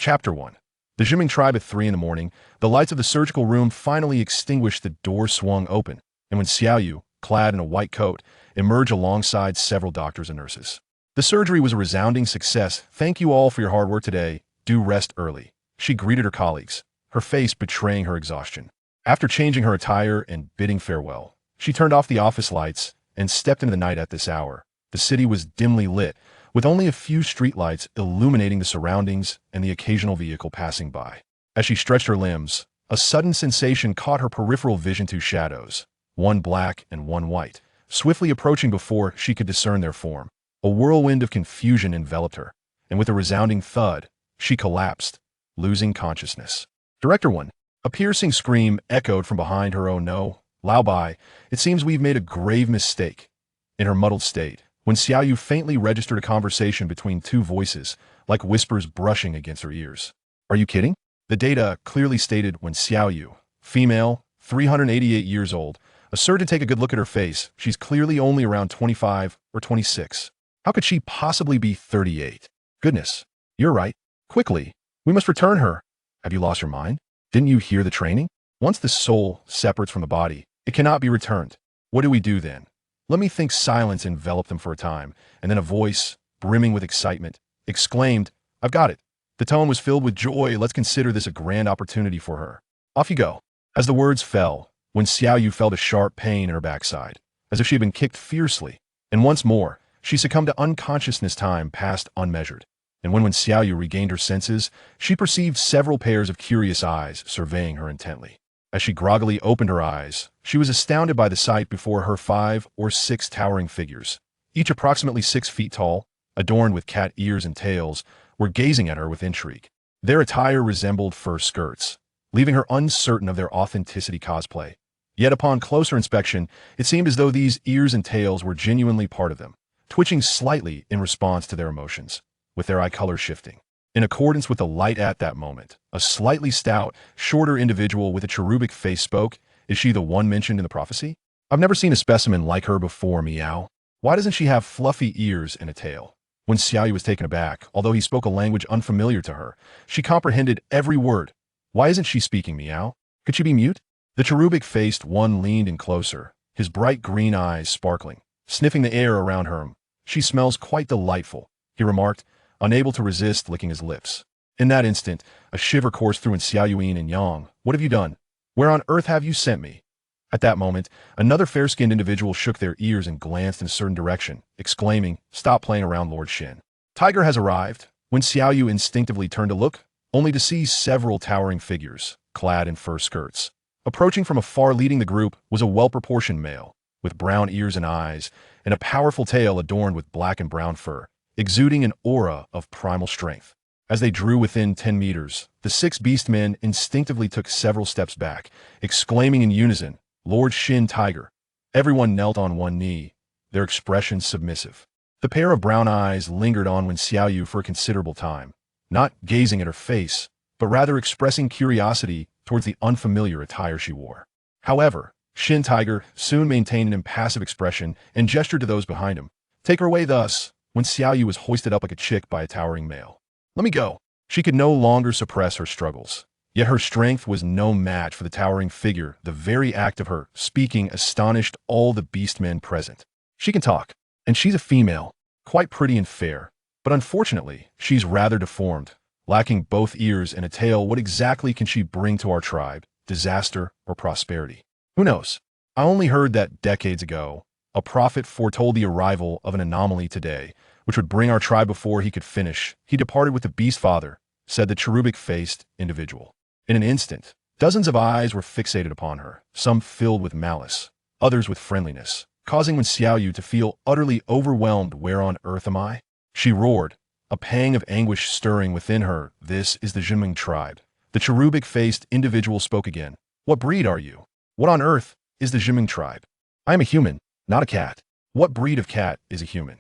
Chapter 1. The Jiming tribe at 3 in the morning, the lights of the surgical room finally extinguished, the door swung open, and when Xiaoyu, clad in a white coat, emerged alongside several doctors and nurses. The surgery was a resounding success. Thank you all for your hard work today. Do rest early. She greeted her colleagues, her face betraying her exhaustion. After changing her attire and bidding farewell, she turned off the office lights and stepped into the night. At this hour, the city was dimly lit, with only a few streetlights illuminating the surroundings and the occasional vehicle passing by. As she stretched her limbs, a sudden sensation caught her peripheral vision. Two shadows, one black and one white, swiftly approaching before she could discern their form. A whirlwind of confusion enveloped her, and with a resounding thud, she collapsed, losing consciousness. Director 1. A piercing scream echoed from behind her. Oh no, Lao Bai, it seems we've made a grave mistake. In her muddled state, when Xiaoyu faintly registered a conversation between two voices, like whispers brushing against her ears. Are you kidding? The data clearly stated when Xiaoyu, female, 388 years old, a surgeon take a good look at her face. She's clearly only around 25 or 26. How could she possibly be 38? Goodness, you're right. Quickly, we must return her. Have you lost your mind? Didn't you hear the training? Once the soul separates from the body, it cannot be returned. What do we do then? Let me think. Silence enveloped them for a time, and then a voice, brimming with excitement, exclaimed, I've got it. The tone was filled with joy. Let's consider this a grand opportunity for her. Off you go. As the words fell, when Xiaoyu felt a sharp pain in her backside, as if she had been kicked fiercely, and once more, she succumbed to unconsciousness. Time passed unmeasured, and when Xiaoyu regained her senses, she perceived several pairs of curious eyes surveying her intently. As she groggily opened her eyes, she was astounded by the sight before her. 5 or 6 towering figures, each approximately 6 feet tall, adorned with cat ears and tails, were gazing at her with intrigue. Their attire resembled fur skirts, leaving her uncertain of their authenticity. Cosplay. Yet upon closer inspection, it seemed as though these ears and tails were genuinely part of them, twitching slightly in response to their emotions, with their eye color shifting. In accordance with the light at that moment, a slightly stout, shorter individual with a cherubic face spoke. Is she the one mentioned in the prophecy? I've never seen a specimen like her before. Meow. Why doesn't she have fluffy ears and a tail? When Xiaoyu was taken aback, although he spoke a language unfamiliar to her, she comprehended every word. Why isn't she speaking? Meow. Could she be mute? The cherubic-faced one leaned in closer, his bright green eyes sparkling, sniffing the air around her. She smells quite delightful, he remarked, unable to resist licking his lips. In that instant, a shiver coursed through Xiaoyu and Yang. What have you done? Where on earth have you sent me? At that moment, another fair-skinned individual shook their ears and glanced in a certain direction, exclaiming, Stop playing around, Lord Shin. Tiger has arrived. When Xiaoyu instinctively turned to look, only to see several towering figures, clad in fur skirts. Approaching from afar, leading the group, was a well-proportioned male, with brown ears and eyes, and a powerful tail adorned with black and brown fur, exuding an aura of primal strength. As they drew within 10 meters, the 6 beastmen instinctively took several steps back, exclaiming in unison, Lord Shin Tiger. Everyone knelt on one knee, their expressions submissive. The pair of brown eyes lingered on Xiaoyu for a considerable time, not gazing at her face, but rather expressing curiosity towards the unfamiliar attire she wore. However, Shin Tiger soon maintained an impassive expression and gestured to those behind him. Take her away. Thus, when Xiaoyu was hoisted up like a chick by a towering male. Let me go. She could no longer suppress her struggles. Yet her strength was no match for the towering figure. The very act of her speaking astonished all the beastmen present. She can talk, and she's a female, quite pretty and fair, but unfortunately, she's rather deformed, lacking both ears and a tail. What exactly can she bring to our tribe? Disaster or prosperity? Who knows? I only heard that decades ago, a prophet foretold the arrival of an anomaly today, which would bring our tribe before he could finish. He departed with the beast father, said the cherubic-faced individual. In an instant, dozens of eyes were fixated upon her, some filled with malice, others with friendliness, causing Xiaoyu to feel utterly overwhelmed. Where on earth am I? She roared, a pang of anguish stirring within her. This is the Jiming tribe. The cherubic-faced individual spoke again. What breed are you? What on earth is the Jiming tribe? I am a human, not a cat. What breed of cat is a human?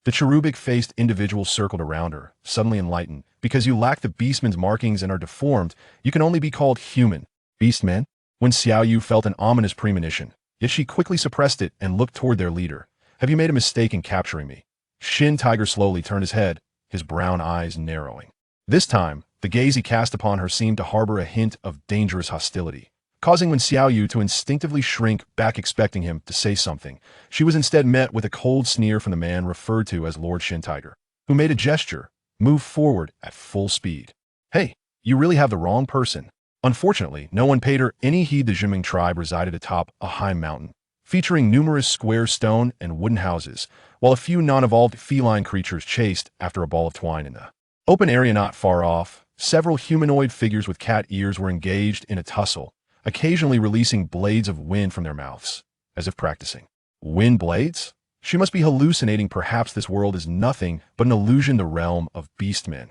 The cherubic-faced individual circled around her, suddenly enlightened. Because you lack the beastman's markings and are deformed, you can only be called human. Beastmen? When Xiaoyu felt an ominous premonition, yet she quickly suppressed it and looked toward their leader. Have you made a mistake in capturing me? Shin Tiger slowly turned his head, his brown eyes narrowing. This time, The gaze he cast upon her seemed to harbor a hint of dangerous hostility, causing Wen Xiaoyu to instinctively shrink back expecting him to say something. She was instead met with a cold sneer from the man referred to as Lord Shin Tiger, who made a gesture, moved forward at full speed. Hey, you really have the wrong person. Unfortunately, no one paid her any heed. The Jiming tribe resided atop a high mountain, featuring numerous square stone and wooden houses, while a few non-evolved feline creatures chased after a ball of twine in the open area not far off. Several humanoid figures with cat ears were engaged in a tussle, occasionally releasing blades of wind from their mouths, as if practicing. Wind blades? She must be hallucinating. Perhaps this world is nothing but an illusion, the realm of beastmen.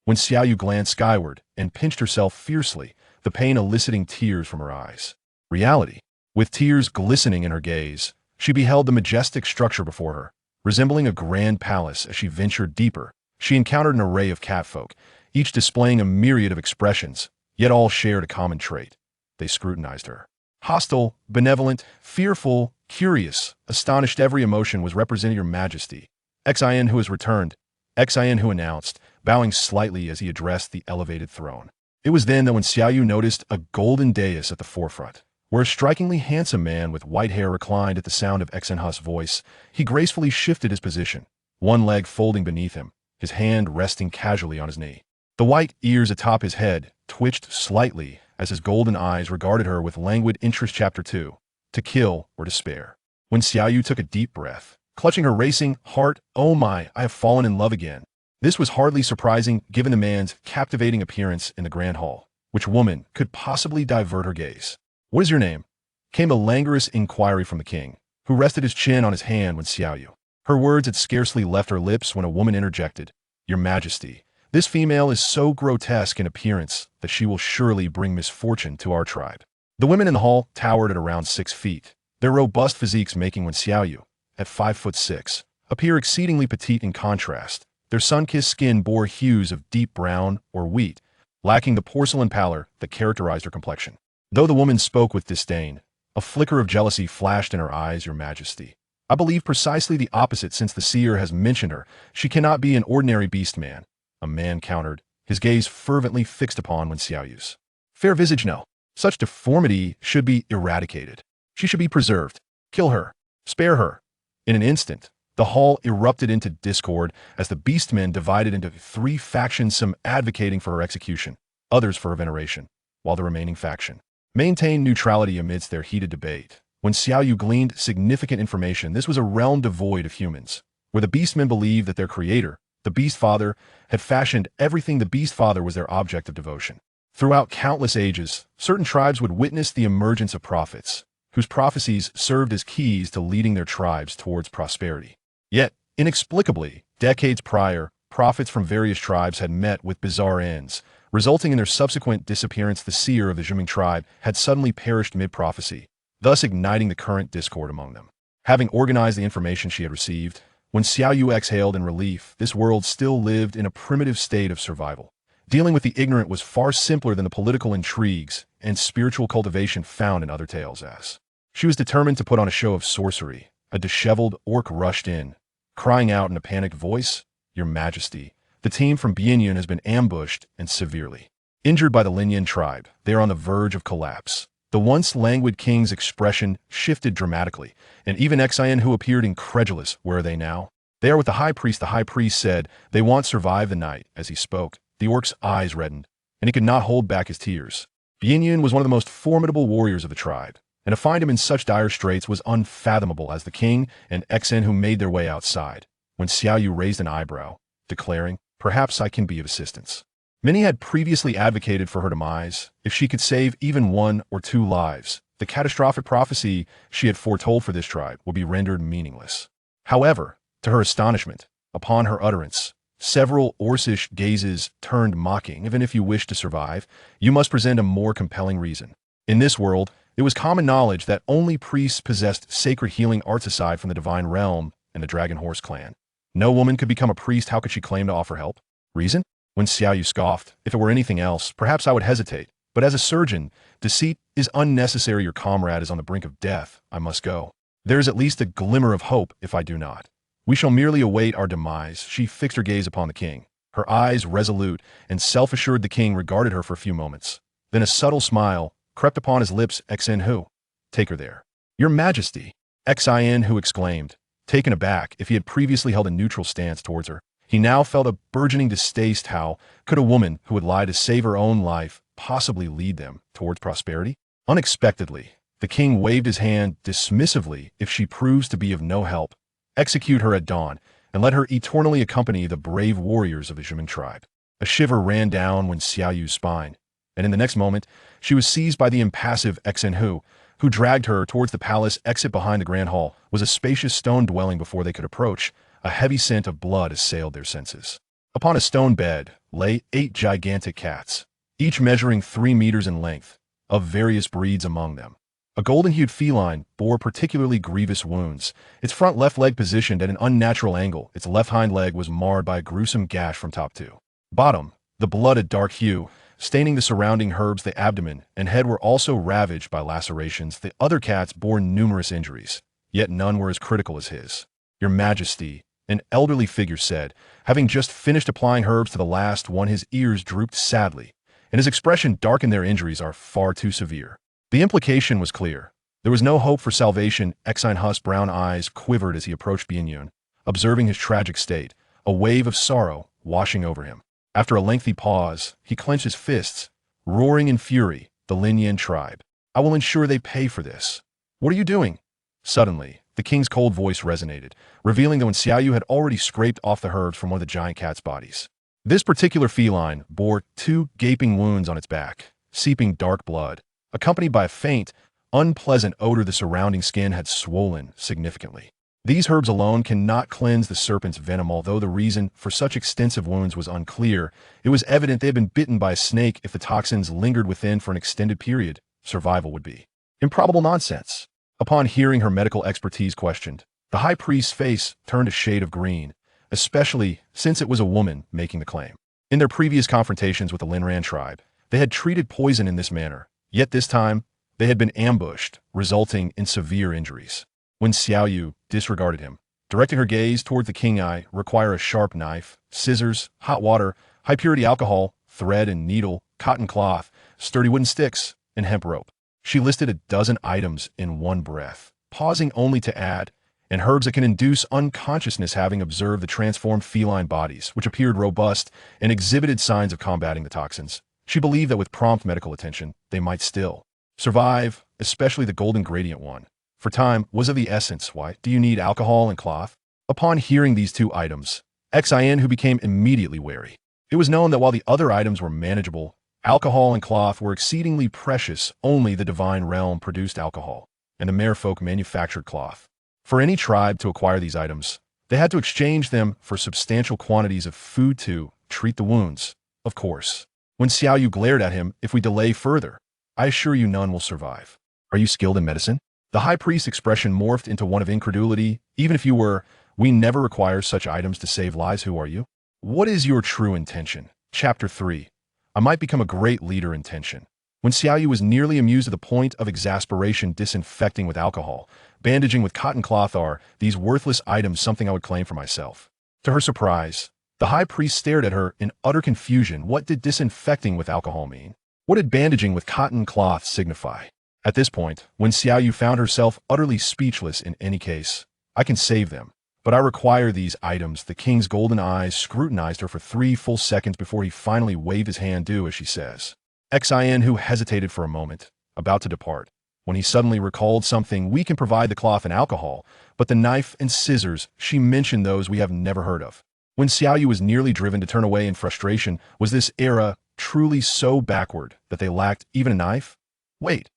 When Xiaoyu glanced skyward and pinched herself fiercely, the pain eliciting tears from her eyes. Reality. With tears glistening in her gaze, she beheld the majestic structure before her. Resembling a grand palace, as she ventured deeper, she encountered an array of catfolk, each displaying a myriad of expressions, yet all shared a common trait. They scrutinized her. Hostile, benevolent, fearful, curious, astonished. Every emotion was representing Your Majesty. Xin who has returned. Xin who announced, bowing slightly as he addressed the elevated throne. It was then that when Xiaoyu noticed a golden dais at the forefront, where a strikingly handsome man with white hair reclined. At the sound of Xinhu's voice, he gracefully shifted his position, one leg folding beneath him, his hand resting casually on his knee. The white ears atop his head twitched slightly as his golden eyes regarded her with languid interest. Chapter 2. To kill or to spare. When Xiaoyu took a deep breath, clutching her racing heart, oh my, I have fallen in love again. This was hardly surprising given the man's captivating appearance in the grand hall. Which woman could possibly divert her gaze? What is your name? Came a languorous inquiry from the king, who rested his chin on his hand when Xiaoyu. Her words had scarcely left her lips when a woman interjected. Your Majesty, this female is so grotesque in appearance that she will surely bring misfortune to our tribe. The women in the hall towered at around 6 feet, their robust physiques making Wen Xiaoyu, at 5'6", appear exceedingly petite in contrast. Their sun-kissed skin bore hues of deep brown or wheat, lacking the porcelain pallor that characterized her complexion. Though the woman spoke with disdain, a flicker of jealousy flashed in her eyes. Your Majesty, I believe precisely the opposite. Since the seer has mentioned her, she cannot be an ordinary beast man. A man countered, his gaze fervently fixed upon Wen Xiaoyu's fair visage. No, such deformity should be eradicated. She should be preserved. Kill her. Spare her. In an instant, the hall erupted into discord as the beastmen divided into 3 factions, some advocating for her execution, others for her veneration, while the remaining faction maintained neutrality amidst their heated debate. When Xiaoyu gleaned significant information, this was a realm devoid of humans, where the beastmen believed that their creator, the Beast Father, had fashioned everything. The Beast Father was their object of devotion. Throughout countless ages, certain tribes would witness the emergence of prophets, whose prophecies served as keys to leading their tribes towards prosperity. Yet, inexplicably, decades prior, prophets from various tribes had met with bizarre ends, resulting in their subsequent disappearance. The seer of the Jiming tribe had suddenly perished mid-prophecy, thus igniting the current discord among them. Having organized the information she had received, when Xiaoyu exhaled in relief, this world still lived in a primitive state of survival. Dealing with the ignorant was far simpler than the political intrigues and spiritual cultivation found in other tales. As she was determined to put on a show of sorcery, a disheveled orc rushed in, crying out in a panicked voice, Your Majesty, the team from Bianyun has been ambushed and severely injured by the Linyan tribe. They are on the verge of collapse. The once languid king's expression shifted dramatically, and even Xin, who appeared incredulous. Where are they now? They are with the high priest. The high priest said, they won't survive the night. As he spoke, the orc's eyes reddened, and he could not hold back his tears. Bianyun was one of the most formidable warriors of the tribe, and to find him in such dire straits was unfathomable. As the king and Xin who made their way outside, when Xiaoyu raised an eyebrow, declaring, perhaps I can be of assistance. Many had previously advocated for her demise. If she could save even 1 or 2 lives, the catastrophic prophecy she had foretold for this tribe would be rendered meaningless. However, to her astonishment, upon her utterance, several Orcish gazes turned mocking. Even if you wish to survive, you must present a more compelling reason. In this world, it was common knowledge that only priests possessed sacred healing arts aside from the divine realm and the Dragon Horse clan. No woman could become a priest. How could she claim to offer help? Reason? When Xiaoyu scoffed, if it were anything else, perhaps I would hesitate. But as a surgeon, deceit is unnecessary. Your comrade is on the brink of death. I must go. There is at least a glimmer of hope if I do not. We shall merely await our demise. She fixed her gaze upon the king, Her eyes resolute and self-assured, the king regarded her for a few moments. Then a subtle smile crept upon his lips. Xin Hu, take her there. Your Majesty, Xin Hu exclaimed, taken aback. If he had previously held a neutral stance towards her, he now felt a burgeoning distaste. How could a woman who would lie to save her own life possibly lead them towards prosperity? Unexpectedly, the king waved his hand dismissively. If she proves to be of no help, execute her at dawn, and let her eternally accompany the brave warriors of the Jiming tribe. A shiver ran down Xiao Yu's spine, and in the next moment, she was seized by the impassive Xin Hu, who dragged her towards the palace exit. Behind the grand hall was a spacious stone dwelling. Before they could approach, a heavy scent of blood assailed their senses. Upon a stone bed lay 8 gigantic cats, each measuring 3 meters in length, of various breeds among them. A golden-hued feline bore particularly grievous wounds, its front left leg positioned at an unnatural angle. Its left hind leg was marred by a gruesome gash from top to bottom. The blood, a dark hue, staining the surrounding herbs. The abdomen and head were also ravaged by lacerations. The other cats bore numerous injuries, yet none were as critical as his. Your Majesty, an elderly figure said, having just finished applying herbs to the last one. His ears drooped sadly, and his expression darkened. Their injuries are far too severe. The implication was clear. There was no hope for salvation. Xin Hu's brown eyes quivered as he approached Bianyun, observing his tragic state, a wave of sorrow washing over him. After a lengthy pause, he clenched his fists, roaring in fury. The Linyan tribe. I will ensure they pay for this. What are you doing? Suddenly, the king's cold voice resonated, revealing that Xiao Yu had already scraped off the herbs from one of the giant cat's bodies. This particular feline bore 2 gaping wounds on its back, seeping dark blood, accompanied by a faint, unpleasant odor. The surrounding skin had swollen significantly. These herbs alone cannot cleanse the serpent's venom. Although the reason for such extensive wounds was unclear, it was evident they had been bitten by a snake. If the toxins lingered within for an extended period, survival would be improbable. Nonsense. Upon hearing her medical expertise questioned, the high priest's face turned a shade of green, especially since it was a woman making the claim. In their previous confrontations with the Linran tribe, they had treated poison in this manner, yet this time they had been ambushed, resulting in severe injuries. When Xiao Yu disregarded him, directing her gaze toward the king, I require a sharp knife, scissors, hot water, high-purity alcohol, thread and needle, cotton cloth, sturdy wooden sticks, and hemp rope. She listed a dozen items in one breath, pausing only to add, and herbs that can induce unconsciousness. Having observed the transformed feline bodies, which appeared robust and exhibited signs of combating the toxins, she believed that with prompt medical attention, they might still survive, especially the golden gradient one. For time was of the essence. Why do you need alcohol and cloth? Upon hearing these 2 items, Xin Hu became immediately wary. It was known that while the other items were manageable, alcohol and cloth were exceedingly precious. Only the divine realm produced alcohol, and the merfolk manufactured cloth. For any tribe to acquire these items, they had to exchange them for substantial quantities of food to treat the wounds, of course. When Xiao Yu glared at him, if we delay further, I assure you none will survive. Are you skilled in medicine? The high priest's expression morphed into one of incredulity. Even if you were, we never require such items to save lives. Who are you? What is your true intention? Chapter 3. I might become a great leader. Intention. When Xiao Yu was nearly amused to the point of exasperation, disinfecting with alcohol, bandaging with cotton cloth, are these worthless items something I would claim for myself? To her surprise, the high priest stared at her in utter confusion. What did disinfecting with alcohol mean? What did bandaging with cotton cloth signify? At this point, when Xiao Yu found herself utterly speechless, in any case, I can save them, but I require these items. The king's golden eyes scrutinized her for 3 full seconds before he finally waved his hand. Do as she says. Xin Hu hesitated for a moment, about to depart, when he suddenly recalled something. We can provide the cloth and alcohol, but the knife and scissors, she mentioned those we have never heard of. When Xiao Yu was nearly driven to turn away in frustration, was this era truly so backward that they lacked even a knife? Wait.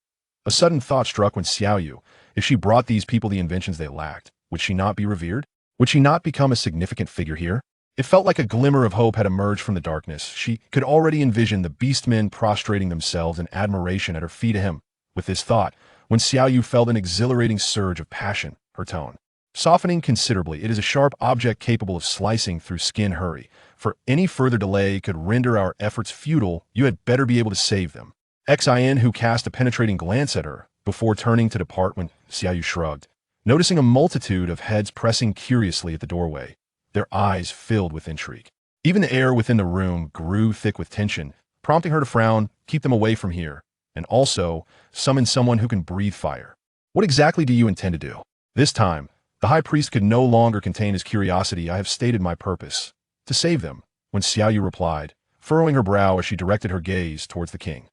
A sudden thought struck Xiao Yu. If she brought these people the inventions they lacked, would she not be revered? Would she not become a significant figure here? It felt like a glimmer of hope had emerged from the darkness. She could already envision the beastmen prostrating themselves in admiration at her feet. To him. With this thought, Xiao Yu felt an exhilarating surge of passion, her tone softening considerably. It is a sharp object capable of slicing through skin. Hurry, for any further delay could render our efforts futile. You had better be able to save them. Xin Hu cast a penetrating glance at her before turning to depart. When Xiao Yu shrugged, noticing a multitude of heads pressing curiously at the doorway, their eyes filled with intrigue. Even the air within the room grew thick with tension, prompting her to frown, keep them away from here, and also summon someone who can breathe fire. What exactly do you intend to do? This time, the high priest could no longer contain his curiosity. I have stated my purpose. To save them, when Xiaoyu replied, furrowing her brow as she directed her gaze towards the king.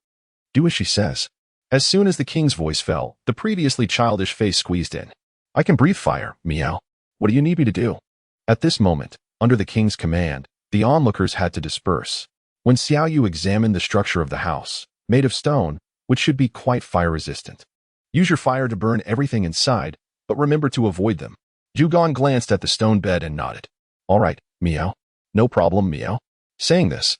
Do as she says. As soon as the king's voice fell, the previously childish face squeezed in. I can breathe fire, Miao. What do you need me to do? At this moment, under the king's command, the onlookers had to disperse. When Xiaoyu examined the structure of the house, made of stone, which should be quite fire-resistant. Use your fire to burn everything inside, but remember to avoid them. Zhugan glanced at the stone bed and nodded. All right, Miao. No problem, Miao. Saying this,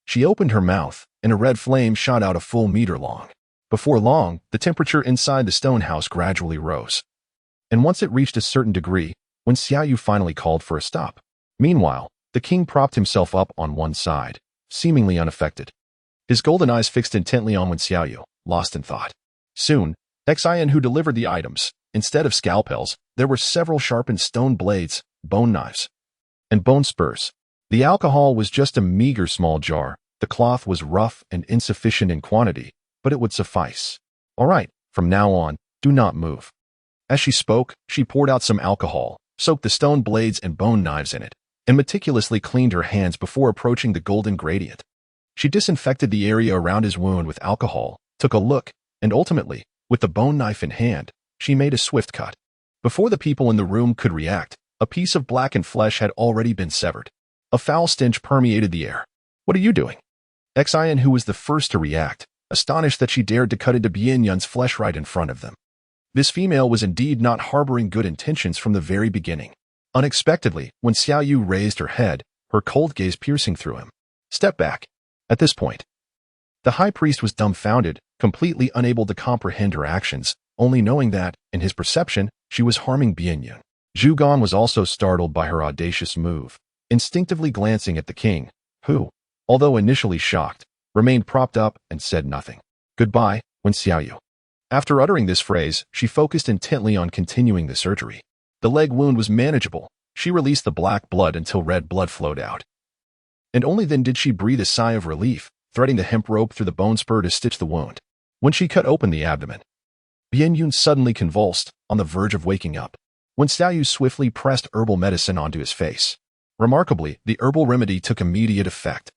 she opened her mouth, and a red flame shot out a full meter long. Before long, the temperature inside the stone house gradually rose. And once it reached a certain degree, when Xiaoyu finally called for a stop. Meanwhile, the king propped himself up on one side, seemingly unaffected. His golden eyes fixed intently on Wen Xiaoyu, lost in thought. Soon, Xian who delivered the items, instead of scalpels, there were several sharpened stone blades, bone knives, and bone spurs. The alcohol was just a meager small jar. The cloth was rough and insufficient in quantity, but it would suffice. All right, from now on, do not move. As she spoke, she poured out some alcohol, soaked the stone blades and bone knives in it, and meticulously cleaned her hands before approaching the golden gradient. She disinfected the area around his wound with alcohol, took a look, and ultimately, with the bone knife in hand, she made a swift cut. Before the people in the room could react, a piece of blackened flesh had already been severed. A foul stench permeated the air. What are you doing? Xian, who was the first to react, astonished that she dared to cut into Bianyun's flesh right in front of them. This female was indeed not harboring good intentions from the very beginning. Unexpectedly, when Xiaoyu raised her head, her cold gaze piercing through him. Step back. At this point, the high priest was dumbfounded, completely unable to comprehend her actions, only knowing that, in his perception, she was harming Bianyun. Zhugan was also startled by her audacious move, instinctively glancing at the king, who, although initially shocked, remained propped up and said nothing. Goodbye, Wen Xiaoyu. After uttering this phrase, she focused intently on continuing the surgery. The leg wound was manageable. She released the black blood until red blood flowed out. And only then did she breathe a sigh of relief, threading the hemp rope through the bone spur to stitch the wound. When she cut open the abdomen, Bianyun suddenly convulsed, on the verge of waking up. Wen Xiaoyu swiftly pressed herbal medicine onto his face. Remarkably, the herbal remedy took immediate effect,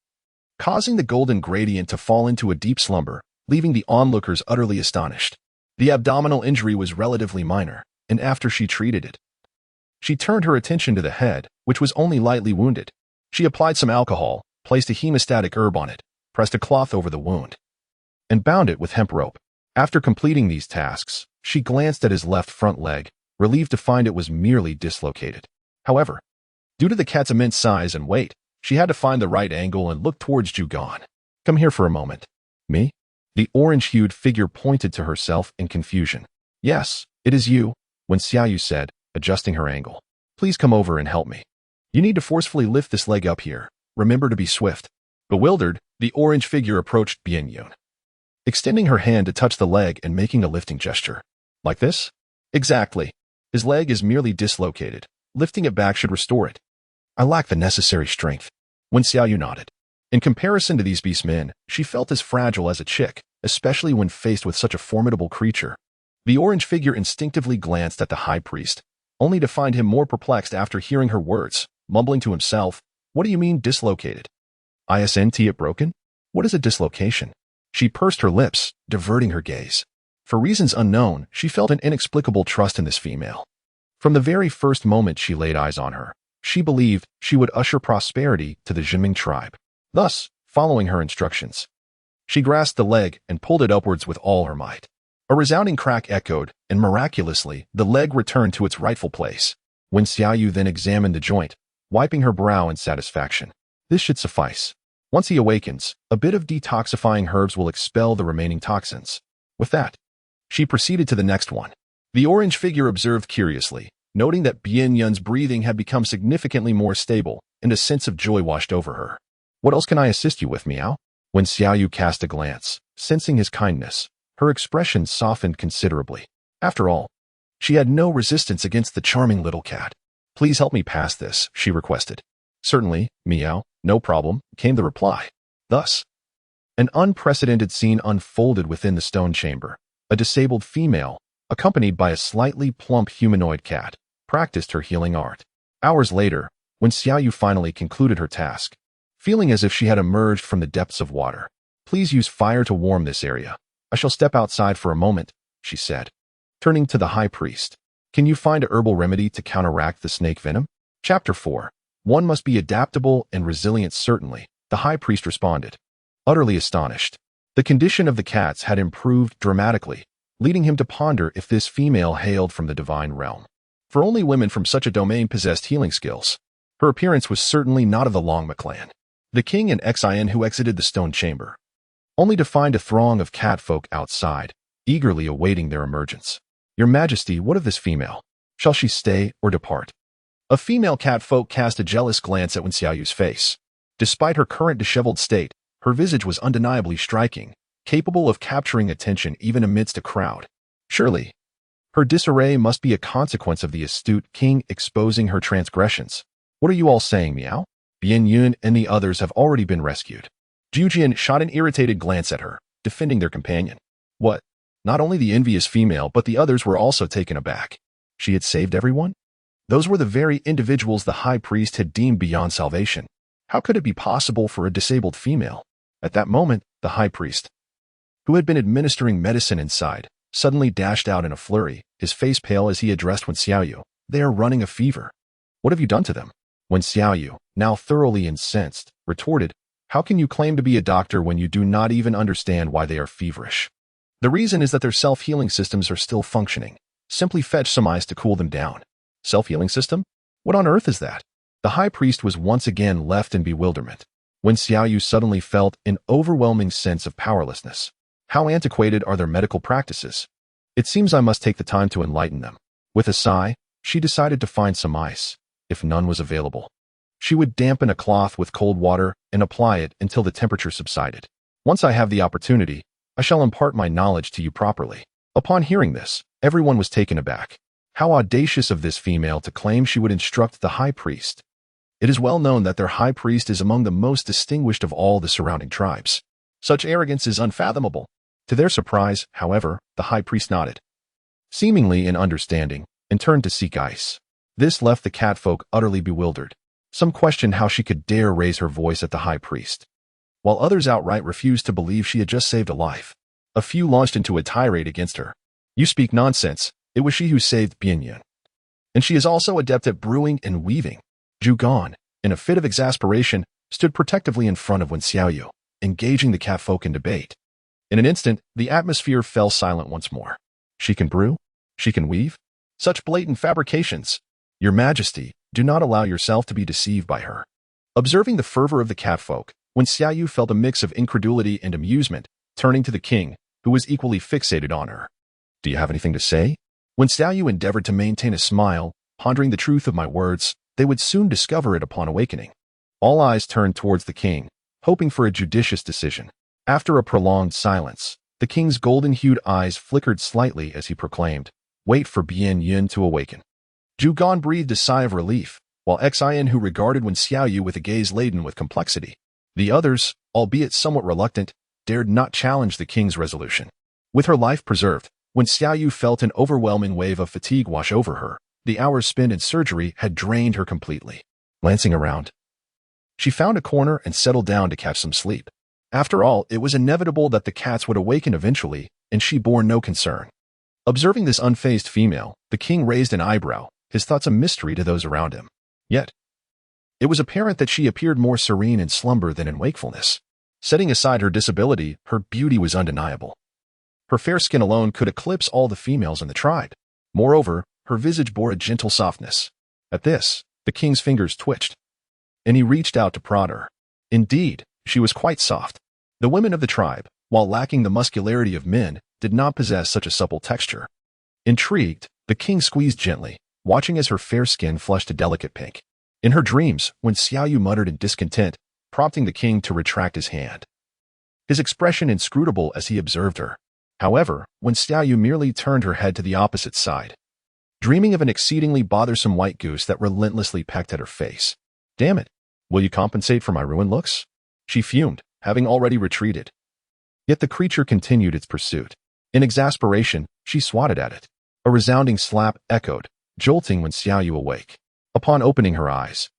causing the golden gradient to fall into a deep slumber, leaving the onlookers utterly astonished. The abdominal injury was relatively minor, and after she treated it, she turned her attention to the head, which was only lightly wounded. She applied some alcohol, placed a hemostatic herb on it, pressed a cloth over the wound, and bound it with hemp rope. After completing these tasks, she glanced at his left front leg, relieved to find it was merely dislocated. However, due to the cat's immense size and weight, she had to find the right angle and look towards Zhugan. Come here for a moment. Me? The orange-hued figure pointed to herself in confusion. Yes, it is you, Wen Xiaoyu said, adjusting her angle. Please come over and help me. You need to forcefully lift this leg up here. Remember to be swift. Bewildered, the orange figure approached Bianyun, extending her hand to touch the leg and making a lifting gesture. Like this? Exactly. His leg is merely dislocated. Lifting it back should restore it. I lack the necessary strength. Wen Xiaoyu nodded. In comparison to these beast men, she felt as fragile as a chick, especially when faced with such a formidable creature. The orange figure instinctively glanced at the high priest, only to find him more perplexed after hearing her words, mumbling to himself, What do you mean dislocated? Isn't it broken? What is a dislocation? She pursed her lips, diverting her gaze. For reasons unknown, she felt an inexplicable trust in this female. From the very first moment she laid eyes on her, she believed she would usher prosperity to the Jinming tribe. Thus, following her instructions, she grasped the leg and pulled it upwards with all her might. A resounding crack echoed, and miraculously, the leg returned to its rightful place. Wen Xiaoyu then examined the joint, wiping her brow in satisfaction. This should suffice. Once he awakens, a bit of detoxifying herbs will expel the remaining toxins. With that, she proceeded to the next one. The orange figure observed curiously, noting that Bianyun's breathing had become significantly more stable, and a sense of joy washed over her. What else can I assist you with, Miao? When Xiaoyu cast a glance, sensing his kindness, her expression softened considerably. After all, she had no resistance against the charming little cat. Please help me pass this, she requested. Certainly, Miao, No problem, came the reply. Thus, an unprecedented scene unfolded within the stone chamber. A disabled female, accompanied by a slightly plump humanoid cat, practiced her healing art. Hours later, when Xiaoyu finally concluded her task, feeling as if she had emerged from the depths of water. Please use fire to warm this area. I shall step outside for a moment, she said. Turning to the high priest, can you find a herbal remedy to counteract the snake venom? Chapter 4. One must be adaptable and resilient certainly, the high priest responded, utterly astonished. The condition of the cats had improved dramatically, leading him to ponder if this female hailed from the divine realm. For only women from such a domain possessed healing skills. Her appearance was certainly not of the Longma clan. The king and Xin who exited the stone chamber, only to find a throng of catfolk outside, eagerly awaiting their emergence. Your Majesty, what of this female? Shall she stay or depart? A female catfolk cast a jealous glance at Wen Xiaoyu's face. Despite her current disheveled state, her visage was undeniably striking, capable of capturing attention even amidst a crowd. Surely, her disarray must be a consequence of the astute king exposing her transgressions. What are you all saying, Miao? Bian Yun and the others have already been rescued. Zhu Jian shot an irritated glance at her, defending their companion. What? Not only the envious female, but the others were also taken aback. She had saved everyone? Those were the very individuals the high priest had deemed beyond salvation. How could it be possible for a disabled female? At that moment, the high priest, who had been administering medicine inside, suddenly dashed out in a flurry, his face pale as he addressed Wen Xiaoyu. They are running a fever. What have you done to them? Wen Xiaoyu, now thoroughly incensed, retorted, how can you claim to be a doctor when you do not even understand why they are feverish? The reason is that their self-healing systems are still functioning. Simply fetch some ice to cool them down. Self-healing system? What on earth is that? The high priest was once again left in bewilderment. Wen Xiaoyu suddenly felt an overwhelming sense of powerlessness. How antiquated are their medical practices? It seems I must take the time to enlighten them. With a sigh, she decided to find some ice. If none was available, she would dampen a cloth with cold water and apply it until the temperature subsided. Once I have the opportunity, I shall impart my knowledge to you properly. Upon hearing this, everyone was taken aback. How audacious of this female to claim she would instruct the high priest. It is well known that their high priest is among the most distinguished of all the surrounding tribes. Such arrogance is unfathomable. To their surprise, however, the high priest nodded, seemingly in understanding, and turned to seek ice. This left the catfolk utterly bewildered. Some questioned how she could dare raise her voice at the high priest, while others outright refused to believe she had just saved a life. A few launched into a tirade against her. You speak nonsense. It was she who saved Bianyan. And she is also adept at brewing and weaving. Zhu Gan, in a fit of exasperation, stood protectively in front of Wen Xiaoyu, engaging the catfolk in debate. In an instant, the atmosphere fell silent once more. She can brew? She can weave? Such blatant fabrications. Your Majesty, do not allow yourself to be deceived by her. Observing the fervor of the catfolk, Wen Xiaoyu felt a mix of incredulity and amusement, turning to the king, who was equally fixated on her. Do you have anything to say? Wen Xiaoyu endeavored to maintain a smile, pondering the truth of my words. They would soon discover it upon awakening. All eyes turned towards the king, hoping for a judicious decision. After a prolonged silence, the king's golden-hued eyes flickered slightly as he proclaimed, wait for Bian Yun to awaken. Zhu Gan breathed a sigh of relief, while Xin, who regarded Wen Xiaoyu with a gaze laden with complexity. The others, albeit somewhat reluctant, dared not challenge the king's resolution. With her life preserved, Wen Xiaoyu felt an overwhelming wave of fatigue wash over her. The hours spent in surgery had drained her completely. Glancing around, she found a corner and settled down to catch some sleep. After all, it was inevitable that the cats would awaken eventually, and she bore no concern. Observing this unfazed female, the king raised an eyebrow, his thoughts a mystery to those around him. Yet, it was apparent that she appeared more serene in slumber than in wakefulness. Setting aside her disability, her beauty was undeniable. Her fair skin alone could eclipse all the females in the tribe. Moreover, her visage bore a gentle softness. At this, the king's fingers twitched, and he reached out to prod her. Indeed, she was quite soft. The women of the tribe, while lacking the muscularity of men, did not possess such a supple texture. Intrigued, the king squeezed gently, watching as her fair skin flushed a delicate pink. In her dreams, Wen Xiaoyu muttered in discontent, prompting the king to retract his hand. His expression inscrutable as he observed her. However, Wen Xiaoyu merely turned her head to the opposite side, dreaming of an exceedingly bothersome white goose that relentlessly pecked at her face. Damn it! Will you compensate for my ruined looks? She fumed, having already retreated. Yet the creature continued its pursuit. In exasperation, she swatted at it. A resounding slap echoed, jolting when Xiaoyu awake. Upon opening her eyes,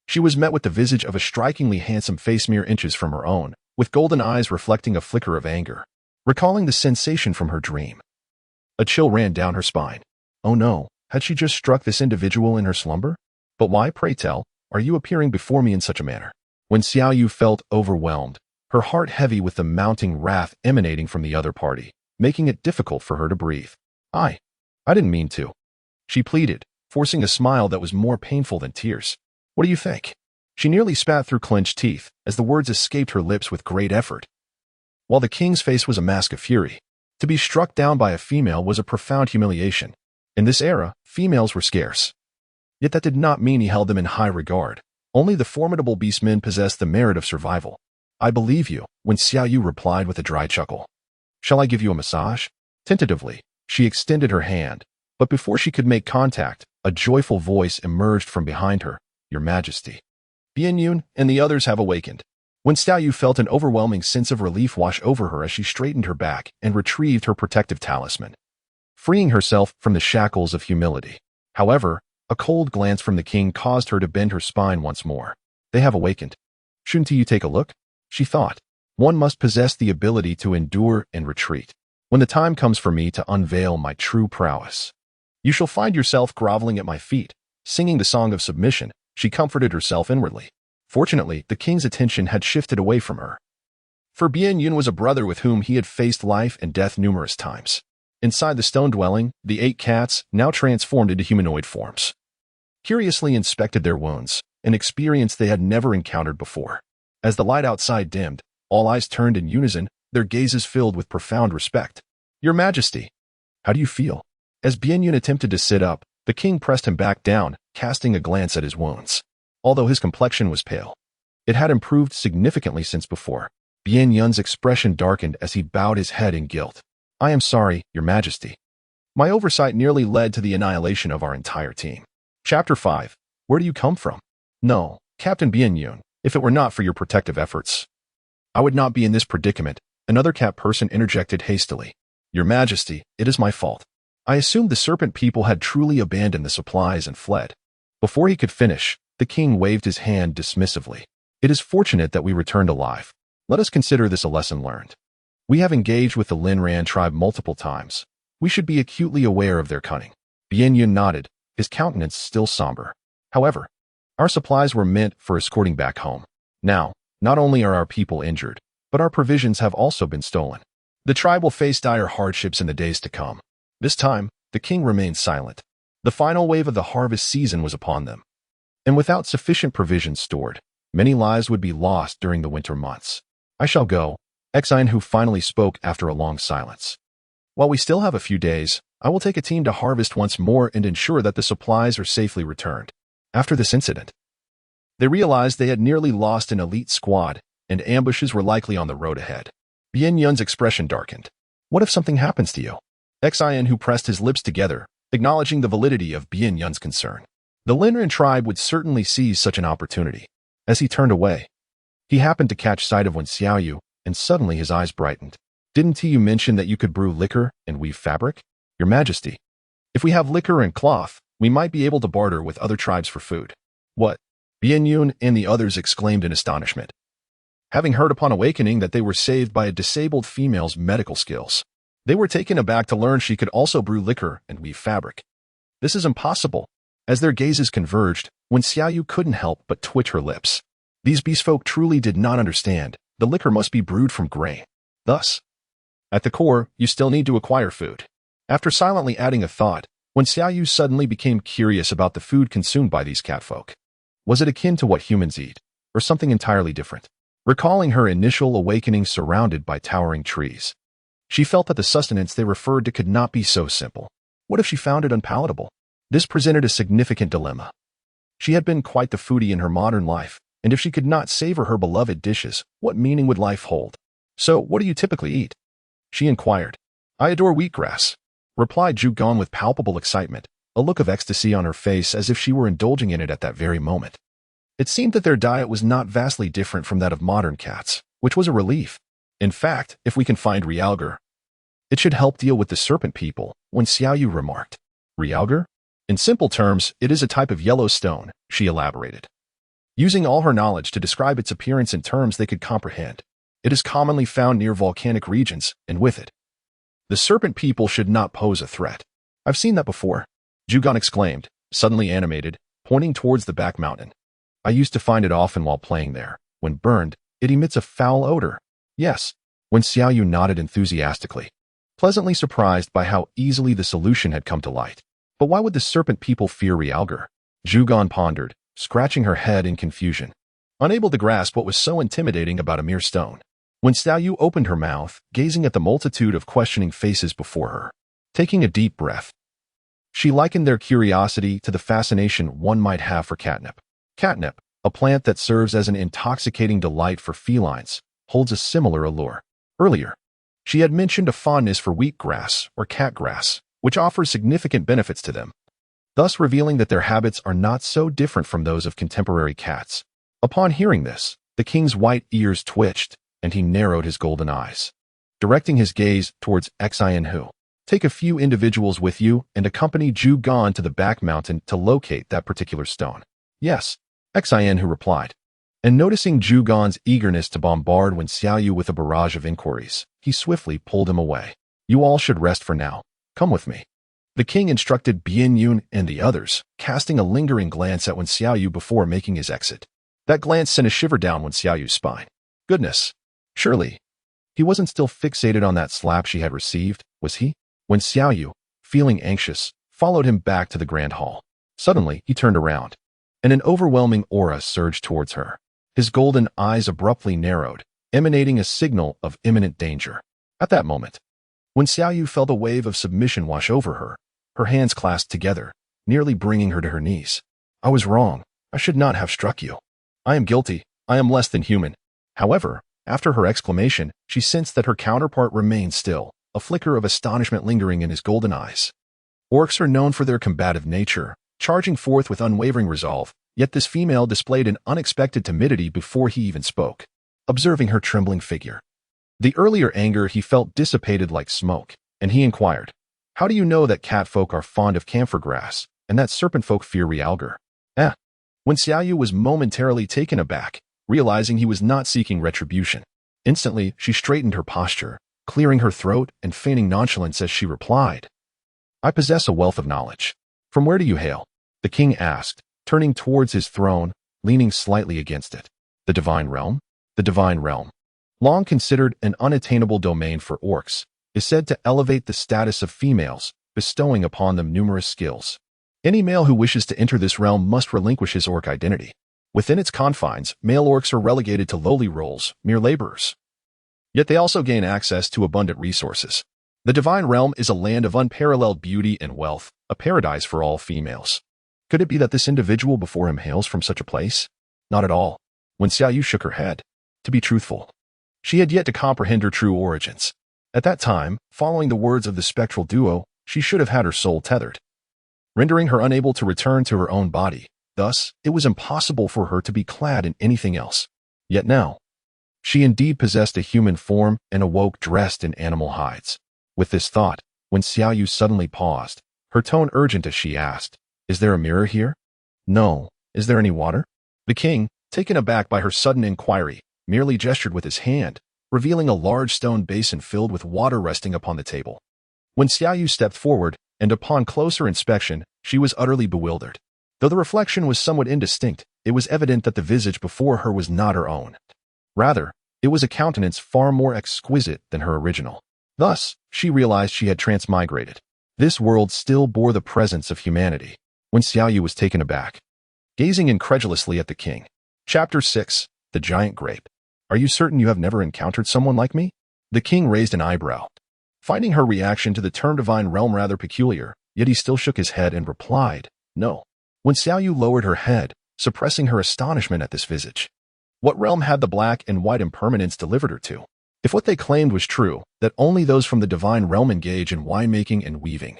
she was met with the visage of a strikingly handsome face mere inches from her own, with golden eyes reflecting a flicker of anger. Recalling the sensation from her dream, a chill ran down her spine. Oh no, had she just struck this individual in her slumber? But why, pray tell, are you appearing before me in such a manner? When Xiaoyu felt overwhelmed, her heart heavy with the mounting wrath emanating from the other party, making it difficult for her to breathe. I didn't mean to. She pleaded, forcing a smile that was more painful than tears. What do you think? She nearly spat through clenched teeth as the words escaped her lips with great effort. While the king's face was a mask of fury, to be struck down by a female was a profound humiliation. In this era, females were scarce. Yet that did not mean he held them in high regard. Only the formidable beastmen possessed the merit of survival. I believe you, when Xiaoyu replied with a dry chuckle. Shall I give you a massage? Tentatively, she extended her hand, but before she could make contact, a joyful voice emerged from behind her. Your Majesty. Bianyun and the others have awakened. When Xiaoyu felt an overwhelming sense of relief wash over her as she straightened her back and retrieved her protective talisman, freeing herself from the shackles of humility. However, a cold glance from the king caused her to bend her spine once more. They have awakened. Shouldn't you take a look? She thought. One must possess the ability to endure and retreat. When the time comes for me to unveil my true prowess, you shall find yourself groveling at my feet, singing the song of submission. She comforted herself inwardly. Fortunately, the king's attention had shifted away from her. For Bianyun was a brother with whom he had faced life and death numerous times. Inside the stone dwelling, the 8 cats, now transformed into humanoid forms, curiously inspected their wounds, an experience they had never encountered before. As the light outside dimmed, all eyes turned in unison, their gazes filled with profound respect. Your Majesty, how do you feel? As Bianyun attempted to sit up, the king pressed him back down, casting a glance at his wounds. Although his complexion was pale, it had improved significantly since before. Bianyun's expression darkened as he bowed his head in guilt. I am sorry, Your Majesty. My oversight nearly led to the annihilation of our entire team. Chapter 5. Where do you come from? No, Captain Bianyun, if it were not for your protective efforts, I would not be in this predicament, another cat person interjected hastily. Your Majesty, it is my fault. I assumed the serpent people had truly abandoned the supplies and fled. Before he could finish, the king waved his hand dismissively. It is fortunate that we returned alive. Let us consider this a lesson learned. We have engaged with the Linran tribe multiple times. We should be acutely aware of their cunning. Bianyun nodded, his countenance still somber. However, our supplies were meant for escorting back home. Now, not only are our people injured, but our provisions have also been stolen. The tribe will face dire hardships in the days to come. This time, the king remained silent. The final wave of the harvest season was upon them. And without sufficient provisions stored, many lives would be lost during the winter months. I shall go, Xian who finally spoke after a long silence. While we still have a few days, I will take a team to harvest once more and ensure that the supplies are safely returned. After this incident, they realized they had nearly lost an elite squad, and ambushes were likely on the road ahead. Bianyun's expression darkened. What if something happens to you? Xian who pressed his lips together, acknowledging the validity of Bianyun's concern. The Linran tribe would certainly seize such an opportunity. As he turned away, he happened to catch sight of Wen Xiaoyu, and suddenly his eyes brightened. Didn't you mention that you could brew liquor and weave fabric? Your Majesty, if we have liquor and cloth, we might be able to barter with other tribes for food. What? Bianyun and the others exclaimed in astonishment, having heard upon awakening that they were saved by a disabled female's medical skills. They were taken aback to learn she could also brew liquor and weave fabric. This is impossible. As their gazes converged, Wen Xiaoyu couldn't help but twitch her lips. These beastfolk truly did not understand. The liquor must be brewed from grain. Thus, at the core, you still need to acquire food. After silently adding a thought, Wen Xiaoyu suddenly became curious about the food consumed by these catfolk. Was it akin to what humans eat, or something entirely different? Recalling her initial awakening surrounded by towering trees, she felt that the sustenance they referred to could not be so simple. What if she found it unpalatable? This presented a significant dilemma. She had been quite the foodie in her modern life, and if she could not savor her beloved dishes, what meaning would life hold? So, what do you typically eat? She inquired. I adore wheatgrass, replied Zhu Gong with palpable excitement, a look of ecstasy on her face as if she were indulging in it at that very moment. It seemed that their diet was not vastly different from that of modern cats, which was a relief. In fact, if we can find realgar, it should help deal with the serpent people, when Xiaoyu remarked. Realgar? In simple terms, it is a type of yellow stone, she elaborated, using all her knowledge to describe its appearance in terms they could comprehend. It is commonly found near volcanic regions, and with it, the serpent people should not pose a threat. I've seen that before, Zhugan exclaimed, suddenly animated, pointing towards the back mountain. I used to find it often while playing there. When burned, it emits a foul odor. Yes, when Xiaoyu nodded enthusiastically, pleasantly surprised by how easily the solution had come to light. But why would the serpent people fear realgar? Zhugan pondered, scratching her head in confusion, unable to grasp what was so intimidating about a mere stone. When Xiaoyu opened her mouth, gazing at the multitude of questioning faces before her, taking a deep breath, she likened their curiosity to the fascination one might have for catnip. Catnip, a plant that serves as an intoxicating delight for felines, holds a similar allure. Earlier, she had mentioned a fondness for wheatgrass or catgrass, which offers significant benefits to them, thus revealing that their habits are not so different from those of contemporary cats. Upon hearing this, the king's white ears twitched, and he narrowed his golden eyes, directing his gaze towards Xin. Take a few individuals with you and accompany Zhugan to the back mountain to locate that particular stone. Yes, Xin replied. And noticing Zhugan's eagerness to bombard Wen Xiaoyu with a barrage of inquiries, he swiftly pulled him away. You all should rest for now. Come with me. The king instructed Bian Yun and the others, casting a lingering glance at Wen Xiaoyu before making his exit. That glance sent a shiver down Wen Xiaoyu's spine. Goodness. Surely, he wasn't still fixated on that slap she had received, was he? Wen Xiaoyu, feeling anxious, followed him back to the grand hall. Suddenly, he turned around, and an overwhelming aura surged towards her. His golden eyes abruptly narrowed, emanating a signal of imminent danger. At that moment, Wen Xiaoyu felt a wave of submission wash over her hands clasped together, nearly bringing her to her knees. I was wrong. I should not have struck you. I am guilty. I am less than human. However, after her exclamation, she sensed that her counterpart remained still, a flicker of astonishment lingering in his golden eyes. Orcs are known for their combative nature, charging forth with unwavering resolve, yet this female displayed an unexpected timidity before he even spoke, observing her trembling figure. The earlier anger he felt dissipated like smoke, and he inquired, How do you know that catfolk are fond of camphor grass, and that serpent folk fear realgar? When Xiaoyu was momentarily taken aback, realizing he was not seeking retribution. Instantly, she straightened her posture, clearing her throat and feigning nonchalance as she replied, I possess a wealth of knowledge. From where do you hail? The king asked, turning towards his throne, leaning slightly against it. The divine realm? The divine realm, long considered an unattainable domain for orcs, is said to elevate the status of females, bestowing upon them numerous skills. Any male who wishes to enter this realm must relinquish his orc identity. Within its confines, male orcs are relegated to lowly roles, mere laborers. Yet they also gain access to abundant resources. The divine realm is a land of unparalleled beauty and wealth, a paradise for all females. Could it be that this individual before him hails from such a place? Not at all. When Xiaoyu shook her head, to be truthful, she had yet to comprehend her true origins. At that time, following the words of the spectral duo, she should have had her soul tethered, rendering her unable to return to her own body. Thus, it was impossible for her to be clad in anything else. Yet now, she indeed possessed a human form and awoke dressed in animal hides. With this thought, when Xiaoyu suddenly paused, her tone urgent as she asked, Is there a mirror here? No. Is there any water? The king, taken aback by her sudden inquiry, merely gestured with his hand, revealing a large stone basin filled with water resting upon the table. When Xiaoyu stepped forward, and upon closer inspection, she was utterly bewildered. Though the reflection was somewhat indistinct, it was evident that the visage before her was not her own. Rather, it was a countenance far more exquisite than her original. Thus, she realized she had transmigrated. This world still bore the presence of humanity. When Xiaoyu was taken aback, gazing incredulously at the king. Chapter 6. The Giant Grape. Are you certain you have never encountered someone like me? The king raised an eyebrow, finding her reaction to the term divine realm rather peculiar, yet he still shook his head and replied, No. When Xiaoyu lowered her head, suppressing her astonishment at this visage. What realm had the black and white impermanence delivered her to? If what they claimed was true, that only those from the divine realm engage in winemaking and weaving,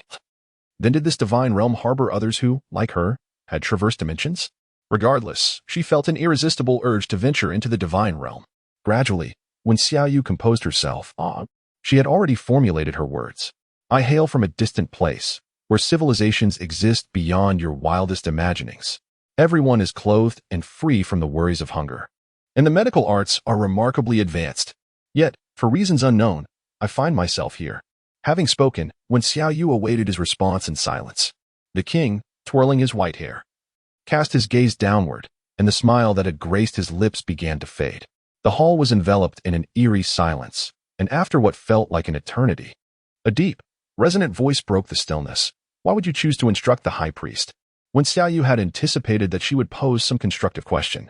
then did this divine realm harbor others who, like her, had traversed dimensions? Regardless, she felt an irresistible urge to venture into the divine realm. Gradually, when Xiaoyu composed herself, she had already formulated her words. I hail from a distant place, where civilizations exist beyond your wildest imaginings. Everyone is clothed and free from the worries of hunger. And the medical arts are remarkably advanced. Yet, for reasons unknown, I find myself here. Having spoken, when Xiaoyu awaited his response in silence, the king, twirling his white hair, cast his gaze downward, and the smile that had graced his lips began to fade. The hall was enveloped in an eerie silence, and after what felt like an eternity, a deep, resonant voice broke the stillness. Why would you choose to instruct the high priest? When Xiaoyu had anticipated that she would pose some constructive question.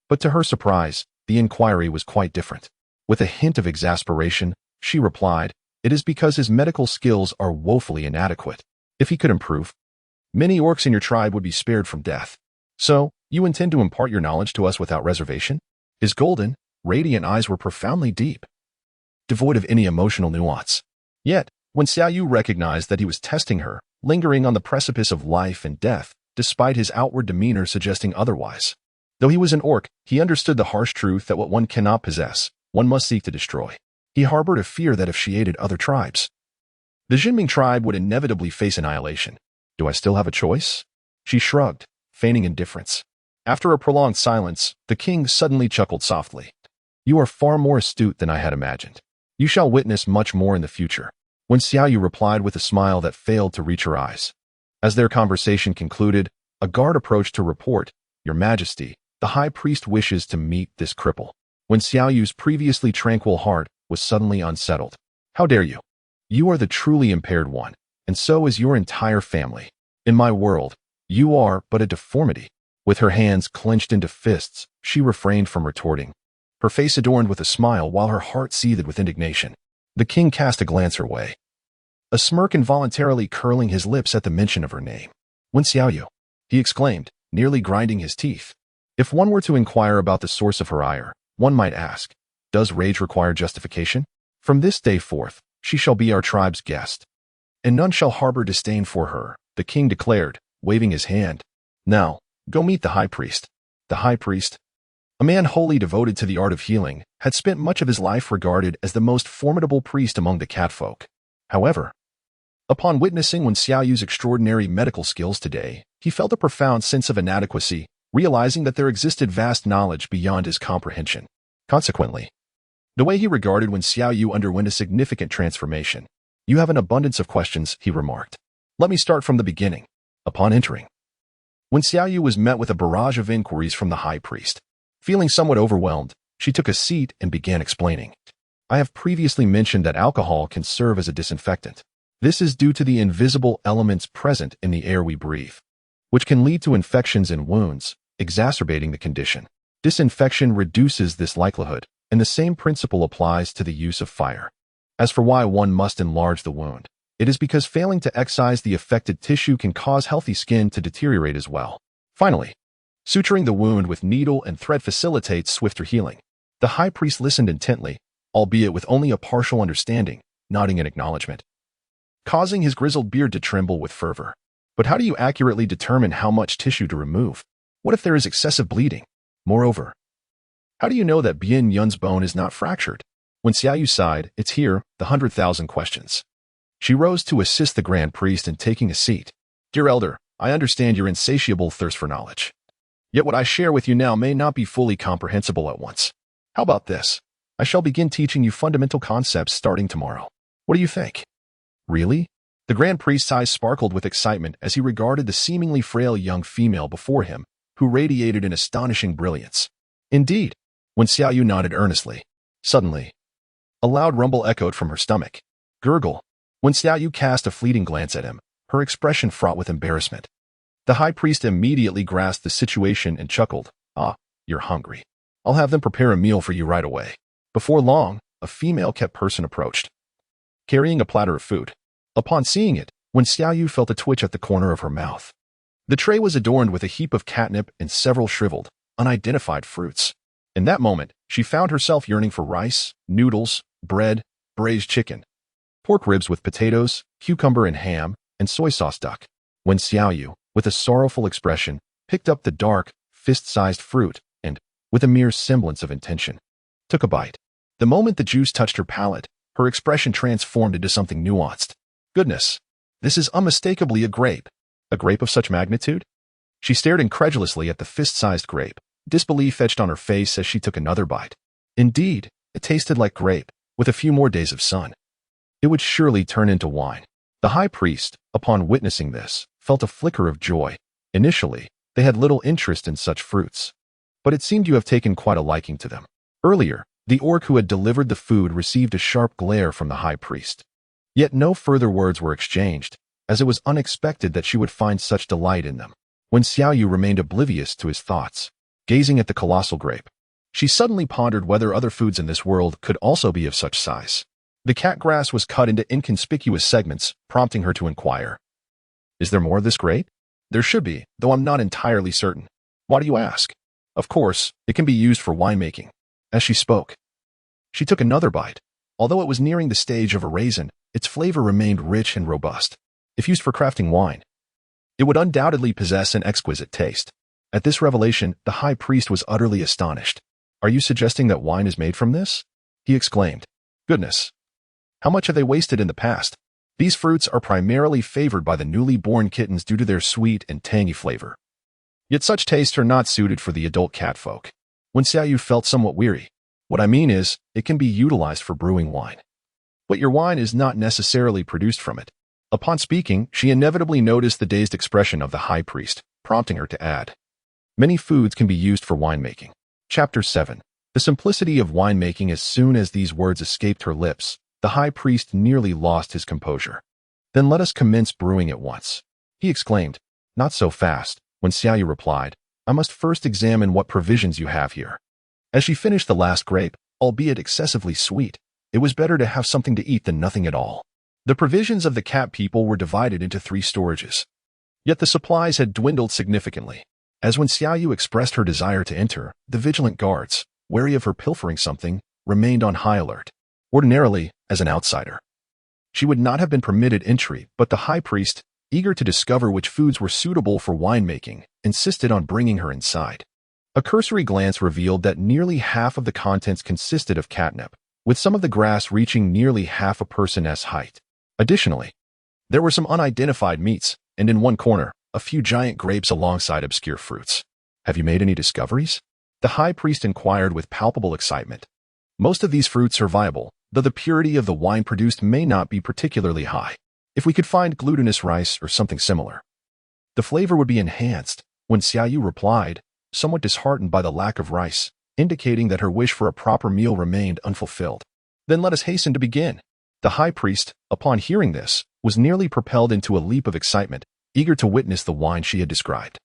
But to her surprise, the inquiry was quite different. With a hint of exasperation, she replied, "It is because his medical skills are woefully inadequate. If he could improve, many orcs in your tribe would be spared from death. So, you intend to impart your knowledge to us without reservation?" His golden, radiant eyes were profoundly deep, devoid of any emotional nuance. Yet, when Xiaoyu recognized that he was testing her, lingering on the precipice of life and death, despite his outward demeanor suggesting otherwise. Though he was an orc, he understood the harsh truth that what one cannot possess, one must seek to destroy. He harbored a fear that if she aided other tribes, the Jinming tribe would inevitably face annihilation. Do I still have a choice? She shrugged, feigning indifference. After a prolonged silence, the king suddenly chuckled softly. You are far more astute than I had imagined. You shall witness much more in the future. When Xiaoyu replied with a smile that failed to reach her eyes. As their conversation concluded, a guard approached to report, Your Majesty, the high priest wishes to meet this cripple. When Xiaoyu's previously tranquil heart was suddenly unsettled. How dare you? You are the truly impaired one, and so is your entire family. In my world, you are but a deformity. With her hands clenched into fists, she refrained from retorting, her face adorned with a smile while her heart seethed with indignation. The king cast a glance her way, a smirk involuntarily curling his lips at the mention of her name. When Xiaoyu, he exclaimed, nearly grinding his teeth. If one were to inquire about the source of her ire, one might ask, does rage require justification? From this day forth, she shall be our tribe's guest, and none shall harbor disdain for her, the king declared, waving his hand. Now, go meet the high priest. The high priest, a man wholly devoted to the art of healing, had spent much of his life regarded as the most formidable priest among the catfolk. However, upon witnessing Wen Xiaoyu's extraordinary medical skills today, he felt a profound sense of inadequacy, realizing that there existed vast knowledge beyond his comprehension. Consequently, the way he regarded Wen Xiaoyu underwent a significant transformation. You have an abundance of questions, he remarked. Let me start from the beginning. Upon entering, Wen Xiaoyu was met with a barrage of inquiries from the high priest. Feeling somewhat overwhelmed, she took a seat and began explaining. I have previously mentioned that alcohol can serve as a disinfectant. This is due to the invisible elements present in the air we breathe, which can lead to infections and wounds, exacerbating the condition. Disinfection reduces this likelihood, and the same principle applies to the use of fire. As for why one must enlarge the wound, it is because failing to excise the affected tissue can cause healthy skin to deteriorate as well. Finally, suturing the wound with needle and thread facilitates swifter healing. The high priest listened intently, albeit with only a partial understanding, nodding in acknowledgement, causing his grizzled beard to tremble with fervor. But how do you accurately determine how much tissue to remove? What if there is excessive bleeding? Moreover, how do you know that Bian Yun's bone is not fractured? When Xiaoyu sighed, it's here, the 100,000 questions. She rose to assist the grand priest in taking a seat. Dear elder, I understand your insatiable thirst for knowledge. Yet what I share with you now may not be fully comprehensible at once. How about this? I shall begin teaching you fundamental concepts starting tomorrow. What do you think? Really? The grand priest's eyes sparkled with excitement as he regarded the seemingly frail young female before him, who radiated an astonishing brilliance. Indeed, when Xiaoyu nodded earnestly. Suddenly, a loud rumble echoed from her stomach. Gurgle. When Xiaoyu cast a fleeting glance at him, her expression fraught with embarrassment. The high priest immediately grasped the situation and chuckled. Ah, you're hungry. I'll have them prepare a meal for you right away. Before long, a female-kept person approached, carrying a platter of food. Upon seeing it, Wen Xiaoyu felt a twitch at the corner of her mouth. The tray was adorned with a heap of catnip and several shriveled, unidentified fruits. In that moment, she found herself yearning for rice, noodles, bread, braised chicken, pork ribs with potatoes, cucumber and ham, and soy sauce duck. Wen Xiaoyu, with a sorrowful expression, picked up the dark, fist-sized fruit and, with a mere semblance of intention, took a bite. The moment the juice touched her palate, her expression transformed into something nuanced. Goodness, this is unmistakably a grape. A grape of such magnitude? She stared incredulously at the fist-sized grape, disbelief etched on her face as she took another bite. Indeed, it tasted like grape, with a few more days of sun. It would surely turn into wine. The high priest, upon witnessing this, felt a flicker of joy. Initially, they had little interest in such fruits, but it seemed to have taken quite a liking to them. Earlier, the orc who had delivered the food received a sharp glare from the high priest. Yet no further words were exchanged, as it was unexpected that she would find such delight in them. When Xiaoyu remained oblivious to his thoughts, gazing at the colossal grape, she suddenly pondered whether other foods in this world could also be of such size. The cat grass was cut into inconspicuous segments, prompting her to inquire, "Is there more of this grape?" "There should be, though I'm not entirely certain." "Why do you ask?" "Of course, it can be used for winemaking." As she spoke, she took another bite. Although it was nearing the stage of a raisin, its flavor remained rich and robust. If used for crafting wine, it would undoubtedly possess an exquisite taste. At this revelation, the high priest was utterly astonished. "Are you suggesting that wine is made from this?" he exclaimed. "Goodness! How much have they wasted in the past?" These fruits are primarily favored by the newly born kittens due to their sweet and tangy flavor. Yet such tastes are not suited for the adult catfolk. When Xiaoyu felt somewhat weary, "What I mean is, it can be utilized for brewing wine. But your wine is not necessarily produced from it." Upon speaking, she inevitably noticed the dazed expression of the high priest, prompting her to add, "Many foods can be used for winemaking." Chapter 7. The simplicity of winemaking. As soon as these words escaped her lips, the high priest nearly lost his composure. "Then let us commence brewing at once," he exclaimed. "Not so fast," when Xiaoyu replied, "I must first examine what provisions you have here." As she finished the last grape, albeit excessively sweet, it was better to have something to eat than nothing at all. The provisions of the cat people were divided into 3 storages. Yet the supplies had dwindled significantly, as when Xiaoyu expressed her desire to enter, the vigilant guards, wary of her pilfering something, remained on high alert. Ordinarily, as an outsider, she would not have been permitted entry, but the high priest, eager to discover which foods were suitable for winemaking, insisted on bringing her inside. A cursory glance revealed that nearly half of the contents consisted of catnip, with some of the grass reaching nearly half a person's height. Additionally, there were some unidentified meats, and in one corner, a few giant grapes alongside obscure fruits. "Have you made any discoveries?" the high priest inquired with palpable excitement. "Most of these fruits are viable, though the purity of the wine produced may not be particularly high. If we could find glutinous rice or something similar, the flavor would be enhanced," when Xiaoyu replied, somewhat disheartened by the lack of rice, indicating that her wish for a proper meal remained unfulfilled. "Then let us hasten to begin." The high priest, upon hearing this, was nearly propelled into a leap of excitement, eager to witness the wine she had described.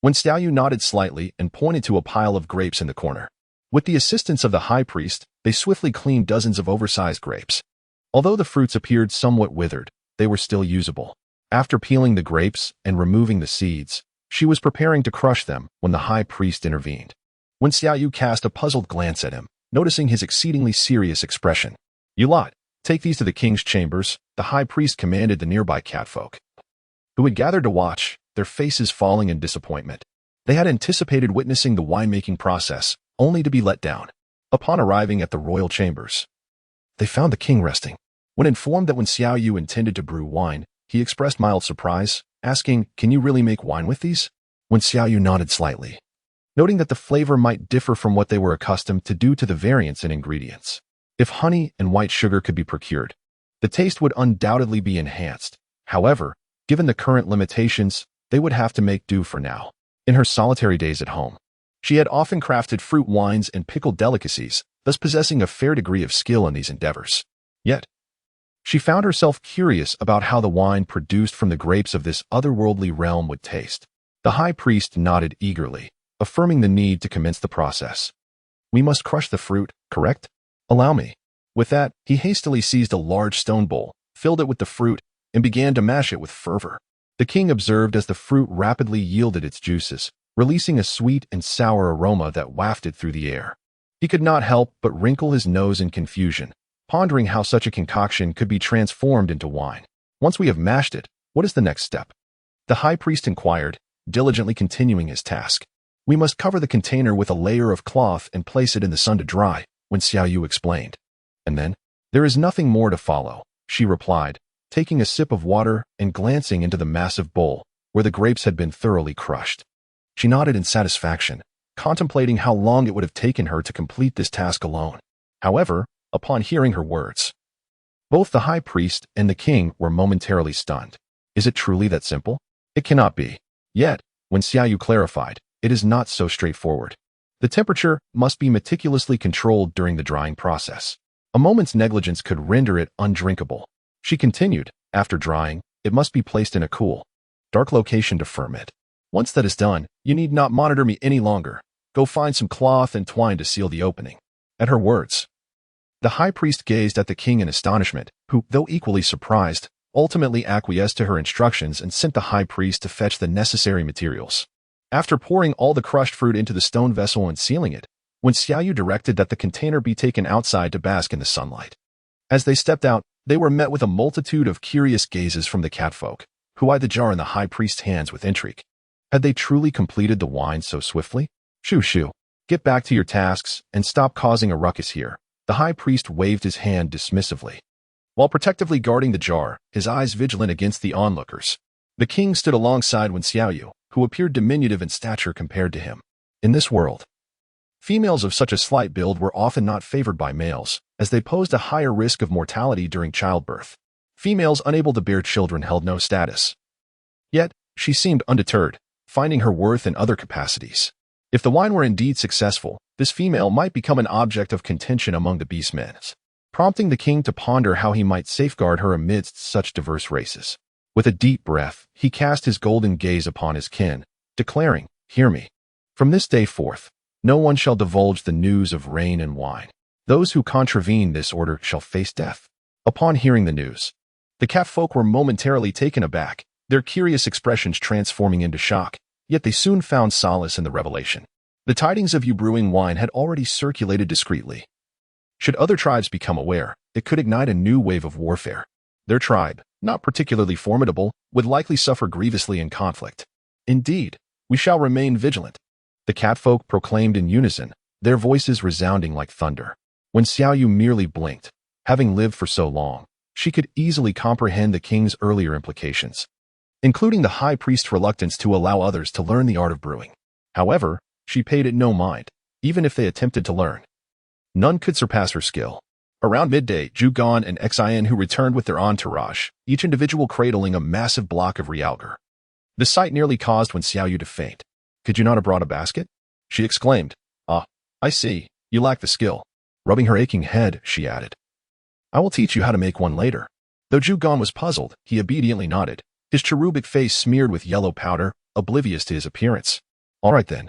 When Xiaoyu nodded slightly and pointed to a pile of grapes in the corner, with the assistance of the high priest, they swiftly cleaned dozens of oversized grapes. Although the fruits appeared somewhat withered, they were still usable. After peeling the grapes and removing the seeds, she was preparing to crush them when the high priest intervened. When Xiaoyu cast a puzzled glance at him, noticing his exceedingly serious expression, "You lot, take these to the king's chambers," the high priest commanded the nearby catfolk, who had gathered to watch, their faces falling in disappointment. They had anticipated witnessing the winemaking process, only to be let down. Upon arriving at the royal chambers, they found the king resting. When informed that when Xiaoyu intended to brew wine, he expressed mild surprise, asking, "Can you really make wine with these?" When Xiaoyu nodded slightly, noting that the flavor might differ from what they were accustomed to due to the variance in ingredients. If honey and white sugar could be procured, the taste would undoubtedly be enhanced. However, given the current limitations, they would have to make do for now. In her solitary days at home, she had often crafted fruit wines and pickled delicacies, thus possessing a fair degree of skill in these endeavors. Yet, she found herself curious about how the wine produced from the grapes of this otherworldly realm would taste. The high priest nodded eagerly, affirming the need to commence the process. "We must crush the fruit, correct? Allow me." With that, he hastily seized a large stone bowl, filled it with the fruit, and began to mash it with fervor. The king observed as the fruit rapidly yielded its juices, releasing a sweet and sour aroma that wafted through the air. He could not help but wrinkle his nose in confusion, pondering how such a concoction could be transformed into wine. "Once we have mashed it, what is the next step?" the high priest inquired, diligently continuing his task. We must cover the container with a layer of cloth and place it in the sun to dry, Wen Xiaoyu explained. And then, there is nothing more to follow, she replied, taking a sip of water and glancing into the massive bowl, where the grapes had been thoroughly crushed. She nodded in satisfaction, contemplating how long it would have taken her to complete this task alone. However, upon hearing her words, both the high priest and the king were momentarily stunned. Is it truly that simple? It cannot be. Yet, when Xiaoyu clarified, it is not so straightforward. The temperature must be meticulously controlled during the drying process. A moment's negligence could render it undrinkable. She continued, after drying, it must be placed in a cool, dark location to ferment. Once that is done, you need not monitor me any longer. Go find some cloth and twine to seal the opening. At her words, the high priest gazed at the king in astonishment, who, though equally surprised, ultimately acquiesced to her instructions and sent the high priest to fetch the necessary materials. After pouring all the crushed fruit into the stone vessel and sealing it, Wen Xiaoyu directed that the container be taken outside to bask in the sunlight. As they stepped out, they were met with a multitude of curious gazes from the catfolk, who eyed the jar in the high priest's hands with intrigue. Had they truly completed the wine so swiftly? Shoo shoo. Get back to your tasks and stop causing a ruckus here. The high priest waved his hand dismissively. While protectively guarding the jar, his eyes vigilant against the onlookers, the king stood alongside Wen Xiaoyu, who appeared diminutive in stature compared to him. In this world, females of such a slight build were often not favored by males, as they posed a higher risk of mortality during childbirth. Females unable to bear children held no status. Yet, she seemed undeterred, finding her worth in other capacities. If the wine were indeed successful, this female might become an object of contention among the beastmen, prompting the king to ponder how he might safeguard her amidst such diverse races. With a deep breath, he cast his golden gaze upon his kin, declaring, "Hear me. From this day forth, no one shall divulge the news of rain and wine. Those who contravene this order shall face death." Upon hearing the news, the catfolk were momentarily taken aback, their curious expressions transforming into shock, yet they soon found solace in the revelation. The tidings of you brewing wine had already circulated discreetly. Should other tribes become aware, it could ignite a new wave of warfare. Their tribe, not particularly formidable, would likely suffer grievously in conflict. Indeed, we shall remain vigilant, the catfolk proclaimed in unison, their voices resounding like thunder. When Xiaoyu merely blinked, having lived for so long, she could easily comprehend the king's earlier implications, including the high priest's reluctance to allow others to learn the art of brewing. However, she paid it no mind, even if they attempted to learn. None could surpass her skill. Around midday, Zhu Gan and Xian who returned with their entourage, each individual cradling a massive block of realgar. The sight nearly caused Wen Xiaoyu to faint. "Could you not have brought a basket?" she exclaimed. "Ah, I see, you lack the skill." Rubbing her aching head, she added, "I will teach you how to make one later." Though Zhu Gan was puzzled, he obediently nodded, his cherubic face smeared with yellow powder, oblivious to his appearance. "All right then.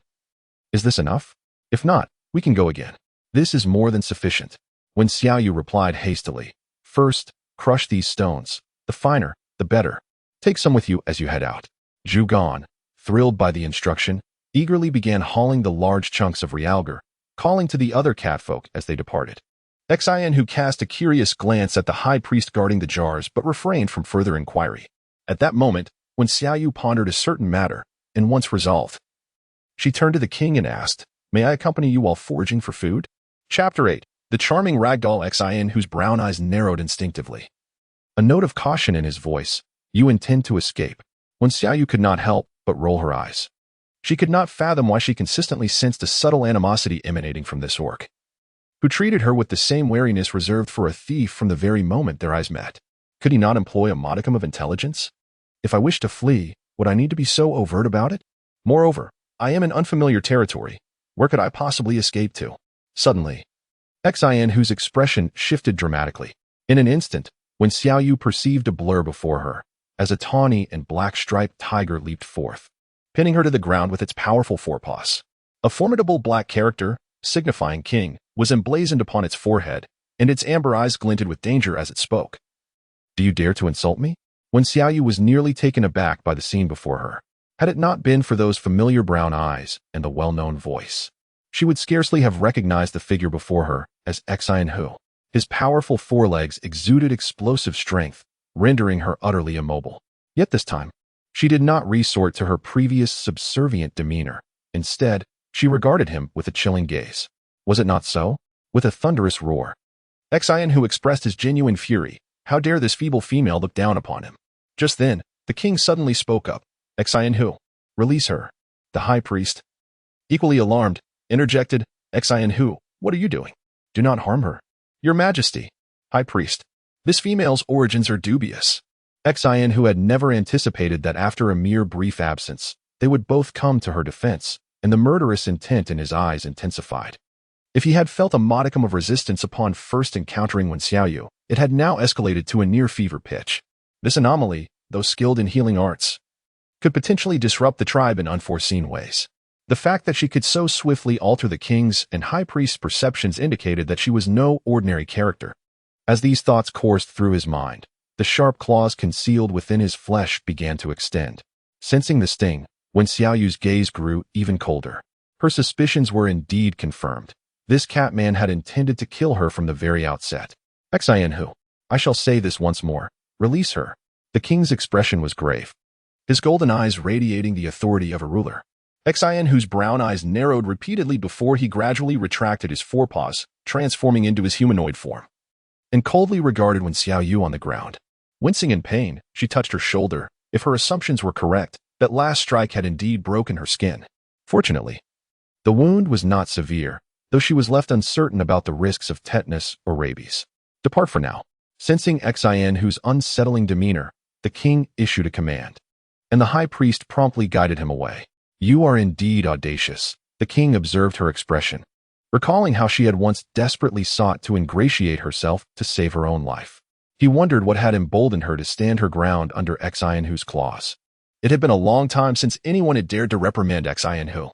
Is this enough? If not, we can go again." "This is more than sufficient," Wen Xiaoyu replied hastily. "First, crush these stones. The finer, the better. Take some with you as you head out." Zhu Gan, thrilled by the instruction, eagerly began hauling the large chunks of realgar, calling to the other catfolk as they departed. Xian who cast a curious glance at the high priest guarding the jars but refrained from further inquiry. At that moment, Wen Xiaoyu pondered a certain matter, and once resolved, she turned to the king and asked, "May I accompany you while foraging for food?" Chapter 8. The charming ragdoll Xian whose brown eyes narrowed instinctively. A note of caution in his voice. "You intend to escape." Wen Xiaoyu could not help but roll her eyes. She could not fathom why she consistently sensed a subtle animosity emanating from this orc, who treated her with the same wariness reserved for a thief from the very moment their eyes met. Could he not employ a modicum of intelligence? If I wished to flee, would I need to be so overt about it? Moreover, I am in unfamiliar territory. Where could I possibly escape to? Suddenly, Xian whose expression shifted dramatically. In an instant, Wen Xiaoyu perceived a blur before her, as a tawny and black-striped tiger leaped forth, pinning her to the ground with its powerful forepaws. A formidable black character, signifying king, was emblazoned upon its forehead, and its amber eyes glinted with danger as it spoke. "Do you dare to insult me?" Wen Xiaoyu was nearly taken aback by the scene before her. Had it not been for those familiar brown eyes and the well-known voice, she would scarcely have recognized the figure before her as Xian Hu. His powerful forelegs exuded explosive strength, rendering her utterly immobile. Yet this time, she did not resort to her previous subservient demeanor. Instead, She regarded him with a chilling gaze. Was it not so? With a thunderous roar. Xian expressed his genuine fury. How dare this feeble female look down upon him? Just then, the king suddenly spoke up. Xian, release her. The high priest, equally alarmed, interjected. Xian, what are you doing? Do not harm her. Your Majesty. High priest. This female's origins are dubious. Xian had never anticipated that after a mere brief absence, they would both come to her defense, and the murderous intent in his eyes intensified. If he had felt a modicum of resistance upon first encountering Wen Xiaoyu, it had now escalated to a near fever pitch. This anomaly, though skilled in healing arts, could potentially disrupt the tribe in unforeseen ways. The fact that she could so swiftly alter the king's and high priest's perceptions indicated that she was no ordinary character. As these thoughts coursed through his mind, the sharp claws concealed within his flesh began to extend. Sensing the sting, Wen Xiaoyu's gaze grew even colder. Her suspicions were indeed confirmed. This Catman had intended to kill her from the very outset. Xian, I shall say this once more. Release her. The king's expression was grave, his golden eyes radiating the authority of a ruler. Xian, brown eyes narrowed repeatedly before he gradually retracted his forepaws, transforming into his humanoid form, and coldly regarded Wen Xiaoyu on the ground. Wincing in pain, she touched her shoulder. If her assumptions were correct, that last strike had indeed broken her skin. Fortunately, the wound was not severe, though she was left uncertain about the risks of tetanus or rabies. Depart for now. Sensing Xian, unsettling demeanor, the king issued a command, and the high priest promptly guided him away. You are indeed audacious, the king observed her expression, recalling how she had once desperately sought to ingratiate herself to save her own life. He wondered what had emboldened her to stand her ground under Xian claws. It had been a long time since anyone had dared to reprimand Xian.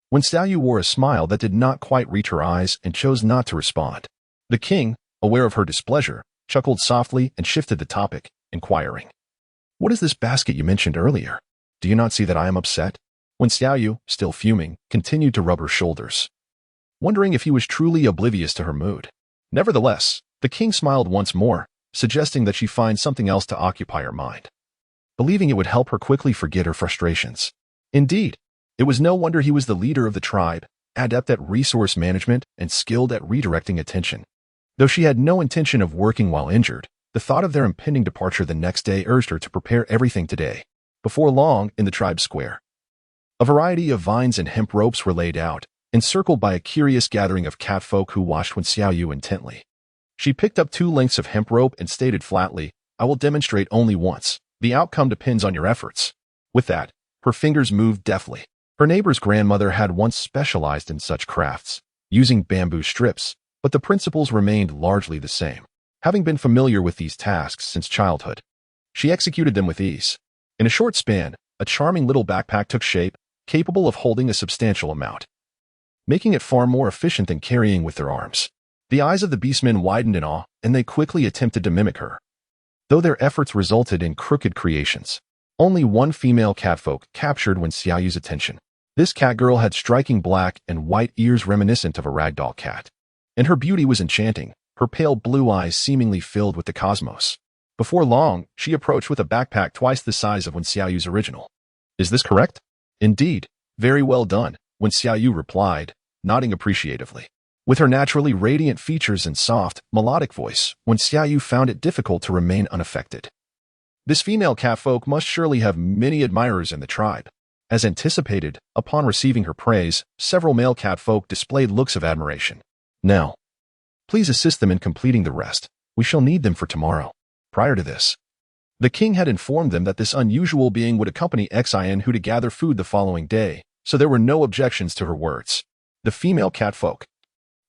Wen Xiaoyu wore a smile that did not quite reach her eyes and chose not to respond. The king, aware of her displeasure, chuckled softly and shifted the topic, inquiring. What is this basket you mentioned earlier? Do you not see that I am upset? Wen Xiaoyu, still fuming, continued to rub her shoulders, wondering if he was truly oblivious to her mood. Nevertheless, the king smiled once more, suggesting that she find something else to occupy her mind, believing it would help her quickly forget her frustrations. Indeed, it was no wonder he was the leader of the tribe, adept at resource management and skilled at redirecting attention. Though she had no intention of working while injured, the thought of their impending departure the next day urged her to prepare everything today. Before long, in the tribe square, a variety of vines and hemp ropes were laid out, encircled by a curious gathering of catfolk who watched Wen Xiaoyu intently. She picked up 2 lengths of hemp rope and stated flatly, I will demonstrate only once. The outcome depends on your efforts. With that, her fingers moved deftly. Her neighbor's grandmother had once specialized in such crafts, using bamboo strips, but the principles remained largely the same. Having been familiar with these tasks since childhood, she executed them with ease. In a short span, a charming little backpack took shape, capable of holding a substantial amount, making it far more efficient than carrying with their arms. The eyes of the beastmen widened in awe, and they quickly attempted to mimic her. Though their efforts resulted in crooked creations, only one female catfolk captured Wen Xiaoyu's attention. This catgirl had striking black and white ears reminiscent of a ragdoll cat, and her beauty was enchanting, her pale blue eyes seemingly filled with the cosmos. Before long, she approached with a backpack twice the size of Wen Xiaoyu's original. Is this correct? Indeed. Very well done, Wen Xiaoyu replied, nodding appreciatively. With her naturally radiant features and soft, melodic voice, Wen Xiaoyu found it difficult to remain unaffected. This female catfolk must surely have many admirers in the tribe. As anticipated, upon receiving her praise, several male catfolk displayed looks of admiration. Now, please assist them in completing the rest. We shall need them for tomorrow. Prior to this, the king had informed them that this unusual being would accompany Xian to gather food the following day, so there were no objections to her words. The female catfolk,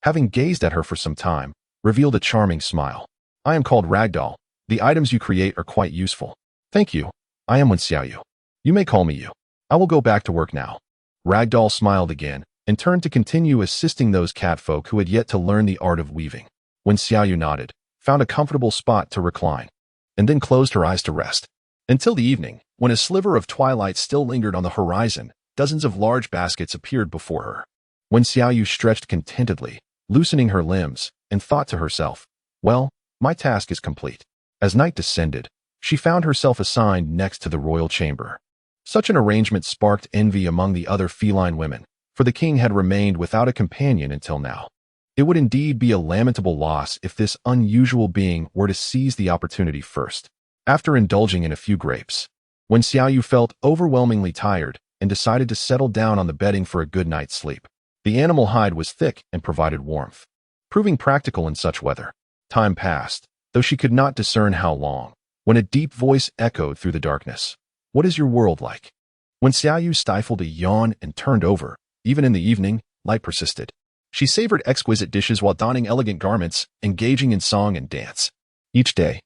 having gazed at her for some time, revealed a charming smile. I am called Ragdoll. The items you create are quite useful. Thank you. I am Wen Xiaoyu. You may call me you. I will go back to work now. Ragdoll smiled again and turned to continue assisting those catfolk who had yet to learn the art of weaving. Wen Xiaoyu nodded, found a comfortable spot to recline, and then closed her eyes to rest. Until the evening, when a sliver of twilight still lingered on the horizon, dozens of large baskets appeared before her. Wen Xiaoyu stretched contentedly, loosening her limbs, and thought to herself, well, my task is complete. As night descended, she found herself assigned next to the royal chamber. Such an arrangement sparked envy among the other feline women, for the king had remained without a companion until now. It would indeed be a lamentable loss if this unusual being were to seize the opportunity first. After indulging in a few grapes, when Xiaoyu felt overwhelmingly tired and decided to settle down on the bedding for a good night's sleep, the animal hide was thick and provided warmth, proving practical in such weather. Time passed, though she could not discern how long, when a deep voice echoed through the darkness. "What is your world like?" When Xiaoyu stifled a yawn and turned over, even in the evening, light persisted. She savored exquisite dishes while donning elegant garments, engaging in song and dance. Each day,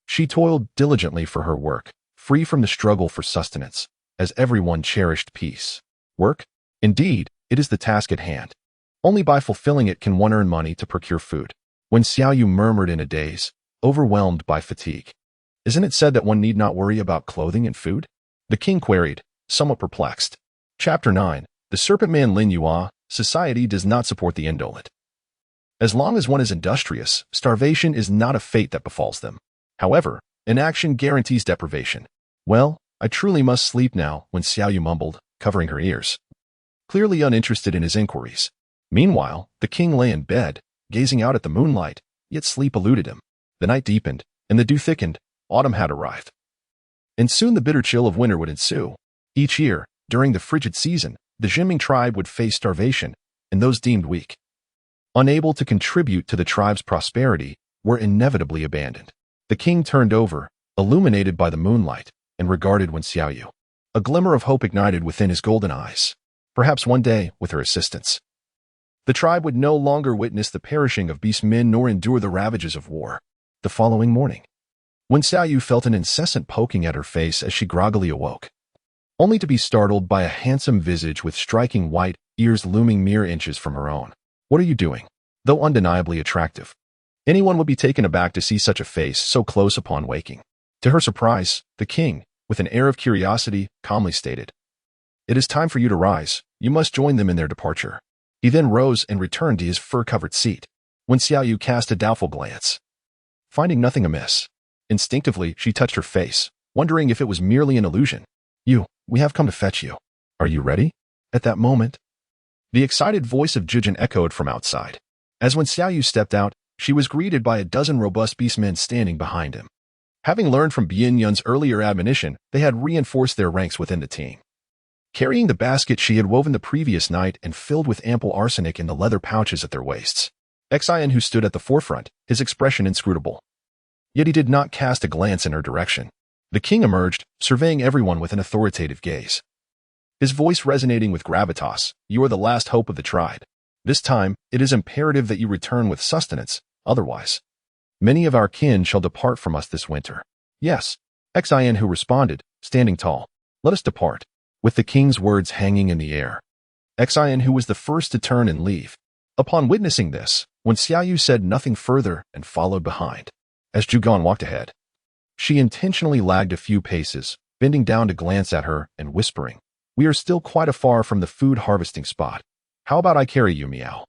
she toiled diligently for her work, free from the struggle for sustenance, as everyone cherished peace. Work? Indeed, it is the task at hand. Only by fulfilling it can one earn money to procure food. When Xiaoyu murmured in a daze, overwhelmed by fatigue, "Isn't it said that one need not worry about clothing and food?" The king queried, somewhat perplexed. Chapter 9. The Serpent Man Lin Yua. Society does not support the indolent. As long as one is industrious, starvation is not a fate that befalls them. However, inaction guarantees deprivation. "Well, I truly must sleep now," when Xiaoyu mumbled, covering her ears, clearly uninterested in his inquiries. Meanwhile, the king lay in bed, gazing out at the moonlight, yet sleep eluded him. The night deepened, and the dew thickened. Autumn had arrived. And soon the bitter chill of winter would ensue. Each year, during the frigid season, the Jiming tribe would face starvation, and those deemed weak, unable to contribute to the tribe's prosperity, were inevitably abandoned. The king turned over, illuminated by the moonlight, and regarded Wen Xiaoyu. A glimmer of hope ignited within his golden eyes. Perhaps one day, with her assistance, the tribe would no longer witness the perishing of beast men nor endure the ravages of war. The following morning, Wen Xiaoyu felt an incessant poking at her face as she groggily awoke, only to be startled by a handsome visage with striking white ears looming mere inches from her own. "What are you doing?" Though undeniably attractive, anyone would be taken aback to see such a face so close upon waking. To her surprise, the king, with an air of curiosity, calmly stated, "It is time for you to rise. You must join them in their departure." He then rose and returned to his fur-covered seat. When Xiaoyu cast a doubtful glance, finding nothing amiss, instinctively she touched her face, wondering if it was merely an illusion. We have come to fetch you. Are you ready?" At that moment, the excited voice of Jijin echoed from outside. As when Xiaoyu stepped out, she was greeted by a dozen robust beastmen standing behind him. Having learned from Bian Yun's earlier admonition, they had reinforced their ranks within the team. Carrying the basket she had woven the previous night and filled with ample arsenic in the leather pouches at their waists, Xian, who stood at the forefront, his expression inscrutable. Yet he did not cast a glance in her direction. The king emerged, surveying everyone with an authoritative gaze, his voice resonating with gravitas. "You are the last hope of the tribe. This time, it is imperative that you return with sustenance, otherwise, many of our kin shall depart from us this winter." "Yes," Xian who responded, standing tall. "Let us depart." With the king's words hanging in the air, Xian who was the first to turn and leave. Upon witnessing this, Wen Xiaoyu said nothing further and followed behind. As Zhugan walked ahead, she intentionally lagged a few paces, bending down to glance at her and whispering, "We are still quite afar from the food harvesting spot. How about I carry you, meow?"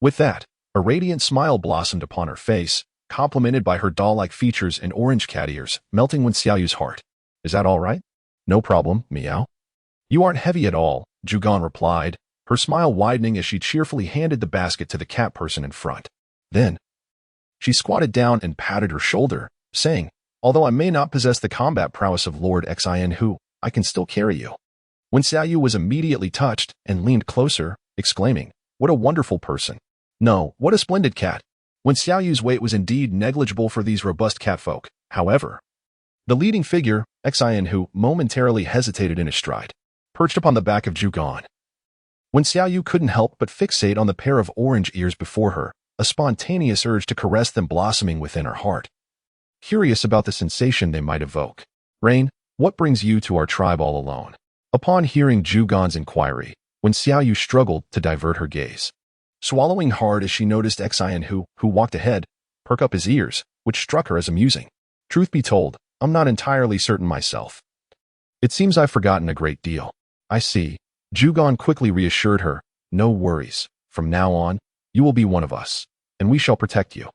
With that, a radiant smile blossomed upon her face, complemented by her doll-like features and orange cat ears, melting Wen Xiaoyu's heart. "Is that all right?" "No problem, meow." "You aren't heavy at all," Zhugan replied, her smile widening as she cheerfully handed the basket to the cat person in front. Then, she squatted down and patted her shoulder, saying, "Although I may not possess the combat prowess of Lord Xian Hu, I can still carry you." Wen Xiaoyu was immediately touched and leaned closer, exclaiming, "What a wonderful person. No, what a splendid cat." Wen Xiaoyu's weight was indeed negligible for these robust catfolk. However, the leading figure, Xian Hu, momentarily hesitated in his stride, perched upon the back of Zhugan. Wen Xiaoyu couldn't help but fixate on the pair of orange ears before her, a spontaneous urge to caress them blossoming within her heart, curious about the sensation they might evoke. "Rain, what brings you to our tribe all alone?" Upon hearing Zhugan's inquiry, Wen Xiaoyu struggled to divert her gaze, swallowing hard as she noticed Xian Hu walked ahead, perk up his ears, which struck her as amusing. "Truth be told, I'm not entirely certain myself. It seems I've forgotten a great deal." "I see." Zhugan quickly reassured her, "No worries. From now on, you will be one of us, and we shall protect you."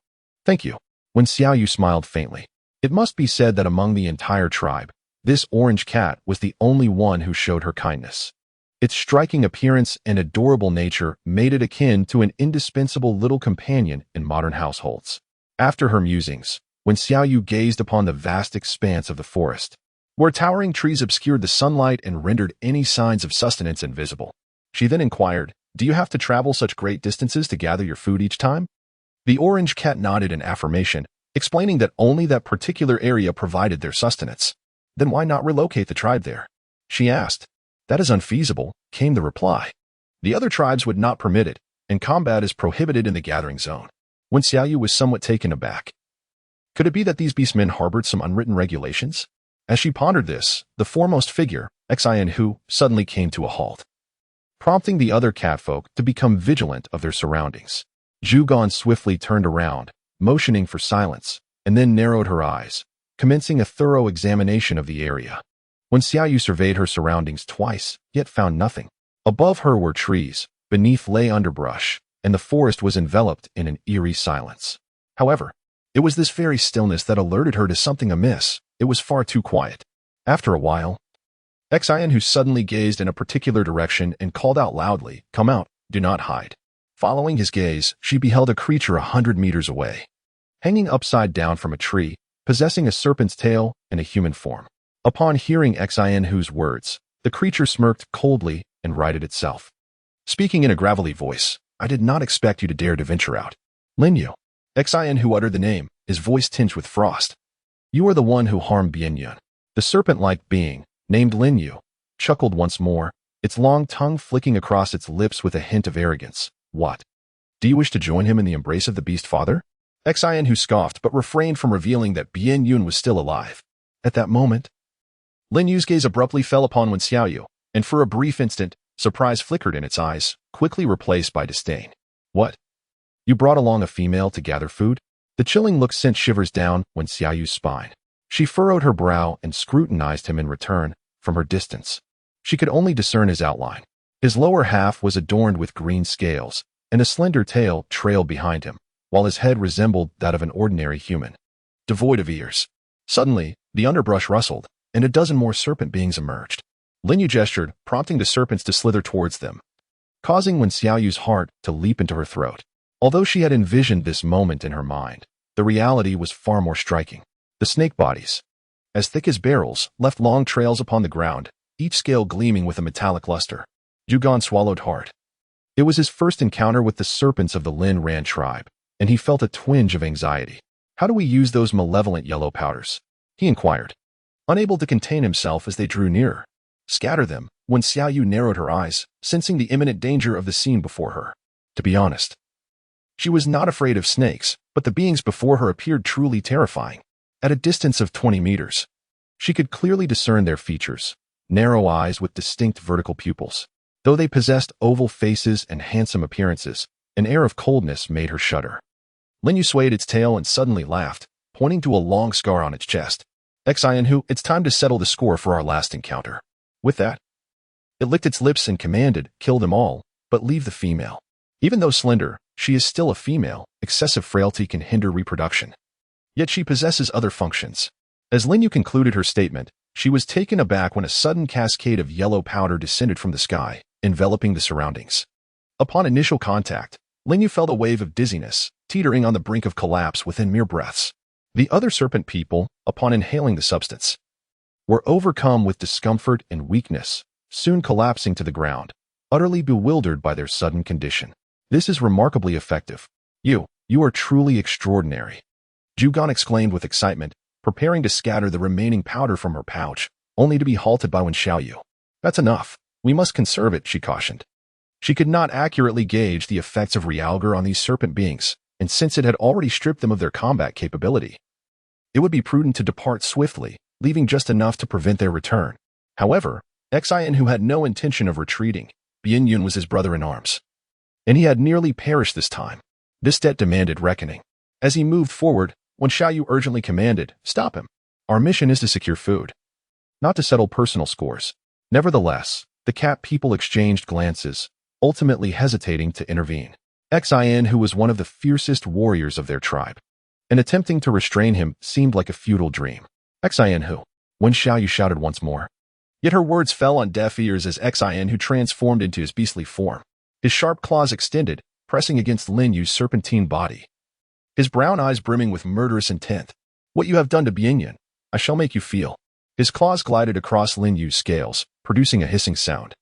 "Thank you." When Xiaoyu smiled faintly. It must be said that among the entire tribe, this orange cat was the only one who showed her kindness. Its striking appearance and adorable nature made it akin to an indispensable little companion in modern households. After her musings, when Xiaoyu gazed upon the vast expanse of the forest, where towering trees obscured the sunlight and rendered any signs of sustenance invisible, she then inquired, "Do you have to travel such great distances to gather your food each time?" The orange cat nodded in affirmation, explaining that only that particular area provided their sustenance. "Then why not relocate the tribe there?" she asked. "That is unfeasible," came the reply. "The other tribes would not permit it, and combat is prohibited in the gathering zone." When Xiaoyu was somewhat taken aback. Could it be that these beastmen harbored some unwritten regulations? As she pondered this, the foremost figure, Xin, suddenly came to a halt, prompting the other catfolk to become vigilant of their surroundings. Zhugan swiftly turned around, motioning for silence, and then narrowed her eyes, commencing a thorough examination of the area. When Xiaoyu surveyed her surroundings twice, yet found nothing. Above her were trees, beneath lay underbrush, and the forest was enveloped in an eerie silence. However, it was this very stillness that alerted her to something amiss. It was far too quiet. After a while, Xin suddenly gazed in a particular direction and called out loudly, "Come out, do not hide." Following his gaze, she beheld a creature 100 meters away, hanging upside down from a tree, possessing a serpent's tail and a human form. Upon hearing Xin's words, the creature smirked coldly and righted itself, speaking in a gravelly voice, "I did not expect you to dare to venture out. Linyu." Xin uttered the name, his voice tinged with frost. "You are the one who harmed Bianyun." The serpent-like being, named Linyu, chuckled once more, its long tongue flicking across its lips with a hint of arrogance. "What? Do you wish to join him in the embrace of the beast father?" Xin scoffed but refrained from revealing that Bianyun was still alive. At that moment, Linyu's gaze abruptly fell upon Wen Xiaoyu, and for a brief instant, surprise flickered in its eyes, quickly replaced by disdain. "What? You brought along a female to gather food?" The chilling look sent shivers down Wen Xiaoyu's spine. She furrowed her brow and scrutinized him in return. From her distance, she could only discern his outline. His lower half was adorned with green scales, and a slender tail trailed behind him, while his head resembled that of an ordinary human, devoid of ears. Suddenly, the underbrush rustled, and a dozen more serpent beings emerged. Linyu gestured, prompting the serpents to slither towards them, causing Wen Xiaoyu's heart to leap into her throat. Although she had envisioned this moment in her mind, the reality was far more striking. The snake bodies, as thick as barrels, left long trails upon the ground, each scale gleaming with a metallic luster. Zhugan swallowed hard. It was his first encounter with the serpents of the Lin Ran tribe, and he felt a twinge of anxiety. "How do we use those malevolent yellow powders?" he inquired, unable to contain himself as they drew nearer. "Scatter them," when Xiaoyu narrowed her eyes, sensing the imminent danger of the scene before her. To be honest, she was not afraid of snakes, but the beings before her appeared truly terrifying. At a distance of 20 meters, she could clearly discern their features, narrow eyes with distinct vertical pupils. Though they possessed oval faces and handsome appearances, an air of coldness made her shudder. Linyu swayed its tail and suddenly laughed, pointing to a long scar on its chest. "Xin, it's time to settle the score for our last encounter." With that, it licked its lips and commanded, "Kill them all, but leave the female." Even though slender, she is still a female. Excessive frailty can hinder reproduction. Yet she possesses other functions. As Linyu concluded her statement, she was taken aback when a sudden cascade of yellow powder descended from the sky, enveloping the surroundings. Upon initial contact, Linyu felt a wave of dizziness, teetering on the brink of collapse within mere breaths. The other serpent people, upon inhaling the substance, were overcome with discomfort and weakness, soon collapsing to the ground, utterly bewildered by their sudden condition. "This is remarkably effective. You are truly extraordinary," Zhugan exclaimed with excitement, preparing to scatter the remaining powder from her pouch, only to be halted by Wen Xiaoyu. "That's enough. We must conserve it," she cautioned. She could not accurately gauge the effects of Realgar on these serpent beings, and since it had already stripped them of their combat capability, it would be prudent to depart swiftly, leaving just enough to prevent their return. However, Xin had no intention of retreating. Bianyun was his brother-in-arms, and he had nearly perished this time. This debt demanded reckoning. As he moved forward, Wen Xiaoyu urgently commanded, "Stop him. Our mission is to secure food, not to settle personal scores." Nevertheless, the cat people exchanged glances, ultimately hesitating to intervene. Xin, who was one of the fiercest warriors of their tribe, and attempting to restrain him seemed like a futile dream. "Xin, Wen Xiaoyu shouted once more. Yet her words fell on deaf ears as Xin, who transformed into his beastly form. His sharp claws extended, pressing against Lin Yu's serpentine body. His brown eyes brimming with murderous intent. What you have done to Bianyan, I shall make you feel. His claws glided across Lin Yu's scales, producing a hissing sound,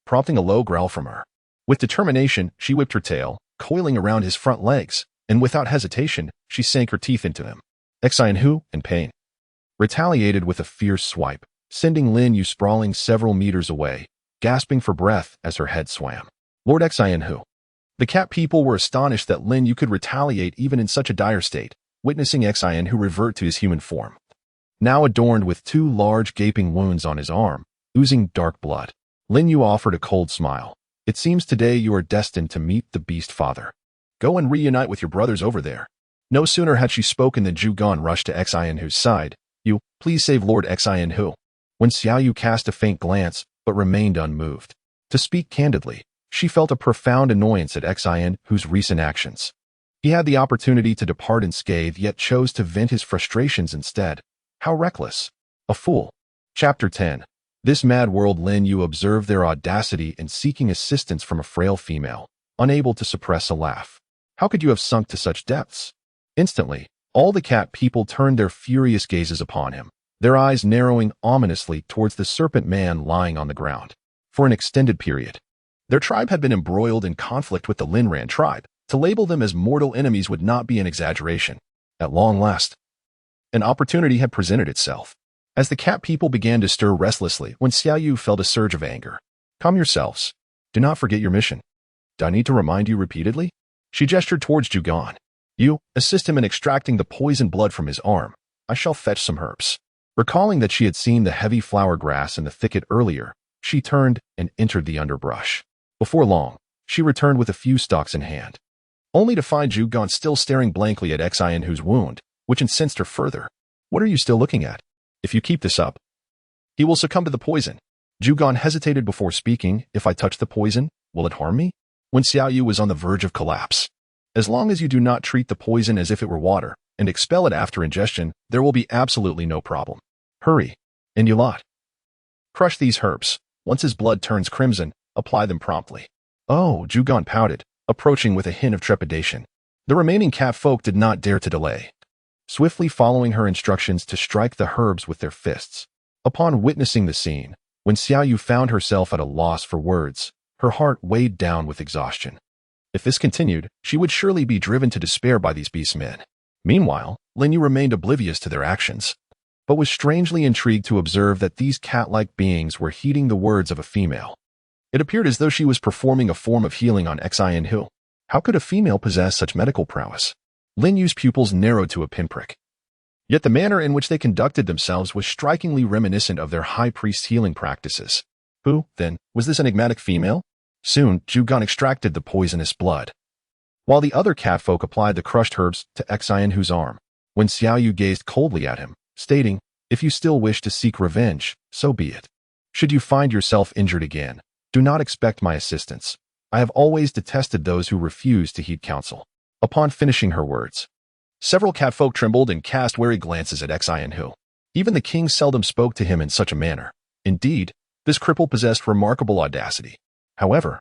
prompting a low growl from her. With determination, she whipped her tail, coiling around his front legs, and without hesitation, she sank her teeth into him. Xin, who, in pain, retaliated with a fierce swipe, sending Lin Yu sprawling several meters away, gasping for breath as her head swam. Lord Xin, who? The cat people were astonished that Lin Yu could retaliate even in such a dire state, witnessing Xin, who revert to his human form, now adorned with 2 large gaping wounds on his arm, oozing dark blood. Lin Yu offered a cold smile. It seems today you are destined to meet the beast father. Go and reunite with your brothers over there. No sooner had she spoken than Zhu Gan rushed to Xin Hu's side. You, please save Lord Xin Hu. When Xiaoyu cast a faint glance, but remained unmoved. To speak candidly, she felt a profound annoyance at Xin Hu's recent actions. He had the opportunity to depart unscathed, yet chose to vent his frustrations instead. How reckless. A fool. Chapter 10. This mad world. Lin Yu observed their audacity in seeking assistance from a frail female, unable to suppress a laugh. How could you have sunk to such depths? Instantly, all the cat people turned their furious gazes upon him, their eyes narrowing ominously towards the serpent man lying on the ground. For an extended period, their tribe had been embroiled in conflict with the Linran tribe. To label them as mortal enemies would not be an exaggeration. At long last, an opportunity had presented itself. As the cat people began to stir restlessly, when Xiaoyu felt a surge of anger. Calm yourselves. Do not forget your mission. Do I need to remind you repeatedly? She gestured towards Zhu Gan. You, assist him in extracting the poison blood from his arm. I shall fetch some herbs. Recalling that she had seen the heavy flower grass in the thicket earlier, she turned and entered the underbrush. Before long, she returned with a few stalks in hand, only to find Zhu Gan still staring blankly at Xin Hu's wound, which incensed her further. What are you still looking at? If you keep this up, he will succumb to the poison. Zhu Gan hesitated before speaking. If I touch the poison, will it harm me? When Xiaoyu was on the verge of collapse. As long as you do not treat the poison as if it were water, and expel it after ingestion, there will be absolutely no problem. Hurry, and you lot. Crush these herbs. Once his blood turns crimson, apply them promptly. Oh, Zhu Gan pouted, approaching with a hint of trepidation. The remaining cat folk did not dare to delay, swiftly following her instructions to strike the herbs with their fists. Upon witnessing the scene, when Xiaoyu found herself at a loss for words, her heart weighed down with exhaustion. If this continued, she would surely be driven to despair by these beast men. Meanwhile, Lin Yu remained oblivious to their actions, but was strangely intrigued to observe that these cat-like beings were heeding the words of a female. It appeared as though she was performing a form of healing on Xin Hu. How could a female possess such medical prowess? Lin Yu's pupils narrowed to a pinprick. Yet the manner in which they conducted themselves was strikingly reminiscent of their high priest healing practices. Who, then, was this enigmatic female? Soon, Zhu Gan extracted the poisonous blood, while the other catfolk applied the crushed herbs to Xin Hu's arm. When Xiaoyu gazed coldly at him, stating, if you still wish to seek revenge, so be it. Should you find yourself injured again, do not expect my assistance. I have always detested those who refuse to heed counsel. Upon finishing her words, several catfolk trembled and cast wary glances at Xin Hu. Even the king seldom spoke to him in such a manner. Indeed, this cripple possessed remarkable audacity. However,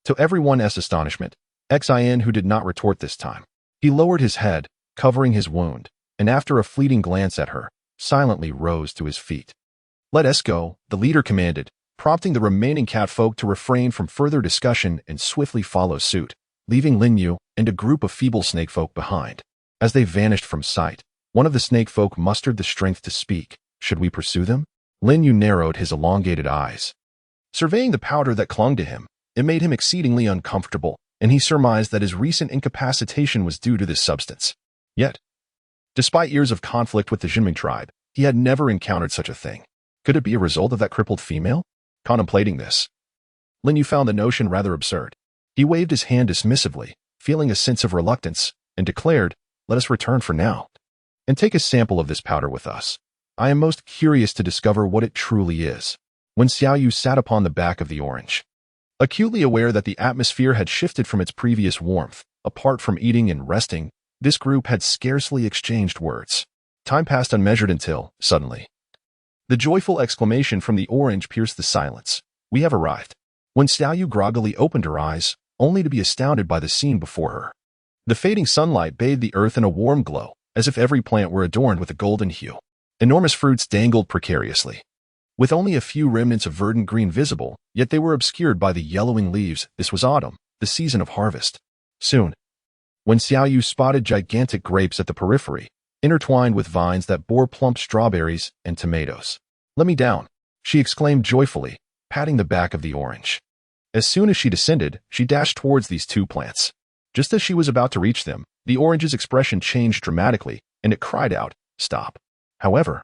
to everyone's astonishment, Xin Hu did not retort this time. He lowered his head, covering his wound, and after a fleeting glance at her, silently rose to his feet. Let us go, the leader commanded, prompting the remaining catfolk to refrain from further discussion and swiftly follow suit, leaving Lin Yu and a group of feeble snakefolk behind. As they vanished from sight, one of the snakefolk mustered the strength to speak. Should we pursue them? Lin Yu narrowed his elongated eyes. Surveying the powder that clung to him, it made him exceedingly uncomfortable, and he surmised that his recent incapacitation was due to this substance. Yet, despite years of conflict with the Jinming tribe, he had never encountered such a thing. Could it be a result of that crippled female? Contemplating this, Lin Yu found the notion rather absurd. He waved his hand dismissively, feeling a sense of reluctance, and declared, let us return for now, and take a sample of this powder with us. I am most curious to discover what it truly is. When Xiaoyu sat upon the back of the orange, acutely aware that the atmosphere had shifted from its previous warmth, apart from eating and resting, this group had scarcely exchanged words. Time passed unmeasured until, suddenly, The joyful exclamation from the orange pierced the silence. "We have arrived." When Xiaoyu groggily opened her eyes, only to be astounded by the scene before her. The fading sunlight bathed the earth in a warm glow, as if every plant were adorned with a golden hue. Enormous fruits dangled precariously, with only a few remnants of verdant green visible, yet they were obscured by the yellowing leaves. This was autumn, the season of harvest. Soon, when Xiaoyu spotted gigantic grapes at the periphery, intertwined with vines that bore plump strawberries and tomatoes. "Let me down," she exclaimed joyfully, patting the back of the orange. As soon as she descended, she dashed towards these two plants. Just as she was about to reach them, the orange's expression changed dramatically, and it cried out, "Stop." However,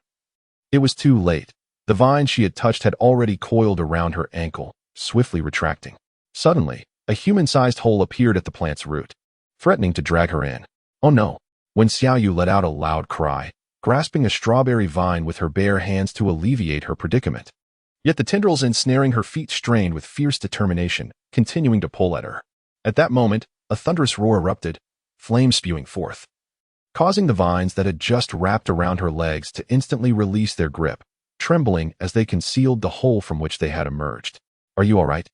it was too late. The vine she had touched had already coiled around her ankle, swiftly retracting. Suddenly, a human-sized hole appeared at the plant's root, threatening to drag her in. "Oh no!" When Xiaoyu let out a loud cry, grasping a strawberry vine with her bare hands to alleviate her predicament. Yet the tendrils ensnaring her feet strained with fierce determination, continuing to pull at her. At that moment, a thunderous roar erupted, flames spewing forth, causing the vines that had just wrapped around her legs to instantly release their grip, trembling as they concealed the hole from which they had emerged. "Are you all right?"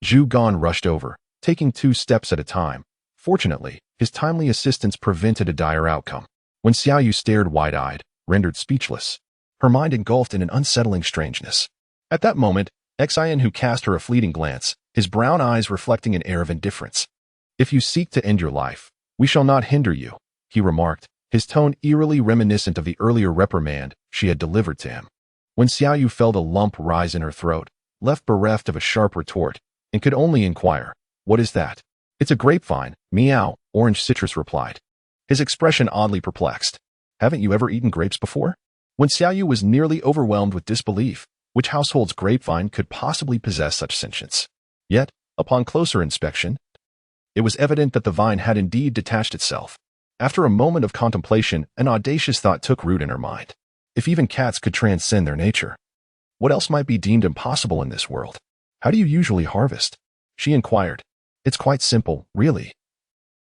Zhu Gan rushed over, taking 2 steps at a time. Fortunately, his timely assistance prevented a dire outcome. When Xiaoyu stared wide-eyed, rendered speechless, her mind engulfed in an unsettling strangeness. At that moment, Xian Hu cast her a fleeting glance, his brown eyes reflecting an air of indifference. "If you seek to end your life, we shall not hinder you," he remarked, his tone eerily reminiscent of the earlier reprimand she had delivered to him. When Xiaoyu felt a lump rise in her throat, left bereft of a sharp retort, and could only inquire, "What is that?" "It's a grapevine, meow," Orange Citrus replied, his expression oddly perplexed. "Haven't you ever eaten grapes before?" When Xiaoyu was nearly overwhelmed with disbelief, which household's grapevine could possibly possess such sentience? Yet, upon closer inspection, it was evident that the vine had indeed detached itself. After a moment of contemplation, an audacious thought took root in her mind. If even cats could transcend their nature, what else might be deemed impossible in this world? "How do you usually harvest?" she inquired. "It's quite simple, really.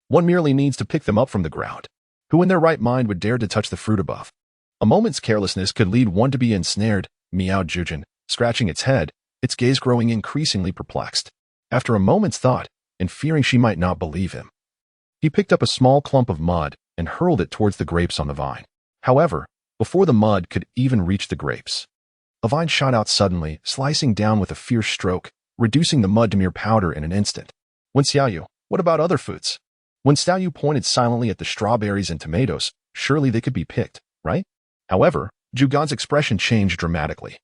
One merely needs to pick them up from the ground. Who in their right mind would dare to touch the fruit above? A moment's carelessness could lead one to be ensnared," meowed Jujin, scratching its head, its gaze growing increasingly perplexed. After a moment's thought, and fearing she might not believe him, he picked up a small clump of mud and hurled it towards the grapes on the vine. However, before the mud could even reach the grapes, a vine shot out suddenly, slicing down with a fierce stroke, reducing the mud to mere powder in an instant. When Xiaoyu, "What about other fruits?" When Xiaoyu pointed silently at the strawberries and tomatoes, surely they could be picked, right? However, Zhu Gan's expression changed dramatically,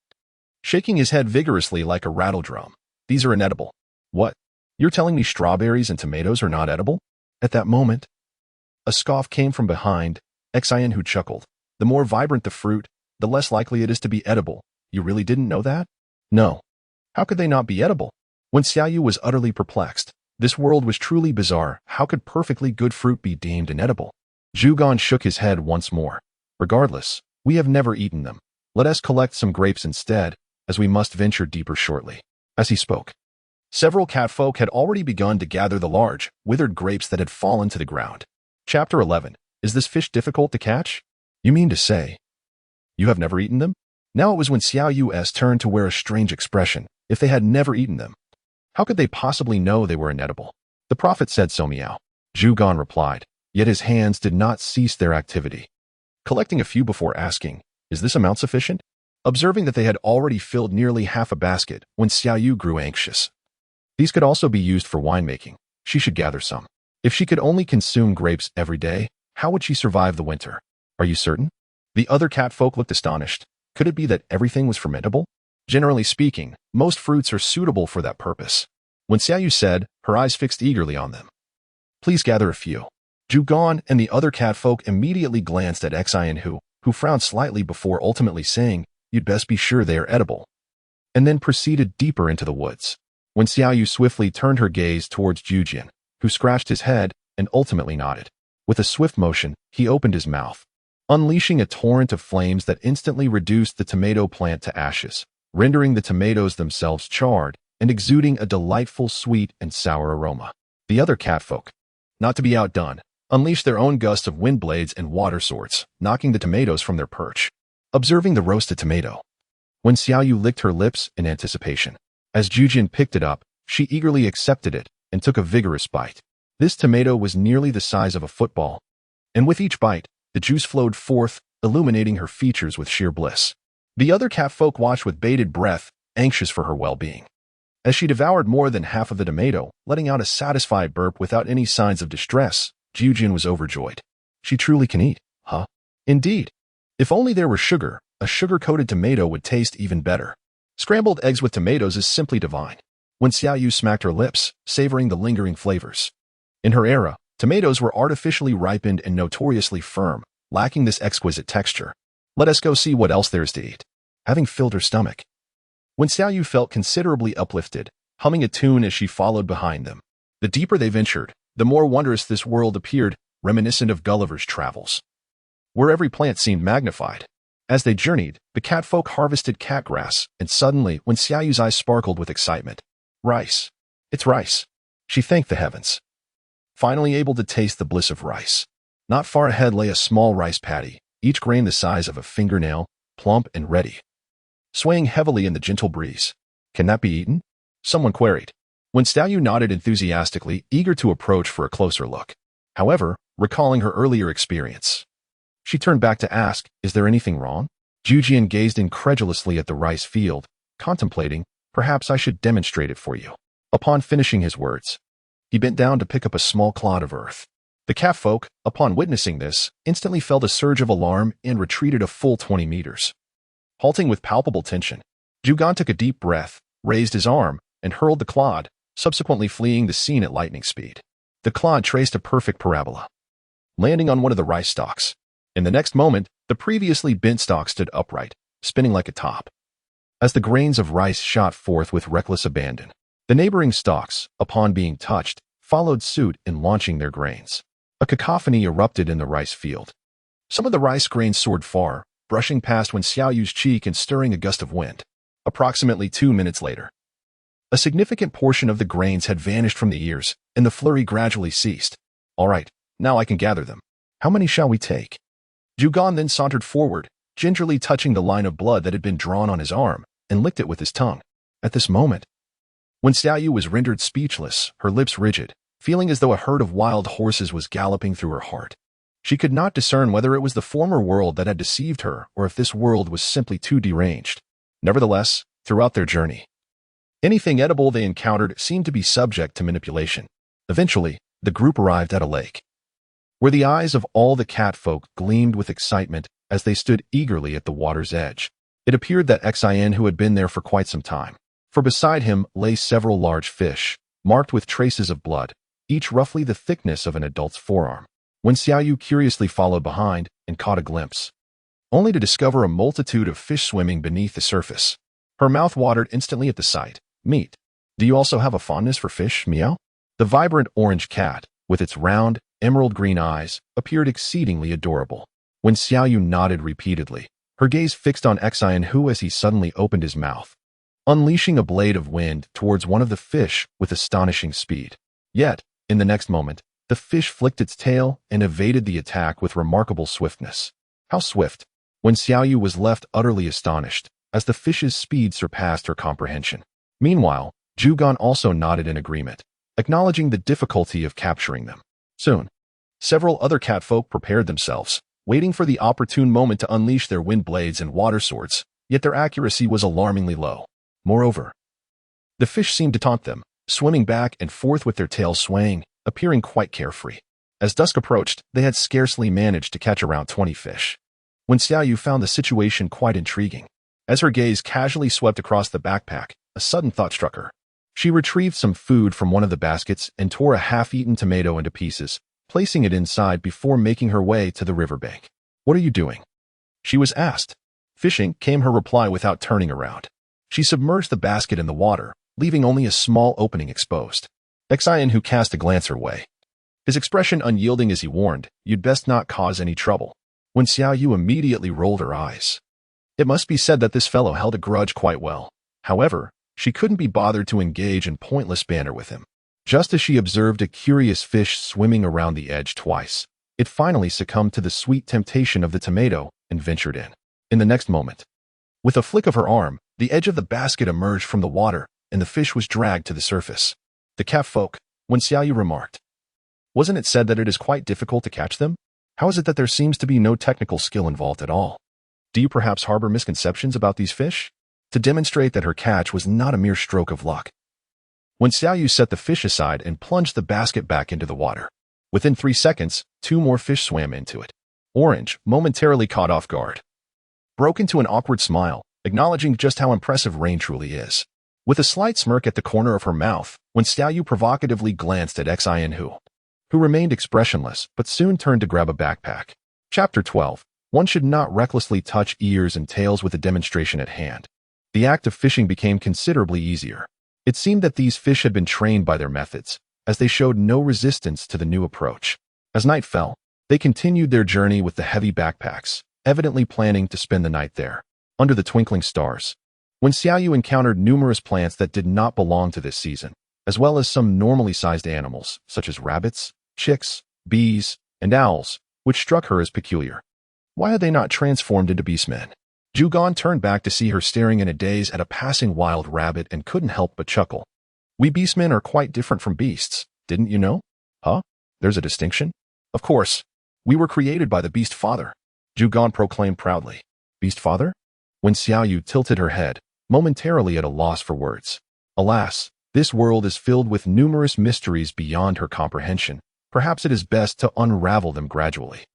shaking his head vigorously like a rattle drum. "These are inedible." "What? You're telling me strawberries and tomatoes are not edible?" At that moment, a scoff came from behind. Xian Hu chuckled. "The more vibrant the fruit, the less likely it is to be edible. You really didn't know that?" "No. How could they not be edible?" When Xiaoyu was utterly perplexed, this world was truly bizarre. How could perfectly good fruit be deemed inedible? Zhu Gan shook his head once more. "Regardless, we have never eaten them. Let us collect some grapes instead, as we must venture deeper shortly." As he spoke, several catfolk had already begun to gather the large, withered grapes that had fallen to the ground. Chapter 11. Is this fish difficult to catch? You mean to say you have never eaten them? Now it was when Xiaoyu's turn to wear a strange expression. If they had never eaten them, how could they possibly know they were inedible? "The Prophet said so, meow," Zhu Gan replied, yet his hands did not cease their activity, collecting a few before asking, "Is this amount sufficient?" Observing that they had already filled nearly half a basket, when Xiaoyu grew anxious. These could also be used for winemaking. She should gather some. If she could only consume grapes every day, how would she survive the winter? "Are you certain?" The other catfolk looked astonished. Could it be that everything was fermentable? Generally speaking, most fruits are suitable for that purpose. When Xiaoyu said, her eyes fixed eagerly on them. "Please gather a few." Zhu Gan and the other catfolk immediately glanced at Xian Hu, who frowned slightly before ultimately saying, "You'd best be sure they are edible," and then proceeded deeper into the woods. When Xiaoyu swiftly turned her gaze towards Jujin, who scratched his head and ultimately nodded. With a swift motion, he opened his mouth, unleashing a torrent of flames that instantly reduced the tomato plant to ashes, rendering the tomatoes themselves charred and exuding a delightful sweet and sour aroma. The other catfolk, not to be outdone, unleashed their own gusts of wind blades and water swords, knocking the tomatoes from their perch. Observing the roasted tomato, when Xiaoyu licked her lips in anticipation. As Jujin picked it up, she eagerly accepted it and took a vigorous bite. This tomato was nearly the size of a football, and with each bite, the juice flowed forth, illuminating her features with sheer bliss. The other catfolk watched with bated breath, anxious for her well-being. As she devoured more than half of the tomato, letting out a satisfied burp without any signs of distress, Jujin was overjoyed. She truly can eat, huh? Indeed. If only there were sugar, a sugar-coated tomato would taste even better. Scrambled eggs with tomatoes is simply divine. When Xiaoyu smacked her lips, savoring the lingering flavors. In her era, tomatoes were artificially ripened and notoriously firm, lacking this exquisite texture. Let us go see what else there is to eat. Having filled her stomach. When Xiaoyu felt considerably uplifted, humming a tune as she followed behind them. The deeper they ventured, the more wondrous this world appeared, reminiscent of Gulliver's travels, where every plant seemed magnified. As they journeyed, the catfolk harvested catgrass, and suddenly, when Xiaoyu's eyes sparkled with excitement, rice. It's rice. She thanked the heavens. Finally able to taste the bliss of rice. Not far ahead lay a small rice paddy, each grain the size of a fingernail, plump and ready, swaying heavily in the gentle breeze. Can that be eaten? Someone queried. When Xiaoyu nodded enthusiastically, eager to approach for a closer look. However, recalling her earlier experience, she turned back to ask, is there anything wrong? Jujin gazed incredulously at the rice field, contemplating, perhaps I should demonstrate it for you. Upon finishing his words, he bent down to pick up a small clod of earth. The catfolk, upon witnessing this, instantly felt a surge of alarm and retreated a full 20 meters. Halting with palpable tension, Jugan took a deep breath, raised his arm, and hurled the clod, subsequently fleeing the scene at lightning speed. The clod traced a perfect parabola, landing on one of the rice stalks. In the next moment, the previously bent stalk stood upright, spinning like a top. As the grains of rice shot forth with reckless abandon, the neighboring stalks, upon being touched, followed suit in launching their grains. A cacophony erupted in the rice field. Some of the rice grains soared far, brushing past when Xiaoyu's cheek and stirring a gust of wind. Approximately 2 minutes later, a significant portion of the grains had vanished from the ears, and the flurry gradually ceased. All right, now I can gather them. How many shall we take? Jugan then sauntered forward, gingerly touching the line of blood that had been drawn on his arm, and licked it with his tongue. At this moment, when Xiaoyu was rendered speechless, her lips rigid, feeling as though a herd of wild horses was galloping through her heart. She could not discern whether it was the former world that had deceived her or if this world was simply too deranged. Nevertheless, throughout their journey, anything edible they encountered seemed to be subject to manipulation. Eventually, the group arrived at a lake, where the eyes of all the catfolk gleamed with excitement as they stood eagerly at the water's edge. It appeared that Xin, who had been there for quite some time, for beside him lay several large fish, marked with traces of blood, each roughly the thickness of an adult's forearm. When Xiaoyu curiously followed behind and caught a glimpse, only to discover a multitude of fish swimming beneath the surface. Her mouth watered instantly at the sight. Meat. Do you also have a fondness for fish, meow? The vibrant orange cat, with its round, emerald green eyes, appeared exceedingly adorable. When Xiaoyu nodded repeatedly, her gaze fixed on Xin, who as he suddenly opened his mouth, unleashing a blade of wind towards one of the fish with astonishing speed. Yet, in the next moment, the fish flicked its tail and evaded the attack with remarkable swiftness. How swift! When Xiaoyu was left utterly astonished, as the fish's speed surpassed her comprehension. Meanwhile, Jugan also nodded in agreement, acknowledging the difficulty of capturing them. Soon, several other catfolk prepared themselves, waiting for the opportune moment to unleash their wind blades and water swords, yet their accuracy was alarmingly low. Moreover, the fish seemed to taunt them, swimming back and forth with their tails swaying, appearing quite carefree. As dusk approached, they had scarcely managed to catch around 20 fish, when Xiaoyu found the situation quite intriguing. As her gaze casually swept across the backpack, a sudden thought struck her. She retrieved some food from one of the baskets and tore a half-eaten tomato into pieces, placing it inside before making her way to the riverbank. What are you doing? She was asked. Fishing, came her reply without turning around. She submerged the basket in the water, leaving only a small opening exposed. Xin, who cast a glance her way, his expression unyielding as he warned, you'd best not cause any trouble. When Xiaoyu immediately rolled her eyes. It must be said that this fellow held a grudge quite well. However, she couldn't be bothered to engage in pointless banter with him. Just as she observed a curious fish swimming around the edge twice, it finally succumbed to the sweet temptation of the tomato and ventured in. In the next moment, With a flick of her arm, the edge of the basket emerged from the water, and the fish was dragged to the surface. The cat folk, when Xiaoyu remarked, "Wasn't it said that it is quite difficult to catch them? How is it that there seems to be no technical skill involved at all? Do you perhaps harbor misconceptions about these fish?" To demonstrate that her catch was not a mere stroke of luck, when Xiaoyu set the fish aside and plunged the basket back into the water. Within 3 seconds, 2 more fish swam into it. Orange, momentarily caught off guard, broke into an awkward smile, acknowledging just how impressive Rain truly is. With a slight smirk at the corner of her mouth, when Xiaoyu provocatively glanced at Xian who remained expressionless but soon turned to grab a backpack. Chapter 12. One should not recklessly touch ears and tails with a demonstration at hand. The act of fishing became considerably easier. It seemed that these fish had been trained by their methods, as they showed no resistance to the new approach. As night fell, they continued their journey with the heavy backpacks, evidently planning to spend the night there, under the twinkling stars. When Xiaoyu encountered numerous plants that did not belong to this season, as well as some normally sized animals, such as rabbits, chicks, bees, and owls, which struck her as peculiar. Why had they not transformed into beastmen? Zhugan turned back to see her staring in a daze at a passing wild rabbit and couldn't help but chuckle. "We beastmen are quite different from beasts, didn't you know?" "Huh? There's a distinction?" "Of course. We were created by the Beast Father," Zhugan proclaimed proudly. "Beast Father?" When Xiaoyu tilted her head, momentarily at a loss for words. Alas, this world is filled with numerous mysteries beyond her comprehension. Perhaps it is best to unravel them gradually.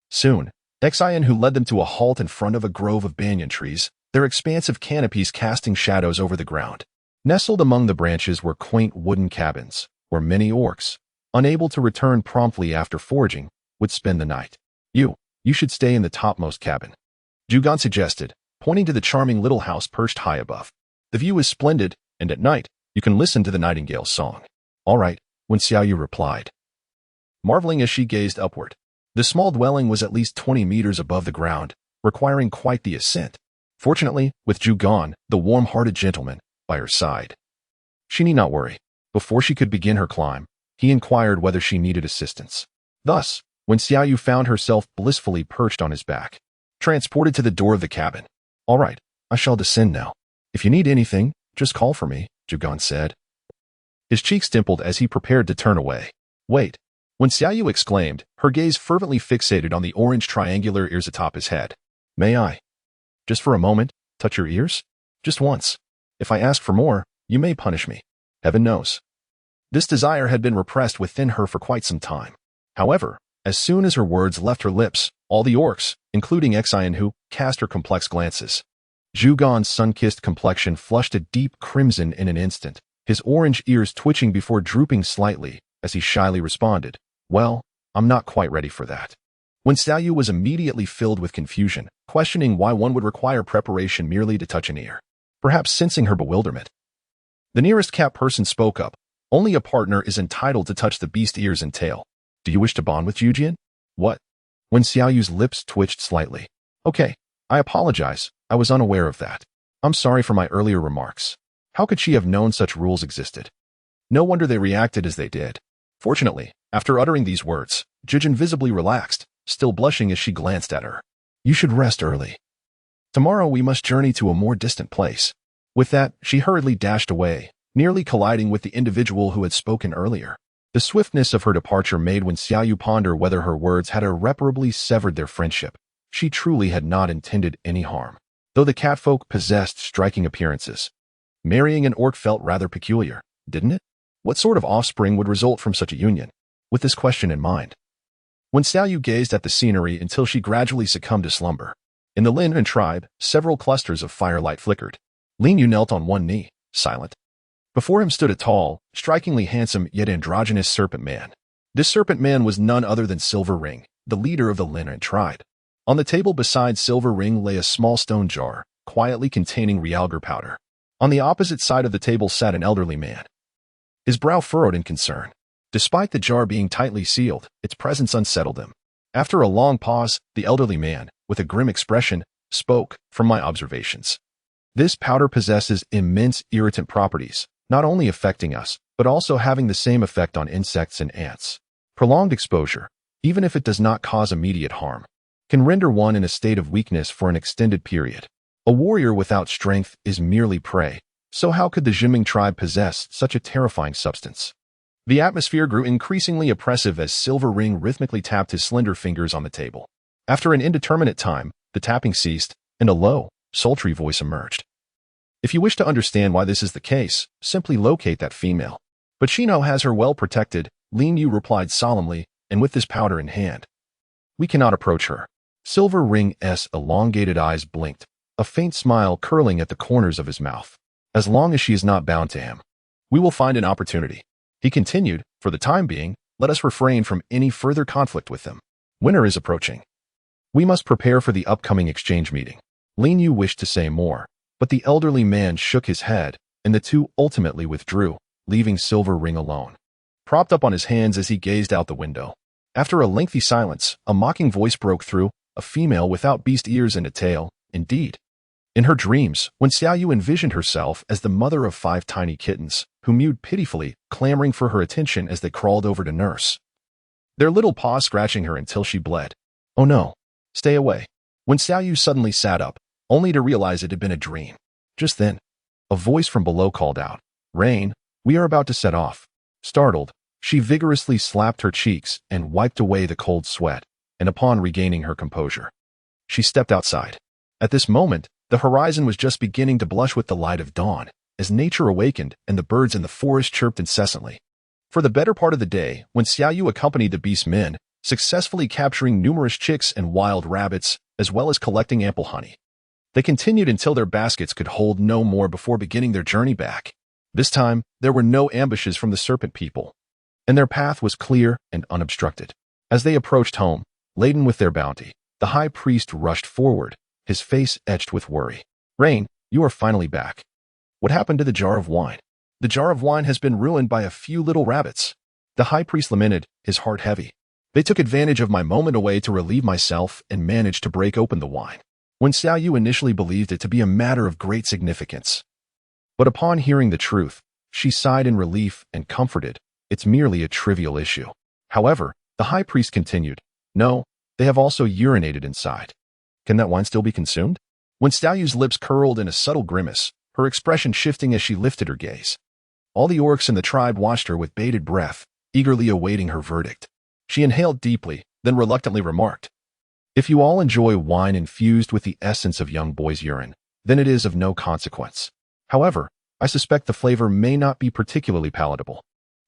Soon, Xian led them to a halt in front of a grove of banyan trees, their expansive canopies casting shadows over the ground. Nestled among the branches were quaint wooden cabins, where many orcs, unable to return promptly after foraging, would spend the night. You should stay in the topmost cabin," Zhugan suggested, pointing to the charming little house perched high above. "The view is splendid, and at night, you can listen to the nightingale's song." "All right," when Xiaoyu replied, marveling as she gazed upward. The small dwelling was at least 20 meters above the ground, requiring quite the ascent. Fortunately, with Zhugan, the warm-hearted gentleman, by her side, she need not worry. Before she could begin her climb, he inquired whether she needed assistance. Thus, when Xiaoyu found herself blissfully perched on his back, transported to the door of the cabin. "All right, I shall descend now. If you need anything, just call for me," Zhugan said. His cheeks dimpled as he prepared to turn away. "Wait." When Xiaoyu exclaimed, her gaze fervently fixated on the orange triangular ears atop his head. "May I, just for a moment, touch your ears? Just once. If I ask for more, you may punish me. Heaven knows." This desire had been repressed within her for quite some time. However, as soon as her words left her lips, all the orcs, including Xian cast her complex glances. Zhugan's sun-kissed complexion flushed a deep crimson in an instant, his orange ears twitching before drooping slightly, as he shyly responded, "Well, I'm not quite ready for that." When Xiaoyu was immediately filled with confusion, questioning why one would require preparation merely to touch an ear. Perhaps sensing her bewilderment, the nearest cat person spoke up. "Only a partner is entitled to touch the beast ears and tail. Do you wish to bond with Jujian?" "What?" When Xiaoyu's lips twitched slightly. "Okay, I apologize. I was unaware of that. I'm sorry for my earlier remarks." How could she have known such rules existed? No wonder they reacted as they did. Fortunately, after uttering these words, Jujian visibly relaxed, still blushing as she glanced at her. "You should rest early. Tomorrow we must journey to a more distant place." With that, she hurriedly dashed away, nearly colliding with the individual who had spoken earlier. The swiftness of her departure made when Xiaoyu ponder whether her words had irreparably severed their friendship. She truly had not intended any harm. Though the catfolk possessed striking appearances, marrying an orc felt rather peculiar, didn't it? What sort of offspring would result from such a union? With this question in mind, when Xiaoyu gazed at the scenery until she gradually succumbed to slumber. In the Lin tribe, several clusters of firelight flickered. Lin Yu knelt on one knee, silent. Before him stood a tall, strikingly handsome yet androgynous serpent man. This serpent man was none other than Silver Ring, the leader of the Lin tribe. On the table beside Silver Ring lay a small stone jar, quietly containing realgar powder. On the opposite side of the table sat an elderly man, his brow furrowed in concern. Despite the jar being tightly sealed, its presence unsettled him. After a long pause, the elderly man, with a grim expression, spoke. "From my observations, this powder possesses immense irritant properties, not only affecting us, but also having the same effect on insects and ants. Prolonged exposure, even if it does not cause immediate harm, can render one in a state of weakness for an extended period. A warrior without strength is merely prey, so how could the Jiming tribe possess such a terrifying substance? The atmosphere grew increasingly oppressive as Silver Ring rhythmically tapped his slender fingers on the table. After an indeterminate time, the tapping ceased, and a low, sultry voice emerged. If you wish to understand why this is the case, simply locate that female. But Shino has her well protected, Lin Yu replied solemnly, and with this powder in hand. We cannot approach her. Silver Ring's elongated eyes blinked, a faint smile curling at the corners of his mouth. As long as she is not bound to him, we will find an opportunity. He continued, for the time being, let us refrain from any further conflict with them. Winter is approaching. We must prepare for the upcoming exchange meeting. Lin Yu wished to say more, but the elderly man shook his head, and the two ultimately withdrew, leaving Silver Ring alone, propped up on his hands as he gazed out the window. After a lengthy silence, a mocking voice broke through, a female without beast ears and a tail, indeed. In her dreams, when Xiaoyu envisioned herself as the mother of 5 tiny kittens, who mewed pitifully, clamoring for her attention as they crawled over to nurse, their little paws scratching her until she bled. Oh no, stay away. When Xiaoyu suddenly sat up, only to realize it had been a dream. Just then, a voice from below called out, Rain, we are about to set off. Startled, she vigorously slapped her cheeks and wiped away the cold sweat, and upon regaining her composure, she stepped outside. At this moment, the horizon was just beginning to blush with the light of dawn, as nature awakened and the birds in the forest chirped incessantly. For the better part of the day, when Xiaoyu accompanied the beast men, successfully capturing numerous chicks and wild rabbits, as well as collecting ample honey, they continued until their baskets could hold no more before beginning their journey back. This time, there were no ambushes from the serpent people, and their path was clear and unobstructed. As they approached home, laden with their bounty, the high priest rushed forward, his face etched with worry. Rain, you are finally back. What happened to the jar of wine? The jar of wine has been ruined by a few little rabbits. The high priest lamented, his heart heavy. They took advantage of my moment away to relieve myself and managed to break open the wine. When Xiaoyu initially believed it to be a matter of great significance, but upon hearing the truth, she sighed in relief and comforted. It's merely a trivial issue. However, the high priest continued, no, they have also urinated inside. Can that wine still be consumed? When Xiaoyu's lips curled in a subtle grimace, her expression shifting as she lifted her gaze. All the orcs in the tribe watched her with bated breath, eagerly awaiting her verdict. She inhaled deeply, then reluctantly remarked, if you all enjoy wine infused with the essence of young boy's urine, then it is of no consequence. However, I suspect the flavor may not be particularly palatable.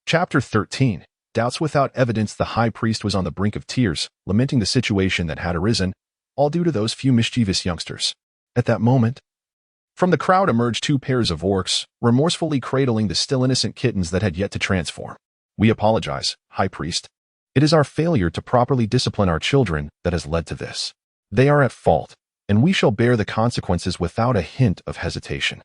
Chapter 13. Doubts without evidence. The high priest was on the brink of tears, lamenting the situation that had arisen, all due to those few mischievous youngsters. At that moment, from the crowd emerged 2 pairs of orcs, remorsefully cradling the still innocent kittens that had yet to transform. We apologize, high priest. It is our failure to properly discipline our children that has led to this. They are at fault, and we shall bear the consequences without a hint of hesitation.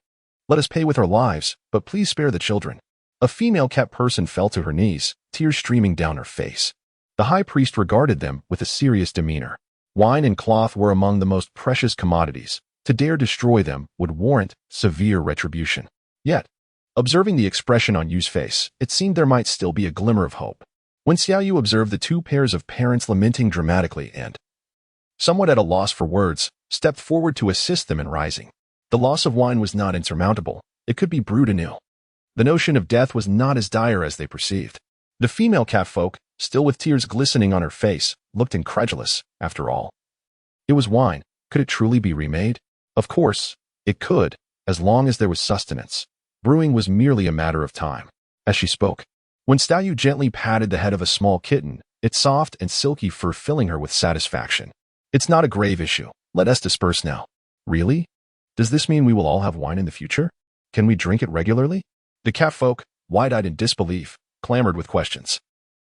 Let us pay with our lives, but please spare the children. A female cat person fell to her knees, tears streaming down her face. The high priest regarded them with a serious demeanor. Wine and cloth were among the most precious commodities. To dare destroy them would warrant severe retribution. Yet, observing the expression on Yu's face, it seemed there might still be a glimmer of hope. When Xiaoyu observed the 2 pairs of parents lamenting dramatically and, somewhat at a loss for words, stepped forward to assist them in rising. The loss of wine was not insurmountable. It could be brewed anew. The notion of death was not as dire as they perceived. The female catfolk, still with tears glistening on her face, looked incredulous. After all, it was wine. Could it truly be remade? Of course, it could, as long as there was sustenance. Brewing was merely a matter of time. As she spoke, when Xiaoyu gently patted the head of a small kitten, its soft and silky fur filling her with satisfaction. It's not a grave issue. Let us disperse now. Really? Does this mean we will all have wine in the future? Can we drink it regularly? The catfolk, wide-eyed in disbelief, clamored with questions.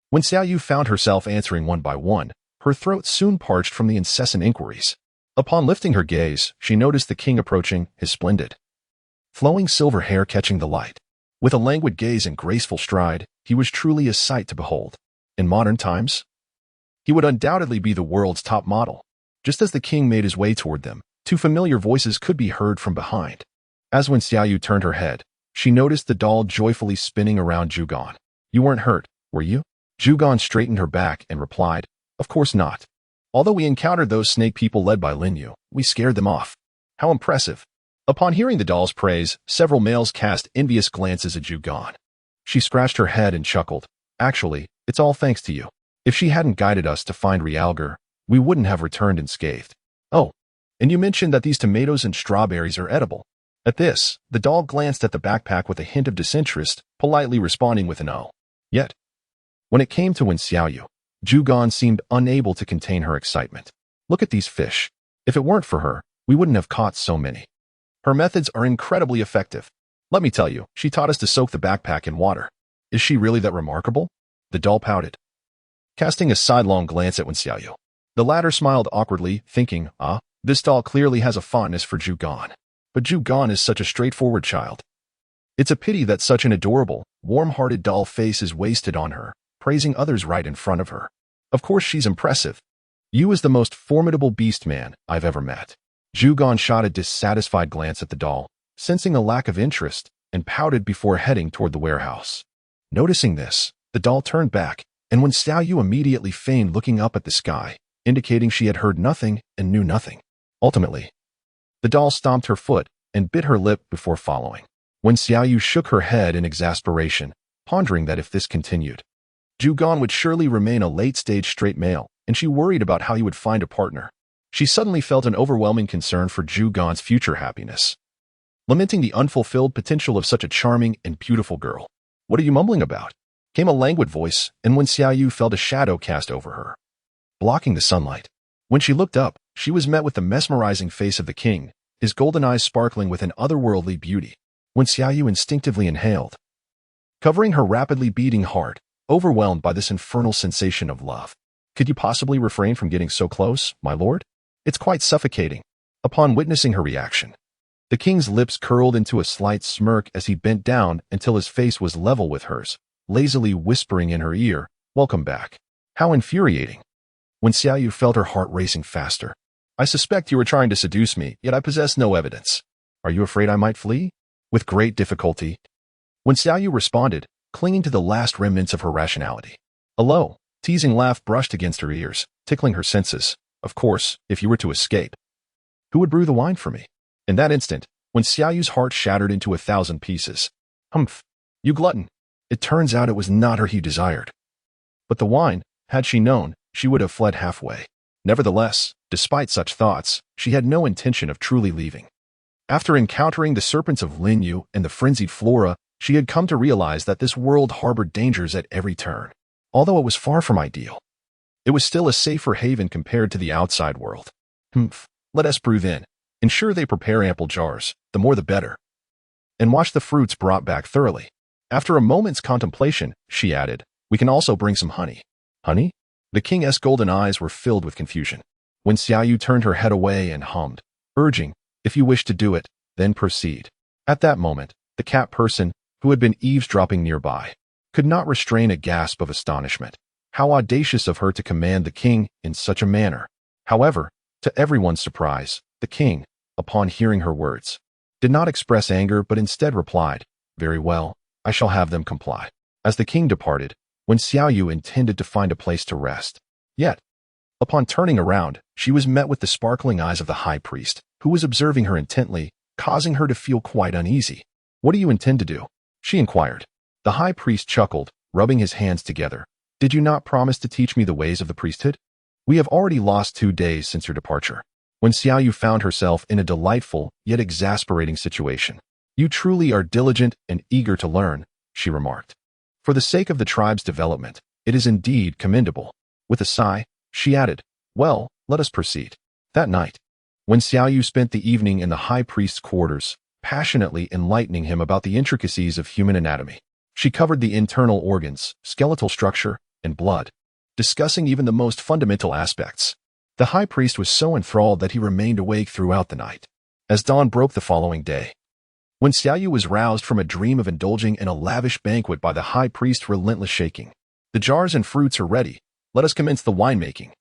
When Xiaoyu found herself answering one by one, her throat soon parched from the incessant inquiries. Upon lifting her gaze, she noticed the king approaching, his splendid, flowing silver hair catching the light. With a languid gaze and graceful stride, he was truly a sight to behold. In modern times, he would undoubtedly be the world's top model. Just as the king made his way toward them, 2 familiar voices could be heard from behind. As when Xiaoyu turned her head, she noticed the doll joyfully spinning around Zhugan. You weren't hurt, were you? Zhugan straightened her back and replied, of course not. Although we encountered those snake people led by Lin Yu, we scared them off. How impressive. Upon hearing the doll's praise, several males cast envious glances at Jugon. She scratched her head and chuckled. Actually, it's all thanks to you. If she hadn't guided us to find Realgar, we wouldn't have returned unscathed. Oh, and you mentioned that these tomatoes and strawberries are edible. At this, the doll glanced at the backpack with a hint of disinterest, politely responding with an "oh." Yet, when it came to Wen Xiaoyu, Jugon seemed unable to contain her excitement. Look at these fish. If it weren't for her, we wouldn't have caught so many. Her methods are incredibly effective. Let me tell you, she taught us to soak the backpack in water. Is she really that remarkable? The doll pouted, casting a sidelong glance at Wen Xiaoyu. The latter smiled awkwardly, thinking, this doll clearly has a fondness for Jugon. But Jugon is such a straightforward child. It's a pity that such an adorable, warm-hearted doll face is wasted on her, praising others right in front of her. Of course she's impressive. You is the most formidable beast man I've ever met. Jugon shot a dissatisfied glance at the doll, sensing a lack of interest, and pouted before heading toward the warehouse. Noticing this, the doll turned back, and Wen Xiaoyu immediately feigned looking up at the sky, indicating she had heard nothing and knew nothing. Ultimately, the doll stomped her foot and bit her lip before following. Wen Xiaoyu shook her head in exasperation, pondering that if this continued, Jugon would surely remain a late-stage straight male, and she worried about how he would find a partner. She suddenly felt an overwhelming concern for Jugon's future happiness, lamenting the unfulfilled potential of such a charming and beautiful girl. What are you mumbling about? Came a languid voice, and Wen Xiaoyu felt a shadow cast over her, blocking the sunlight. When she looked up, she was met with the mesmerizing face of the king, his golden eyes sparkling with an otherworldly beauty. Wen Xiaoyu instinctively inhaled, covering her rapidly beating heart, overwhelmed by this infernal sensation of love. Could you possibly refrain from getting so close, my lord? It's quite suffocating. Upon witnessing her reaction, the king's lips curled into a slight smirk as he bent down until his face was level with hers, lazily whispering in her ear, "Welcome back." How infuriating. Wen Xiaoyu felt her heart racing faster. I suspect you were trying to seduce me, yet I possess no evidence. Are you afraid I might flee? With great difficulty, Wen Xiaoyu responded, clinging to the last remnants of her rationality. A low, teasing laugh brushed against her ears, tickling her senses. Of course, if you were to escape, who would brew the wine for me? In that instant, Wen Xiaoyu's heart shattered into 1,000 pieces. Humph, you glutton. It turns out it was not her he desired. But the wine, had she known, she would have fled halfway. Nevertheless, despite such thoughts, she had no intention of truly leaving. After encountering the serpents of Linyu and the frenzied Flora, she had come to realize that this world harbored dangers at every turn. Although it was far from ideal, it was still a safer haven compared to the outside world. Let us brew then. Ensure they prepare ample jars, the more the better. And wash the fruits brought back thoroughly. After a moment's contemplation, she added, we can also bring some honey. Honey? The king's golden eyes were filled with confusion. Wen Xiaoyu turned her head away and hummed, urging, if you wish to do it, then proceed. At that moment, the cat person, who had been eavesdropping nearby, could not restrain a gasp of astonishment. How audacious of her to command the king in such a manner. However, to everyone's surprise, the king, upon hearing her words, did not express anger but instead replied, very well, I shall have them comply. As the king departed, Wen Xiaoyu intended to find a place to rest. Yet, upon turning around, she was met with the sparkling eyes of the high priest, who was observing her intently, causing her to feel quite uneasy. What do you intend to do? She inquired. The high priest chuckled, rubbing his hands together. Did you not promise to teach me the ways of the priesthood? We have already lost 2 days since your departure. Wen Xiaoyu found herself in a delightful, yet exasperating situation. You truly are diligent and eager to learn, she remarked. For the sake of the tribe's development, it is indeed commendable. With a sigh, she added, well, let us proceed. That night, Wen Xiaoyu spent the evening in the high priest's quarters, passionately enlightening him about the intricacies of human anatomy. She covered the internal organs, skeletal structure, and blood, discussing even the most fundamental aspects. The high priest was so enthralled that he remained awake throughout the night. As dawn broke the following day, Wen Xiaoyu was roused from a dream of indulging in a lavish banquet by the high priest's relentless shaking. The jars and fruits are ready. Let us commence the winemaking.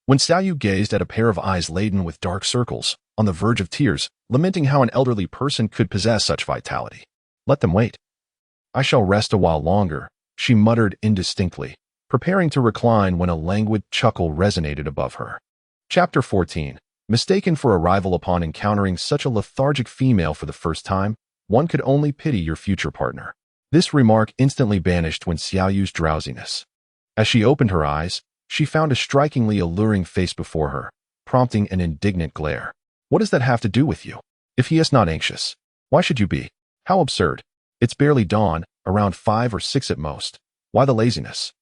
Wen Xiaoyu gazed at a pair of eyes laden with dark circles, on the verge of tears, lamenting how an elderly person could possess such vitality. Let them wait. I shall rest a while longer, she muttered indistinctly, preparing to recline when a languid chuckle resonated above her. Chapter 14. Mistaken for a rival upon encountering such a lethargic female for the first time, one could only pity your future partner. This remark instantly banished Wen Xiaoyu's drowsiness. As she opened her eyes, she found a strikingly alluring face before her, prompting an indignant glare. What does that have to do with you? If he is not anxious, why should you be? How absurd. It's barely dawn, around 5 or 6 at most. Why the laziness?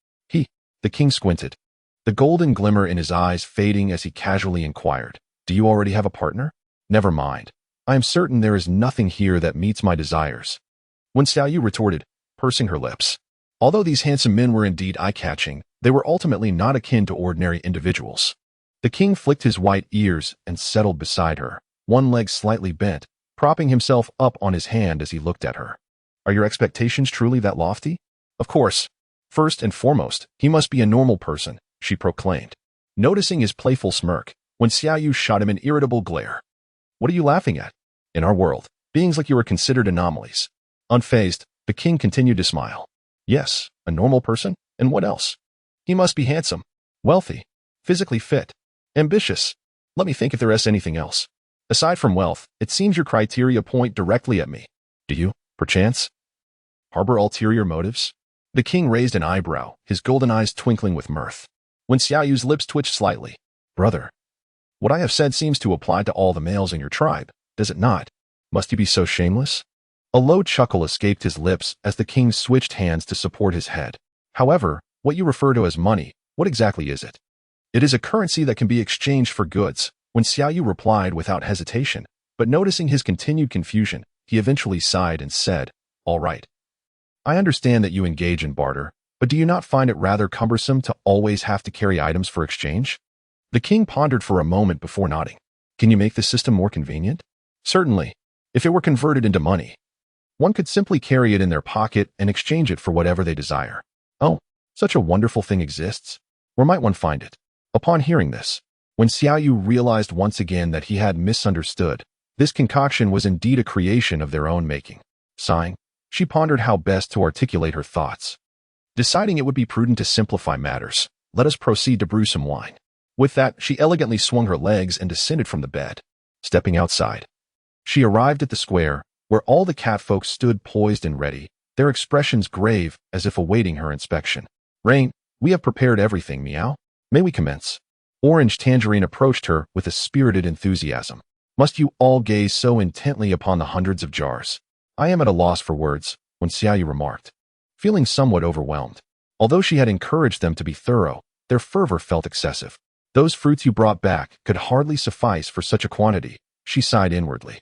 The king squinted, the golden glimmer in his eyes fading as he casually inquired, Do you already have a partner? Never mind. I am certain there is nothing here that meets my desires. Wen Xiaoyu retorted, pursing her lips. Although these handsome men were indeed eye-catching, they were ultimately not akin to ordinary individuals. The king flicked his white ears and settled beside her, one leg slightly bent, propping himself up on his hand as he looked at her. Are your expectations truly that lofty? Of course. First and foremost, he must be a normal person, she proclaimed. Noticing his playful smirk, Wen Xiaoyu shot him an irritable glare. What are you laughing at? In our world, beings like you are considered anomalies. Unfazed, the king continued to smile. Yes, a normal person, and what else? He must be handsome, wealthy, physically fit, ambitious. Let me think if there is anything else. Aside from wealth, it seems your criteria point directly at me. Do you, perchance, harbor ulterior motives? The king raised an eyebrow, his golden eyes twinkling with mirth. Wen Xiaoyu's lips twitched slightly. Brother, what I have said seems to apply to all the males in your tribe, does it not? Must you be so shameless? A low chuckle escaped his lips as the king switched hands to support his head. However, what you refer to as money, what exactly is it? It is a currency that can be exchanged for goods, Wen Xiaoyu replied without hesitation, but noticing his continued confusion, he eventually sighed and said, All right. I understand that you engage in barter, but do you not find it rather cumbersome to always have to carry items for exchange? The king pondered for a moment before nodding. Can you make the system more convenient? Certainly. If it were converted into money, one could simply carry it in their pocket and exchange it for whatever they desire. Oh, such a wonderful thing exists. Where might one find it? Upon hearing this, Wen Xiaoyu realized once again that he had misunderstood. This concoction was indeed a creation of their own making. Sighing, she pondered how best to articulate her thoughts. Deciding it would be prudent to simplify matters, let us proceed to brew some wine. With that, she elegantly swung her legs and descended from the bed. Stepping outside, she arrived at the square, where all the catfolk stood poised and ready, their expressions grave as if awaiting her inspection. Rain, we have prepared everything, meow. May we commence? Orange Tangerine approached her with a spirited enthusiasm. Must you all gaze so intently upon the hundreds of jars? I am at a loss for words, Wen Xiaoyu remarked, feeling somewhat overwhelmed. Although she had encouraged them to be thorough, their fervor felt excessive. Those fruits you brought back could hardly suffice for such a quantity, she sighed inwardly.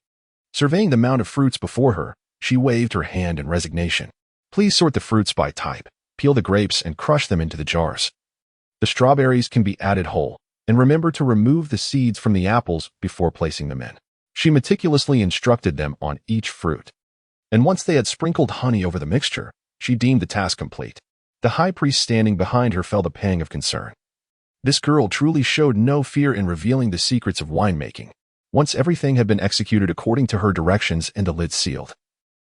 Surveying the mound of fruits before her, she waved her hand in resignation. Please sort the fruits by type, peel the grapes and crush them into the jars. The strawberries can be added whole, and remember to remove the seeds from the apples before placing them in. She meticulously instructed them on each fruit. And once they had sprinkled honey over the mixture, she deemed the task complete. The high priest standing behind her felt a pang of concern. This girl truly showed no fear in revealing the secrets of winemaking. Once everything had been executed according to her directions and the lid sealed,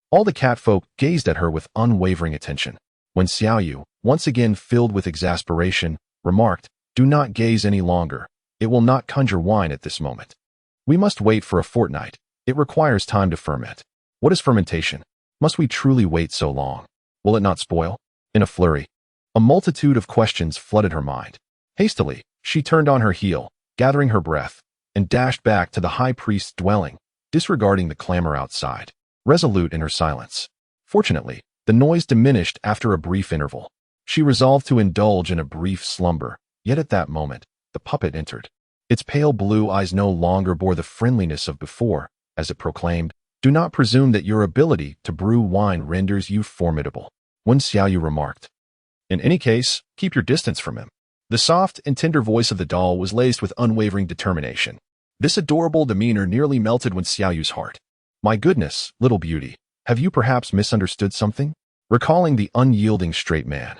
all the catfolk gazed at her with unwavering attention. Wen Xiaoyu, once again filled with exasperation, remarked, Do not gaze any longer. It will not conjure wine at this moment. We must wait for a fortnight. It requires time to ferment. What is fermentation? Must we truly wait so long? Will it not spoil? In a flurry, a multitude of questions flooded her mind. Hastily, she turned on her heel, gathering her breath, and dashed back to the high priest's dwelling, disregarding the clamor outside, resolute in her silence. Fortunately, the noise diminished after a brief interval. She resolved to indulge in a brief slumber, yet at that moment, the puppet entered. Its pale blue eyes no longer bore the friendliness of before, as it proclaimed, Do not presume that your ability to brew wine renders you formidable, Wen Xiaoyu remarked. In any case, keep your distance from him. The soft and tender voice of the doll was laced with unwavering determination. This adorable demeanor nearly melted Wen Xiaoyu's heart. My goodness, little beauty, have you perhaps misunderstood something? Recalling the unyielding straight man.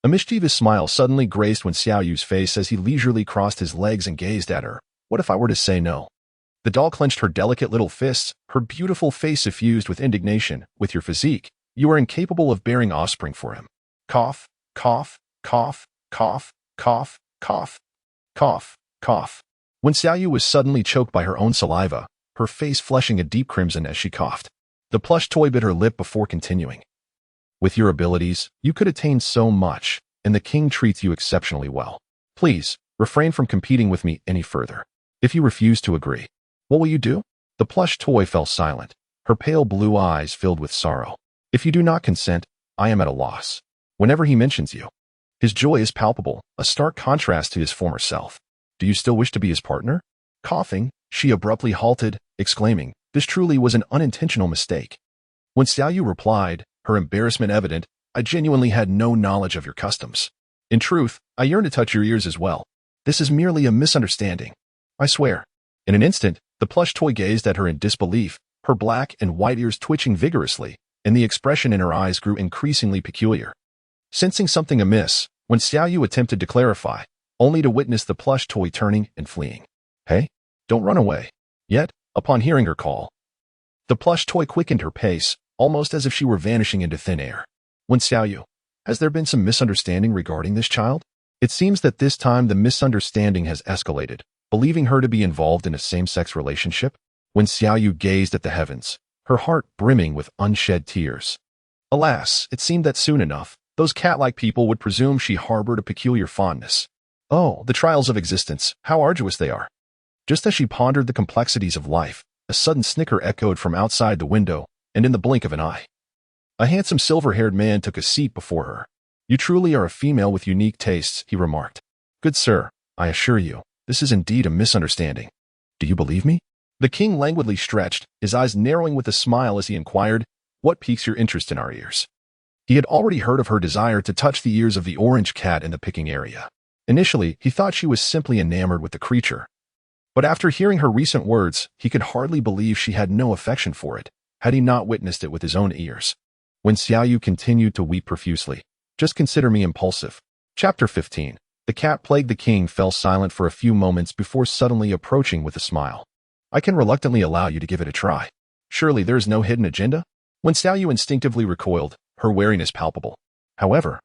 A mischievous smile suddenly graced Wen Xiaoyu's face as he leisurely crossed his legs and gazed at her. What if I were to say no? The doll clenched her delicate little fists, her beautiful face suffused with indignation. With your physique, you are incapable of bearing offspring for him. Cough, cough, cough, cough, cough, cough, cough, cough. When Xiaoyu was suddenly choked by her own saliva, her face flushing a deep crimson as she coughed. The plush toy bit her lip before continuing. With your abilities, you could attain so much, and the king treats you exceptionally well. Please, refrain from competing with me any further. If you refuse to agree, what will you do? The plush toy fell silent, her pale blue eyes filled with sorrow. If you do not consent, I am at a loss. Whenever he mentions you, his joy is palpable, a stark contrast to his former self. Do you still wish to be his partner? Coughing, she abruptly halted, exclaiming, this truly was an unintentional mistake. When Xiaoyu replied, her embarrassment evident, I genuinely had no knowledge of your customs. In truth, I yearn to touch your ears as well. This is merely a misunderstanding. I swear. In an instant, the plush toy gazed at her in disbelief, her black and white ears twitching vigorously, and the expression in her eyes grew increasingly peculiar. Sensing something amiss, when Xiaoyu attempted to clarify, only to witness the plush toy turning and fleeing. Hey, don't run away. Yet, upon hearing her call, the plush toy quickened her pace, almost as if she were vanishing into thin air. When Xiaoyu, has there been some misunderstanding regarding this child? It seems that this time the misunderstanding has escalated, believing her to be involved in a same-sex relationship. When Xiaoyu gazed at the heavens, her heart brimming with unshed tears. Alas, it seemed that soon enough, those cat-like people would presume she harbored a peculiar fondness. Oh, the trials of existence, how arduous they are. Just as she pondered the complexities of life, a sudden snicker echoed from outside the window, and in the blink of an eye, a handsome silver-haired man took a seat before her. You truly are a female with unique tastes, he remarked. Good sir, I assure you, this is indeed a misunderstanding. Do you believe me? The king languidly stretched, his eyes narrowing with a smile as he inquired, what piques your interest in our ears? He had already heard of her desire to touch the ears of the orange cat in the picking area. Initially, he thought she was simply enamored with the creature. But after hearing her recent words, he could hardly believe she had no affection for it, had he not witnessed it with his own ears. When Xiaoyu continued to weep profusely, just consider me impulsive. Chapter 15. The cat plagued the king fell silent for a few moments before suddenly approaching with a smile. I can reluctantly allow you to give it a try. Surely there is no hidden agenda? When Xiaoyu instinctively recoiled, her wariness palpable. However,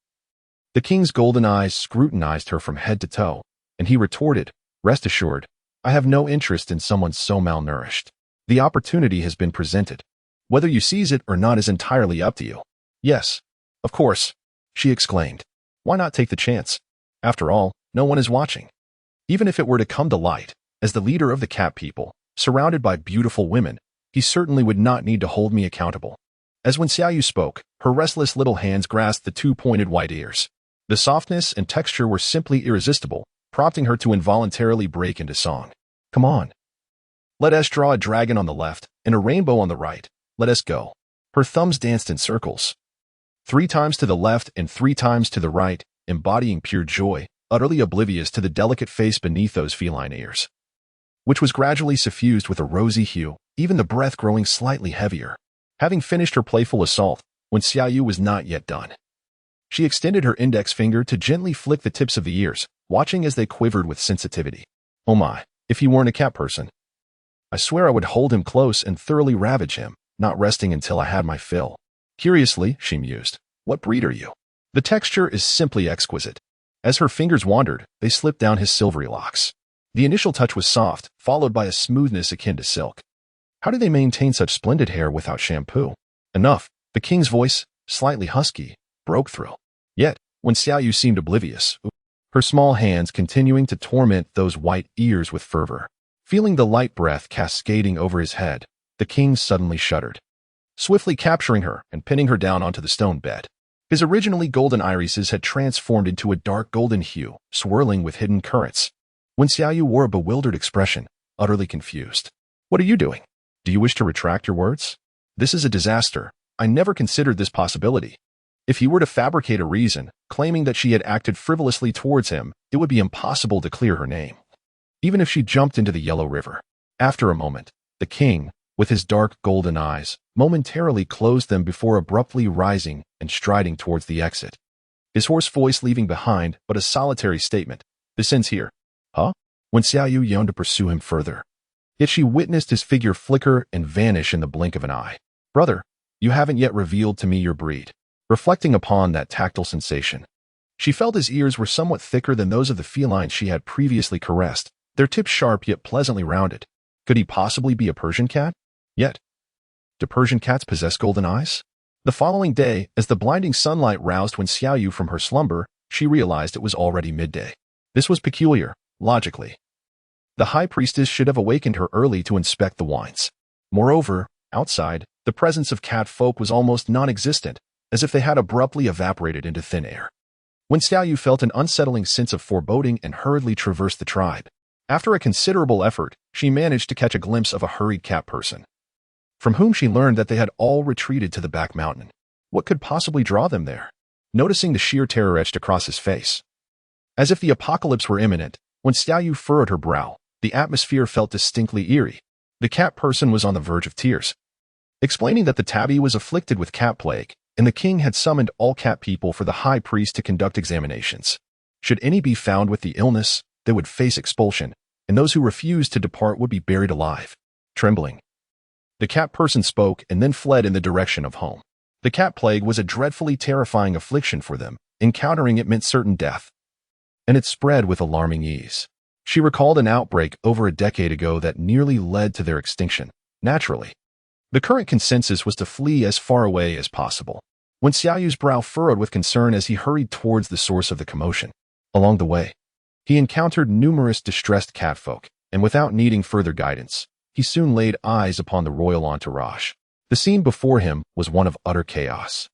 the king's golden eyes scrutinized her from head to toe, and he retorted, rest assured, I have no interest in someone so malnourished. The opportunity has been presented. Whether you seize it or not is entirely up to you. Yes, of course, she exclaimed. Why not take the chance? After all, no one is watching. Even if it were to come to light, as the leader of the cat people, surrounded by beautiful women, he certainly would not need to hold me accountable. As when Xiaoyu spoke, her restless little hands grasped the two pointed white ears. The softness and texture were simply irresistible, prompting her to involuntarily break into song. Come on. Let us draw a dragon on the left and a rainbow on the right. Let us go. Her thumbs danced in circles. 3 times to the left and 3 times to the right, embodying pure joy, utterly oblivious to the delicate face beneath those feline ears, which was gradually suffused with a rosy hue, even the breath growing slightly heavier. Having finished her playful assault, when Xiaoyu was not yet done, she extended her index finger to gently flick the tips of the ears, watching as they quivered with sensitivity. Oh my, if he weren't a cat person. I swear I would hold him close and thoroughly ravage him, not resting until I had my fill. Curiously, she mused, what breed are you? The texture is simply exquisite. As her fingers wandered, they slipped down his silvery locks. The initial touch was soft, followed by a smoothness akin to silk. How do they maintain such splendid hair without shampoo? Enough, the king's voice, slightly husky, broke through. Yet, when Xiaoyu seemed oblivious, her small hands continuing to torment those white ears with fervor. Feeling the light breath cascading over his head, the king suddenly shuddered, swiftly capturing her and pinning her down onto the stone bed. His originally golden irises had transformed into a dark golden hue, swirling with hidden currents. When Xiaoyu wore a bewildered expression, utterly confused. What are you doing? Do you wish to retract your words? This is a disaster. I never considered this possibility. If he were to fabricate a reason, claiming that she had acted frivolously towards him, it would be impossible to clear her name. Even if she jumped into the Yellow River. After a moment, the king, with his dark golden eyes, momentarily closed them before abruptly rising and striding towards the exit. His hoarse voice leaving behind but a solitary statement. This ends here. Huh? When Xiaoyu yearned to pursue him further. Yet she witnessed his figure flicker and vanish in the blink of an eye. Brother, you haven't yet revealed to me your breed. Reflecting upon that tactile sensation, she felt his ears were somewhat thicker than those of the felines she had previously caressed, their tips sharp yet pleasantly rounded. Could he possibly be a Persian cat? Yet, do Persian cats possess golden eyes? The following day, as the blinding sunlight roused Wen Xiaoyu from her slumber, she realized it was already midday. This was peculiar, logically. The high priestess should have awakened her early to inspect the wines. Moreover, outside, the presence of cat folk was almost non-existent, as if they had abruptly evaporated into thin air. Wen Xiaoyu felt an unsettling sense of foreboding and hurriedly traversed the tribe. After a considerable effort, she managed to catch a glimpse of a hurried cat person, from whom she learned that they had all retreated to the back mountain. What could possibly draw them there? Noticing the sheer terror etched across his face, as if the apocalypse were imminent, Wen Xiaoyu furrowed her brow. The atmosphere felt distinctly eerie. The cat person was on the verge of tears, explaining that the tabby was afflicted with cat plague, and the king had summoned all cat people for the high priest to conduct examinations. Should any be found with the illness, they would face expulsion, and those who refused to depart would be buried alive. Trembling, the cat person spoke and then fled in the direction of home. The cat plague was a dreadfully terrifying affliction for them. Encountering it meant certain death, and it spread with alarming ease. She recalled an outbreak over a decade ago that nearly led to their extinction. Naturally, the current consensus was to flee as far away as possible. Wen Xiaoyu's brow furrowed with concern as he hurried towards the source of the commotion. Along the way, he encountered numerous distressed catfolk, and without needing further guidance, he soon laid eyes upon the royal entourage. The scene before him was one of utter chaos.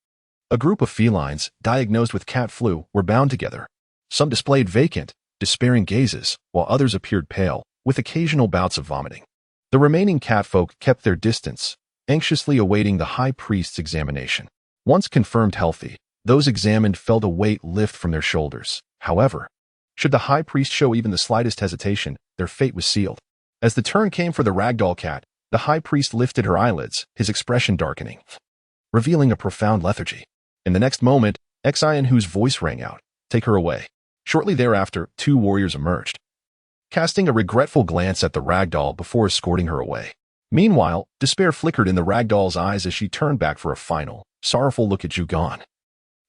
A group of felines, diagnosed with cat flu, were bound together. Some displayed vacant, despairing gazes, while others appeared pale, with occasional bouts of vomiting. The remaining catfolk kept their distance, anxiously awaiting the high priest's examination. Once confirmed healthy, those examined felt a weight lift from their shoulders. However, should the high priest show even the slightest hesitation, their fate was sealed. As the turn came for the ragdoll cat, the high priest lifted her eyelids, his expression darkening, revealing a profound lethargy. In the next moment, Xianhu's voice rang out, "Take her away." Shortly thereafter, two warriors emerged, casting a regretful glance at the ragdoll before escorting her away. Meanwhile, despair flickered in the ragdoll's eyes as she turned back for a final, sorrowful look at Zhugan,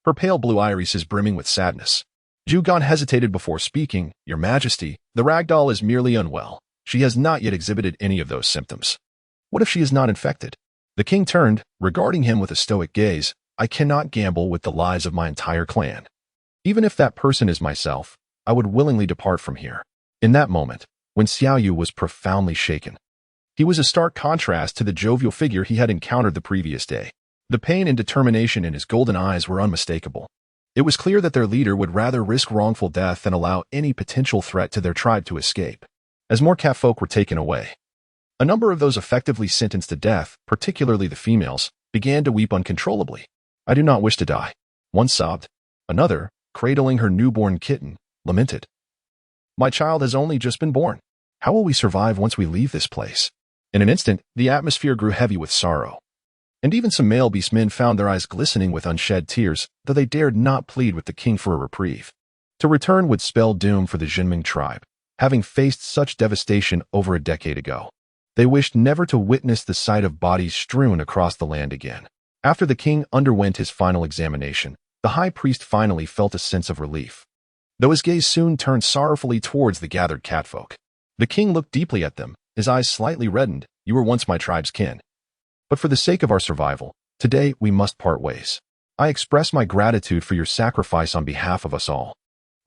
her pale blue irises brimming with sadness. Zhugan hesitated before speaking. "Your Majesty, the ragdoll is merely unwell. She has not yet exhibited any of those symptoms. What if she is not infected?" The king turned, regarding him with a stoic gaze. "I cannot gamble with the lives of my entire clan. Even if that person is myself, I would willingly depart from here." In that moment, Wen Xiaoyu was profoundly shaken. He was a stark contrast to the jovial figure he had encountered the previous day. The pain and determination in his golden eyes were unmistakable. It was clear that their leader would rather risk wrongful death than allow any potential threat to their tribe to escape. As more catfolk were taken away, a number of those effectively sentenced to death, particularly the females, began to weep uncontrollably. "I do not wish to die," one sobbed. Another, cradling her newborn kitten, lamented, "My child has only just been born. How will we survive once we leave this place?" In an instant, the atmosphere grew heavy with sorrow, and even some male beastmen found their eyes glistening with unshed tears, though they dared not plead with the king for a reprieve. To return would spell doom for the Jinming tribe, having faced such devastation over a decade ago. They wished never to witness the sight of bodies strewn across the land again. After the king underwent his final examination, the high priest finally felt a sense of relief, though his gaze soon turned sorrowfully towards the gathered catfolk. The king looked deeply at them, his eyes slightly reddened. "You were once my tribe's kin. But for the sake of our survival, today we must part ways. I express my gratitude for your sacrifice on behalf of us all.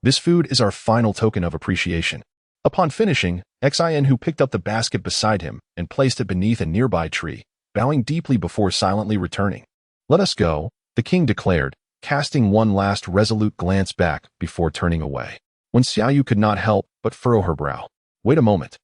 This food is our final token of appreciation." Upon finishing, Xianhu picked up the basket beside him and placed it beneath a nearby tree, bowing deeply before silently returning. "Let us go," the king declared, casting one last resolute glance back before turning away. Wen Xiaoyu could not help but furrow her brow. Wait a moment.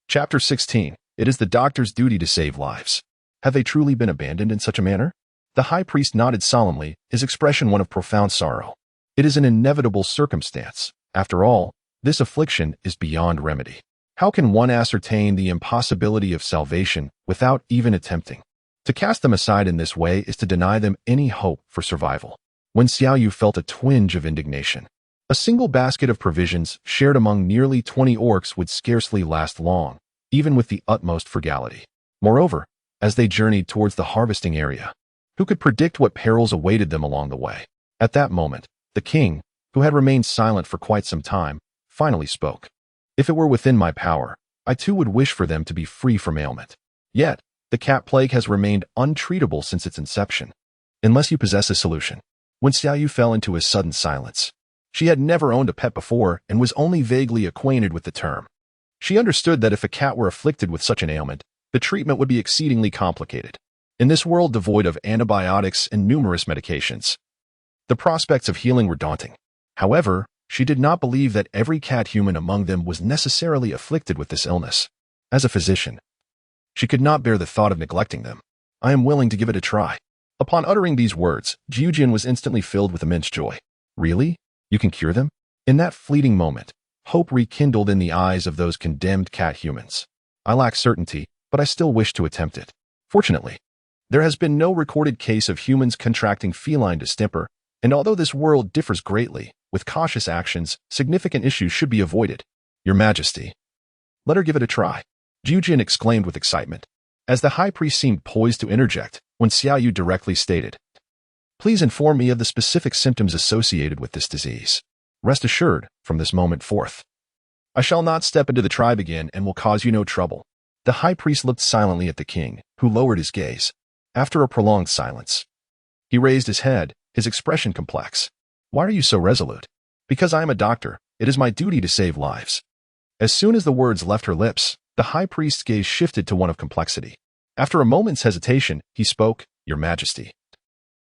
Chapter 16. It is the doctor's duty to save lives. Have they truly been abandoned in such a manner? The high priest nodded solemnly, his expression one of profound sorrow. It is an inevitable circumstance. After all, this affliction is beyond remedy. How can one ascertain the impossibility of salvation without even attempting? To cast them aside in this way is to deny them any hope for survival. Wen Xiaoyu felt a twinge of indignation. A single basket of provisions shared among nearly 20 orcs would scarcely last long, even with the utmost frugality. Moreover, as they journeyed towards the harvesting area, who could predict what perils awaited them along the way? At that moment, the king, who had remained silent for quite some time, finally spoke. If it were within my power, I too would wish for them to be free from ailment. Yet, the cat plague has remained untreatable since its inception. Unless you possess a solution. When Xiaoyu fell into a sudden silence. She had never owned a pet before and was only vaguely acquainted with the term. She understood that if a cat were afflicted with such an ailment, the treatment would be exceedingly complicated. In this world devoid of antibiotics and numerous medications, the prospects of healing were daunting. However, she did not believe that every cat human among them was necessarily afflicted with this illness. As a physician, she could not bear the thought of neglecting them. I am willing to give it a try. Upon uttering these words, Jiujin was instantly filled with immense joy. Really? You can cure them? In that fleeting moment, hope rekindled in the eyes of those condemned cat humans. I lack certainty, but I still wish to attempt it. Fortunately, there has been no recorded case of humans contracting feline distemper, and although this world differs greatly, with cautious actions, significant issues should be avoided. Your Majesty. Let her give it a try. Jiujin exclaimed with excitement, as the high priest seemed poised to interject, when Xiaoyu directly stated, Please inform me of the specific symptoms associated with this disease. Rest assured, from this moment forth, I shall not step into the tribe again and will cause you no trouble. The high priest looked silently at the king, who lowered his gaze. After a prolonged silence, he raised his head, his expression complex. Why are you so resolute? Because I am a doctor, it is my duty to save lives. As soon as the words left her lips, the high priest's gaze shifted to one of complexity. After a moment's hesitation, he spoke, Your Majesty.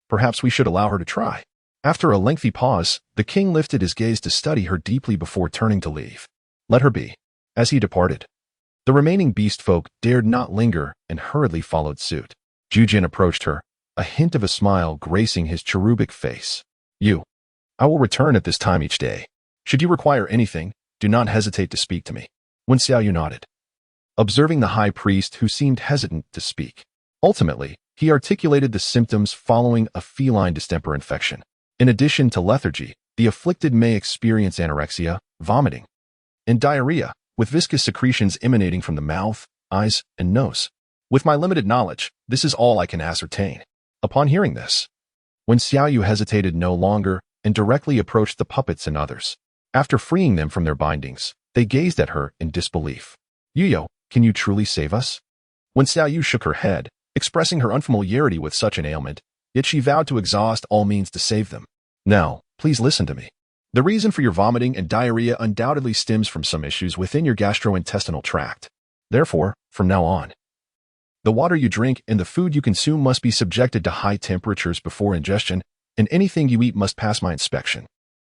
Perhaps we should allow her to try. After a lengthy pause, the king lifted his gaze to study her deeply before turning to leave. Let her be. As he departed, the remaining beast folk dared not linger and hurriedly followed suit. Jiujin approached her, a hint of a smile gracing his cherubic face. I will return at this time each day. Should you require anything, do not hesitate to speak to me. When Xiaoyu nodded, observing the high priest who seemed hesitant to speak. Ultimately, he articulated the symptoms following a feline distemper infection. In addition to lethargy, the afflicted may experience anorexia, vomiting, and diarrhea, with viscous secretions emanating from the mouth, eyes, and nose. With my limited knowledge, this is all I can ascertain. Upon hearing this, when Xiaoyu hesitated no longer and directly approached the puppets and others. After freeing them from their bindings, they gazed at her in disbelief. Yuyo, can you truly save us? When Xiaoyu shook her head, expressing her unfamiliarity with such an ailment, yet she vowed to exhaust all means to save them. Now, please listen to me. The reason for your vomiting and diarrhea undoubtedly stems from some issues within your gastrointestinal tract. Therefore, from now on, the water you drink and the food you consume must be subjected to high temperatures before ingestion, and anything you eat must pass my inspection.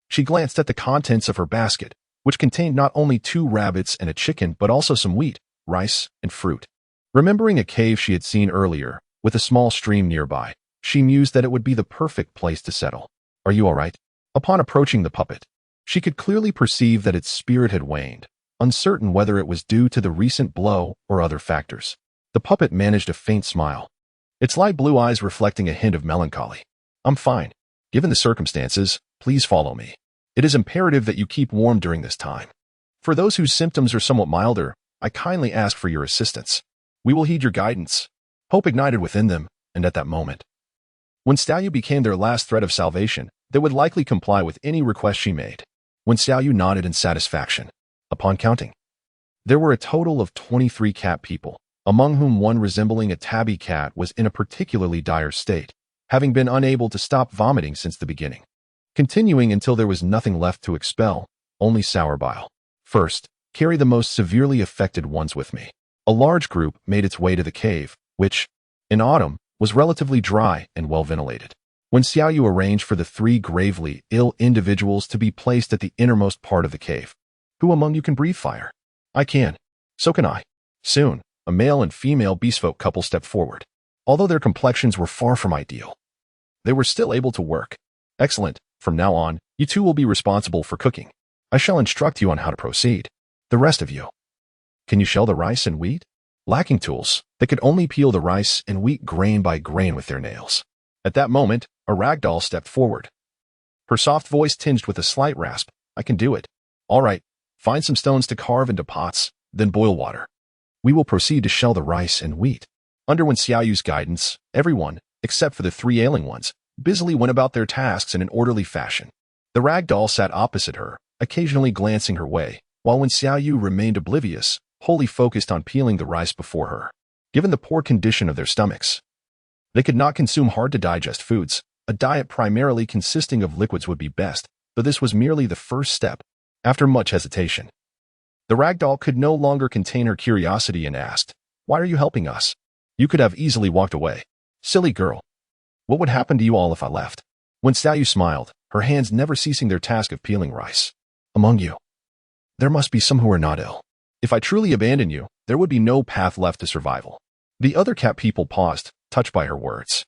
She glanced at the contents of her basket, which contained not only 2 rabbits and a chicken, but also some wheat, rice, and fruit. Remembering a cave she had seen earlier, with a small stream nearby, she mused that it would be the perfect place to settle. Are you all right? Upon approaching the puppet, she could clearly perceive that its spirit had waned, uncertain whether it was due to the recent blow or other factors. The puppet managed a faint smile, its light blue eyes reflecting a hint of melancholy. I'm fine. Given the circumstances, please follow me. It is imperative that you keep warm during this time. For those whose symptoms are somewhat milder, I kindly ask for your assistance. We will heed your guidance. Hope ignited within them, and at that moment, when Xiaoyu became their last thread of salvation, they would likely comply with any request she made. When Xiaoyu nodded in satisfaction, upon counting, there were a total of 23 cat people, among whom one resembling a tabby cat was in a particularly dire state, having been unable to stop vomiting since the beginning, continuing until there was nothing left to expel, only sour bile. First, carry the most severely affected ones with me. A large group made its way to the cave, which, in autumn, was relatively dry and well ventilated. When Xiaoyu arranged for the 3 gravely ill individuals to be placed at the innermost part of the cave. Who among you can breathe fire? I can. So can I. Soon, a male and female beastfolk couple stepped forward. Although their complexions were far from ideal, they were still able to work. Excellent. From now on, you 2 will be responsible for cooking. I shall instruct you on how to proceed. The rest of you. Can you shell the rice and wheat? Lacking tools, they could only peel the rice and wheat grain by grain with their nails. At that moment, a ragdoll stepped forward. Her soft voice tinged with a slight rasp. I can do it. All right. Find some stones to carve into pots, then boil water. We will proceed to shell the rice and wheat. Under Xiaoyu's guidance, everyone, except for the 3 ailing ones, busily went about their tasks in an orderly fashion. The rag doll sat opposite her, occasionally glancing her way, while Wen Xiaoyu remained oblivious, wholly focused on peeling the rice before her. Given the poor condition of their stomachs, they could not consume hard-to-digest foods. A diet primarily consisting of liquids would be best, but this was merely the first step. After much hesitation, the ragdoll could no longer contain her curiosity and asked, "Why are you helping us? You could have easily walked away. Silly girl. What would happen to you all if I left?" Wen Xiaoyu smiled, her hands never ceasing their task of peeling rice. "Among you, there must be some who are not ill. If I truly abandon you, there would be no path left to survival." The other cat people paused, touched by her words.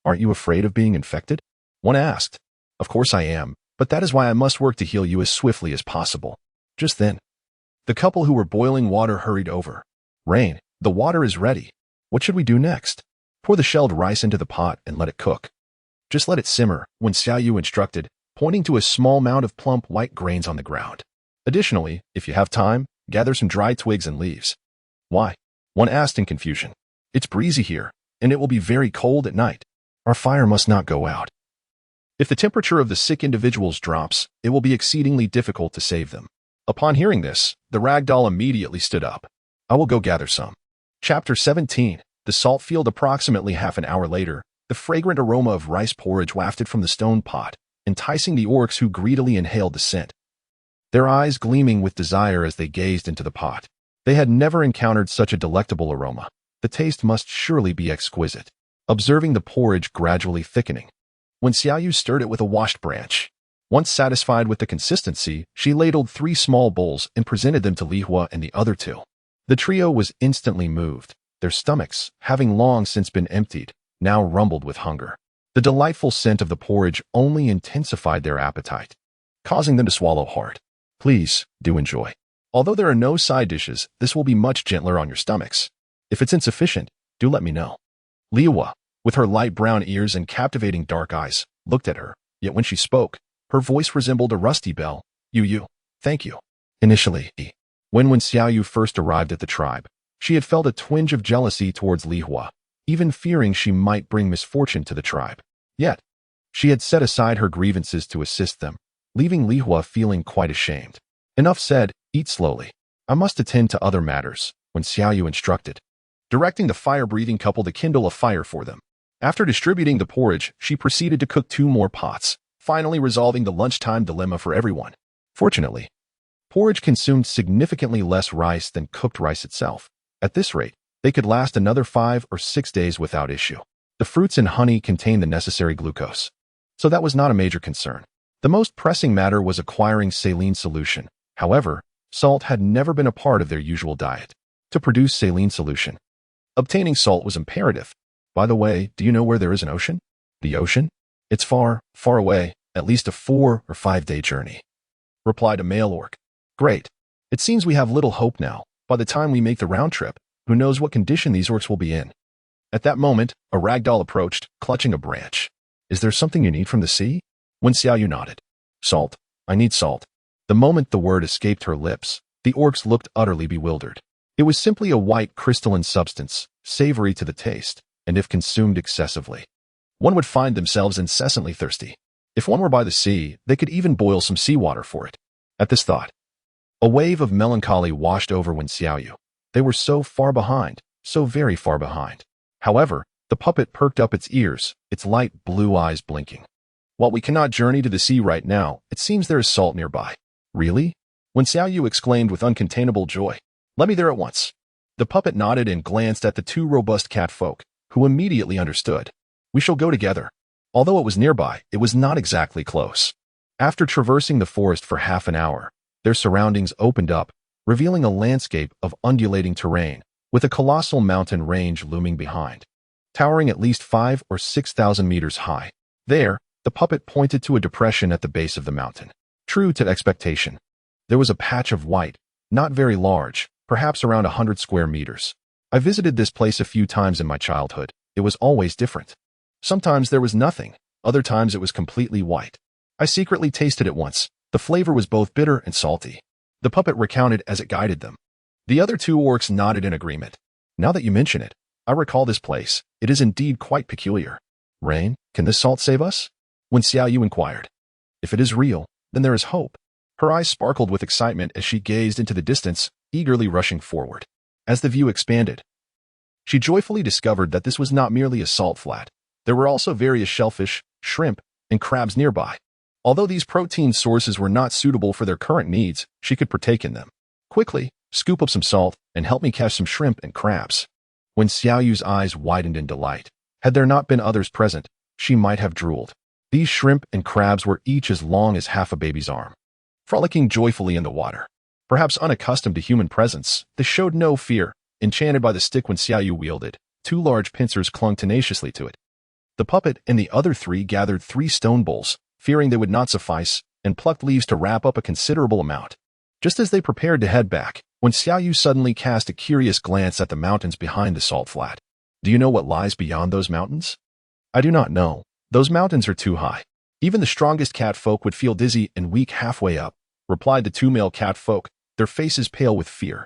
"Aren't you afraid of being infected?" One asked. "Of course I am, but that is why I must work to heal you as swiftly as possible." Just then, the couple who were boiling water hurried over. "Rain, the water is ready. What should we do next?" "Pour the shelled rice into the pot and let it cook. Just let it simmer," Wen Xiaoyu instructed, pointing to a small mound of plump white grains on the ground. "Additionally, if you have time, gather some dry twigs and leaves." "Why?" one asked in confusion. "It's breezy here, and it will be very cold at night. Our fire must not go out. If the temperature of the sick individuals drops, it will be exceedingly difficult to save them." Upon hearing this, the ragdoll immediately stood up. "I will go gather some." Chapter 17. The salt field. Approximately half an hour later, the fragrant aroma of rice porridge wafted from the stone pot, enticing the orcs who greedily inhaled the scent, their eyes gleaming with desire as they gazed into the pot. They had never encountered such a delectable aroma. The taste must surely be exquisite. Observing the porridge gradually thickening, Wen Xiaoyu stirred it with a washed branch. Once satisfied with the consistency, she ladled 3 small bowls and presented them to Li Hua and the other 2. The trio was instantly moved. Their stomachs, having long since been emptied, now rumbled with hunger. The delightful scent of the porridge only intensified their appetite, causing them to swallow hard. "Please, do enjoy. Although there are no side dishes, this will be much gentler on your stomachs. If it's insufficient, do let me know." Li Hua, with her light brown ears and captivating dark eyes, looked at her, yet when she spoke, her voice resembled a rusty bell. "You, thank you." Initially, when Wen Xiaoyu first arrived at the tribe, she had felt a twinge of jealousy towards Li Hua, even fearing she might bring misfortune to the tribe. Yet, she had set aside her grievances to assist them, leaving Li Hua feeling quite ashamed. "Enough said, eat slowly. I must attend to other matters," Wen Xiaoyu instructed, directing the fire-breathing couple to kindle a fire for them. After distributing the porridge, she proceeded to cook 2 more pots, finally resolving the lunchtime dilemma for everyone. Fortunately, porridge consumed significantly less rice than cooked rice itself. At this rate, they could last another 5 or 6 days without issue. The fruits and honey contained the necessary glucose, so that was not a major concern. The most pressing matter was acquiring saline solution. However, salt had never been a part of their usual diet. To produce saline solution, obtaining salt was imperative. "By the way, do you know where there is an ocean?" "The ocean? It's far, far away, at least a 4 or 5-day journey," replied a male orc. "Great. It seems we have little hope now. By the time we make the round trip, who knows what condition these orcs will be in." At that moment, a ragdoll approached, clutching a branch. "Is there something you need from the sea?" Wen Xiaoyu nodded. "Salt. I need salt." The moment the word escaped her lips, the orcs looked utterly bewildered. It was simply a white crystalline substance, savory to the taste, and if consumed excessively, one would find themselves incessantly thirsty. If one were by the sea, they could even boil some seawater for it. At this thought, a wave of melancholy washed over Wen Xiaoyu. They were so far behind, so very far behind. However, the puppet perked up its ears, its light blue eyes blinking. "While we cannot journey to the sea right now, it seems there is salt nearby." "Really?" Wen Xiaoyu exclaimed with uncontainable joy. "Let me there at once." The puppet nodded and glanced at the 2 robust cat folk, who immediately understood. "We shall go together." Although it was nearby, it was not exactly close. After traversing the forest for half an hour, their surroundings opened up, revealing a landscape of undulating terrain, with a colossal mountain range looming behind, towering at least 5 or 6,000 meters high. There, the puppet pointed to a depression at the base of the mountain. True to expectation, there was a patch of white, not very large, perhaps around 100 square meters. "I visited this place a few times in my childhood. It was always different. Sometimes there was nothing, other times it was completely white. I secretly tasted it once. The flavor was both bitter and salty." The puppet recounted as it guided them. The other 2 orcs nodded in agreement. "Now that you mention it, I recall this place. It is indeed quite peculiar." "Rain, can this salt save us?" Wen Xiaoyu inquired. "If it is real, then there is hope." Her eyes sparkled with excitement as she gazed into the distance, eagerly rushing forward. As the view expanded, she joyfully discovered that this was not merely a salt flat. There were also various shellfish, shrimp, and crabs nearby. Although these protein sources were not suitable for their current needs, she could partake in them. Quickly, scoop up some salt and help me catch some shrimp and crabs. When Xiaoyu's eyes widened in delight, had there not been others present, she might have drooled. These shrimp and crabs were each as long as half a baby's arm, frolicking joyfully in the water. Perhaps unaccustomed to human presence, they showed no fear. Enchanted by the stick when Xiaoyu wielded, 2 large pincers clung tenaciously to it. The puppet and the other 3 gathered 3 stone bowls, fearing they would not suffice, and plucked leaves to wrap up a considerable amount. Just as they prepared to head back, when Xiaoyu suddenly cast a curious glance at the mountains behind the salt flat. Do you know what lies beyond those mountains? I do not know. Those mountains are too high. Even the strongest cat folk would feel dizzy and weak halfway up, replied the 2 male cat folk, their faces pale with fear.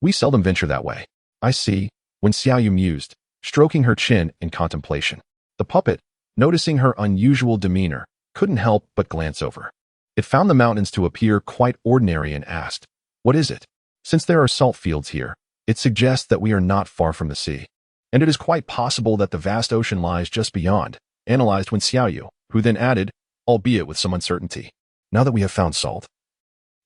We seldom venture that way. I see, when Xiaoyu mused, stroking her chin in contemplation. The puppet, noticing her unusual demeanor, couldn't help but glance over. It found the mountains to appear quite ordinary and asked, "What is it?" Since there are salt fields here, it suggests that we are not far from the sea. And it is quite possible that the vast ocean lies just beyond, analyzed when Xiaoyu, who then added, albeit with some uncertainty, "Now that we have found salt,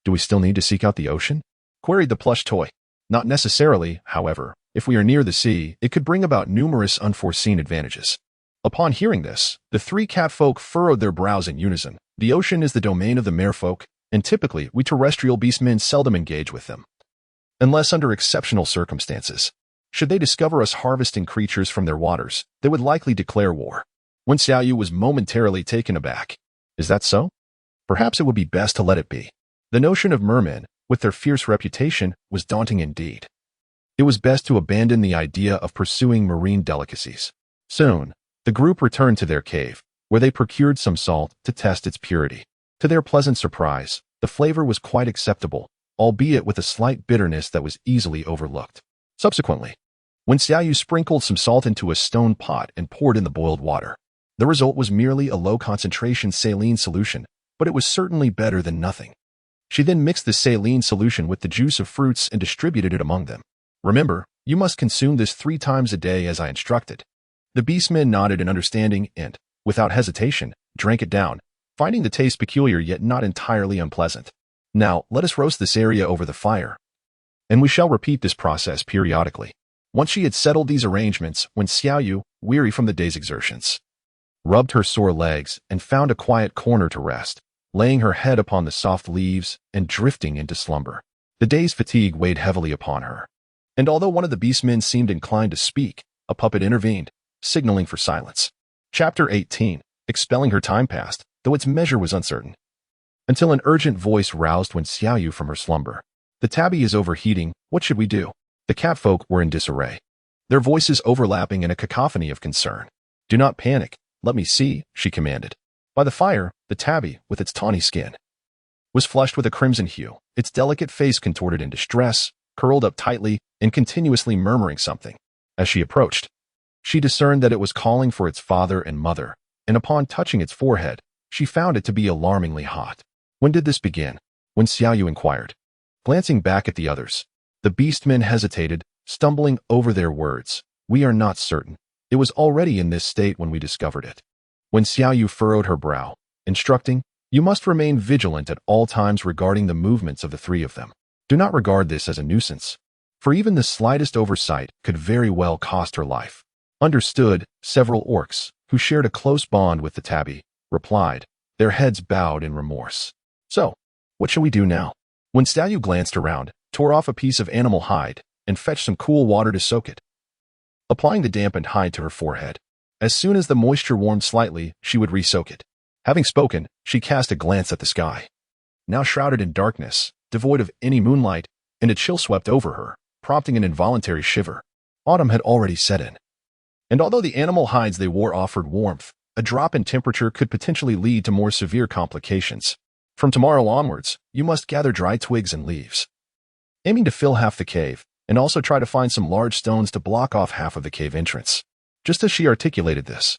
do we still need to seek out the ocean?" queried the plush toy. Not necessarily, however. If we are near the sea, it could bring about numerous unforeseen advantages. Upon hearing this, the 3 catfolk furrowed their brows in unison. The ocean is the domain of the merfolk, and typically we terrestrial beastmen seldom engage with them, unless under exceptional circumstances. Should they discover us harvesting creatures from their waters, they would likely declare war. When Xiaoyu was momentarily taken aback. Is that so? Perhaps it would be best to let it be. The notion of mermen, with their fierce reputation, was daunting indeed. It was best to abandon the idea of pursuing marine delicacies. Soon, the group returned to their cave, where they procured some salt to test its purity. To their pleasant surprise, the flavor was quite acceptable, albeit with a slight bitterness that was easily overlooked. Subsequently, when Xiaoyu sprinkled some salt into a stone pot and poured in the boiled water, the result was merely a low-concentration saline solution, but it was certainly better than nothing. She then mixed the saline solution with the juice of fruits and distributed it among them. "Remember, you must consume this 3 times a day as I instructed." The beastmen nodded in understanding and, without hesitation, drank it down, finding the taste peculiar yet not entirely unpleasant. "Now, let us roast this area over the fire, and we shall repeat this process periodically." Once she had settled these arrangements, when Xiaoyu, weary from the day's exertions, rubbed her sore legs and found a quiet corner to rest, laying her head upon the soft leaves and drifting into slumber. The day's fatigue weighed heavily upon her, and although one of the beastmen seemed inclined to speak, a puppet intervened, signaling for silence. Chapter 18. Expelling her time passed, though its measure was uncertain, until an urgent voice roused when Xiaoyu from her slumber. "The tabby is overheating. What should we do?" The catfolk were in disarray, their voices overlapping in a cacophony of concern. "Do not panic. Let me see," she commanded. By the fire, the tabby, with its tawny skin, was flushed with a crimson hue, its delicate face contorted in distress, curled up tightly, and continuously murmuring something. As she approached, she discerned that it was calling for its father and mother, and upon touching its forehead, she found it to be alarmingly hot. When did this begin? When Xiaoyu inquired. Glancing back at the others, the beastmen hesitated, stumbling over their words. "We are not certain. It was already in this state when we discovered it." When Xiaoyu furrowed her brow, instructing, "You must remain vigilant at all times regarding the movements of the 3 of them. Do not regard this as a nuisance, for even the slightest oversight could very well cost her life." "Understood," several orcs, who shared a close bond with the tabby, replied, their heads bowed in remorse. "So, what shall we do now?" When Xiaoyu glanced around, tore off a piece of animal hide, and fetched some cool water to soak it, applying the dampened hide to her forehead. As soon as the moisture warmed slightly, she would re-soak it. Having spoken, she cast a glance at the sky, now shrouded in darkness, devoid of any moonlight, and a chill swept over her, prompting an involuntary shiver. Autumn had already set in, and although the animal hides they wore offered warmth, a drop in temperature could potentially lead to more severe complications. From tomorrow onwards, you must gather dry twigs and leaves, aiming to fill half the cave, and also try to find some large stones to block off half of the cave entrance. Just as she articulated this,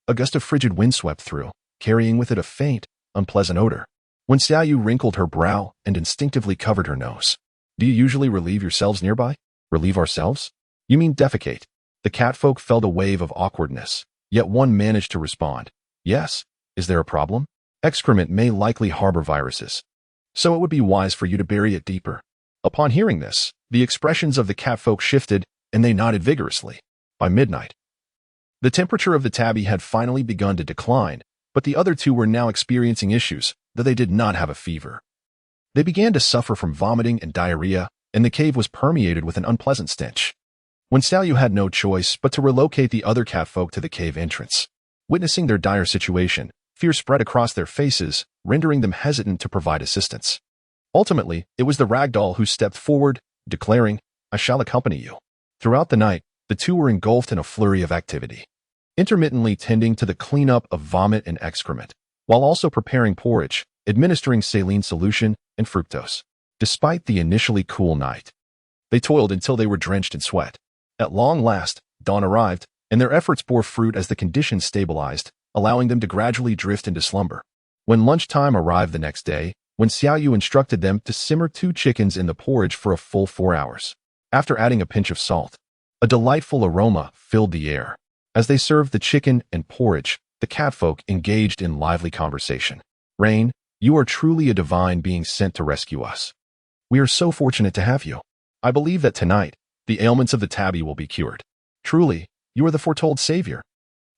a gust of frigid wind swept through, carrying with it a faint, unpleasant odor. When Xiaoyu wrinkled her brow and instinctively covered her nose. Do you usually relieve yourselves nearby? Relieve ourselves? You mean defecate? The catfolk felt a wave of awkwardness, yet one managed to respond. Yes. Is there a problem? Excrement may likely harbor viruses, so it would be wise for you to bury it deeper. Upon hearing this, the expressions of the catfolk shifted, and they nodded vigorously. By midnight, the temperature of the tabby had finally begun to decline, but the other two were now experiencing issues, though they did not have a fever. They began to suffer from vomiting and diarrhea, and the cave was permeated with an unpleasant stench. When Xiaoyu had no choice but to relocate the other catfolk to the cave entrance. Witnessing their dire situation, fear spread across their faces, rendering them hesitant to provide assistance. Ultimately, it was the ragdoll who stepped forward, declaring, I shall accompany you. Throughout the night, the two were engulfed in a flurry of activity, intermittently tending to the cleanup of vomit and excrement, while also preparing porridge, administering saline solution, and fructose. Despite the initially cool night, they toiled until they were drenched in sweat. At long last, dawn arrived, and their efforts bore fruit as the conditions stabilized, allowing them to gradually drift into slumber. When lunchtime arrived the next day, when Xiaoyu instructed them to simmer 2 chickens in the porridge for a full 4 hours. After adding a pinch of salt, a delightful aroma filled the air. As they served the chicken and porridge, the catfolk engaged in lively conversation. Rain, you are truly a divine being sent to rescue us. We are so fortunate to have you. I believe that tonight, the ailments of the tabby will be cured. Truly, you are the foretold savior.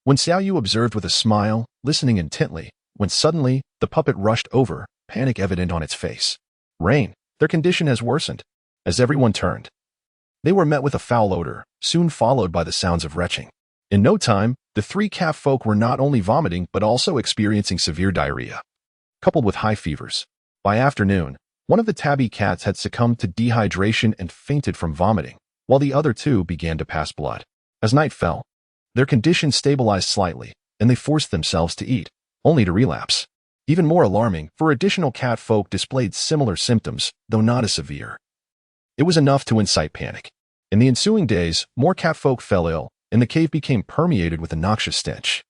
When Xiaoyu observed with a smile, listening intently, when suddenly, the puppet rushed over, panic evident on its face. Rain, their condition has worsened. As everyone turned, they were met with a foul odor, soon followed by the sounds of retching. In no time, the 3 catfolk were not only vomiting but also experiencing severe diarrhea, coupled with high fevers. By afternoon, one of the tabby cats had succumbed to dehydration and fainted from vomiting, while the other 2 began to pass blood. As night fell, their condition stabilized slightly, and they forced themselves to eat, only to relapse. Even more alarming, for additional catfolk displayed similar symptoms, though not as severe. It was enough to incite panic. In the ensuing days, more catfolk fell ill, and the cave became permeated with a noxious stench.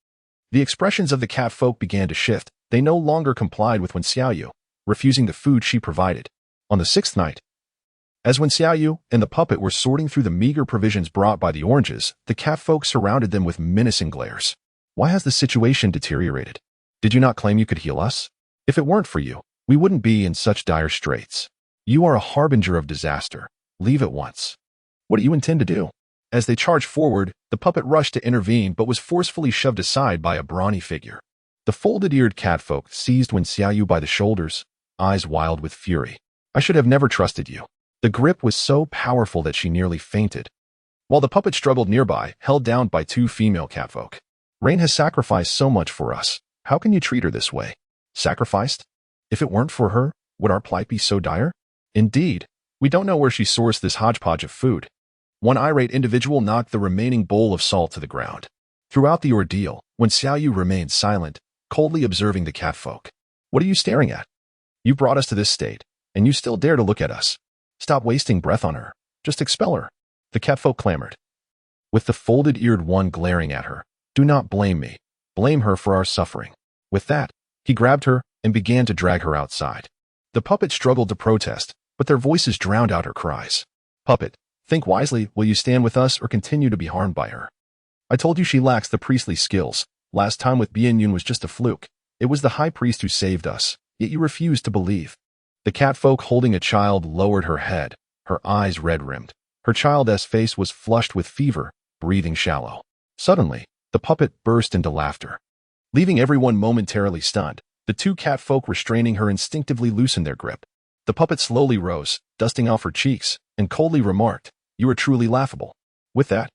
The expressions of the catfolk began to shift. They no longer complied with when Xiaoyu, refusing the food she provided. On the 6th night, as when Xiaoyu and the puppet were sorting through the meager provisions brought by the oranges, the catfolk surrounded them with menacing glares. Why has the situation deteriorated? Did you not claim you could heal us? If it weren't for you, we wouldn't be in such dire straits. You are a harbinger of disaster. Leave at once. What do you intend to do? As they charged forward, the puppet rushed to intervene but was forcefully shoved aside by a brawny figure. The folded-eared catfolk seized Wen Xiaoyu by the shoulders, eyes wild with fury. I should have never trusted you. The grip was so powerful that she nearly fainted, while the puppet struggled nearby, held down by 2 female catfolk. Rain has sacrificed so much for us. How can you treat her this way? Sacrificed? If it weren't for her, would our plight be so dire? Indeed, we don't know where she sourced this hodgepodge of food. One irate individual knocked the remaining bowl of salt to the ground. Throughout the ordeal, Wen Xiaoyu remained silent, coldly observing the catfolk. What are you staring at? You brought us to this state, and you still dare to look at us. Stop wasting breath on her. Just expel her. The catfolk clamored, with the folded-eared one glaring at her. Do not blame me. Blame her for our suffering. With that, he grabbed her and began to drag her outside. The puppet struggled to protest, but their voices drowned out her cries. Puppet, think wisely. Will you stand with us or continue to be harmed by her? I told you she lacks the priestly skills. Last time with Bianyun was just a fluke. It was the high priest who saved us, yet you refused to believe. The catfolk holding a child lowered her head, her eyes red-rimmed. Her child's face was flushed with fever, breathing shallow. Suddenly, the puppet burst into laughter. Leaving everyone momentarily stunned, the 2 catfolk restraining her instinctively loosened their grip. The puppet slowly rose, dusting off her cheeks, and coldly remarked, You are truly laughable. With that,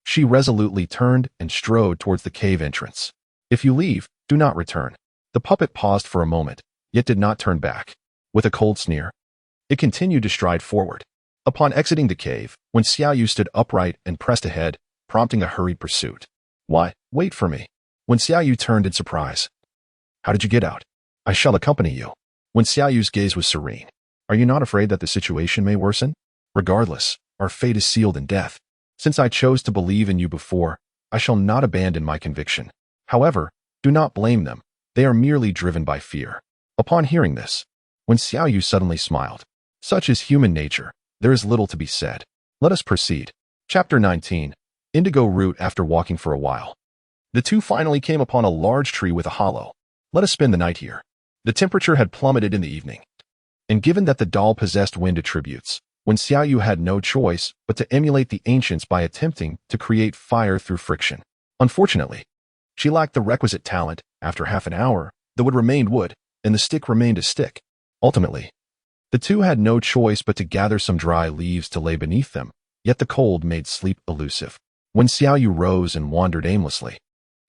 she resolutely turned and strode towards the cave entrance. If you leave, do not return. The puppet paused for a moment, yet did not turn back. With a cold sneer, it continued to stride forward. Upon exiting the cave, Wen Xiaoyu stood upright and pressed ahead, prompting a hurried pursuit. Why, wait for me. Wen Xiaoyu turned in surprise. How did you get out? I shall accompany you. Wen Xiaoyu's gaze was serene. Are you not afraid that the situation may worsen? Regardless, our fate is sealed in death. Since I chose to believe in you before, I shall not abandon my conviction. However, do not blame them. They are merely driven by fear. Upon hearing this, when Xiaoyu suddenly smiled, such is human nature, there is little to be said. Let us proceed. Chapter 19. Indigo Root. After walking for a while, the two finally came upon a large tree with a hollow. Let us spend the night here. The temperature had plummeted in the evening, and given that the doll possessed wind attributes, when Xiaoyu had no choice but to emulate the ancients by attempting to create fire through friction. Unfortunately, she lacked the requisite talent. After half an hour, the wood remained wood, and the stick remained a stick. Ultimately, the two had no choice but to gather some dry leaves to lay beneath them, yet the cold made sleep elusive. When Xiaoyu rose and wandered aimlessly,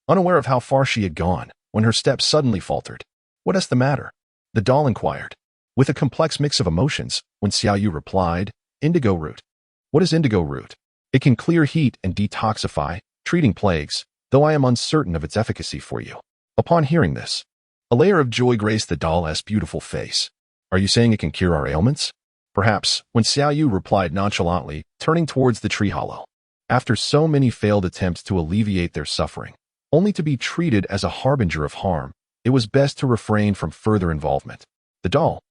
unaware of how far she had gone, when her steps suddenly faltered. "What is the matter?" the doll inquired. With a complex mix of emotions, when Xiaoyu replied, "Indigo root." "What is indigo root?" "It can clear heat and detoxify, treating plagues, though I am uncertain of its efficacy for you." Upon hearing this, a layer of joy graced the doll's beautiful face. "Are you saying it can cure our ailments?" "Perhaps," when Xiaoyu replied nonchalantly, turning towards the tree hollow. After so many failed attempts to alleviate their suffering, only to be treated as a harbinger of harm, it was best to refrain from further involvement. The doll,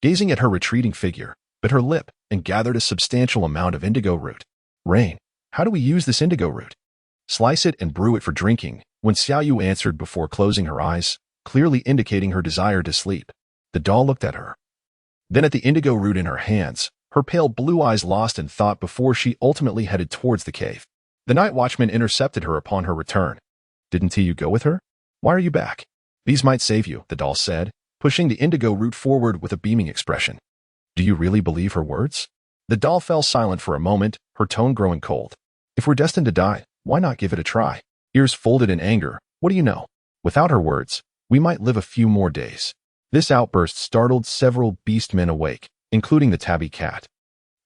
gazing at her retreating figure, bit her lip and gathered a substantial amount of indigo root. "Rain, how do we use this indigo root?" "Slice it and brew it for drinking," when Xiaoyu answered before closing her eyes, clearly indicating her desire to sleep. The doll looked at her, then at the indigo root in her hands, her pale blue eyes lost in thought before she ultimately headed towards the cave. The night watchman intercepted her upon her return. "Didn't you go with her? Why are you back?" "These might save you," the doll said, pushing the indigo root forward with a beaming expression. "Do you really believe her words?" The doll fell silent for a moment, her tone growing cold. "If we're destined to die, why not give it a try?" Ears folded in anger. "What do you know? Without her words, we might live a few more days." This outburst startled several beastmen awake, including the tabby cat,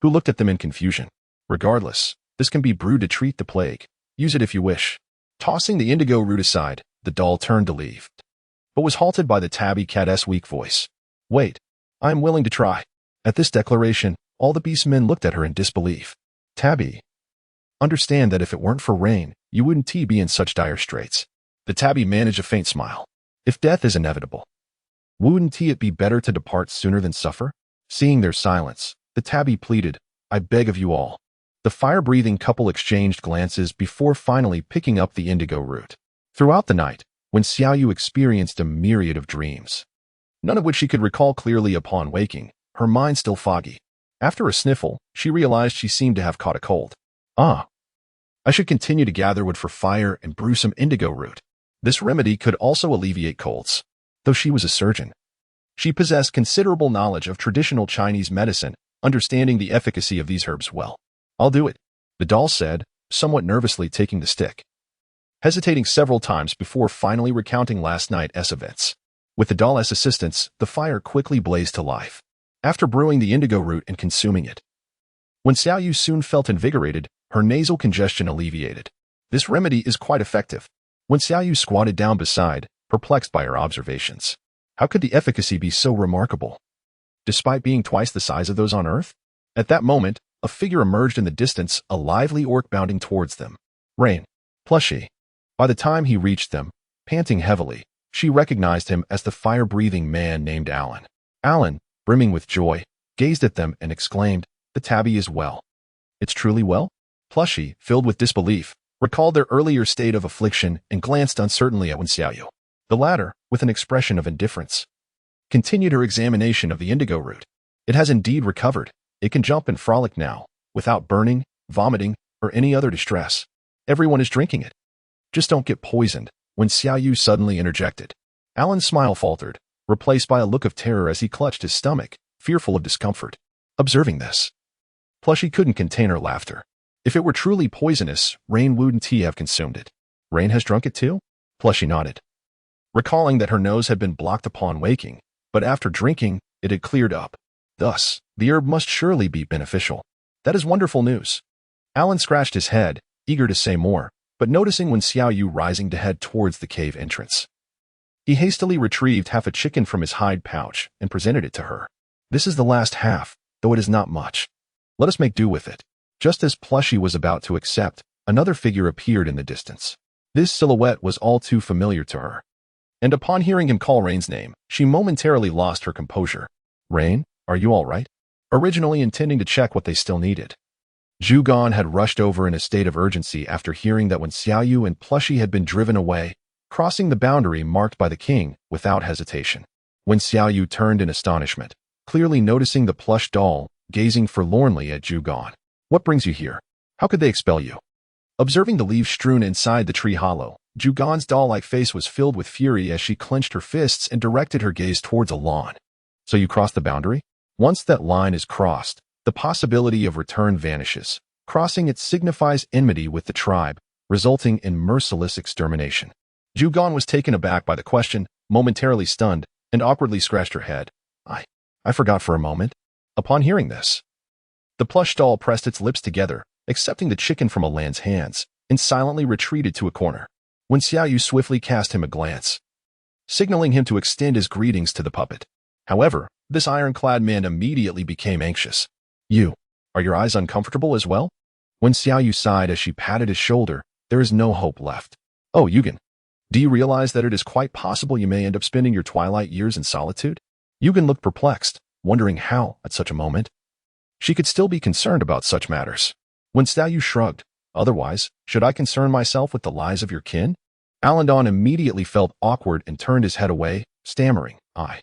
who looked at them in confusion. "Regardless, this can be brewed to treat the plague. Use it if you wish." Tossing the indigo root aside, the doll turned to leave, but was halted by the tabby cat's weak voice. "Wait, I am willing to try." At this declaration, all the beastmen looked at her in disbelief. "Tabby, understand that if it weren't for Rain, you wouldn't be in such dire straits." The tabby managed a faint smile. "If death is inevitable, wouldn't it be better to depart sooner than suffer?" Seeing their silence, the tabby pleaded, "I beg of you all." The fire-breathing couple exchanged glances before finally picking up the indigo root. Throughout the night, when Xiaoyu experienced a myriad of dreams, none of which she could recall clearly upon waking, her mind still foggy. After a sniffle, she realized she seemed to have caught a cold. I should continue to gather wood for fire and brew some indigo root. This remedy could also alleviate colds. Though she was a surgeon, she possessed considerable knowledge of traditional Chinese medicine, understanding the efficacy of these herbs well. "I'll do it," the doll said, somewhat nervously taking the stick, hesitating several times before finally recounting last night's events. With the doll's assistance, the fire quickly blazed to life. After brewing the indigo root and consuming it, when Xiaoyu soon felt invigorated, her nasal congestion alleviated. This remedy is quite effective. When Xiaoyu squatted down beside, perplexed by her observations, how could the efficacy be so remarkable, despite being twice the size of those on Earth? At that moment, a figure emerged in the distance, a lively orc bounding towards them. Rain. Plushie. By the time he reached them, panting heavily, she recognized him as the fire-breathing man named Alan. Alan, brimming with joy, gazed at them and exclaimed, "The tabby is well." "It's truly well?" Plushie, filled with disbelief, recalled their earlier state of affliction and glanced uncertainly at Xiaoyu. The latter, with an expression of indifference, continued her examination of the indigo root. "It has indeed recovered. It can jump and frolic now, without burning, vomiting, or any other distress. Everyone is drinking it. Just don't get poisoned," when Xiaoyu suddenly interjected. Alan's smile faltered, replaced by a look of terror as he clutched his stomach, fearful of discomfort. Observing this, Plushie couldn't contain her laughter. If it were truly poisonous, Rain wouldn't have consumed it. "Rain has drunk it too?" Plushie nodded, recalling that her nose had been blocked upon waking, but after drinking, it had cleared up. Thus, the herb must surely be beneficial. "That is wonderful news." Alan scratched his head, eager to say more, but noticing Xiaoyu rising to head towards the cave entrance, he hastily retrieved half a chicken from his hide pouch and presented it to her. "This is the last half, though it is not much. Let us make do with it." Just as Plushie was about to accept, another figure appeared in the distance. This silhouette was all too familiar to her. and upon hearing him call Rain's name, she momentarily lost her composure. Rain, are you all right? Originally intending to check what they still needed. Zhugan had rushed over in a state of urgency after hearing that when Xiaoyu and Plushie had been driven away, crossing the boundary marked by the king without hesitation. When Xiaoyu turned in astonishment, clearly noticing the plush doll, gazing forlornly at Zhugan. What brings you here? How could they expel you? Observing the leaves strewn inside the tree hollow, Zhugan's doll-like face was filled with fury as she clenched her fists and directed her gaze towards a lawn. So you crossed the boundary? Once that line is crossed, the possibility of return vanishes. Crossing it signifies enmity with the tribe, resulting in merciless extermination. Zhugan was taken aback by the question, momentarily stunned, and awkwardly scratched her head. I forgot for a moment. Upon hearing this, the plush doll pressed its lips together, accepting the chicken from Alan's hands, and silently retreated to a corner. When Xiaoyu swiftly cast him a glance, signaling him to extend his greetings to the puppet. However, this ironclad man immediately became anxious. Are your eyes uncomfortable as well? When Xiaoyu sighed as she patted his shoulder, there is no hope left. Oh, Yugen, do you realize that it is quite possible you may end up spending your twilight years in solitude? Yugen looked perplexed, wondering how, at such a moment, she could still be concerned about such matters. When Xiaoyu shrugged, otherwise, should I concern myself with the lives of your kin? Alandon immediately felt awkward and turned his head away, stammering, I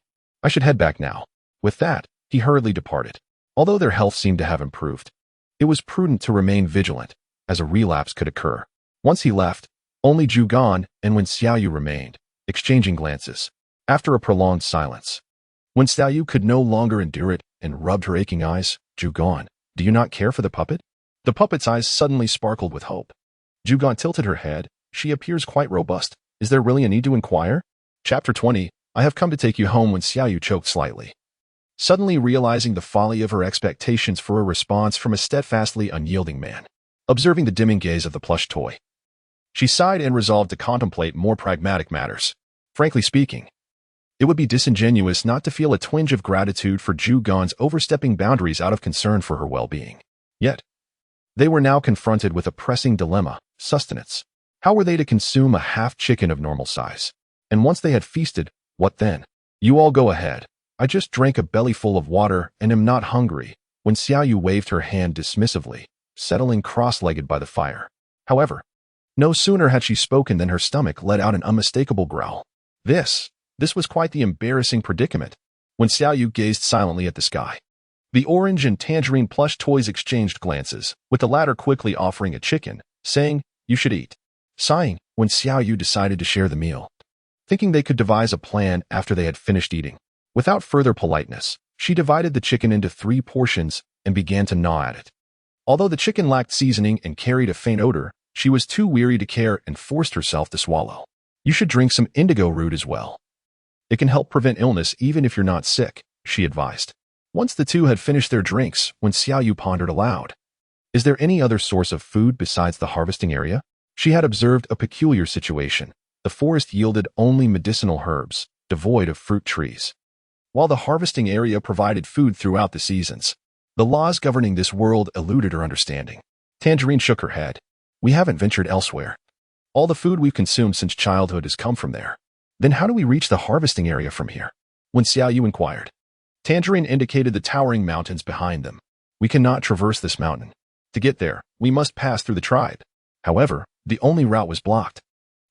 should head back now. With that, he hurriedly departed. Although their health seemed to have improved, it was prudent to remain vigilant, as a relapse could occur. Once he left, only Zhugan and Wen Xiaoyu remained, exchanging glances. After a prolonged silence, when Xiaoyu could no longer endure it and rubbed her aching eyes, Zhugan, do you not care for the puppet? The puppet's eyes suddenly sparkled with hope. Zhugan tilted her head. She appears quite robust. Is there really a need to inquire? Chapter 20, I have come to take you home. When Xiaoyu choked slightly, suddenly realizing the folly of her expectations for a response from a steadfastly unyielding man. Observing the dimming gaze of the plush toy, she sighed and resolved to contemplate more pragmatic matters. Frankly speaking, it would be disingenuous not to feel a twinge of gratitude for Zhugan's overstepping boundaries out of concern for her well-being. Yet, they were now confronted with a pressing dilemma: sustenance. How were they to consume a half-chicken of normal size? And once they had feasted, what then? You all go ahead. I just drank a bellyful of water and am not hungry. When Xiaoyu waved her hand dismissively, settling cross-legged by the fire. However, no sooner had she spoken than her stomach let out an unmistakable growl. This was quite the embarrassing predicament. When Xiaoyu gazed silently at the sky, the orange and tangerine plush toys exchanged glances, with the latter quickly offering a chicken, saying, you should eat. Sighing, when Xiaoyu decided to share the meal, thinking they could devise a plan after they had finished eating. Without further politeness, she divided the chicken into 3 portions and began to gnaw at it. Although the chicken lacked seasoning and carried a faint odor, she was too weary to care and forced herself to swallow. You should drink some indigo root as well. It can help prevent illness even if you're not sick, she advised. Once the two had finished their drinks, when Xiaoyu pondered aloud, is there any other source of food besides the harvesting area? She had observed a peculiar situation. The forest yielded only medicinal herbs, devoid of fruit trees, while the harvesting area provided food throughout the seasons. The laws governing this world eluded her understanding. Tangerine shook her head. We haven't ventured elsewhere. All the food we've consumed since childhood has come from there. Then how do we reach the harvesting area from here? When Xiaoyu inquired, Tangerine indicated the towering mountains behind them. We cannot traverse this mountain. To get there, we must pass through the tribe. However, the only route was blocked.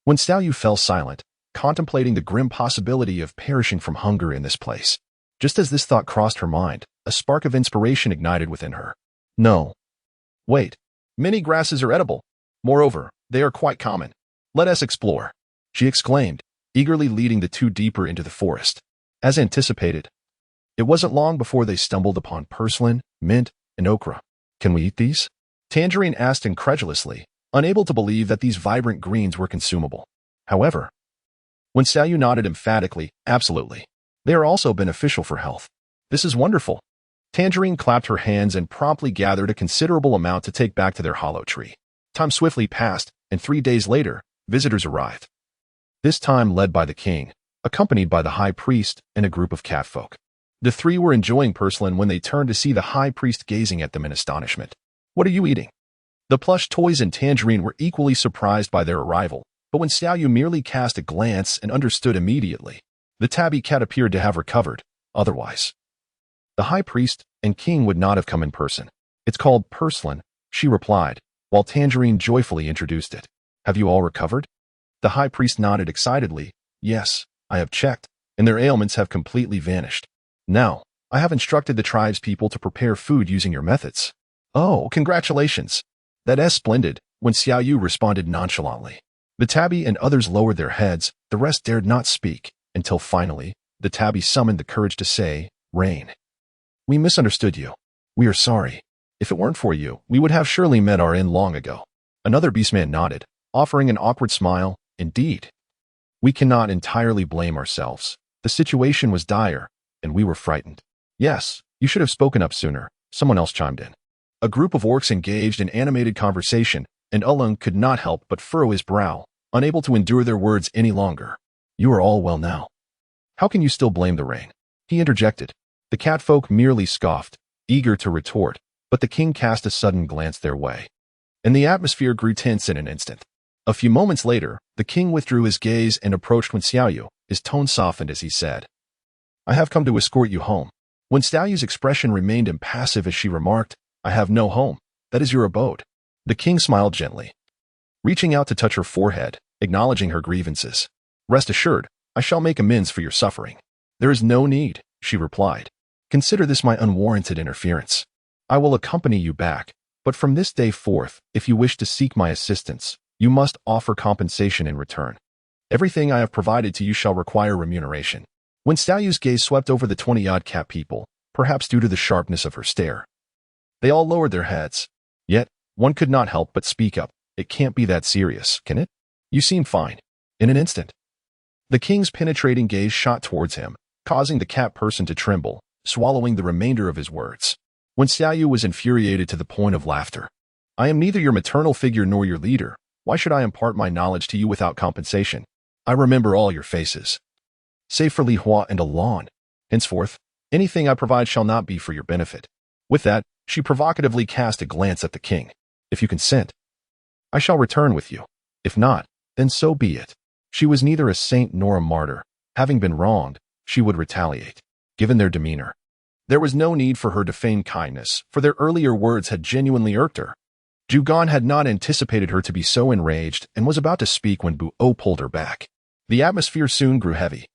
When Xiaoyu fell silent, contemplating the grim possibility of perishing from hunger in this place. Just as this thought crossed her mind, a spark of inspiration ignited within her. No. Wait. Many grasses are edible. Moreover, they are quite common. Let us explore, she exclaimed, eagerly leading the two deeper into the forest. As anticipated, it wasn't long before they stumbled upon purslane, mint, and okra. Can we eat these? Tangerine asked incredulously, unable to believe that these vibrant greens were consumable. However, when Xiaoyu nodded emphatically, absolutely. They are also beneficial for health. This is wonderful. Tangerine clapped her hands and promptly gathered a considerable amount to take back to their hollow tree. Time swiftly passed, and 3 days later, visitors arrived. This time led by the king, accompanied by the high priest and a group of catfolk. The 3 were enjoying purslane when they turned to see the high priest gazing at them in astonishment. What are you eating? The plush toys and Tangerine were equally surprised by their arrival, But when Xiaoyu merely cast a glance and understood immediately, the tabby cat appeared to have recovered. Otherwise, the high priest and king would not have come in person. It's called porcelain, she replied, while Tangerine joyfully introduced it. Have you all recovered? The high priest nodded excitedly. Yes, I have checked, and their ailments have completely vanished. Now, I have instructed the tribe's people to prepare food using your methods. Oh, congratulations. That's splendid, when Xiaoyu responded nonchalantly. The tabby and others lowered their heads. The rest dared not speak, until finally, the tabby summoned the courage to say, Rain. We misunderstood you. We are sorry. If it weren't for you, we would have surely met our end long ago. Another beastman nodded, offering an awkward smile. Indeed. We cannot entirely blame ourselves. The situation was dire, and we were frightened. Yes, you should have spoken up sooner, someone else chimed in. A group of orcs engaged in animated conversation, and Ulung could not help but furrow his brow, unable to endure their words any longer. You are all well now. How can you still blame the rain? He interjected. The catfolk merely scoffed, eager to retort, but the king cast a sudden glance their way. And the atmosphere grew tense in an instant. A few moments later, the king withdrew his gaze and approached Wen Xiaoyu. His tone softened as he said, I have come to escort you home. Wen Xiaoyu's expression remained impassive as she remarked, I have no home. That is your abode. The king smiled gently, reaching out to touch her forehead, acknowledging her grievances. Rest assured, I shall make amends for your suffering. There is no need, she replied. Consider this my unwarranted interference. I will accompany you back, but from this day forth, if you wish to seek my assistance, you must offer compensation in return. Everything I have provided to you shall require remuneration. When Xiaoyu's gaze swept over the 20-odd cat people, perhaps due to the sharpness of her stare, they all lowered their heads. Yet, one could not help but speak up. It can't be that serious, can it? You seem fine. In an instant, the king's penetrating gaze shot towards him, causing the cat person to tremble, swallowing the remainder of his words. When Xiaoyu was infuriated to the point of laughter. I am neither your maternal figure nor your leader. Why should I impart my knowledge to you without compensation? I remember all your faces, save for Li Hua and Alon. Henceforth, anything I provide shall not be for your benefit. With that, she provocatively cast a glance at the king. If you consent, I shall return with you. If not, then so be it. She was neither a saint nor a martyr. Having been wronged, she would retaliate. Given their demeanor, there was no need for her to feign kindness, for their earlier words had genuinely irked her. Zhugan had not anticipated her to be so enraged and was about to speak when Bu-O pulled her back. The atmosphere soon grew heavy.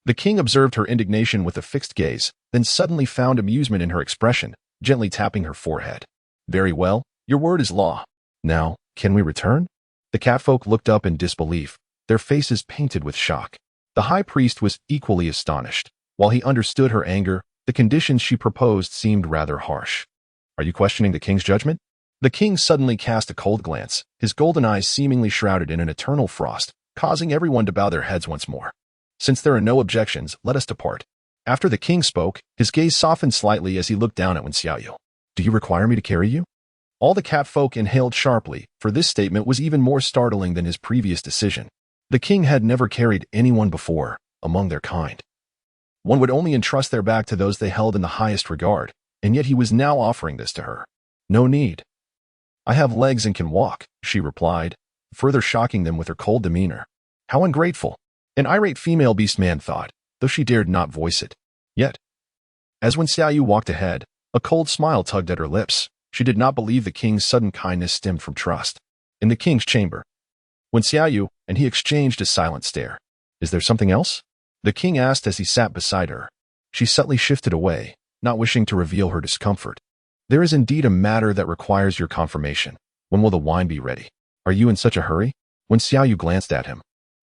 The king observed her indignation with a fixed gaze, then suddenly found amusement in her expression, gently tapping her forehead. Very well, your word is law. Now, can we return? The catfolk looked up in disbelief, their faces painted with shock. The high priest was equally astonished. While he understood her anger, the conditions she proposed seemed rather harsh. Are you questioning the king's judgment? The king suddenly cast a cold glance, his golden eyes seemingly shrouded in an eternal frost, causing everyone to bow their heads once more. Since there are no objections, let us depart. After the king spoke, his gaze softened slightly as he looked down at Wen Xiaoyu. Do you require me to carry you? All the catfolk inhaled sharply, for this statement was even more startling than his previous decision. The king had never carried anyone before, among their kind. One would only entrust their back to those they held in the highest regard, and yet he was now offering this to her. No need. I have legs and can walk, she replied, further shocking them with her cold demeanor. How ungrateful! An irate female beastman thought, though she dared not voice it. Yet, as Wen Xiaoyu walked ahead, a cold smile tugged at her lips. She did not believe the king's sudden kindness stemmed from trust. In the king's chamber, Wen Xiaoyu and he exchanged a silent stare. Is there something else? The king asked as he sat beside her. She subtly shifted away, not wishing to reveal her discomfort. There is indeed a matter that requires your confirmation. When will the wine be ready? Are you in such a hurry? Wen Xiaoyu glanced at him.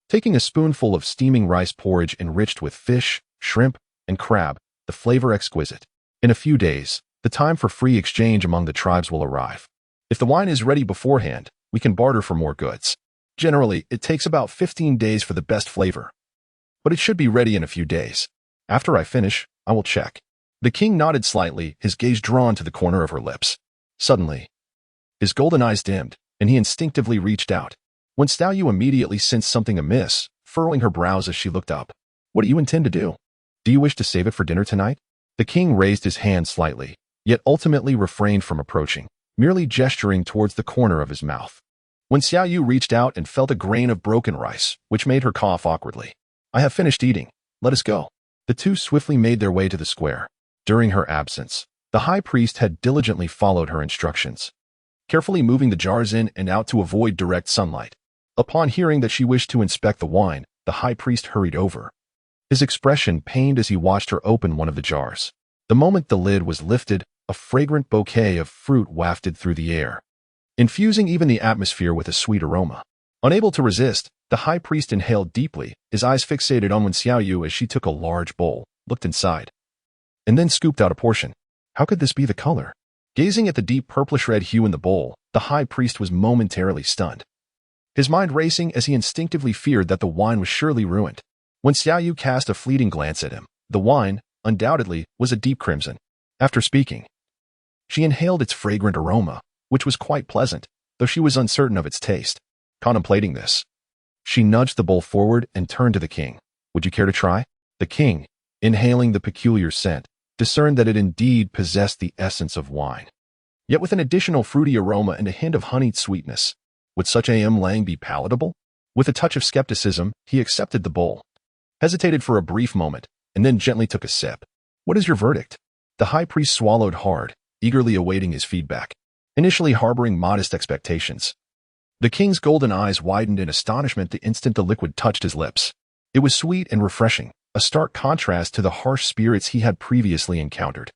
Taking a spoonful of steaming rice porridge enriched with fish, shrimp, and crab, the flavor exquisite. In a few days, the time for free exchange among the tribes will arrive. If the wine is ready beforehand, we can barter for more goods. Generally, it takes about 15 days for the best flavor, but it should be ready in a few days. After I finish, I will check. The king nodded slightly, his gaze drawn to the corner of her lips. Suddenly, his golden eyes dimmed, and he instinctively reached out. Wen Xiaoyu immediately sensed something amiss, furrowing her brows as she looked up. What do you intend to do? Do you wish to save it for dinner tonight? The king raised his hand slightly, yet ultimately refrained from approaching, merely gesturing towards the corner of his mouth. when Xiao Yu reached out and felt a grain of broken rice, which made her cough awkwardly. I have finished eating. Let us go. The two swiftly made their way to the square. During her absence, the high priest had diligently followed her instructions, carefully moving the jars in and out to avoid direct sunlight. Upon hearing that she wished to inspect the wine, the high priest hurried over, his expression pained as he watched her open one of the jars. The moment the lid was lifted, a fragrant bouquet of fruit wafted through the air, infusing even the atmosphere with a sweet aroma. Unable to resist, the high priest inhaled deeply, his eyes fixated on Wen Xiaoyu as she took a large bowl, looked inside, and then scooped out a portion. How could this be the color? Gazing at the deep purplish-red hue in the bowl, the high priest was momentarily stunned, his mind racing as he instinctively feared that the wine was surely ruined. When Xiaoyu cast a fleeting glance at him, the wine, undoubtedly, was a deep crimson. After speaking, she inhaled its fragrant aroma, which was quite pleasant, though she was uncertain of its taste. Contemplating this, she nudged the bowl forward and turned to the king. Would you care to try? The king, inhaling the peculiar scent, discerned that it indeed possessed the essence of wine, yet with an additional fruity aroma and a hint of honeyed sweetness. Would such lang be palatable? With a touch of skepticism, he accepted the bowl, hesitated for a brief moment, and then gently took a sip. What is your verdict? The high priest swallowed hard, eagerly awaiting his feedback, initially harboring modest expectations. The king's golden eyes widened in astonishment the instant the liquid touched his lips. It was sweet and refreshing, a stark contrast to the harsh spirits he had previously encountered,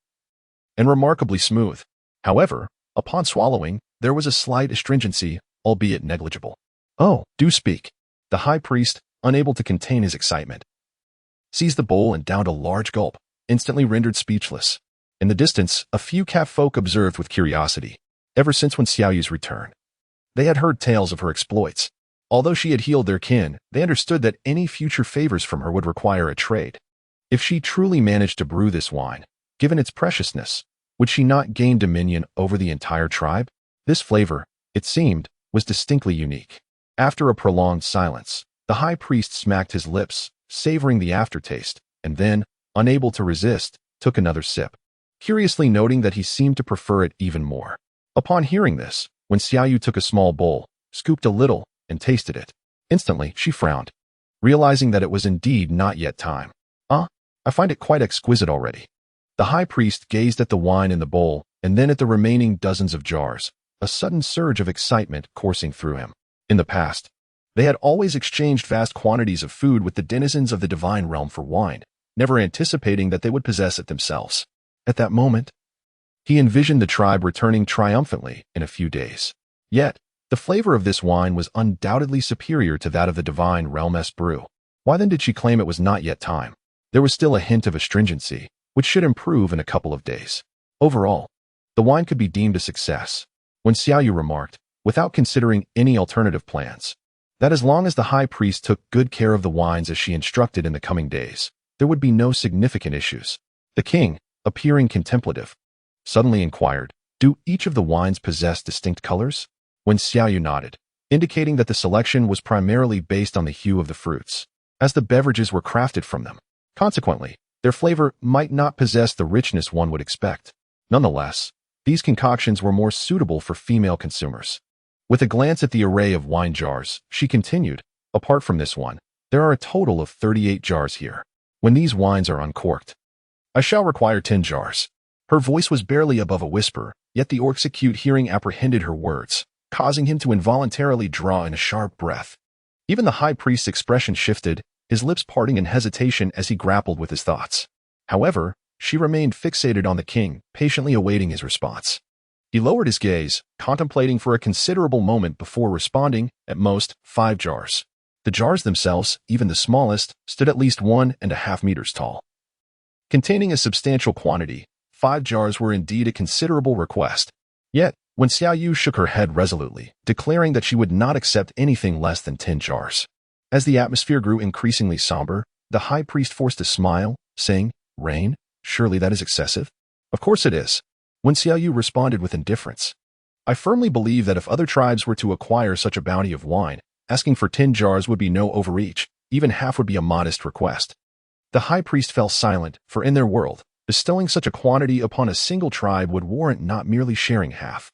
and remarkably smooth. However, upon swallowing, there was a slight astringency, albeit negligible. Oh, do speak. The high priest, unable to contain his excitement, seized the bowl and downed a large gulp, instantly rendered speechless. In the distance, a few Cat folk observed with curiosity. Ever since Wen Xiaoyu's return, they had heard tales of her exploits. Although she had healed their kin, they understood that any future favors from her would require a trade. If she truly managed to brew this wine, given its preciousness, would she not gain dominion over the entire tribe? This flavor, it seemed, was distinctly unique. After a prolonged silence, the high priest smacked his lips, savoring the aftertaste, and then, unable to resist, took another sip, curiously noting that he seemed to prefer it even more. Upon hearing this, when Xiaoyu took a small bowl, scooped a little, and tasted it, instantly she frowned, realizing that it was indeed not yet time. I find it quite exquisite already. The high priest gazed at the wine in the bowl, and then at the remaining dozens of jars, a sudden surge of excitement coursing through him. In the past, they had always exchanged vast quantities of food with the denizens of the divine realm for wine, never anticipating that they would possess it themselves. At that moment, he envisioned the tribe returning triumphantly in a few days. Yet, the flavor of this wine was undoubtedly superior to that of the divine realm's brew. Why then did she claim it was not yet time? There was still a hint of astringency, which should improve in a couple of days. Overall, the wine could be deemed a success. When Xiaoyu remarked, without considering any alternative plans, that as long as the high priest took good care of the wines as she instructed in the coming days, there would be no significant issues. The king, appearing contemplative, suddenly inquired, do each of the wines possess distinct colors? When Xiaoyu nodded, indicating that the selection was primarily based on the hue of the fruits, as the beverages were crafted from them. Consequently, their flavor might not possess the richness one would expect. Nonetheless, these concoctions were more suitable for female consumers. With a glance at the array of wine jars, she continued, apart from this one, there are a total of 38 jars here. When these wines are uncorked, I shall require 10 jars. Her voice was barely above a whisper, yet the orc's acute hearing apprehended her words, causing him to involuntarily draw in a sharp breath. Even the high priest's expression shifted, his lips parting in hesitation as he grappled with his thoughts. However, she remained fixated on the king, patiently awaiting his response. He lowered his gaze, contemplating for a considerable moment before responding, at most, 5 jars. The jars themselves, even the smallest, stood at least 1.5 meters tall. Containing a substantial quantity, 5 jars were indeed a considerable request. Yet, when Xiaoyu shook her head resolutely, declaring that she would not accept anything less than 10 jars. As the atmosphere grew increasingly somber, the high priest forced a smile, saying, Rain? Surely that is excessive? Of course it is. When Xiaoyu responded with indifference. I firmly believe that if other tribes were to acquire such a bounty of wine, asking for 10 jars would be no overreach, even half would be a modest request. The high priest fell silent, for in their world, bestowing such a quantity upon a single tribe would warrant not merely sharing half,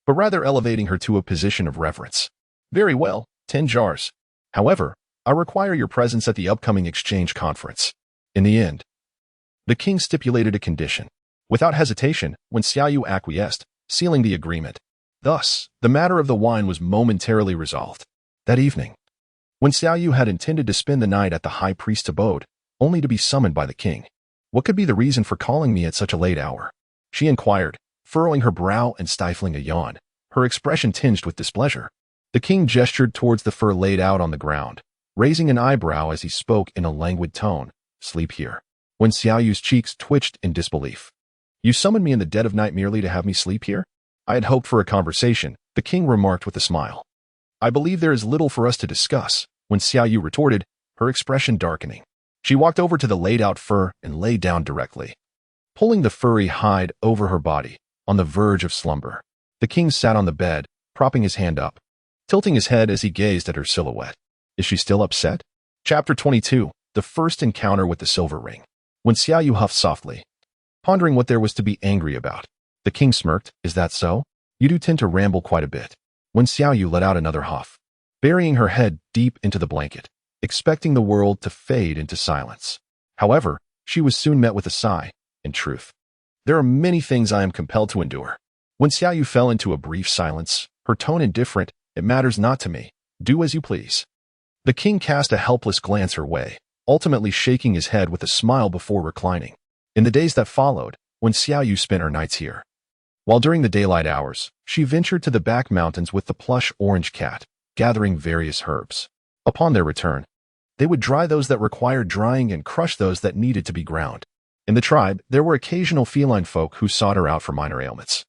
but rather elevating her to a position of reverence. Very well, 10 jars. However, I require your presence at the upcoming exchange conference. In the end, the king stipulated a condition. Without hesitation, when Xiaoyu acquiesced, sealing the agreement. Thus, the matter of the wine was momentarily resolved. That evening, when Xiaoyu had intended to spend the night at the high priest's abode, only to be summoned by the king. What could be the reason for calling me at such a late hour? She inquired, furrowing her brow and stifling a yawn, her expression tinged with displeasure. The king gestured towards the fur laid out on the ground, raising an eyebrow as he spoke in a languid tone. Sleep here. When Xiaoyu's cheeks twitched in disbelief. You summoned me in the dead of night merely to have me sleep here? I had hoped for a conversation, the king remarked with a smile. I believe there is little for us to discuss, when Xiaoyu retorted, her expression darkening. She walked over to the laid-out fur and lay down directly, pulling the furry hide over her body, on the verge of slumber. The king sat on the bed, propping his hand up, tilting his head as he gazed at her silhouette. Is she still upset? Chapter 22, The First Encounter with the Silver Ring. When Xiaoyu huffed softly, pondering what there was to be angry about, the king smirked. Is that so? You do tend to ramble quite a bit. When Xiaoyu let out another huff, burying her head deep into the blanket, expecting the world to fade into silence. However, she was soon met with a sigh. In truth, there are many things I am compelled to endure. When Xiaoyu fell into a brief silence, her tone indifferent, it matters not to me. Do as you please. The king cast a helpless glance her way, ultimately shaking his head with a smile before reclining. In the days that followed, when Xiaoyu spent her nights here, while during the daylight hours, she ventured to the back mountains with the plush orange cat, gathering various herbs. Upon their return, they would dry those that required drying and crush those that needed to be ground. In the tribe, there were occasional feline folk who sought her out for minor ailments,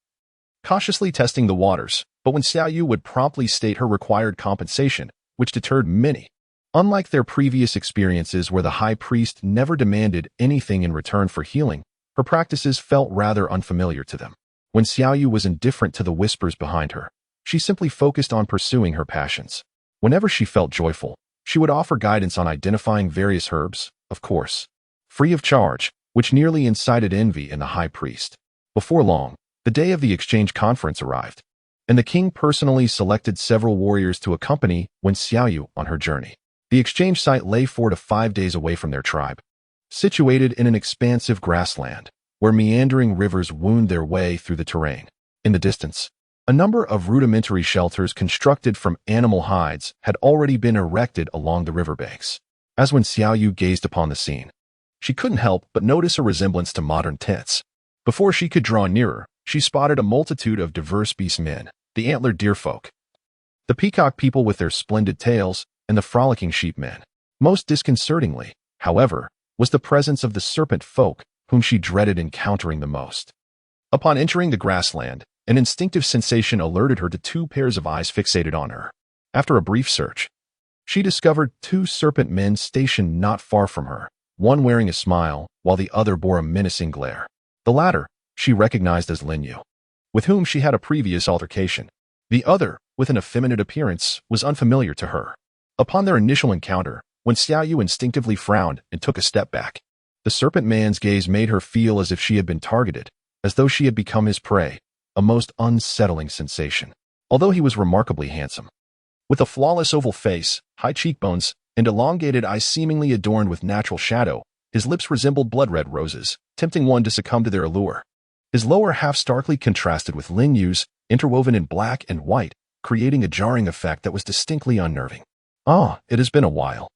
cautiously testing the waters, but when Xiaoyu would promptly state her required compensation, which deterred many. Unlike their previous experiences where the high priest never demanded anything in return for healing, her practices felt rather unfamiliar to them. When Xiaoyu was indifferent to the whispers behind her, she simply focused on pursuing her passions. Whenever she felt joyful, she would offer guidance on identifying various herbs, of course, free of charge, which nearly incited envy in the high priest. Before long, the day of the exchange conference arrived, and the king personally selected several warriors to accompany Wen Xiaoyu on her journey. The exchange site lay 4 to 5 days away from their tribe, situated in an expansive grassland, where meandering rivers wound their way through the terrain. In the distance, a number of rudimentary shelters constructed from animal hides had already been erected along the riverbanks. As when Xiaoyu gazed upon the scene, she couldn't help but notice a resemblance to modern tents. Before she could draw nearer, she spotted a multitude of diverse beast men, the antlered deer folk, the peacock people with their splendid tails, and the frolicking sheep men. Most disconcertingly, however, was the presence of the serpent folk, whom she dreaded encountering the most. Upon entering the grassland, an instinctive sensation alerted her to 2 pairs of eyes fixated on her. After a brief search, she discovered 2 serpent men stationed not far from her, one wearing a smile, while the other bore a menacing glare. The latter, she recognized as Lin Yu, with whom she had a previous altercation. The other, with an effeminate appearance, was unfamiliar to her. Upon their initial encounter, when Xiaoyu instinctively frowned and took a step back, the serpent man's gaze made her feel as if she had been targeted, as though she had become his prey, a most unsettling sensation. Although he was remarkably handsome, with a flawless oval face, high cheekbones, and elongated eyes seemingly adorned with natural shadow, his lips resembled blood-red roses, tempting one to succumb to their allure. His lower half starkly contrasted with Lin Yu's, interwoven in black and white, creating a jarring effect that was distinctly unnerving. Ah, it has been a while.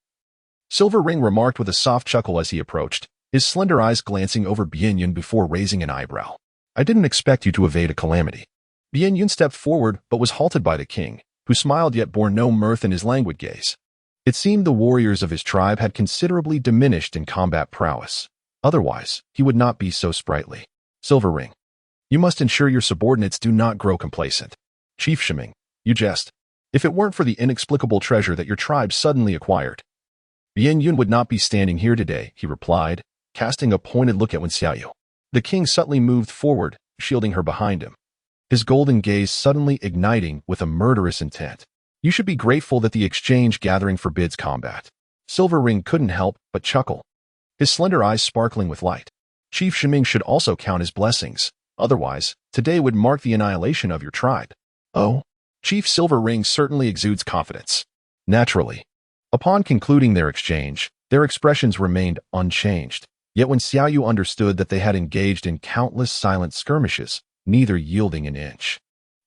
Silver Ring remarked with a soft chuckle as he approached, his slender eyes glancing over Bien Yun before raising an eyebrow. I didn't expect you to evade a calamity. Bien Yun stepped forward but was halted by the king, who smiled yet bore no mirth in his languid gaze. It seemed the warriors of his tribe had considerably diminished in combat prowess. Otherwise, he would not be so sprightly. Silver Ring, you must ensure your subordinates do not grow complacent. Chief Shiming, you jest. If it weren't for the inexplicable treasure that your tribe suddenly acquired, Bien Yun would not be standing here today, he replied, casting a pointed look at Wen Xiaoyu. The king subtly moved forward, shielding her behind him, his golden gaze suddenly igniting with a murderous intent. You should be grateful that the exchange gathering forbids combat. Silver Ring couldn't help but chuckle, his slender eyes sparkling with light. Chief Shiming should also count his blessings. Otherwise, today would mark the annihilation of your tribe. Oh, Chief Silver Ring certainly exudes confidence. Naturally. Upon concluding their exchange, their expressions remained unchanged. Yet when Xiaoyu understood that they had engaged in countless silent skirmishes, neither yielding an inch.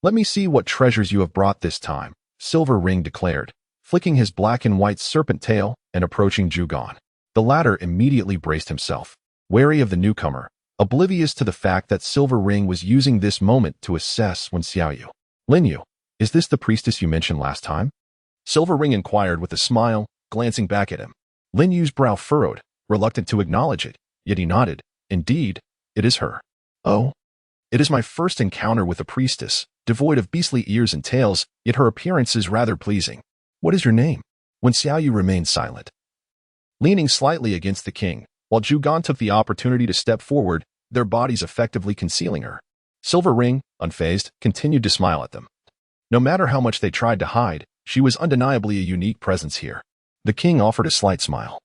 "Let me see what treasures you have brought this time," Silver Ring declared, flicking his black and white serpent tail and approaching Zhugan. The latter immediately braced himself, wary of the newcomer, oblivious to the fact that Silver Ring was using this moment to assess when Xiaoyu. "Linyu, is this the priestess you mentioned last time?" Silver Ring inquired with a smile, glancing back at him. Linyu's brow furrowed, reluctant to acknowledge it, yet he nodded. "Indeed, it is her." "Oh? It is my first encounter with a priestess, devoid of beastly ears and tails, yet her appearance is rather pleasing. What is your name?" When Xiaoyu remained silent, leaning slightly against the king, while Zhugan took the opportunity to step forward, their bodies effectively concealing her. Silver Ring, unfazed, continued to smile at them. No matter how much they tried to hide, she was undeniably a unique presence here. The king offered a slight smile,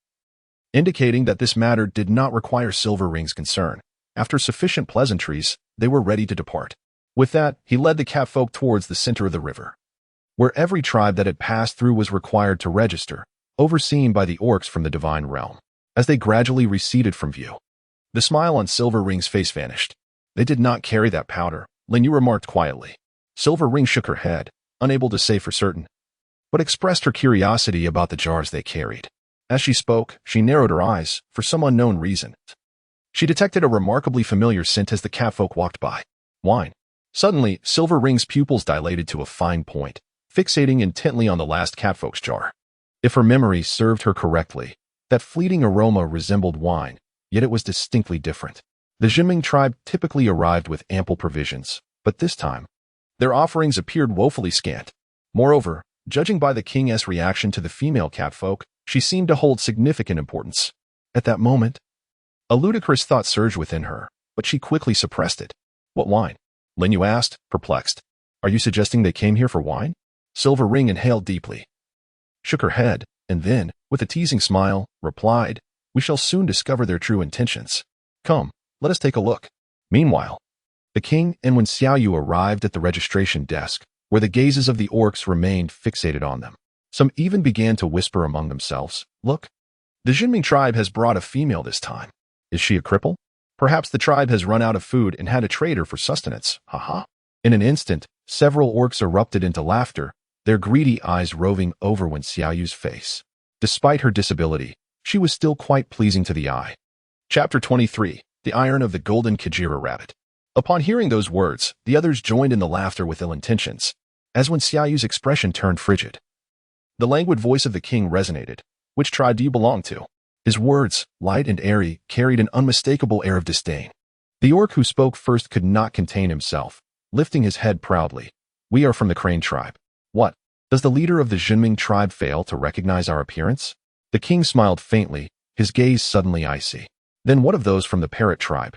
indicating that this matter did not require Silver Ring's concern. After sufficient pleasantries, they were ready to depart. With that, he led the catfolk towards the center of the river, where every tribe that had passed through was required to register, overseen by the orcs from the divine realm. As they gradually receded from view, the smile on Silver Ring's face vanished. "They did not carry that powder," Linyu remarked quietly. Silver Ring shook her head, unable to say for certain, but expressed her curiosity about the jars they carried. As she spoke, she narrowed her eyes, for some unknown reason. She detected a remarkably familiar scent as the catfolk walked by. Wine. Suddenly, Silver Ring's pupils dilated to a fine point, fixating intently on the last catfolk's jar. If her memory served her correctly, that fleeting aroma resembled wine, yet it was distinctly different. The Jinming tribe typically arrived with ample provisions, but this time, their offerings appeared woefully scant. Moreover, judging by the king's reaction to the female catfolk, she seemed to hold significant importance. At that moment, a ludicrous thought surged within her, but she quickly suppressed it. "What wine?" Linyu asked, perplexed. "Are you suggesting they came here for wine?" Silver Ring inhaled deeply, shook her head, and then, with a teasing smile, replied, "We shall soon discover their true intentions. Come, let us take a look." Meanwhile, the king and Wen Xiaoyu arrived at the registration desk, where the gazes of the orcs remained fixated on them. Some even began to whisper among themselves, "Look, the Jinming tribe has brought a female this time. Is she a cripple? Perhaps the tribe has run out of food and had a trader for sustenance. Haha." In an instant, several orcs erupted into laughter, their greedy eyes roving over Wen Xiaoyu's face. Despite her disability, she was still quite pleasing to the eye. Chapter 23. The Iron of the Golden Kajira Rabbit. Upon hearing those words, the others joined in the laughter with ill intentions, as Wen Xiaoyu's expression turned frigid. The languid voice of the king resonated. "Which tribe do you belong to?" His words, light and airy, carried an unmistakable air of disdain. The orc who spoke first could not contain himself, lifting his head proudly. "We are from the Crane tribe." "What? Does the leader of the Jinming tribe fail to recognize our appearance?" The king smiled faintly, his gaze suddenly icy. "Then what of those from the Parrot tribe,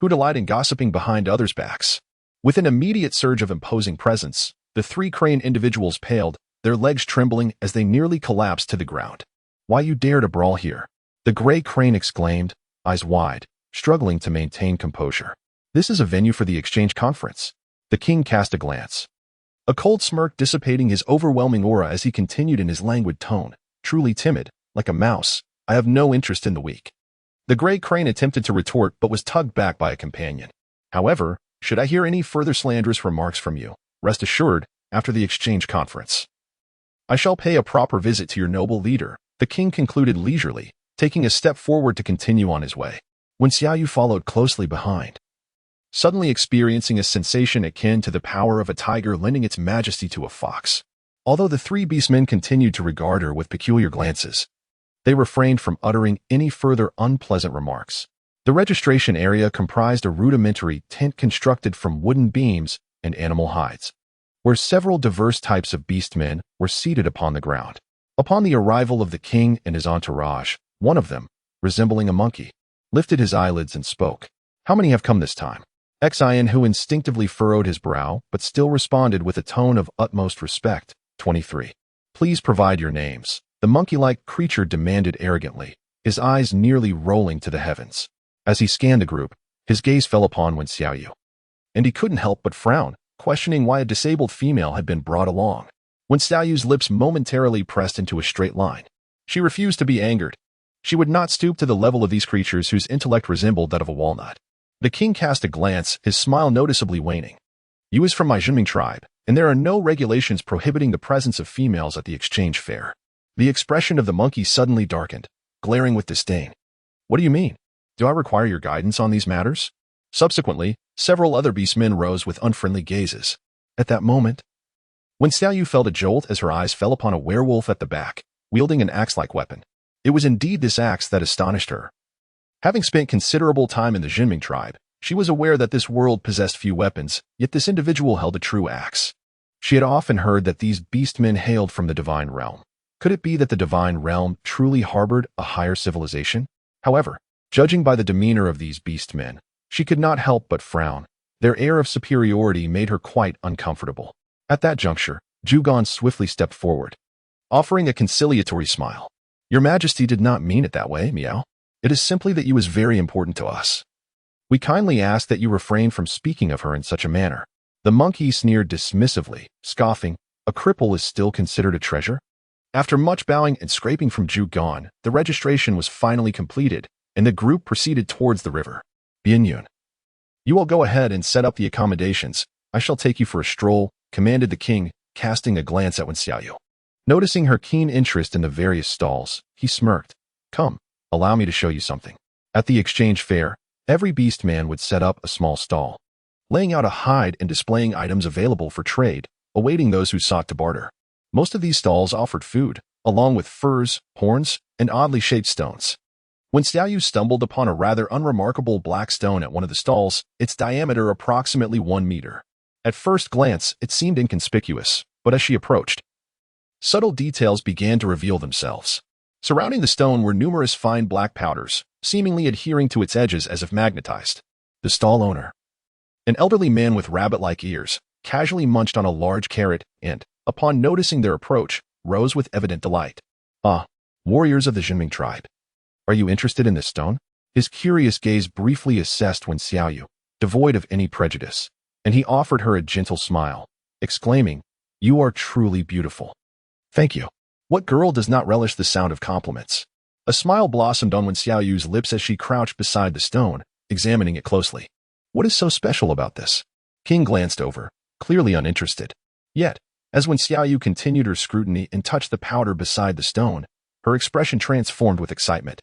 who delight in gossiping behind others' backs?" With an immediate surge of imposing presence, the three Crane individuals paled, their legs trembling as they nearly collapsed to the ground. "Why you dare to brawl here?" the gray Crane exclaimed, eyes wide, struggling to maintain composure. "This is a venue for the exchange conference." The king cast a glance, a cold smirk dissipating his overwhelming aura as he continued in his languid tone, "Truly timid, like a mouse, I have no interest in the weak." The gray Crane attempted to retort but was tugged back by a companion. "However, should I hear any further slanderous remarks from you, rest assured, after the exchange conference, I shall pay a proper visit to your noble leader," the king concluded leisurely, taking a step forward to continue on his way. Wen Xiaoyu followed closely behind, suddenly experiencing a sensation akin to the power of a tiger lending its majesty to a fox. Although the three beastmen continued to regard her with peculiar glances, they refrained from uttering any further unpleasant remarks. The registration area comprised a rudimentary tent constructed from wooden beams and animal hides, where several diverse types of beastmen were seated upon the ground. Upon the arrival of the king and his entourage, one of them, resembling a monkey, lifted his eyelids and spoke. "How many have come this time?" Xian, who instinctively furrowed his brow, but still responded with a tone of utmost respect. 23. "Please provide your names," the monkey-like creature demanded arrogantly, his eyes nearly rolling to the heavens. As he scanned the group, his gaze fell upon Wen Xiaoyu, and he couldn't help but frown, questioning why a disabled female had been brought along. When Xiaoyu's lips momentarily pressed into a straight line, she refused to be angered. She would not stoop to the level of these creatures whose intellect resembled that of a walnut. The king cast a glance, his smile noticeably waning. You is from my Zhenming tribe, and there are no regulations prohibiting the presence of females at the exchange fair. The expression of the monkey suddenly darkened, glaring with disdain. What do you mean? Do I require your guidance on these matters? Subsequently, several other beastmen rose with unfriendly gazes. At that moment, when Xiaoyu felt a jolt as her eyes fell upon a werewolf at the back, wielding an axe-like weapon. It was indeed this axe that astonished her. Having spent considerable time in the Zhenming tribe, she was aware that this world possessed few weapons, yet this individual held a true axe. She had often heard that these beastmen hailed from the divine realm. Could it be that the divine realm truly harbored a higher civilization? However, judging by the demeanor of these beastmen, she could not help but frown. Their air of superiority made her quite uncomfortable. At that juncture, Zhugan swiftly stepped forward, offering a conciliatory smile. Your Majesty did not mean it that way, Miao. It is simply that you is very important to us. We kindly ask that you refrain from speaking of her in such a manner. The monkey sneered dismissively, scoffing, a cripple is still considered a treasure? After much bowing and scraping from Zhugan, the registration was finally completed, and the group proceeded towards the river. Bianyun. You all go ahead and set up the accommodations. I shall take you for a stroll, commanded the king, casting a glance at Wen Xiaoyu. Noticing her keen interest in the various stalls, he smirked. Come, allow me to show you something. At the exchange fair, every beastman would set up a small stall, laying out a hide and displaying items available for trade, awaiting those who sought to barter. Most of these stalls offered food, along with furs, horns, and oddly shaped stones. When Xiaoyu stumbled upon a rather unremarkable black stone at one of the stalls, its diameter approximately 1 meter. At first glance, it seemed inconspicuous, but as she approached, subtle details began to reveal themselves. Surrounding the stone were numerous fine black powders, seemingly adhering to its edges as if magnetized. The stall owner, an elderly man with rabbit-like ears, casually munched on a large carrot and, upon noticing their approach, rose with evident delight. Ah, warriors of the Zhenming tribe. Are you interested in this stone? His curious gaze briefly assessed Wen Xiaoyu, devoid of any prejudice, and he offered her a gentle smile, exclaiming, You are truly beautiful. Thank you. What girl does not relish the sound of compliments? A smile blossomed on Wen Xiaoyu's lips as she crouched beside the stone, examining it closely. What is so special about this? King glanced over, clearly uninterested. Yet, as Wen Xiaoyu continued her scrutiny and touched the powder beside the stone, her expression transformed with excitement.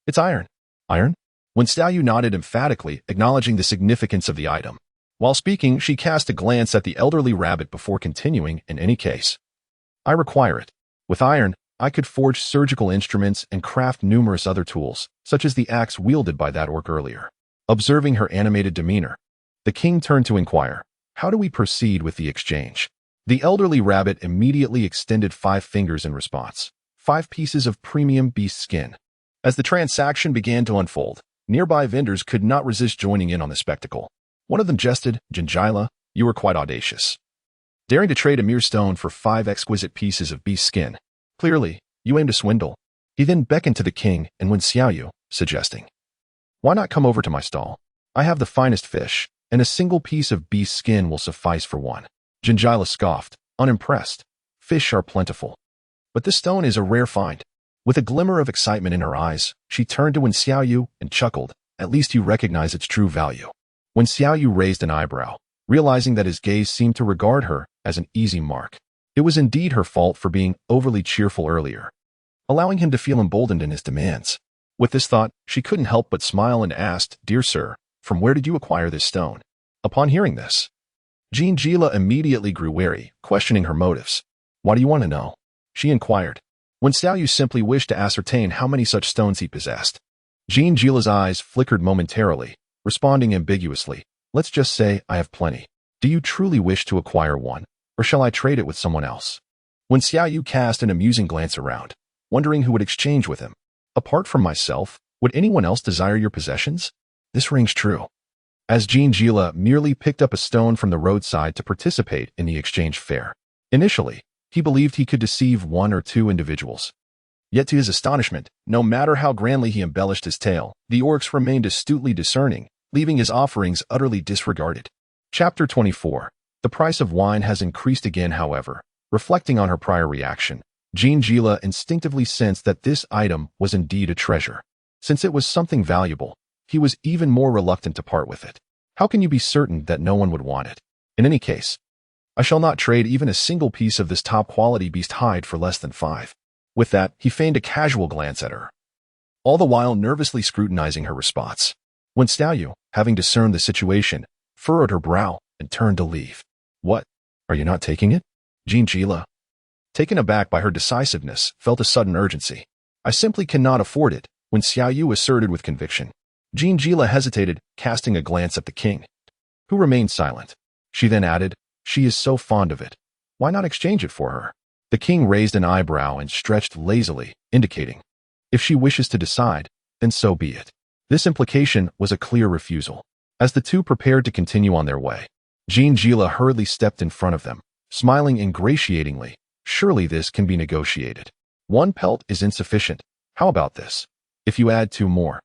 It's iron. Iron? Wen Xiaoyu nodded emphatically, acknowledging the significance of the item. While speaking, she cast a glance at the elderly rabbit before continuing, in any case. I require it. With iron, I could forge surgical instruments and craft numerous other tools, such as the axe wielded by that orc earlier. Observing her animated demeanor, the king turned to inquire, How do we proceed with the exchange? The elderly rabbit immediately extended 5 fingers in response. 5 pieces of premium beast skin. As the transaction began to unfold, nearby vendors could not resist joining in on the spectacle. One of them jested, Jinjila, you were quite audacious, daring to trade a mere stone for 5 exquisite pieces of beast skin. Clearly, you aim to swindle. He then beckoned to the king and Wen Xiaoyu, suggesting, Why not come over to my stall? I have the finest fish, and a single piece of beast skin will suffice for one. Jinjila scoffed, unimpressed. Fish are plentiful, but this stone is a rare find. With a glimmer of excitement in her eyes, she turned to Wen Xiaoyu and chuckled, At least you recognize its true value. Wen Xiaoyu raised an eyebrow, realizing that his gaze seemed to regard her as an easy mark. It was indeed her fault for being overly cheerful earlier, allowing him to feel emboldened in his demands. With this thought, she couldn't help but smile and asked, Dear sir, from where did you acquire this stone? Upon hearing this, Jinjila immediately grew wary, questioning her motives. Why do you want to know? She inquired. Wen Xiaoyu simply wished to ascertain how many such stones he possessed. Jinjila's eyes flickered momentarily, responding ambiguously. Let's just say I have plenty. Do you truly wish to acquire one, or shall I trade it with someone else? Wen Xiaoyu cast an amusing glance around, wondering who would exchange with him. Apart from myself, would anyone else desire your possessions? This rings true. As Jinjila merely picked up a stone from the roadside to participate in the exchange fair. Initially, he believed he could deceive 1 or 2 individuals. Yet to his astonishment, no matter how grandly he embellished his tale, the orcs remained astutely discerning, leaving his offerings utterly disregarded. Chapter 24. The price of wine has increased again, however. Reflecting on her prior reaction, Jean Gila instinctively sensed that this item was indeed a treasure. Since it was something valuable, he was even more reluctant to part with it. How can you be certain that no one would want it? In any case, I shall not trade even a single piece of this top-quality beast hide for less than 5. With that, he feigned a casual glance at her, all the while nervously scrutinizing her response. When Xiaoyu, having discerned the situation, furrowed her brow and turned to leave. What? Are you not taking it? Jean Gila, taken aback by her decisiveness, felt a sudden urgency. I simply cannot afford it, when Xiaoyu asserted with conviction. Jean Gila hesitated, casting a glance at the king, who remained silent. She then added, she is so fond of it. Why not exchange it for her? The king raised an eyebrow and stretched lazily, indicating, if she wishes to decide, then so be it. This implication was a clear refusal. As the two prepared to continue on their way, Jean Gila hurriedly stepped in front of them, smiling ingratiatingly. Surely this can be negotiated. 1 pelt is insufficient. How about this? If you add 2 more,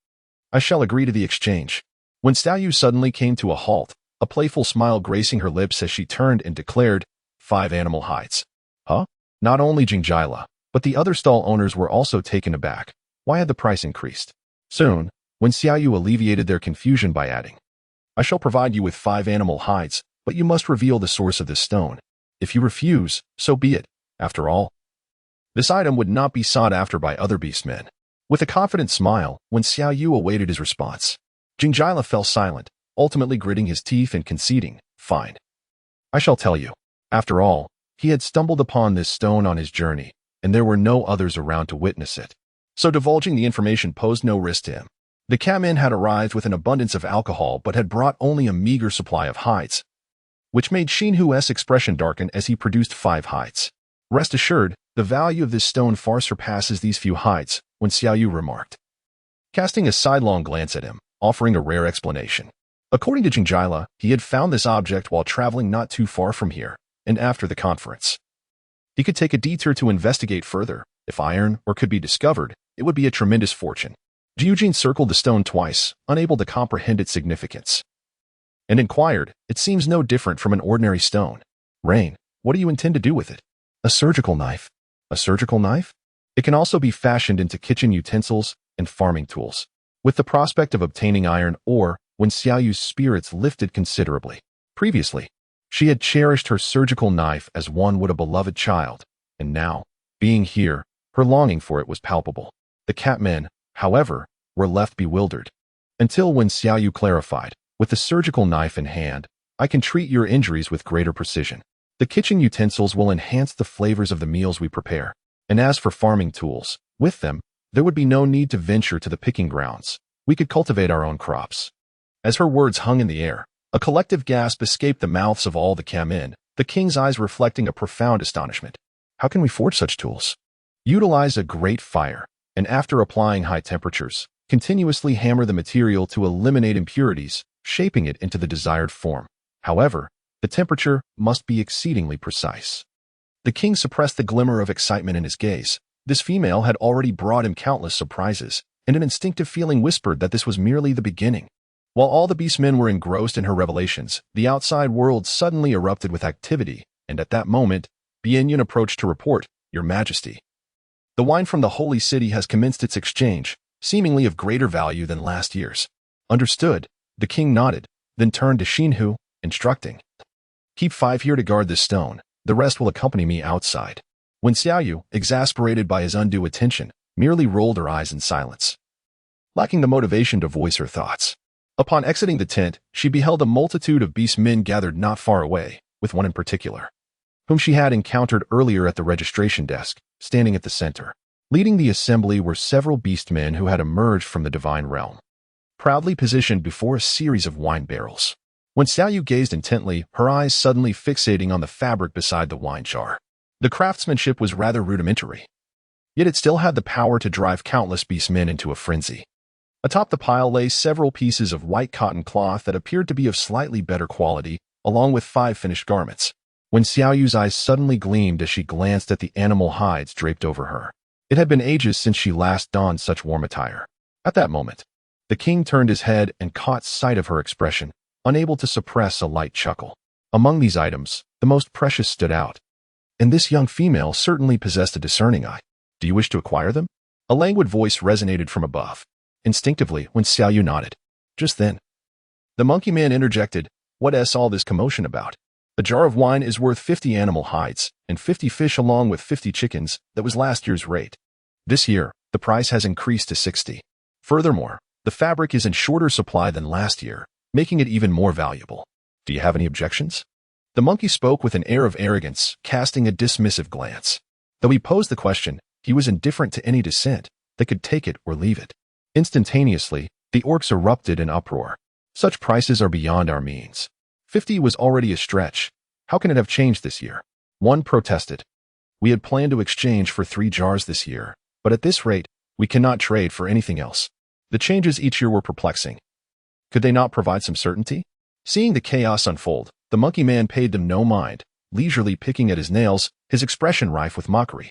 I shall agree to the exchange. When Xiaoyu suddenly came to a halt, a playful smile gracing her lips as she turned and declared, 5 animal hides. Huh? Not only Jean Gila, but the other stall owners were also taken aback. Why had the price increased? Soon, when Xiaoyu alleviated their confusion by adding, I shall provide you with 5 animal hides, but you must reveal the source of this stone. If you refuse, so be it. After all, this item would not be sought after by other beastmen. With a confident smile, when Xiaoyu awaited his response, Jean Gila fell silent, ultimately gritting his teeth and conceding, fine. I shall tell you. After all, he had stumbled upon this stone on his journey, and there were no others around to witness it. So divulging the information posed no risk to him. The cabman had arrived with an abundance of alcohol but had brought only a meager supply of hides, which made Xin Hu's expression darken as he produced 5 hides. Rest assured, the value of this stone far surpasses these few hides, when Xiaoyu remarked, casting a sidelong glance at him, offering a rare explanation. According to Jean Gila, he had found this object while traveling not too far from here, and after the conference. He could take a detour to investigate further. If iron or could be discovered, it would be a tremendous fortune. Eugene circled the stone twice, unable to comprehend its significance, and inquired, it seems no different from an ordinary stone. Rain, what do you intend to do with it? A surgical knife. A surgical knife? It can also be fashioned into kitchen utensils and farming tools. With the prospect of obtaining iron ore, when Xiaoyu's spirits lifted considerably. Previously, she had cherished her surgical knife as one would a beloved child, and now, being here, her longing for it was palpable. The catmen, however, were left bewildered. Until when Xiaoyu clarified, with the surgical knife in hand, I can treat your injuries with greater precision. The kitchen utensils will enhance the flavors of the meals we prepare. And as for farming tools, with them, there would be no need to venture to the picking grounds. We could cultivate our own crops. As her words hung in the air, a collective gasp escaped the mouths of all the kamen, the king's eyes reflecting a profound astonishment. How can we forge such tools? Utilize a great fire, and after applying high temperatures, continuously hammer the material to eliminate impurities, shaping it into the desired form. However, the temperature must be exceedingly precise. The king suppressed the glimmer of excitement in his gaze. This female had already brought him countless surprises, and an instinctive feeling whispered that this was merely the beginning. While all the beastmen were engrossed in her revelations, the outside world suddenly erupted with activity, and at that moment, Bianyun approached to report, Your Majesty. The wine from the holy city has commenced its exchange, seemingly of greater value than last year's. Understood. The king nodded, then turned to Xinhu, instructing, Keep 5 here to guard this stone. The rest will accompany me outside. When Xiaoyu, exasperated by his undue attention, merely rolled her eyes in silence, lacking the motivation to voice her thoughts. Upon exiting the tent, she beheld a multitude of beastmen gathered not far away, with one in particular, whom she had encountered earlier at the registration desk, standing at the center. Leading the assembly were several beastmen who had emerged from the divine realm, proudly positioned before a series of wine barrels. When Xiaoyu gazed intently, her eyes suddenly fixating on the fabric beside the wine jar. The craftsmanship was rather rudimentary, yet it still had the power to drive countless beastmen into a frenzy. Atop the pile lay several pieces of white cotton cloth that appeared to be of slightly better quality, along with 5 finished garments. When Xiaoyu's eyes suddenly gleamed as she glanced at the animal hides draped over her. It had been ages since she last donned such warm attire. At that moment, the king turned his head and caught sight of her expression, unable to suppress a light chuckle. Among these items, the most precious stood out. And this young female certainly possessed a discerning eye. Do you wish to acquire them? A languid voice resonated from above. Instinctively, when Xiaoyu nodded. Just then, the monkey man interjected, "What all this commotion about? A jar of wine is worth 50 animal hides, and 50 fish along with 50 chickens. That was last year's rate. This year, the price has increased to 60. Furthermore, the fabric is in shorter supply than last year, making it even more valuable. Do you have any objections?" The monkey spoke with an air of arrogance, casting a dismissive glance. Though he posed the question, he was indifferent to any dissent. They could take it or leave it. Instantaneously, the orcs erupted in uproar. "Such prices are beyond our means. 50 was already a stretch. How can it have changed this year?" One protested. "We had planned to exchange for 3 jars this year, but at this rate, we cannot trade for anything else." The changes each year were perplexing. Could they not provide some certainty? Seeing the chaos unfold, the monkey man paid them no mind, leisurely picking at his nails, his expression rife with mockery.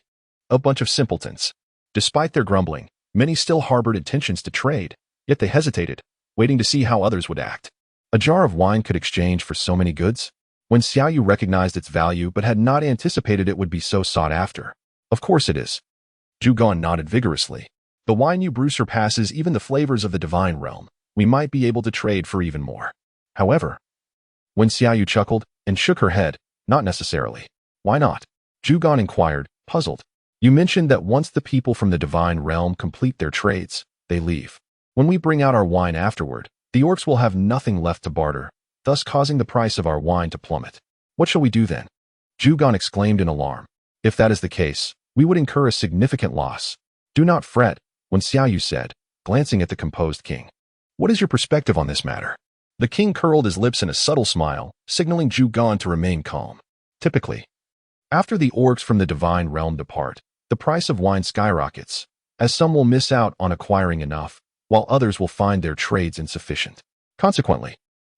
A bunch of simpletons. Despite their grumbling, many still harbored intentions to trade, yet they hesitated, waiting to see how others would act. A jar of wine could exchange for so many goods? When Xiaoyu recognized its value but had not anticipated it would be so sought after. "Of course it is." Zhugan nodded vigorously. "The wine you brew surpasses even the flavors of the divine realm. We might be able to trade for even more." However, when Xiaoyu chuckled and shook her head, "Not necessarily." "Why not?" Zhugan inquired, puzzled. "You mentioned that once the people from the divine realm complete their trades, they leave. When we bring out our wine afterward, the orcs will have nothing left to barter, thus causing the price of our wine to plummet. What shall we do then?" Zhugan exclaimed in alarm. "If that is the case, we would incur a significant loss." "Do not fret," when Xiaoyu said, glancing at the composed king. "What is your perspective on this matter?" The king curled his lips in a subtle smile, signaling Zhugan to remain calm. "Typically, after the orcs from the divine realm depart, the price of wine skyrockets, as some will miss out on acquiring enough, while others will find their trades insufficient. Consequently,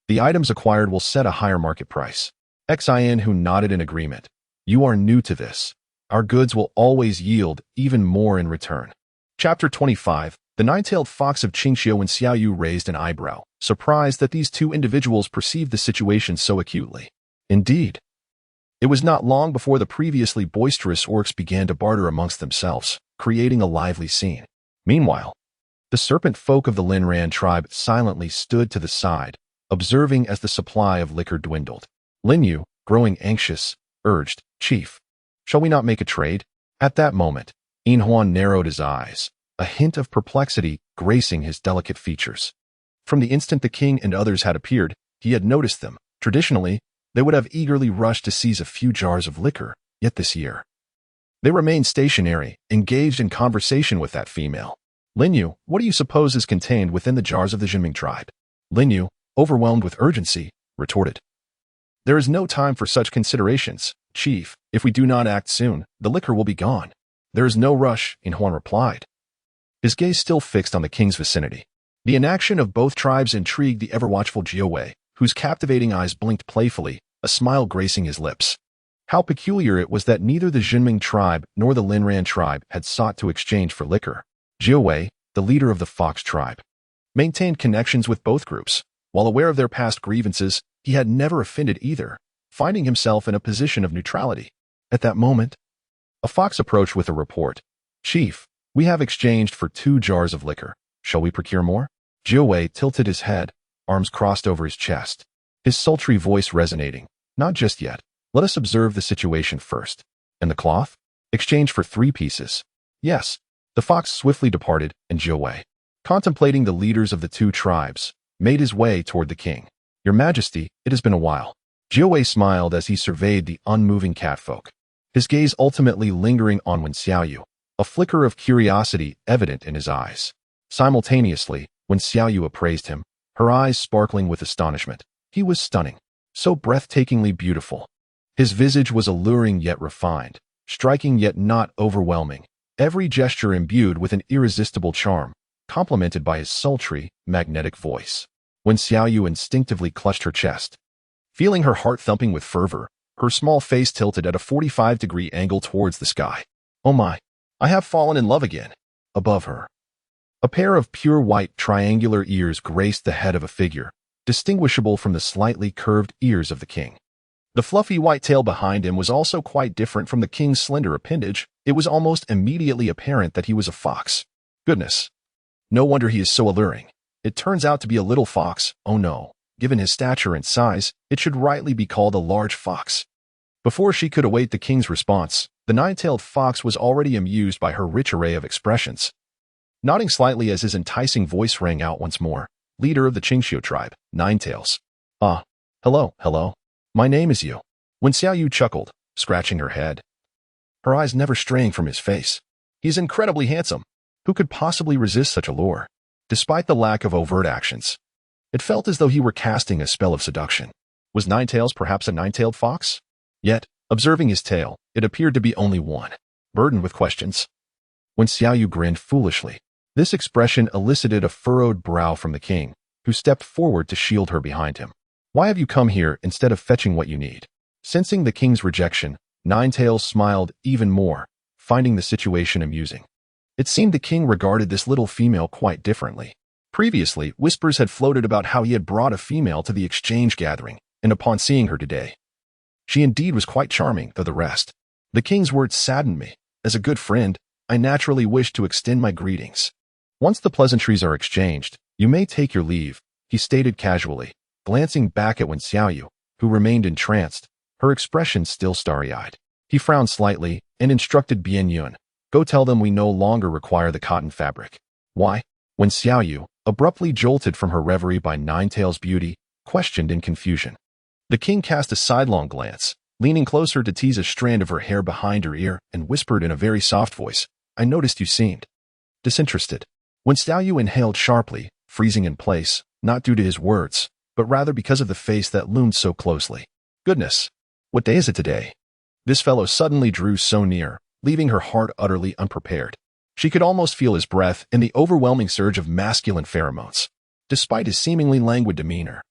the items acquired will set a higher market price." Xin, who nodded in agreement. "You are new to this. Our goods will always yield even more in return." Chapter 25. The nine-tailed fox of Qingxiu. When Xiaoyu raised an eyebrow, surprised that these two individuals perceived the situation so acutely. Indeed, it was not long before the previously boisterous orcs began to barter amongst themselves, creating a lively scene. Meanwhile, the serpent folk of the Linran tribe silently stood to the side, observing as the supply of liquor dwindled. Linyu, growing anxious, urged, "Chief, shall we not make a trade?" At that moment, Inhuan narrowed his eyes, a hint of perplexity gracing his delicate features. From the instant the king and others had appeared, he had noticed them. Traditionally, they would have eagerly rushed to seize a few jars of liquor, yet this year, they remained stationary, engaged in conversation with that female. "Linyu, what do you suppose is contained within the jars of the Jinming tribe?" Linyu, overwhelmed with urgency, retorted. "There is no time for such considerations, Chief. If we do not act soon, the liquor will be gone." "There is no rush," Inhuan replied, his gaze still fixed on the king's vicinity. The inaction of both tribes intrigued the ever-watchful Jiawei, whose captivating eyes blinked playfully, a smile gracing his lips. How peculiar it was that neither the Jinming tribe nor the Linran tribe had sought to exchange for liquor. Jiawei, the leader of the Fox tribe, maintained connections with both groups. While aware of their past grievances, he had never offended either, finding himself in a position of neutrality. At that moment, a fox approached with a report. "Chief, we have exchanged for 2 jars of liquor. Shall we procure more?" Jiawei tilted his head, arms crossed over his chest, his sultry voice resonating. "Not just yet. Let us observe the situation first." "And the cloth?" "Exchange for 3 pieces." "Yes." The fox swiftly departed, and Jiawei, contemplating the leaders of the 2 tribes, made his way toward the king. "Your Majesty, it has been a while." Jiawei smiled as he surveyed the unmoving catfolk, his gaze ultimately lingering on Wen Xiaoyu, a flicker of curiosity evident in his eyes. Simultaneously, when Xiaoyu appraised him, her eyes sparkling with astonishment, he was stunning, so breathtakingly beautiful. His visage was alluring yet refined, striking yet not overwhelming, every gesture imbued with an irresistible charm, complemented by his sultry, magnetic voice. When Xiaoyu instinctively clutched her chest, feeling her heart thumping with fervor, her small face tilted at a 45-degree angle towards the sky. "Oh my, I have fallen in love again." Above her, a pair of pure white triangular ears graced the head of a figure, distinguishable from the slightly curved ears of the king. The fluffy white tail behind him was also quite different from the king's slender appendage. It was almost immediately apparent that he was a fox. Goodness. No wonder he is so alluring. It turns out to be a little fox. Oh no. Given his stature and size, it should rightly be called a large fox. Before she could await the king's response, the nine-tailed fox was already amused by her rich array of expressions. Nodding slightly as his enticing voice rang out once more, leader of the Qingxiu tribe, Nine Tails. Ah, hello. My name is Yu. When Xiaoyu chuckled, scratching her head, her eyes never straying from his face. He's incredibly handsome. Who could possibly resist such a lure? Despite the lack of overt actions, it felt as though he were casting a spell of seduction. Was Nine Tails perhaps a nine-tailed fox? Yet, observing his tail, it appeared to be only one, burdened with questions. When Xiaoyu grinned foolishly, this expression elicited a furrowed brow from the king, who stepped forward to shield her behind him. Why have you come here instead of fetching what you need? Sensing the king's rejection, Nine Tails smiled even more, finding the situation amusing. It seemed the king regarded this little female quite differently. Previously, whispers had floated about how he had brought a female to the exchange gathering, and upon seeing her today, she indeed was quite charming, though the rest. The king's words saddened me. As a good friend, I naturally wished to extend my greetings. Once the pleasantries are exchanged, you may take your leave, he stated casually, glancing back at Wen Xiaoyu, who remained entranced, her expression still starry-eyed. He frowned slightly and instructed Bian Yun, go tell them we no longer require the cotton fabric. Why? Wen Xiaoyu, abruptly jolted from her reverie by Nine Tails' beauty, questioned in confusion. The king cast a sidelong glance, leaning closer to tease a strand of her hair behind her ear, and whispered in a very soft voice, I noticed you seemed disinterested. Wen Xiaoyu inhaled sharply, freezing in place, not due to his words, but rather because of the face that loomed so closely. Goodness! What day is it today? This fellow suddenly drew so near, leaving her heart utterly unprepared. She could almost feel his breath and the overwhelming surge of masculine pheromones. Despite his seemingly languid demeanor,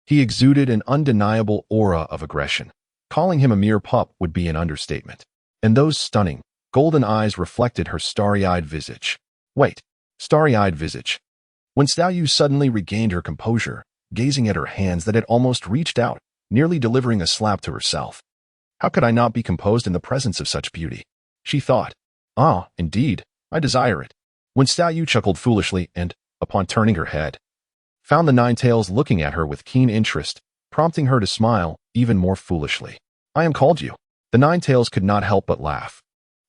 he exuded an undeniable aura of aggression. Calling him a mere pup would be an understatement. And those stunning, golden eyes reflected her starry-eyed visage. Wait, starry-eyed visage. When Xiaoyu suddenly regained her composure, gazing at her hands that had almost reached out, nearly delivering a slap to herself. How could I not be composed in the presence of such beauty? She thought. Ah, indeed, I desire it. When Xiaoyu chuckled foolishly and, upon turning her head, found the Nine Tails looking at her with keen interest, prompting her to smile even more foolishly. I am called you. The Nine Tails could not help but laugh,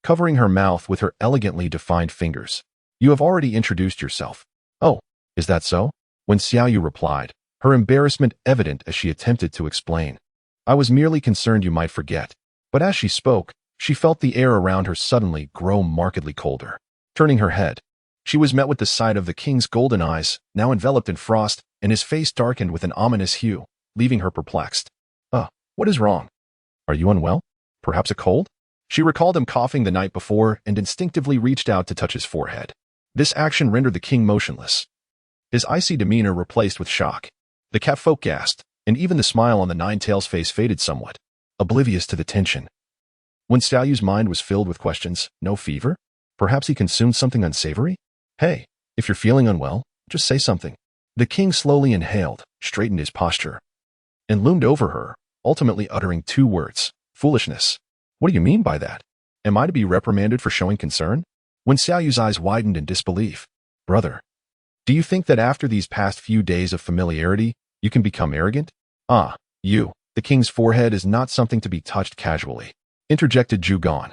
covering her mouth with her elegantly defined fingers. You have already introduced yourself. Oh, is that so? When Xiaoyu replied, her embarrassment evident as she attempted to explain. I was merely concerned you might forget. But as she spoke, she felt the air around her suddenly grow markedly colder. Turning her head, she was met with the sight of the king's golden eyes, now enveloped in frost, and his face darkened with an ominous hue, leaving her perplexed. What is wrong? Are you unwell? Perhaps a cold? She recalled him coughing the night before and instinctively reached out to touch his forehead. This action rendered the king motionless, his icy demeanor replaced with shock. The catfolk gasped, and even the smile on the Nine Tails' face faded somewhat, oblivious to the tension. When Xiaoyu's mind was filled with questions, no fever? Perhaps he consumed something unsavory? Hey, if you're feeling unwell, just say something. The king slowly inhaled, straightened his posture, and loomed over her, ultimately uttering two words, foolishness. What do you mean by that? Am I to be reprimanded for showing concern? When Xiaoyu's eyes widened in disbelief. Brother, do you think that after these past few days of familiarity, you can become arrogant? The king's forehead is not something to be touched casually, interjected Zhugan,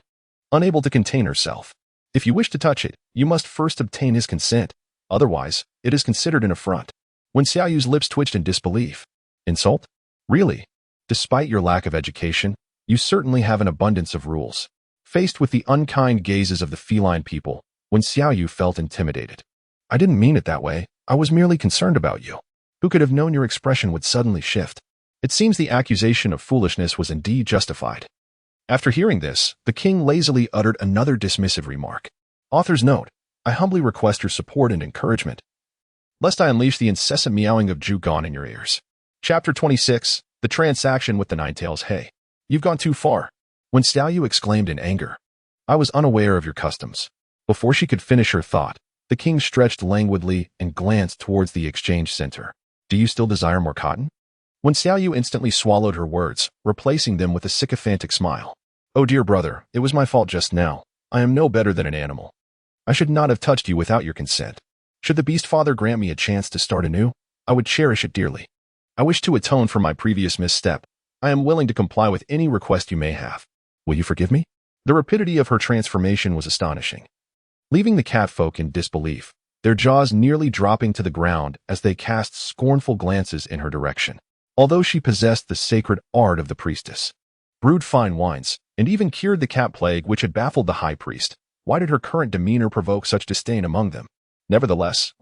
unable to contain herself. If you wish to touch it, you must first obtain his consent. Otherwise, it is considered an affront. When Xiaoyu's lips twitched in disbelief. Insult? Really? Despite your lack of education, you certainly have an abundance of rules. Faced with the unkind gazes of the feline people, when Xiaoyu felt intimidated. I didn't mean it that way. I was merely concerned about you. Who could have known your expression would suddenly shift? It seems the accusation of foolishness was indeed justified. After hearing this, the king lazily uttered another dismissive remark. Author's note, I humbly request your support and encouragement, lest I unleash the incessant meowing of Zhugan in your ears. Chapter 26, The Transaction with the Nine Tails. Hey, you've gone too far. When Xiaoyu exclaimed in anger, I was unaware of your customs. Before she could finish her thought, the king stretched languidly and glanced towards the exchange center. Do you still desire more cotton? When Xiaoyu instantly swallowed her words, replacing them with a sycophantic smile. Oh dear brother, it was my fault just now. I am no better than an animal. I should not have touched you without your consent. Should the beast father grant me a chance to start anew, I would cherish it dearly. I wish to atone for my previous misstep. I am willing to comply with any request you may have. Will you forgive me? The rapidity of her transformation was astonishing. Leaving the catfolk in disbelief, their jaws nearly dropping to the ground as they cast scornful glances in her direction. Although she possessed the sacred art of the priestess, brewed fine wines, and even cured the cat plague which had baffled the high priest, why did her current demeanor provoke such disdain among them? Nevertheless,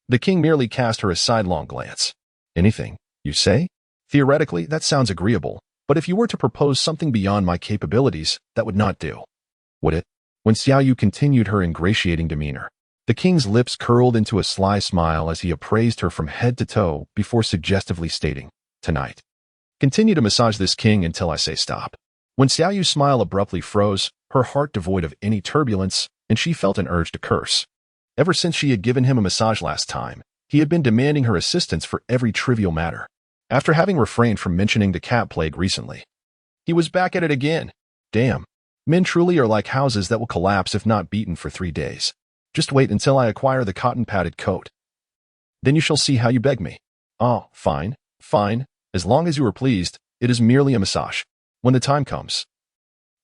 the king merely cast her a sidelong glance. Anything, you say? Theoretically, that sounds agreeable, but if you were to propose something beyond my capabilities, that would not do. Would it? When Xiaoyu continued her ingratiating demeanor, the king's lips curled into a sly smile as he appraised her from head to toe before suggestively stating, tonight. Continue to massage this king until I say stop. When Xiaoyu's smile abruptly froze, her heart devoid of any turbulence, and she felt an urge to curse. Ever since she had given him a massage last time, he had been demanding her assistance for every trivial matter. After having refrained from mentioning the cat plague recently, he was back at it again. Damn. Men truly are like houses that will collapse if not beaten for 3 days. Just wait until I acquire the cotton-padded coat. Then you shall see how you beg me. Oh, fine, fine. As long as you are pleased, it is merely a massage. When the time comes,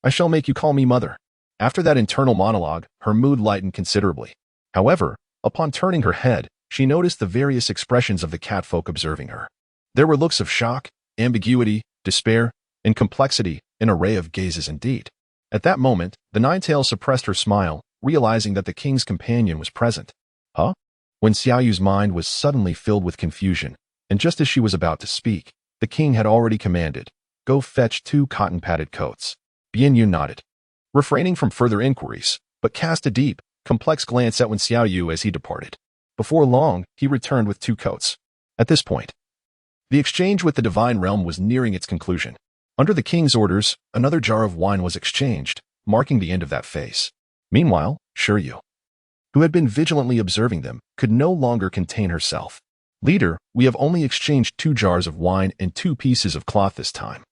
I shall make you call me mother. After that internal monologue, her mood lightened considerably. However, upon turning her head, she noticed the various expressions of the catfolk observing her. There were looks of shock, ambiguity, despair, and complexity, an array of gazes indeed. At that moment, the Ninetail suppressed her smile, realizing that the king's companion was present. Huh? When Xiaoyu's mind was suddenly filled with confusion, and just as she was about to speak, the king had already commanded, go fetch 2 cotton-padded coats. Bian Yun nodded, refraining from further inquiries, but cast a deep, complex glance at Wen Xiaoyu as he departed. Before long, he returned with 2 coats. At this point, the exchange with the divine realm was nearing its conclusion. Under the king's orders, another jar of wine was exchanged, marking the end of that phase. Meanwhile, Shiryu, who had been vigilantly observing them, could no longer contain herself. Leader, we have only exchanged 2 jars of wine and 2 pieces of cloth this time.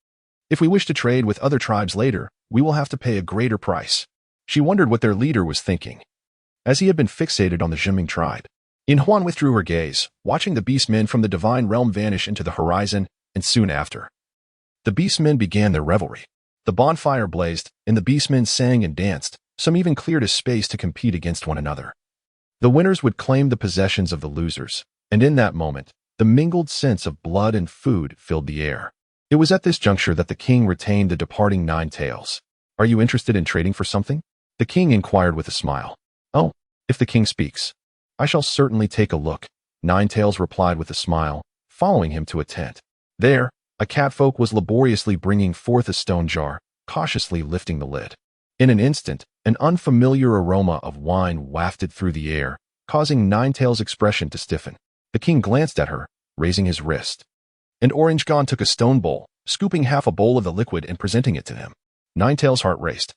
If we wish to trade with other tribes later, we will have to pay a greater price. She wondered what their leader was thinking, as he had been fixated on the Zhiming tribe. In Huan withdrew her gaze, watching the beastmen from the divine realm vanish into the horizon, and soon after, the beastmen began their revelry. The bonfire blazed, and the beastmen sang and danced, some even cleared a space to compete against one another. The winners would claim the possessions of the losers, and in that moment, the mingled sense of blood and food filled the air. It was at this juncture that the king retained the departing 9 tails. Are you interested in trading for something? The king inquired with a smile. Oh, if the king speaks, I shall certainly take a look. 9 tails replied with a smile, following him to a tent. There, a catfolk was laboriously bringing forth a stone jar, cautiously lifting the lid. In an instant, an unfamiliar aroma of wine wafted through the air, causing 9 tails' expression to stiffen. The king glanced at her, raising his wrist. And Orange Gon took a stone bowl, scooping half a bowl of the liquid and presenting it to him. 9 tails' heart raced.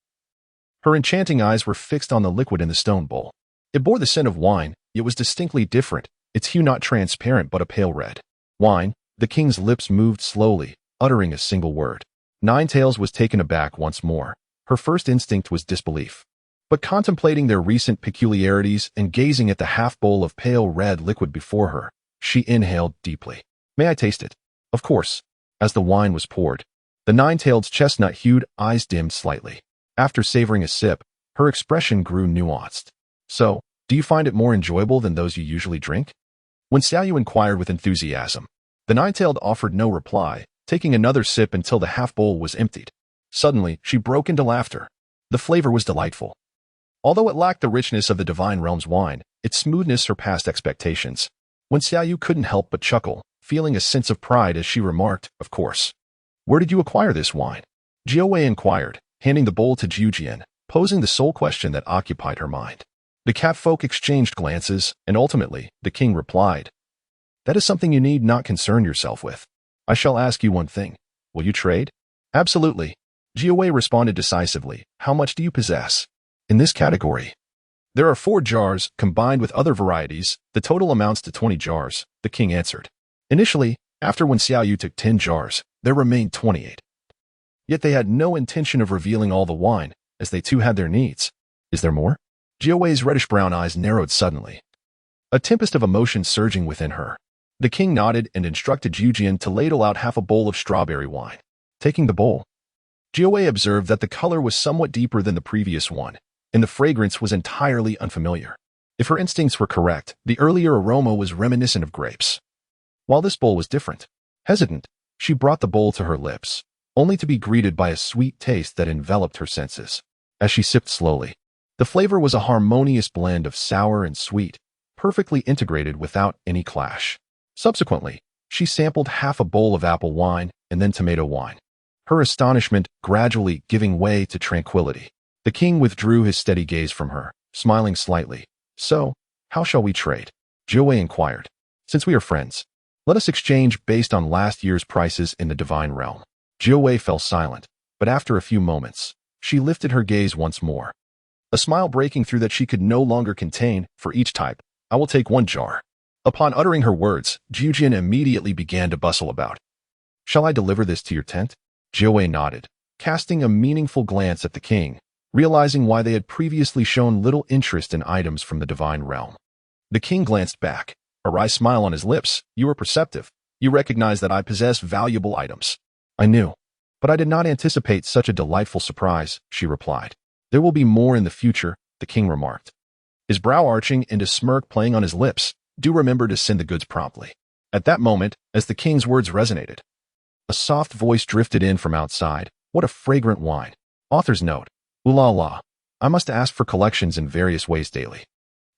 Her enchanting eyes were fixed on the liquid in the stone bowl. It bore the scent of wine, yet was distinctly different, its hue not transparent but a pale red. Wine. The king's lips moved slowly, uttering a single word. 9 tails was taken aback once more. Her first instinct was disbelief. But contemplating their recent peculiarities and gazing at the half-bowl of pale red liquid before her, she inhaled deeply. May I taste it? Of course. As the wine was poured, the 9-tailed chestnut-hued eyes dimmed slightly. After savoring a sip, her expression grew nuanced. So, do you find it more enjoyable than those you usually drink? When Xiaoyu inquired with enthusiasm, the 9-tailed offered no reply, taking another sip until the half-bowl was emptied. Suddenly, she broke into laughter. The flavor was delightful. Although it lacked the richness of the divine realm's wine, its smoothness surpassed expectations. When Xiaoyu couldn't help but chuckle, feeling a sense of pride as she remarked, of course. Where did you acquire this wine? Jiawei inquired, handing the bowl to Jiujian, posing the sole question that occupied her mind. The catfolk exchanged glances, and ultimately, the king replied, that is something you need not concern yourself with. I shall ask you one thing. Will you trade? Absolutely. Jiawei responded decisively. How much do you possess? In this category, there are 4 jars, combined with other varieties. The total amounts to 20 jars, the king answered. Initially, After when Xiao Yu took 10 jars, there remained 28. Yet they had no intention of revealing all the wine, as they too had their needs. Is there more? Jiao Wei's reddish-brown eyes narrowed suddenly, a tempest of emotion surging within her. The king nodded and instructed Zhu Jian to ladle out half a bowl of strawberry wine. Taking the bowl, Jiao Wei observed that the color was somewhat deeper than the previous one, and the fragrance was entirely unfamiliar. If her instincts were correct, the earlier aroma was reminiscent of grapes. While this bowl was different, hesitant, she brought the bowl to her lips, only to be greeted by a sweet taste that enveloped her senses. As she sipped slowly, the flavor was a harmonious blend of sour and sweet, perfectly integrated without any clash. Subsequently, she sampled half a bowl of apple wine and then tomato wine, her astonishment gradually giving way to tranquility. The king withdrew his steady gaze from her, smiling slightly. So, how shall we trade? Jiao Wei inquired. Since we are friends, let us exchange based on last year's prices in the divine realm. Jiao Wei fell silent, but after a few moments, she lifted her gaze once more, a smile breaking through that she could no longer contain. For each type, I will take 1 jar. Upon uttering her words, Zhu Jian immediately began to bustle about. Shall I deliver this to your tent? Jiao Wei nodded, casting a meaningful glance at the king, realizing why they had previously shown little interest in items from the divine realm. The king glanced back, a wry smile on his lips. You are perceptive. You recognize that I possess valuable items. I knew, but I did not anticipate such a delightful surprise, she replied. There will be more in the future, the king remarked, his brow arching and a smirk playing on his lips. Do remember to send the goods promptly. At that moment, as the king's words resonated, a soft voice drifted in from outside. What a fragrant wine. Author's note. Ooh la la. I must ask for collections in various ways daily.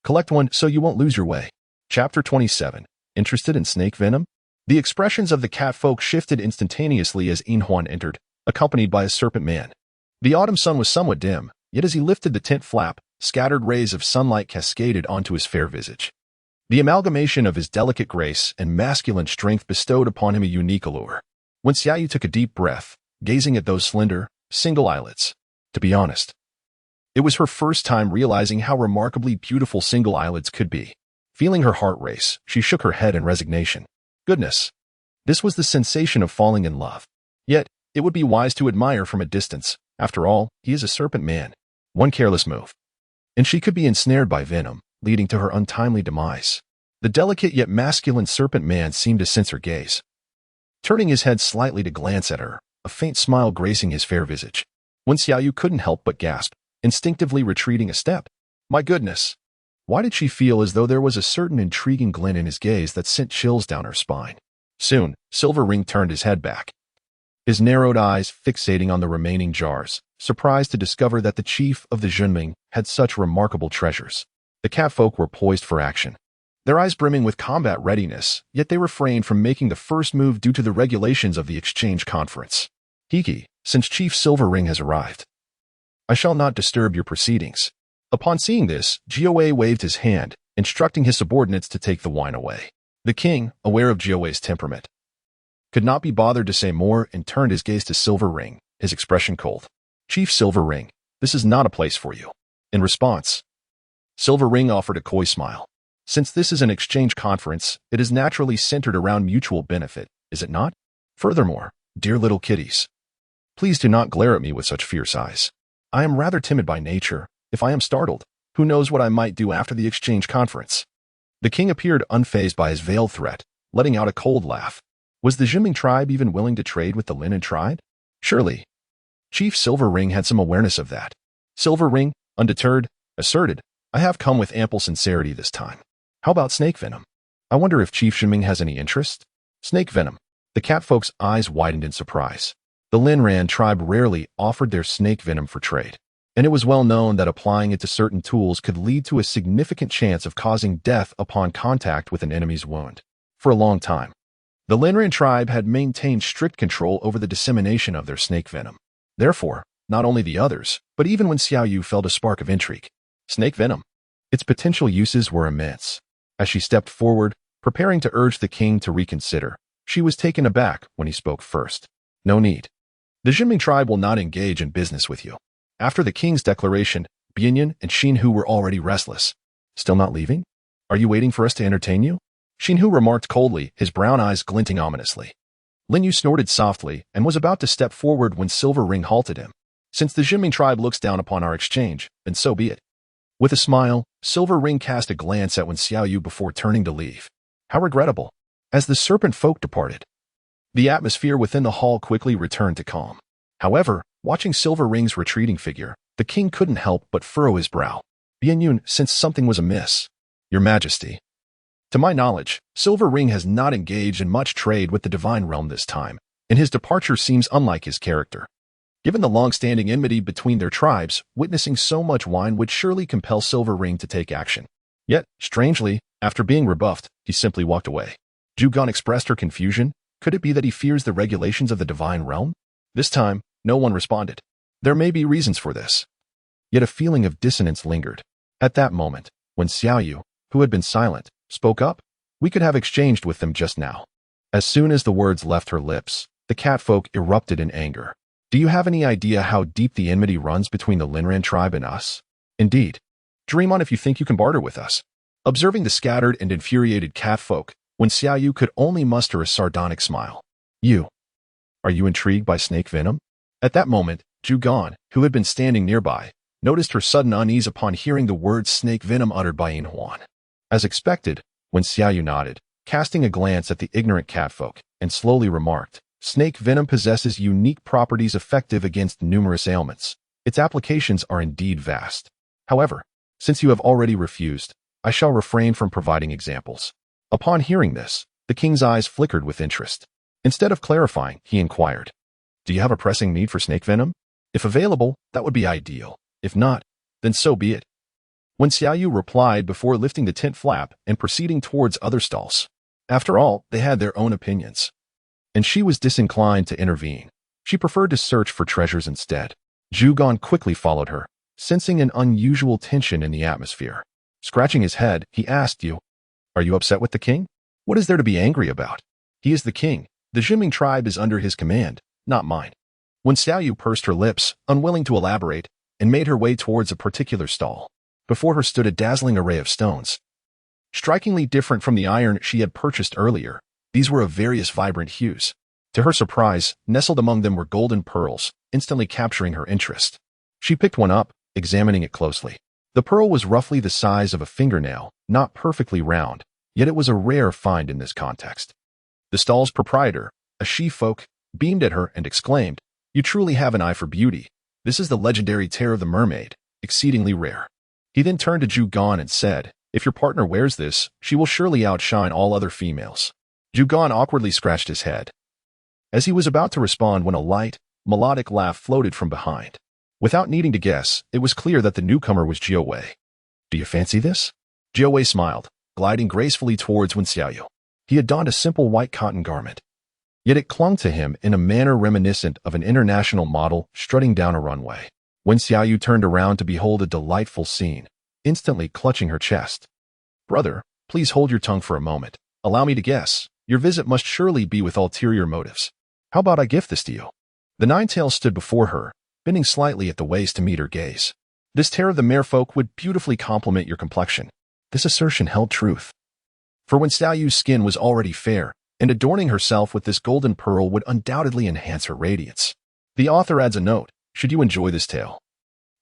Collect one so you won't lose your way. Chapter 27. Interested in snake venom? The expressions of the cat folk shifted instantaneously as In Huan entered, accompanied by a serpent man. The autumn sun was somewhat dim, yet as he lifted the tent flap, scattered rays of sunlight cascaded onto his fair visage. The amalgamation of his delicate grace and masculine strength bestowed upon him a unique allure. When Xiao Yu took a deep breath, gazing at those slender, single eyelids, to be honest, it was her first time realizing how remarkably beautiful single eyelids could be. Feeling her heart race, she shook her head in resignation. Goodness, this was the sensation of falling in love. Yet, it would be wise to admire from a distance. After all, he is a serpent man. One careless move, and she could be ensnared by venom, leading to her untimely demise. The delicate yet masculine serpent man seemed to sense her gaze. Turning his head slightly to glance at her, a faint smile gracing his fair visage. When Xiao Yu couldn't help but gasp, instinctively retreating a step. My goodness! Why did she feel as though there was a certain intriguing glint in his gaze that sent chills down her spine? Soon, Silver Ring turned his head back, his narrowed eyes fixating on the remaining jars, surprised to discover that the chief of the Zhenming had such remarkable treasures. The catfolk were poised for action, their eyes brimming with combat readiness, yet they refrained from making the first move due to the regulations of the exchange conference. Hiki, since Chief Silver Ring has arrived, I shall not disturb your proceedings. Upon seeing this, Jiao Wei waved his hand, instructing his subordinates to take the wine away. The king, aware of Jiao Wei's temperament, could not be bothered to say more and turned his gaze to Silver Ring, his expression cold. Chief Silver Ring, this is not a place for you. In response, Silver Ring offered a coy smile. Since this is an exchange conference, it is naturally centered around mutual benefit, is it not? Furthermore, dear little kitties, please do not glare at me with such fierce eyes. I am rather timid by nature. If I am startled, who knows what I might do after the exchange conference? The king appeared unfazed by his veiled threat, letting out a cold laugh. Was the Zhenming tribe even willing to trade with the Linen tribe? Surely. Chief Silver Ring had some awareness of that. Silver Ring, undeterred, asserted, I have come with ample sincerity this time. How about snake venom? I wonder if Chief Zhenming has any interest? Snake venom. The catfolk's eyes widened in surprise. The Linran tribe rarely offered their snake venom for trade, and it was well known that applying it to certain tools could lead to a significant chance of causing death upon contact with an enemy's wound. For a long time, the Linran tribe had maintained strict control over the dissemination of their snake venom. Therefore, not only the others, but even when Xiao Yu felt a spark of intrigue. Snake venom. Its potential uses were immense. As she stepped forward, preparing to urge the king to reconsider, she was taken aback when he spoke first. No need. The Zhenming tribe will not engage in business with you. After the king's declaration, Bianyan and Xinhu were already restless. Still not leaving? Are you waiting for us to entertain you? Xinhu remarked coldly, his brown eyes glinting ominously. Lin Yu snorted softly and was about to step forward when Silver Ring halted him. Since the Jinming tribe looks down upon our exchange, then so be it. With a smile, Silver Ring cast a glance at Wen Xiaoyu before turning to leave. How regrettable. As the serpent folk departed, the atmosphere within the hall quickly returned to calm. However, watching Silver Ring's retreating figure, the king couldn't help but furrow his brow. Bian Yun sensed something was amiss. Your Majesty. To my knowledge, Silver Ring has not engaged in much trade with the divine realm this time, and his departure seems unlike his character. Given the long-standing enmity between their tribes, witnessing so much wine would surely compel Silver Ring to take action. Yet, strangely, after being rebuffed, he simply walked away. Zhu Gan expressed her confusion. Could it be that he fears the regulations of the divine realm? This time, no one responded. There may be reasons for this. Yet a feeling of dissonance lingered. At that moment, when Xiaoyu, who had been silent, spoke up, we could have exchanged with them just now. As soon as the words left her lips, the catfolk erupted in anger. Do you have any idea how deep the enmity runs between the Linran tribe and us? Indeed. Dream on if you think you can barter with us. Observing the scattered and infuriated catfolk, Wen Xiaoyu could only muster a sardonic smile. Are you intrigued by snake venom? At that moment, Zhu Gan, who had been standing nearby, noticed her sudden unease upon hearing the words snake venom uttered by Yin Huan. As expected, Wen Xiaoyu nodded, casting a glance at the ignorant catfolk, and slowly remarked, snake venom possesses unique properties effective against numerous ailments. Its applications are indeed vast. However, since you have already refused, I shall refrain from providing examples. Upon hearing this, the king's eyes flickered with interest. Instead of clarifying, he inquired, do you have a pressing need for snake venom? If available, that would be ideal. If not, then so be it. Wen Xiaoyu replied before lifting the tent flap and proceeding towards other stalls. After all, they had their own opinions. And she was disinclined to intervene. She preferred to search for treasures instead. Zhu Gan quickly followed her, sensing an unusual tension in the atmosphere. Scratching his head, he asked you, are you upset with the king? What is there to be angry about? He is the king. The Jinming tribe is under his command, not mine. Wen Xiaoyu pursed her lips, unwilling to elaborate, and made her way towards a particular stall. Before her stood a dazzling array of stones. Strikingly different from the iron she had purchased earlier, these were of various vibrant hues. To her surprise, nestled among them were golden pearls, instantly capturing her interest. She picked one up, examining it closely. The pearl was roughly the size of a fingernail, not perfectly round, yet it was a rare find in this context. The stall's proprietor, a she-folk, beamed at her and exclaimed, you truly have an eye for beauty. This is the legendary tear of the mermaid, exceedingly rare. He then turned to Zhu Gan and said, if your partner wears this, she will surely outshine all other females. Zhu Gan awkwardly scratched his head. As he was about to respond when a light, melodic laugh floated from behind. Without needing to guess, it was clear that the newcomer was Jiao Wei. Do you fancy this? Jiao Wei smiled, gliding gracefully towards Wen Xiaoyu. He had donned a simple white cotton garment. Yet it clung to him in a manner reminiscent of an international model strutting down a runway. Wen Xiaoyu turned around to behold a delightful scene, instantly clutching her chest. Brother, please hold your tongue for a moment. Allow me to guess. Your visit must surely be with ulterior motives. How about I gift this to you? The nine-tails stood before her, bending slightly at the waist to meet her gaze. This tear of the merfolk would beautifully complement your complexion. This assertion held truth. For Wen Xiaoyu's skin was already fair, and adorning herself with this golden pearl would undoubtedly enhance her radiance. The author adds a note, should you enjoy this tale.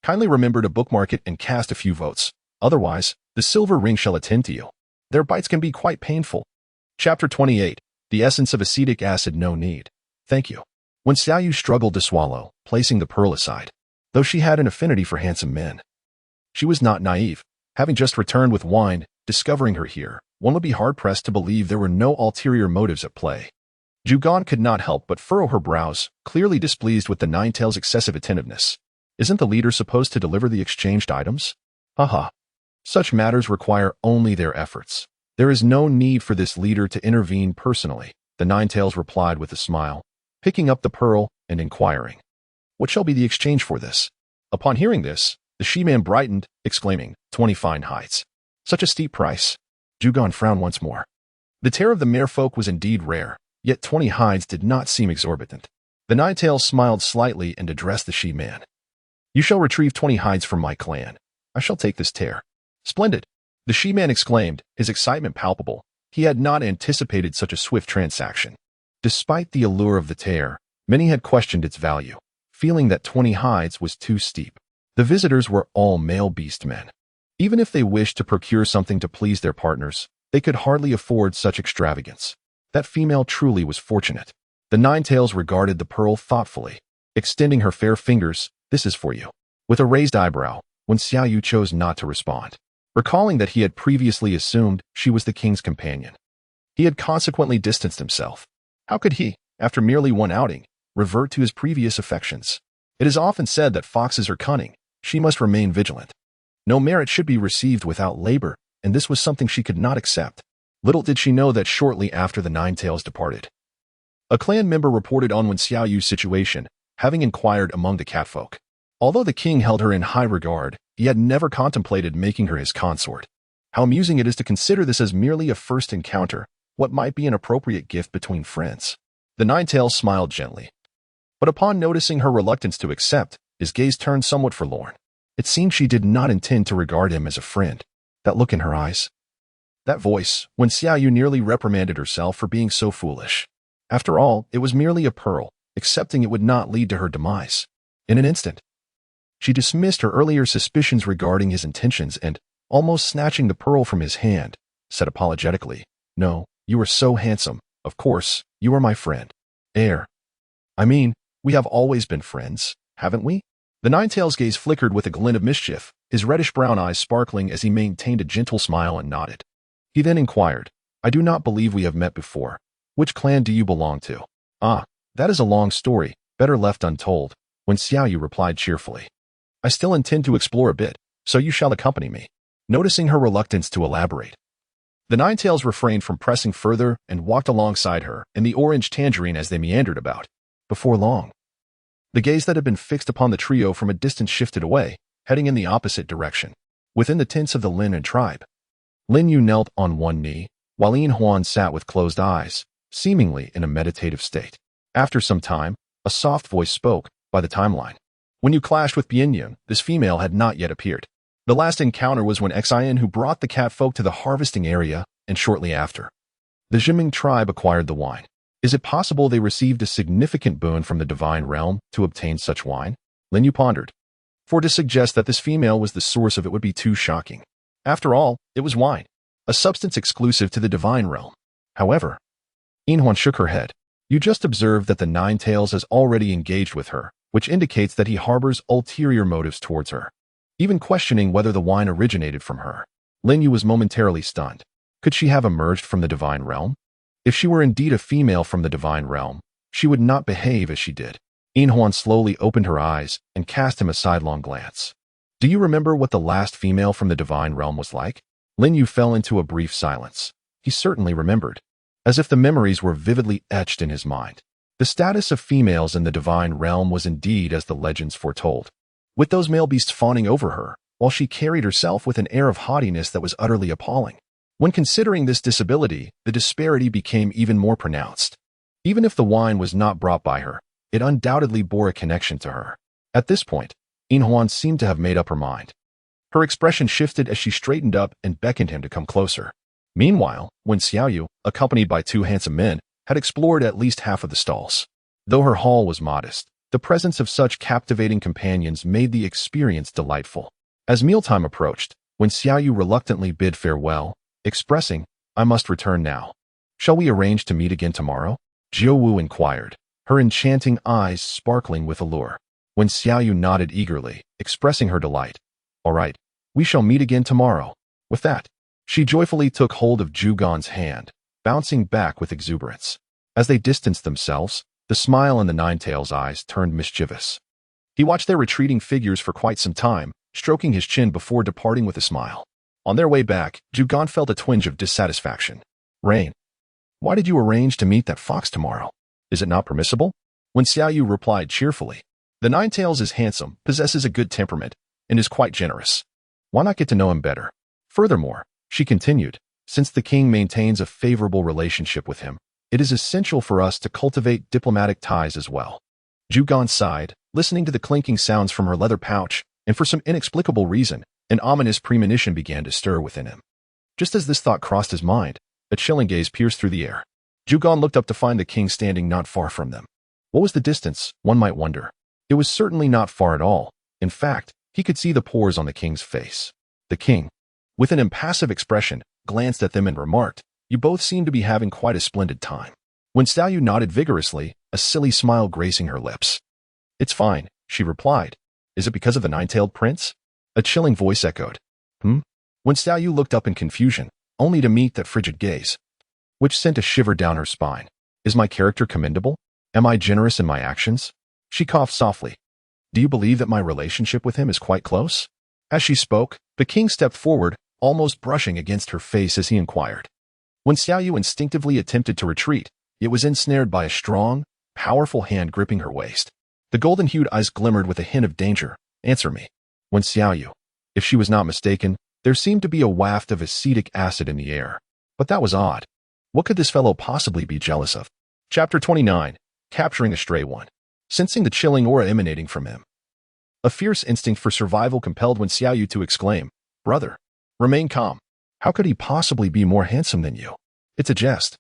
Kindly remember to bookmark it and cast a few votes. Otherwise, the silver ring shall attend to you. Their bites can be quite painful. Chapter 28. The essence of acetic acid. No need. Thank you. Wen Xiaoyu struggled to swallow, placing the pearl aside. Though she had an affinity for handsome men, she was not naive. Having just returned with wine, discovering her here, one would be hard-pressed to believe there were no ulterior motives at play. Zhu Gan could not help but furrow her brows, clearly displeased with the nine-tails' excessive attentiveness. Isn't the leader supposed to deliver the exchanged items? Haha. Such matters require only their efforts. There is no need for this leader to intervene personally, the nine-tails replied with a smile, picking up the pearl and inquiring, what shall be the exchange for this? Upon hearing this, the she-man brightened, exclaiming, 20 fine hides. Such a steep price. Zhu Gan frowned once more. The tear of the merfolk was indeed rare, yet 20 hides did not seem exorbitant. The nine-tails smiled slightly and addressed the she-man. You shall retrieve 20 hides from my clan. I shall take this tear. Splendid. The she-man exclaimed, his excitement palpable. He had not anticipated such a swift transaction. Despite the allure of the tear, many had questioned its value, feeling that 20 hides was too steep. The visitors were all male beast men. Even if they wished to procure something to please their partners, they could hardly afford such extravagance. That female truly was fortunate. The Ninetails regarded the pearl thoughtfully, extending her fair fingers. "This is for you." With a raised eyebrow, when Xiaoyu chose not to respond, recalling that he had previously assumed she was the king's companion. He had consequently distanced himself. How could he, after merely one outing, revert to his previous affections? It is often said that foxes are cunning. She must remain vigilant. No merit should be received without labor, and this was something she could not accept. Little did she know that shortly after the Ninetails departed, a clan member reported on Wen Xiaoyu's situation, having inquired among the catfolk. Although the king held her in high regard, he had never contemplated making her his consort. How amusing it is to consider this as merely a first encounter, what might be an appropriate gift between friends. The Ninetails smiled gently. But upon noticing her reluctance to accept, his gaze turned somewhat forlorn. It seemed she did not intend to regard him as a friend. That look in her eyes, that voice, when Xiaoyu nearly reprimanded herself for being so foolish. After all, it was merely a pearl, accepting it would not lead to her demise. In an instant, she dismissed her earlier suspicions regarding his intentions and, almost snatching the pearl from his hand, said apologetically, "No, you are so handsome. Of course, you are my friend. I mean, we have always been friends, haven't we?" The Ninetails' gaze flickered with a glint of mischief, his reddish-brown eyes sparkling as he maintained a gentle smile and nodded. He then inquired, "I do not believe we have met before. Which clan do you belong to?" "Ah, that is a long story, better left untold," Wen Xiaoyu replied cheerfully. "I still intend to explore a bit, so you shall accompany me." Noticing her reluctance to elaborate, the Ninetails refrained from pressing further and walked alongside her in the orange tangerine as they meandered about. Before long, the gaze that had been fixed upon the trio from a distance shifted away, heading in the opposite direction. Within the tents of the Lin and tribe, Lin Yu knelt on one knee, while Yin Huan sat with closed eyes, seemingly in a meditative state. After some time, a soft voice spoke, by the timeline. "When you clashed with Bianyun, this female had not yet appeared. The last encounter was when Xian who brought the catfolk to the harvesting area, and shortly after, the Zhiming tribe acquired the wine. Is it possible they received a significant boon from the divine realm to obtain such wine?" Lin Yu pondered. For to suggest that this female was the source of it would be too shocking. After all, it was wine, a substance exclusive to the divine realm. However, Yin Huan shook her head. "You just observed that the Ninetails has already engaged with her, which indicates that he harbors ulterior motives towards her, even questioning whether the wine originated from her." Lin Yu was momentarily stunned. Could she have emerged from the divine realm? If she were indeed a female from the divine realm, she would not behave as she did. Yin Huan slowly opened her eyes and cast him a sidelong glance. "Do you remember what the last female from the divine realm was like?" Lin Yu fell into a brief silence. He certainly remembered, as if the memories were vividly etched in his mind. The status of females in the divine realm was indeed as the legends foretold, with those male beasts fawning over her, while she carried herself with an air of haughtiness that was utterly appalling. When considering this disability, the disparity became even more pronounced. Even if the wine was not brought by her, it undoubtedly bore a connection to her. At this point, Yin Huan seemed to have made up her mind. Her expression shifted as she straightened up and beckoned him to come closer. Meanwhile, Wen Xiaoyu, accompanied by two handsome men, had explored at least half of the stalls. Though her haul was modest, the presence of such captivating companions made the experience delightful. As mealtime approached, Wen Xiaoyu reluctantly bid farewell, expressing, "I must return now. Shall we arrange to meet again tomorrow?" Jiu Wu inquired, her enchanting eyes sparkling with allure. Wen Xiaoyu nodded eagerly, expressing her delight. "All right, we shall meet again tomorrow." With that, she joyfully took hold of Zhu Gan's hand, bouncing back with exuberance. As they distanced themselves, the smile in the Ninetails' eyes turned mischievous. He watched their retreating figures for quite some time, stroking his chin before departing with a smile. On their way back, Zhu Gan felt a twinge of dissatisfaction. "Rain, why did you arrange to meet that fox tomorrow? Is it not permissible?" Wen Xiaoyu replied cheerfully. "The Ninetails is handsome, possesses a good temperament, and is quite generous. Why not get to know him better? Furthermore," she continued, "since the king maintains a favorable relationship with him, it is essential for us to cultivate diplomatic ties as well." Zhu Gan sighed, listening to the clinking sounds from her leather pouch, and for some inexplicable reason, an ominous premonition began to stir within him. Just as this thought crossed his mind, A chilling gaze pierced through the air. Jugon looked up to find the king standing not far from them. What was the distance, one might wonder? It was certainly not far at all. In fact, he could see the pores on the king's face. The king, with an impassive expression, glanced at them and remarked, "You both seem to be having quite a splendid time." When Xiaoyu nodded vigorously, a silly smile gracing her lips. "It's fine," she replied. "Is it because of the nine-tailed prince?" A chilling voice echoed. When Xiaoyu looked up in confusion, only to meet that frigid gaze, which sent a shiver down her spine. "Is my character commendable? Am I generous in my actions?" She coughed softly. "Do you believe that my relationship with him is quite close?" As she spoke, the king stepped forward, almost brushing against her face as he inquired. When Xiaoyu instinctively attempted to retreat, it was ensnared by a strong, powerful hand gripping her waist. The golden-hued eyes glimmered with a hint of danger. "Answer me." When Xiaoyu, if she was not mistaken, there seemed to be a waft of acetic acid in the air. But that was odd. What could this fellow possibly be jealous of? Chapter 29. Capturing a Stray One. Sensing the chilling aura emanating from him, a fierce instinct for survival compelled Wen Xiaoyu to exclaim, "Brother, remain calm. How could he possibly be more handsome than you? It's a jest.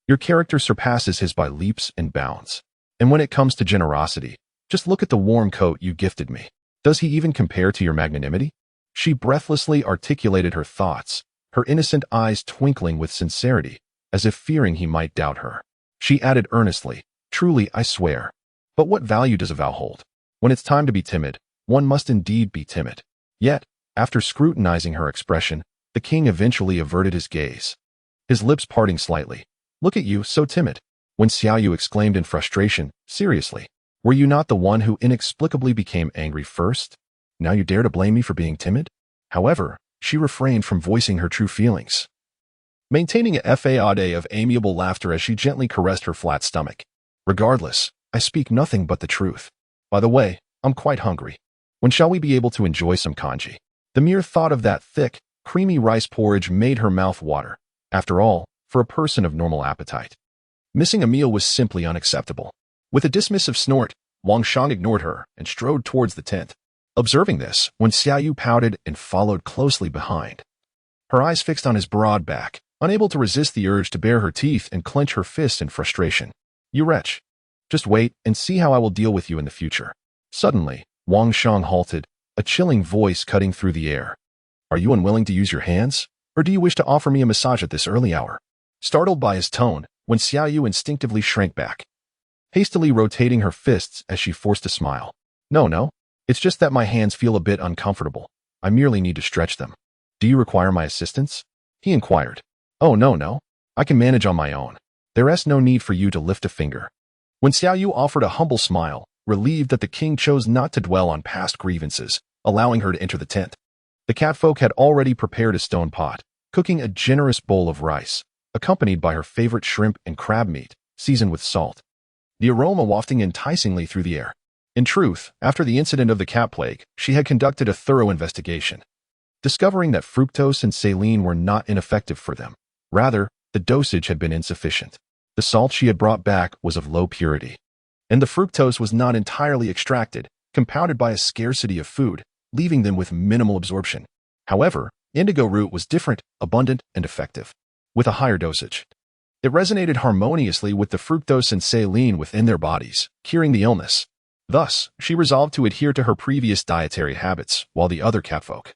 Your character surpasses his by leaps and bounds. And when it comes to generosity, just look at the warm coat you gifted me. Does he even compare to your magnanimity?" She breathlessly articulated her thoughts, her innocent eyes twinkling with sincerity, as if fearing he might doubt her. She added earnestly, "Truly, I swear. But what value does a vow hold? When it's time to be timid, one must indeed be timid." Yet, after scrutinizing her expression, the king eventually averted his gaze, his lips parting slightly. "Look at you, so timid." When Xiaoyu exclaimed in frustration, "Seriously, were you not the one who inexplicably became angry first? Now you dare to blame me for being timid?" However, she refrained from voicing her true feelings, maintaining a facade of amiable laughter as she gently caressed her flat stomach. "Regardless, I speak nothing but the truth. By the way, I'm quite hungry. When shall we be able to enjoy some congee?" The mere thought of that thick, creamy rice porridge made her mouth water. After all, for a person of normal appetite, missing a meal was simply unacceptable. With a dismissive snort, Wang Shang ignored her and strode towards the tent. Observing this, Wen Xiaoyu pouted and followed closely behind, her eyes fixed on his broad back, unable to resist the urge to bare her teeth and clench her fists in frustration. "You wretch. Just wait and see how I will deal with you in the future." Suddenly, Wang Shang halted, a chilling voice cutting through the air. "Are you unwilling to use your hands, or do you wish to offer me a massage at this early hour?" Startled by his tone, Wen Xiaoyu instinctively shrank back, hastily rotating her fists as she forced a smile. No, it's just that my hands feel a bit uncomfortable. I merely need to stretch them." "Do you require my assistance?" he inquired. "Oh, no. I can manage on my own. There's no need for you to lift a finger." When Xiaoyu offered a humble smile, relieved that the king chose not to dwell on past grievances, allowing her to enter the tent. The catfolk had already prepared a stone pot, cooking a generous bowl of rice, accompanied by her favorite shrimp and crab meat, seasoned with salt, the aroma wafting enticingly through the air. In truth, after the incident of the cat plague, she had conducted a thorough investigation, discovering that fructose and saline were not ineffective for them. Rather, the dosage had been insufficient. The salt she had brought back was of low purity, and the fructose was not entirely extracted, compounded by a scarcity of food, leaving them with minimal absorption. However, indigo root was different, abundant, and effective, with a higher dosage. It resonated harmoniously with the fructose and saline within their bodies, curing the illness. Thus, she resolved to adhere to her previous dietary habits, while the other catfolk,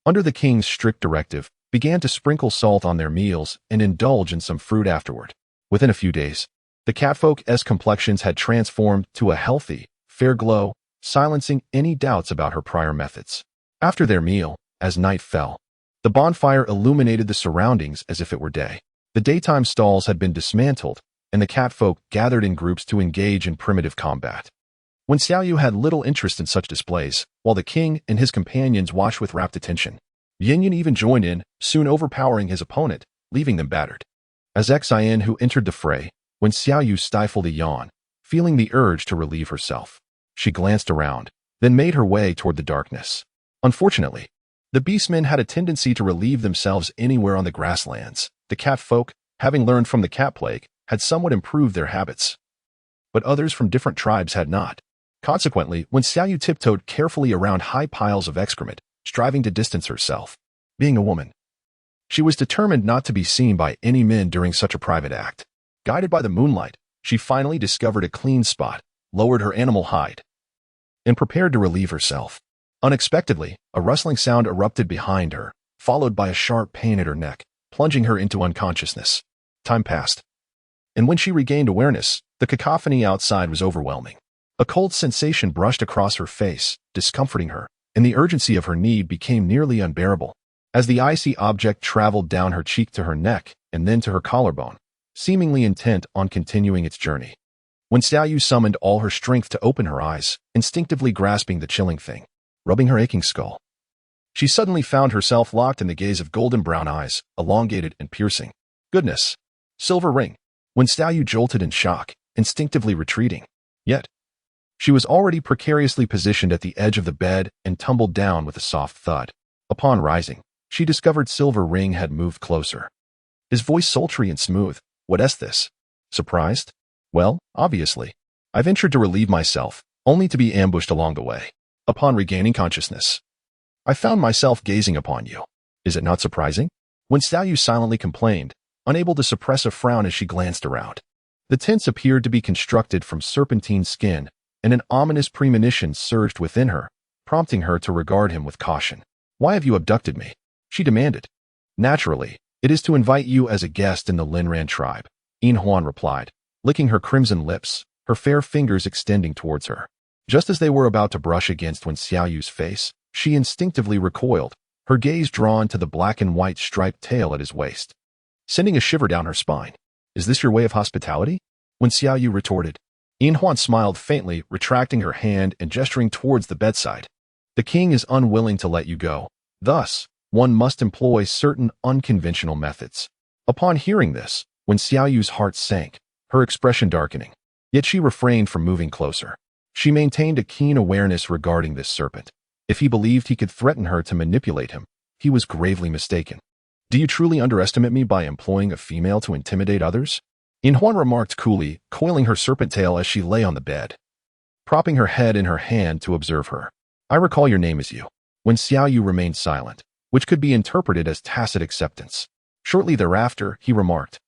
under the king's strict directive, began to sprinkle salt on their meals and indulge in some fruit afterward. Within a few days, the catfolk's complexions had transformed to a healthy, fair glow, silencing any doubts about her prior methods. After their meal, as night fell, the bonfire illuminated the surroundings as if it were day. The daytime stalls had been dismantled, and the catfolk gathered in groups to engage in primitive combat. When Xiaoyu had little interest in such displays, while the king and his companions watched with rapt attention, Yin even joined in, soon overpowering his opponent, leaving them battered. As Xian who entered the fray, when Xiaoyu stifled a yawn, feeling the urge to relieve herself, she glanced around, then made her way toward the darkness. Unfortunately, the beastmen had a tendency to relieve themselves anywhere on the grasslands. The catfolk, having learned from the cat plague, had somewhat improved their habits, but others from different tribes had not. Consequently, when Xiaoyu tiptoed carefully around high piles of excrement, striving to distance herself, being a woman, She was determined not to be seen by any men during such a private act. Guided by the moonlight, she finally discovered a clean spot, lowered her animal hide, and prepared to relieve herself. Unexpectedly, a rustling sound erupted behind her, followed by a sharp pain at her neck, plunging her into unconsciousness. Time passed, and when she regained awareness, the cacophony outside was overwhelming. A cold sensation brushed across her face, discomforting her, and the urgency of her need became nearly unbearable. As the icy object traveled down her cheek to her neck and then to her collarbone, seemingly intent on continuing its journey. When Xiaoyu summoned all her strength to open her eyes, instinctively grasping the chilling thing, rubbing her aching skull, she suddenly found herself locked in the gaze of golden brown eyes, elongated and piercing. Goodness! Silver ring! When Xiaoyu jolted in shock, instinctively retreating. Yet, she was already precariously positioned at the edge of the bed and tumbled down with a soft thud. Upon rising, she discovered Silver Ring had moved closer. His voice sultry and smooth. What's this? Surprised? Well, obviously. I ventured to relieve myself, only to be ambushed along the way. Upon regaining consciousness, I found myself gazing upon you. Is it not surprising? When Xiaoyu silently complained, unable to suppress a frown as she glanced around. The tents appeared to be constructed from serpentine skin, and an ominous premonition surged within her, prompting her to regard him with caution. Why have you abducted me? She demanded. Naturally, it is to invite you as a guest in the Linran tribe, Yin Huan replied, licking her crimson lips, her fair fingers extending towards her. Just as they were about to brush against Wen Xiaoyu's face, she instinctively recoiled, her gaze drawn to the black and white striped tail at his waist, sending a shiver down her spine. Is this your way of hospitality? Wen Xiaoyu retorted. Yin Huan smiled faintly, retracting her hand and gesturing towards the bedside. The king is unwilling to let you go. Thus, one must employ certain unconventional methods. Upon hearing this, Wen Xiaoyu's heart sank, her expression darkening. Yet she refrained from moving closer. She maintained a keen awareness regarding this serpent. If he believed he could threaten her to manipulate him, he was gravely mistaken. Do you truly underestimate me by employing a female to intimidate others? Yin Huan remarked coolly, coiling her serpent tail as she lay on the bed, propping her head in her hand to observe her. I recall your name as you. When Xiaoyu remained silent, which could be interpreted as tacit acceptance. Shortly thereafter, he remarked,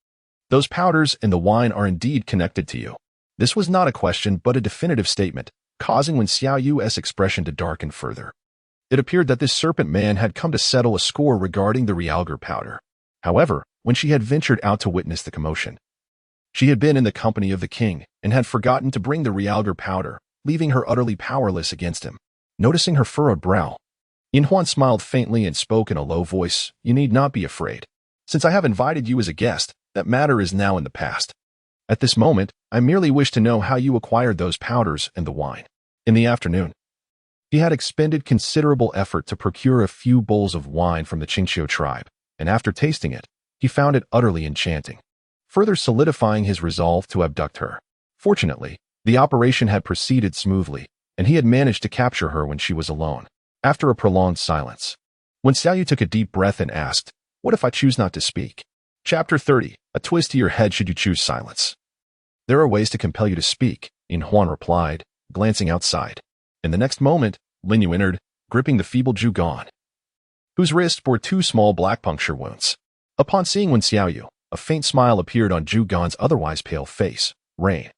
those powders in the wine are indeed connected to you. This was not a question but a definitive statement, causing Wen Xiaoyu's expression to darken further. It appeared that this serpent man had come to settle a score regarding the realgar powder. However, when she had ventured out to witness the commotion, she had been in the company of the king and had forgotten to bring the realgar powder, leaving her utterly powerless against him. Noticing her furrowed brow, Yin Huan smiled faintly and spoke in a low voice. You need not be afraid. Since I have invited you as a guest, that matter is now in the past. At this moment, I merely wish to know how you acquired those powders and the wine. In the afternoon, he had expended considerable effort to procure a few bowls of wine from the Qingqiu tribe, and after tasting it, he found it utterly enchanting, further solidifying his resolve to abduct her. Fortunately, the operation had proceeded smoothly, and he had managed to capture her when she was alone. After a prolonged silence, Wen Xiaoyu took a deep breath and asked, what if I choose not to speak? Chapter 30. A twist to your head should you choose silence. There are ways to compel you to speak, Yin Huan replied, glancing outside. In the next moment, Lin Yu entered, gripping the feeble Zhu Gan, whose wrist bore 2 small black puncture wounds. Upon seeing Wen Xiaoyu, a faint smile appeared on Zhu Gan's otherwise pale face. Rain.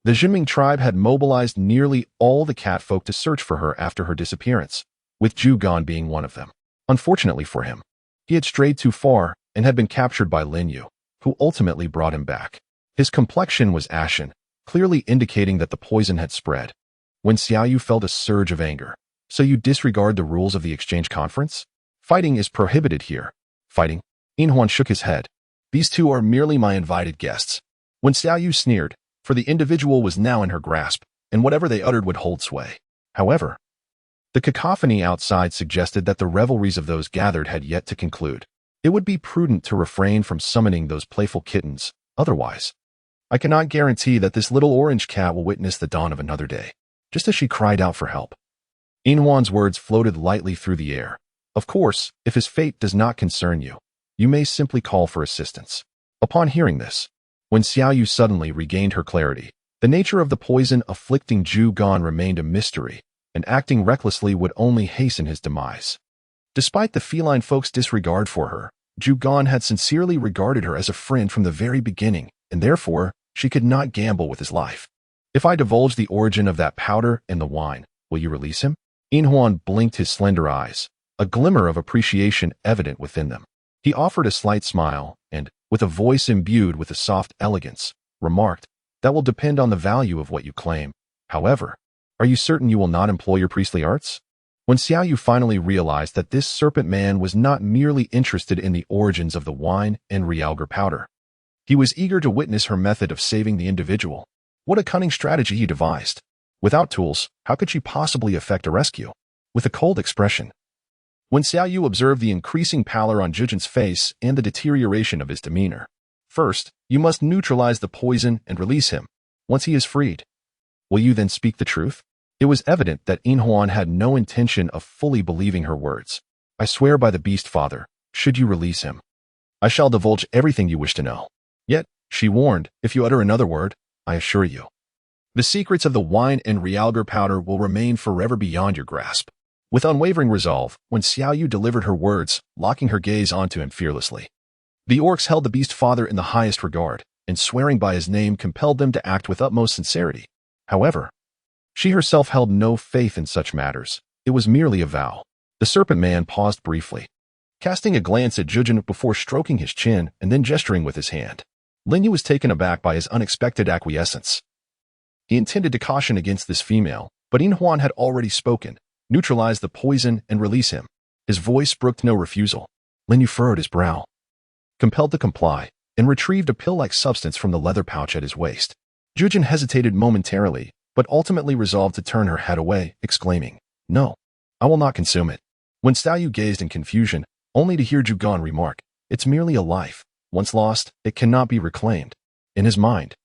The Jinming tribe had mobilized nearly all the catfolk to search for her after her disappearance, with Zhu Gan being one of them. Unfortunately for him, he had strayed too far and had been captured by Lin Yu, who ultimately brought him back. His complexion was ashen, clearly indicating that the poison had spread. Wen Xiaoyu felt a surge of anger. So you disregard the rules of the exchange conference? Fighting is prohibited here. Fighting? Yin Huan shook his head. These two are merely my invited guests. Wen Xiaoyu sneered, for the individual was now in her grasp, and whatever they uttered would hold sway. However, the cacophony outside suggested that the revelries of those gathered had yet to conclude. It would be prudent to refrain from summoning those playful kittens, otherwise, I cannot guarantee that this little orange cat will witness the dawn of another day. Just as she cried out for help, Yin Huan's words floated lightly through the air. Of course, if his fate does not concern you, you may simply call for assistance. Upon hearing this, Wen Xiaoyu suddenly regained her clarity. The nature of the poison afflicting Zhu Gan remained a mystery, and acting recklessly would only hasten his demise. Despite the feline folk's disregard for her, Gan had sincerely regarded her as a friend from the very beginning, and therefore, she could not gamble with his life. If I divulge the origin of that powder and the wine, will you release him? Huan blinked his slender eyes, a glimmer of appreciation evident within them. He offered a slight smile, and, with a voice imbued with a soft elegance, remarked, "That will depend on the value of what you claim. However, are you certain you will not employ your priestly arts?" When Xiaoyu finally realized that this serpent man was not merely interested in the origins of the wine and realgar powder, he was eager to witness her method of saving the individual. What a cunning strategy he devised. Without tools, how could she possibly effect a rescue? With a cold expression. When Xiaoyu observed the increasing pallor on Zhijian's face and the deterioration of his demeanor, "First, you must neutralize the poison and release him. Once he is freed, will you then speak the truth?" It was evident that Huan had no intention of fully believing her words. "I swear by the beast father, should you release him, I shall divulge everything you wish to know. Yet," she warned, "if you utter another word, I assure you, the secrets of the wine and realgar powder will remain forever beyond your grasp." With unwavering resolve, when Xiaoyu delivered her words, locking her gaze onto him fearlessly. The orcs held the beast father in the highest regard, and swearing by his name compelled them to act with utmost sincerity. However, she herself held no faith in such matters. It was merely a vow. The serpent man paused briefly, casting a glance at Zhijian before stroking his chin and then gesturing with his hand. Linyu was taken aback by his unexpected acquiescence. He intended to caution against this female, but Huan had already spoken. "Neutralize the poison and release him." His voice brooked no refusal. Linyu furrowed his brow, compelled to comply, and retrieved a pill-like substance from the leather pouch at his waist. Zhijian hesitated momentarily, but ultimately resolved to turn her head away, exclaiming, "No, I will not consume it." When Xiaoyu gazed in confusion, only to hear Gan remark, "It's merely a life. Once lost, it cannot be reclaimed." In his mind,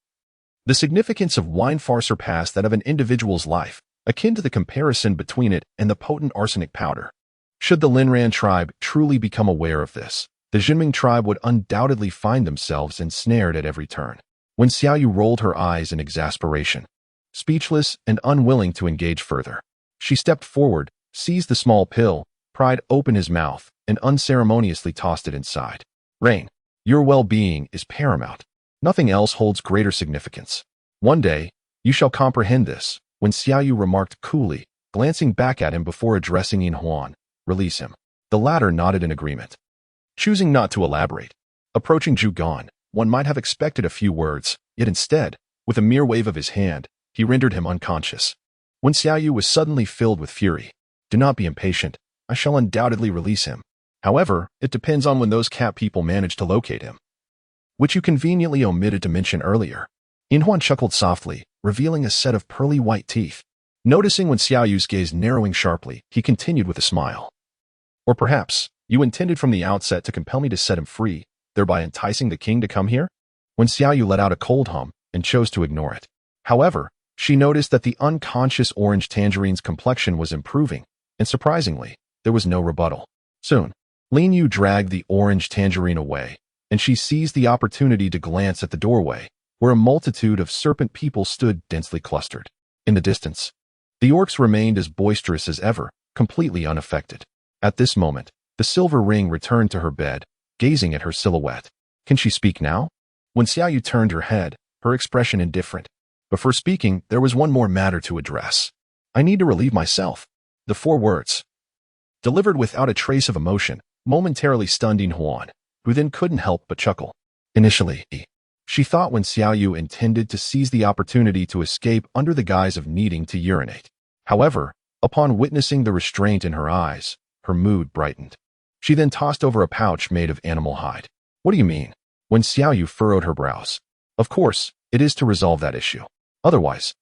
the significance of wine far surpassed that of an individual's life, akin to the comparison between it and the potent arsenic powder. Should the Linran tribe truly become aware of this, the Jinming tribe would undoubtedly find themselves ensnared at every turn. When Xiaoyu rolled her eyes in exasperation, speechless and unwilling to engage further, she stepped forward, seized the small pill, pried open his mouth, and unceremoniously tossed it inside. "Rain, your well-being is paramount. Nothing else holds greater significance. One day, you shall comprehend this." When Xiaoyu remarked coolly, glancing back at him before addressing Huan, "Release him." The latter nodded in agreement, choosing not to elaborate. Approaching Gan, one might have expected a few words, yet instead, with a mere wave of his hand, he rendered him unconscious. When Xiaoyu was suddenly filled with fury, "Do not be impatient. I shall undoubtedly release him. However, it depends on when those cat people manage to locate him, which you conveniently omitted to mention earlier." Huan chuckled softly, revealing a set of pearly white teeth. Noticing when Xiaoyu's gaze narrowing sharply, he continued with a smile. "Or perhaps, you intended from the outset to compel me to set him free, thereby enticing the king to come here?" When Xiaoyu let out a cold hum and chose to ignore it. However, she noticed that the unconscious orange tangerine's complexion was improving, and surprisingly, there was no rebuttal. Soon, Linyu dragged the orange tangerine away, and she seized the opportunity to glance at the doorway, where a multitude of serpent people stood densely clustered. In the distance, the orcs remained as boisterous as ever, completely unaffected. At this moment, the silver ring returned to her bed, gazing at her silhouette. "Can she speak now?" When Xiaoyu turned her head, her expression indifferent. Before speaking, there was one more matter to address. "I need to relieve myself." The 4 words, delivered without a trace of emotion, momentarily stunned Huan, who then couldn't help but chuckle. Initially, she thought when Xiaoyu intended to seize the opportunity to escape under the guise of needing to urinate. However, upon witnessing the restraint in her eyes, her mood brightened. She then tossed over a pouch made of animal hide. "What do you mean?" When Xiaoyu furrowed her brows. "Of course, it is to resolve that issue. Otherwise,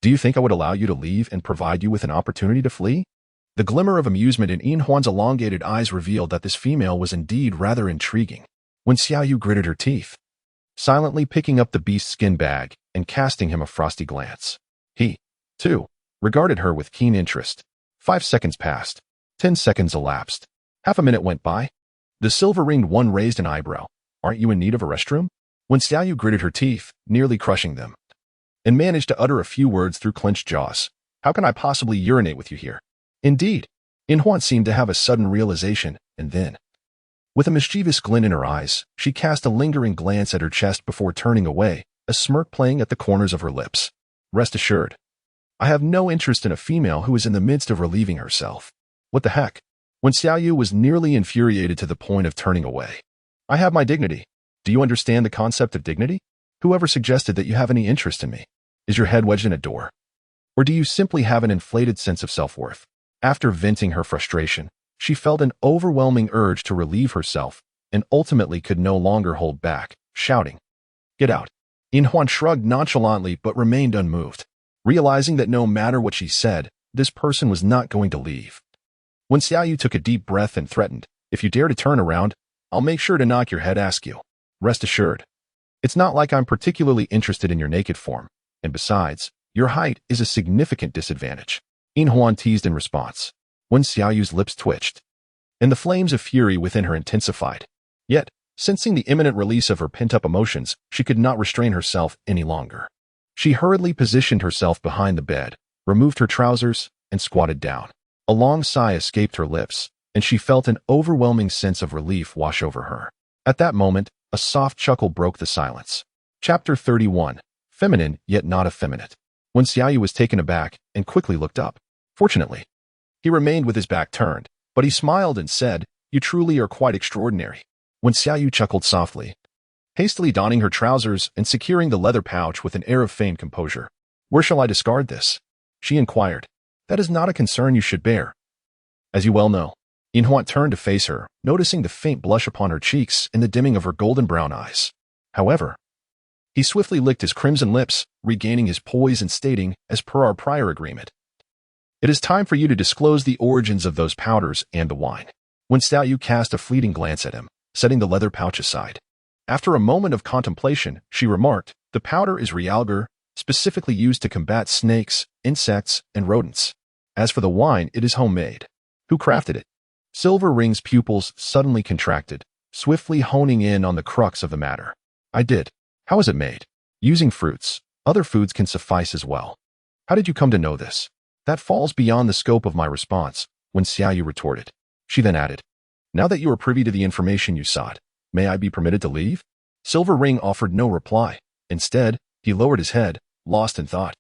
do you think I would allow you to leave and provide you with an opportunity to flee?" The glimmer of amusement in Huan's elongated eyes revealed that this female was indeed rather intriguing. When Xiaoyu gritted her teeth, silently picking up the beast's skin bag and casting him a frosty glance. He, too, regarded her with keen interest. 5 seconds passed. 10 seconds elapsed. Half a minute went by. The silver-ringed one raised an eyebrow. "Aren't you in need of a restroom?" When Xiaoyu gritted her teeth, nearly crushing them, and managed to utter a few words through clenched jaws. "How can I possibly urinate with you here?" Indeed, Huan seemed to have a sudden realization, and then, With a mischievous glint in her eyes, she cast a lingering glance at her chest before turning away, a smirk playing at the corners of her lips. Rest assured, I have no interest in a female who is in the midst of relieving herself. What the heck? When Xiaoyu was nearly infuriated to the point of turning away. I have my dignity. Do you understand the concept of dignity? Whoever suggested that you have any interest in me? Is your head wedged in a door? Or do you simply have an inflated sense of self-worth? After venting her frustration, she felt an overwhelming urge to relieve herself and ultimately could no longer hold back, shouting, "Get out." In Huan shrugged nonchalantly but remained unmoved, realizing that no matter what she said, this person was not going to leave. When Xiaoyu took a deep breath and threatened, "If you dare to turn around, I'll make sure to knock your head askew. Rest assured. It's not like I'm particularly interested in your naked form, and besides, your height is a significant disadvantage." In Huan teased in response, when Xiaoyu's lips twitched, and the flames of fury within her intensified. Yet, sensing the imminent release of her pent-up emotions, she could not restrain herself any longer. She hurriedly positioned herself behind the bed, removed her trousers, and squatted down. A long sigh escaped her lips, and she felt an overwhelming sense of relief wash over her. At that moment, a soft chuckle broke the silence. Chapter 31. Feminine yet not effeminate. When Xiaoyu was taken aback and quickly looked up. Fortunately, he remained with his back turned, but he smiled and said, "You truly are quite extraordinary." When Xiaoyu chuckled softly, hastily donning her trousers and securing the leather pouch with an air of feigned composure. "Where shall I discard this?" she inquired. "That is not a concern you should bear, as you well know." In Huan turned to face her, noticing the faint blush upon her cheeks and the dimming of her golden brown eyes. However, he swiftly licked his crimson lips, regaining his poise and stating, "As per our prior agreement, it is time for you to disclose the origins of those powders and the wine." When Xiaoyu cast a fleeting glance at him, setting the leather pouch aside. After a moment of contemplation, she remarked, "The powder is realgar, specifically used to combat snakes, insects, and rodents. As for the wine, it is homemade." "Who crafted it?" Silver Ring's pupils suddenly contracted, swiftly honing in on the crux of the matter. "I did." "How is it made?" "Using fruits. Other foods can suffice as well." "How did you come to know this?" "That falls beyond the scope of my response," when Xiaoyu retorted. She then added, "Now that you are privy to the information you sought, may I be permitted to leave?" Silver Ring offered no reply. Instead, he lowered his head, lost in thought,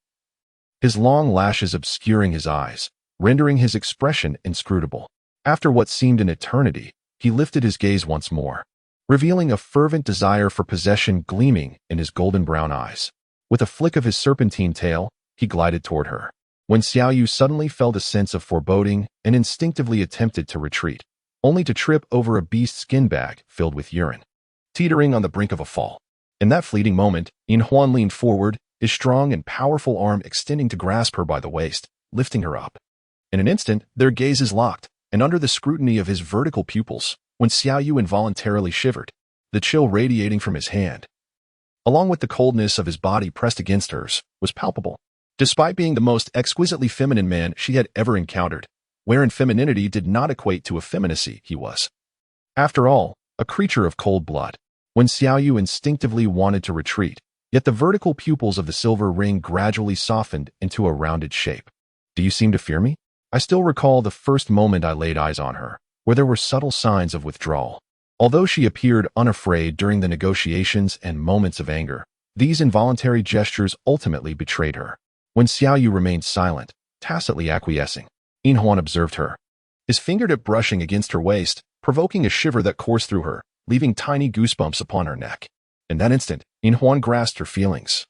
his long lashes obscuring his eyes, rendering his expression inscrutable. After what seemed an eternity, he lifted his gaze once more, revealing a fervent desire for possession gleaming in his golden brown eyes. With a flick of his serpentine tail, he glided toward her. When Xiaoyu suddenly felt a sense of foreboding and instinctively attempted to retreat, only to trip over a beast skin bag filled with urine, teetering on the brink of a fall. In that fleeting moment, In Huan leaned forward, his strong and powerful arm extending to grasp her by the waist, lifting her up. In an instant, their gazes locked, and under the scrutiny of his vertical pupils, when Xiaoyu involuntarily shivered, the chill radiating from his hand, along with the coldness of his body pressed against hers, was palpable. Despite being the most exquisitely feminine man she had ever encountered, wherein femininity did not equate to effeminacy, he was, after all, a creature of cold blood. When Xiaoyu instinctively wanted to retreat, yet the vertical pupils of the silver ring gradually softened into a rounded shape. "Do you seem to fear me?" I still recall the first moment I laid eyes on her, where there were subtle signs of withdrawal. Although she appeared unafraid during the negotiations and moments of anger, these involuntary gestures ultimately betrayed her. When Xiaoyu remained silent, tacitly acquiescing, In Huan observed her, his fingertip brushing against her waist, provoking a shiver that coursed through her, leaving tiny goosebumps upon her neck. In that instant, In Huan grasped her feelings,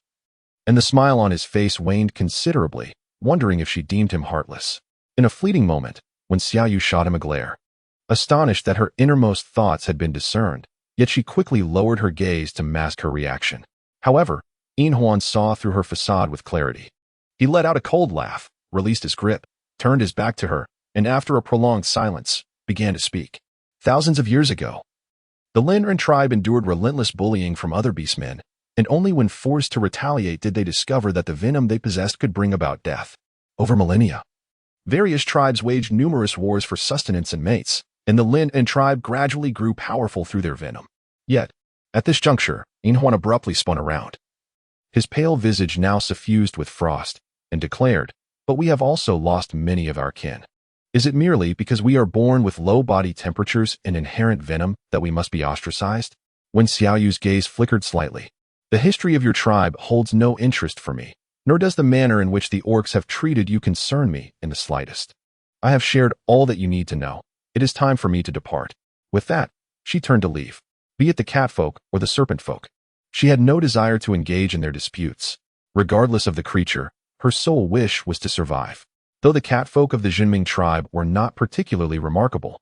and the smile on his face waned considerably, wondering if she deemed him heartless. In a fleeting moment, when Xiaoyu shot him a glare, astonished that her innermost thoughts had been discerned, yet she quickly lowered her gaze to mask her reaction. However, In Huan saw through her facade with clarity. He let out a cold laugh, released his grip, turned his back to her, and after a prolonged silence, began to speak. Thousands of years ago, the Linren tribe endured relentless bullying from other beastmen, and only when forced to retaliate did they discover that the venom they possessed could bring about death. Over millennia, various tribes waged numerous wars for sustenance and mates, and the Linren tribe gradually grew powerful through their venom. Yet, at this juncture, In Huan abruptly spun around, his pale visage now suffused with frost, and declared, "But we have also lost many of our kin." Is it merely because we are born with low body temperatures and inherent venom that we must be ostracized? When Xiaoyu's gaze flickered slightly. The history of your tribe holds no interest for me, nor does the manner in which the orcs have treated you concern me in the slightest. I have shared all that you need to know. It is time for me to depart. With that, she turned to leave. Be it the catfolk or the serpent folk. She had no desire to engage in their disputes. Regardless of the creature, her sole wish was to survive. Though the catfolk of the Jinming tribe were not particularly remarkable,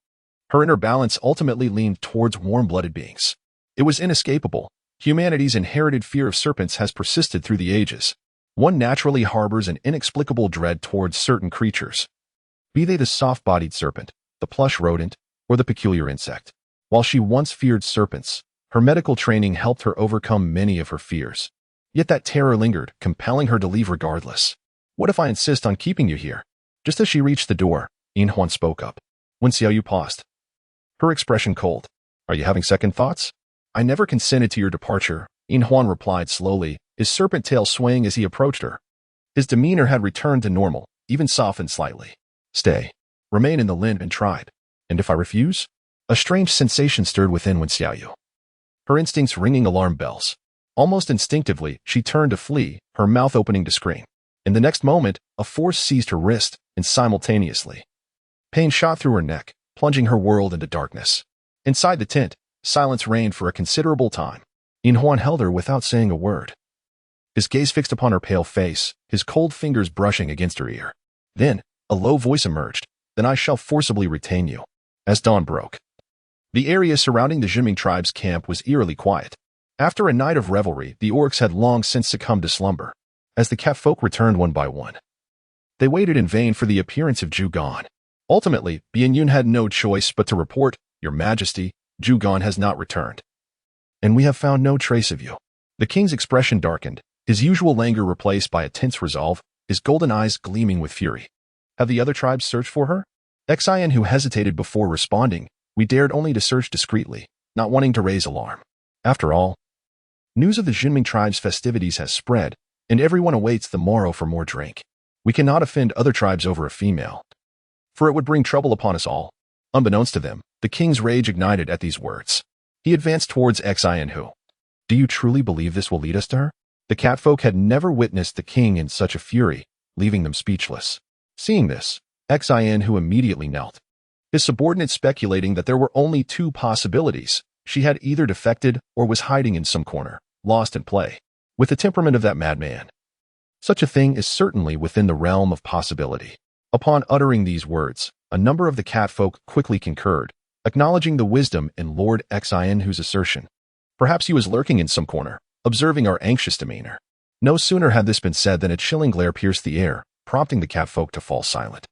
her inner balance ultimately leaned towards warm-blooded beings. It was inescapable. Humanity's inherited fear of serpents has persisted through the ages. One naturally harbors an inexplicable dread towards certain creatures. Be they the soft-bodied serpent, the plush rodent, or the peculiar insect. While she once feared serpents, her medical training helped her overcome many of her fears. Yet that terror lingered, compelling her to leave regardless. What if I insist on keeping you here? Just as she reached the door, Yin Huan spoke up. When Xiaoyu paused, her expression cold. Are you having second thoughts? I never consented to your departure, Yin Huan replied slowly, his serpent tail swaying as he approached her. His demeanor had returned to normal, even softened slightly. Stay. Remain in the Lin tribe. And if I refuse? A strange sensation stirred within Wen Xiaoyu. Her instincts ringing alarm bells. Almost instinctively, she turned to flee, her mouth opening to scream. In the next moment, a force seized her wrist, and simultaneously, pain shot through her neck, plunging her world into darkness. Inside the tent, silence reigned for a considerable time. Yin Huan held her without saying a word. His gaze fixed upon her pale face, his cold fingers brushing against her ear. Then, a low voice emerged. Then I shall forcibly retain you. As dawn broke, the area surrounding the Jinming tribe's camp was eerily quiet. After a night of revelry, the orcs had long since succumbed to slumber. As the catfolk returned one by one, they waited in vain for the appearance of Zhugan. Ultimately, Bianyun had no choice but to report, Your Majesty, Zhugan has not returned. And we have found no trace of you. The king's expression darkened, his usual languor replaced by a tense resolve, his golden eyes gleaming with fury. Have the other tribes searched for her? Xian, who hesitated before responding, we dared only to search discreetly, not wanting to raise alarm. After all, news of the Jinming tribe's festivities has spread, and everyone awaits the morrow for more drink. We cannot offend other tribes over a female, for it would bring trouble upon us all. Unbeknownst to them, the king's rage ignited at these words. He advanced towards Xian, who, Do you truly believe this will lead us to her? The catfolk had never witnessed the king in such a fury, leaving them speechless. Seeing this, Xian, who immediately knelt, his subordinates speculating that there were only two possibilities. She had either defected or was hiding in some corner, lost in play. With the temperament of that madman, such a thing is certainly within the realm of possibility. Upon uttering these words, a number of the catfolk quickly concurred, acknowledging the wisdom in Lord Xianhu's assertion. Perhaps he was lurking in some corner, observing our anxious demeanor. No sooner had this been said than a chilling glare pierced the air, prompting the catfolk to fall silent.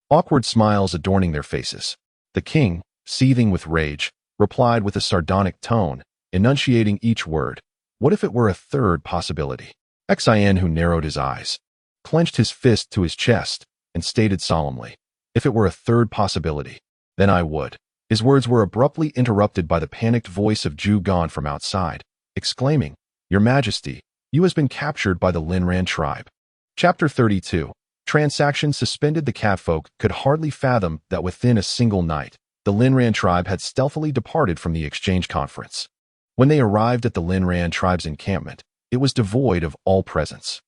Awkward smiles adorning their faces. The king, seething with rage, replied with a sardonic tone, enunciating each word. What if it were a third possibility? Xian, who narrowed his eyes, clenched his fist to his chest, and stated solemnly, If it were a third possibility, then I would. His words were abruptly interrupted by the panicked voice of Zhugan from outside, exclaiming, Your Majesty, you has been captured by the Linran tribe. Chapter 32. Transactions suspended. The catfolk could hardly fathom that within a single night, the Linran tribe had stealthily departed from the exchange conference. When they arrived at the Linran tribe's encampment, it was devoid of all presence.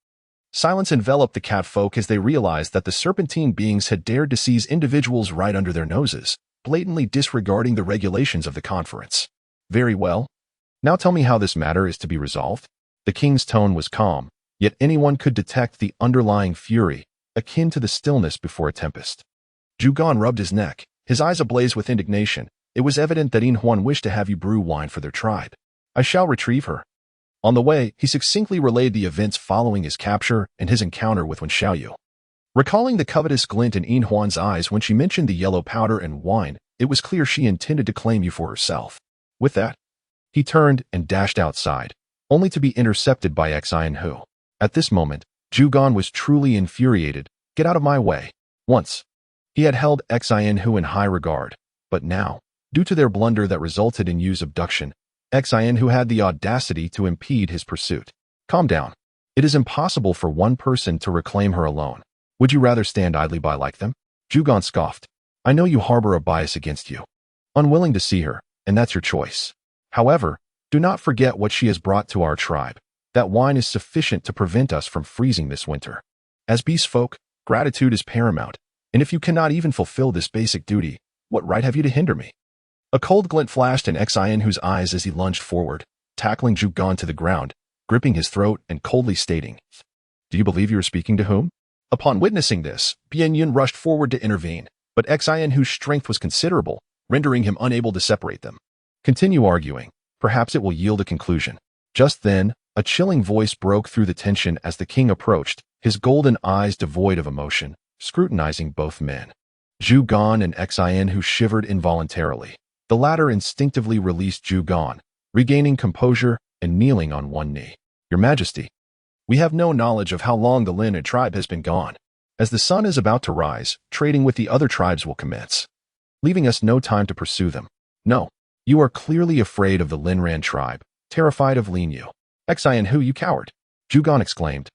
Silence enveloped the catfolk as they realized that the serpentine beings had dared to seize individuals right under their noses, blatantly disregarding the regulations of the conference. Very well. Now tell me how this matter is to be resolved. The king's tone was calm, yet anyone could detect the underlying fury, akin to the stillness before a tempest. Zhugan rubbed his neck, his eyes ablaze with indignation. It was evident that Yin Huan wished to have you brew wine for their tribe. I shall retrieve her. On the way, he succinctly relayed the events following his capture and his encounter with Wen Xiaoyu. Recalling the covetous glint in Yin Huan's eyes when she mentioned the yellow powder and wine, it was clear she intended to claim you for herself. With that, he turned and dashed outside, only to be intercepted by Xian, who, at this moment, Zhugan was truly infuriated. Get out of my way. Once, he had held Xian in high regard, but now, due to their blunder that resulted in Yu's abduction, Xian had the audacity to impede his pursuit. Calm down. It is impossible for one person to reclaim her alone. Would you rather stand idly by like them? Zhugan scoffed. I know you harbor a bias against you. Unwilling to see her, and that's your choice. However, do not forget what she has brought to our tribe. That wine is sufficient to prevent us from freezing this winter. As beast folk, gratitude is paramount, and if you cannot even fulfill this basic duty, what right have you to hinder me? A cold glint flashed in Xianhu's eyes as he lunged forward, tackling Zhugan to the ground, gripping his throat and coldly stating, Do you believe you are speaking to whom? Upon witnessing this, Bianyun rushed forward to intervene, but Xianhu's strength was considerable, rendering him unable to separate them. Continue arguing. Perhaps it will yield a conclusion. Just then, a chilling voice broke through the tension as the king approached, his golden eyes devoid of emotion, scrutinizing both men. Zhugan and Xianhu shivered involuntarily. The latter instinctively released Zhugan, regaining composure and kneeling on one knee. Your Majesty, we have no knowledge of how long the Lin tribe has been gone. As the sun is about to rise, trading with the other tribes will commence, leaving us no time to pursue them. No, you are clearly afraid of the Linran tribe, terrified of Lin Yu. Xianhu, you coward! Zhugan exclaimed.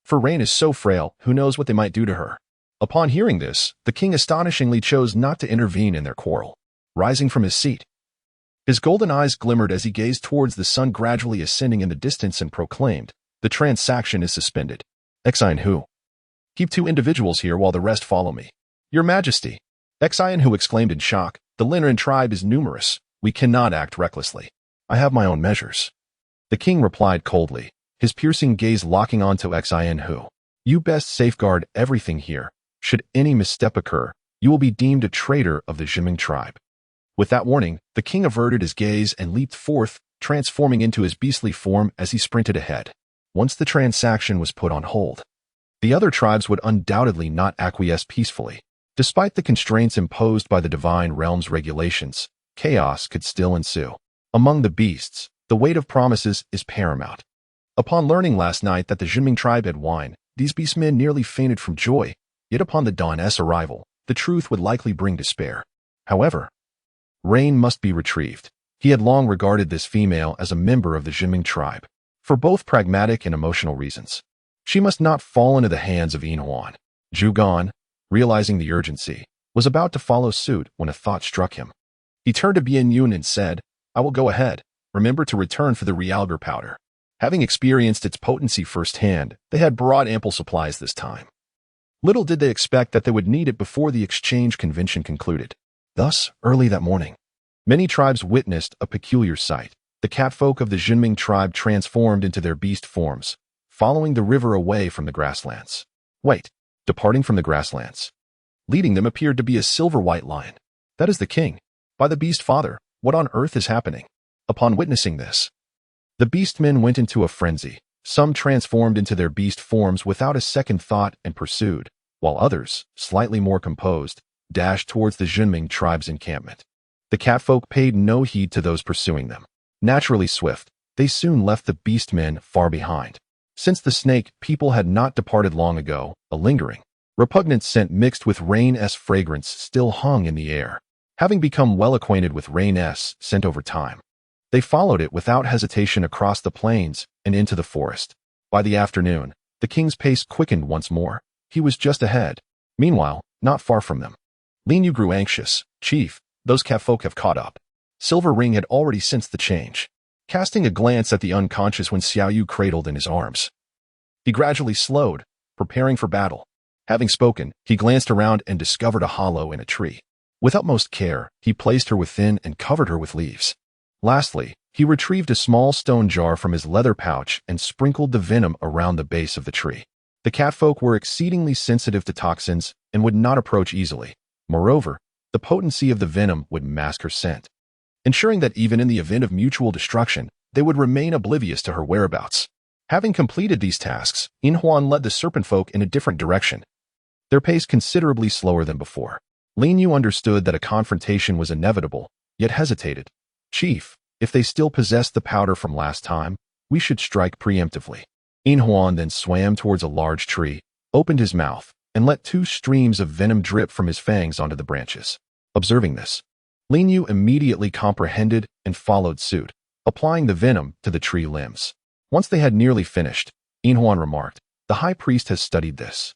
For Rain is so frail, who knows what they might do to her? Upon hearing this, the king astonishingly chose not to intervene in their quarrel. Rising from his seat, his golden eyes glimmered as he gazed towards the sun gradually ascending in the distance and proclaimed, The transaction is suspended. Xianhu, keep 2 individuals here while the rest follow me. Your Majesty! Xianhu exclaimed in shock, The Linran tribe is numerous. We cannot act recklessly. I have my own measures. The king replied coldly, his piercing gaze locking onto Xianhu. You best safeguard everything here. Should any misstep occur, you will be deemed a traitor of the Zhiming tribe. With that warning, the king averted his gaze and leaped forth, transforming into his beastly form as he sprinted ahead. Once the transaction was put on hold, the other tribes would undoubtedly not acquiesce peacefully. Despite the constraints imposed by the divine realm's regulations, chaos could still ensue. Among the beasts, the weight of promises is paramount. Upon learning last night that the Zhiming tribe had wine, these beastmen nearly fainted from joy, yet upon the Dawn's arrival, the truth would likely bring despair. However, Rain must be retrieved. He had long regarded this female as a member of the Zhiming tribe, for both pragmatic and emotional reasons. She must not fall into the hands of Inhuan. Zhugan, realizing the urgency, was about to follow suit when a thought struck him. He turned to Bianyun and said, I will go ahead. Remember to return for the realgar powder. Having experienced its potency firsthand, they had brought ample supplies this time. Little did they expect that they would need it before the exchange convention concluded. Thus, early that morning, many tribes witnessed a peculiar sight. The catfolk of the Zhiming tribe transformed into their beast forms, following the river away from the grasslands. Wait, departing from the grasslands. Leading them appeared to be a silver-white lion. That is the king. By the beast father, what on earth is happening? Upon witnessing this, the beastmen went into a frenzy. Some transformed into their beast forms without a second thought and pursued, while others, slightly more composed, dashed towards the Zhiming tribe's encampment. The catfolk paid no heed to those pursuing them. Naturally swift, they soon left the beastmen far behind. Since the snake people had not departed long ago, a lingering, repugnant scent mixed with Rain's fragrance still hung in the air. Having become well acquainted with Rain's scent over time, they followed it without hesitation across the plains and into the forest. By the afternoon, the king's pace quickened once more. He was just ahead. Meanwhile, not far from them, Lin Yu grew anxious. Chief, those catfolk have caught up. Silver Ring had already sensed the change, casting a glance at the unconscious when Xiaoyu cradled in his arms. He gradually slowed, preparing for battle. Having spoken, he glanced around and discovered a hollow in a tree. With utmost care, he placed her within and covered her with leaves. Lastly, he retrieved a small stone jar from his leather pouch and sprinkled the venom around the base of the tree. The catfolk were exceedingly sensitive to toxins and would not approach easily. Moreover, the potency of the venom would mask her scent, ensuring that even in the event of mutual destruction, they would remain oblivious to her whereabouts. Having completed these tasks, Inhuan led the serpent folk in a different direction, their pace considerably slower than before. Lin Yu understood that a confrontation was inevitable, yet hesitated. Chief, if they still possess the powder from last time, we should strike preemptively. Inhuan then swam towards a large tree, opened his mouth, and let 2 streams of venom drip from his fangs onto the branches. Observing this, Lin Yu immediately comprehended and followed suit, applying the venom to the tree limbs. Once they had nearly finished, Inhuan remarked, The high priest has studied this.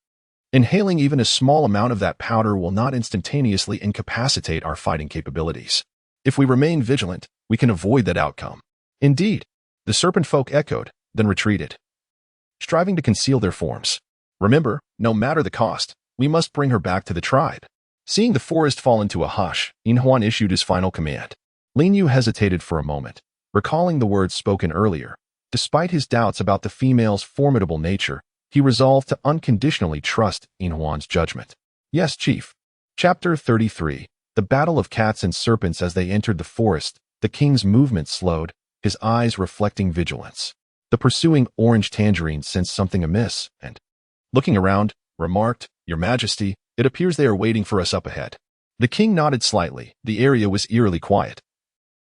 Inhaling even a small amount of that powder will not instantaneously incapacitate our fighting capabilities. If we remain vigilant, we can avoid that outcome. Indeed, the serpent folk echoed, then retreated, striving to conceal their forms. Remember, no matter the cost, we must bring her back to the tribe. Seeing the forest fall into a hush, Inhuan issued his final command. Lin Yu hesitated for a moment, recalling the words spoken earlier. Despite his doubts about the female's formidable nature, he resolved to unconditionally trust Inhuan's judgment. Yes, Chief. Chapter 33. The Battle of Cats and Serpents. As they entered the forest, the king's movement slowed, his eyes reflecting vigilance. The pursuing orange tangerine sensed something amiss, and, looking around, remarked, "Your Majesty, it appears they are waiting for us up ahead." The king nodded slightly. The area was eerily quiet,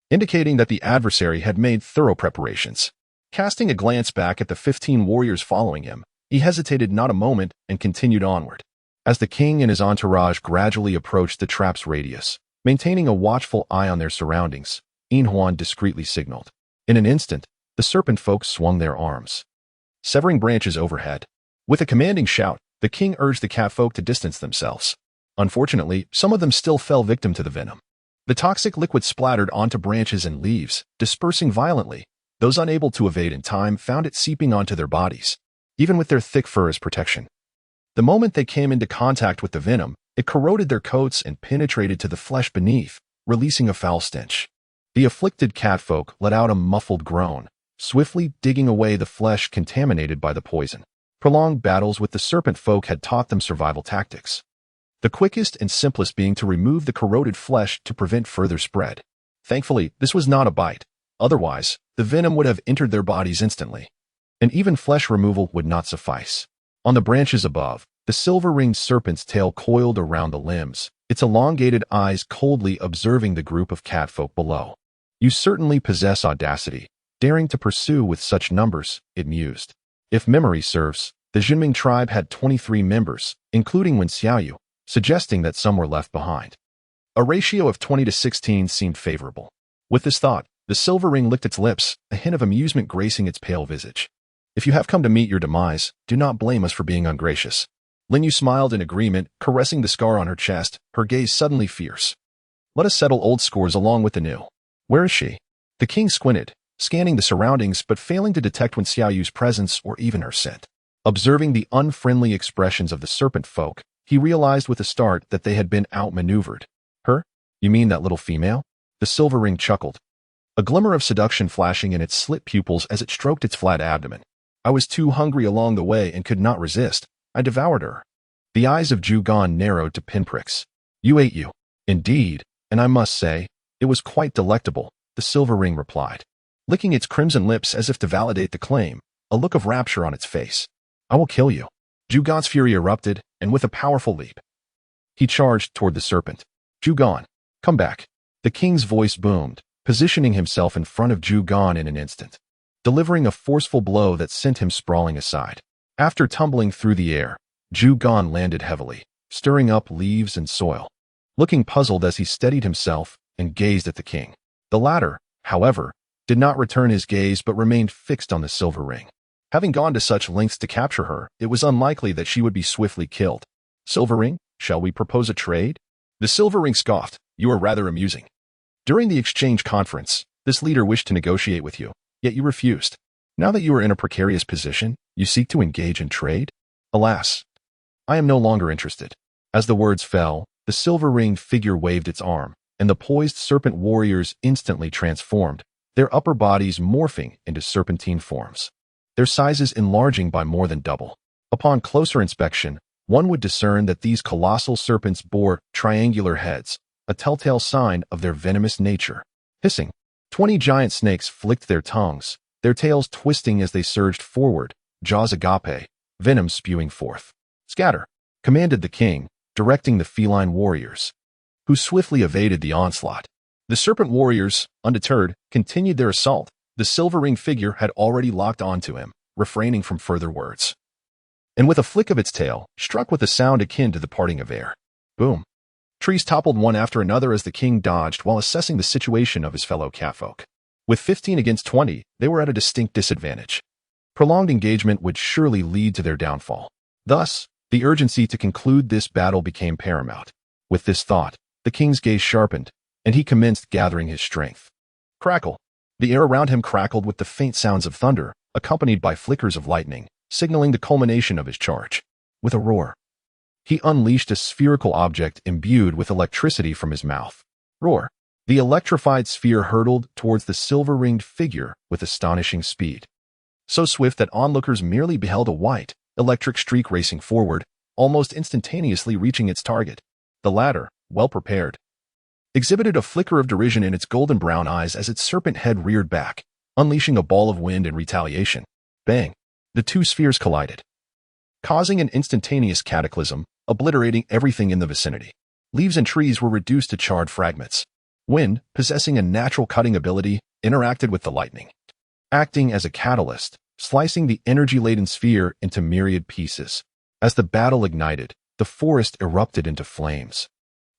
indicating that the adversary had made thorough preparations. Casting a glance back at the 15 warriors following him, he hesitated not a moment and continued onward. As the king and his entourage gradually approached the trap's radius, maintaining a watchful eye on their surroundings, Inhuan discreetly signaled. In an instant, the serpent folk swung their arms, severing branches overhead. With a commanding shout, the king urged the cat folk to distance themselves. Unfortunately, some of them still fell victim to the venom. The toxic liquid splattered onto branches and leaves, dispersing violently. Those unable to evade in time found it seeping onto their bodies, even with their thick fur as protection. The moment they came into contact with the venom, it corroded their coats and penetrated to the flesh beneath, releasing a foul stench. The afflicted catfolk let out a muffled groan, swiftly digging away the flesh contaminated by the poison. Prolonged battles with the serpent folk had taught them survival tactics, the quickest and simplest being to remove the corroded flesh to prevent further spread. Thankfully, this was not a bite. Otherwise, the venom would have entered their bodies instantly, and even flesh removal would not suffice. On the branches above, the silver-ringed serpent's tail coiled around the limbs, its elongated eyes coldly observing the group of catfolk below. "You certainly possess audacity, daring to pursue with such numbers," it mused. If memory serves, the Jinming tribe had 23 members, including Wen Xiaoyu, suggesting that some were left behind. A ratio of 20 to 16 seemed favorable. With this thought, the silver ring licked its lips, a hint of amusement gracing its pale visage. "If you have come to meet your demise, do not blame us for being ungracious." Lin Yu smiled in agreement, caressing the scar on her chest, her gaze suddenly fierce. "Let us settle old scores along with the new. Where is she?" The king squinted, scanning the surroundings but failing to detect Wen Xiaoyu's presence or even her scent. Observing the unfriendly expressions of the serpent folk, he realized with a start that they had been outmaneuvered. "Her? You mean that little female?" The silver ring chuckled, a glimmer of seduction flashing in its slit pupils as it stroked its flat abdomen. "I was too hungry along the way and could not resist. I devoured her." The eyes of Zhu Gan narrowed to pinpricks. "You ate you." "Indeed, and I must say, it was quite delectable," the silver ring replied, licking its crimson lips as if to validate the claim, a look of rapture on its face. "I will kill you." Zhu Gan's fury erupted, and with a powerful leap, he charged toward the serpent. "Zhu Gan, come back." The king's voice boomed, positioning himself in front of Zhu Gan in an instant, delivering a forceful blow that sent him sprawling aside. After tumbling through the air, Zhu Gan landed heavily, stirring up leaves and soil, looking puzzled as he steadied himself and gazed at the king. The latter, however, did not return his gaze but remained fixed on the silver ring. Having gone to such lengths to capture her, it was unlikely that she would be swiftly killed. "Silver ring, shall we propose a trade?" The silver ring scoffed. "You are rather amusing. During the exchange conference, this leader wished to negotiate with you, yet you refused. Now that you are in a precarious position, you seek to engage in trade? Alas, I am no longer interested." As the words fell, the silver-ringed figure waved its arm, and the poised serpent warriors instantly transformed, their upper bodies morphing into serpentine forms, their sizes enlarging by more than double. Upon closer inspection, one would discern that these colossal serpents bore triangular heads, a telltale sign of their venomous nature. Hissing, 20 giant snakes flicked their tongues, their tails twisting as they surged forward, jaws agape, venom spewing forth. "Scatter," commanded the king, directing the feline warriors, who swiftly evaded the onslaught. The serpent warriors, undeterred, continued their assault. The silver-ringed figure had already locked onto him, refraining from further words, and with a flick of its tail, struck with a sound akin to the parting of air. Boom. Trees toppled one after another as the king dodged while assessing the situation of his fellow catfolk. With 15 against 20, they were at a distinct disadvantage. Prolonged engagement would surely lead to their downfall. Thus, The urgency to conclude this battle became paramount. With this thought, the king's gaze sharpened, and he commenced gathering his strength. Crackle! The air around him crackled with the faint sounds of thunder, accompanied by flickers of lightning, signaling the culmination of his charge. With a roar, he unleashed a spherical object imbued with electricity from his mouth. Roar! The electrified sphere hurtled towards the silver-ringed figure with astonishing speed. So swift that onlookers merely beheld a white, electric streak racing forward, almost instantaneously reaching its target. The latter, well prepared, exhibited a flicker of derision in its golden brown eyes as its serpent head reared back, unleashing a ball of wind in retaliation. Bang! The two spheres collided, causing an instantaneous cataclysm, obliterating everything in the vicinity. Leaves and trees were reduced to charred fragments. Wind, possessing a natural cutting ability, interacted with the lightning, acting as a catalyst, slicing the energy-laden sphere into myriad pieces. As the battle ignited, the forest erupted into flames,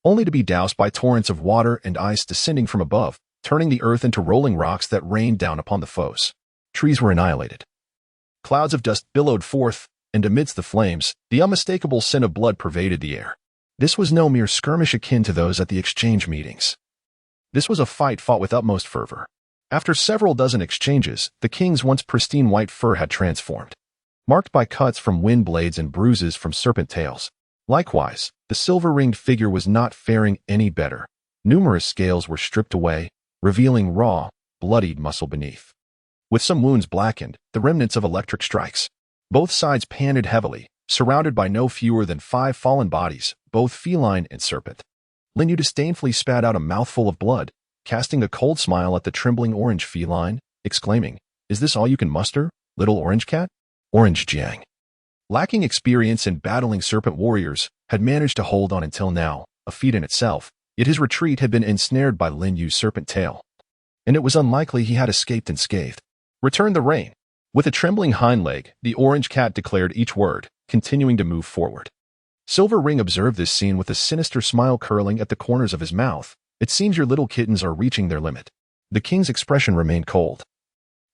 only to be doused by torrents of water and ice descending from above, turning the earth into rolling rocks that rained down upon the foes. Trees were annihilated. Clouds of dust billowed forth, and amidst the flames, the unmistakable scent of blood pervaded the air. This was no mere skirmish akin to those at the exchange meetings. This was a fight fought with utmost fervor. After several dozen exchanges, the king's once pristine white fur had transformed, marked by cuts from wind blades and bruises from serpent tails. Likewise, the silver-ringed figure was not faring any better. Numerous scales were stripped away, revealing raw, bloodied muscle beneath, with some wounds blackened, the remnants of electric strikes. Both sides panted heavily, surrounded by no fewer than 5 fallen bodies, both feline and serpent. Linyu disdainfully spat out a mouthful of blood, casting a cold smile at the trembling orange feline, exclaiming, "Is this all you can muster, little orange cat?" Orange Jiang, lacking experience in battling serpent warriors, had managed to hold on until now, a feat in itself, yet his retreat had been ensnared by Lin Yu's serpent tail, and it was unlikely he had escaped unscathed. Return the rein. With a trembling hind leg, the orange cat declared each word, continuing to move forward. Silver Ring observed this scene with a sinister smile curling at the corners of his mouth. "It seems your little kittens are reaching their limit." The king's expression remained cold,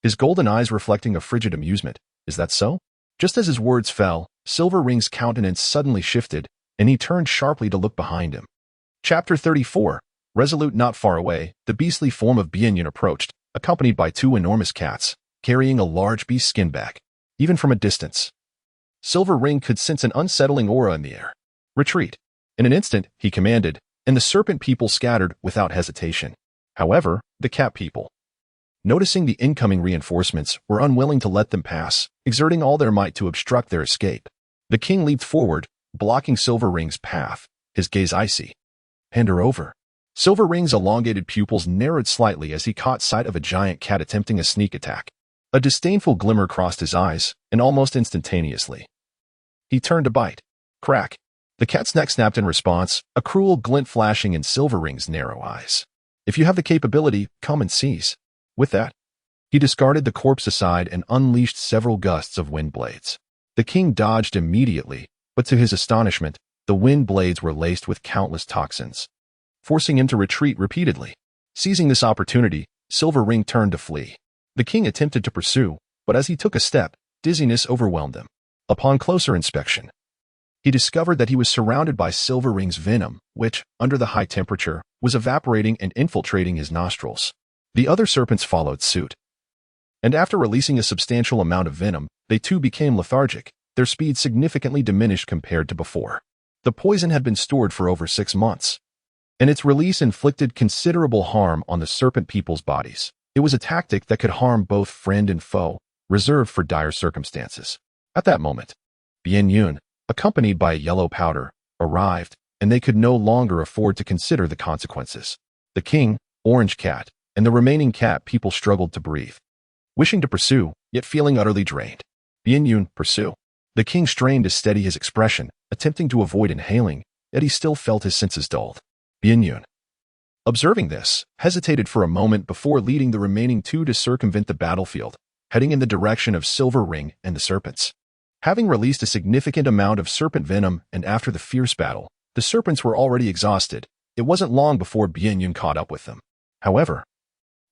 his golden eyes reflecting a frigid amusement. "Is that so?" Just as his words fell, Silver Ring's countenance suddenly shifted, and he turned sharply to look behind him. Chapter 34. Resolute not far away, the beastly form of Bianyun approached, accompanied by 2 enormous cats, carrying a large beast skin bag. Even from a distance, Silver Ring could sense an unsettling aura in the air. "Retreat." In an instant, he commanded, and the serpent people scattered without hesitation. However, the cat people, noticing the incoming reinforcements, were unwilling to let them pass, exerting all their might to obstruct their escape. The king leaped forward, blocking Silver Ring's path, his gaze icy. "Hand her over." Silver Ring's elongated pupils narrowed slightly as he caught sight of a giant cat attempting a sneak attack. A disdainful glimmer crossed his eyes, and almost instantaneously, he turned to bite. Crack! The cat's neck snapped in response, a cruel glint flashing in Silver Ring's narrow eyes. "If you have the capability, come and seize." With that, he discarded the corpse aside and unleashed several gusts of wind blades. The king dodged immediately, but to his astonishment, the wind blades were laced with countless toxins, forcing him to retreat repeatedly. Seizing this opportunity, Silver Ring turned to flee. The king attempted to pursue, but as he took a step, dizziness overwhelmed him. Upon closer inspection, he discovered that he was surrounded by Silver Ring's venom, which, under the high temperature, was evaporating and infiltrating his nostrils. The other serpents followed suit, and after releasing a substantial amount of venom, they too became lethargic, their speed significantly diminished compared to before. The poison had been stored for over 6 months, and its release inflicted considerable harm on the serpent people's bodies. It was a tactic that could harm both friend and foe, reserved for dire circumstances. At that moment, Bianyun, accompanied by a yellow powder, arrived, and they could no longer afford to consider the consequences. The king, Orange Cat, and the remaining cat people struggled to breathe, wishing to pursue, yet feeling utterly drained. Bianyun, pursue. The king strained to steady his expression, attempting to avoid inhaling, yet he still felt his senses dulled. Bianyun, observing this, hesitated for a moment before leading the remaining 2 to circumvent the battlefield, heading in the direction of Silver Ring and the serpents. Having released a significant amount of serpent venom and after the fierce battle, the serpents were already exhausted. It wasn't long before Bianyun caught up with them. However,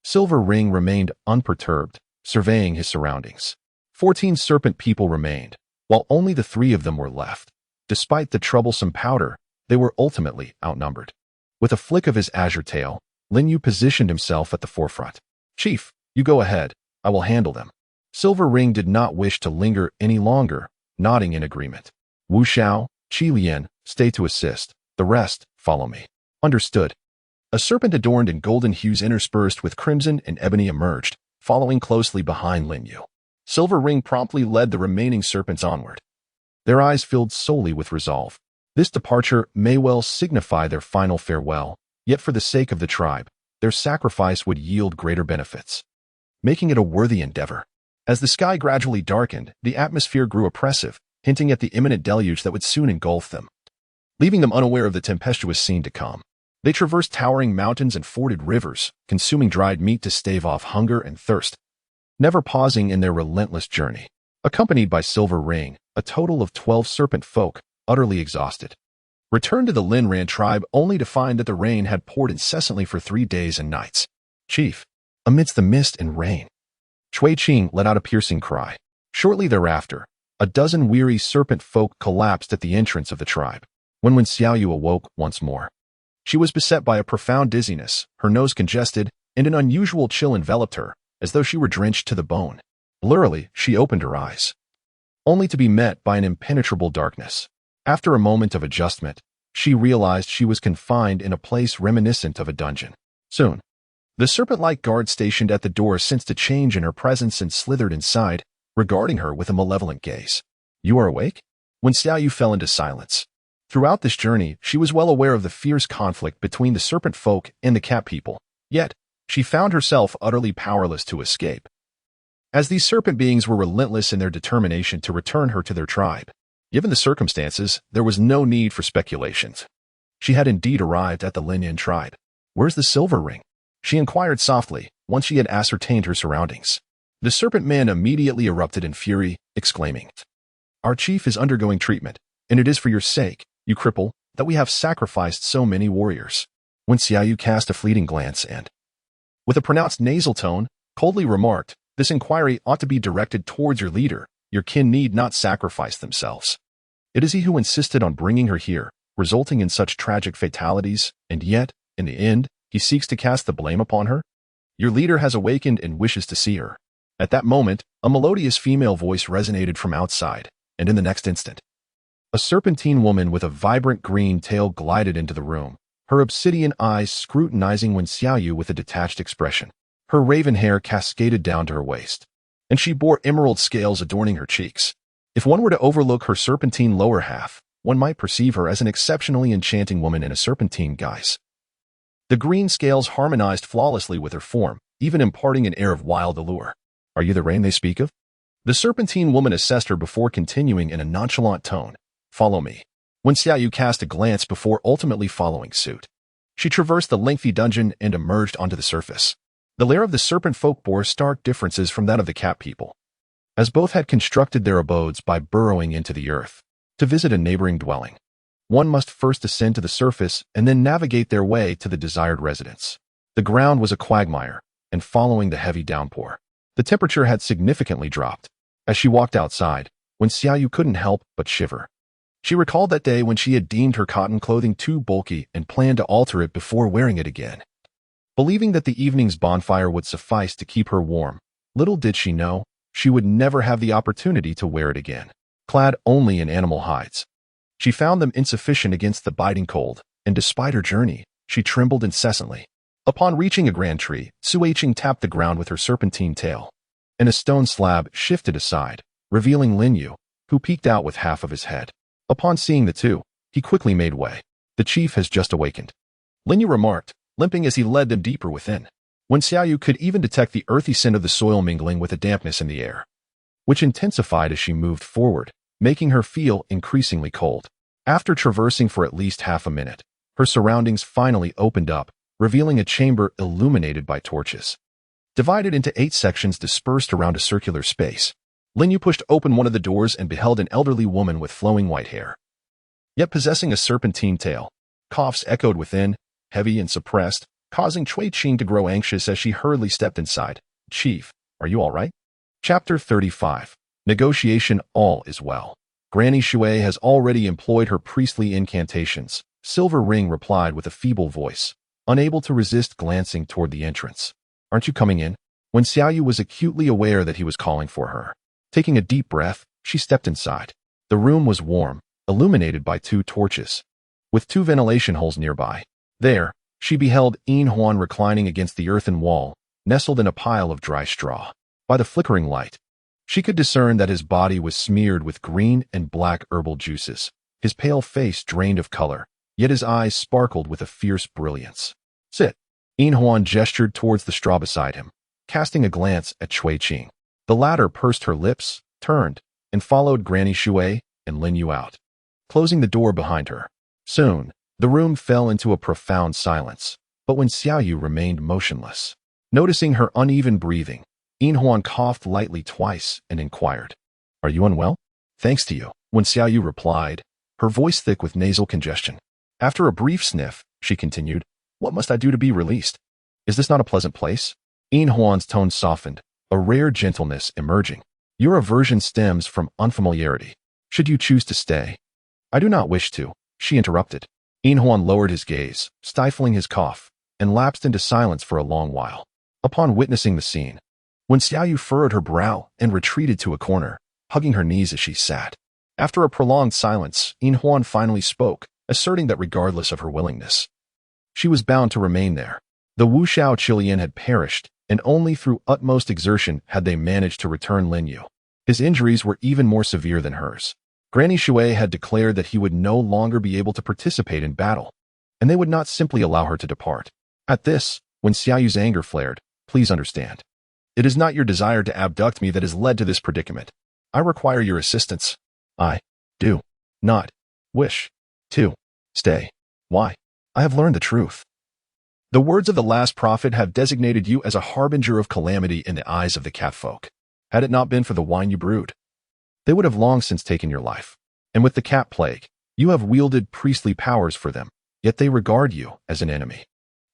Silver Ring remained unperturbed, surveying his surroundings. 14 serpent people remained, while only the 3 of them were left. Despite the troublesome powder, they were ultimately outnumbered. With a flick of his azure tail, Lin Yu positioned himself at the forefront. "Chief, you go ahead. I will handle them." Silver Ring did not wish to linger any longer, nodding in agreement. "Wu Xiao, Qi Lian, stay to assist. The rest, follow me." "Understood." A serpent adorned in golden hues interspersed with crimson and ebony emerged, following closely behind Lin Yu. Silver Ring promptly led the remaining serpents onward, their eyes filled solely with resolve. This departure may well signify their final farewell, yet for the sake of the tribe, their sacrifice would yield greater benefits, making it a worthy endeavor. As the sky gradually darkened, the atmosphere grew oppressive, hinting at the imminent deluge that would soon engulf them. Leaving them unaware of the tempestuous scene to come, they traversed towering mountains and forded rivers, consuming dried meat to stave off hunger and thirst, never pausing in their relentless journey. Accompanied by Silver Ring, a total of 12 serpent folk, utterly exhausted, returned to the Lin Ran tribe only to find that the rain had poured incessantly for 3 days and nights. "Chief," amidst the mist and rain, Cui Qing let out a piercing cry. Shortly thereafter, a dozen weary serpent folk collapsed at the entrance of the tribe. When Xiaoyu awoke once more, she was beset by a profound dizziness, her nose congested, and an unusual chill enveloped her, as though she were drenched to the bone. Blurrily, she opened her eyes, only to be met by an impenetrable darkness. After a moment of adjustment, she realized she was confined in a place reminiscent of a dungeon. Soon, the serpent-like guard stationed at the door sensed a change in her presence and slithered inside, regarding her with a malevolent gaze. "You are awake?" Xiaoyu fell into silence. Throughout this journey, she was well aware of the fierce conflict between the serpent folk and the cat people, yet she found herself utterly powerless to escape, as these serpent beings were relentless in their determination to return her to their tribe. Given the circumstances, there was no need for speculations. She had indeed arrived at the Linyan tribe. "Where's the Silver Ring?" she inquired softly, once she had ascertained her surroundings. The serpent man immediately erupted in fury, exclaiming, "Our chief is undergoing treatment, and it is for your sake, you cripple, that we have sacrificed so many warriors." Xiaoyu cast a fleeting glance and, with a pronounced nasal tone, coldly remarked, "This inquiry ought to be directed towards your leader. Your kin need not sacrifice themselves. It is he who insisted on bringing her here, resulting in such tragic fatalities, and yet, in the end, he seeks to cast the blame upon her. Your leader has awakened and wishes to see her." At that moment, a melodious female voice resonated from outside, and in the next instant, a serpentine woman with a vibrant green tail glided into the room, her obsidian eyes scrutinizing Xiaoyu with a detached expression. Her raven hair cascaded down to her waist, and she bore emerald scales adorning her cheeks. If one were to overlook her serpentine lower half, one might perceive her as an exceptionally enchanting woman in a serpentine guise. The green scales harmonized flawlessly with her form, even imparting an air of wild allure. "Are you the rain they speak of?" The serpentine woman assessed her before continuing in a nonchalant tone. "Follow me." Xiaoyu cast a glance before ultimately following suit. She traversed the lengthy dungeon and emerged onto the surface. The lair of the serpent folk bore stark differences from that of the cat people, as both had constructed their abodes by burrowing into the earth. To visit a neighboring dwelling, one must first ascend to the surface and then navigate their way to the desired residence. The ground was a quagmire, and following the heavy downpour, the temperature had significantly dropped. As she walked outside, Xiaoyu couldn't help but shiver. She recalled that day when she had deemed her cotton clothing too bulky and planned to alter it before wearing it again. Believing that the evening's bonfire would suffice to keep her warm, little did she know, she would never have the opportunity to wear it again. Clad only in animal hides, she found them insufficient against the biting cold, and despite her journey, she trembled incessantly. Upon reaching a grand tree, Suiqing tapped the ground with her serpentine tail, and a stone slab shifted aside, revealing Lin Yu, who peeked out with half of his head. Upon seeing the two, he quickly made way. "The chief has just awakened," Lin Yu remarked, limping as he led them deeper within. Xiaoyu could even detect the earthy scent of the soil mingling with the dampness in the air, which intensified as she moved forward, making her feel increasingly cold. After traversing for at least half a minute, her surroundings finally opened up, revealing a chamber illuminated by torches. Divided into 8 sections dispersed around a circular space, Lin Yu pushed open one of the doors and beheld an elderly woman with flowing white hair, yet possessing a serpentine tail. Coughs echoed within, heavy and suppressed, causing Cui Qing to grow anxious as she hurriedly stepped inside. "Chief, are you all right?" Chapter 35. Negotiation. All is well. Granny Shui has already employed her priestly incantations, Silver Ring replied with a feeble voice, unable to resist glancing toward the entrance. Aren't you coming in? When Xiaoyu was acutely aware that he was calling for her. Taking a deep breath, she stepped inside. The room was warm, illuminated by 2 torches, with 2 ventilation holes nearby. There, she beheld Yin Huan reclining against the earthen wall, nestled in a pile of dry straw. By the flickering light, she could discern that his body was smeared with green and black herbal juices, his pale face drained of color, yet his eyes sparkled with a fierce brilliance. Sit. Yin Huan gestured towards the straw beside him, casting a glance at Cui Qing. The latter pursed her lips, turned, and followed Granny Shui and Lin Yu out, closing the door behind her. Soon, the room fell into a profound silence, but when Xiaoyu remained motionless. Noticing her uneven breathing, Yin Huan coughed lightly twice and inquired, "Are you unwell?" "Thanks to you," when Xiaoyu replied, her voice thick with nasal congestion. After a brief sniff, she continued, "What must I do to be released? Is this not a pleasant place?" Yin Huan's tone softened, a rare gentleness emerging. "Your aversion stems from unfamiliarity. Should you choose to stay?" "I do not wish to," she interrupted. Yin Huan lowered his gaze, stifling his cough, and lapsed into silence for a long while. Upon witnessing the scene, when Xiaoyu furrowed her brow and retreated to a corner, hugging her knees as she sat. After a prolonged silence, Yin Huan finally spoke, asserting that regardless of her willingness, she was bound to remain there. The Wuxiao Qilian had perished, and only through utmost exertion had they managed to return Lin Yu. His injuries were even more severe than hers. Granny Shui had declared that he would no longer be able to participate in battle, and they would not simply allow her to depart. At this, when Xiaoyu's anger flared, "Please understand. It is not your desire to abduct me that has led to this predicament. I require your assistance. I do not wish to stay. Why? I have learned the truth. The words of the last prophet have designated you as a harbinger of calamity in the eyes of the cat folk. Had it not been for the wine you brewed, they would have long since taken your life. And with the cat plague, you have wielded priestly powers for them, yet they regard you as an enemy.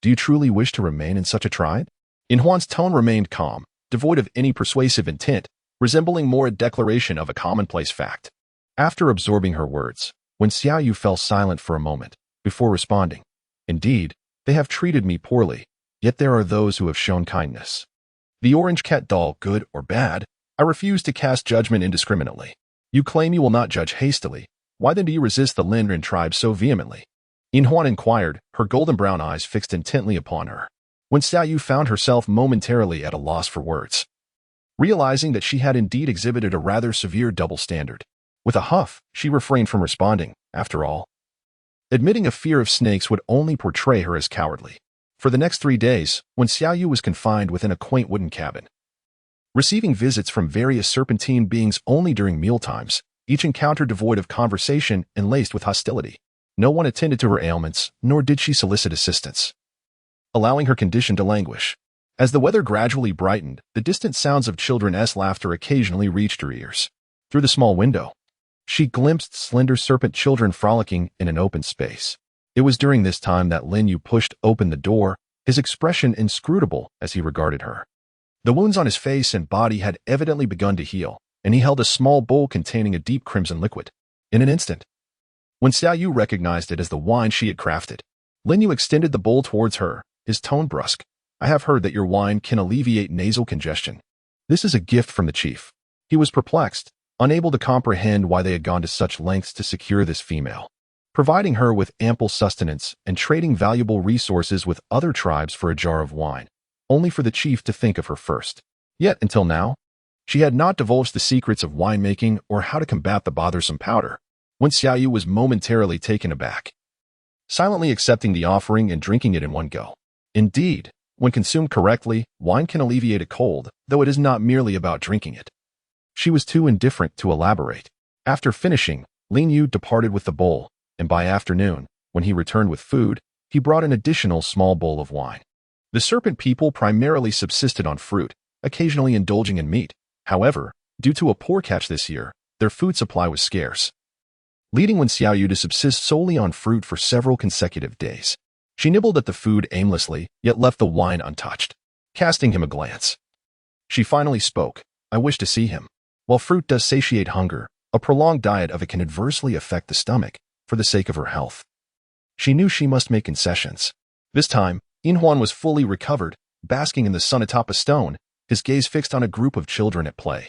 Do you truly wish to remain in such a tribe?" Yin Huan's tone remained calm, devoid of any persuasive intent, resembling more a declaration of a commonplace fact. After absorbing her words, when Xiaoyu fell silent for a moment, before responding, "Indeed, they have treated me poorly, yet there are those who have shown kindness. The orange cat doll, good or bad, I refuse to cast judgment indiscriminately. You claim you will not judge hastily. Why then do you resist the Lin Ren tribe so vehemently?" Yin Huan inquired, her golden brown eyes fixed intently upon her. When Xiaoyu found herself momentarily at a loss for words, realizing that she had indeed exhibited a rather severe double standard. With a huff, she refrained from responding. After all, admitting a fear of snakes would only portray her as cowardly. For the next 3 days, when Xiaoyu was confined within a quaint wooden cabin, receiving visits from various serpentine beings only during mealtimes, each encounter devoid of conversation and laced with hostility. No one attended to her ailments, nor did she solicit assistance, allowing her condition to languish. As the weather gradually brightened, the distant sounds of children's laughter occasionally reached her ears. Through the small window, she glimpsed slender serpent children frolicking in an open space. It was during this time that Lin Yu pushed open the door, his expression inscrutable as he regarded her. The wounds on his face and body had evidently begun to heal, and he held a small bowl containing a deep crimson liquid. In an instant, when Xiaoyu recognized it as the wine she had crafted, Lin Yu extended the bowl towards her, his tone brusque. "I have heard that your wine can alleviate nasal congestion. This is a gift from the chief." He was perplexed, unable to comprehend why they had gone to such lengths to secure this female, providing her with ample sustenance and trading valuable resources with other tribes for a jar of wine, only for the chief to think of her first. Yet, until now, she had not divulged the secrets of winemaking or how to combat the bothersome powder. When Xiaoyu was momentarily taken aback, silently accepting the offering and drinking it in one go. Indeed, when consumed correctly, wine can alleviate a cold, though it is not merely about drinking it. She was too indifferent to elaborate. After finishing, Lin Yu departed with the bowl, and by afternoon, when he returned with food, he brought an additional small bowl of wine. The serpent people primarily subsisted on fruit, occasionally indulging in meat. However, due to a poor catch this year, their food supply was scarce, leading Wen Xiaoyu to subsist solely on fruit for several consecutive days. She nibbled at the food aimlessly, yet left the wine untouched. Casting him a glance, she finally spoke. "I wish to see him. While fruit does satiate hunger, A prolonged diet of it can adversely affect the stomach for the sake of her health. She knew she must make concessions. This time, Inhuan was fully recovered, basking in the sun atop a stone, his gaze fixed on a group of children at play.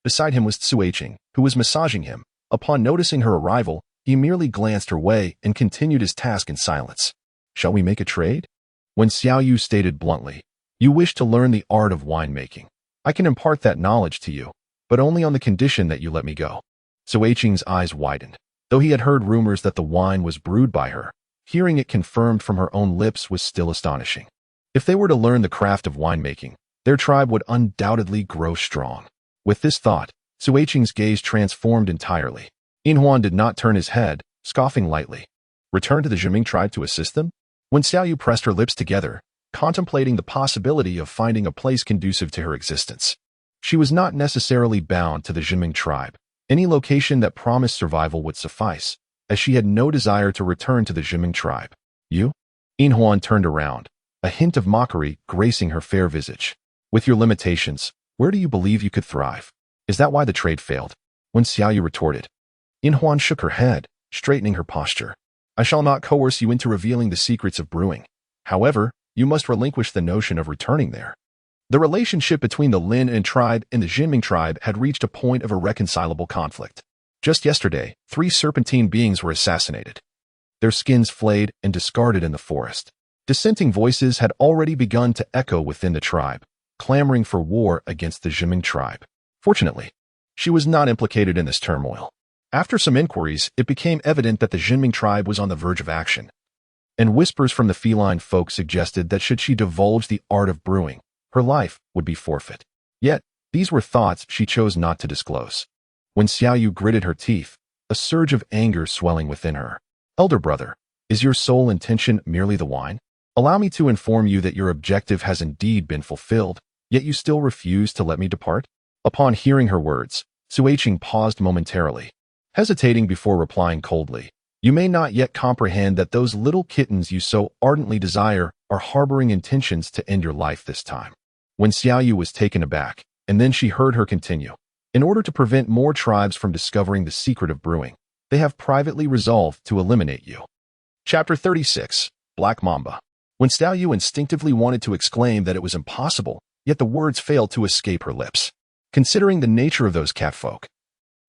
Beside him was Suiqing, who was massaging him. Upon noticing her arrival, he merely glanced her way and continued his task in silence. Shall we make a trade? When Xiaoyu stated bluntly, you wish to learn the art of winemaking. I can impart that knowledge to you, but only on the condition that you let me go. Suiqing's eyes widened. Though he had heard rumors that the wine was brewed by her, hearing it confirmed from her own lips was still astonishing. If they were to learn the craft of winemaking, their tribe would undoubtedly grow strong. With this thought, Suiqing's gaze transformed entirely. Inhuan did not turn his head, scoffing lightly. Return to the Zhiming tribe to assist them? When Xiaoyu pressed her lips together, contemplating the possibility of finding a place conducive to her existence. She was not necessarily bound to the Zhiming tribe. Any location that promised survival would suffice, as she had no desire to return to the Zhiming tribe. You? Inhuan turned around, a hint of mockery gracing her fair visage. With your limitations, where do you believe you could thrive? Is that why the trade failed? When Xiaoyu retorted. Inhuan shook her head, straightening her posture. I shall not coerce you into revealing the secrets of brewing. However, you must relinquish the notion of returning there. The relationship between the Lin and tribe and the Zhiming tribe had reached a point of irreconcilable conflict. Just yesterday, 3 serpentine beings were assassinated. Their skins flayed and discarded in the forest. Dissenting voices had already begun to echo within the tribe, clamoring for war against the Zhiming tribe. Fortunately, she was not implicated in this turmoil. After some inquiries, it became evident that the Zhiming tribe was on the verge of action, and whispers from the feline folk suggested that should she divulge the art of brewing, her life would be forfeit. Yet, these were thoughts she chose not to disclose. When Xiaoyu gritted her teeth, a surge of anger swelling within her. Elder brother, is your sole intention merely the wine? Allow me to inform you that your objective has indeed been fulfilled, yet you still refuse to let me depart? Upon hearing her words, Suiqing paused momentarily, hesitating before replying coldly. You may not yet comprehend that those little kittens you so ardently desire are harboring intentions to end your life this time. When Xiaoyu was taken aback, and then she heard her continue. In order to prevent more tribes from discovering the secret of brewing, they have privately resolved to eliminate you. Chapter 36. Black Mamba. When Xiaoyu instinctively wanted to exclaim that it was impossible, yet the words failed to escape her lips. Considering the nature of those catfolk,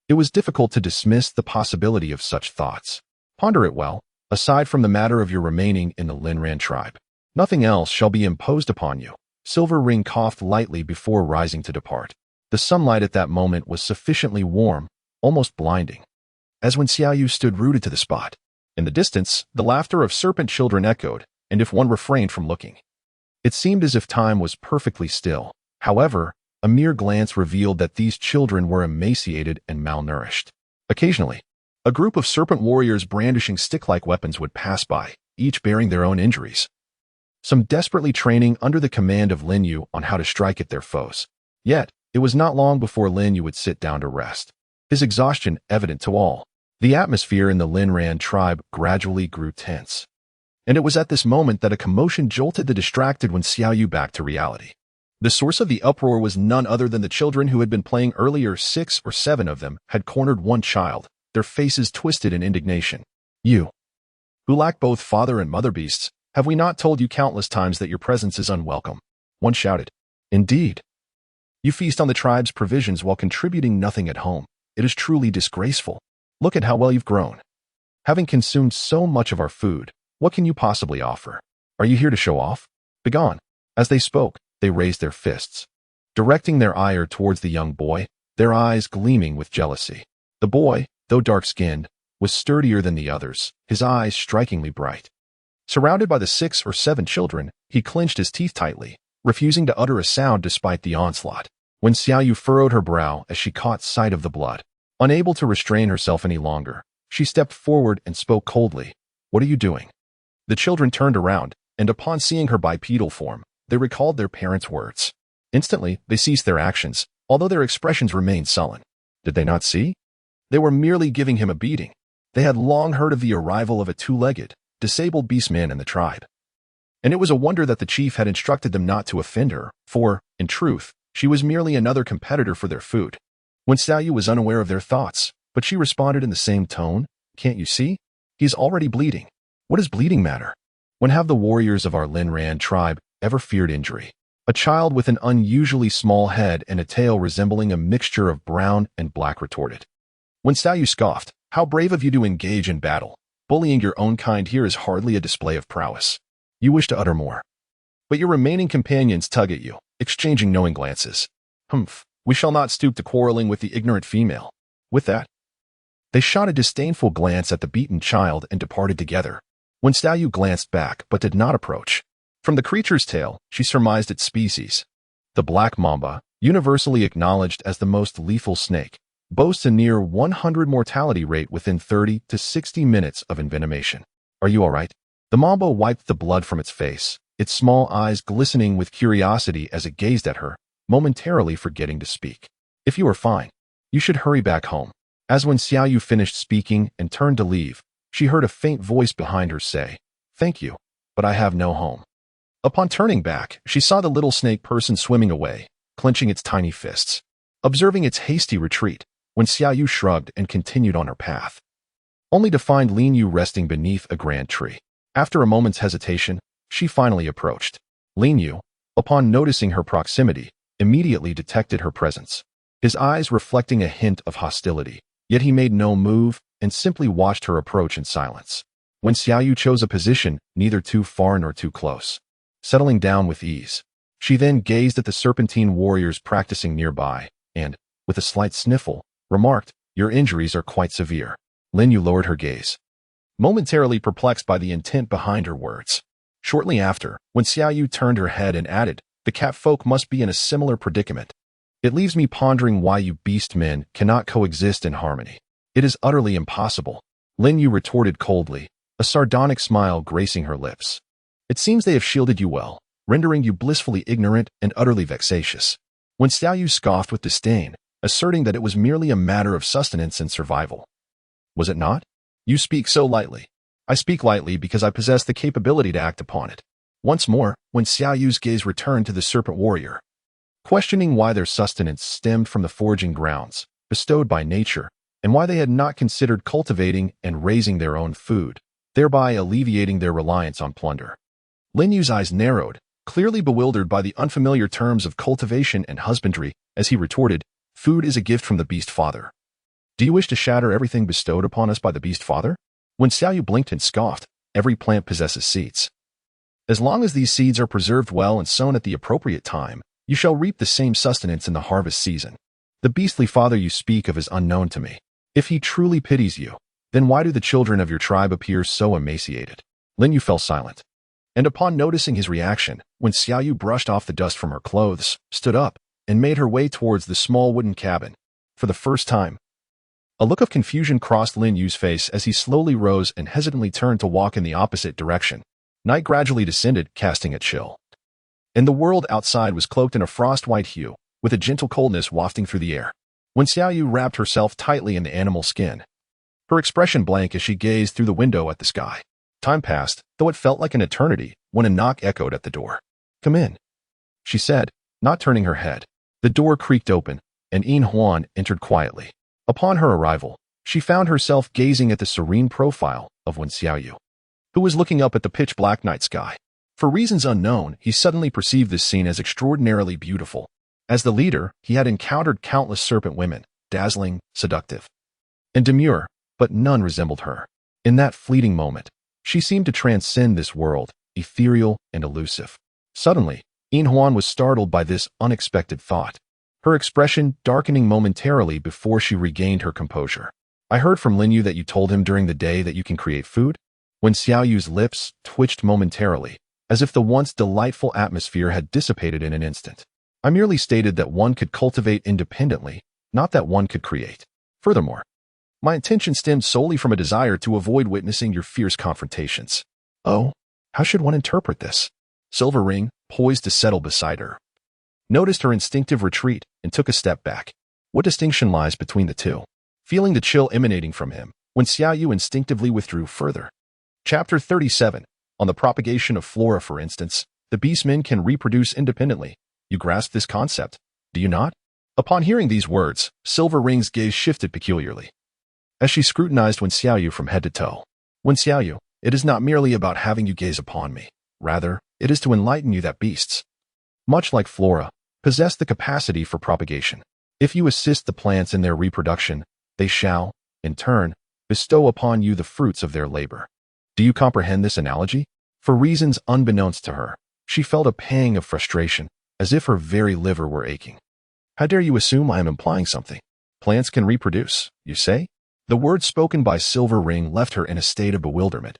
it was difficult to dismiss the possibility of such thoughts. Ponder it well. Aside from the matter of your remaining in the Linran tribe, nothing else shall be imposed upon you. Silver Ring coughed lightly before rising to depart. The sunlight at that moment was sufficiently warm, almost blinding, as when Xiaoyu stood rooted to the spot. In the distance, the laughter of serpent children echoed, and if one refrained from looking, it seemed as if time was perfectly still. However, a mere glance revealed that these children were emaciated and malnourished. Occasionally, a group of serpent warriors brandishing stick-like weapons would pass by, each bearing their own injuries. Some desperately training under the command of Lin Yu on how to strike at their foes. Yet, it was not long before Lin Yu would sit down to rest, his exhaustion evident to all. The atmosphere in the Linran tribe gradually grew tense, and it was at this moment that a commotion jolted the distracted Wen Xiaoyu back to reality. The source of the uproar was none other than the children who had been playing earlier. 6 or 7 of them had cornered one child, their faces twisted in indignation. You, who lack both father and mother beasts, have we not told you countless times that your presence is unwelcome? One shouted. Indeed. You feast on the tribe's provisions while contributing nothing at home. It is truly disgraceful. Look at how well you've grown. Having consumed so much of our food, what can you possibly offer? Are you here to show off? Begone. As they spoke, they raised their fists, directing their ire towards the young boy, their eyes gleaming with jealousy. The boy, though dark-skinned, was sturdier than the others, his eyes strikingly bright. Surrounded by the 6 or 7 children, he clenched his teeth tightly, refusing to utter a sound despite the onslaught. When Xiaoyu furrowed her brow as she caught sight of the blood, unable to restrain herself any longer, she stepped forward and spoke coldly. What are you doing? The children turned around, and upon seeing her bipedal form, they recalled their parents' words. Instantly, they ceased their actions, although their expressions remained sullen. Did they not see? They were merely giving him a beating. They had long heard of the arrival of a 2-legged, disabled beastman in the tribe. And it was a wonder that the chief had instructed them not to offend her, for, in truth, she was merely another competitor for their food. When Xiaoyu was unaware of their thoughts, But she responded in the same tone. Can't you see? He's already bleeding. What does bleeding matter? When have the warriors of our Linran tribe ever feared injury? A child with an unusually small head and a tail resembling a mixture of brown and black retorted. When Xiaoyu scoffed, how brave of you to engage in battle. Bullying your own kind here is hardly a display of prowess. You wish to utter more. But your remaining companions tug at you, exchanging knowing glances. Humph, we shall not stoop to quarreling with the ignorant female. With that, they shot a disdainful glance at the beaten child and departed together. When Xiaoyu glanced back but did not approach, from the creature's tail, she surmised its species. The black mamba, universally acknowledged as the most lethal snake, boasts a near 100 mortality rate within 30 to 60 minutes of envenomation. Are you all right? The mamba wiped the blood from its face, its small eyes glistening with curiosity as it gazed at her, momentarily forgetting to speak. If you are fine, you should hurry back home. As when Xiaoyu finished speaking and turned to leave, she heard a faint voice behind her say, "Thank you, but I have no home." Upon turning back, she saw the little snake person swimming away, clenching its tiny fists. Observing its hasty retreat, when Xiaoyu shrugged and continued on her path, only to find Lin Yu resting beneath a grand tree. After a moment's hesitation, she finally approached. Lin Yu, upon noticing her proximity, immediately detected her presence, his eyes reflecting a hint of hostility. Yet he made no move and simply watched her approach in silence. When Xiaoyu chose a position neither too far nor too close, settling down with ease, she then gazed at the serpentine warriors practicing nearby and, with a slight sniffle, remarked, "Your injuries are quite severe." Lin Yu lowered her gaze, momentarily perplexed by the intent behind her words. Shortly after, when Xiaoyu turned her head and added, "The cat folk must be in a similar predicament. It leaves me pondering why you beast men cannot coexist in harmony. It is utterly impossible." Lin Yu retorted coldly, a sardonic smile gracing her lips. "It seems they have shielded you well, rendering you blissfully ignorant and utterly vexatious." When Xiaoyu scoffed with disdain, asserting that it was merely a matter of sustenance and survival. "Was it not? You speak so lightly." "I speak lightly because I possess the capability to act upon it." Once more, when Xiaoyu's gaze returned to the serpent warrior, questioning why their sustenance stemmed from the foraging grounds bestowed by nature, and why they had not considered cultivating and raising their own food, thereby alleviating their reliance on plunder. Lin Yu's eyes narrowed, clearly bewildered by the unfamiliar terms of cultivation and husbandry, as he retorted, "Food is a gift from the beast father. Do you wish to shatter everything bestowed upon us by the beast father?" When Xiaoyu blinked and scoffed, "Every plant possesses seeds. As long as these seeds are preserved well and sown at the appropriate time, you shall reap the same sustenance in the harvest season. The beastly father you speak of is unknown to me. If he truly pities you, then why do the children of your tribe appear so emaciated?" Lin Yu fell silent, and upon noticing his reaction, when Xiaoyu brushed off the dust from her clothes, stood up, and made her way towards the small wooden cabin. For the first time, a look of confusion crossed Lin Yu's face as he slowly rose and hesitantly turned to walk in the opposite direction. Night gradually descended, casting a chill, and the world outside was cloaked in a frost-white hue, with a gentle coldness wafting through the air. When Xiaoyu wrapped herself tightly in the animal skin, her expression blank as she gazed through the window at the sky. Time passed, though it felt like an eternity, when a knock echoed at the door. "Come in," she said, not turning her head. The door creaked open, and Yin Huan entered quietly. Upon her arrival, she found herself gazing at the serene profile of Wen Xiaoyu, who was looking up at the pitch-black night sky. For reasons unknown, he suddenly perceived this scene as extraordinarily beautiful. As the leader, he had encountered countless serpent women, dazzling, seductive, and demure, but none resembled her. In that fleeting moment, she seemed to transcend this world, ethereal and elusive. Suddenly, Yin Huan was startled by this unexpected thought, her expression darkening momentarily before she regained her composure. "I heard from Lin Yu that you told him during the day that you can create food?" When Xiaoyu's lips twitched momentarily, as if the once delightful atmosphere had dissipated in an instant. "I merely stated that one could cultivate independently, not that one could create. Furthermore, my intention stemmed solely from a desire to avoid witnessing your fierce confrontations." "Oh, how should one interpret this?" Silver Ring, poised to settle beside her, noticed her instinctive retreat and took a step back. What distinction lies between the two? Feeling the chill emanating from him, when Xiaoyu instinctively withdrew further. Chapter 37. On the propagation of flora, for instance, the beastmen can reproduce independently. You grasp this concept, do you not? Upon hearing these words, Silver Ring's gaze shifted peculiarly. as she scrutinized Wen Xiaoyu from head to toe. Wen Xiaoyu, it is not merely about having you gaze upon me. Rather, it is to enlighten you that beasts, much like flora, possess the capacity for propagation. If you assist the plants in their reproduction, they shall, in turn, bestow upon you the fruits of their labor. Do you comprehend this analogy? For reasons unbeknownst to her, she felt a pang of frustration, as if her very liver were aching. How dare you assume I am implying something? Plants can reproduce, you say? The words spoken by Silver Ring left her in a state of bewilderment,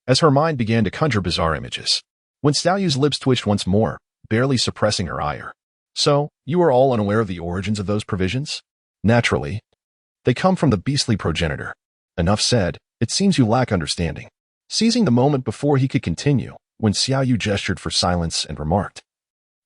as her mind began to conjure bizarre images. Wen Xiaoyu's lips twitched once more, barely suppressing her ire. So, you are all unaware of the origins of those provisions? Naturally. They come from the beastly progenitor. Enough said, it seems you lack understanding. Seizing the moment before he could continue, Wen Xiaoyu gestured for silence and remarked,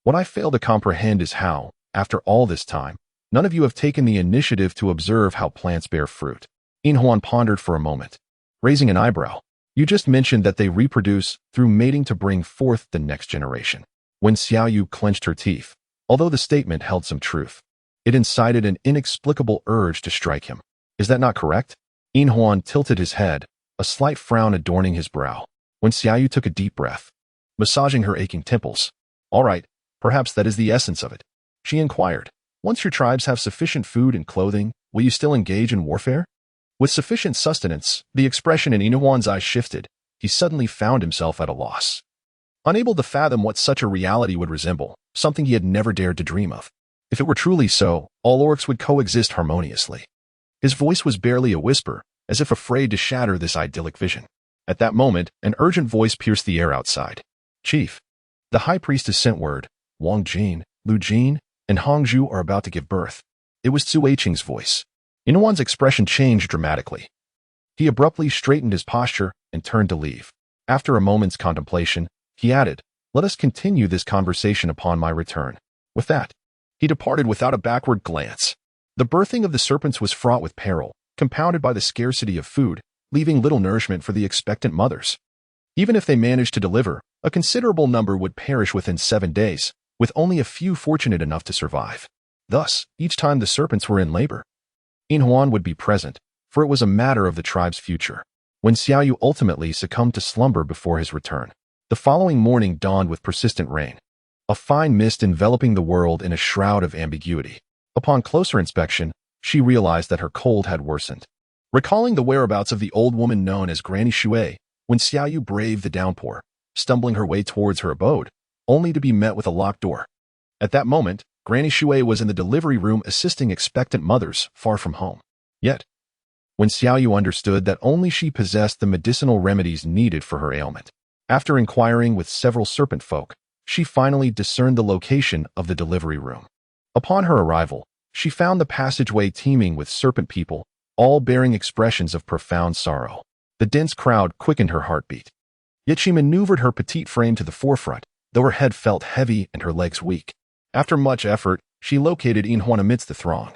"What I fail to comprehend is how, after all this time, none of you have taken the initiative to observe how plants bear fruit." Yin Huan pondered for a moment, raising an eyebrow. "You just mentioned that they reproduce through mating to bring forth the next generation." Wen Xiaoyu clenched her teeth. Although the statement held some truth, it incited an inexplicable urge to strike him. Is that not correct? Yin Huan tilted his head, a slight frown adorning his brow. Wen Xiaoyu took a deep breath, massaging her aching temples. "All right, perhaps that is the essence of it," she inquired. "Once your tribes have sufficient food and clothing, will you still engage in warfare?" With sufficient sustenance, the expression in Yin Huan's eyes shifted. He suddenly found himself at a loss, unable to fathom what such a reality would resemble, something he had never dared to dream of. If it were truly so, all orcs would coexist harmoniously. His voice was barely a whisper, as if afraid to shatter this idyllic vision. At that moment, an urgent voice pierced the air outside. "Chief, the High Priestess sent word. Wang Jin, Lu Jin, and Hongzhu are about to give birth." It was Su Eiqing's voice. Yin Huan's expression changed dramatically. He abruptly straightened his posture and turned to leave. After a moment's contemplation, he added, "Let us continue this conversation upon my return." With that, he departed without a backward glance. The birthing of the serpents was fraught with peril, compounded by the scarcity of food, leaving little nourishment for the expectant mothers. Even if they managed to deliver, a considerable number would perish within 7 days, with only a few fortunate enough to survive. Thus, each time the serpents were in labor, Yin Huan would be present, for it was a matter of the tribe's future. Wen Xiaoyu ultimately succumbed to slumber before his return. The following morning dawned with persistent rain, a fine mist enveloping the world in a shroud of ambiguity. Upon closer inspection, she realized that her cold had worsened. Recalling the whereabouts of the old woman known as Granny Shui, Wen Xiaoyu braved the downpour, stumbling her way towards her abode, only to be met with a locked door. At that moment, Granny Shui was in the delivery room assisting expectant mothers far from home. Yet, Wen Xiaoyu understood that only she possessed the medicinal remedies needed for her ailment. After inquiring with several serpent folk, she finally discerned the location of the delivery room. Upon her arrival, she found the passageway teeming with serpent people, all bearing expressions of profound sorrow. The dense crowd quickened her heartbeat. Yet she maneuvered her petite frame to the forefront, though her head felt heavy and her legs weak. After much effort, she located Yin Huan amidst the throng,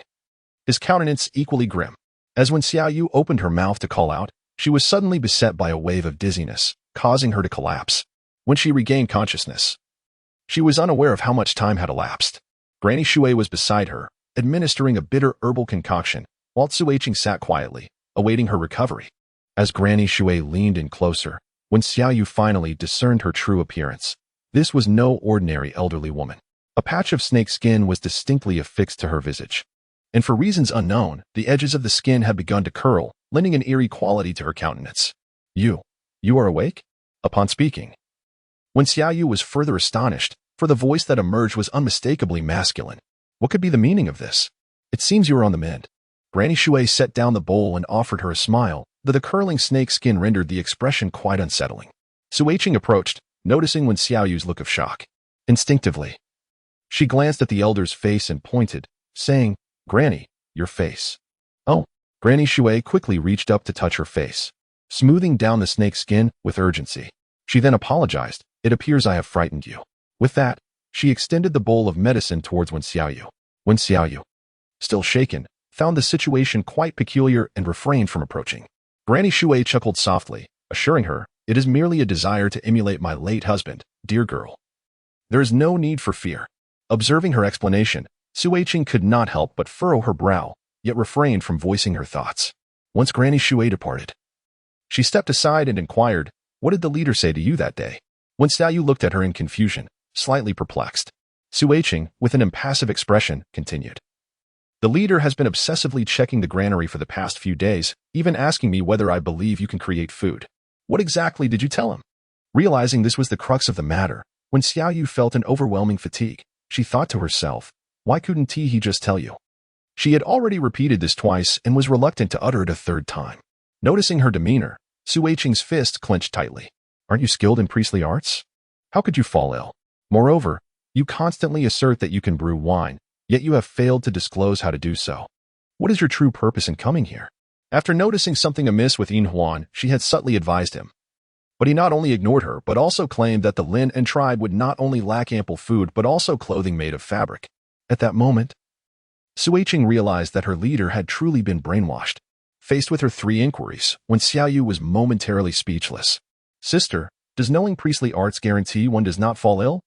his countenance equally grim. As Wen Xiaoyu opened her mouth to call out, she was suddenly beset by a wave of dizziness, causing her to collapse. When she regained consciousness, she was unaware of how much time had elapsed. Granny Shui was beside her, administering a bitter herbal concoction, while Su Eiqing sat quietly, awaiting her recovery. As Granny Shui leaned in closer, Wen Xiaoyu finally discerned her true appearance. This was no ordinary elderly woman. A patch of snake skin was distinctly affixed to her visage, and for reasons unknown, the edges of the skin had begun to curl, lending an eerie quality to her countenance. You are awake?" Upon speaking, Wen Xiaoyu was further astonished, for the voice that emerged was unmistakably masculine. What could be the meaning of this? "It seems you are on the mend." Granny Shui set down the bowl and offered her a smile, though the curling snake skin rendered the expression quite unsettling. Su Eiqing approached, noticing Wen Xiaoyu's look of shock. Instinctively, she glanced at the elder's face and pointed, saying, "Granny, your face." "Oh." Granny Shui quickly reached up to touch her face, smoothing down the snake skin with urgency. She then apologized. "It appears I have frightened you." With that, she extended the bowl of medicine towards Wen Xiaoyu. Wen Xiaoyu, still shaken, found the situation quite peculiar and refrained from approaching. Granny Shui chuckled softly, assuring her, "It is merely a desire to emulate my late husband, dear girl. There is no need for fear." Observing her explanation, Su Eiqing could not help but furrow her brow, yet refrained from voicing her thoughts. once Granny Shui departed. She stepped aside and inquired, "What did the leader say to you that day?" When Xiaoyu looked at her in confusion, slightly perplexed, Suiqing, with an impassive expression, continued. "The leader has been obsessively checking the granary for the past few days, even asking me whether I believe you can create food. What exactly did you tell him?" Realizing this was the crux of the matter, when Xiaoyu felt an overwhelming fatigue, she thought to herself, why couldn't he just tell you? She had already repeated this twice and was reluctant to utter it a third time. Noticing her demeanor, Suiqing's fist clenched tightly. "Aren't you skilled in priestly arts? How could you fall ill? Moreover, you constantly assert that you can brew wine, yet you have failed to disclose how to do so. What is your true purpose in coming here?" After noticing something amiss with Yin Huan, she had subtly advised him. But he not only ignored her, but also claimed that the Lin and tribe would not only lack ample food, but also clothing made of fabric. At that moment, Suiqing realized that her leader had truly been brainwashed. Faced with her 3 inquiries, when Xiaoyu was momentarily speechless. "Sister, does knowing priestly arts guarantee one does not fall ill?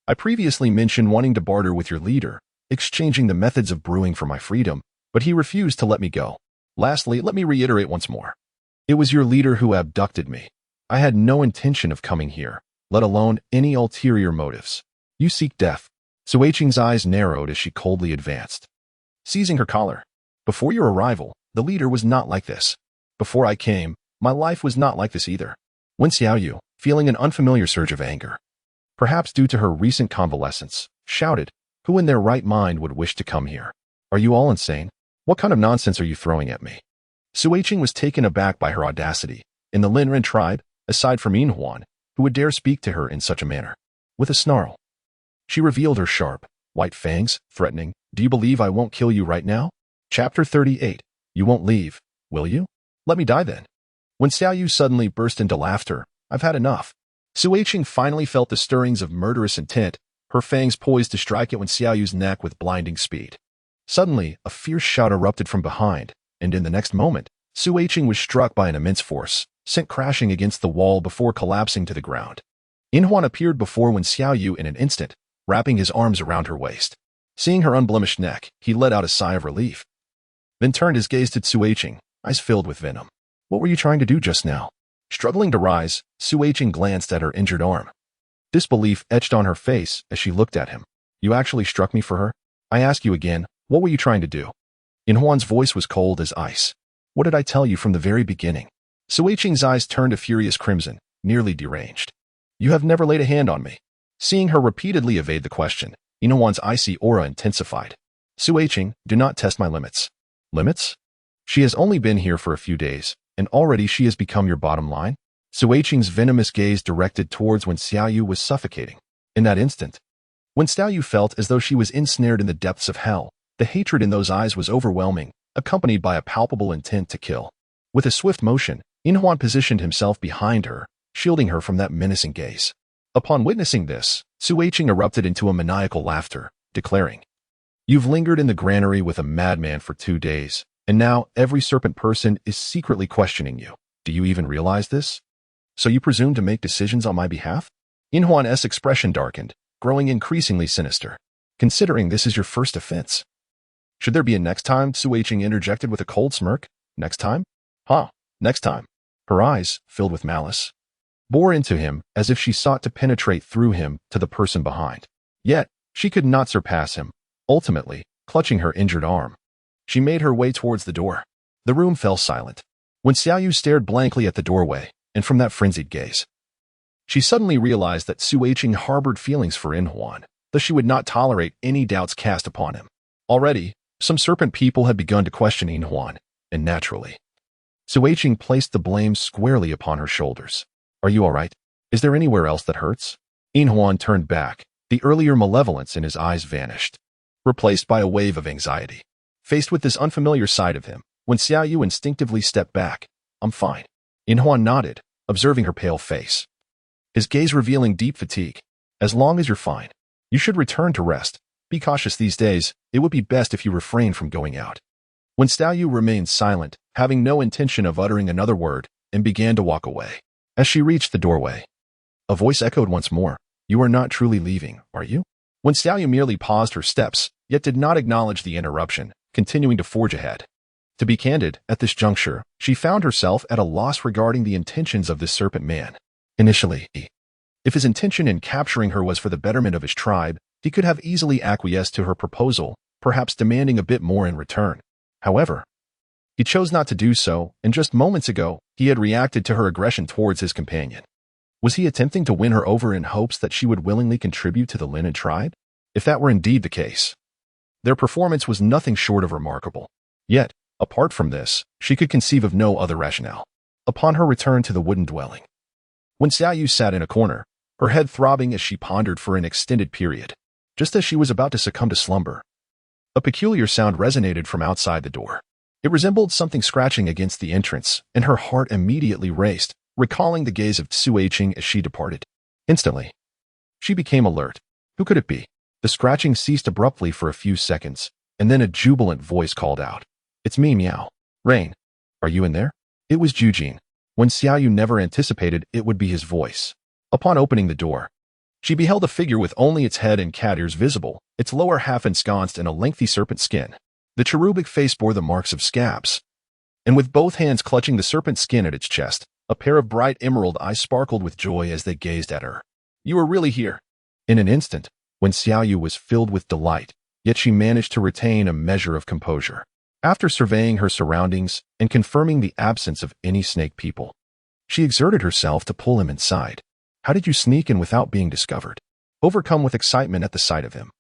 I previously mentioned wanting to barter with your leader, exchanging the methods of brewing for my freedom, but he refused to let me go. Lastly, let me reiterate once more. It was your leader who abducted me. I had no intention of coming here, let alone any ulterior motives. You seek death." Suiqing's eyes narrowed as she coldly advanced, seizing her collar. "Before your arrival, the leader was not like this. Before I came, my life was not like this either." When Xiaoyu, feeling an unfamiliar surge of anger, perhaps due to her recent convalescence, shouted, "Who in their right mind would wish to come here? Are you all insane? What kind of nonsense are you throwing at me?" Suiqing was taken aback by her audacity. In the Linren tribe, aside from Yin Huan, who would dare speak to her in such a manner? With a snarl, she revealed her sharp, white fangs, threatening, "Do you believe I won't kill you right now?" Chapter 38. You won't leave, will you? Let me die then. When Xiaoyu suddenly burst into laughter, "I've had enough." Suiqing finally felt the stirrings of murderous intent, her fangs poised to strike at Xiaoyu's neck with blinding speed. Suddenly, a fierce shout erupted from behind, and in the next moment, Suiqing was struck by an immense force, sent crashing against the wall before collapsing to the ground. Yin Huan appeared before Xiaoyu in an instant, wrapping his arms around her waist. Seeing her unblemished neck, he let out a sigh of relief, then turned his gaze to Suiqing, eyes filled with venom. "What were you trying to do just now?" Struggling to rise, Suiqing glanced at her injured arm. Disbelief etched on her face as she looked at him. "You actually struck me for her? I ask you again, what were you trying to do?" Yin Huan's voice was cold as ice. "What did I tell you from the very beginning?" Suiqing's eyes turned a furious crimson, nearly deranged. "You have never laid a hand on me." Seeing her repeatedly evade the question, Yin Huan's icy aura intensified. "Suiqing, do not test my limits." "Limits? She has only been here for a few days, and already she has become your bottom line?" Suiqing's venomous gaze directed towards when Xiaoyu was suffocating. In that instant, when Xiaoyu felt as though she was ensnared in the depths of hell, the hatred in those eyes was overwhelming, accompanied by a palpable intent to kill. With a swift motion, Yin Huan positioned himself behind her, shielding her from that menacing gaze. Upon witnessing this, Suiqing erupted into a maniacal laughter, declaring, "You've lingered in the granary with a madman for 2 days, and now every serpent person is secretly questioning you. Do you even realize this? So you presume to make decisions on my behalf?" Yin Huan's expression darkened, growing increasingly sinister. "Considering this is your first offense, should there be a next time?" Suiqing interjected with a cold smirk. "Next time? Huh, next time." Her eyes, filled with malice, bore into him as if she sought to penetrate through him to the person behind. Yet, she could not surpass him. Ultimately, clutching her injured arm, she made her way towards the door. The room fell silent. When Xiaoyu stared blankly at the doorway, and from that frenzied gaze, she suddenly realized that Suiqing harbored feelings for Yin Huan, thus she would not tolerate any doubts cast upon him. Already, some serpent people had begun to question Yin Huan, and naturally, Suiqing placed the blame squarely upon her shoulders. "Are you all right? Is there anywhere else that hurts?" Yin Huan turned back. The earlier malevolence in his eyes vanished, replaced by a wave of anxiety. Faced with this unfamiliar side of him, when Xiaoyu instinctively stepped back, "I'm fine." Yin Huan nodded, observing her pale face, his gaze revealing deep fatigue. "As long as you're fine, you should return to rest. Be cautious these days. It would be best if you refrain from going out." When Xiaoyu remained silent, having no intention of uttering another word, and began to walk away. As she reached the doorway, a voice echoed once more, "You are not truly leaving, are you?" When Xiaoyu merely paused her steps, yet did not acknowledge the interruption, continuing to forge ahead. To be candid, at this juncture, she found herself at a loss regarding the intentions of this serpent man. Initially, if his intention in capturing her was for the betterment of his tribe, he could have easily acquiesced to her proposal, perhaps demanding a bit more in return. However, he chose not to do so, and just moments ago, he had reacted to her aggression towards his companion. Was he attempting to win her over in hopes that she would willingly contribute to the Linen tribe? If that were indeed the case, their performance was nothing short of remarkable. Yet, apart from this, she could conceive of no other rationale. Upon her return to the wooden dwelling, when Xiaoyu sat in a corner, her head throbbing as she pondered for an extended period, just as she was about to succumb to slumber, a peculiar sound resonated from outside the door. It resembled something scratching against the entrance, and her heart immediately raced, recalling the gaze of Suiqing as she departed. Instantly, she became alert. Who could it be? The scratching ceased abruptly for a few seconds, and then a jubilant voice called out, "It's me, Miao. Rain, are you in there?" It was Jujin. When Xiaoyu never anticipated it would be his voice. Upon opening the door, she beheld a figure with only its head and cat ears visible, its lower half ensconced in a lengthy serpent skin. The cherubic face bore the marks of scabs, and with both hands clutching the serpent skin at its chest, a pair of bright emerald eyes sparkled with joy as they gazed at her. "You are really here." In an instant, when Xiaoyu was filled with delight, yet she managed to retain a measure of composure. After surveying her surroundings and confirming the absence of any snake people, she exerted herself to pull him inside. "How did you sneak in without being discovered?" Overcome with excitement at the sight of him,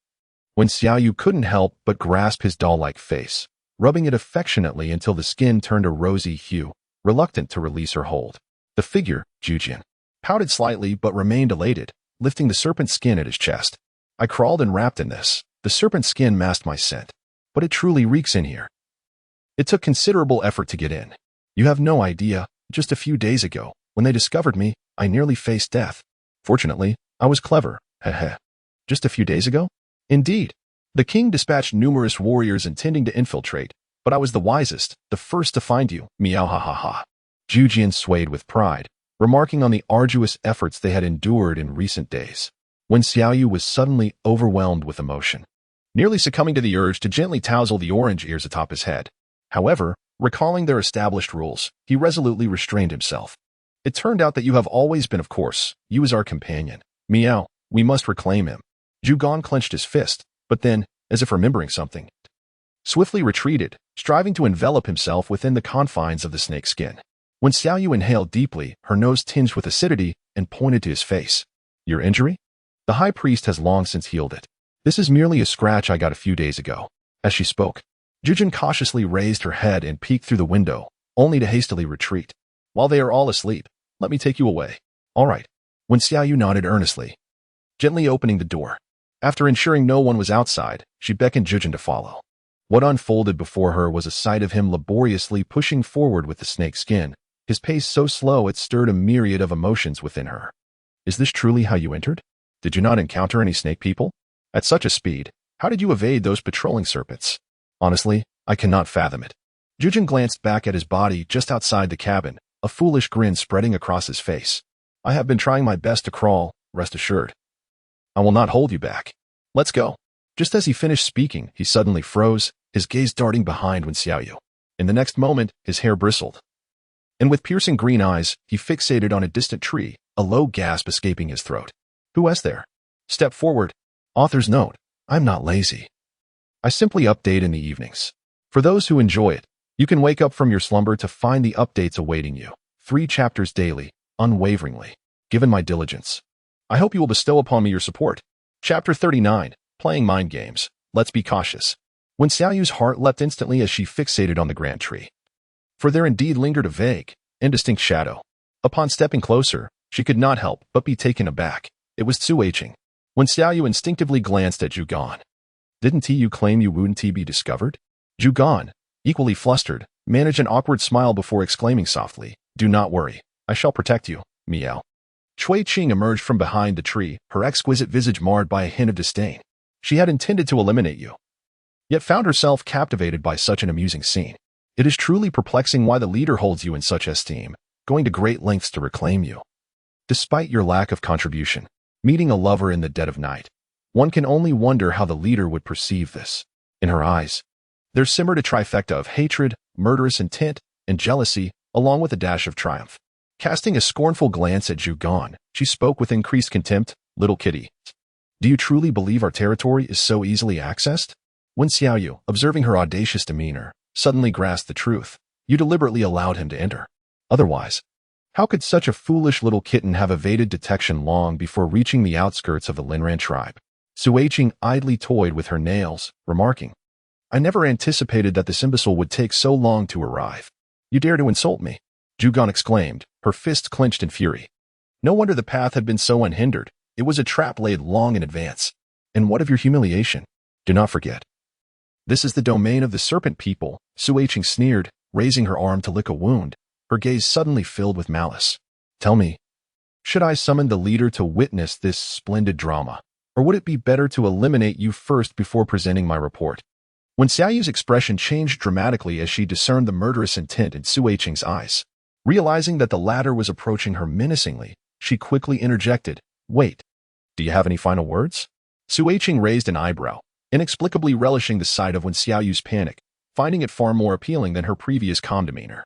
when Xiaoyu couldn't help but grasp his doll-like face, rubbing it affectionately until the skin turned a rosy hue, reluctant to release her hold. The figure, Jujin, pouted slightly but remained elated, lifting the serpent skin at his chest. "I crawled and wrapped in this. The serpent skin masked my scent, but it truly reeks in here. It took considerable effort to get in. You have no idea, just a few days ago, when they discovered me, I nearly faced death. Fortunately, I was clever, heh. Just a few days ago? Indeed. The king dispatched numerous warriors intending to infiltrate, but I was the wisest, the first to find you, meow ha ha ha." Jujin swayed with pride, remarking on the arduous efforts they had endured in recent days, when Xiaoyu was suddenly overwhelmed with emotion, nearly succumbing to the urge to gently touzle the orange ears atop his head. However, recalling their established rules, he resolutely restrained himself. "It turned out that you have always been, of course. You as our companion. Meow, we must reclaim him." Zhugan clenched his fist, but then, as if remembering something, swiftly retreated, striving to envelop himself within the confines of the snake skin. When Xiaoyu inhaled deeply, her nose tinged with acidity, and pointed to his face. "Your injury? The high priest has long since healed it. This is merely a scratch I got a few days ago." As she spoke, Jujin cautiously raised her head and peeked through the window, only to hastily retreat. "While they are all asleep, let me take you away." "All right." When Xiaoyu nodded earnestly, gently opening the door. After ensuring no one was outside, she beckoned Jujin to follow. What unfolded before her was a sight of him laboriously pushing forward with the snake skin, his pace so slow it stirred a myriad of emotions within her. "Is this truly how you entered? Did you not encounter any snake people? At such a speed, how did you evade those patrolling serpents? Honestly, I cannot fathom it." Jujin glanced back at his body just outside the cabin, a foolish grin spreading across his face. "I have been trying my best to crawl, rest assured. I will not hold you back. Let's go." Just as he finished speaking, he suddenly froze, his gaze darting behind when Xiaoyu. In the next moment, his hair bristled, and with piercing green eyes, he fixated on a distant tree, a low gasp escaping his throat. "Who is there?" "Step forward." Author's note: I'm not lazy. I simply update in the evenings. For those who enjoy it, you can wake up from your slumber to find the updates awaiting you. 3 chapters daily, unwaveringly, given my diligence. I hope you will bestow upon me your support. Chapter 39, Playing Mind Games. Let's be cautious. When Xiaoyu's heart leapt instantly as she fixated on the grand tree. For there indeed lingered a vague, indistinct shadow. Upon stepping closer, she could not help but be taken aback. It was Suiqing. When Xiaoyu instinctively glanced at Zhugan. "Didn't you claim you wouldn't be discovered?" Zhugan, equally flustered, managed an awkward smile before exclaiming softly, "Do not worry. I shall protect you, meow." Suiqing emerged from behind the tree, her exquisite visage marred by a hint of disdain. She had intended to eliminate you, yet found herself captivated by such an amusing scene. It is truly perplexing why the leader holds you in such esteem, going to great lengths to reclaim you. Despite your lack of contribution, meeting a lover in the dead of night, one can only wonder how the leader would perceive this. In her eyes, There simmered a trifecta of hatred, murderous intent, and jealousy, along with a dash of triumph. Casting a scornful glance at Zhugan, she spoke with increased contempt, "Little kitty, do you truly believe our territory is so easily accessed?" When Xiaoyu, observing her audacious demeanor, suddenly grasped the truth, you deliberately allowed him to enter. Otherwise, how could such a foolish little kitten have evaded detection long before reaching the outskirts of the Linran tribe? Suiqing idly toyed with her nails, remarking, "I never anticipated that this imbecile would take so long to arrive." "You dare to insult me?" Zhugan exclaimed, her fists clenched in fury. No wonder the path had been so unhindered. It was a trap laid long in advance. And what of your humiliation? Do not forget. This is the domain of the serpent people, Suiqing sneered, raising her arm to lick a wound, her gaze suddenly filled with malice. "Tell me, should I summon the leader to witness this splendid drama, or would it be better to eliminate you first before presenting my report?" When Xiaoyu's expression changed dramatically as she discerned the murderous intent in Suiqing's eyes, realizing that the latter was approaching her menacingly, she quickly interjected, "Wait, do you have any final words?" Suiqing raised an eyebrow, inexplicably relishing the sight of Wen Xiaoyu's panic, finding it far more appealing than her previous calm demeanor.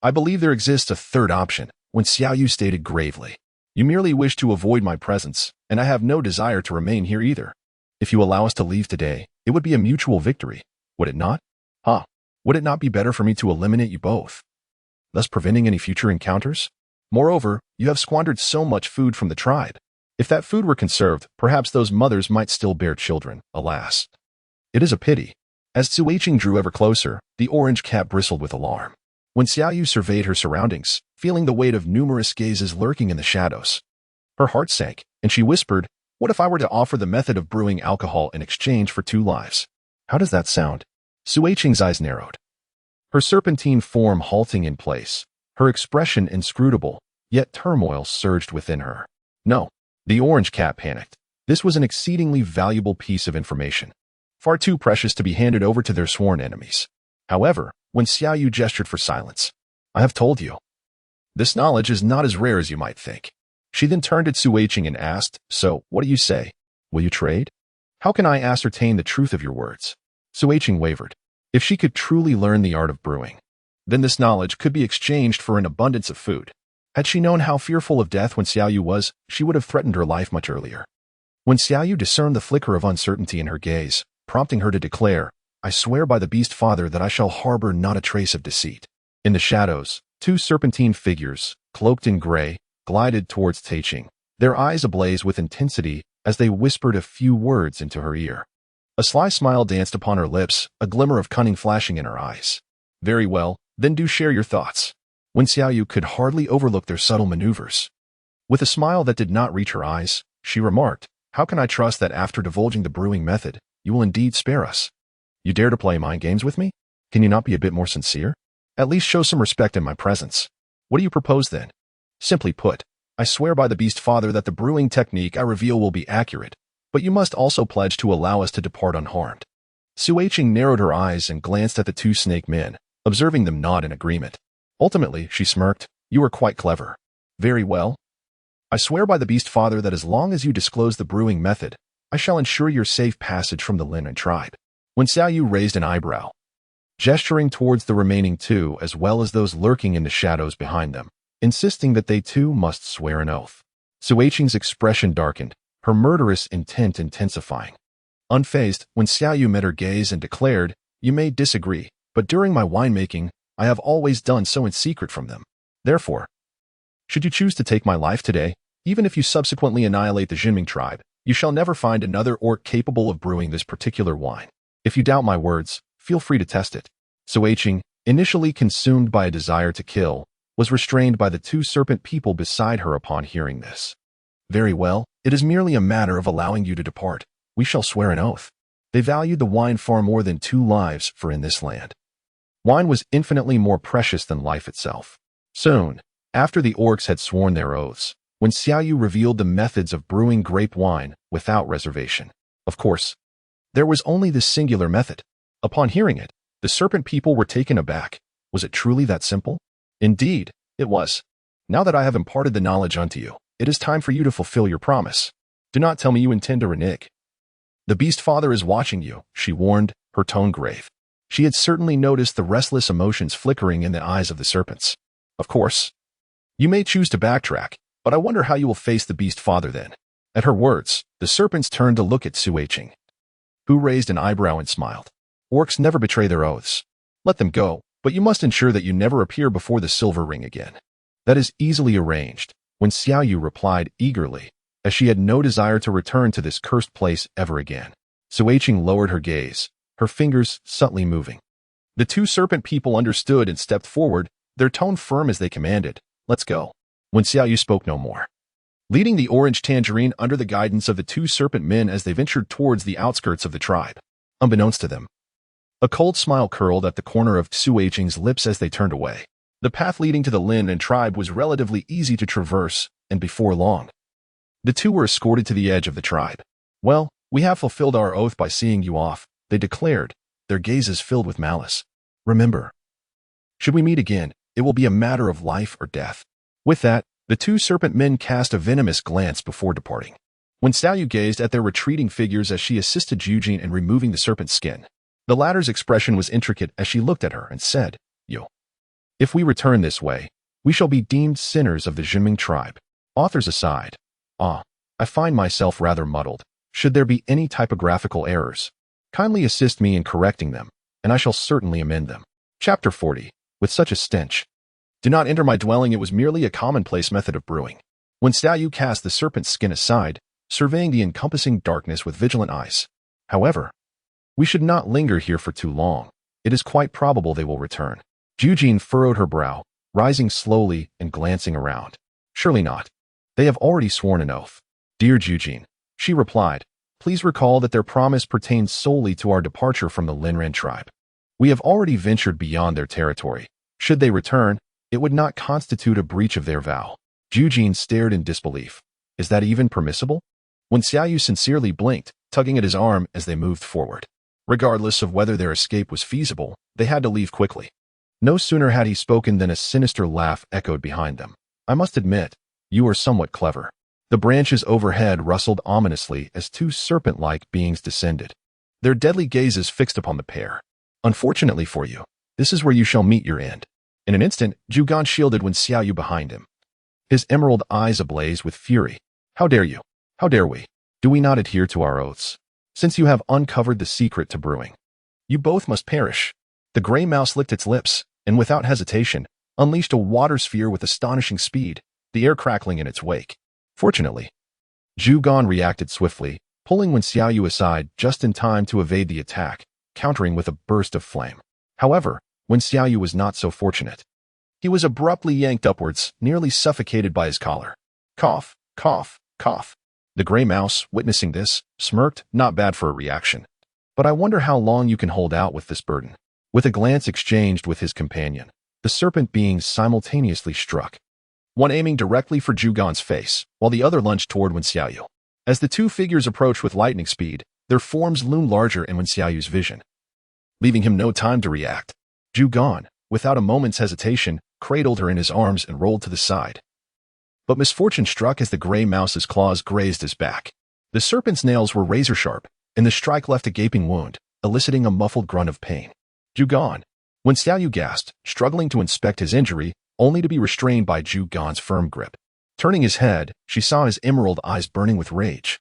"I believe there exists a third option," Wen Xiaoyu stated gravely. "You merely wish to avoid my presence, and I have no desire to remain here either. If you allow us to leave today, it would be a mutual victory, would it not? Would it not be better for me to eliminate you both, thus preventing any future encounters? Moreover, you have squandered so much food from the tribe. If that food were conserved, perhaps those mothers might still bear children, alas. It is a pity." As Suiqing drew ever closer, the orange cat bristled with alarm. When Xiaoyu surveyed her surroundings, feeling the weight of numerous gazes lurking in the shadows, her heart sank, and she whispered, "What if I were to offer the method of brewing alcohol in exchange for 2 lives? How does that sound?" Suiqing's eyes narrowed, her serpentine form halting in place, her expression inscrutable, yet turmoil surged within her. "No." The orange cat panicked. This was an exceedingly valuable piece of information, far too precious to be handed over to their sworn enemies. However, when Xiaoyu gestured for silence, "I have told you. This knowledge is not as rare as you might think." She then turned to Suiqing and asked, "So, what do you say? Will you trade? How can I ascertain the truth of your words?" Suiqing wavered. If she could truly learn the art of brewing, then this knowledge could be exchanged for an abundance of food. Had she known how fearful of death Wen Xiaoyu was, she would have threatened her life much earlier. Wen Xiaoyu discerned the flicker of uncertainty in her gaze, prompting her to declare, "I swear by the beast father that I shall harbor not a trace of deceit." In the shadows, 2 serpentine figures, cloaked in gray, glided towards Taiqing, their eyes ablaze with intensity as they whispered a few words into her ear. A sly smile danced upon her lips, a glimmer of cunning flashing in her eyes. "Very well, then do share your thoughts." Wen Xiaoyu could hardly overlook their subtle maneuvers. With a smile that did not reach her eyes, she remarked, "How can I trust that after divulging the brewing method, you will indeed spare us? You dare to play mind games with me? Can you not be a bit more sincere? At least show some respect in my presence. What do you propose then?" "Simply put, I swear by the beast father that the brewing technique I reveal will be accurate, but you must also pledge to allow us to depart unharmed." Suiqing narrowed her eyes and glanced at the 2 snake men, observing them nod in agreement. Ultimately, she smirked, "You are quite clever. Very well. I swear by the beast father that as long as you disclose the brewing method, I shall ensure your safe passage from the Linran tribe." When Xiaoyu raised an eyebrow, gesturing towards the remaining 2 as well as those lurking in the shadows behind them, insisting that they too must swear an oath. Suiqing's expression darkened, her murderous intent intensifying. Unfazed, when Xiaoyu met her gaze and declared, "You may disagree, but during my winemaking, I have always done so in secret from them. Therefore, should you choose to take my life today, even if you subsequently annihilate the Jinming tribe, you shall never find another orc capable of brewing this particular wine. If you doubt my words, feel free to test it." Suiqing, initially consumed by a desire to kill, was restrained by the 2 serpent people beside her upon hearing this. "Very well, it is merely a matter of allowing you to depart. We shall swear an oath." They valued the wine far more than 2 lives, for in this land, wine was infinitely more precious than life itself. Soon, after the orcs had sworn their oaths, when Xiaoyu revealed the methods of brewing grape wine without reservation. Of course, there was only this singular method. Upon hearing it, the serpent people were taken aback. Was it truly that simple? Indeed, it was. "Now that I have imparted the knowledge unto you, it is time for you to fulfill your promise. Do not tell me you intend to renege. The beast father is watching you," she warned, her tone grave. She had certainly noticed the restless emotions flickering in the eyes of the serpents. Of course, you may choose to backtrack, but I wonder how you will face the beast father then. At her words, the serpents turned to look at Suiching, who raised an eyebrow and smiled. Orcs never betray their oaths. Let them go, but you must ensure that you never appear before the silver ring again. That is easily arranged, when Xiaoyu replied eagerly, as she had no desire to return to this cursed place ever again. Suiching lowered her gaze, her fingers subtly moving. The two serpent people understood and stepped forward, their tone firm as they commanded, "Let's go." When Xiaoyu spoke no more, leading the orange tangerine under the guidance of the two serpent men as they ventured towards the outskirts of the tribe. Unbeknownst to them, a cold smile curled at the corner of Suiching's lips as they turned away. The path leading to the Lin and tribe was relatively easy to traverse, and before long, the two were escorted to the edge of the tribe. "Well, we have fulfilled our oath by seeing you off," they declared, their gazes filled with malice. "Remember, should we meet again, it will be a matter of life or death." With that, the two serpent men cast a venomous glance before departing. When Xiaoyu gazed at their retreating figures as she assisted Jujin in removing the serpent's skin, the latter's expression was intricate as she looked at her and said, "Yo, if we return this way, we shall be deemed sinners of the Jinming tribe." Authors aside, I find myself rather muddled. Should there be any typographical errors, kindly assist me in correcting them, and I shall certainly amend them. Chapter 40. With such a stench. Do not enter my dwelling. It was merely a commonplace method of brewing. When Xiaoyu cast the serpent's skin aside, surveying the encompassing darkness with vigilant eyes. However, we should not linger here for too long. It is quite probable they will return. Jujin furrowed her brow, rising slowly and glancing around. Surely not. They have already sworn an oath. "Dear Jujin," she replied, "please recall that their promise pertains solely to our departure from the Linren tribe. We have already ventured beyond their territory. Should they return, it would not constitute a breach of their vow." Jujin stared in disbelief. Is that even permissible? When Xiaoyu sincerely blinked, tugging at his arm as they moved forward. Regardless of whether their escape was feasible, they had to leave quickly. No sooner had he spoken than a sinister laugh echoed behind them. "I must admit, you are somewhat clever." The branches overhead rustled ominously as two serpent-like beings descended, their deadly gazes fixed upon the pair. "Unfortunately for you, this is where you shall meet your end." In an instant, Zhugan shielded when Xiaoyu behind him, his emerald eyes ablaze with fury. "How dare you? How dare we? Do we not adhere to our oaths? Since you have uncovered the secret to brewing, you both must perish." The gray mouse licked its lips, and without hesitation, unleashed a water sphere with astonishing speed, the air crackling in its wake. Fortunately, Zhugan reacted swiftly, pulling Wen Xiaoyu aside just in time to evade the attack, countering with a burst of flame. However, Wen Xiaoyu was not so fortunate. He was abruptly yanked upwards, nearly suffocated by his collar. Cough, cough, cough. The gray mouse, witnessing this, smirked, not bad for a reaction. "But I wonder how long you can hold out with this burden." With a glance exchanged with his companion, the serpent beings simultaneously struck, one aiming directly for Zhugan's face, while the other lunged toward Wen Xiaoyu. As the two figures approached with lightning speed, their forms loomed larger in Wen Xiaoyu's vision, leaving him no time to react. Zhugan, without a moment's hesitation, cradled her in his arms and rolled to the side. But misfortune struck as the gray mouse's claws grazed his back. The serpent's nails were razor-sharp, and the strike left a gaping wound, eliciting a muffled grunt of pain. "Zhugan!" Wen Xiaoyu gasped, struggling to inspect his injury, only to be restrained by Zhugan's firm grip. Turning his head, she saw his emerald eyes burning with rage.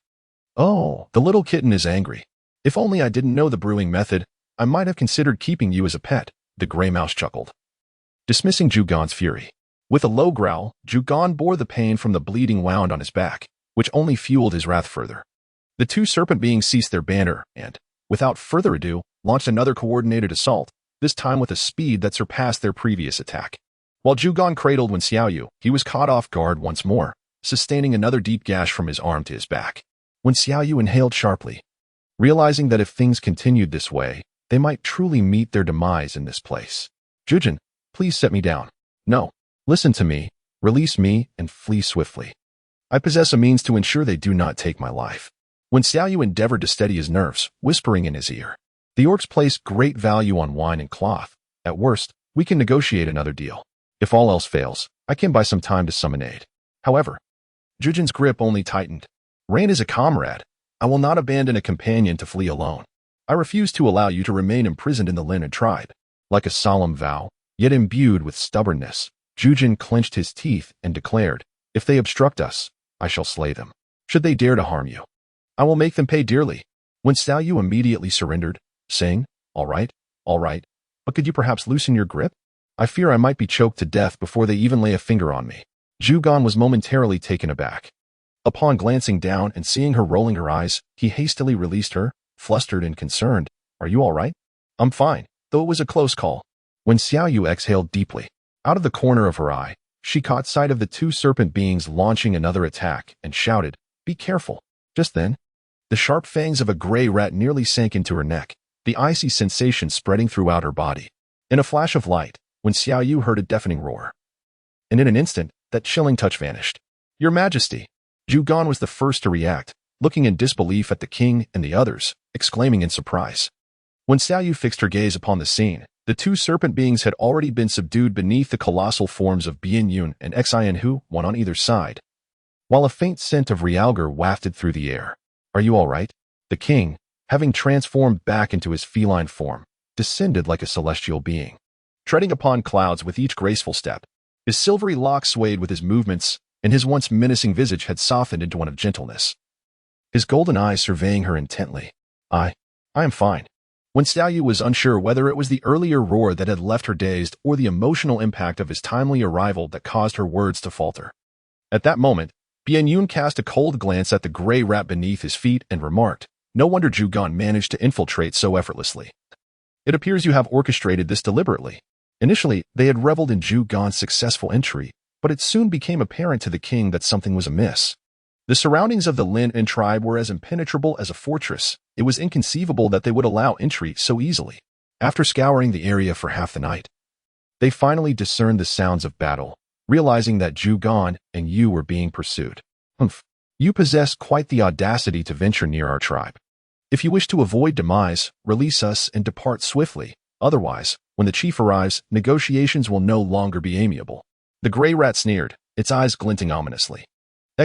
"Oh, the little kitten is angry. If only I didn't know the brewing method, I might have considered keeping you as a pet," the gray mouse chuckled, dismissing Zhugan's fury. With a low growl, Zhugan bore the pain from the bleeding wound on his back, which only fueled his wrath further. The two serpent beings ceased their banter and, without further ado, launched another coordinated assault, this time with a speed that surpassed their previous attack. While Zhugan cradled Wen Xiaoyu, he was caught off guard once more, sustaining another deep gash from his arm to his back. Wen Xiaoyu inhaled sharply, realizing that if things continued this way, they might truly meet their demise in this place. "Jujin, please set me down." "No. Listen to me, release me, and flee swiftly. I possess a means to ensure they do not take my life." Wen Xiaoyu endeavored to steady his nerves, whispering in his ear, "The orcs place great value on wine and cloth. At worst, we can negotiate another deal. If all else fails, I can buy some time to summon aid." However, Jujin's grip only tightened. "Rain is a comrade. I will not abandon a companion to flee alone. I refuse to allow you to remain imprisoned in the Lin tribe. Like a solemn vow, yet imbued with stubbornness, Jujin clenched his teeth and declared, if they obstruct us, I shall slay them. Should they dare to harm you, I will make them pay dearly. When Xiao Yu immediately surrendered, saying, all right, but could you perhaps loosen your grip? I fear I might be choked to death before they even lay a finger on me. Zhu Gan was momentarily taken aback. Upon glancing down and seeing her rolling her eyes, he hastily released her, flustered and concerned. Are you all right? I'm fine, though it was a close call. When Xiao Yu exhaled deeply, out of the corner of her eye, she caught sight of the two serpent beings launching another attack and shouted, be careful. Just then, the sharp fangs of a gray rat nearly sank into her neck, the icy sensation spreading throughout her body. In a flash of light, when Xiao Yu heard a deafening roar. And in an instant, that chilling touch vanished. Your Majesty! Zhu Gan was the first to react, looking in disbelief at the king and the others, exclaiming in surprise. When Xiao Yu fixed her gaze upon the scene, the two serpent beings had already been subdued beneath the colossal forms of Bian Yun and Xian Hu, one on either side, while a faint scent of realgar wafted through the air. Are you all right? The king, having transformed back into his feline form, descended like a celestial being, treading upon clouds with each graceful step. His silvery locks swayed with his movements, and his once menacing visage had softened into one of gentleness. His golden eyes surveying her intently. I am fine. When Xiao Yu was unsure whether it was the earlier roar that had left her dazed or the emotional impact of his timely arrival that caused her words to falter. At that moment, Bian Yun cast a cold glance at the gray rat beneath his feet and remarked, no wonder Zhu Gan managed to infiltrate so effortlessly. It appears you have orchestrated this deliberately. Initially, they had reveled in Zhu Gan's successful entry, but it soon became apparent to the king that something was amiss. The surroundings of the Lin and tribe were as impenetrable as a fortress. It was inconceivable that they would allow entry so easily. After scouring the area for half the night, they finally discerned the sounds of battle, realizing that Zhu Gan and you were being pursued. Humph. You possess quite the audacity to venture near our tribe. If you wish to avoid demise, release us and depart swiftly. Otherwise, when the chief arrives, negotiations will no longer be amiable. The gray rat sneered, its eyes glinting ominously.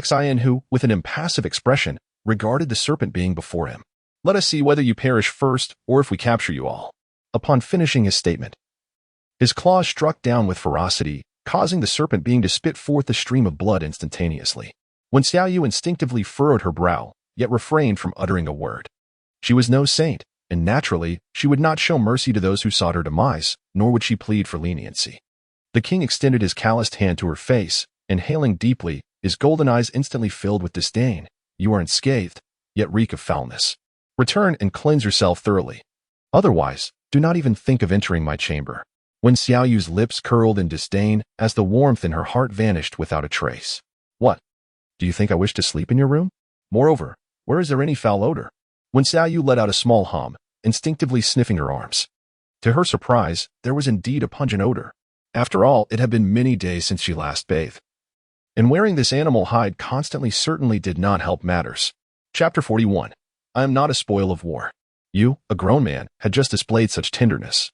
Xian Hu, with an impassive expression, regarded the serpent being before him. Let us see whether you perish first or if we capture you all. Upon finishing his statement, his claws struck down with ferocity, causing the serpent being to spit forth a stream of blood instantaneously. When Xiao Yu instinctively furrowed her brow, yet refrained from uttering a word. She was no saint, and naturally, she would not show mercy to those who sought her demise, nor would she plead for leniency. The king extended his calloused hand to her face, inhaling deeply, his golden eyes instantly filled with disdain. You are unscathed, yet reek of foulness. Return and cleanse yourself thoroughly. Otherwise, do not even think of entering my chamber. When Xiao Yu's lips curled in disdain, as the warmth in her heart vanished without a trace. What? Do you think I wish to sleep in your room? Moreover, where is there any foul odor? When Xiao Yu let out a small hum, instinctively sniffing her arms. To her surprise, there was indeed a pungent odor. After all, it had been many days since she last bathed. And wearing this animal hide constantly certainly did not help matters. Chapter 41. I am not a spoil of war. You, a grown man, had just displayed such tenderness.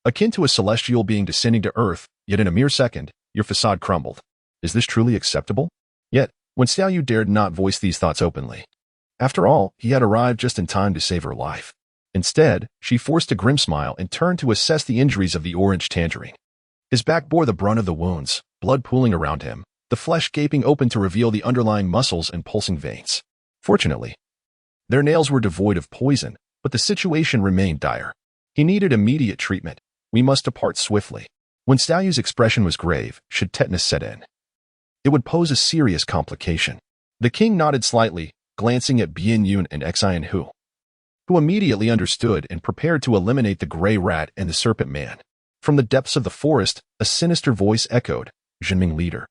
Akin to a celestial being descending to earth, yet in a mere second, your facade crumbled. Is this truly acceptable? Yet, when Xiao Yu dared not voice these thoughts openly. After all, he had arrived just in time to save her life. Instead, she forced a grim smile and turned to assess the injuries of the orange tangerine. His back bore the brunt of the wounds, blood pooling around him, the flesh gaping open to reveal the underlying muscles and pulsing veins. Fortunately, their nails were devoid of poison, but the situation remained dire. He needed immediate treatment. We must depart swiftly. When Xiao Yu's expression was grave, should tetanus set in, it would pose a serious complication. The king nodded slightly, glancing at Bian Yun and Xian Hu, who immediately understood and prepared to eliminate the gray rat and the serpent man. From the depths of the forest, a sinister voice echoed, Zhenming leader.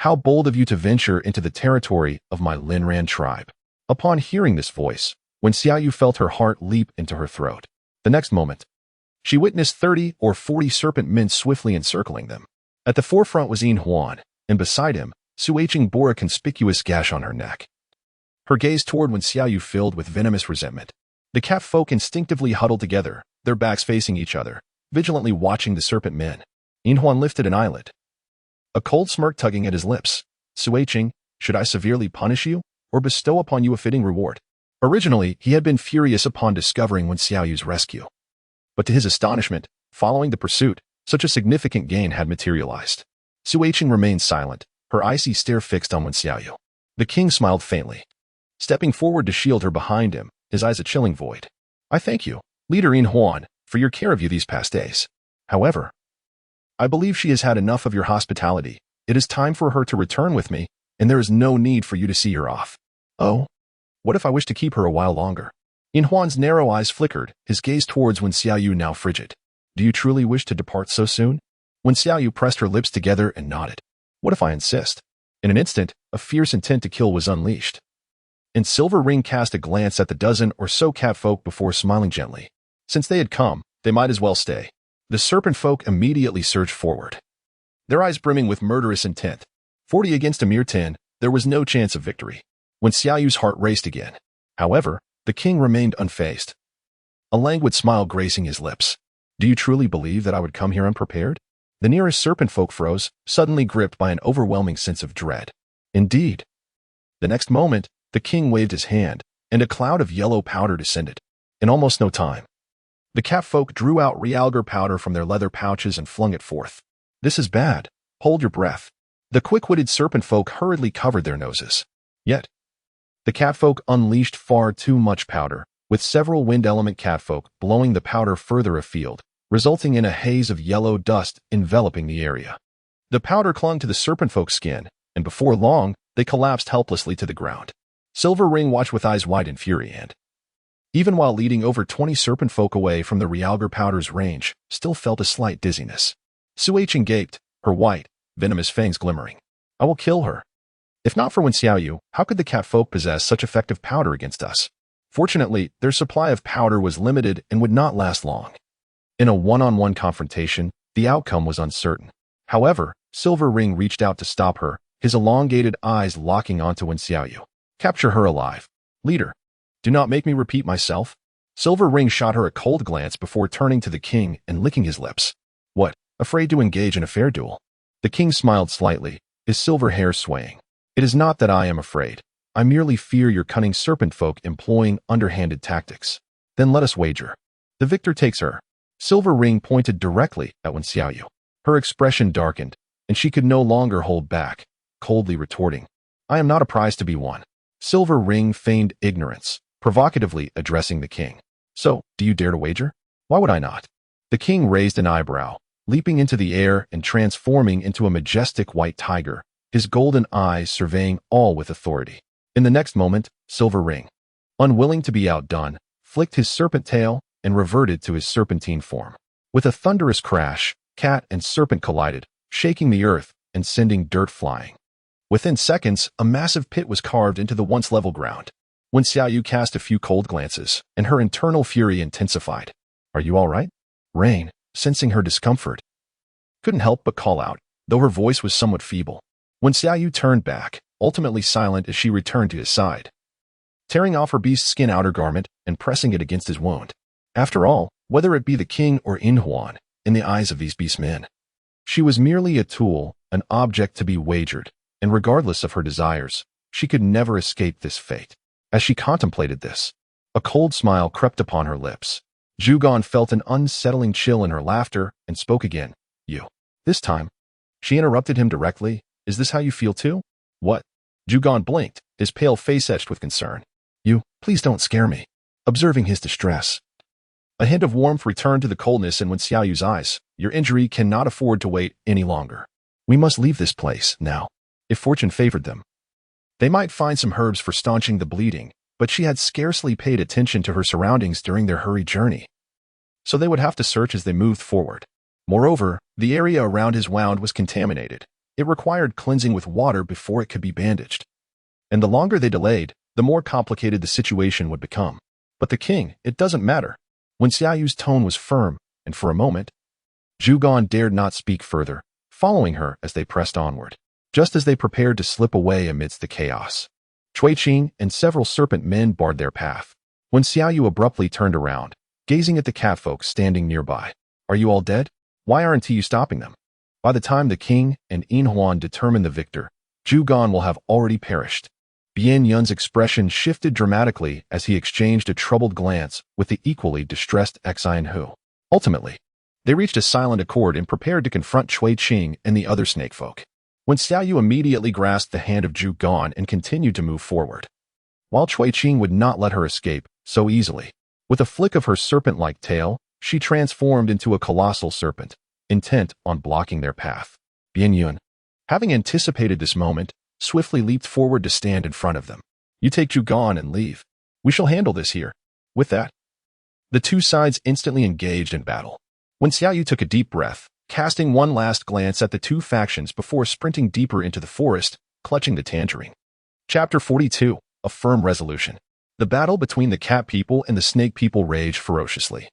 How bold of you to venture into the territory of my Linran tribe. Upon hearing this voice, when Xiao Yu felt her heart leap into her throat, the next moment, she witnessed 30 or 40 serpent men swiftly encircling them. At the forefront was Yin Huan, and beside him, Su Eiching bore a conspicuous gash on her neck. Her gaze toward when Xiao Yu filled with venomous resentment. The cat folk instinctively huddled together, their backs facing each other, vigilantly watching the serpent men. Yin Huan lifted an eyelid, a cold smirk tugging at his lips. Su Eiching, should I severely punish you, or bestow upon you a fitting reward? Originally, he had been furious upon discovering Wen Xiaoyu's rescue. But to his astonishment, following the pursuit, such a significant gain had materialized. Su Weiqing remained silent, her icy stare fixed on Wen Xiaoyu. The king smiled faintly, stepping forward to shield her behind him, his eyes a chilling void. I thank you, Leader Yin Huan, for your care of you these past days. However, I believe she has had enough of your hospitality. It is time for her to return with me, and there is no need for you to see her off. Oh, what if I wish to keep her a while longer? Yin Huan's narrow eyes flickered, his gaze towards Wen Xiaoyu now frigid. Do you truly wish to depart so soon? Wen Xiaoyu pressed her lips together and nodded. What if I insist? In an instant, a fierce intent to kill was unleashed. And Silver Ring cast a glance at the dozen or so catfolk before smiling gently. Since they had come, they might as well stay. The serpent folk immediately surged forward, their eyes brimming with murderous intent. 40 against a mere 10, there was no chance of victory. Wen Xiaoyu's heart raced again. However, the king remained unfazed, a languid smile gracing his lips. Do you truly believe that I would come here unprepared? The nearest serpent folk froze, suddenly gripped by an overwhelming sense of dread. Indeed. The next moment, the king waved his hand, and a cloud of yellow powder descended. In almost no time, the catfolk drew out realgar powder from their leather pouches and flung it forth. This is bad. Hold your breath. The quick-witted serpent folk hurriedly covered their noses. Yet, the catfolk unleashed far too much powder, with several wind element catfolk blowing the powder further afield, resulting in a haze of yellow dust enveloping the area. The powder clung to the serpent folk's skin, and before long, they collapsed helplessly to the ground. Silver Ring watched with eyes wide in fury and, even while leading over 20 serpent folk away from the realgar powder's range, still felt a slight dizziness. Su Weiqing gaped, her white, venomous fangs glimmering. I will kill her. If not for Wen Xiaoyu, how could the catfolk possess such effective powder against us? Fortunately, their supply of powder was limited and would not last long. In a one-on-one confrontation, the outcome was uncertain. However, Silver Ring reached out to stop her, his elongated eyes locking onto Wen Xiaoyu. Capture her alive. Leader, do not make me repeat myself. Silver Ring shot her a cold glance before turning to the king and licking his lips. What, afraid to engage in a fair duel? The king smiled slightly, his silver hair swaying. It is not that I am afraid. I merely fear your cunning serpent folk employing underhanded tactics. Then let us wager. The victor takes her. Silver Ring pointed directly at Wen Xiaoyu. Her expression darkened, and she could no longer hold back, coldly retorting. I am not a prize to be won. Silver Ring feigned ignorance, provocatively addressing the king. So, do you dare to wager? Why would I not? The king raised an eyebrow, leaping into the air and transforming into a majestic white tiger, his golden eyes surveying all with authority. In the next moment, Silver Ring, unwilling to be outdone, flicked his serpent tail and reverted to his serpentine form. With a thunderous crash, cat and serpent collided, shaking the earth and sending dirt flying. Within seconds, a massive pit was carved into the once level ground. Wen Xiaoyu cast a few cold glances, and her internal fury intensified. Are you all right? Rain, sensing her discomfort, couldn't help but call out, though her voice was somewhat feeble. Wen Xiaoyu turned back, ultimately silent as she returned to his side, tearing off her beast's skin outer garment and pressing it against his wound. After all, whether it be the king or Yin Huan, in the eyes of these beast men, she was merely a tool, an object to be wagered, and regardless of her desires, she could never escape this fate. As she contemplated this, a cold smile crept upon her lips. Zhugan felt an unsettling chill in her laughter and spoke again. You. This time, she interrupted him directly. Is this how you feel too? What? Zhugan blinked, his pale face etched with concern. You, please don't scare me. Observing his distress, a hint of warmth returned to the coldness in Wen Xiaoyu's eyes. Your injury cannot afford to wait any longer. We must leave this place now. If fortune favored them, they might find some herbs for staunching the bleeding, but she had scarcely paid attention to her surroundings during their hurried journey, so they would have to search as they moved forward. Moreover, the area around his wound was contaminated. It required cleansing with water before it could be bandaged. And the longer they delayed, the more complicated the situation would become. But the king, it doesn't matter. Wen Xiaoyu's tone was firm, and for a moment, Zhugan dared not speak further, following her as they pressed onward. Just as they prepared to slip away amidst the chaos, Cui Qing and several serpent men barred their path. Wen Xiaoyu abruptly turned around, gazing at the catfolk standing nearby. Are you all dead? Why aren't you stopping them? By the time the king and Yin Huan determine the victor, Zhugan will have already perished. Bien Yun's expression shifted dramatically as he exchanged a troubled glance with the equally distressed Xian Hu. Ultimately, they reached a silent accord and prepared to confront Cui Qing and the other snake folk. When Xiao Yu immediately grasped the hand of Zhu Gan and continued to move forward, while Cui Qing would not let her escape so easily. With a flick of her serpent-like tail, she transformed into a colossal serpent, intent on blocking their path. Bien Yun, having anticipated this moment, swiftly leaped forward to stand in front of them. You take Zhu Gan and leave. We shall handle this here. With that, the two sides instantly engaged in battle. When Xiao Yu took a deep breath, casting one last glance at the two factions before sprinting deeper into the forest, clutching the tangerine. Chapter 42, A Firm Resolution. The battle between the cat people and the snake people raged ferociously.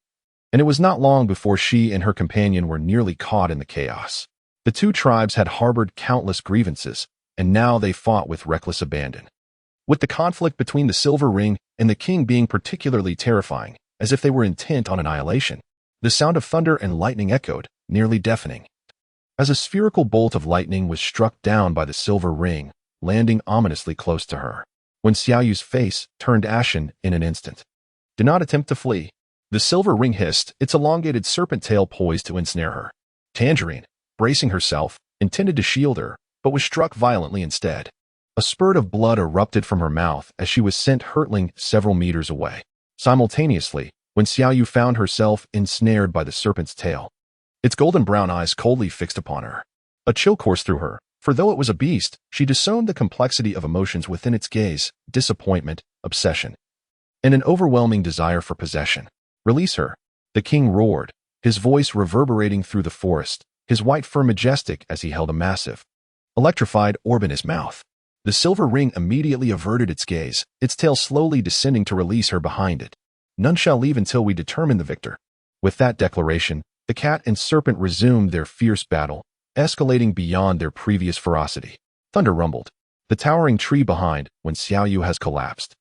And it was not long before she and her companion were nearly caught in the chaos. The two tribes had harbored countless grievances, and now they fought with reckless abandon. With the conflict between the Silver Ring and the King being particularly terrifying, as if they were intent on annihilation, the sound of thunder and lightning echoed, nearly deafening. As a spherical bolt of lightning was struck down by the Silver Ring, landing ominously close to her, when Xiao Yu's face turned ashen in an instant. Do not attempt to flee. The Silver Ring hissed, its elongated serpent tail poised to ensnare her. Tangerine, bracing herself, intended to shield her, but was struck violently instead. A spurt of blood erupted from her mouth as she was sent hurtling several meters away. Simultaneously, when Xiao Yu found herself ensnared by the serpent's tail, its golden brown eyes coldly fixed upon her. A chill coursed through her, for though it was a beast, she discerned the complexity of emotions within its gaze: disappointment, obsession, and an overwhelming desire for possession. Release her, the king roared, his voice reverberating through the forest, his white fur majestic as he held a massive, electrified orb in his mouth. The Silver Ring immediately averted its gaze, its tail slowly descending to release her behind it. None shall leave until we determine the victor. With that declaration, the cat and serpent resumed their fierce battle, escalating beyond their previous ferocity. Thunder rumbled, the towering tree behind when Xiao Yu has collapsed,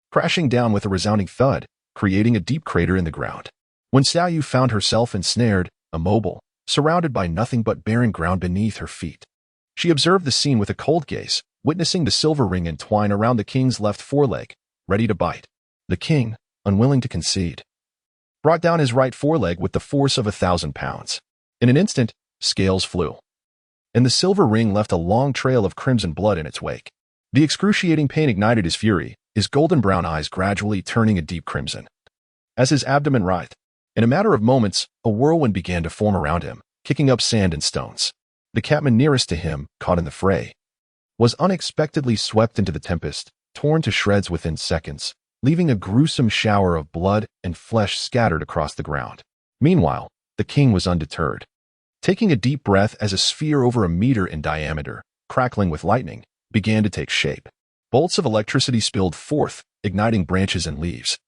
crashing down with a resounding thud, creating a deep crater in the ground. When Xiao Yu found herself ensnared, immobile, surrounded by nothing but barren ground beneath her feet, she observed the scene with a cold gaze, witnessing the Silver Ring entwine around the king's left foreleg, ready to bite. The king, unwilling to concede, brought down his right foreleg with the force of 1,000 pounds. In an instant, scales flew, and the Silver Ring left a long trail of crimson blood in its wake. The excruciating pain ignited his fury, his golden brown eyes gradually turning a deep crimson. As his abdomen writhed, in a matter of moments, a whirlwind began to form around him, kicking up sand and stones. The catman nearest to him, caught in the fray, was unexpectedly swept into the tempest, torn to shreds within seconds, leaving a gruesome shower of blood and flesh scattered across the ground. Meanwhile, the king was undeterred. Taking a deep breath as a sphere over a meter in diameter, crackling with lightning, began to take shape. Bolts of electricity spilled forth, igniting branches and leaves.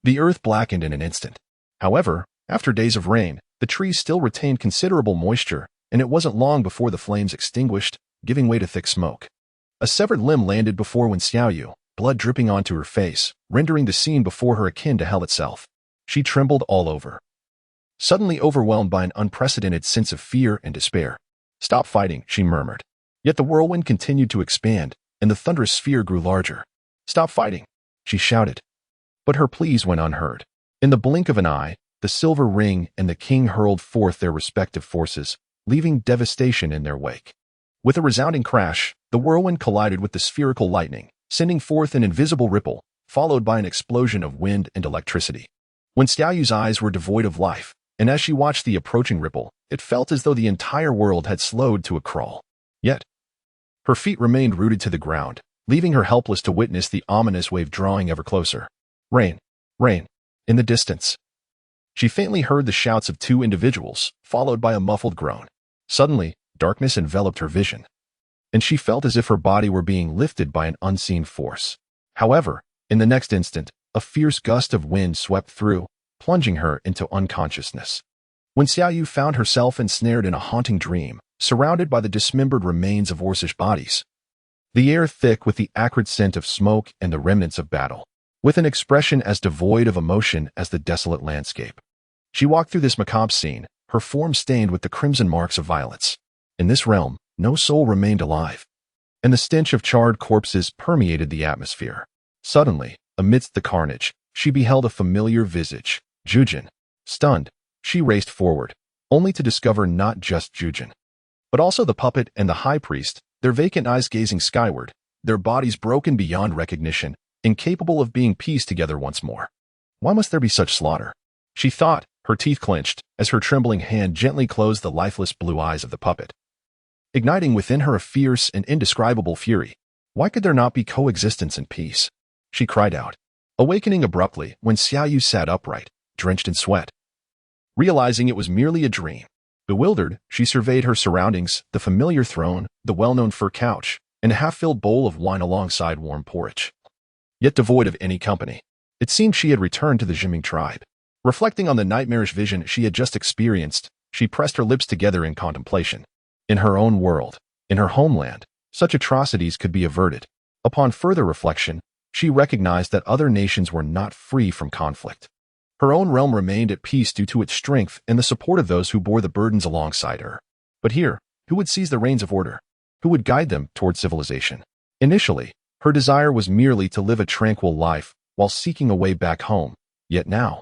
The earth blackened in an instant. However, after days of rain, the trees still retained considerable moisture, and it wasn't long before the flames extinguished, giving way to thick smoke. A severed limb landed before Wen Xiaoyu, blood dripping onto her face, rendering the scene before her akin to hell itself. She trembled all over, suddenly overwhelmed by an unprecedented sense of fear and despair. "Stop fighting," she murmured. Yet the whirlwind continued to expand, and the thunderous sphere grew larger. "Stop fighting," she shouted. But her pleas went unheard. In the blink of an eye, the Silver Ring and the king hurled forth their respective forces, leaving devastation in their wake. With a resounding crash, the whirlwind collided with the spherical lightning, sending forth an invisible ripple, followed by an explosion of wind and electricity. When Xiaoyu's eyes were devoid of life, and as she watched the approaching ripple, it felt as though the entire world had slowed to a crawl. Yet, her feet remained rooted to the ground, leaving her helpless to witness the ominous wave drawing ever closer. Rain, rain, in the distance. She faintly heard the shouts of two individuals, followed by a muffled groan. Suddenly, darkness enveloped her vision, and she felt as if her body were being lifted by an unseen force. However, in the next instant, a fierce gust of wind swept through, plunging her into unconsciousness. When Xiaoyu found herself ensnared in a haunting dream, surrounded by the dismembered remains of Orcish bodies, the air thick with the acrid scent of smoke and the remnants of battle, with an expression as devoid of emotion as the desolate landscape. She walked through this macabre scene, her form stained with the crimson marks of violence. In this realm, no soul remained alive. and the stench of charred corpses permeated the atmosphere. Suddenly, amidst the carnage, she beheld a familiar visage, Jujin. Stunned, she raced forward, only to discover not just Jujin, but also the puppet and the high priest, their vacant eyes gazing skyward, their bodies broken beyond recognition, incapable of being pieced together once more. Why must there be such slaughter? She thought, her teeth clenched, as her trembling hand gently closed the lifeless blue eyes of the puppet, igniting within her a fierce and indescribable fury. Why could there not be coexistence and peace? She cried out, awakening abruptly when Xiaoyu sat upright, drenched in sweat, realizing it was merely a dream. Bewildered, she surveyed her surroundings, the familiar throne, the well-known fur couch, and a half-filled bowl of wine alongside warm porridge. Yet devoid of any company, it seemed she had returned to the Jiming tribe. Reflecting on the nightmarish vision she had just experienced, she pressed her lips together in contemplation. In her own world, in her homeland, such atrocities could be averted. Upon further reflection, she recognized that other nations were not free from conflict. Her own realm remained at peace due to its strength and the support of those who bore the burdens alongside her. But here, who would seize the reins of order? Who would guide them toward civilization? Initially, her desire was merely to live a tranquil life while seeking a way back home. Yet now,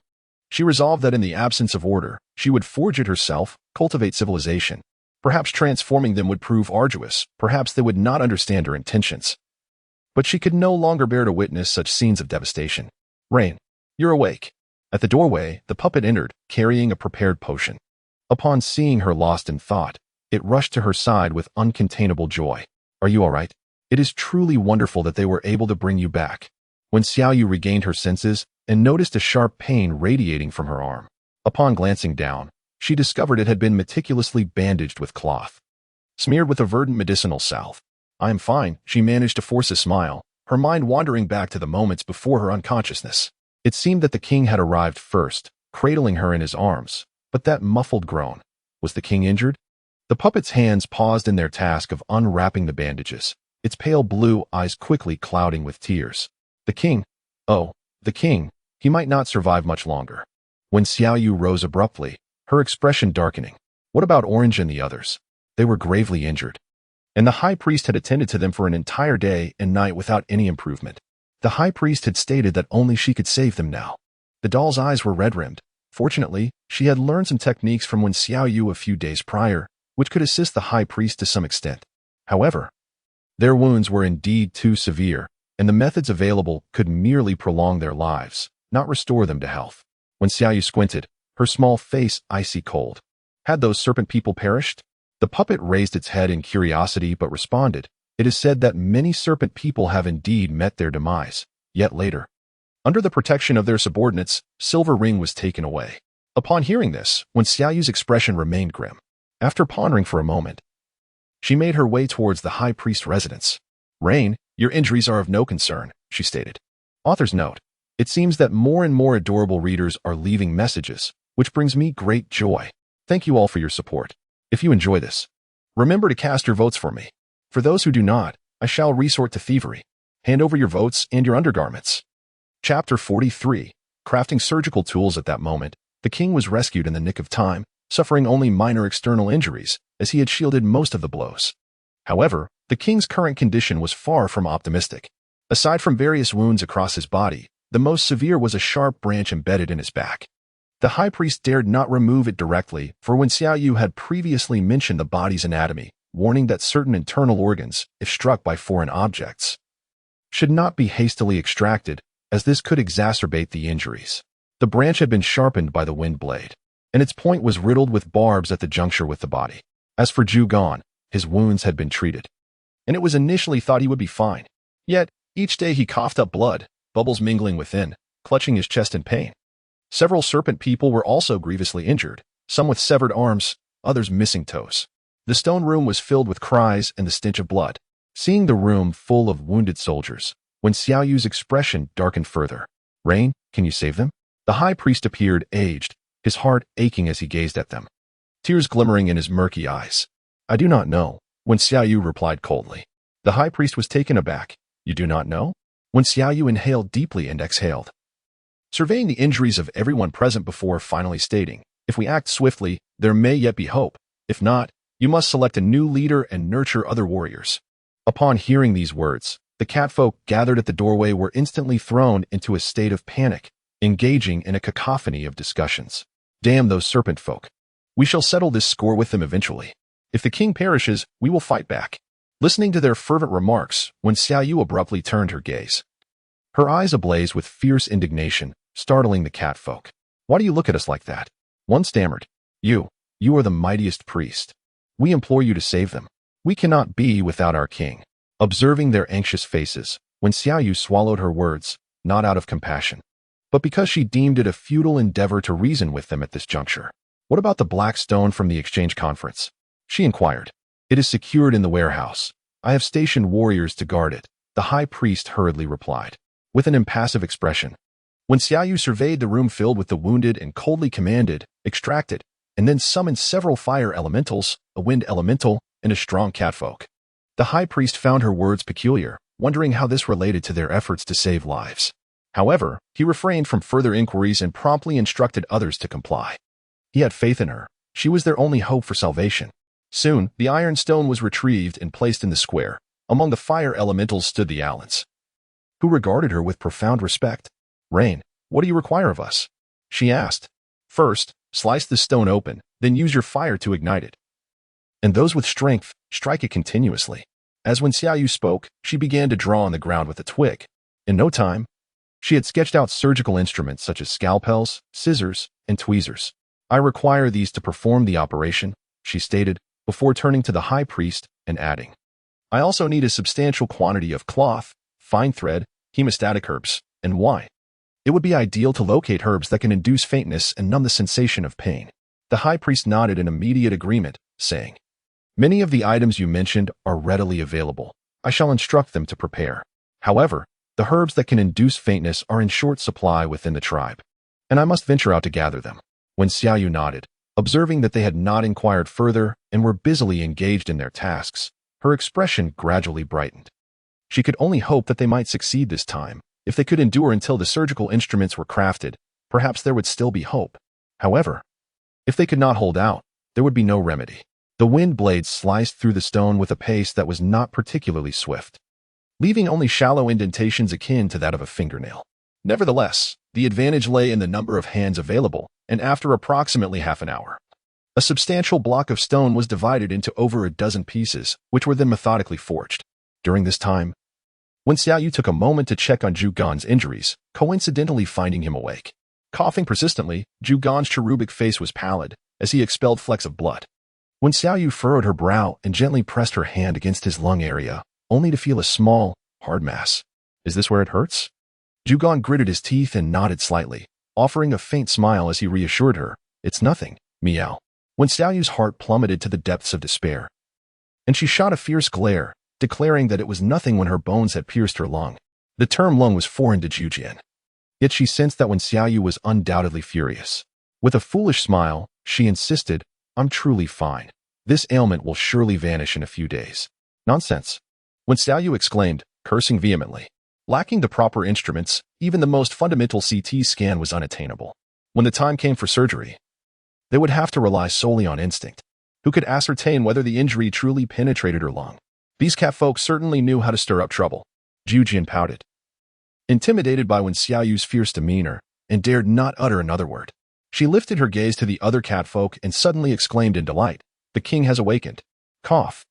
she resolved that in the absence of order, she would forge it herself, cultivate civilization. Perhaps transforming them would prove arduous, perhaps they would not understand her intentions. But she could no longer bear to witness such scenes of devastation. Rain, you're awake. At the doorway, the puppet entered, carrying a prepared potion. Upon seeing her lost in thought, it rushed to her side with uncontainable joy. Are you all right? It is truly wonderful that they were able to bring you back. When Xiaoyu regained her senses and noticed a sharp pain radiating from her arm, upon glancing down, she discovered it had been meticulously bandaged with cloth, smeared with a verdant medicinal salve. I am fine, she managed to force a smile, her mind wandering back to the moments before her unconsciousness. It seemed that the king had arrived first, cradling her in his arms, but that muffled groan. Was the king injured? The puppet's hands paused in their task of unwrapping the bandages, its pale blue eyes quickly clouding with tears. The king? Oh, the king. He might not survive much longer. When Xiaoyu rose abruptly, her expression darkening. What about Orange and the others? They were gravely injured, and the high priest had attended to them for an entire day and night without any improvement. The high priest had stated that only she could save them now. The doll's eyes were red-rimmed. Fortunately, she had learned some techniques from Wen Xiaoyu a few days prior, which could assist the high priest to some extent. However, their wounds were indeed too severe, and the methods available could merely prolong their lives, not restore them to health. When Xiaoyu squinted, her small face icy cold. Had those serpent people perished? The puppet raised its head in curiosity but responded, it is said that many serpent people have indeed met their demise, yet later, under the protection of their subordinates, Silver Ring was taken away. Upon hearing this, Wen Xiaoyu's expression remained grim. After pondering for a moment, she made her way towards the high priest's residence. Rain, your injuries are of no concern, she stated. Author's note. It seems that more and more adorable readers are leaving messages, which brings me great joy. Thank you all for your support. If you enjoy this, remember to cast your votes for me. For those who do not, I shall resort to thievery. Hand over your votes and your undergarments. Chapter 43. Crafting surgical tools. At that moment, the king was rescued in the nick of time, suffering only minor external injuries, as he had shielded most of the blows. However, the king's current condition was far from optimistic. Aside from various wounds across his body, the most severe was a sharp branch embedded in his back. The high priest dared not remove it directly, for Wen Xiaoyu had previously mentioned the body's anatomy, warning that certain internal organs, if struck by foreign objects, should not be hastily extracted, as this could exacerbate the injuries. The branch had been sharpened by the wind blade, and its point was riddled with barbs at the juncture with the body. As for Zhu Gan, his wounds had been treated, and it was initially thought he would be fine. Yet, each day he coughed up blood, bubbles mingling within, clutching his chest in pain. Several serpent people were also grievously injured, some with severed arms, others missing toes. The stone room was filled with cries and the stench of blood. Seeing the room full of wounded soldiers, Wen Xiaoyu's expression darkened further. Rain, can you save them? The high priest appeared aged, his heart aching as he gazed at them, tears glimmering in his murky eyes. I do not know, Wen Xiaoyu replied coldly. The high priest was taken aback. You do not know? Wen Xiaoyu inhaled deeply and exhaled, surveying the injuries of everyone present before finally stating, if we act swiftly, there may yet be hope. If not, you must select a new leader and nurture other warriors. Upon hearing these words, the catfolk gathered at the doorway were instantly thrown into a state of panic, engaging in a cacophony of discussions. Damn those serpent folk. We shall settle this score with them eventually. If the king perishes, we will fight back. Listening to their fervent remarks, when Xiao Yu abruptly turned her gaze, her eyes ablaze with fierce indignation, startling the catfolk. Why do you look at us like that? One stammered. You are the mightiest priest. We implore you to save them. We cannot be without our king. Observing their anxious faces, when Xiao Yu swallowed her words, not out of compassion, but because she deemed it a futile endeavor to reason with them at this juncture. What about the black stone from the exchange conference? She inquired. It is secured in the warehouse. I have stationed warriors to guard it, the high priest hurriedly replied, with an impassive expression. When Xiao Yu surveyed the room filled with the wounded and coldly commanded, extract it, and then summoned several fire elementals, a wind elemental, and a strong catfolk. The high priest found her words peculiar, wondering how this related to their efforts to save lives. However, he refrained from further inquiries and promptly instructed others to comply. He had faith in her. She was their only hope for salvation. Soon, the iron stone was retrieved and placed in the square. Among the fire elementals stood the Allens, who regarded her with profound respect. Rain, what do you require of us? She asked. First, slice the stone open, then use your fire to ignite it. And those with strength, strike it continuously. As when Xiao Yu spoke, she began to draw on the ground with a twig. In no time, she had sketched out surgical instruments such as scalpels, scissors, and tweezers. I require these to perform the operation, she stated, before turning to the high priest and adding. I also need a substantial quantity of cloth, fine thread, hemostatic herbs, and wine. It would be ideal to locate herbs that can induce faintness and numb the sensation of pain. The high priest nodded in immediate agreement, saying, Many of the items you mentioned are readily available. I shall instruct them to prepare. However, the herbs that can induce faintness are in short supply within the tribe, and I must venture out to gather them. When Xiao Yu nodded, observing that they had not inquired further and were busily engaged in their tasks, her expression gradually brightened. She could only hope that they might succeed this time. If they could endure until the surgical instruments were crafted, perhaps there would still be hope. However, if they could not hold out, there would be no remedy. The wind blades sliced through the stone with a pace that was not particularly swift, leaving only shallow indentations akin to that of a fingernail. Nevertheless, the advantage lay in the number of hands available, and after approximately half an hour, a substantial block of stone was divided into over a dozen pieces, which were then methodically forged. During this time, when Xiao Yu took a moment to check on Zhu Gan's injuries, coincidentally finding him awake, coughing persistently, Zhu Gan's cherubic face was pallid as he expelled flecks of blood. When Xiao Yu furrowed her brow and gently pressed her hand against his lung area, only to feel a small, hard mass. Is this where it hurts? Zhu Gan gritted his teeth and nodded slightly, offering a faint smile as he reassured her. It's nothing, meow. When Xiao Yu's heart plummeted to the depths of despair, and she shot a fierce glare, declaring that it was nothing when her bones had pierced her lung. The term lung was foreign to Zhujian. Yet she sensed that when Xiao Yu was undoubtedly furious. With a foolish smile, she insisted, I'm truly fine. This ailment will surely vanish in a few days. Nonsense. When Xiao Yu exclaimed, cursing vehemently. Lacking the proper instruments, even the most fundamental CT scan was unattainable. When the time came for surgery, they would have to rely solely on instinct. Who could ascertain whether the injury truly penetrated her lung? These catfolk certainly knew how to stir up trouble. Zhujian pouted, intimidated by Wen Xiaoyu's fierce demeanor, and dared not utter another word. She lifted her gaze to the other catfolk and suddenly exclaimed in delight, the king has awakened. Cough.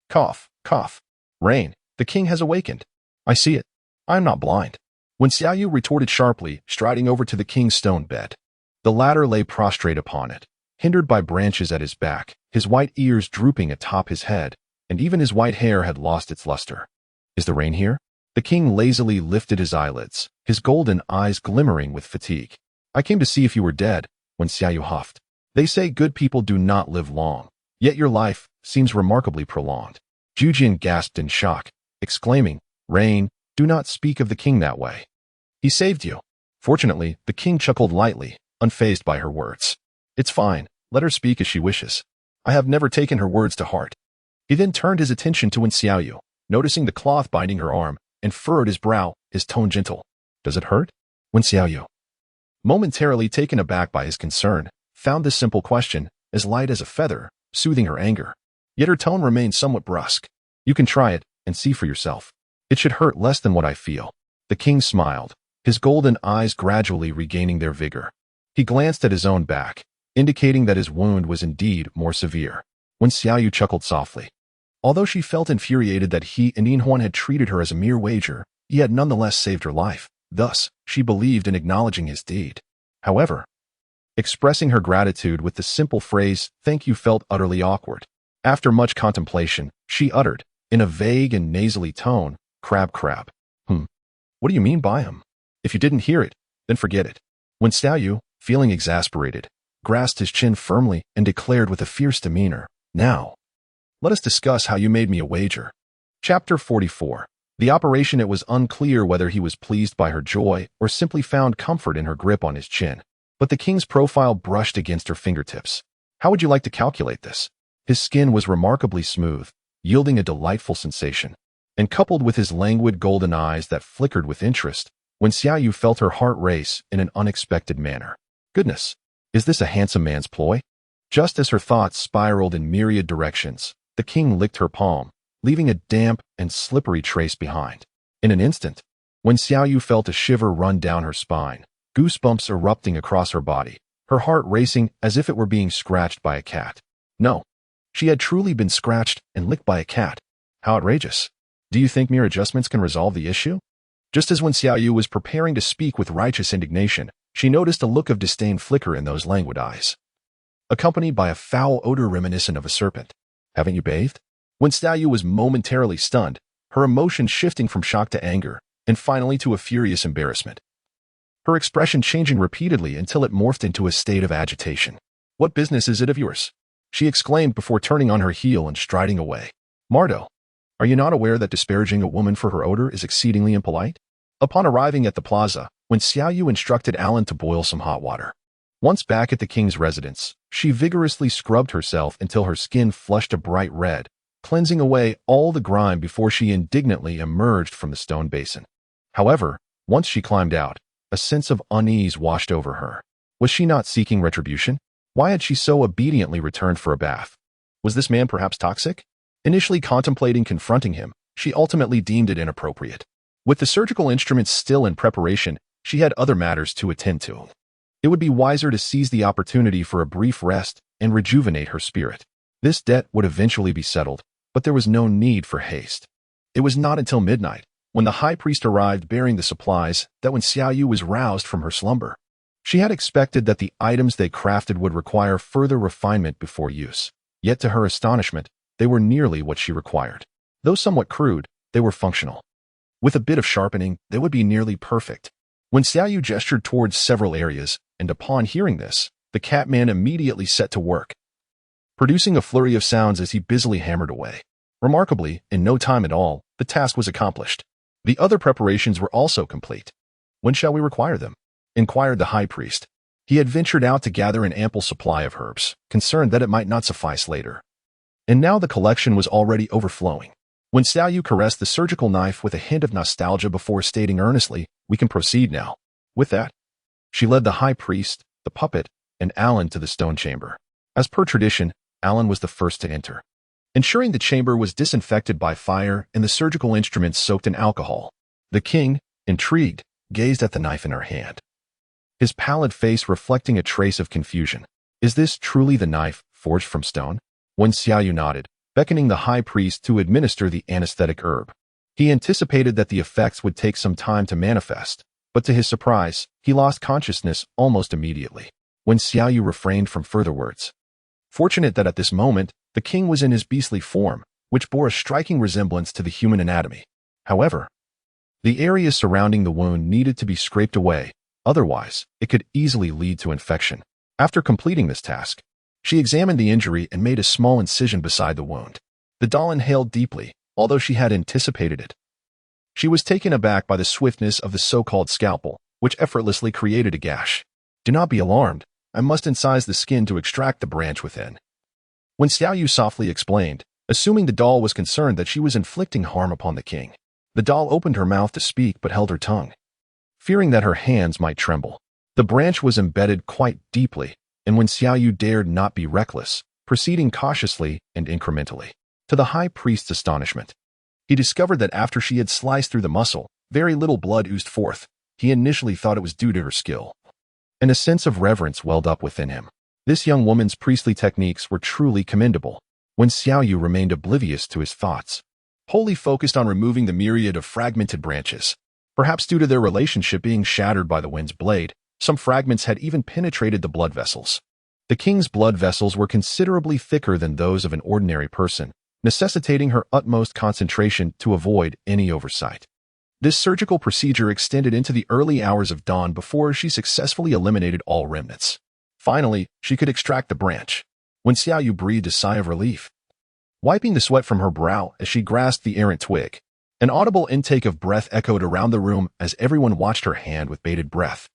Cough. Cough. Rain. The king has awakened. I see it. I am not blind. When Xiaoyu retorted sharply, striding over to the king's stone bed. The latter lay prostrate upon it, hindered by branches at his back, his white ears drooping atop his head, and even his white hair had lost its luster. Is the rain here? The king lazily lifted his eyelids, his golden eyes glimmering with fatigue. I came to see if you were dead, when Xiaoyu huffed. They say good people do not live long, yet your life seems remarkably prolonged. Zhujian gasped in shock, exclaiming, Rain, do not speak of the king that way. He saved you. Fortunately, the king chuckled lightly, unfazed by her words. It's fine, let her speak as she wishes. I have never taken her words to heart. He then turned his attention to Wen Xiaoyu, noticing the cloth binding her arm, and furrowed his brow, his tone gentle. Does it hurt? Wen Xiaoyu, momentarily taken aback by his concern, found this simple question, as light as a feather, soothing her anger. Yet her tone remained somewhat brusque. You can try it, and see for yourself. It should hurt less than what I feel." The king smiled, his golden eyes gradually regaining their vigor. He glanced at his own back, indicating that his wound was indeed more severe. When Xiaoyu chuckled softly. Although she felt infuriated that he and Yinhuan had treated her as a mere wager, he had nonetheless saved her life. Thus, she believed in acknowledging his deed. However, expressing her gratitude with the simple phrase, "Thank you," felt utterly awkward. After much contemplation, she uttered, in a vague and nasally tone, "Crab. What do you mean by him? If you didn't hear it, then forget it." When Xiaoyu, feeling exasperated, grasped his chin firmly and declared with a fierce demeanor, "Now, let us discuss how you made me a wager." Chapter 44. The operation. It was unclear whether he was pleased by her joy or simply found comfort in her grip on his chin. But the king's profile brushed against her fingertips. "How would you like to calculate this?" His skin was remarkably smooth, yielding a delightful sensation. And coupled with his languid golden eyes that flickered with interest, when Xiaoyu felt her heart race in an unexpected manner. Goodness, is this a handsome man's ploy? Just as her thoughts spiraled in myriad directions, the king licked her palm, leaving a damp and slippery trace behind. In an instant, when Xiaoyu felt a shiver run down her spine, goosebumps erupting across her body, her heart racing as if it were being scratched by a cat. No, she had truly been scratched and licked by a cat. How outrageous. Do you think mere adjustments can resolve the issue? Just as when Xiaoyu was preparing to speak with righteous indignation, she noticed a look of disdain flicker in those languid eyes, accompanied by a foul odor reminiscent of a serpent. "Haven't you bathed?" When Xiaoyu was momentarily stunned, her emotion shifting from shock to anger, and finally to a furious embarrassment. Her expression changing repeatedly until it morphed into a state of agitation. "What business is it of yours?" she exclaimed before turning on her heel and striding away. "Mardo, are you not aware that disparaging a woman for her odor is exceedingly impolite?" Upon arriving at the plaza, when Xiaoyu instructed Alan to boil some hot water. Once back at the king's residence, she vigorously scrubbed herself until her skin flushed a bright red, cleansing away all the grime before she indignantly emerged from the stone basin. However, once she climbed out, a sense of unease washed over her. Was she not seeking retribution? Why had she so obediently returned for a bath? Was this man perhaps toxic? Initially contemplating confronting him, she ultimately deemed it inappropriate. With the surgical instruments still in preparation, she had other matters to attend to. It would be wiser to seize the opportunity for a brief rest and rejuvenate her spirit. This debt would eventually be settled, but there was no need for haste. It was not until midnight, when the high priest arrived bearing the supplies, that when Xiaoyu was roused from her slumber. She had expected that the items they crafted would require further refinement before use. Yet to her astonishment, they were nearly what she required. Though somewhat crude, they were functional. With a bit of sharpening, they would be nearly perfect. When Xiaoyu gestured towards several areas, and upon hearing this, the catman immediately set to work, producing a flurry of sounds as he busily hammered away. Remarkably, in no time at all, the task was accomplished. The other preparations were also complete. "When shall we require them?" inquired the high priest. He had ventured out to gather an ample supply of herbs, concerned that it might not suffice later. And now the collection was already overflowing. When Xiaoyu caressed the surgical knife with a hint of nostalgia before stating earnestly, "We can proceed now." With that, she led the high priest, the puppet, and Alan to the stone chamber. As per tradition, Alan was the first to enter, ensuring the chamber was disinfected by fire and the surgical instruments soaked in alcohol. The king, intrigued, gazed at the knife in her hand, his pallid face reflecting a trace of confusion. "Is this truly the knife forged from stone?" When Xiaoyu nodded, beckoning the high priest to administer the anesthetic herb. He anticipated that the effects would take some time to manifest, but to his surprise, he lost consciousness almost immediately. When Xiaoyu refrained from further words. Fortunate that at this moment, the king was in his beastly form, which bore a striking resemblance to the human anatomy. However, the areas surrounding the wound needed to be scraped away, otherwise, it could easily lead to infection. After completing this task, she examined the injury and made a small incision beside the wound. The doll inhaled deeply, although she had anticipated it. She was taken aback by the swiftness of the so-called scalpel, which effortlessly created a gash. "Do not be alarmed. I must incise the skin to extract the branch within." When Xiaoyu softly explained, assuming the doll was concerned that she was inflicting harm upon the king. The doll opened her mouth to speak but held her tongue, fearing that her hands might tremble. The branch was embedded quite deeply, and when Xiaoyu dared not be reckless, proceeding cautiously and incrementally. To the high priest's astonishment, He discovered that after she had sliced through the muscle, very little blood oozed forth. He initially thought it was due to her skill, and a sense of reverence welled up within him. This young woman's priestly techniques were truly commendable. When Xiaoyu remained oblivious to his thoughts, wholly focused on removing the myriad of fragmented branches. Perhaps due to their relationship being shattered by the wind's blade, some fragments had even penetrated the blood vessels. The king's blood vessels were considerably thicker than those of an ordinary person, necessitating her utmost concentration to avoid any oversight. This surgical procedure extended into the early hours of dawn before she successfully eliminated all remnants. Finally, she could extract the branch. When Xiaoyu breathed a sigh of relief, wiping the sweat from her brow as she grasped the errant twig, an audible intake of breath echoed around the room as everyone watched her hand with bated breath.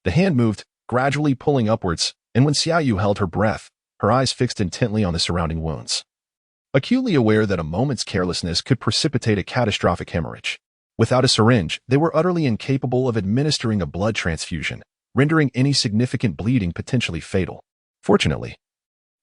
The hand moved, gradually pulling upwards, and when Xiaoyu held her breath, her eyes fixed intently on the surrounding wounds. Acutely aware that a moment's carelessness could precipitate a catastrophic hemorrhage. Without a syringe, they were utterly incapable of administering a blood transfusion, rendering any significant bleeding potentially fatal. Fortunately,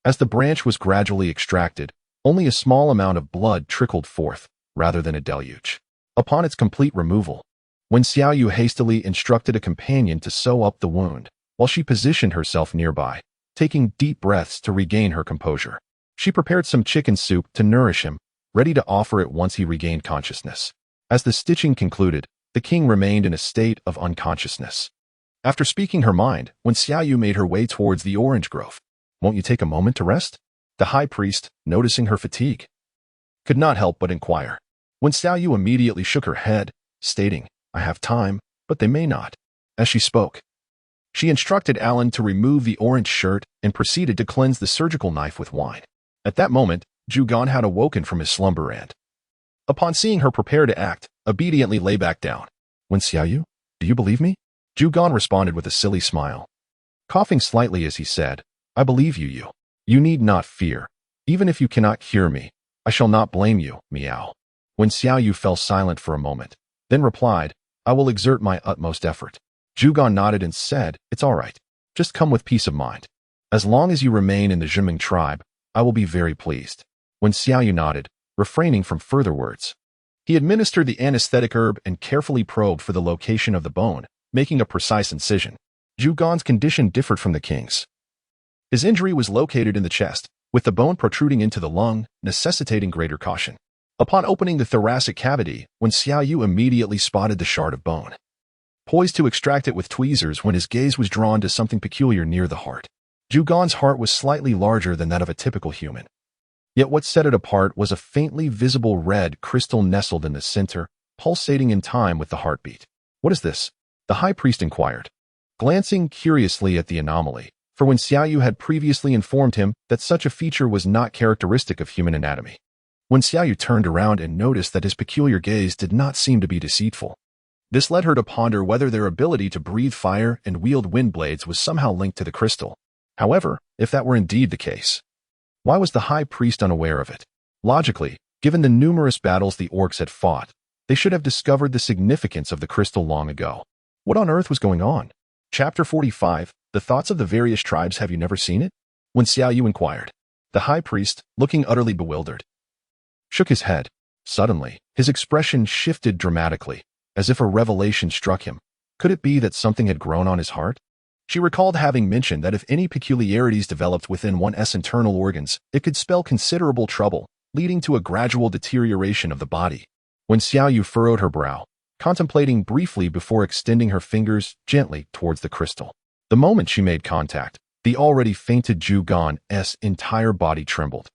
as the branch was gradually extracted, only a small amount of blood trickled forth, rather than a deluge. Upon its complete removal, when Xiaoyu hastily instructed a companion to sew up the wound, while she positioned herself nearby, taking deep breaths to regain her composure, she prepared some chicken soup to nourish him, ready to offer it once he regained consciousness. As the stitching concluded, the king remained in a state of unconsciousness. After speaking her mind, when Xiaoyu made her way towards the orange grove, "Won't you take a moment to rest?" The high priest, noticing her fatigue, could not help but inquire. When Xiaoyu immediately shook her head, stating, "I have time, but they may not." As she spoke, she instructed Alan to remove the orange shirt and proceeded to cleanse the surgical knife with wine. At that moment, Zhugan had awoken from his slumber and, upon seeing her prepare to act, obediently lay back down. "When Xiaoyu, do you believe me?" Zhugan responded with a silly smile, coughing slightly as he said, "I believe you. You need not fear. Even if you cannot cure me, I shall not blame you, meow." When Xiaoyu fell silent for a moment, then replied, "I will exert my utmost effort." Zhugan nodded and said, "It's all right. Just come with peace of mind. As long as you remain in the Zhiming tribe, I will be very pleased." When Xiaoyu nodded, refraining from further words, he administered the anesthetic herb and carefully probed for the location of the bone, making a precise incision. Zhugan's condition differed from the king's. His injury was located in the chest, with the bone protruding into the lung, necessitating greater caution. Upon opening the thoracic cavity, when Xiaoyu immediately spotted the shard of bone, poised to extract it with tweezers when his gaze was drawn to something peculiar near the heart. Zhugan's heart was slightly larger than that of a typical human. Yet what set it apart was a faintly visible red crystal nestled in the center, pulsating in time with the heartbeat. "What is this?" the high priest inquired, glancing curiously at the anomaly, for when Xiaoyu had previously informed him that such a feature was not characteristic of human anatomy. When Xiaoyu turned around and noticed that his peculiar gaze did not seem to be deceitful, this led her to ponder whether their ability to breathe fire and wield wind blades was somehow linked to the crystal. However, if that were indeed the case, why was the high priest unaware of it? Logically, given the numerous battles the orcs had fought, they should have discovered the significance of the crystal long ago. What on earth was going on? Chapter 45, The Thoughts of the Various Tribes. Have you never seen it? When Xiaoyu inquired, the high priest, looking utterly bewildered, shook his head. Suddenly, his expression shifted dramatically, as if a revelation struck him. Could it be that something had grown on his heart? She recalled having mentioned that if any peculiarities developed within one's internal organs, it could spell considerable trouble, leading to a gradual deterioration of the body. When Xiaoyu furrowed her brow, contemplating briefly before extending her fingers gently towards the crystal. The moment she made contact, the already fainted Zhugan's entire body trembled,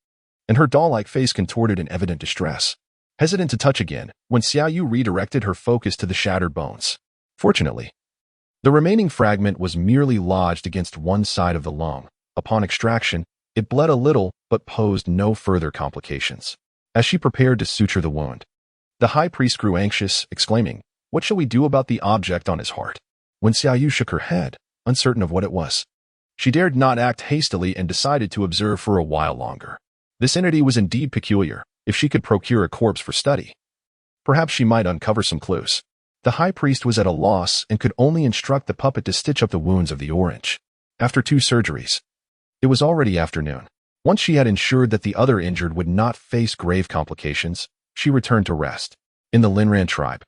and her doll-like face contorted in evident distress. Hesitant to touch again, when Xiaoyu redirected her focus to the shattered bones. Fortunately, the remaining fragment was merely lodged against one side of the lung. Upon extraction, it bled a little but posed no further complications. As she prepared to suture the wound, the high priest grew anxious, exclaiming, "What shall we do about the object on his heart?" When Xiaoyu shook her head, uncertain of what it was, she dared not act hastily and decided to observe for a while longer. This entity was indeed peculiar. If she could procure a corpse for study, perhaps she might uncover some clues. The high priest was at a loss and could only instruct the puppet to stitch up the wounds of the orange. After 2 surgeries, it was already afternoon. Once she had ensured that the other injured would not face grave complications, she returned to rest. In the Linran tribe.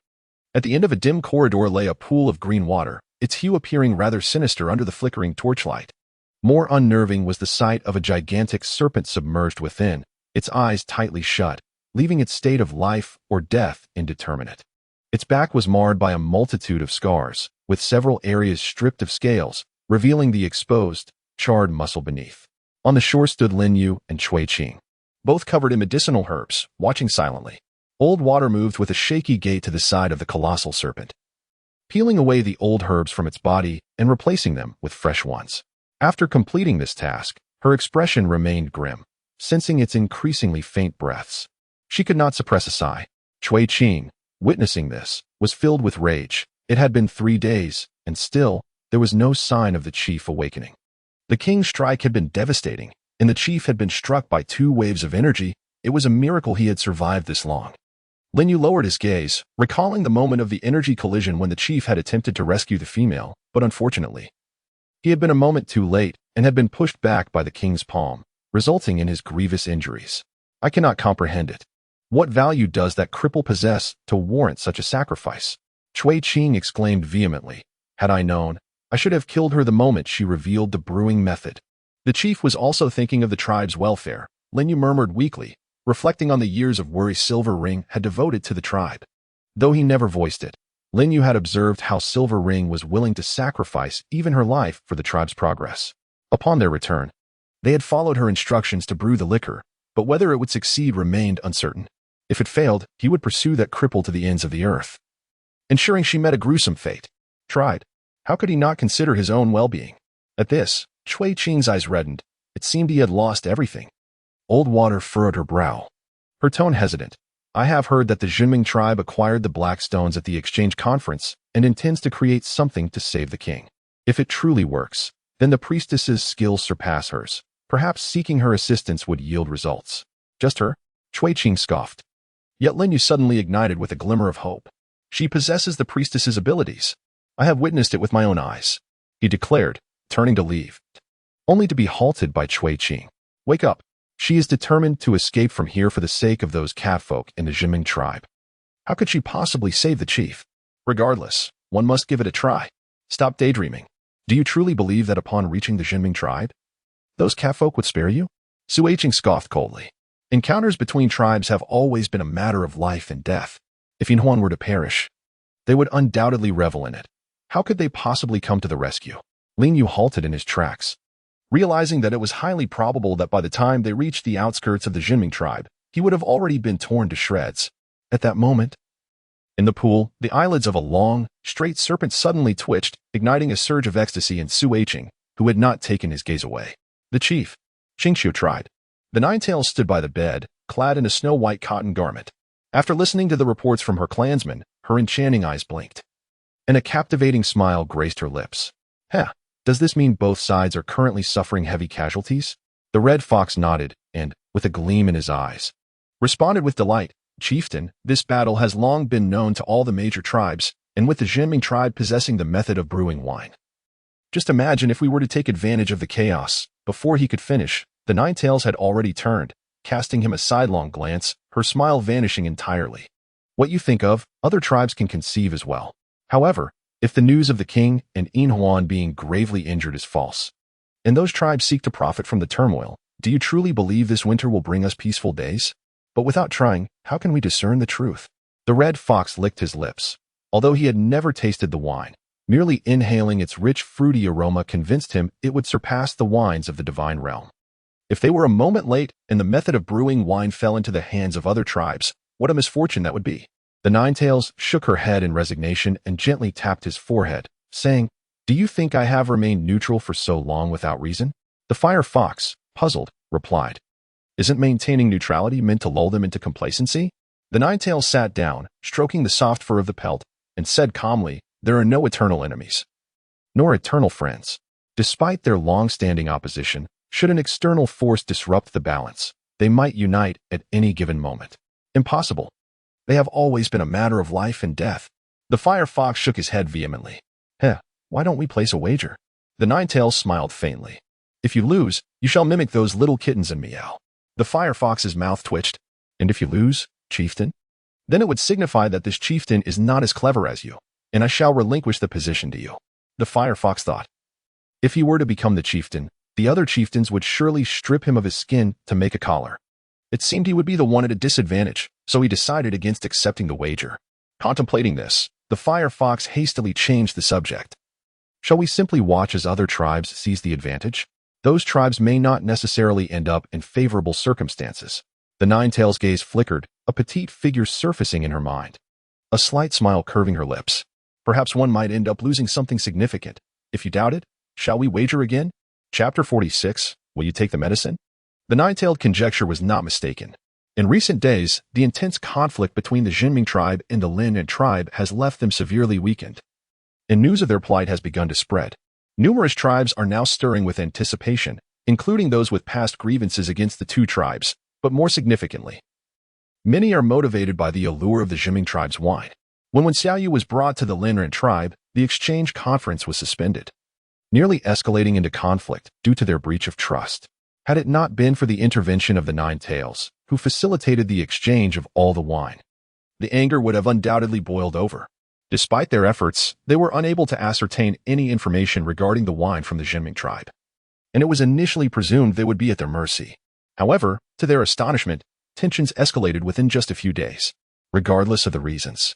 At the end of a dim corridor lay a pool of green water, its hue appearing rather sinister under the flickering torchlight. More unnerving was the sight of a gigantic serpent submerged within, its eyes tightly shut, leaving its state of life or death indeterminate. Its back was marred by a multitude of scars, with several areas stripped of scales, revealing the exposed, charred muscle beneath. On the shore stood Lin Yu and Cui Qing, both covered in medicinal herbs, watching silently. Old water moved with a shaky gait to the side of the colossal serpent, peeling away the old herbs from its body and replacing them with fresh ones. After completing this task, her expression remained grim, sensing its increasingly faint breaths. She could not suppress a sigh. Cui Qing, witnessing this, was filled with rage. It had been 3 days, and still, there was no sign of the chief awakening. The king's strike had been devastating, and the chief had been struck by 2 waves of energy. It was a miracle he had survived this long. Lin Yu lowered his gaze, recalling the moment of the energy collision when the chief had attempted to rescue the female, but unfortunately, he had been a moment too late and had been pushed back by the king's palm, resulting in his grievous injuries. I cannot comprehend it. What value does that cripple possess to warrant such a sacrifice? Cui Qing exclaimed vehemently. Had I known, I should have killed her the moment she revealed the brewing method. The chief was also thinking of the tribe's welfare, Lin Yu murmured weakly, reflecting on the years of worry Silver Ring had devoted to the tribe. Though he never voiced it, Lin Yu had observed how Silver Ring was willing to sacrifice even her life for the tribe's progress. Upon their return, they had followed her instructions to brew the liquor, but whether it would succeed remained uncertain. If it failed, he would pursue that cripple to the ends of the earth, ensuring she met a gruesome fate. Tried. How could he not consider his own well-being? At this, Cui Qing's eyes reddened. It seemed he had lost everything. Old water furrowed her brow, her tone hesitant. I have heard that the Jinming tribe acquired the black stones at the exchange conference and intends to create something to save the king. If it truly works, then the priestess's skills surpass hers. Perhaps seeking her assistance would yield results. Just her? Cui Qing scoffed. Yet Lin Yu suddenly ignited with a glimmer of hope. She possesses the priestess's abilities. I have witnessed it with my own eyes, he declared, turning to leave, only to be halted by Cui Qing. Wake up. She is determined to escape from here for the sake of those catfolk in the Jinming tribe. How could she possibly save the chief? Regardless, one must give it a try. Stop daydreaming. Do you truly believe that upon reaching the Jinming tribe, those catfolk would spare you? Su Qing scoffed coldly. Encounters between tribes have always been a matter of life and death. If Yinhuan were to perish, they would undoubtedly revel in it. How could they possibly come to the rescue? Lin Yu halted in his tracks, realizing that it was highly probable that by the time they reached the outskirts of the Jinming tribe, he would have already been torn to shreds. At that moment, in the pool, the eyelids of a long, straight serpent suddenly twitched, igniting a surge of ecstasy in Su Qing, who had not taken his gaze away. The chief, Qingxiu, tried. The Ninetails stood by the bed, clad in a snow-white cotton garment. After listening to the reports from her clansmen, her enchanting eyes blinked, and a captivating smile graced her lips. Does this mean both sides are currently suffering heavy casualties? The red fox nodded and, with a gleam in his eyes, responded with delight. Chieftain, this battle has long been known to all the major tribes, and with the Jinming tribe possessing the method of brewing wine. Just imagine if we were to take advantage of the chaos. Before he could finish, the Ninetails had already turned, casting him a sidelong glance, her smile vanishing entirely. What you think of, other tribes can conceive as well. However, if the news of the king and Yinhuan being gravely injured is false, and those tribes seek to profit from the turmoil, do you truly believe this winter will bring us peaceful days? But without trying, how can we discern the truth? The red fox licked his lips. Although he had never tasted the wine, merely inhaling its rich fruity aroma convinced him it would surpass the wines of the divine realm. If they were a moment late and the method of brewing wine fell into the hands of other tribes, what a misfortune that would be. The Ninetails shook her head in resignation and gently tapped his forehead, saying, Do you think I have remained neutral for so long without reason? The fire fox, puzzled, replied, Isn't maintaining neutrality meant to lull them into complacency? The Ninetails sat down, stroking the soft fur of the pelt, and said calmly, There are no eternal enemies, nor eternal friends. Despite their long-standing opposition, should an external force disrupt the balance, they might unite at any given moment. Impossible. They have always been a matter of life and death. The fire fox shook his head vehemently. Why don't we place a wager? The Ninetails smiled faintly. If you lose, you shall mimic those little kittens and meow. The fire fox's mouth twitched. And if you lose, chieftain? Then it would signify that this chieftain is not as clever as you, and I shall relinquish the position to you. The firefox thought. If he were to become the chieftain, the other chieftains would surely strip him of his skin to make a collar. It seemed he would be the one at a disadvantage, so he decided against accepting the wager. Contemplating this, the firefox hastily changed the subject. Shall we simply watch as other tribes seize the advantage? Those tribes may not necessarily end up in favorable circumstances. The Nine-Tails' gaze flickered, a petite figure surfacing in her mind. A slight smile curving her lips. Perhaps one might end up losing something significant. If you doubt it, shall we wager again? Chapter 46, Will you take the medicine? The Nine-Tailed conjecture was not mistaken. In recent days, the intense conflict between the Jinming tribe and the Lin tribe has left them severely weakened, and news of their plight has begun to spread. Numerous tribes are now stirring with anticipation, including those with past grievances against the two tribes, but more significantly, many are motivated by the allure of the Jinming tribe's wine. When Xiaoyu was brought to the Lin tribe, the exchange conference was suspended, nearly escalating into conflict due to their breach of trust. Had it not been for the intervention of the Nine-Tails, who facilitated the exchange of all the wine, the anger would have undoubtedly boiled over. Despite their efforts, they were unable to ascertain any information regarding the wine from the Jinming tribe, and it was initially presumed they would be at their mercy. However, to their astonishment, tensions escalated within just a few days, regardless of the reasons.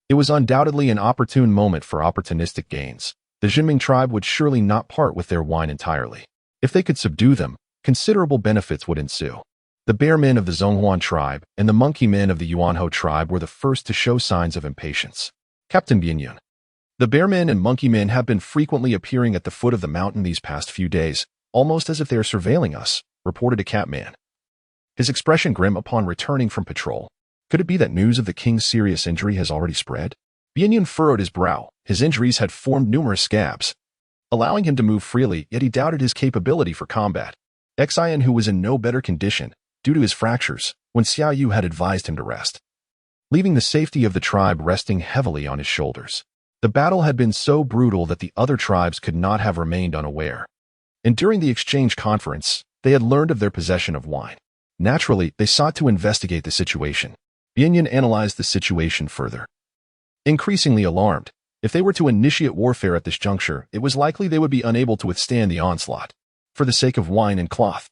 It was undoubtedly an opportune moment for opportunistic gains. The Jinming tribe would surely not part with their wine entirely. If they could subdue them, considerable benefits would ensue. The bear men of the Zhonghuan tribe and the monkey men of the Yuanhou tribe were the first to show signs of impatience. Captain Bianyun. The bear men and monkey men have been frequently appearing at the foot of the mountain these past few days, almost as if they are surveilling us, reported a Catman, his expression grim upon returning from patrol. Could it be that news of the king's serious injury has already spread? Bianyun furrowed his brow. His injuries had formed numerous scabs, allowing him to move freely, yet he doubted his capability for combat. Xian, who was in no better condition due to his fractures, when Xiaoyu had advised him to rest, leaving the safety of the tribe resting heavily on his shoulders. The battle had been so brutal that the other tribes could not have remained unaware, and during the exchange conference, they had learned of their possession of wine. Naturally, they sought to investigate the situation. Bianyun analyzed the situation further. Increasingly alarmed, if they were to initiate warfare at this juncture, it was likely they would be unable to withstand the onslaught. For the sake of wine and cloth,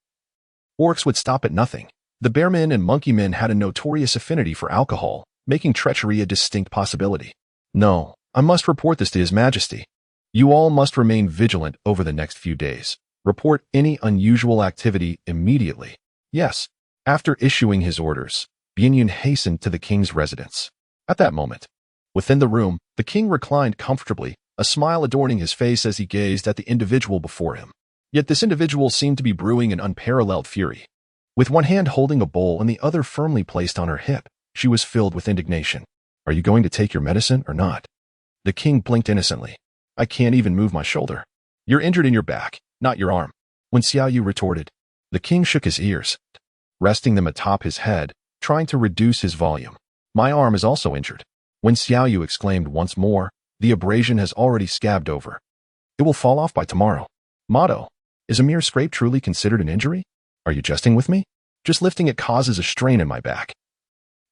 orcs would stop at nothing. The bear men and monkey men had a notorious affinity for alcohol, making treachery a distinct possibility. No, I must report this to His Majesty. You all must remain vigilant over the next few days. Report any unusual activity immediately. Yes. After issuing his orders, Bianyun hastened to the king's residence. At that moment, within the room, the king reclined comfortably, a smile adorning his face as he gazed at the individual before him. Yet this individual seemed to be brewing in unparalleled fury. With one hand holding a bowl and the other firmly placed on her hip, she was filled with indignation. Are you going to take your medicine or not? The king blinked innocently. I can't even move my shoulder. You're injured in your back, not your arm. When Xiaoyu retorted, the king shook his ears, resting them atop his head, trying to reduce his volume. My arm is also injured. When Xiaoyu exclaimed once more, the abrasion has already scabbed over. It will fall off by tomorrow. Motto. Is a mere scrape truly considered an injury? Are you jesting with me? Just lifting it causes a strain in my back,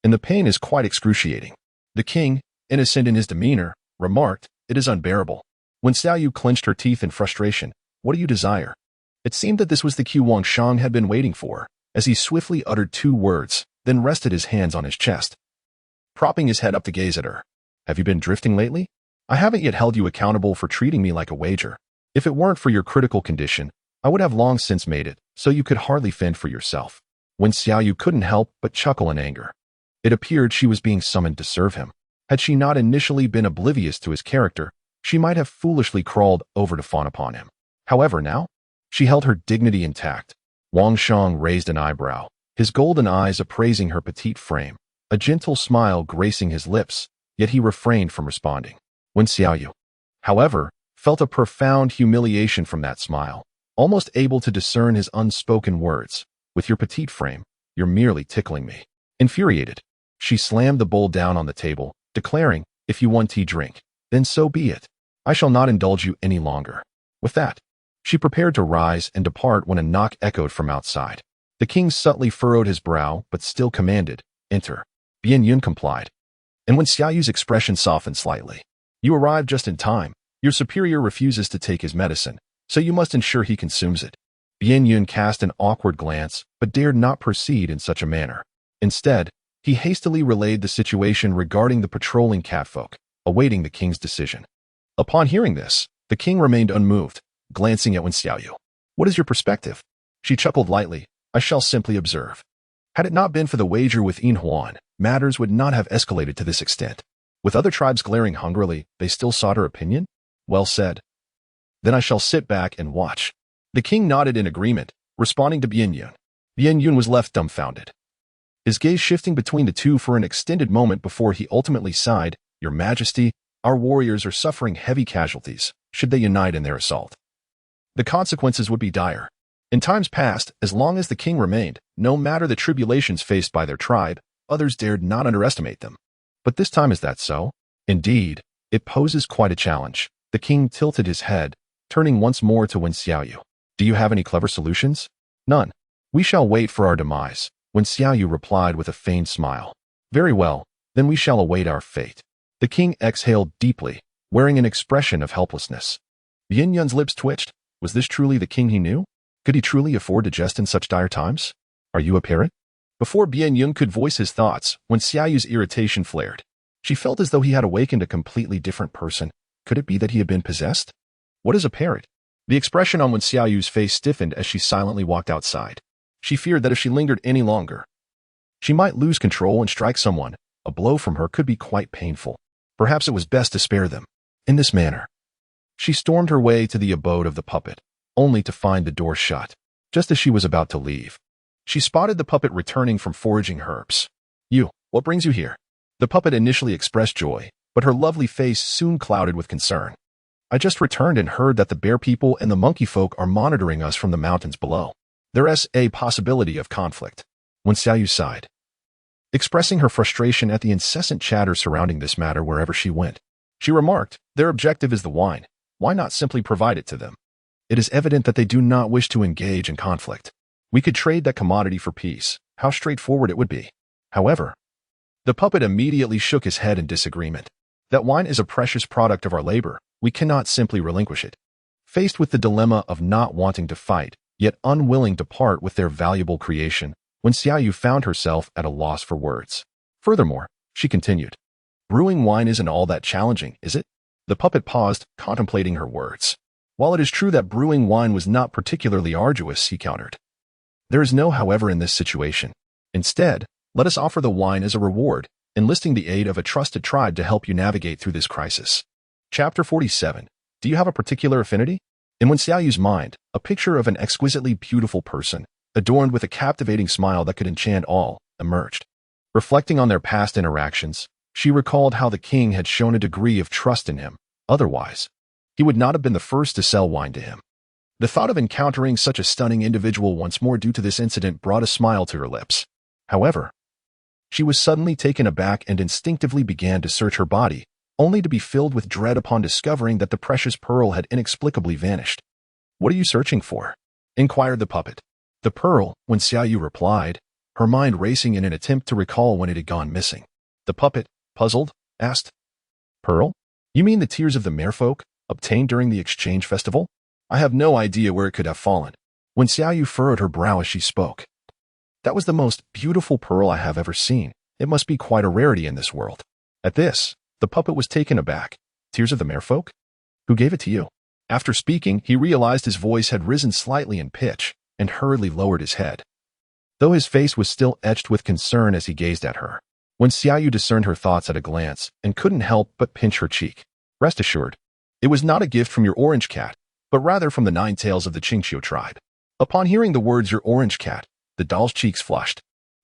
and the pain is quite excruciating. The king, innocent in his demeanor, remarked, It is unbearable. When Xiaoyu clenched her teeth in frustration, What do you desire? It seemed that this was the cue Wang Shang had been waiting for, as he swiftly uttered two words, then rested his hands on his chest, propping his head up to gaze at her. Have you been drifting lately? I haven't yet held you accountable for treating me like a wager. If it weren't for your critical condition, I would have long since made it, so you could hardly fend for yourself. When Xiaoyu couldn't help but chuckle in anger. It appeared she was being summoned to serve him. Had she not initially been oblivious to his character, she might have foolishly crawled over to fawn upon him. However, now, she held her dignity intact. Wang Shang raised an eyebrow, his golden eyes appraising her petite frame, a gentle smile gracing his lips, yet he refrained from responding. When Xiaoyu, however, felt a profound humiliation from that smile, almost able to discern his unspoken words. With your petite frame, you're merely tickling me. Infuriated, she slammed the bowl down on the table, declaring, If you want tea drink, then so be it. I shall not indulge you any longer. With that, she prepared to rise and depart when a knock echoed from outside. The king subtly furrowed his brow, but still commanded, Enter. Bien Yun complied. And when Xiaoyu's expression softened slightly, "You arrived just in time. Your superior refuses to take his medicine, so you must ensure he consumes it." Bien Yun cast an awkward glance, but dared not proceed in such a manner. Instead, he hastily relayed the situation regarding the patrolling catfolk, awaiting the king's decision. Upon hearing this, the king remained unmoved, glancing at Wen Xiaoyu. "What is your perspective?" She chuckled lightly. "I shall simply observe." Had it not been for the wager with Yin Huan, matters would not have escalated to this extent. With other tribes glaring hungrily, they still sought her opinion? Well said. Then I shall sit back and watch. The king nodded in agreement, responding to Bien Yun. Bien Yun was left dumbfounded, his gaze shifting between the two for an extended moment before he ultimately sighed, "Your Majesty, our warriors are suffering heavy casualties. Should they unite in their assault, the consequences would be dire." In times past, as long as the king remained, no matter the tribulations faced by their tribe, others dared not underestimate them. But this time, is that so? Indeed, it poses quite a challenge. The king tilted his head, turning once more to Wen Xiaoyu. "Do you have any clever solutions?" "None. We shall wait for our demise," Wen Xiaoyu replied with a feigned smile. "Very well, then we shall await our fate." The king exhaled deeply, wearing an expression of helplessness. Bien Yun's lips twitched. Was this truly the king he knew? Could he truly afford to jest in such dire times? "Are you a parrot?" Before Bien Yun could voice his thoughts, Wen Xiaoyu's irritation flared. She felt as though he had awakened a completely different person. Could it be that he had been possessed? "What is a parrot?" The expression on Wen Xiaoyu's face stiffened as she silently walked outside. She feared that if she lingered any longer, she might lose control and strike someone. A blow from her could be quite painful. Perhaps it was best to spare them. In this manner, she stormed her way to the abode of the puppet, only to find the door shut. Just as she was about to leave, she spotted the puppet returning from foraging herbs. "You, what brings you here?" The puppet initially expressed joy, but her lovely face soon clouded with concern. "I just returned and heard that the bear people and the monkey folk are monitoring us from the mountains below. There is a possibility of conflict." Wen Xiaoyu sighed, expressing her frustration at the incessant chatter surrounding this matter wherever she went. She remarked, "Their objective is the wine. Why not simply provide it to them? It is evident that they do not wish to engage in conflict. We could trade that commodity for peace. How straightforward it would be." However, the puppet immediately shook his head in disagreement. "That wine is a precious product of our labor. We cannot simply relinquish it." Faced with the dilemma of not wanting to fight, yet unwilling to part with their valuable creation, Wen Xiaoyu found herself at a loss for words. Furthermore, she continued, "Brewing wine isn't all that challenging, is it?" The puppet paused, contemplating her words. "While it is true that brewing wine was not particularly arduous," he countered, "there is no however in this situation. Instead, let us offer the wine as a reward, enlisting the aid of a trusted tribe to help you navigate through this crisis." Chapter 47. Do you have a particular affinity? In Wen Xiaoyu's mind, a picture of an exquisitely beautiful person, adorned with a captivating smile that could enchant all, emerged. Reflecting on their past interactions, she recalled how the king had shown a degree of trust in him. Otherwise, he would not have been the first to sell wine to him. The thought of encountering such a stunning individual once more due to this incident brought a smile to her lips. However, she was suddenly taken aback and instinctively began to search her body, only to be filled with dread upon discovering that the precious pearl had inexplicably vanished. "What are you searching for?" inquired the puppet. "The pearl," Wen Xiaoyu replied, her mind racing in an attempt to recall when it had gone missing. The puppet, puzzled, asked, "Pearl? You mean the tears of the merfolk, obtained during the exchange festival? I have no idea where it could have fallen." Wen Xiaoyu furrowed her brow as she spoke. "That was the most beautiful pearl I have ever seen. It must be quite a rarity in this world." At this, the puppet was taken aback. "Tears of the merfolk? Who gave it to you?" After speaking, he realized his voice had risen slightly in pitch, and hurriedly lowered his head, though his face was still etched with concern as he gazed at her. Wen Xiaoyu discerned her thoughts at a glance, and couldn't help but pinch her cheek. "Rest assured, it was not a gift from your orange cat, but rather from the 9 tails of the Qingqiu tribe." Upon hearing the words "your orange cat," the doll's cheeks flushed.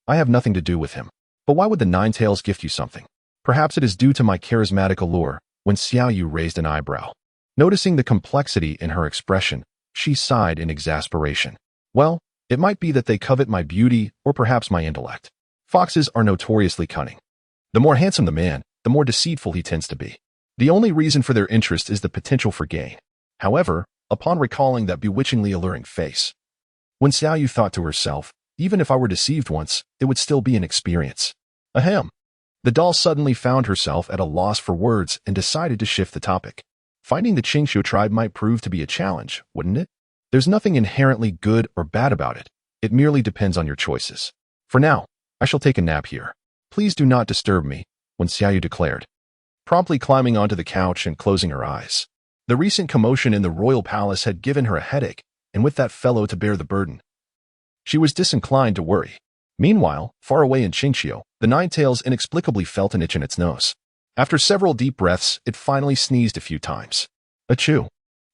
"I have nothing to do with him. But why would the 9 tails gift you something?" "Perhaps it is due to my charismatic allure." Wen Xiaoyu raised an eyebrow. Noticing the complexity in her expression, she sighed in exasperation. "Well, it might be that they covet my beauty or perhaps my intellect. Foxes are notoriously cunning. The more handsome the man, the more deceitful he tends to be. The only reason for their interest is the potential for gain." However, upon recalling that bewitchingly alluring face, Wen Xiaoyu thought to herself, "Even if I were deceived once, it would still be an experience." Ahem. The doll suddenly found herself at a loss for words and decided to shift the topic. Finding the Qingxiu tribe might prove to be a challenge, wouldn't it? There's nothing inherently good or bad about it. It merely depends on your choices. For now, I shall take a nap here. Please do not disturb me, Wen Xiaoyu declared, promptly climbing onto the couch and closing her eyes. The recent commotion in the royal palace had given her a headache, and with that fellow to bear the burden, she was disinclined to worry. Meanwhile, far away in Qingxiu, the Ninetails inexplicably felt an itch in its nose. After several deep breaths, it finally sneezed a few times. Achoo!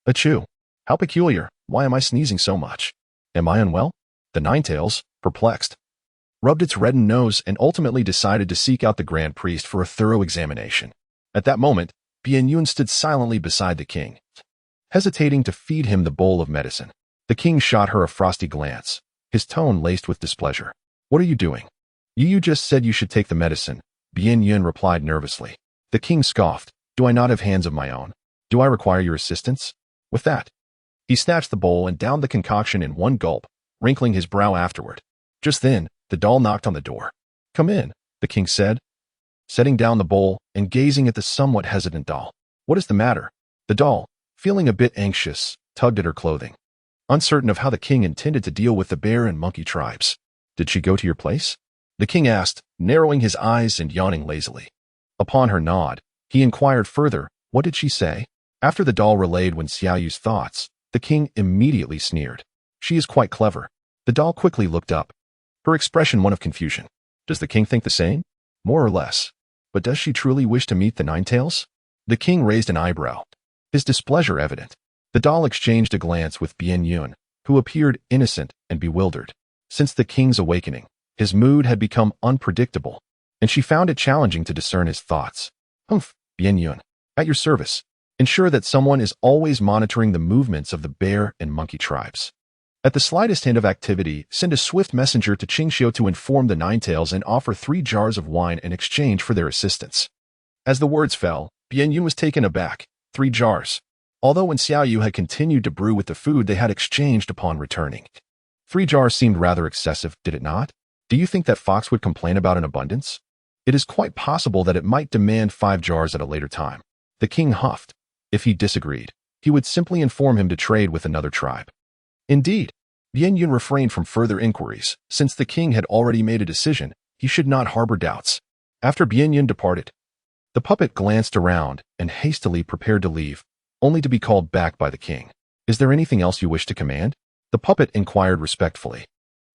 Achoo! How peculiar! Why am I sneezing so much? Am I unwell? The Ninetails, perplexed, rubbed its reddened nose and ultimately decided to seek out the Grand Priest for a thorough examination. At that moment, Bianyun stood silently beside the king, hesitating to feed him the bowl of medicine. The king shot her a frosty glance, his tone laced with displeasure. What are you doing? You just said you should take the medicine, Bianyun replied nervously. The king scoffed. Do I not have hands of my own? Do I require your assistance? With that, he snatched the bowl and downed the concoction in one gulp, wrinkling his brow afterward. Just then, the doll knocked on the door. Come in, the king said, setting down the bowl and gazing at the somewhat hesitant doll. What is the matter? The doll, feeling a bit anxious, tugged at her clothing, uncertain of how the king intended to deal with the bear and monkey tribes. Did she go to your place? The king asked, narrowing his eyes and yawning lazily. Upon her nod, he inquired further, what did she say? After the doll relayed Wen Xiaoyu's thoughts, the king immediately sneered. She is quite clever. The doll quickly looked up, her expression one of confusion. Does the king think the same? More or less. But does she truly wish to meet the Ninetails? The king raised an eyebrow, his displeasure evident. The doll exchanged a glance with Bianyun, who appeared innocent and bewildered. Since the king's awakening, his mood had become unpredictable, and she found it challenging to discern his thoughts. Humph, Bianyun, at your service. Ensure that someone is always monitoring the movements of the bear and monkey tribes. At the slightest hint of activity, send a swift messenger to Qingxiu to inform the Ninetails and offer 3 jars of wine in exchange for their assistance. As the words fell, Bianyun was taken aback. 3 jars. Although Wen Xiaoyu had continued to brew with the food they had exchanged upon returning. 3 jars seemed rather excessive, did it not? Do you think that Fox would complain about an abundance? It is quite possible that it might demand 5 jars at a later time. The king huffed. If he disagreed, he would simply inform him to trade with another tribe. Indeed, Bianyun refrained from further inquiries. Since the king had already made a decision, he should not harbor doubts. After Bianyun departed, the puppet glanced around and hastily prepared to leave, only to be called back by the king. Is there anything else you wish to command? The puppet inquired respectfully.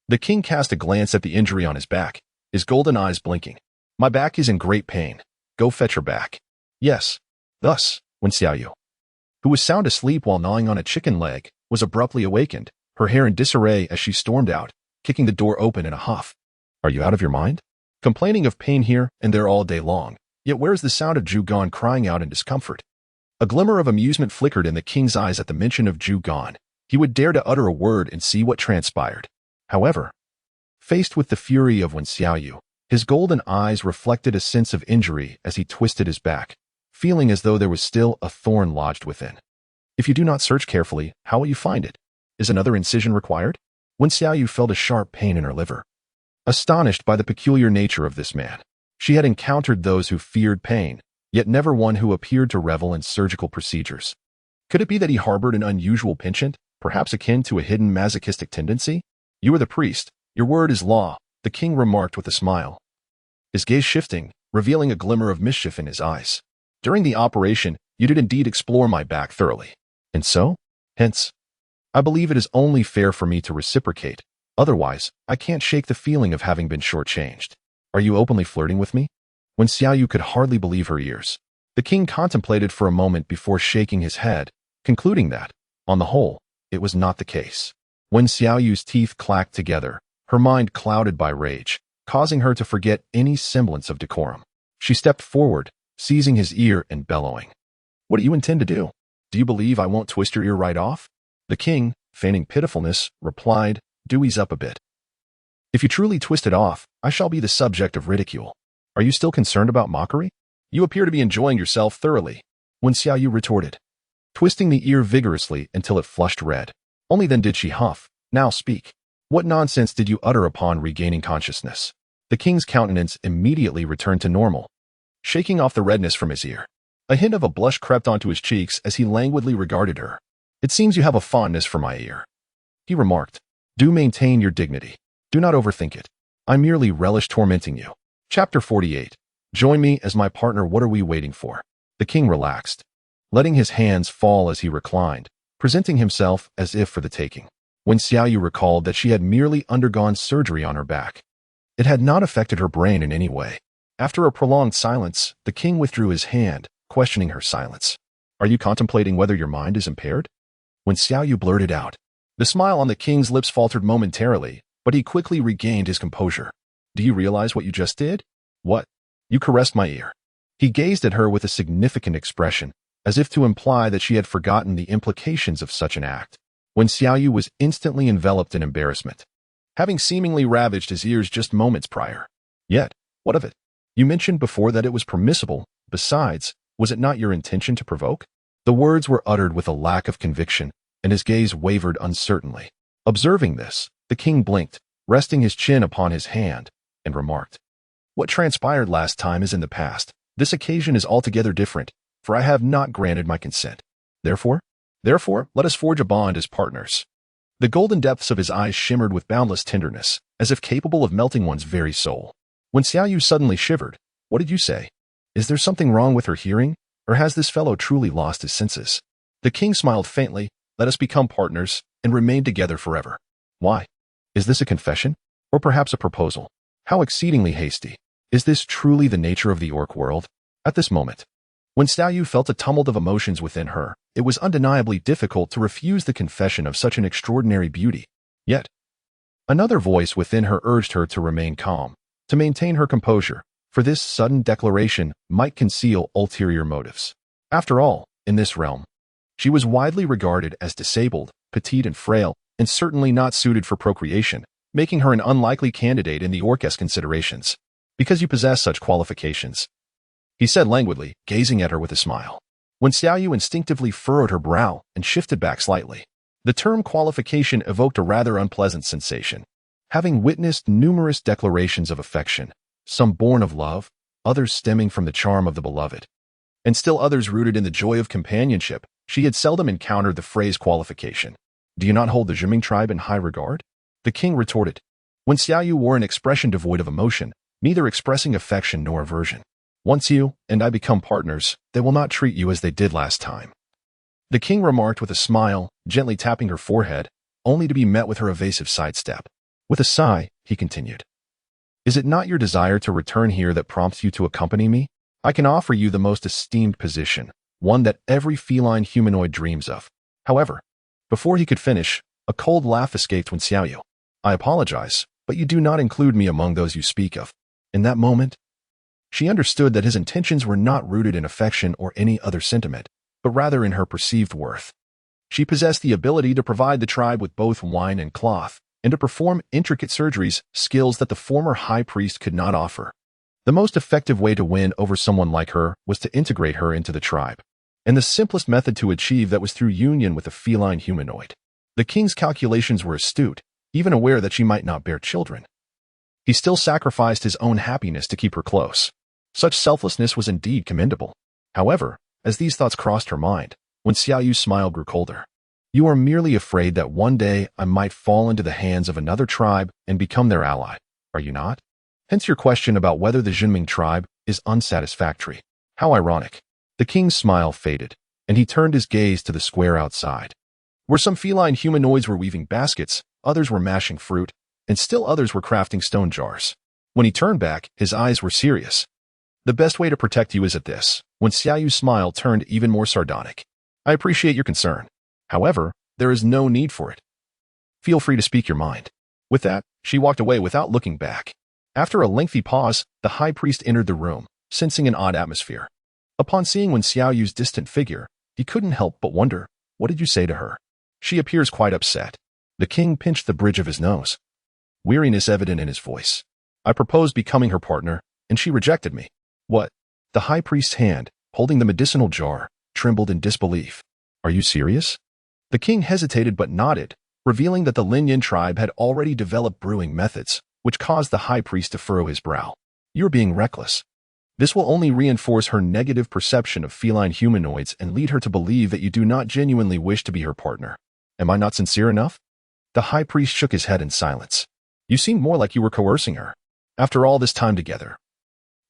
The king cast a glance at the injury on his back, his golden eyes blinking. My back is in great pain. Go fetch her back. Yes. Thus, Wen Xiaoyu, who was sound asleep while gnawing on a chicken leg, was abruptly awakened, her hair in disarray as she stormed out, kicking the door open in a huff. Are you out of your mind? Complaining of pain here and there all day long, yet where's the sound of Zhu Gan crying out in discomfort? A glimmer of amusement flickered in the king's eyes at the mention of Zhu Gan. He would dare to utter a word and see what transpired. However, faced with the fury of Wen Xiaoyu, his golden eyes reflected a sense of injury as he twisted his back, feeling as though there was still a thorn lodged within. If you do not search carefully, how will you find it? Is another incision required? Wen Xiaoyu felt a sharp pain in her liver. Astonished by the peculiar nature of this man, she had encountered those who feared pain, yet never one who appeared to revel in surgical procedures. Could it be that he harbored an unusual penchant, perhaps akin to a hidden masochistic tendency? You are the priest. Your word is law, the king remarked with a smile, his gaze shifting, revealing a glimmer of mischief in his eyes. During the operation, you did indeed explore my back thoroughly. And so? Hence, I believe it is only fair for me to reciprocate. Otherwise, I can't shake the feeling of having been shortchanged. Are you openly flirting with me? Wen Xiaoyu could hardly believe her ears. The king contemplated for a moment before shaking his head, concluding that, on the whole, it was not the case. Wen Xiaoyu's teeth clacked together, her mind clouded by rage, causing her to forget any semblance of decorum. She stepped forward, seizing his ear and bellowing. What do you intend to do? Do you believe I won't twist your ear right off? The king, feigning pitifulness, replied, do ease up a bit. If you truly twist it off, I shall be the subject of ridicule. Are you still concerned about mockery? You appear to be enjoying yourself thoroughly, Wen Xiaoyu retorted, twisting the ear vigorously until it flushed red. Only then did she huff. Now speak. What nonsense did you utter upon regaining consciousness? The king's countenance immediately returned to normal, shaking off the redness from his ear. A hint of a blush crept onto his cheeks as he languidly regarded her. "It seems you have a fondness for my ear," he remarked. "Do maintain your dignity. Do not overthink it. I merely relish tormenting you." Chapter 48. Join me as my partner. What are we waiting for? The king relaxed, letting his hands fall as he reclined, presenting himself as if for the taking. When Xiaoyu recalled that she had merely undergone surgery on her back, it had not affected her brain in any way. After a prolonged silence, the king withdrew his hand, questioning her silence. "Are you contemplating whether your mind is impaired?" When Xiaoyu blurted out. The smile on the king's lips faltered momentarily, but he quickly regained his composure. "Do you realize what you just did?" "What?" "You caressed my ear." He gazed at her with a significant expression, as if to imply that she had forgotten the implications of such an act. When Xiaoyu was instantly enveloped in embarrassment, having seemingly ravaged his ears just moments prior. "Yet, what of it? You mentioned before that it was permissible. Besides, was it not your intention to provoke?" The words were uttered with a lack of conviction, and his gaze wavered uncertainly. Observing this, the king blinked, resting his chin upon his hand, and remarked, "What transpired last time is in the past. This occasion is altogether different, for I have not granted my consent. Therefore, let us forge a bond as partners." The golden depths of his eyes shimmered with boundless tenderness, as if capable of melting one's very soul. When Xiaoyu suddenly shivered, "What did you say? Is there something wrong with her hearing, or has this fellow truly lost his senses?" The king smiled faintly. "Let us become partners and remain together forever." "Why? Is this a confession? Or perhaps a proposal? How exceedingly hasty. Is this truly the nature of the orc world?" At this moment, when Xiaoyu felt a tumult of emotions within her, it was undeniably difficult to refuse the confession of such an extraordinary beauty. Yet, another voice within her urged her to remain calm, to maintain her composure, for this sudden declaration might conceal ulterior motives. After all, in this realm, she was widely regarded as disabled, petite and frail, and certainly not suited for procreation, making her an unlikely candidate in the orc's considerations. "Because you possess such qualifications," he said languidly, gazing at her with a smile. When Xiaoyu instinctively furrowed her brow and shifted back slightly, the term qualification evoked a rather unpleasant sensation. Having witnessed numerous declarations of affection, some born of love, others stemming from the charm of the beloved, and still others rooted in the joy of companionship, she had seldom encountered the phrase qualification. "Do you not hold the Zhiming tribe in high regard?" the king retorted. When Xiaoyu wore an expression devoid of emotion, neither expressing affection nor aversion. "Once you and I become partners, they will not treat you as they did last time," the king remarked with a smile, gently tapping her forehead, only to be met with her evasive sidestep. With a sigh, he continued, "Is it not your desire to return here that prompts you to accompany me? I can offer you the most esteemed position, one that every feline humanoid dreams of." However, before he could finish, a cold laugh escaped when Xiaoyu. "I apologize, but you do not include me among those you speak of." In that moment, she understood that his intentions were not rooted in affection or any other sentiment, but rather in her perceived worth. She possessed the ability to provide the tribe with both wine and cloth, and to perform intricate surgeries, skills that the former high priest could not offer. The most effective way to win over someone like her was to integrate her into the tribe, and the simplest method to achieve that was through union with a feline humanoid. The king's calculations were astute, even aware that she might not bear children. He still sacrificed his own happiness to keep her close. Such selflessness was indeed commendable. However, as these thoughts crossed her mind, when Xiaoyu's smile grew colder, "You are merely afraid that one day I might fall into the hands of another tribe and become their ally, are you not? Hence your question about whether the Zhiming tribe is unsatisfactory." How ironic. The king's smile faded, and he turned his gaze to the square outside, where some feline humanoids were weaving baskets, others were mashing fruit, and still others were crafting stone jars. When he turned back, his eyes were serious. "The best way to protect you is at this." When Xiaoyu's smile turned even more sardonic. "I appreciate your concern. However, there is no need for it. Feel free to speak your mind." With that, she walked away without looking back. After a lengthy pause, the high priest entered the room, sensing an odd atmosphere. Upon seeing Wen Xiaoyu's distant figure, he couldn't help but wonder, "What did you say to her? She appears quite upset." The king pinched the bridge of his nose, weariness evident in his voice. "I proposed becoming her partner, and she rejected me." "What?" The high priest's hand, holding the medicinal jar, trembled in disbelief. "Are you serious?" The king hesitated but nodded, revealing that the Linyan tribe had already developed brewing methods, which caused the high priest to furrow his brow. You're being reckless. This will only reinforce her negative perception of feline humanoids and lead her to believe that you do not genuinely wish to be her partner. Am I not sincere enough? The high priest shook his head in silence. You seemed more like you were coercing her. After all this time together,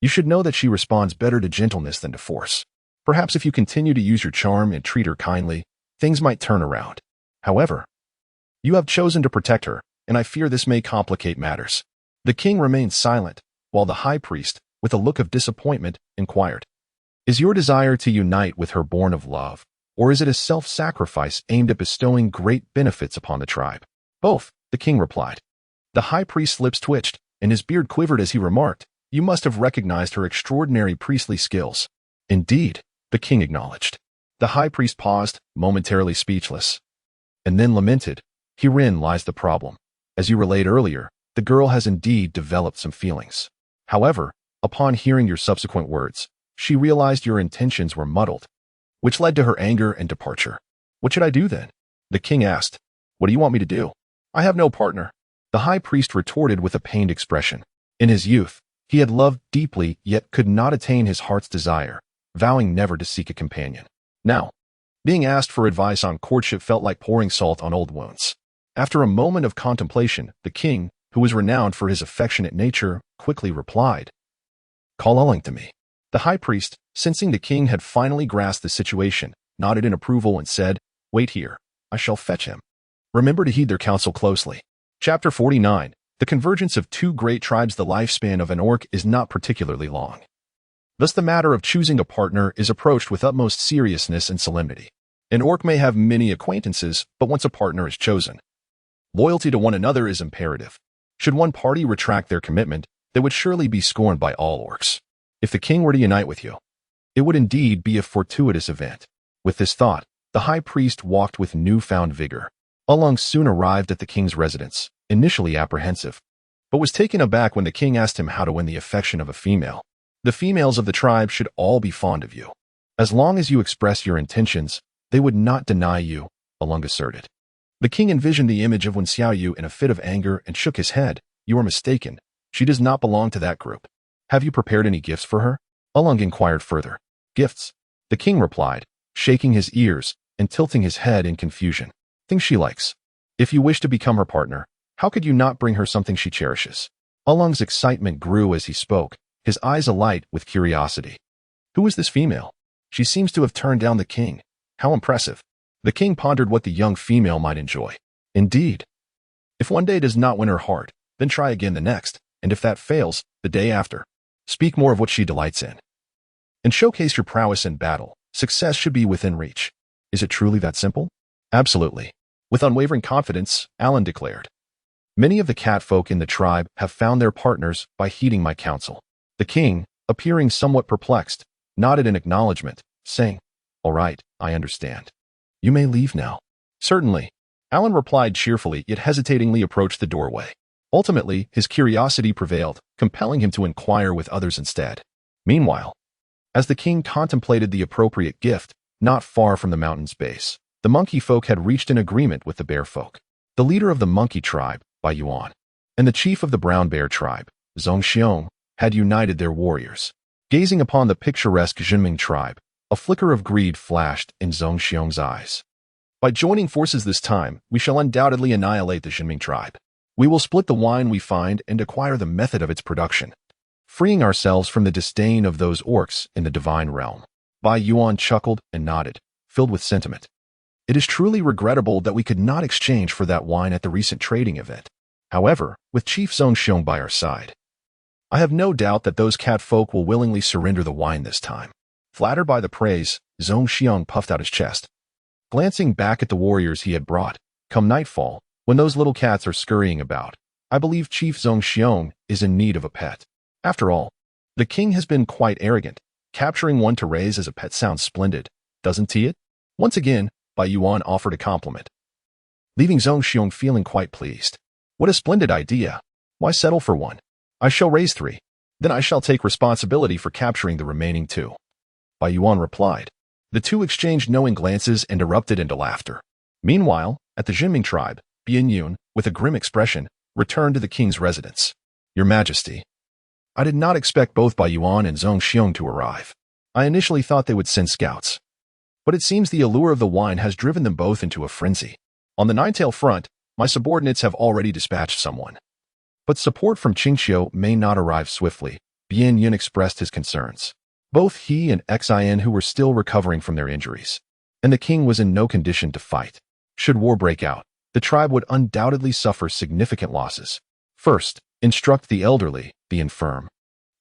you should know that she responds better to gentleness than to force. Perhaps if you continue to use your charm and treat her kindly, things might turn around. However, you have chosen to protect her, and I fear this may complicate matters. The king remained silent, while the high priest, with a look of disappointment, inquired, Is your desire to unite with her born of love, or is it a self-sacrifice aimed at bestowing great benefits upon the tribe? Both, the king replied. The high priest's lips twitched, and his beard quivered as he remarked, You must have recognized her extraordinary priestly skills. Indeed, the king acknowledged. The high priest paused, momentarily speechless, and then lamented, Herein lies the problem. As you relayed earlier, the girl has indeed developed some feelings. However, upon hearing your subsequent words, she realized your intentions were muddled, which led to her anger and departure. What should I do then? The king asked. What do you want me to do? I have no partner. The high priest retorted with a pained expression. In his youth, he had loved deeply yet could not attain his heart's desire, vowing never to seek a companion. Now, being asked for advice on courtship felt like pouring salt on old wounds. After a moment of contemplation, the king, who was renowned for his affectionate nature, quickly replied, Call Ulling to me. The high priest, sensing the king had finally grasped the situation, nodded in approval and said, Wait here, I shall fetch him. Remember to heed their counsel closely. Chapter 49. The convergence of two great tribes. The lifespan of an orc is not particularly long. Thus the matter of choosing a partner is approached with utmost seriousness and solemnity. An orc may have many acquaintances, but once a partner is chosen, loyalty to one another is imperative. Should one party retract their commitment, they would surely be scorned by all orcs. If the king were to unite with you, it would indeed be a fortuitous event. With this thought, the high priest walked with newfound vigor. Ulung soon arrived at the king's residence, initially apprehensive, but was taken aback when the king asked him how to win the affection of a female. The females of the tribe should all be fond of you. As long as you express your intentions, they would not deny you, Ulung asserted. The king envisioned the image of Wen Xiaoyu in a fit of anger and shook his head. You are mistaken. She does not belong to that group. Have you prepared any gifts for her? Ulung inquired further. Gifts? The king replied, shaking his ears and tilting his head in confusion. Things she likes. If you wish to become her partner, how could you not bring her something she cherishes? Ulung's excitement grew as he spoke, his eyes alight with curiosity. Who is this female? She seems to have turned down the king. How impressive. The king pondered what the young female might enjoy. Indeed. If one day does not win her heart, then try again the next, and if that fails, the day after. Speak more of what she delights in. And showcase your prowess in battle. Success should be within reach. Is it truly that simple? Absolutely. With unwavering confidence, Alan declared. Many of the catfolk in the tribe have found their partners by heeding my counsel. The king, appearing somewhat perplexed, nodded in acknowledgement, saying, All right, I understand. You may leave now. Certainly. Alan replied cheerfully, yet hesitatingly approached the doorway. Ultimately, his curiosity prevailed, compelling him to inquire with others instead. Meanwhile, as the king contemplated the appropriate gift, not far from the mountain's base, the monkey folk had reached an agreement with the bear folk. The leader of the monkey tribe, Bai Yuan, and the chief of the brown bear tribe, Zhong Xiong, had united their warriors. Gazing upon the picturesque Zhenming tribe, a flicker of greed flashed in Zhong Xiong's eyes. By joining forces this time, we shall undoubtedly annihilate the Zhenming tribe. We will split the wine we find and acquire the method of its production, freeing ourselves from the disdain of those orcs in the divine realm. Bai Yuan chuckled and nodded, filled with sentiment. It is truly regrettable that we could not exchange for that wine at the recent trading event. However, with Chief Zhong Xiong by our side, I have no doubt that those cat folk will willingly surrender the wine this time. Flattered by the praise, Zhong Xiong puffed out his chest. Glancing back at the warriors he had brought, come nightfall, when those little cats are scurrying about, I believe Chief Zhong Xiong is in need of a pet. After all, the king has been quite arrogant. Capturing one to raise as a pet sounds splendid, doesn't it? Once again, Bai Yuan offered a compliment, leaving Zhong Xiong feeling quite pleased. What a splendid idea. Why settle for one? I shall raise 3. Then I shall take responsibility for capturing the remaining 2. Bai Yuan replied. The two exchanged knowing glances and erupted into laughter. Meanwhile, at the Zhenming tribe, Bian Yun, with a grim expression, returned to the king's residence. Your Majesty. I did not expect both Bai Yuan and Zhong Xiong to arrive. I initially thought they would send scouts. But it seems the allure of the wine has driven them both into a frenzy. On the Ninetail front, my subordinates have already dispatched someone. But support from Qingxiu may not arrive swiftly. Bian Yun expressed his concerns. Both he and Xin, who were still recovering from their injuries. And the king was in no condition to fight. Should war break out, the tribe would undoubtedly suffer significant losses. First, instruct the elderly, the infirm,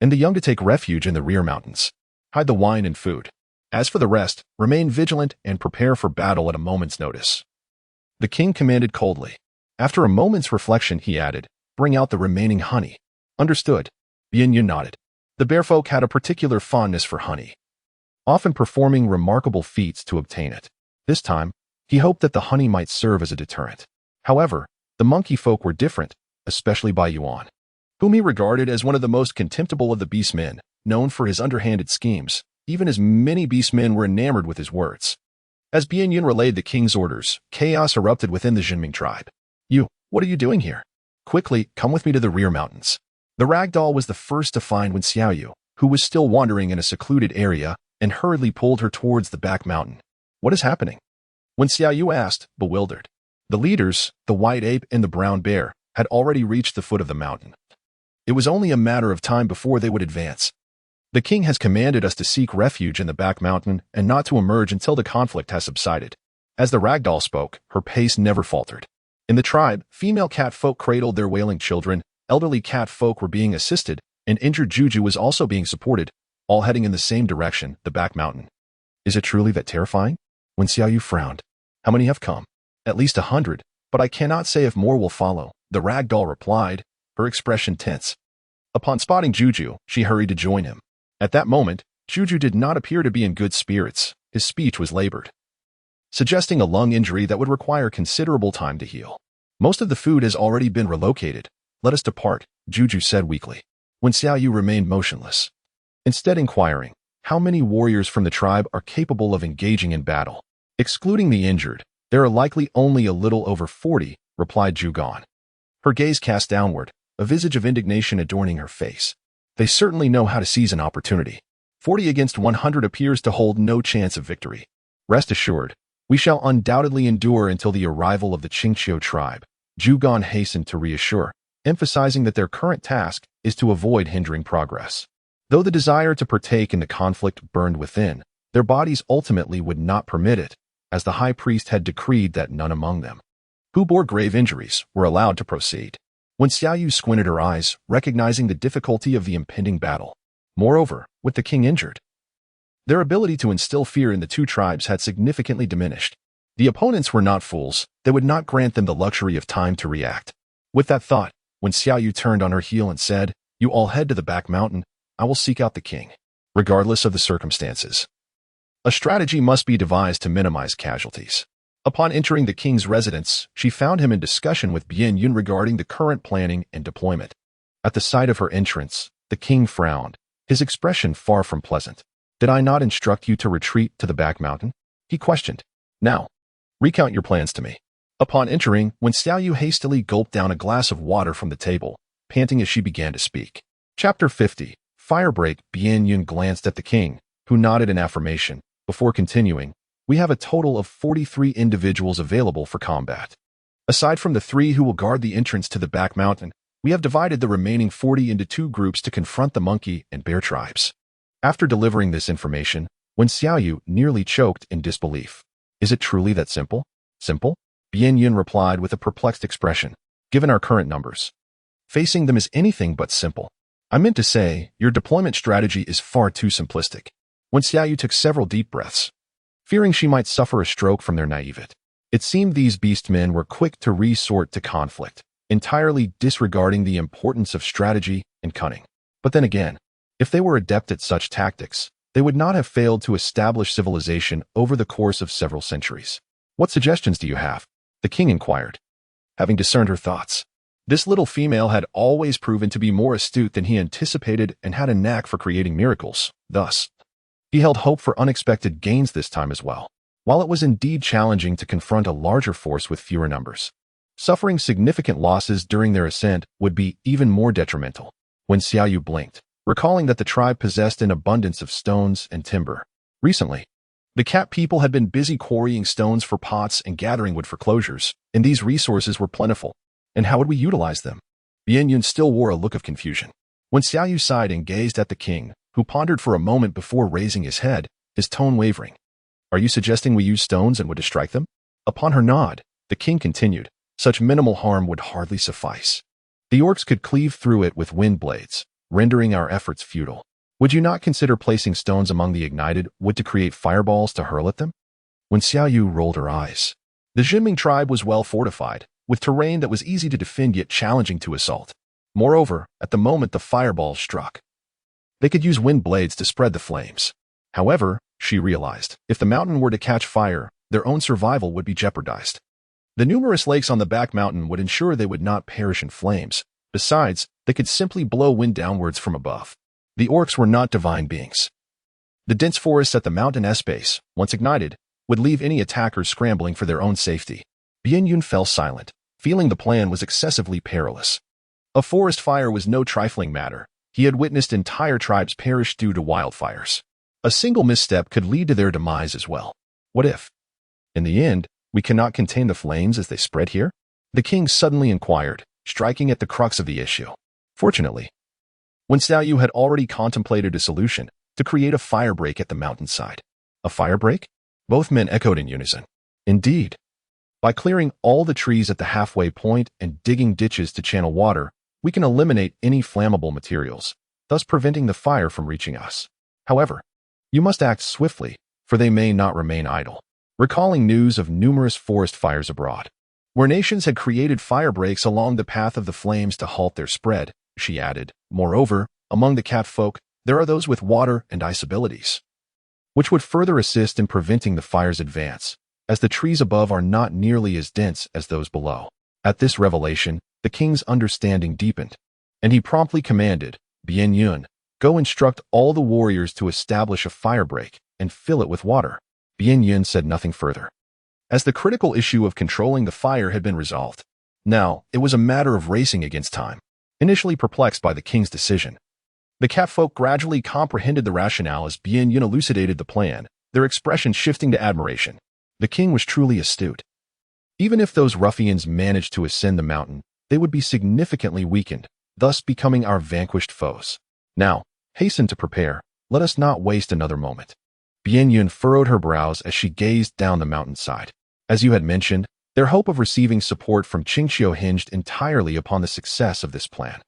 and the young to take refuge in the rear mountains. Hide the wine and food. As for the rest, remain vigilant and prepare for battle at a moment's notice. The king commanded coldly. After a moment's reflection, he added, bring out the remaining honey. Understood. Bian Yun nodded. The bear folk had a particular fondness for honey, often performing remarkable feats to obtain it. This time, he hoped that the honey might serve as a deterrent. However, the monkey folk were different, especially Bai Yuan, whom he regarded as one of the most contemptible of the beastmen, known for his underhanded schemes. Even as many beastmen were enamored with his words. As Bian Yun relayed the king's orders, chaos erupted within the Jinming tribe. You, what are you doing here? Quickly, come with me to the rear mountains. The ragdoll was the first to find Wen Xiaoyu, who was still wandering in a secluded area, and hurriedly pulled her towards the back mountain. What is happening? Wen Xiaoyu asked, bewildered. The leaders, the white ape and the brown bear, had already reached the foot of the mountain. It was only a matter of time before they would advance. The king has commanded us to seek refuge in the back mountain and not to emerge until the conflict has subsided. As the ragdoll spoke, her pace never faltered. In the tribe, female cat folk cradled their wailing children, elderly cat folk were being assisted, and injured juju was also being supported, all heading in the same direction, the back mountain. Is it truly that terrifying? Wen Xiaoyu frowned. How many have come? At least 100, but I cannot say if more will follow, the ragdoll replied, her expression tense. Upon spotting Juju, she hurried to join him. At that moment, Juju did not appear to be in good spirits. His speech was labored, suggesting a lung injury that would require considerable time to heal. Most of the food has already been relocated. Let us depart, Juju said weakly. Wen Xiaoyu remained motionless, instead inquiring, how many warriors from the tribe are capable of engaging in battle? Excluding the injured, there are likely only a little over 40, replied Zhugan. Her gaze cast downward, a visage of indignation adorning her face. They certainly know how to seize an opportunity. 40 against 100 appears to hold no chance of victory. Rest assured, we shall undoubtedly endure until the arrival of the Qingxiu tribe, Zhugan hastened to reassure, emphasizing that their current task is to avoid hindering progress. Though the desire to partake in the conflict burned within, their bodies ultimately would not permit it, as the high priest had decreed that none among them who bore grave injuries were allowed to proceed. Wen Xiaoyu squinted her eyes, recognizing the difficulty of the impending battle. Moreover, with the king injured, their ability to instill fear in the two tribes had significantly diminished. The opponents were not fools. They would not grant them the luxury of time to react. With that thought, Wen Xiaoyu turned on her heel and said, you all head to the back mountain. I will seek out the king, regardless of the circumstances. A strategy must be devised to minimize casualties. Upon entering the king's residence, she found him in discussion with Bian Yun regarding the current planning and deployment. At the sight of her entrance, the king frowned, his expression far from pleasant. Did I not instruct you to retreat to the back mountain? He questioned. Now, recount your plans to me. Upon entering, Wen Xiaoyu hastily gulped down a glass of water from the table, panting as she began to speak. Chapter 50. Firebreak. Bian Yun glanced at the king, who nodded in affirmation, before continuing. We have a total of 43 individuals available for combat. Aside from the 3 who will guard the entrance to the back mountain, we have divided the remaining 40 into 2 groups to confront the monkey and bear tribes. After delivering this information, Wen Xiaoyu nearly choked in disbelief. Is it truly that simple? Simple? Bian Yun replied with a perplexed expression. Given our current numbers, facing them is anything but simple. I meant to say, your deployment strategy is far too simplistic. Wen Xiaoyu took several deep breaths, fearing she might suffer a stroke from their naivete. It seemed these beastmen were quick to resort to conflict, entirely disregarding the importance of strategy and cunning. But then again, if they were adept at such tactics, they would not have failed to establish civilization over the course of several centuries. What suggestions do you have? The king inquired, having discerned her thoughts. This little female had always proven to be more astute than he anticipated and had a knack for creating miracles. Thus, he held hope for unexpected gains this time as well. While it was indeed challenging to confront a larger force with fewer numbers, Suffering significant losses during their ascent would be even more detrimental. When Xiaoyu blinked, recalling that the tribe possessed an abundance of stones and timber. Recently, the cat people had been busy quarrying stones for pots and gathering wood for closures, and these resources were plentiful. And how would we utilize them? Bianyun still wore a look of confusion. When Xiaoyu sighed and gazed at the king, who pondered for a moment before raising his head, his tone wavering. Are you suggesting we use stones and wood to strike them? Upon her nod, the king continued, such minimal harm would hardly suffice. The orcs could cleave through it with wind blades, rendering our efforts futile. Would you not consider placing stones among the ignited wood to create fireballs to hurl at them? When Xiaoyu rolled her eyes. The Jinming tribe was well fortified, with terrain that was easy to defend yet challenging to assault. Moreover, at the moment the fireballs struck, they could use wind blades to spread the flames. However, she realized, if the mountain were to catch fire, their own survival would be jeopardized. The numerous lakes on the back mountain would ensure they would not perish in flames. Besides, they could simply blow wind downwards from above. The orcs were not divine beings. The dense forests at the mountain's base, once ignited, would leave any attackers scrambling for their own safety. Bianyun fell silent, feeling the plan was excessively perilous. A forest fire was no trifling matter. He had witnessed entire tribes perish due to wildfires. A single misstep could lead to their demise as well. What if, in the end, we cannot contain the flames as they spread here? The king suddenly inquired, striking at the crux of the issue. Fortunately, when Xiaoyu had already contemplated a solution to create a firebreak at the mountainside. A firebreak? Both men echoed in unison. Indeed. By clearing all the trees at the halfway point and digging ditches to channel water, we can eliminate any flammable materials, thus preventing the fire from reaching us. However, you must act swiftly, for they may not remain idle. Recalling news of numerous forest fires abroad, where nations had created fire breaks along the path of the flames to halt their spread, she added, moreover, among the cat folk, there are those with water and ice abilities, which would further assist in preventing the fire's advance, as the trees above are not nearly as dense as those below. At this revelation, the king's understanding deepened, and he promptly commanded, Bianyun, go instruct all the warriors to establish a firebreak and fill it with water. Bianyun said nothing further, as the critical issue of controlling the fire had been resolved. Now, it was a matter of racing against time. Initially perplexed by the king's decision, the catfolk gradually comprehended the rationale as Bianyun elucidated the plan, their expressions shifting to admiration. The king was truly astute. Even if those ruffians managed to ascend the mountain, they would be significantly weakened, thus becoming our vanquished foes. Now, hasten to prepare. Let us not waste another moment. Bianyun furrowed her brows as she gazed down the mountainside. As you had mentioned, their hope of receiving support from Qingqiu hinged entirely upon the success of this plan.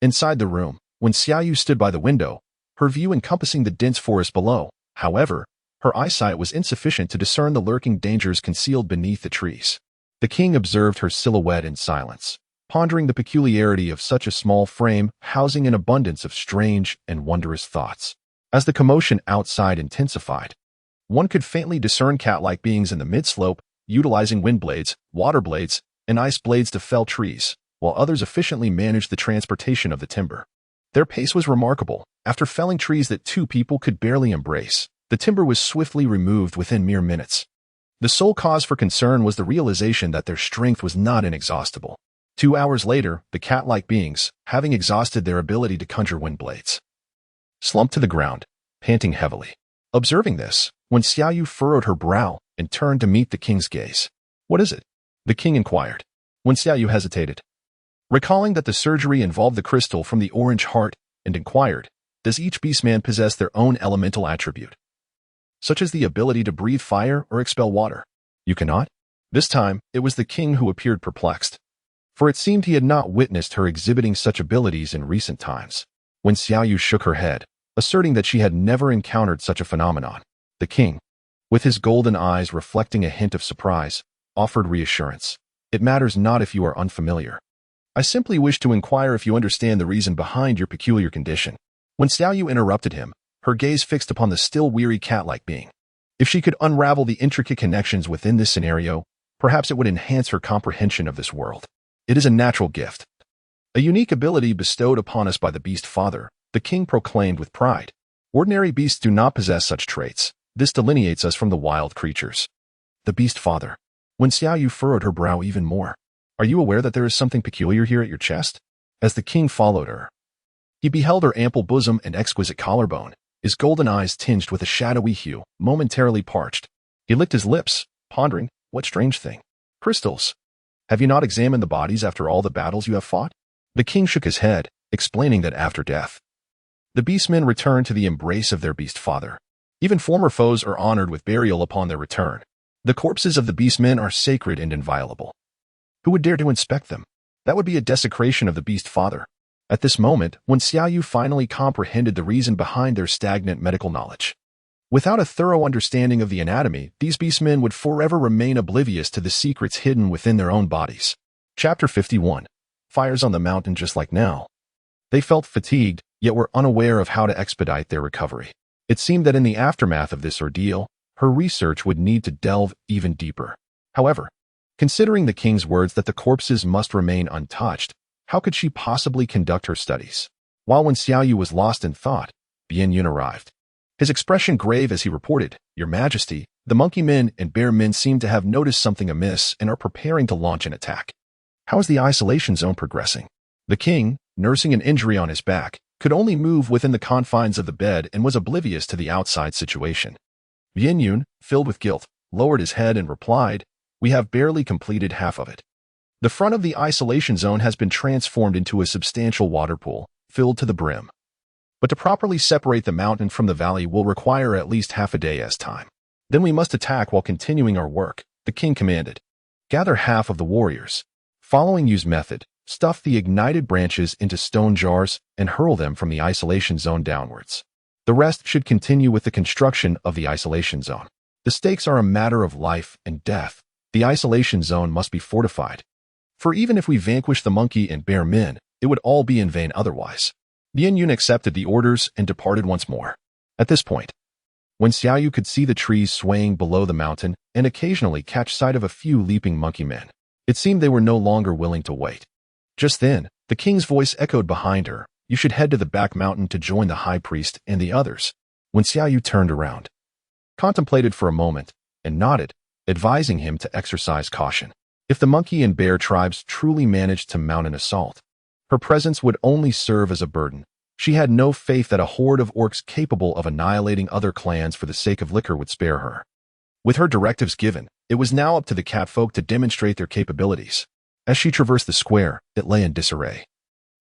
Inside the room, when Xiaoyu stood by the window, her view encompassing the dense forest below, however, her eyesight was insufficient to discern the lurking dangers concealed beneath the trees. The king observed her silhouette in silence, pondering the peculiarity of such a small frame housing an abundance of strange and wondrous thoughts. As the commotion outside intensified, one could faintly discern cat-like beings in the mid-slope, utilizing wind blades, water blades, and ice blades to fell trees, while others efficiently managed the transportation of the timber. Their pace was remarkable. After felling trees that two people could barely embrace, the timber was swiftly removed within mere minutes. The sole cause for concern was the realization that their strength was not inexhaustible. 2 hours later, the cat-like beings, having exhausted their ability to conjure wind blades, slumped to the ground, panting heavily. Observing this, when Xiaoyu furrowed her brow and turned to meet the king's gaze. What is it? The king inquired. When Xiaoyu hesitated, recalling that the surgery involved the crystal from the orange heart, and inquired, does each beastman possess their own elemental attribute, such as the ability to breathe fire or expel water? You cannot? This time, it was the king who appeared perplexed, for it seemed he had not witnessed her exhibiting such abilities in recent times. When Xiaoyu shook her head, asserting that she had never encountered such a phenomenon, the king, with his golden eyes reflecting a hint of surprise, offered reassurance. It matters not if you are unfamiliar. I simply wish to inquire if you understand the reason behind your peculiar condition. When Xiaoyu interrupted him, her gaze fixed upon the still weary cat-like being. If she could unravel the intricate connections within this scenario, perhaps it would enhance her comprehension of this world. It is a natural gift, a unique ability bestowed upon us by the Beast Father, the king proclaimed with pride. Ordinary beasts do not possess such traits. This delineates us from the wild creatures. The Beast Father. When Xiaoyu furrowed her brow even more, Are you aware that there is something peculiar here at your chest? As the king followed her, he beheld her ample bosom and exquisite collarbone, his golden eyes tinged with a shadowy hue, momentarily parched. He licked his lips, pondering, what strange thing. Crystals. Have you not examined the bodies after all the battles you have fought? The king shook his head, explaining that after death, the beastmen return to the embrace of their beast father. Even former foes are honored with burial upon their return. The corpses of the beastmen are sacred and inviolable. Who would dare to inspect them? That would be a desecration of the beast father. At this moment, when Xiaoyu finally comprehended the reason behind their stagnant medical knowledge. Without a thorough understanding of the anatomy, these beastmen would forever remain oblivious to the secrets hidden within their own bodies. Chapter 51. Fires on the mountain just like now. They felt fatigued, yet were unaware of how to expedite their recovery. It seemed that in the aftermath of this ordeal, her research would need to delve even deeper. However, considering the king's words that the corpses must remain untouched, how could she possibly conduct her studies? When Xiaoyu was lost in thought, Bian Yun arrived. His expression grave as he reported, Your Majesty, the monkey men and bear men seem to have noticed something amiss and are preparing to launch an attack. How is the isolation zone progressing? The king, nursing an injury on his back, could only move within the confines of the bed and was oblivious to the outside situation. Bian Yun, filled with guilt, lowered his head and replied, We have barely completed half of it. The front of the isolation zone has been transformed into a substantial water pool, filled to the brim. But to properly separate the mountain from the valley will require at least half a day as time. Then we must attack while continuing our work, the king commanded. Gather half of the warriors. Following Yu's method, stuff the ignited branches into stone jars and hurl them from the isolation zone downwards. The rest should continue with the construction of the isolation zone. The stakes are a matter of life and death. The isolation zone must be fortified. For even if we vanquish the monkey and bear men, it would all be in vain otherwise. Bian Yun accepted the orders and departed once more. At this point, when Xiaoyu could see the trees swaying below the mountain and occasionally catch sight of a few leaping monkey men, it seemed they were no longer willing to wait. Just then, the king's voice echoed behind her, You should head to the back mountain to join the high priest and the others. When Xiaoyu turned around, contemplated for a moment, and nodded, advising him to exercise caution. If the monkey and bear tribes truly managed to mount an assault, her presence would only serve as a burden. She had no faith that a horde of orcs capable of annihilating other clans for the sake of liquor would spare her. With her directives given, it was now up to the catfolk to demonstrate their capabilities. As she traversed the square, it lay in disarray.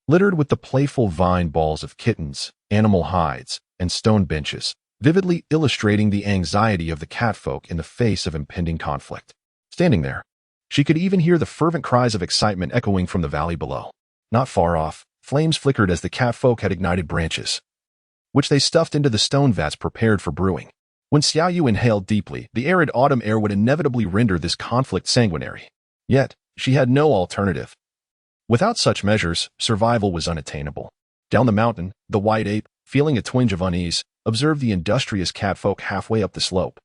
Littered with the playful vine balls of kittens, animal hides, and stone benches, vividly illustrating the anxiety of the catfolk in the face of impending conflict. Standing there, she could even hear the fervent cries of excitement echoing from the valley below. Not far off, flames flickered as the catfolk had ignited branches, which they stuffed into the stone vats prepared for brewing. When Xiaoyu inhaled deeply, the arid autumn air would inevitably render this conflict sanguinary. Yet, she had no alternative. Without such measures, survival was unattainable. Down the mountain, the white ape, feeling a twinge of unease, observed the industrious catfolk halfway up the slope.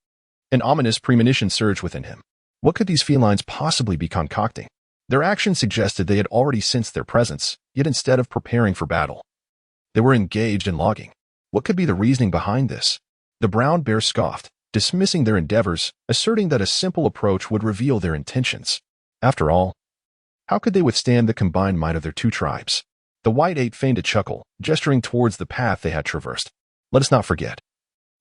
An ominous premonition surged within him. What could these felines possibly be concocting? Their actions suggested they had already sensed their presence, yet instead of preparing for battle, they were engaged in logging. What could be the reasoning behind this? The brown bear scoffed, dismissing their endeavors, asserting that a simple approach would reveal their intentions. After all, how could they withstand the combined might of their two tribes? The white ape feigned a chuckle, gesturing towards the path they had traversed. Let us not forget,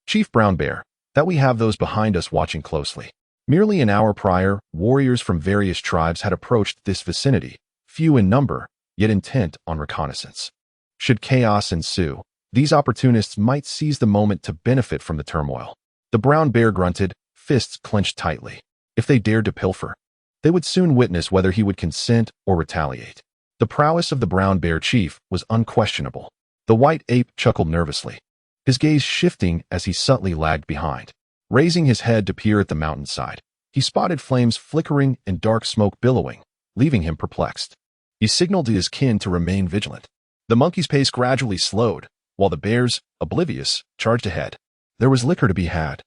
Chief Brown Bear, that we have those behind us watching closely. Merely an hour prior, warriors from various tribes had approached this vicinity, few in number, yet intent on reconnaissance. Should chaos ensue, these opportunists might seize the moment to benefit from the turmoil. The brown bear grunted, fists clenched tightly. If they dared to pilfer, they would soon witness whether he would consent or retaliate. The prowess of the brown bear chief was unquestionable. The white ape chuckled nervously, his gaze shifting as he subtly lagged behind. Raising his head to peer at the mountainside, he spotted flames flickering and dark smoke billowing, leaving him perplexed. He signaled to his kin to remain vigilant. The monkey's pace gradually slowed, while the bears, oblivious, charged ahead. There was liquor to be had.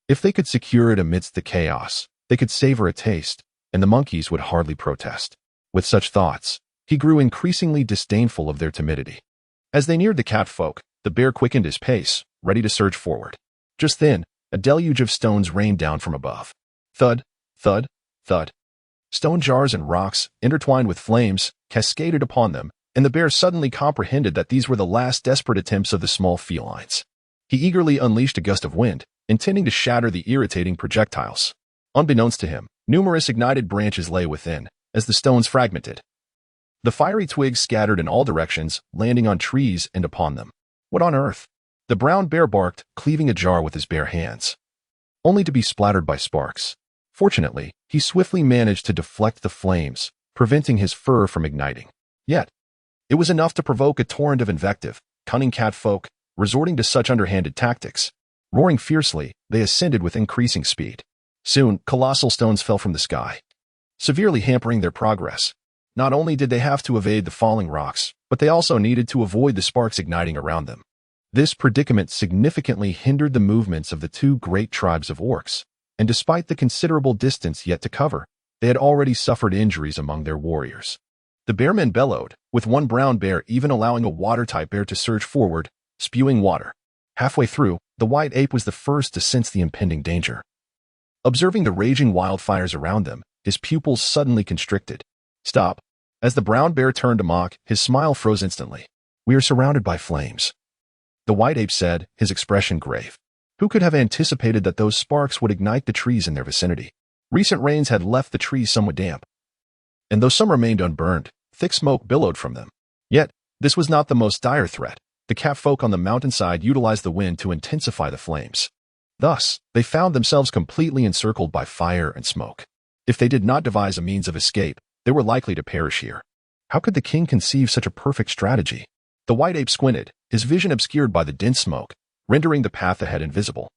If they could secure it amidst the chaos, they could savor a taste, and the monkeys would hardly protest. With such thoughts, he grew increasingly disdainful of their timidity. As they neared the catfolk, the bear quickened his pace, ready to surge forward. Just then, a deluge of stones rained down from above. Thud, thud, thud. Stone jars and rocks, intertwined with flames, cascaded upon them, and the bear suddenly comprehended that these were the last desperate attempts of the small felines. He eagerly unleashed a gust of wind, intending to shatter the irritating projectiles. Unbeknownst to him, numerous ignited branches lay within, as the stones fragmented. The fiery twigs scattered in all directions, landing on trees and upon them. What on earth? The brown bear barked, cleaving a jar with his bare hands, only to be splattered by sparks. Fortunately, he swiftly managed to deflect the flames, preventing his fur from igniting. Yet, it was enough to provoke a torrent of invective. Cunning catfolk, resorting to such underhanded tactics. Roaring fiercely, they ascended with increasing speed. Soon, colossal stones fell from the sky, severely hampering their progress. Not only did they have to evade the falling rocks, but they also needed to avoid the sparks igniting around them. This predicament significantly hindered the movements of the two great tribes of orcs, and despite the considerable distance yet to cover, they had already suffered injuries among their warriors. The bearmen bellowed, with one brown bear even allowing a water-type bear to surge forward, spewing water. Halfway through, the white ape was the first to sense the impending danger. Observing the raging wildfires around them, his pupils suddenly constricted. Stop. As the brown bear turned to mock, his smile froze instantly. We are surrounded by flames, the white ape said, his expression grave. Who could have anticipated that those sparks would ignite the trees in their vicinity? Recent rains had left the trees somewhat damp, and though some remained unburned, thick smoke billowed from them. Yet, this was not the most dire threat. The catfolk on the mountainside utilized the wind to intensify the flames. Thus, they found themselves completely encircled by fire and smoke. If they did not devise a means of escape, they were likely to perish here. How could the king conceive such a perfect strategy? The white ape squinted, his vision obscured by the dense smoke, rendering the path ahead invisible.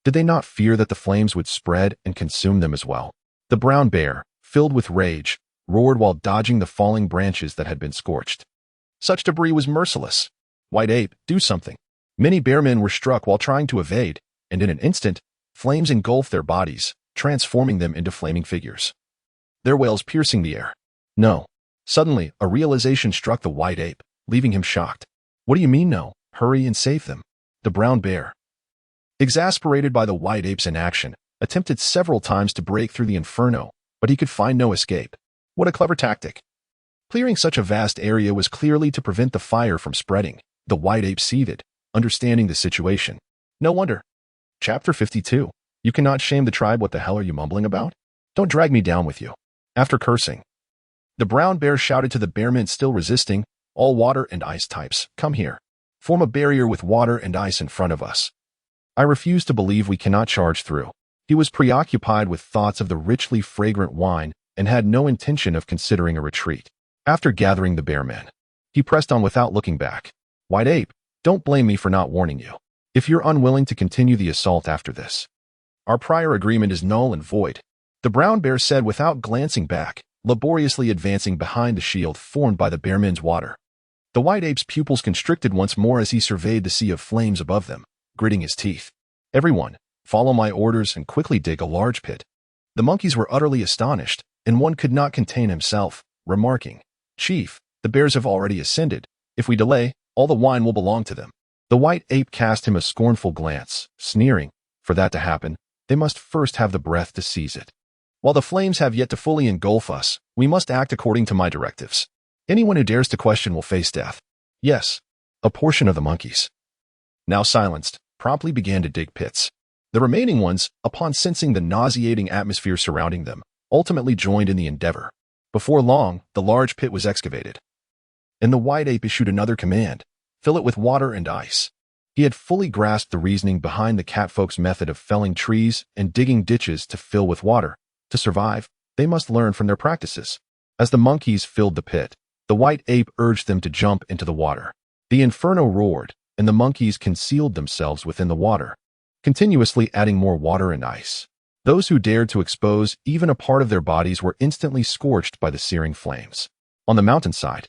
Did they not fear that the flames would spread and consume them as well? The brown bear, filled with rage, roared while dodging the falling branches that had been scorched. Such debris was merciless. White ape, do something. Many bearmen were struck while trying to evade, and in an instant, flames engulfed their bodies, transforming them into flaming figures, their wails piercing the air. No. Suddenly, a realization struck the white ape, leaving him shocked. What do you mean no? Hurry and save them. The brown bear, exasperated by the white ape's inaction, attempted several times to break through the inferno, but he could find no escape. What a clever tactic. Clearing such a vast area was clearly to prevent the fire from spreading. The white ape seethed, understanding the situation. No wonder. Chapter 52. You cannot shame the tribe. What the hell are you mumbling about? Don't drag me down with you. After cursing, the brown bear shouted to the bearmen still resisting, all water and ice types, come here. Form a barrier with water and ice in front of us. I refuse to believe we cannot charge through. He was preoccupied with thoughts of the richly fragrant wine and had no intention of considering a retreat. After gathering the bearmen, he pressed on without looking back. White ape, don't blame me for not warning you. If you're unwilling to continue the assault after this, our prior agreement is null and void. The brown bear said without glancing back, laboriously advancing behind the shield formed by the bearmen's water. The white ape's pupils constricted once more as he surveyed the sea of flames above them, gritting his teeth. Everyone, follow my orders and quickly dig a large pit. The monkeys were utterly astonished, and one could not contain himself, remarking, Chief, the bears have already ascended. If we delay, all the wine will belong to them. The white ape cast him a scornful glance, sneering, for that to happen, they must first have the breath to seize it. While the flames have yet to fully engulf us, we must act according to my directives. Anyone who dares to question will face death. Yes, a portion of the monkeys, now silenced, promptly began to dig pits. The remaining ones, upon sensing the nauseating atmosphere surrounding them, ultimately joined in the endeavor. Before long, the large pit was excavated, and the white ape issued another command, fill it with water and ice. He had fully grasped the reasoning behind the catfolk's method of felling trees and digging ditches to fill with water. To survive, they must learn from their practices. As the monkeys filled the pit, the white ape urged them to jump into the water. The inferno roared, and the monkeys concealed themselves within the water, continuously adding more water and ice. Those who dared to expose even a part of their bodies were instantly scorched by the searing flames. On the mountainside,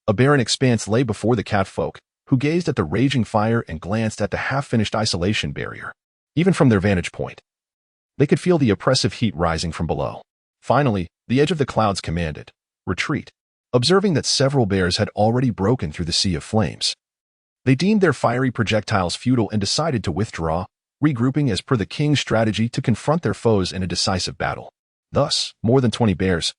a barren expanse lay before the catfolk, who gazed at the raging fire and glanced at the half-finished isolation barrier. Even from their vantage point, they could feel the oppressive heat rising from below. Finally, the edge of the clouds commanded, retreat. Observing that several bears had already broken through the sea of flames, they deemed their fiery projectiles futile and decided to withdraw, regrouping as per the king's strategy to confront their foes in a decisive battle. Thus, more than 20 bears,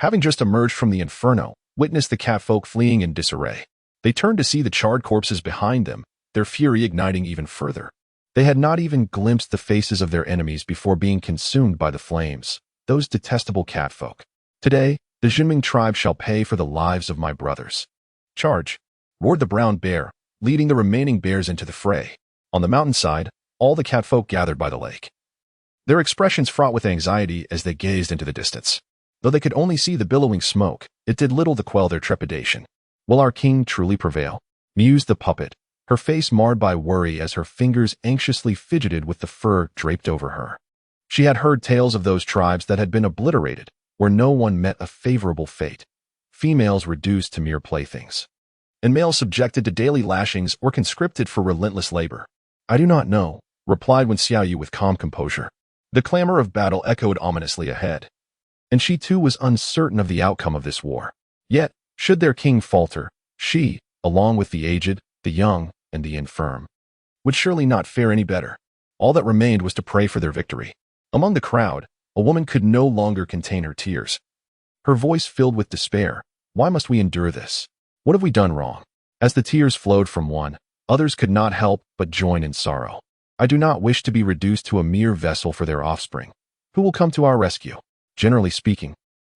having just emerged from the inferno, witnessed the catfolk fleeing in disarray. They turned to see the charred corpses behind them, their fury igniting even further. They had not even glimpsed the faces of their enemies before being consumed by the flames, those detestable catfolk. Today, the Jinming tribe shall pay for the lives of my brothers. Charge! Roared the brown bear, leading the remaining bears into the fray. On the mountainside, all the catfolk gathered by the lake. Their expressions fraught with anxiety as they gazed into the distance. Though they could only see the billowing smoke, it did little to quell their trepidation. Will our king truly prevail? Mused the puppet, her face marred by worry as her fingers anxiously fidgeted with the fur draped over her. She had heard tales of those tribes that had been obliterated, where no one met a favorable fate. Females reduced to mere playthings, and males subjected to daily lashings or conscripted for relentless labor. I do not know, replied Wen Xiaoyu with calm composure. The clamor of battle echoed ominously ahead, and she too was uncertain of the outcome of this war. Yet, should their king falter, she, along with the aged, the young, and the infirm, would surely not fare any better. All that remained was to pray for their victory. Among the crowd, a woman could no longer contain her tears. Her voice filled with despair. Why must we endure this? What have we done wrong? As the tears flowed from one, others could not help but join in sorrow. I do not wish to be reduced to a mere vessel for their offspring. Who will come to our rescue? Generally speaking,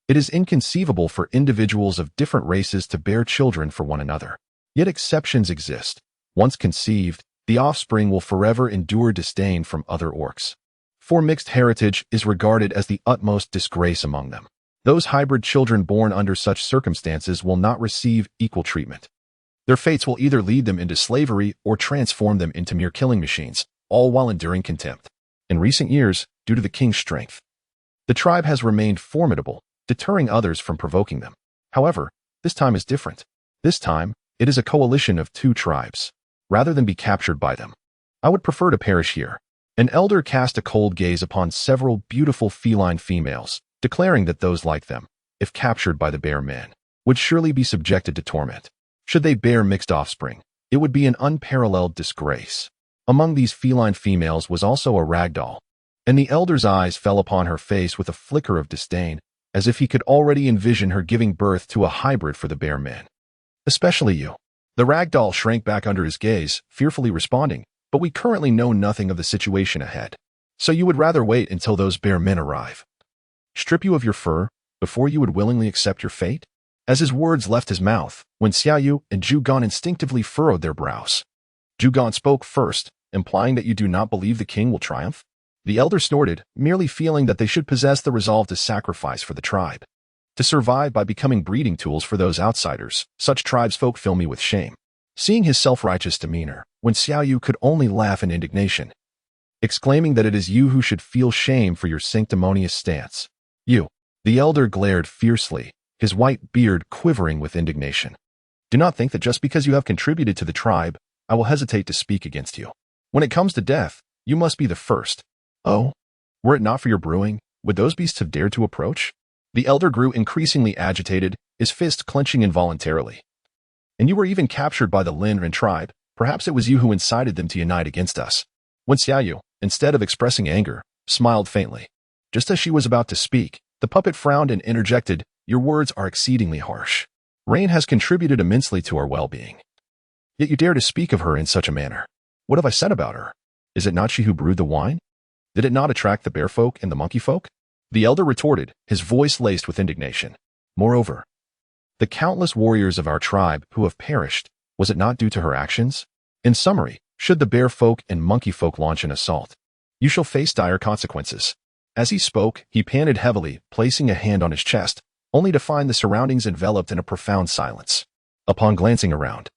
it is inconceivable for individuals of different races to bear children for one another. Yet exceptions exist. Once conceived, the offspring will forever endure disdain from other orcs. For mixed heritage is regarded as the utmost disgrace among them. Those hybrid children born under such circumstances will not receive equal treatment. Their fates will either lead them into slavery or transform them into mere killing machines, all while enduring contempt. In recent years, due to the king's strength, the tribe has remained formidable, deterring others from provoking them. However, this time is different. This time, it is a coalition of two tribes. Rather than be captured by them, I would prefer to perish here. An elder cast a cold gaze upon several beautiful feline females, declaring that those like them, if captured by the bear men, would surely be subjected to torment. Should they bear mixed offspring, it would be an unparalleled disgrace. Among these feline females was also a ragdoll, and the elder's eyes fell upon her face with a flicker of disdain, as if he could already envision her giving birth to a hybrid for the bear men. Especially you. The ragdoll shrank back under his gaze, fearfully responding, but we currently know nothing of the situation ahead. So you would rather wait until those bear men arrive? Strip you of your fur, before you would willingly accept your fate? As his words left his mouth, Wen Xiaoyu and Zhu Gan instinctively furrowed their brows. Zhu Gan spoke first, implying that you do not believe the king will triumph? The elder snorted, merely feeling that they should possess the resolve to sacrifice for the tribe, to survive by becoming breeding tools for those outsiders. Such tribesfolk fill me with shame. Seeing his self-righteous demeanor, Wen Xiaoyu could only laugh in indignation, exclaiming that it is you who should feel shame for your sanctimonious stance. You. The elder glared fiercely, his white beard quivering with indignation. Do not think that just because you have contributed to the tribe, I will hesitate to speak against you. When it comes to death, you must be the first. Oh, were it not for your brewing, would those beasts have dared to approach? The elder grew increasingly agitated, his fist clenching involuntarily. And you were even captured by the Lin tribe. Perhaps it was you who incited them to unite against us. Wen Xiaoyu, instead of expressing anger, smiled faintly. Just as she was about to speak, the puppet frowned and interjected, your words are exceedingly harsh. Rain has contributed immensely to our well-being. Yet you dare to speak of her in such a manner. What have I said about her? Is it not she who brewed the wine? Did it not attract the bear folk and the monkey folk? The elder retorted, his voice laced with indignation. Moreover, the countless warriors of our tribe who have perished, was it not due to her actions? In summary, should the bear folk and monkey folk launch an assault, you shall face dire consequences. As he spoke, he panted heavily, placing a hand on his chest, only to find the surroundings enveloped in a profound silence. Upon glancing around,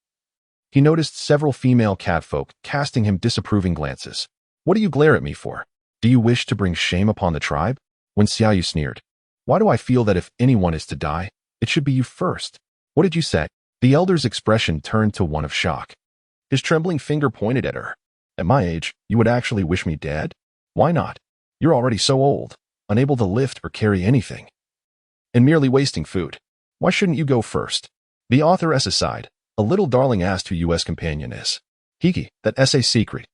he noticed several female catfolk casting him disapproving glances. What do you glare at me for? Do you wish to bring shame upon the tribe? Wen Xiaoyu sneered. Why do I feel that if anyone is to die, it should be you first? What did you say? The elder's expression turned to one of shock. His trembling finger pointed at her. At my age, you would actually wish me dead? Why not? You're already so old, unable to lift or carry anything, and merely wasting food. Why shouldn't you go first? The authoress aside, a little darling asked who U.S. companion is. Hiki, that essay secret.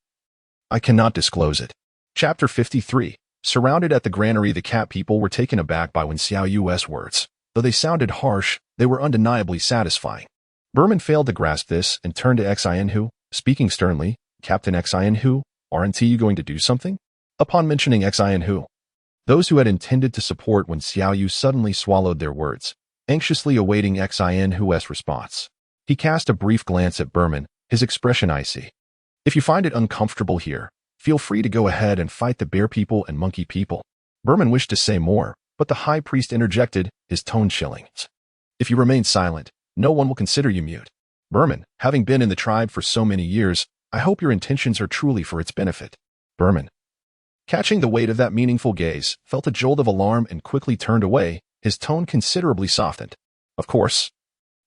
I cannot disclose it. Chapter 53. Surrounded at the granary, the cat people were taken aback by Wen Xiaoyu's words. Though they sounded harsh, they were undeniably satisfying. Berman failed to grasp this and turned to Xianhu, speaking sternly, "Captain Xianhu, aren't you going to do something?" Upon mentioning Xianhu, those who had intended to support when Xiaoyu suddenly swallowed their words, anxiously awaiting Xianhu's response. He cast a brief glance at Berman, his expression icy. "If you find it uncomfortable here, feel free to go ahead and fight the bear people and monkey people." Berman wished to say more, but the high priest interjected, his tone chilling. "If you remain silent, no one will consider you mute. Berman, having been in the tribe for so many years, I hope your intentions are truly for its benefit." Berman, catching the weight of that meaningful gaze, felt a jolt of alarm and quickly turned away, his tone considerably softened. "Of course,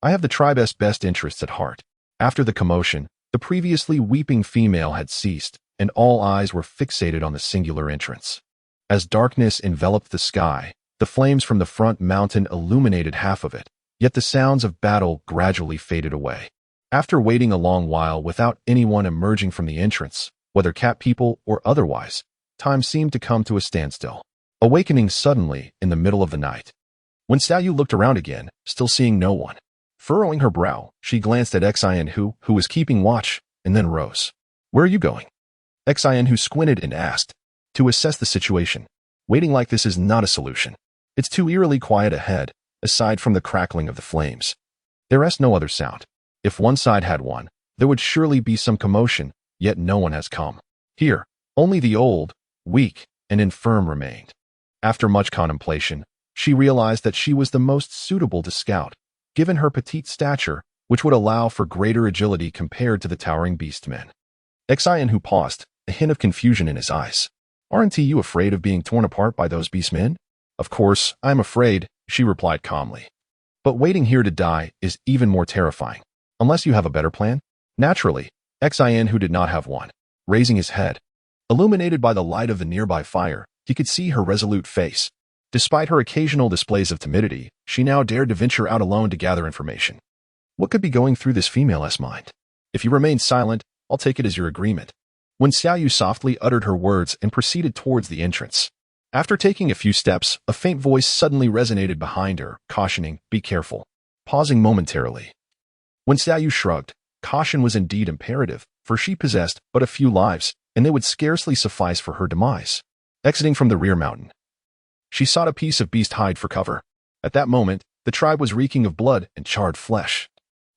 I have the tribe's best interests at heart." After the commotion, the previously weeping female had ceased, and all eyes were fixated on the singular entrance. As darkness enveloped the sky, the flames from the front mountain illuminated half of it, yet the sounds of battle gradually faded away. After waiting a long while without anyone emerging from the entrance, whether cat people or otherwise, time seemed to come to a standstill, awakening suddenly in the middle of the night. When Xiaoyu looked around again, still seeing no one, furrowing her brow, she glanced at Xianhu, who was keeping watch, and then rose. "Where are you going?" Xianhu squinted and asked, "To assess the situation. Waiting like this is not a solution. It's too eerily quiet ahead, aside from the crackling of the flames. There is no other sound. If one side had one, there would surely be some commotion, yet no one has come. Here, only the old, weak, and infirm remained." After much contemplation, she realized that she was the most suitable to scout, given her petite stature, which would allow for greater agility compared to the towering beastmen. Xianhu paused, a hint of confusion in his eyes. "Aren't you afraid of being torn apart by those beastmen?" "Of course, I'm afraid," she replied calmly. "But waiting here to die is even more terrifying. Unless you have a better plan?" Naturally, Xianhu did not have one. Raising his head, illuminated by the light of the nearby fire, he could see her resolute face. Despite her occasional displays of timidity, she now dared to venture out alone to gather information. What could be going through this female's mind? "If you remain silent, I'll take it as your agreement." When Xiaoyu softly uttered her words and proceeded towards the entrance. After taking a few steps, a faint voice suddenly resonated behind her, cautioning, "Be careful." Pausing momentarily. When Xiaoyu shrugged, caution was indeed imperative, for she possessed but a few lives, and they would scarcely suffice for her demise. Exiting from the rear mountain, she sought a piece of beast hide for cover. At that moment, the tribe was reeking of blood and charred flesh,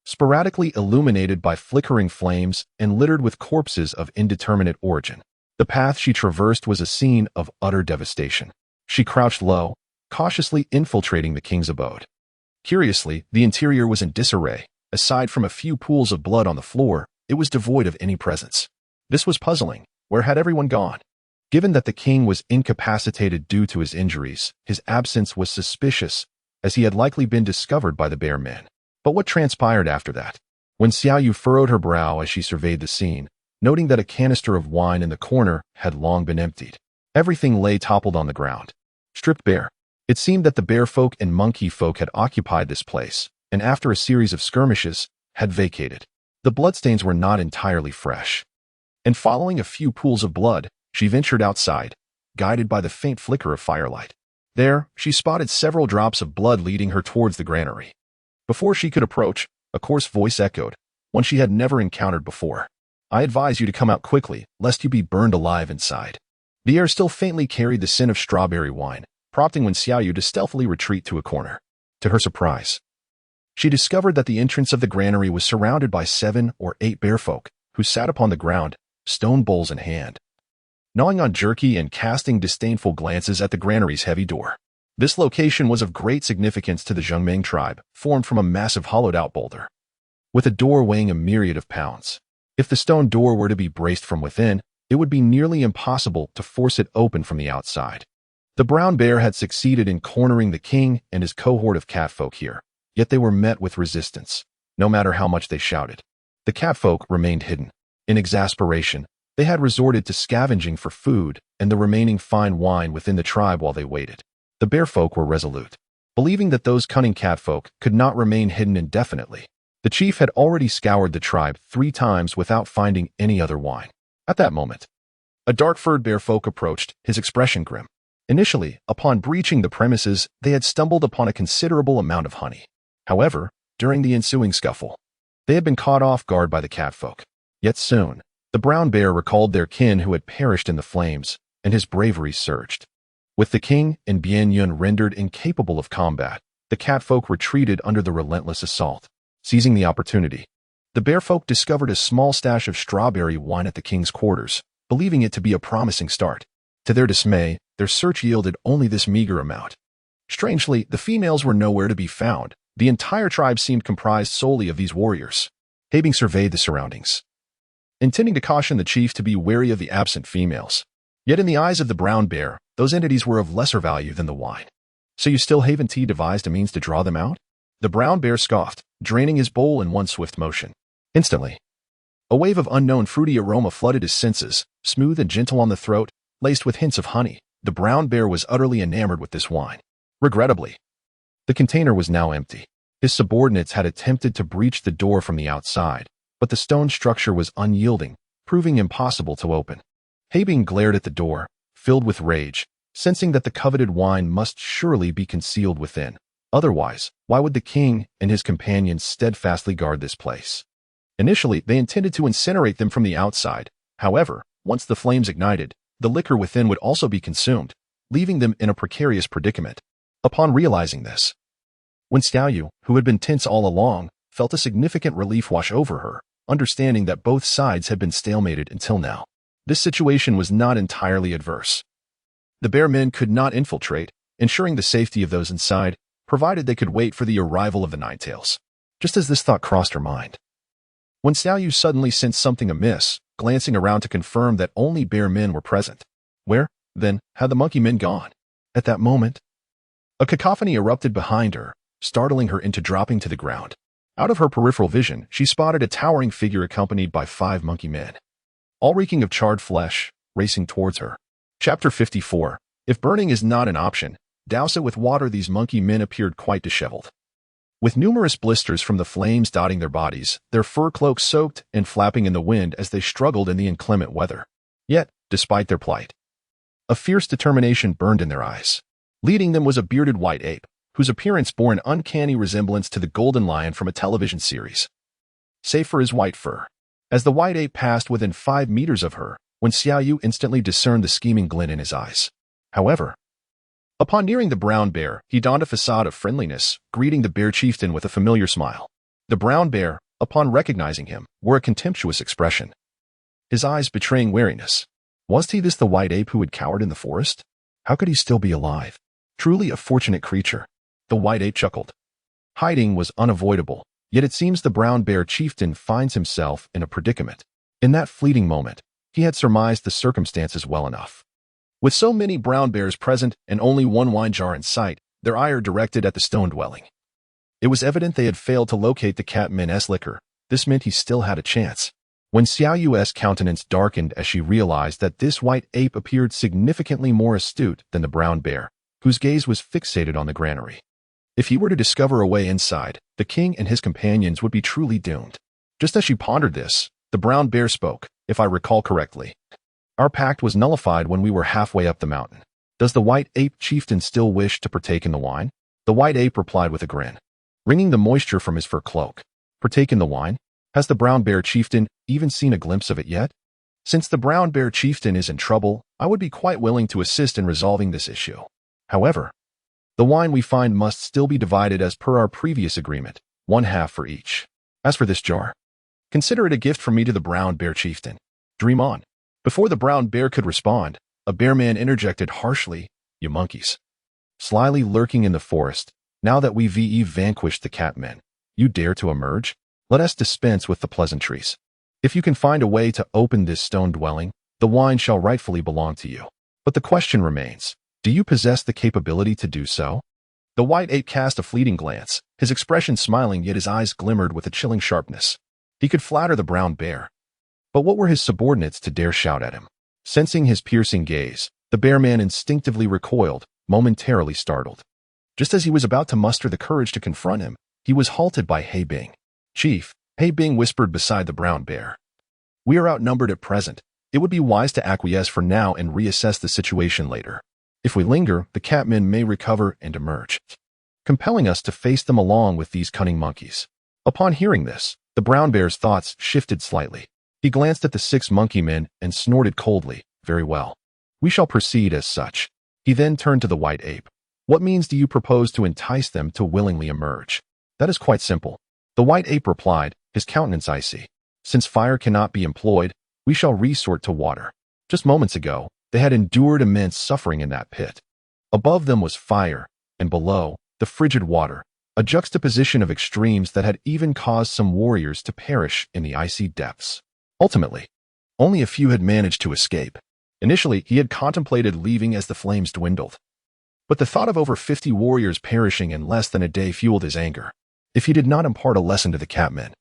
sporadically illuminated by flickering flames and littered with corpses of indeterminate origin. The path she traversed was a scene of utter devastation. She crouched low, cautiously infiltrating the king's abode. Curiously, the interior was in disarray. Aside from a few pools of blood on the floor, it was devoid of any presence. This was puzzling. Where had everyone gone? Given that the king was incapacitated due to his injuries, his absence was suspicious, as he had likely been discovered by the bear men. But what transpired after that? When Xiaoyu furrowed her brow as she surveyed the scene, noting that a canister of wine in the corner had long been emptied. Everything lay toppled on the ground, stripped bare. It seemed that the bear folk and monkey folk had occupied this place, and after a series of skirmishes, had vacated. The bloodstains were not entirely fresh. And following a few pools of blood, she ventured outside, guided by the faint flicker of firelight. There, she spotted several drops of blood leading her towards the granary. Before she could approach, a coarse voice echoed, one she had never encountered before. "I advise you to come out quickly, lest you be burned alive inside." The air still faintly carried the scent of strawberry wine, prompting Wen Xiaoyu to stealthily retreat to a corner. To her surprise, she discovered that the entrance of the granary was surrounded by 7 or 8 bear folk, who sat upon the ground, stone bowls in hand, gnawing on jerky and casting disdainful glances at the granary's heavy door. This location was of great significance to the Zhengming tribe, formed from a massive hollowed-out boulder, with a door weighing a myriad of pounds. If the stone door were to be braced from within, it would be nearly impossible to force it open from the outside. The brown bear had succeeded in cornering the king and his cohort of catfolk here, yet they were met with resistance, no matter how much they shouted. The catfolk remained hidden. In exasperation, they had resorted to scavenging for food and the remaining fine wine within the tribe while they waited. The bear folk were resolute. Believing that those cunning catfolk could not remain hidden indefinitely, the chief had already scoured the tribe 3 times without finding any other wine. At that moment, a dark-furred bear folk approached, his expression grim. Initially, upon breaching the premises, they had stumbled upon a considerable amount of honey. However, during the ensuing scuffle, they had been caught off guard by the catfolk. Yet soon, the brown bear recalled their kin who had perished in the flames, and his bravery surged. With the king and Bien Yun rendered incapable of combat, the catfolk retreated under the relentless assault. Seizing the opportunity, the bearfolk discovered a small stash of strawberry wine at the king's quarters, believing it to be a promising start. To their dismay, their search yielded only this meager amount. Strangely, the females were nowhere to be found. The entire tribe seemed comprised solely of these warriors. Habing surveyed the surroundings, intending to caution the chief to be wary of the absent females. Yet in the eyes of the brown bear, those entities were of lesser value than the wine. So you still haven't devised a means to draw them out? The brown bear scoffed, draining his bowl in one swift motion. Instantly, a wave of unknown fruity aroma flooded his senses, smooth and gentle on the throat, laced with hints of honey. The brown bear was utterly enamored with this wine. Regrettably, the container was now empty. His subordinates had attempted to breach the door from the outside, but the stone structure was unyielding, proving impossible to open. Habing glared at the door, filled with rage, sensing that the coveted wine must surely be concealed within. Otherwise, why would the king and his companions steadfastly guard this place? Initially, they intended to incinerate them from the outside. However, once the flames ignited, the liquor within would also be consumed, leaving them in a precarious predicament. Upon realizing this, when Xiaoyu, who had been tense all along, felt a significant relief wash over her, understanding that both sides had been stalemated until now. This situation was not entirely adverse. The bear men could not infiltrate, ensuring the safety of those inside, provided they could wait for the arrival of the Ninetails. Just as this thought crossed her mind, when Xiaoyu suddenly sensed something amiss, glancing around to confirm that only bear men were present. Where, then, had the monkey men gone? At that moment, a cacophony erupted behind her, startling her into dropping to the ground. Out of her peripheral vision, she spotted a towering figure accompanied by 5 monkey men, all reeking of charred flesh, racing towards her. Chapter 54. If burning is not an option, douse it with water. These monkey men appeared quite disheveled, with numerous blisters from the flames dotting their bodies, their fur cloaks soaked and flapping in the wind as they struggled in the inclement weather. Yet, despite their plight, a fierce determination burned in their eyes. Leading them was a bearded white ape, whose appearance bore an uncanny resemblance to the golden lion from a television series, save for his white fur. As the white ape passed within 5 meters of her, when Xiaoyu instantly discerned the scheming glint in his eyes. However, upon nearing the brown bear, he donned a facade of friendliness, greeting the bear chieftain with a familiar smile. The brown bear, upon recognizing him, wore a contemptuous expression, his eyes betraying wariness. Was he this the white ape who had cowered in the forest? How could he still be alive? Truly a fortunate creature. The white ape chuckled. Hiding was unavoidable, yet it seems the brown bear chieftain finds himself in a predicament. In that fleeting moment, he had surmised the circumstances well enough. With so many brown bears present and only one wine jar in sight, their ire directed at the stone dwelling. It was evident they had failed to locate the Catman's liquor. This meant he still had a chance. When Xiaoyu's countenance darkened as she realized that this white ape appeared significantly more astute than the brown bear, whose gaze was fixated on the granary. If he were to discover a way inside, the king and his companions would be truly doomed. Just as she pondered this, the brown bear spoke. If I recall correctly, our pact was nullified when we were halfway up the mountain. Does the white ape chieftain still wish to partake in the wine? The white ape replied with a grin, wringing the moisture from his fur cloak. Partake in the wine? Has the brown bear chieftain even seen a glimpse of it yet? Since the brown bear chieftain is in trouble, I would be quite willing to assist in resolving this issue. However, the wine we find must still be divided as per our previous agreement, 1/2 for each. As for this jar, consider it a gift from me to the brown bear chieftain. Dream on. Before the brown bear could respond, a bear man interjected harshly, You monkeys, slyly lurking in the forest, now that we've vanquished the catmen, you dare to emerge? Let us dispense with the pleasantries. If you can find a way to open this stone dwelling, the wine shall rightfully belong to you. But the question remains, do you possess the capability to do so? The white ape cast a fleeting glance, his expression smiling, yet his eyes glimmered with a chilling sharpness. He could flatter the brown bear, but what were his subordinates to dare shout at him? Sensing his piercing gaze, the bear man instinctively recoiled, momentarily startled. Just as he was about to muster the courage to confront him, he was halted by Habing. Chief, Habing whispered beside the brown bear. We are outnumbered at present. It would be wise to acquiesce for now and reassess the situation later. If we linger, the catmen may recover and emerge, compelling us to face them along with these cunning monkeys. Upon hearing this, the brown bear's thoughts shifted slightly. He glanced at the 6 monkey men and snorted coldly. Very well. We shall proceed as such. He then turned to the white ape. What means do you propose to entice them to willingly emerge? That is quite simple. The white ape replied, his countenance icy. Since fire cannot be employed, we shall resort to water. Just moments ago, they had endured immense suffering in that pit. Above them was fire, and below, the frigid water, a juxtaposition of extremes that had even caused some warriors to perish in the icy depths. Ultimately, only a few had managed to escape. Initially, he had contemplated leaving as the flames dwindled. But the thought of over 50 warriors perishing in less than a day fueled his anger. If he did not impart a lesson to the catmen,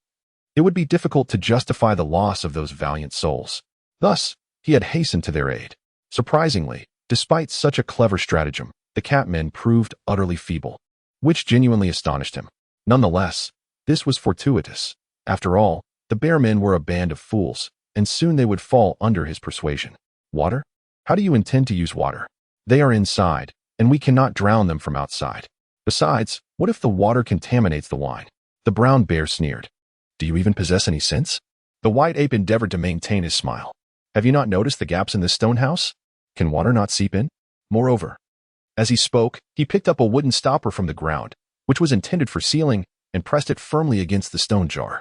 it would be difficult to justify the loss of those valiant souls. Thus, he had hastened to their aid. Surprisingly, despite such a clever stratagem, the catmen proved utterly feeble, which genuinely astonished him. Nonetheless, this was fortuitous. After all, the bear men were a band of fools, and soon they would fall under his persuasion. Water? How do you intend to use water? They are inside, and we cannot drown them from outside. Besides, what if the water contaminates the wine? The brown bear sneered. Do you even possess any sense? The white ape endeavored to maintain his smile. Have you not noticed the gaps in this stone house? Can water not seep in? Moreover, as he spoke, he picked up a wooden stopper from the ground, which was intended for sealing, and pressed it firmly against the stone jar.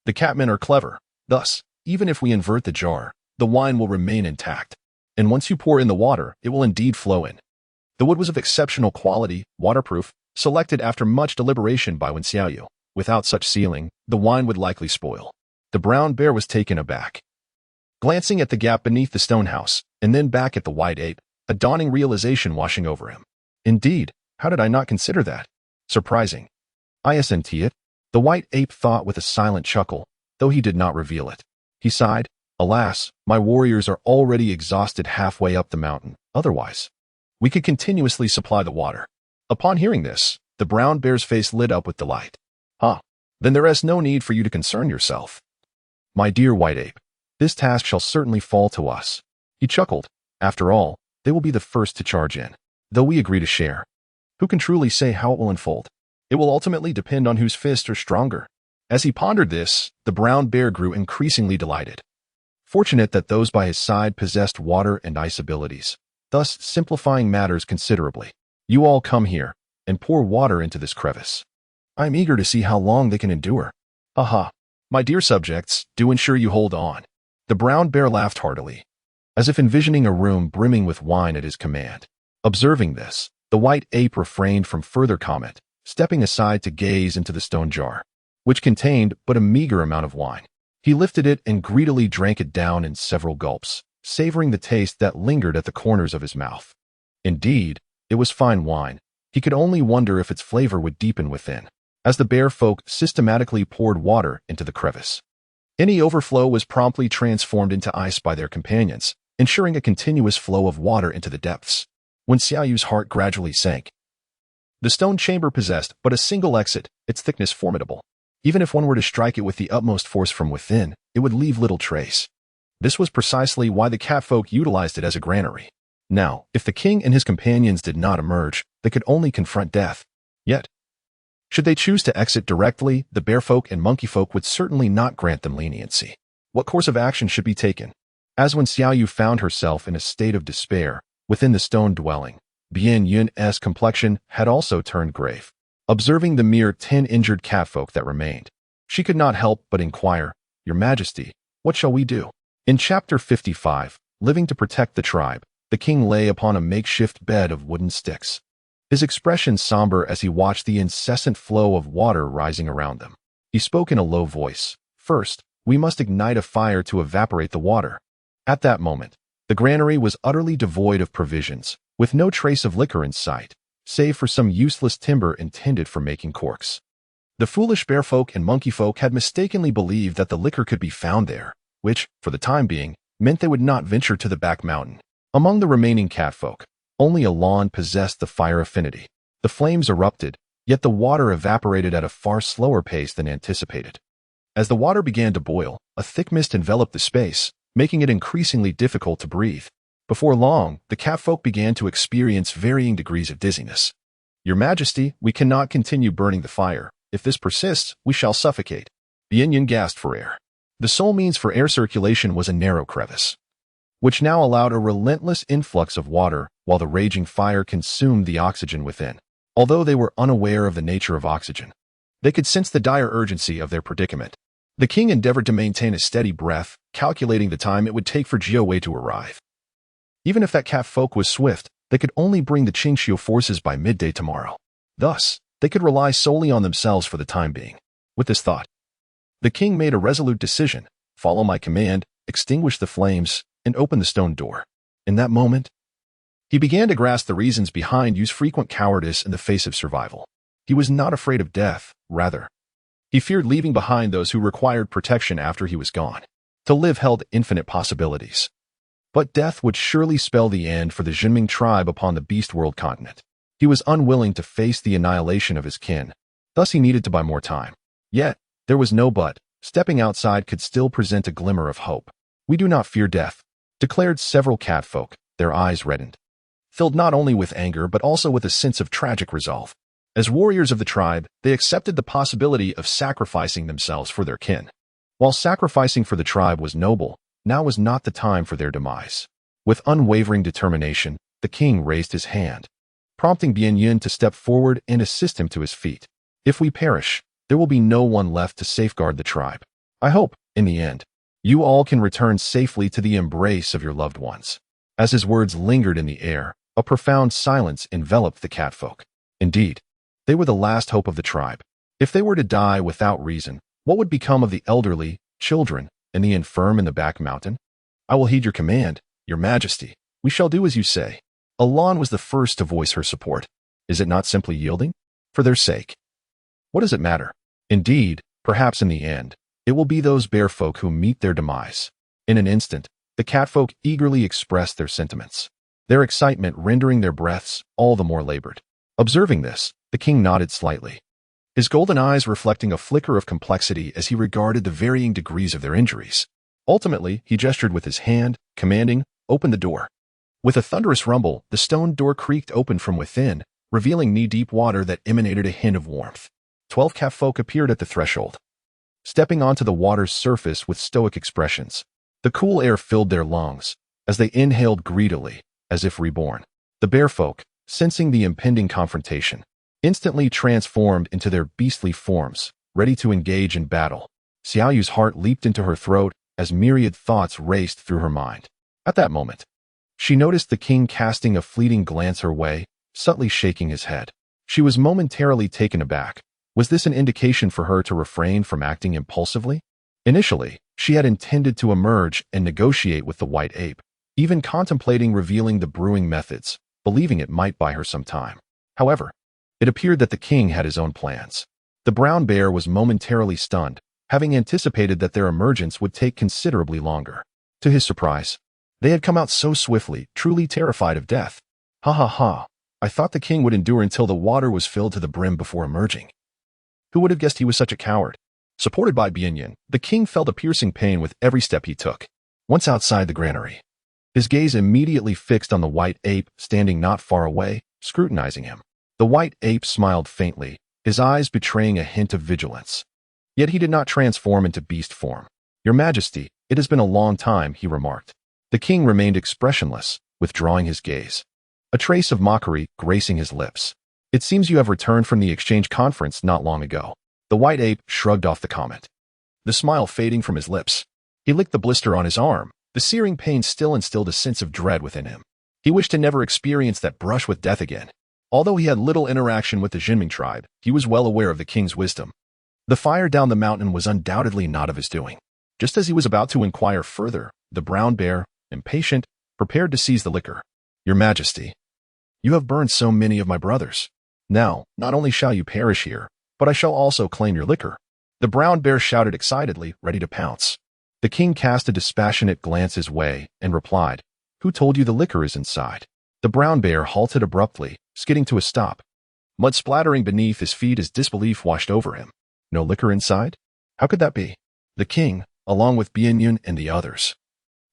The catmen are clever. Thus, even if we invert the jar, the wine will remain intact. And once you pour in the water, it will indeed flow in. The wood was of exceptional quality, waterproof, selected after much deliberation by Wen Xiaoyu. Without such sealing, the wine would likely spoil. The brown bear was taken aback. Glancing at the gap beneath the stone house, and then back at the white ape, a dawning realization washing over him. Indeed, how did I not consider that? Surprising. Isn't it? The white ape thought with a silent chuckle, though he did not reveal it. He sighed, alas, my warriors are already exhausted halfway up the mountain. Otherwise, we could continuously supply the water. Upon hearing this, the brown bear's face lit up with delight. Then there is no need for you to concern yourself. My dear white ape, this task shall certainly fall to us. He chuckled. After all, they will be the first to charge in, though we agree to share. Who can truly say how it will unfold? It will ultimately depend on whose fists are stronger. As he pondered this, the brown bear grew increasingly delighted. Fortunate that those by his side possessed water and ice abilities, thus simplifying matters considerably. You all come here, and pour water into this crevice. I am eager to see how long they can endure. My dear subjects, do ensure you hold on. The brown bear laughed heartily, as if envisioning a room brimming with wine at his command. Observing this, the white ape refrained from further comment, stepping aside to gaze into the stone jar, which contained but a meager amount of wine. He lifted it and greedily drank it down in several gulps, savoring the taste that lingered at the corners of his mouth. Indeed, it was fine wine. He could only wonder if its flavor would deepen within, as the bear folk systematically poured water into the crevice. Any overflow was promptly transformed into ice by their companions, ensuring a continuous flow of water into the depths. When Xiaoyu's heart gradually sank. The stone chamber possessed but a single exit, its thickness formidable. Even if one were to strike it with the utmost force from within, it would leave little trace. This was precisely why the catfolk utilized it as a granary. Now, if the king and his companions did not emerge, they could only confront death. Yet, should they choose to exit directly, the bearfolk and monkeyfolk would certainly not grant them leniency. What course of action should be taken? As when Xiaoyu found herself in a state of despair within the stone dwelling, Bian Yun's complexion had also turned grave. Observing the mere 10 injured catfolk that remained, she could not help but inquire, Your Majesty, what shall we do? In Chapter 55, Living to Protect the Tribe, the king lay upon a makeshift bed of wooden sticks, his expression somber as he watched the incessant flow of water rising around them. He spoke in a low voice. First, we must ignite a fire to evaporate the water. At that moment, the granary was utterly devoid of provisions, with no trace of liquor in sight, save for some useless timber intended for making corks. The foolish bearfolk and monkeyfolk had mistakenly believed that the liquor could be found there, which, for the time being, meant they would not venture to the back mountain. Among the remaining catfolk, only Alon possessed the fire affinity. The flames erupted, yet the water evaporated at a far slower pace than anticipated. As the water began to boil, a thick mist enveloped the space, making it increasingly difficult to breathe. Before long, the catfolk began to experience varying degrees of dizziness. "Your Majesty, we cannot continue burning the fire. If this persists, we shall suffocate." Bianyan gasped for air. The sole means for air circulation was a narrow crevice, which now allowed a relentless influx of water while the raging fire consumed the oxygen within. Although they were unaware of the nature of oxygen, they could sense the dire urgency of their predicament. The king endeavored to maintain a steady breath, calculating the time it would take for Jiawei to arrive. Even if that catfolk was swift, they could only bring the Qingxiu forces by midday tomorrow. Thus, they could rely solely on themselves for the time being. With this thought, the king made a resolute decision: follow my command, extinguish the flames, and open the stone door. In that moment, he began to grasp the reasons behind Yu's frequent cowardice in the face of survival. He was not afraid of death, rather, he feared leaving behind those who required protection after he was gone. To live held infinite possibilities. But death would surely spell the end for the Jinming tribe upon the Beast World continent. He was unwilling to face the annihilation of his kin. Thus he needed to buy more time. Yet, there was no but. Stepping outside could still present a glimmer of hope. "We do not fear death," declared several catfolk, their eyes reddened, filled not only with anger but also with a sense of tragic resolve. As warriors of the tribe, they accepted the possibility of sacrificing themselves for their kin. While sacrificing for the tribe was noble, now was not the time for their demise. With unwavering determination, the king raised his hand, prompting Bianyan to step forward and assist him to his feet. "If we perish, there will be no one left to safeguard the tribe. I hope, in the end, you all can return safely to the embrace of your loved ones." As his words lingered in the air, a profound silence enveloped the catfolk. Indeed, they were the last hope of the tribe. If they were to die without reason, what would become of the elderly, children, and the infirm in the back mountain? "I will heed your command, Your Majesty. We shall do as you say." Alan was the first to voice her support. "Is it not simply yielding? For their sake, what does it matter? Indeed, perhaps in the end, it will be those bear folk who meet their demise." In an instant, the catfolk eagerly expressed their sentiments, their excitement rendering their breaths all the more labored. Observing this, the king nodded slightly, his golden eyes reflecting a flicker of complexity as he regarded the varying degrees of their injuries. Ultimately, he gestured with his hand, commanding, "Open the door." With a thunderous rumble, the stone door creaked open from within, revealing knee-deep water that emanated a hint of warmth. 12 catfolk appeared at the threshold, stepping onto the water's surface with stoic expressions. The cool air filled their lungs as they inhaled greedily, as if reborn. The bearfolk, sensing the impending confrontation, instantly transformed into their beastly forms, ready to engage in battle. Xiaoyu's heart leaped into her throat as myriad thoughts raced through her mind. At that moment, she noticed the king casting a fleeting glance her way, subtly shaking his head. She was momentarily taken aback. Was this an indication for her to refrain from acting impulsively? Initially, she had intended to emerge and negotiate with the white ape, even contemplating revealing the brewing methods, believing it might buy her some time. However, it appeared that the king had his own plans. The brown bear was momentarily stunned, having anticipated that their emergence would take considerably longer. To his surprise, they had come out so swiftly, truly terrified of death. "Ha ha ha, I thought the king would endure until the water was filled to the brim before emerging. Who would have guessed he was such a coward?" Supported by Bianyan, the king felt a piercing pain with every step he took. Once outside the granary, his gaze immediately fixed on the white ape standing not far away, scrutinizing him. The white ape smiled faintly, his eyes betraying a hint of vigilance. Yet he did not transform into beast form. "Your Majesty, it has been a long time," he remarked. The king remained expressionless, withdrawing his gaze, a trace of mockery gracing his lips. "It seems you have returned from the exchange conference not long ago." The white ape shrugged off the comment, the smile fading from his lips. He licked the blister on his arm. The searing pain still instilled a sense of dread within him. He wished to never experience that brush with death again. Although he had little interaction with the Jinming tribe, he was well aware of the king's wisdom. The fire down the mountain was undoubtedly not of his doing. Just as he was about to inquire further, the brown bear, impatient, prepared to seize the liquor. "Your Majesty, you have burned so many of my brothers. Now, not only shall you perish here, but I shall also claim your liquor." The brown bear shouted excitedly, ready to pounce. The king cast a dispassionate glance his way and replied, "Who told you the liquor is inside?" The brown bear halted abruptly, skidding to a stop, mud splattering beneath his feet as disbelief washed over him. "No liquor inside? How could that be?" The king, along with Bianyan and the others,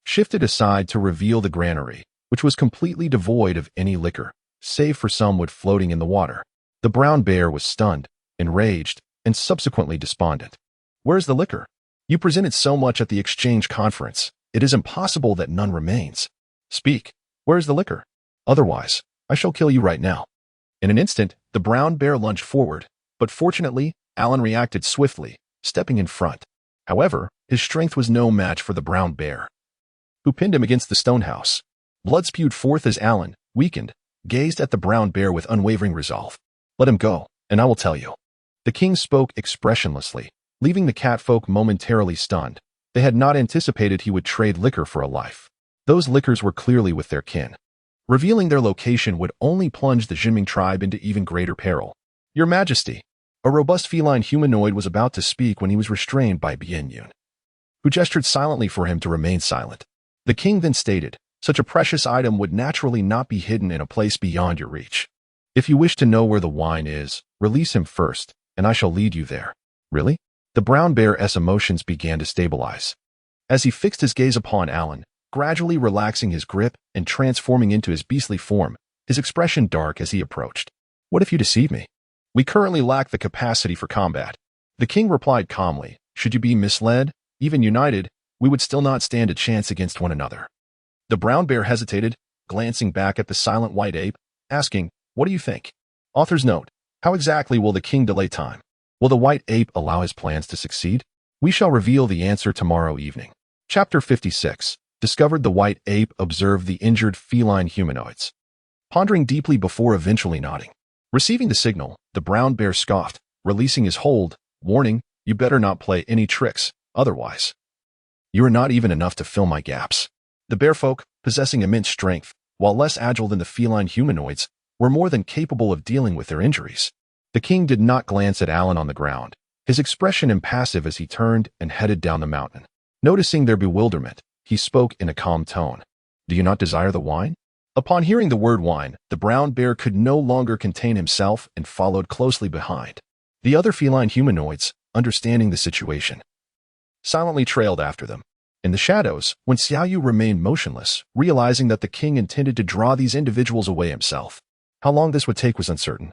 shifted aside to reveal the granary, which was completely devoid of any liquor, save for some wood floating in the water. The brown bear was stunned, enraged, and subsequently despondent. "Where's the liquor? You presented so much at the exchange conference. It is impossible that none remains. Speak, where is the liquor? Otherwise, I shall kill you right now." In an instant, the brown bear lunged forward, but fortunately, Alan reacted swiftly, stepping in front. However, his strength was no match for the brown bear, who pinned him against the stone house. Blood spewed forth as Alan, weakened, gazed at the brown bear with unwavering resolve. "Let him go, and I will tell you." The king spoke expressionlessly, leaving the catfolk momentarily stunned. They had not anticipated he would trade liquor for a life. Those liquors were clearly with their kin. Revealing their location would only plunge the Jinming tribe into even greater peril. "Your Majesty." A robust feline humanoid was about to speak when he was restrained by Bien Yun, who gestured silently for him to remain silent. The king then stated, "Such a precious item would naturally not be hidden in a place beyond your reach. If you wish to know where the wine is, release him first, and I shall lead you there." "Really?" The brown bear's emotions began to stabilize. As he fixed his gaze upon Alan, gradually relaxing his grip and transforming into his beastly form, his expression dark as he approached. "What if you deceive me? We currently lack the capacity for combat." The king replied calmly, "Should you be misled, even united, we would still not stand a chance against one another." The brown bear hesitated, glancing back at the silent white ape, asking, "What do you think?" Author's note: how exactly will the king delay time? Will the white ape allow his plans to succeed? We shall reveal the answer tomorrow evening. Chapter 56. Discovered. The white ape observed the injured feline humanoids, pondering deeply before eventually nodding. Receiving the signal, the brown bear scoffed, releasing his hold, warning, "You better not play any tricks, otherwise you are not even enough to fill my gaps." The bearfolk, possessing immense strength, while less agile than the feline humanoids, were more than capable of dealing with their injuries. The king did not glance at Alan on the ground, his expression impassive as he turned and headed down the mountain. Noticing their bewilderment, he spoke in a calm tone. "Do you not desire the wine?" Upon hearing the word wine, the brown bear could no longer contain himself and followed closely behind. The other feline humanoids, understanding the situation, silently trailed after them. In the shadows, when Xiaoyu remained motionless, realizing that the king intended to draw these individuals away himself. How long this would take was uncertain.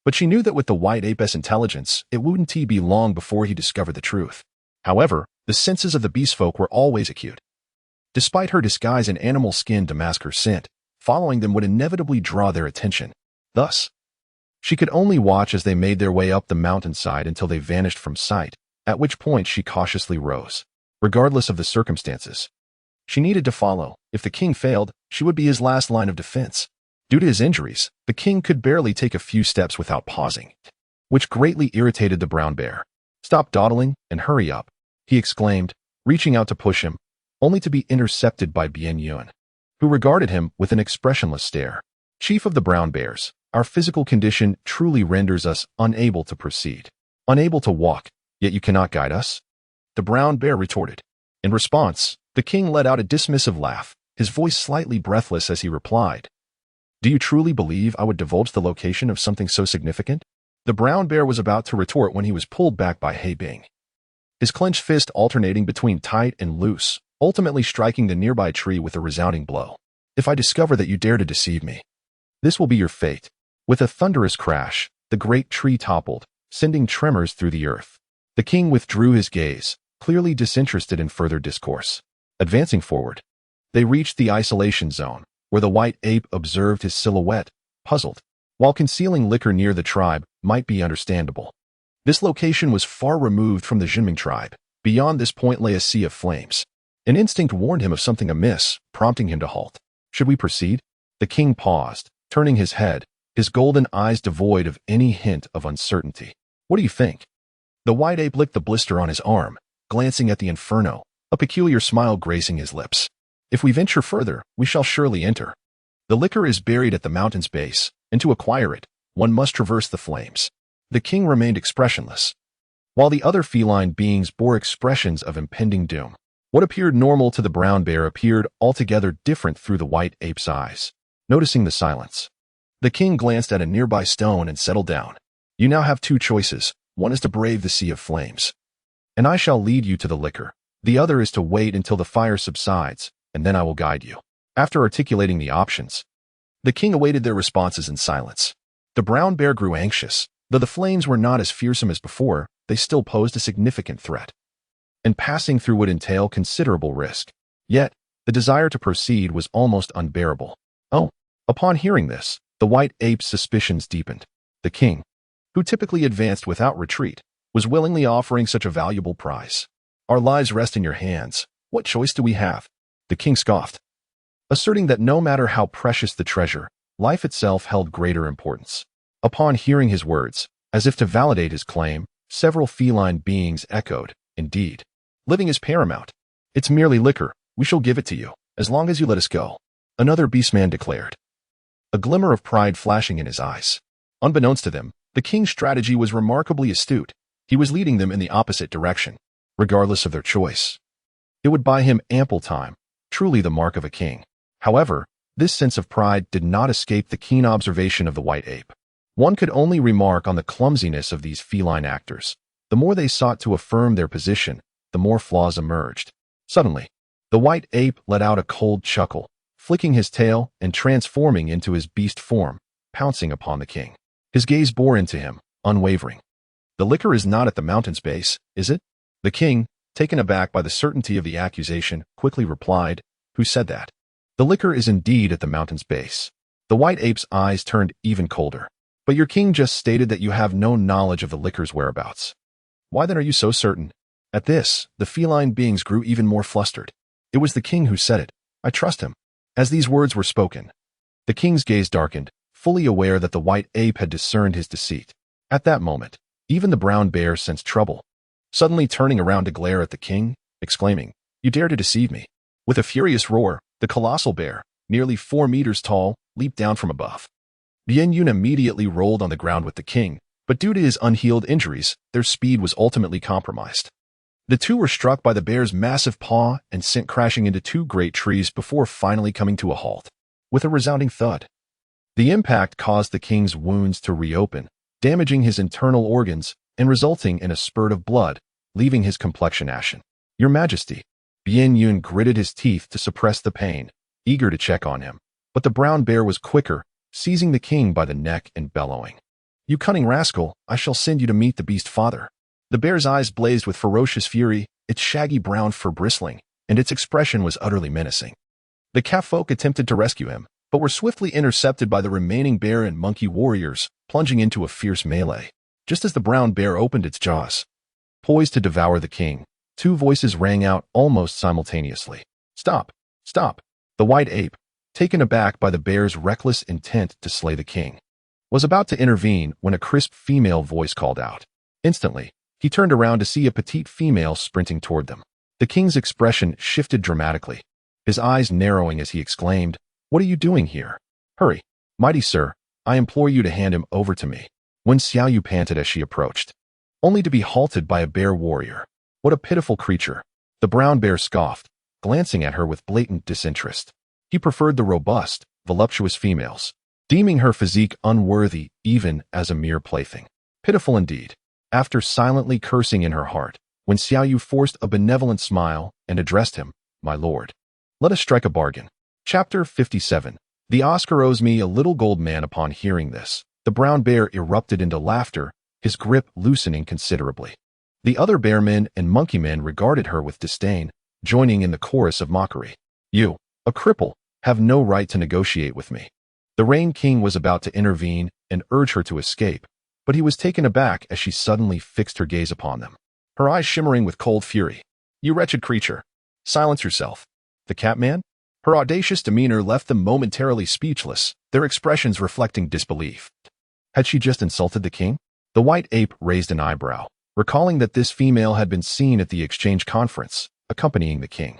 But she knew that with the white ape's intelligence, it wouldn't be long before he discovered the truth. However, the senses of the beastfolk were always acute. Despite her disguise in animal skin to mask her scent, following them would inevitably draw their attention. Thus, she could only watch as they made their way up the mountainside until they vanished from sight, at which point she cautiously rose. Regardless of the circumstances, she needed to follow. If the king failed, she would be his last line of defense. Due to his injuries, the king could barely take a few steps without pausing, which greatly irritated the brown bear. "Stop dawdling and hurry up," he exclaimed, reaching out to push him, only to be intercepted by Bien Yun, who regarded him with an expressionless stare. "Chief of the brown bears, our physical condition truly renders us unable to proceed. Unable to walk, yet you cannot guide us?" The brown bear retorted. In response, the king let out a dismissive laugh, his voice slightly breathless as he replied, "Do you truly believe I would divulge the location of something so significant?" The brown bear was about to retort when he was pulled back by He Bing, his clenched fist alternating between tight and loose, ultimately striking the nearby tree with a resounding blow. "If I discover that you dare to deceive me, this will be your fate." With a thunderous crash, the great tree toppled, sending tremors through the earth. The king withdrew his gaze, clearly disinterested in further discourse. Advancing forward, they reached the isolation zone, where the white ape observed his silhouette, puzzled. While concealing liquor near the tribe might be understandable, this location was far removed from the Jinming tribe. Beyond this point lay a sea of flames. An instinct warned him of something amiss, prompting him to halt. "Should we proceed?" The king paused, turning his head, his golden eyes devoid of any hint of uncertainty. "What do you think?" The white ape licked the blister on his arm, glancing at the inferno, a peculiar smile gracing his lips. "If we venture further, we shall surely enter. The liquor is buried at the mountain's base, and to acquire it, one must traverse the flames." The king remained expressionless, while the other feline beings bore expressions of impending doom. What appeared normal to the brown bear appeared altogether different through the white ape's eyes. Noticing the silence, the king glanced at a nearby stone and settled down. "You now have two choices. One is to brave the sea of flames, and I shall lead you to the liquor. The other is to wait until the fire subsides, and then I will guide you." After articulating the options, the king awaited their responses in silence. The brown bear grew anxious. Though the flames were not as fearsome as before, they still posed a significant threat, and passing through would entail considerable risk. Yet, the desire to proceed was almost unbearable. Oh! Upon hearing this, the white ape's suspicions deepened. The king, who typically advanced without retreat, was willingly offering such a valuable prize. Our lives rest in your hands. What choice do we have? The king scoffed, asserting that no matter how precious the treasure, life itself held greater importance. Upon hearing his words, as if to validate his claim, several feline beings echoed, "Indeed. Living is paramount. It's merely liquor. We shall give it to you, as long as you let us go," another beastman declared, a glimmer of pride flashing in his eyes. Unbeknownst to them, the king's strategy was remarkably astute. He was leading them in the opposite direction, regardless of their choice. It would buy him ample time, truly the mark of a king. However, this sense of pride did not escape the keen observation of the white ape. One could only remark on the clumsiness of these feline actors. The more they sought to affirm their position, the more flaws emerged. Suddenly, the white ape let out a cold chuckle, flicking his tail and transforming into his beast form, pouncing upon the king. His gaze bore into him, unwavering. "The liquor is not at the mountain's base, is it?" The king, taken aback by the certainty of the accusation, quickly replied, "Who said that?" "The liquor is indeed at the mountain's base." The white ape's eyes turned even colder. "But your king just stated that you have no knowledge of the liquor's whereabouts. Why then are you so certain?" At this, the feline beings grew even more flustered. It was the king who said it. I trust him. As these words were spoken, the king's gaze darkened, fully aware that the white ape had discerned his deceit. At that moment, even the brown bear sensed trouble, suddenly turning around to glare at the king, exclaiming, "You dare to deceive me!" With a furious roar, the colossal bear, nearly 4 meters tall, leaped down from above. Bien Yun immediately rolled on the ground with the king, but due to his unhealed injuries, their speed was ultimately compromised. The two were struck by the bear's massive paw and sent crashing into 2 great trees before finally coming to a halt, with a resounding thud. The impact caused the king's wounds to reopen, damaging his internal organs and resulting in a spurt of blood, leaving his complexion ashen. "Your Majesty." Bien Yun gritted his teeth to suppress the pain, eager to check on him, but the brown bear was quicker, seizing the king by the neck and bellowing, "You cunning rascal, I shall send you to meet the beast father." The bear's eyes blazed with ferocious fury, its shaggy brown fur bristling, and its expression was utterly menacing. The catfolk attempted to rescue him, but were swiftly intercepted by the remaining bear and monkey warriors, plunging into a fierce melee. Just as the brown bear opened its jaws, poised to devour the king, 2 voices rang out almost simultaneously. "Stop! Stop!" The white ape, taken aback by the bear's reckless intent to slay the king, was about to intervene when a crisp female voice called out. Instantly, he turned around to see a petite female sprinting toward them. The king's expression shifted dramatically, his eyes narrowing as he exclaimed, "What are you doing here? Hurry, mighty sir, I implore you to hand him over to me." When Xiaoyu panted as she approached, only to be halted by a bear warrior. What a pitiful creature. The brown bear scoffed, glancing at her with blatant disinterest. He preferred the robust, voluptuous females, deeming her physique unworthy even as a mere plaything. Pitiful indeed. After silently cursing in her heart, when Xiaoyu forced a benevolent smile and addressed him, "My lord, let us strike a bargain." Chapter 57. The Oscar owes me a little gold man. Upon hearing this, the brown bear erupted into laughter, his grip loosening considerably. The other bearmen and monkey men regarded her with disdain, joining in the chorus of mockery. "You, a cripple, have no right to negotiate with me." The Rain King was about to intervene and urge her to escape, but he was taken aback as she suddenly fixed her gaze upon them, her eyes shimmering with cold fury. "You wretched creature! Silence yourself." The Catman? Her audacious demeanor left them momentarily speechless, their expressions reflecting disbelief. Had she just insulted the king? The white ape raised an eyebrow, recalling that this female had been seen at the exchange conference, accompanying the king.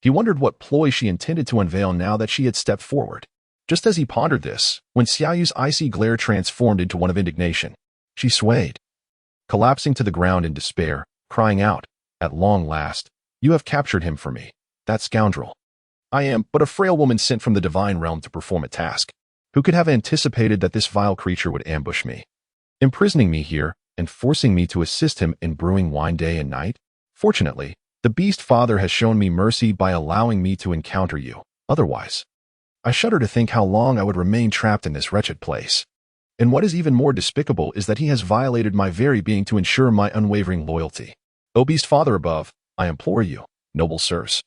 He wondered what ploy she intended to unveil now that she had stepped forward. Just as he pondered this, when Xiaoyu's icy glare transformed into one of indignation, she swayed, collapsing to the ground in despair, crying out, "At long last, you have captured him for me, that scoundrel. I am but a frail woman sent from the divine realm to perform a task. Who could have anticipated that this vile creature would ambush me, imprisoning me here and forcing me to assist him in brewing wine day and night? Fortunately, the beast father has shown me mercy by allowing me to encounter you. Otherwise, I shudder to think how long I would remain trapped in this wretched place. And what is even more despicable is that he has violated my very being to ensure my unwavering loyalty. O beast father above, I implore you, noble sirs,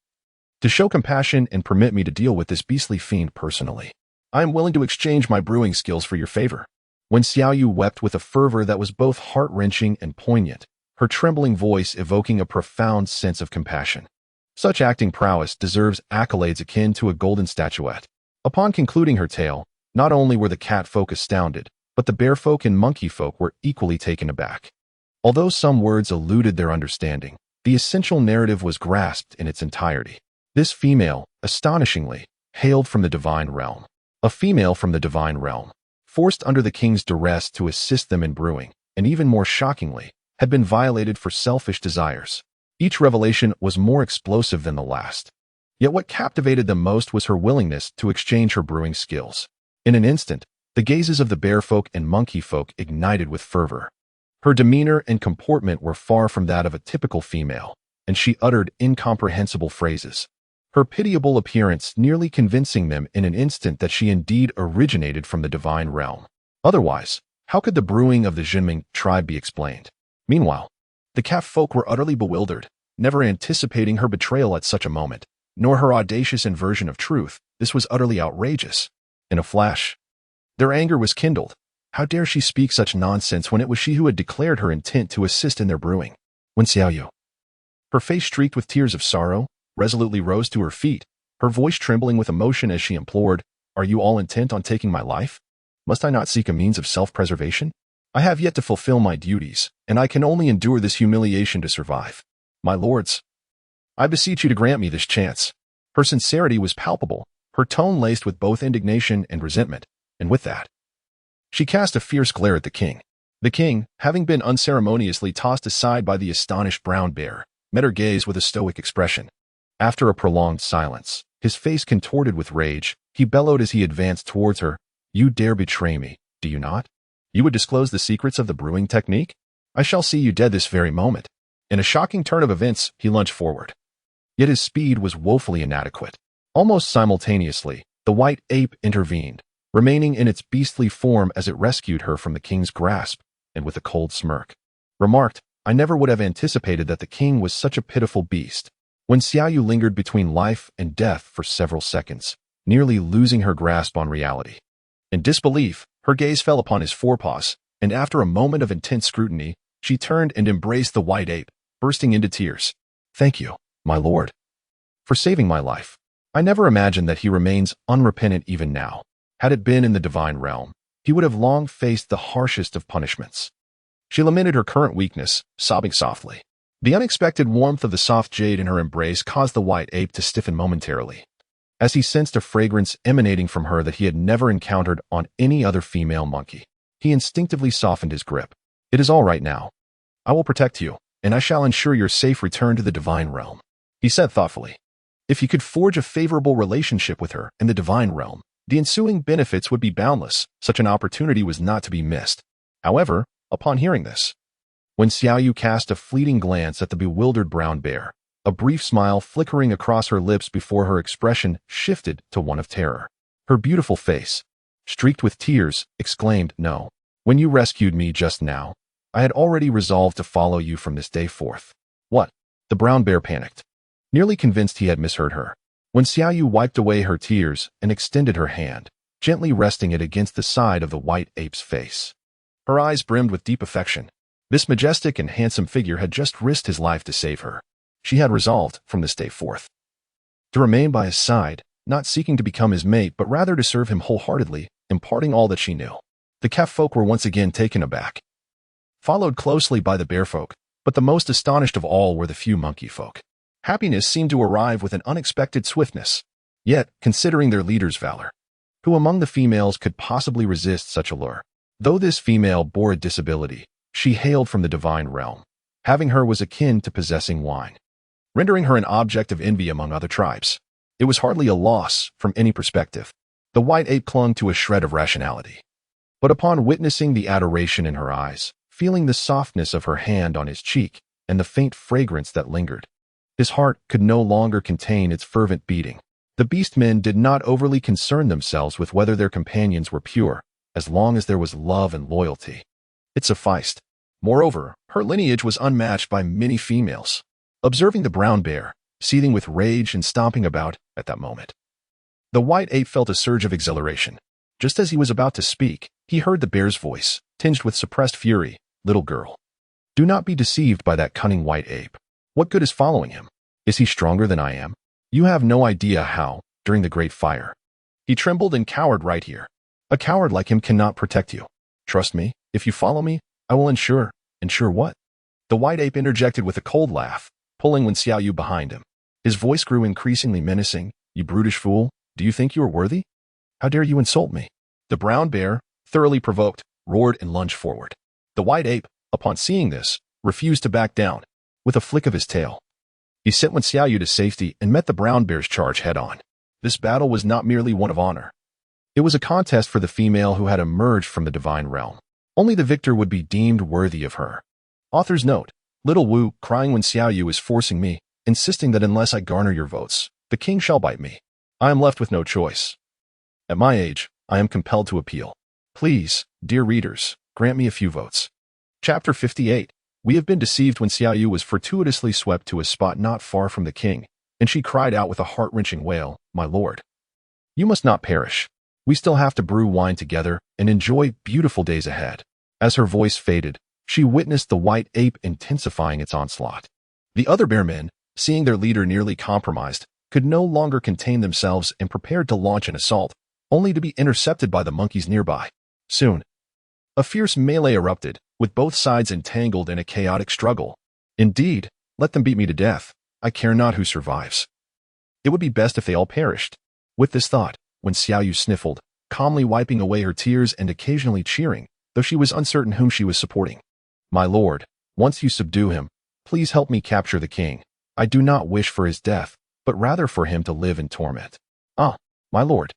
to show compassion and permit me to deal with this beastly fiend personally. I am willing to exchange my brewing skills for your favor. When Xiaoyu wept with a fervor that was both heart-wrenching and poignant, her trembling voice evoking a profound sense of compassion. Such acting prowess deserves accolades akin to a golden statuette. Upon concluding her tale, not only were the cat folk astounded, but the bear folk and monkey folk were equally taken aback. Although some words eluded their understanding, the essential narrative was grasped in its entirety. This female, astonishingly, hailed from the divine realm. A female from the divine realm, forced under the king's duress to assist them in brewing, and even more shockingly, had been violated for selfish desires. Each revelation was more explosive than the last. Yet what captivated them most was her willingness to exchange her brewing skills. In an instant, the gazes of the bear folk and monkey folk ignited with fervor. Her demeanor and comportment were far from that of a typical female, and she uttered incomprehensible phrases, her pitiable appearance nearly convincing them in an instant that she indeed originated from the divine realm. Otherwise, how could the brewing of the Jinming tribe be explained? Meanwhile, the cat folk were utterly bewildered, never anticipating her betrayal at such a moment, nor her audacious inversion of truth. This was utterly outrageous. In a flash, their anger was kindled. How dare she speak such nonsense when it was she who had declared her intent to assist in their brewing? When Xiaoyu, her face streaked with tears of sorrow, resolutely rose to her feet, her voice trembling with emotion as she implored, "Are you all intent on taking my life? Must I not seek a means of self-preservation? I have yet to fulfill my duties, and I can only endure this humiliation to survive. My lords, I beseech you to grant me this chance." Her sincerity was palpable, her tone laced with both indignation and resentment, and with that, she cast a fierce glare at the king. The king, having been unceremoniously tossed aside by the astonished brown bear, met her gaze with a stoic expression. After a prolonged silence, his face contorted with rage, he bellowed as he advanced towards her, "You dare betray me, do you not? You would disclose the secrets of the brewing technique? I shall see you dead this very moment." In a shocking turn of events, he lunged forward. Yet his speed was woefully inadequate. Almost simultaneously, the white ape intervened, remaining in its beastly form as it rescued her from the king's grasp, and with a cold smirk, remarked, "I never would have anticipated that the king was such a pitiful beast." When Xiaoyu lingered between life and death for several seconds, nearly losing her grasp on reality. In disbelief, her gaze fell upon his forepaws, and after a moment of intense scrutiny, she turned and embraced the white ape, bursting into tears. "Thank you, my lord, for saving my life. I never imagined that he remains unrepentant even now. Had it been in the divine realm, he would have long faced the harshest of punishments." She lamented her current weakness, sobbing softly. The unexpected warmth of the soft jade in her embrace caused the white ape to stiffen momentarily, as he sensed a fragrance emanating from her that he had never encountered on any other female monkey. He instinctively softened his grip. "It is all right now. I will protect you, and I shall ensure your safe return to the divine realm," he said thoughtfully. If he could forge a favorable relationship with her in the divine realm, the ensuing benefits would be boundless. Such an opportunity was not to be missed. However, upon hearing this, when Xiaoyu cast a fleeting glance at the bewildered brown bear, a brief smile flickering across her lips before her expression shifted to one of terror. Her beautiful face, streaked with tears, exclaimed, "No. When you rescued me just now, I had already resolved to follow you from this day forth." "What?" The brown bear panicked, nearly convinced he had misheard her. When Xiaoyu wiped away her tears and extended her hand, gently resting it against the side of the white ape's face, her eyes brimmed with deep affection. This majestic and handsome figure had just risked his life to save her. She had resolved, from this day forth, to remain by his side, not seeking to become his mate, but rather to serve him wholeheartedly, imparting all that she knew. The cat folk were once again taken aback, followed closely by the bear folk, but the most astonished of all were the few monkey folk. Happiness seemed to arrive with an unexpected swiftness. Yet, considering their leader's valor, who among the females could possibly resist such a lure? Though this female bore a disability, she hailed from the divine realm. Having her was akin to possessing wine, rendering her an object of envy among other tribes. It was hardly a loss from any perspective. The white ape clung to a shred of rationality. But upon witnessing the adoration in her eyes, feeling the softness of her hand on his cheek, and the faint fragrance that lingered, his heart could no longer contain its fervent beating. The beastmen did not overly concern themselves with whether their companions were pure, as long as there was love and loyalty. It sufficed. Moreover, her lineage was unmatched by many females. Observing the brown bear, seething with rage and stomping about at that moment, the white ape felt a surge of exhilaration. Just as he was about to speak, he heard the bear's voice, tinged with suppressed fury. "Little girl, do not be deceived by that cunning white ape. What good is following him? Is he stronger than I am? You have no idea how, during the great fire, he trembled and cowered right here. A coward like him cannot protect you. Trust me, if you follow me, I will ensure." "Ensure what?" The white ape interjected with a cold laugh, pulling Wen Xiaoyu behind him. His voice grew increasingly menacing. "You brutish fool, do you think you are worthy? How dare you insult me?" The brown bear, thoroughly provoked, roared and lunged forward. The white ape, upon seeing this, refused to back down. With a flick of his tail, he sent Wen Xiaoyu to safety and met the brown bear's charge head-on. This battle was not merely one of honor. It was a contest for the female who had emerged from the divine realm. Only the victor would be deemed worthy of her. Author's note: Little Wu, crying Wen Xiaoyu is forcing me, insisting that unless I garner your votes, the king shall bite me. I am left with no choice. At my age, I am compelled to appeal. Please, dear readers, grant me a few votes. Chapter 58. We have been deceived. When Xiaoyu was fortuitously swept to a spot not far from the king, and she cried out with a heart-wrenching wail, "My lord, you must not perish. We still have to brew wine together and enjoy beautiful days ahead." As her voice faded, she witnessed the white ape intensifying its onslaught. The other bear men, seeing their leader nearly compromised, could no longer contain themselves and prepared to launch an assault, only to be intercepted by the monkeys nearby. Soon, a fierce melee erupted, with both sides entangled in a chaotic struggle. Indeed, let them beat me to death. I care not who survives. It would be best if they all perished. With this thought, Wen Xiaoyu sniffled, calmly wiping away her tears and occasionally cheering, though she was uncertain whom she was supporting. "My lord, once you subdue him, please help me capture the king. I do not wish for his death, but rather for him to live in torment." "Ah, my lord,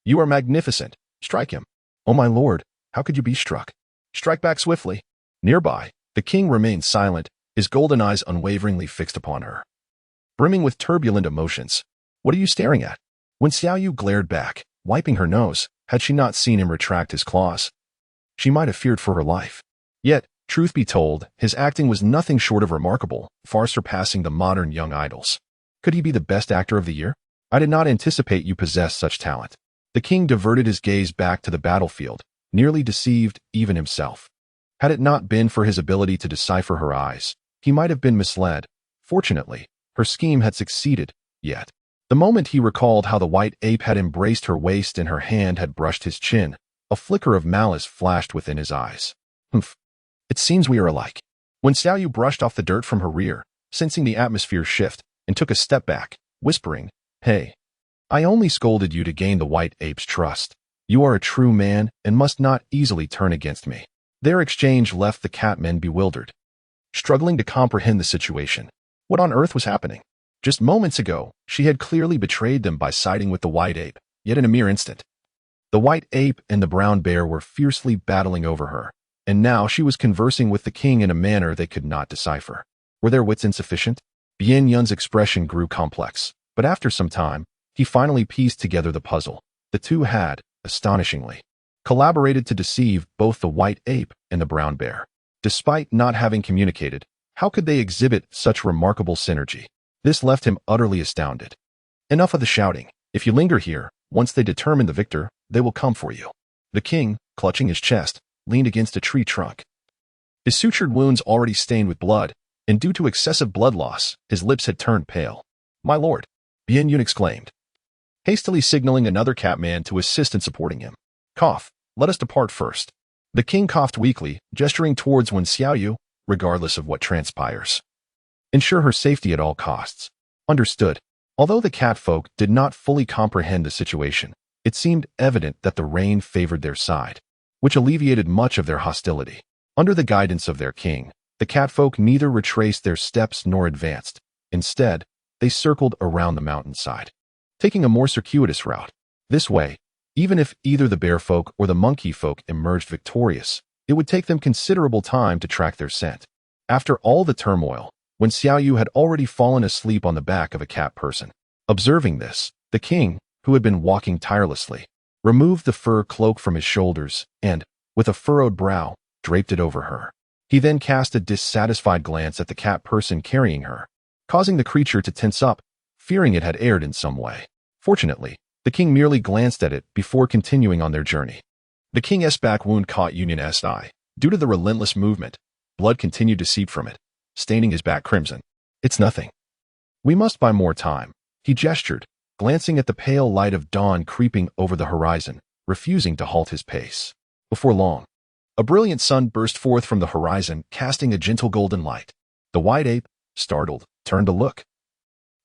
you are magnificent. Strike him." "Oh, my lord, how could you be struck? Strike back swiftly." Nearby, the king remained silent, his golden eyes unwaveringly fixed upon her, brimming with turbulent emotions. "What are you staring at?" When Xiaoyu glared back, wiping her nose, had she not seen him retract his claws, she might have feared for her life. Yet, truth be told, his acting was nothing short of remarkable, far surpassing the modern young idols. Could he be the best actor of the year? "I did not anticipate you possessed such talent." The king diverted his gaze back to the battlefield, nearly deceived even himself. Had it not been for his ability to decipher her eyes, he might have been misled. Fortunately, her scheme had succeeded, yet. The moment he recalled how the white ape had embraced her waist and her hand had brushed his chin, a flicker of malice flashed within his eyes. "Humph. It seems we are alike." When Xiaoyu brushed off the dirt from her rear, sensing the atmosphere shift, and took a step back, whispering, "Hey, I only scolded you to gain the white ape's trust. You are a true man and must not easily turn against me." Their exchange left the catmen bewildered, struggling to comprehend the situation. What on earth was happening? Just moments ago, she had clearly betrayed them by siding with the white ape, yet in a mere instant, the white ape and the brown bear were fiercely battling over her, and now she was conversing with the king in a manner they could not decipher. Were their wits insufficient? Bian Yun's expression grew complex, but after some time, he finally pieced together the puzzle. The two had, astonishingly, collaborated to deceive both the white ape and the brown bear. Despite not having communicated, how could they exhibit such remarkable synergy? This left him utterly astounded. "Enough of the shouting. If you linger here, once they determine the victor, they will come for you." The king, clutching his chest, leaned against a tree trunk. His sutured wounds already stained with blood, and due to excessive blood loss, his lips had turned pale. "My lord," Bian Yun exclaimed, hastily signaling another catman to assist in supporting him. "Cough, let us depart first." The king coughed weakly, gesturing towards Wen Xiaoyu, "Regardless of what transpires, ensure her safety at all costs." Understood. Although the catfolk did not fully comprehend the situation, it seemed evident that the rain favored their side, which alleviated much of their hostility. Under the guidance of their king, the catfolk neither retraced their steps nor advanced. Instead, they circled around the mountainside, taking a more circuitous route. This way, even if either the bear folk or the monkey folk emerged victorious, it would take them considerable time to track their scent. After all the turmoil, when Xiaoyu had already fallen asleep on the back of a cat person. Observing this, The king, who had been walking tirelessly, removed the fur cloak from his shoulders and, with a furrowed brow, draped it over her. He then cast a dissatisfied glance at the cat person carrying her, causing the creature to tense up, fearing it had erred in some way. Fortunately, the king merely glanced at it before continuing on their journey. The king's back wound caught Union's eye. Due to the relentless movement, blood continued to seep from it, staining his back crimson. It's nothing. We must buy more time, he gestured, glancing at the pale light of dawn creeping over the horizon, refusing to halt his pace. Before long, a brilliant sun burst forth from the horizon, casting a gentle golden light. The white ape, startled, turned to look,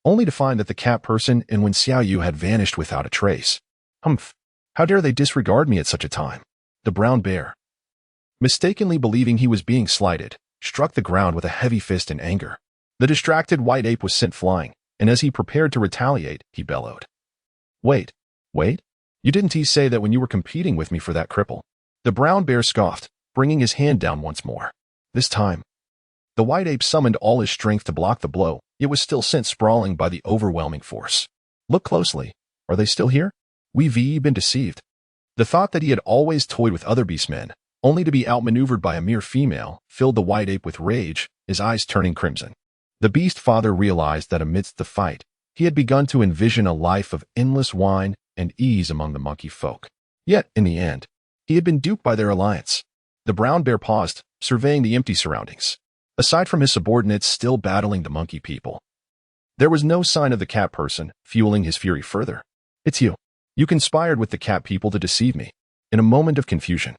only to find that the cat person and Wen Xiaoyu had vanished without a trace. Humph! How dare they disregard me at such a time? The brown bear, mistakenly believing he was being slighted, struck the ground with a heavy fist in anger. The distracted white ape was sent flying, and as he prepared to retaliate, he bellowed. Wait. You didn't say that when you were competing with me for that cripple? The brown bear scoffed, bringing his hand down once more. This time, the white ape summoned all his strength to block the blow, yet was still sent sprawling by the overwhelming force. Look closely. Are they still here? We've been deceived. The thought that he had always toyed with other beastmen, only to be outmaneuvered by a mere female, filled the white ape with rage, his eyes turning crimson. The beast father realized that amidst the fight, he had begun to envision a life of endless wine and ease among the monkey folk. Yet, in the end, he had been duped by their alliance. The brown bear paused, surveying the empty surroundings. Aside from his subordinates still battling the monkey people, there was no sign of the cat person, fueling his fury further. It's you. You conspired with the cat people to deceive me. In a moment of confusion,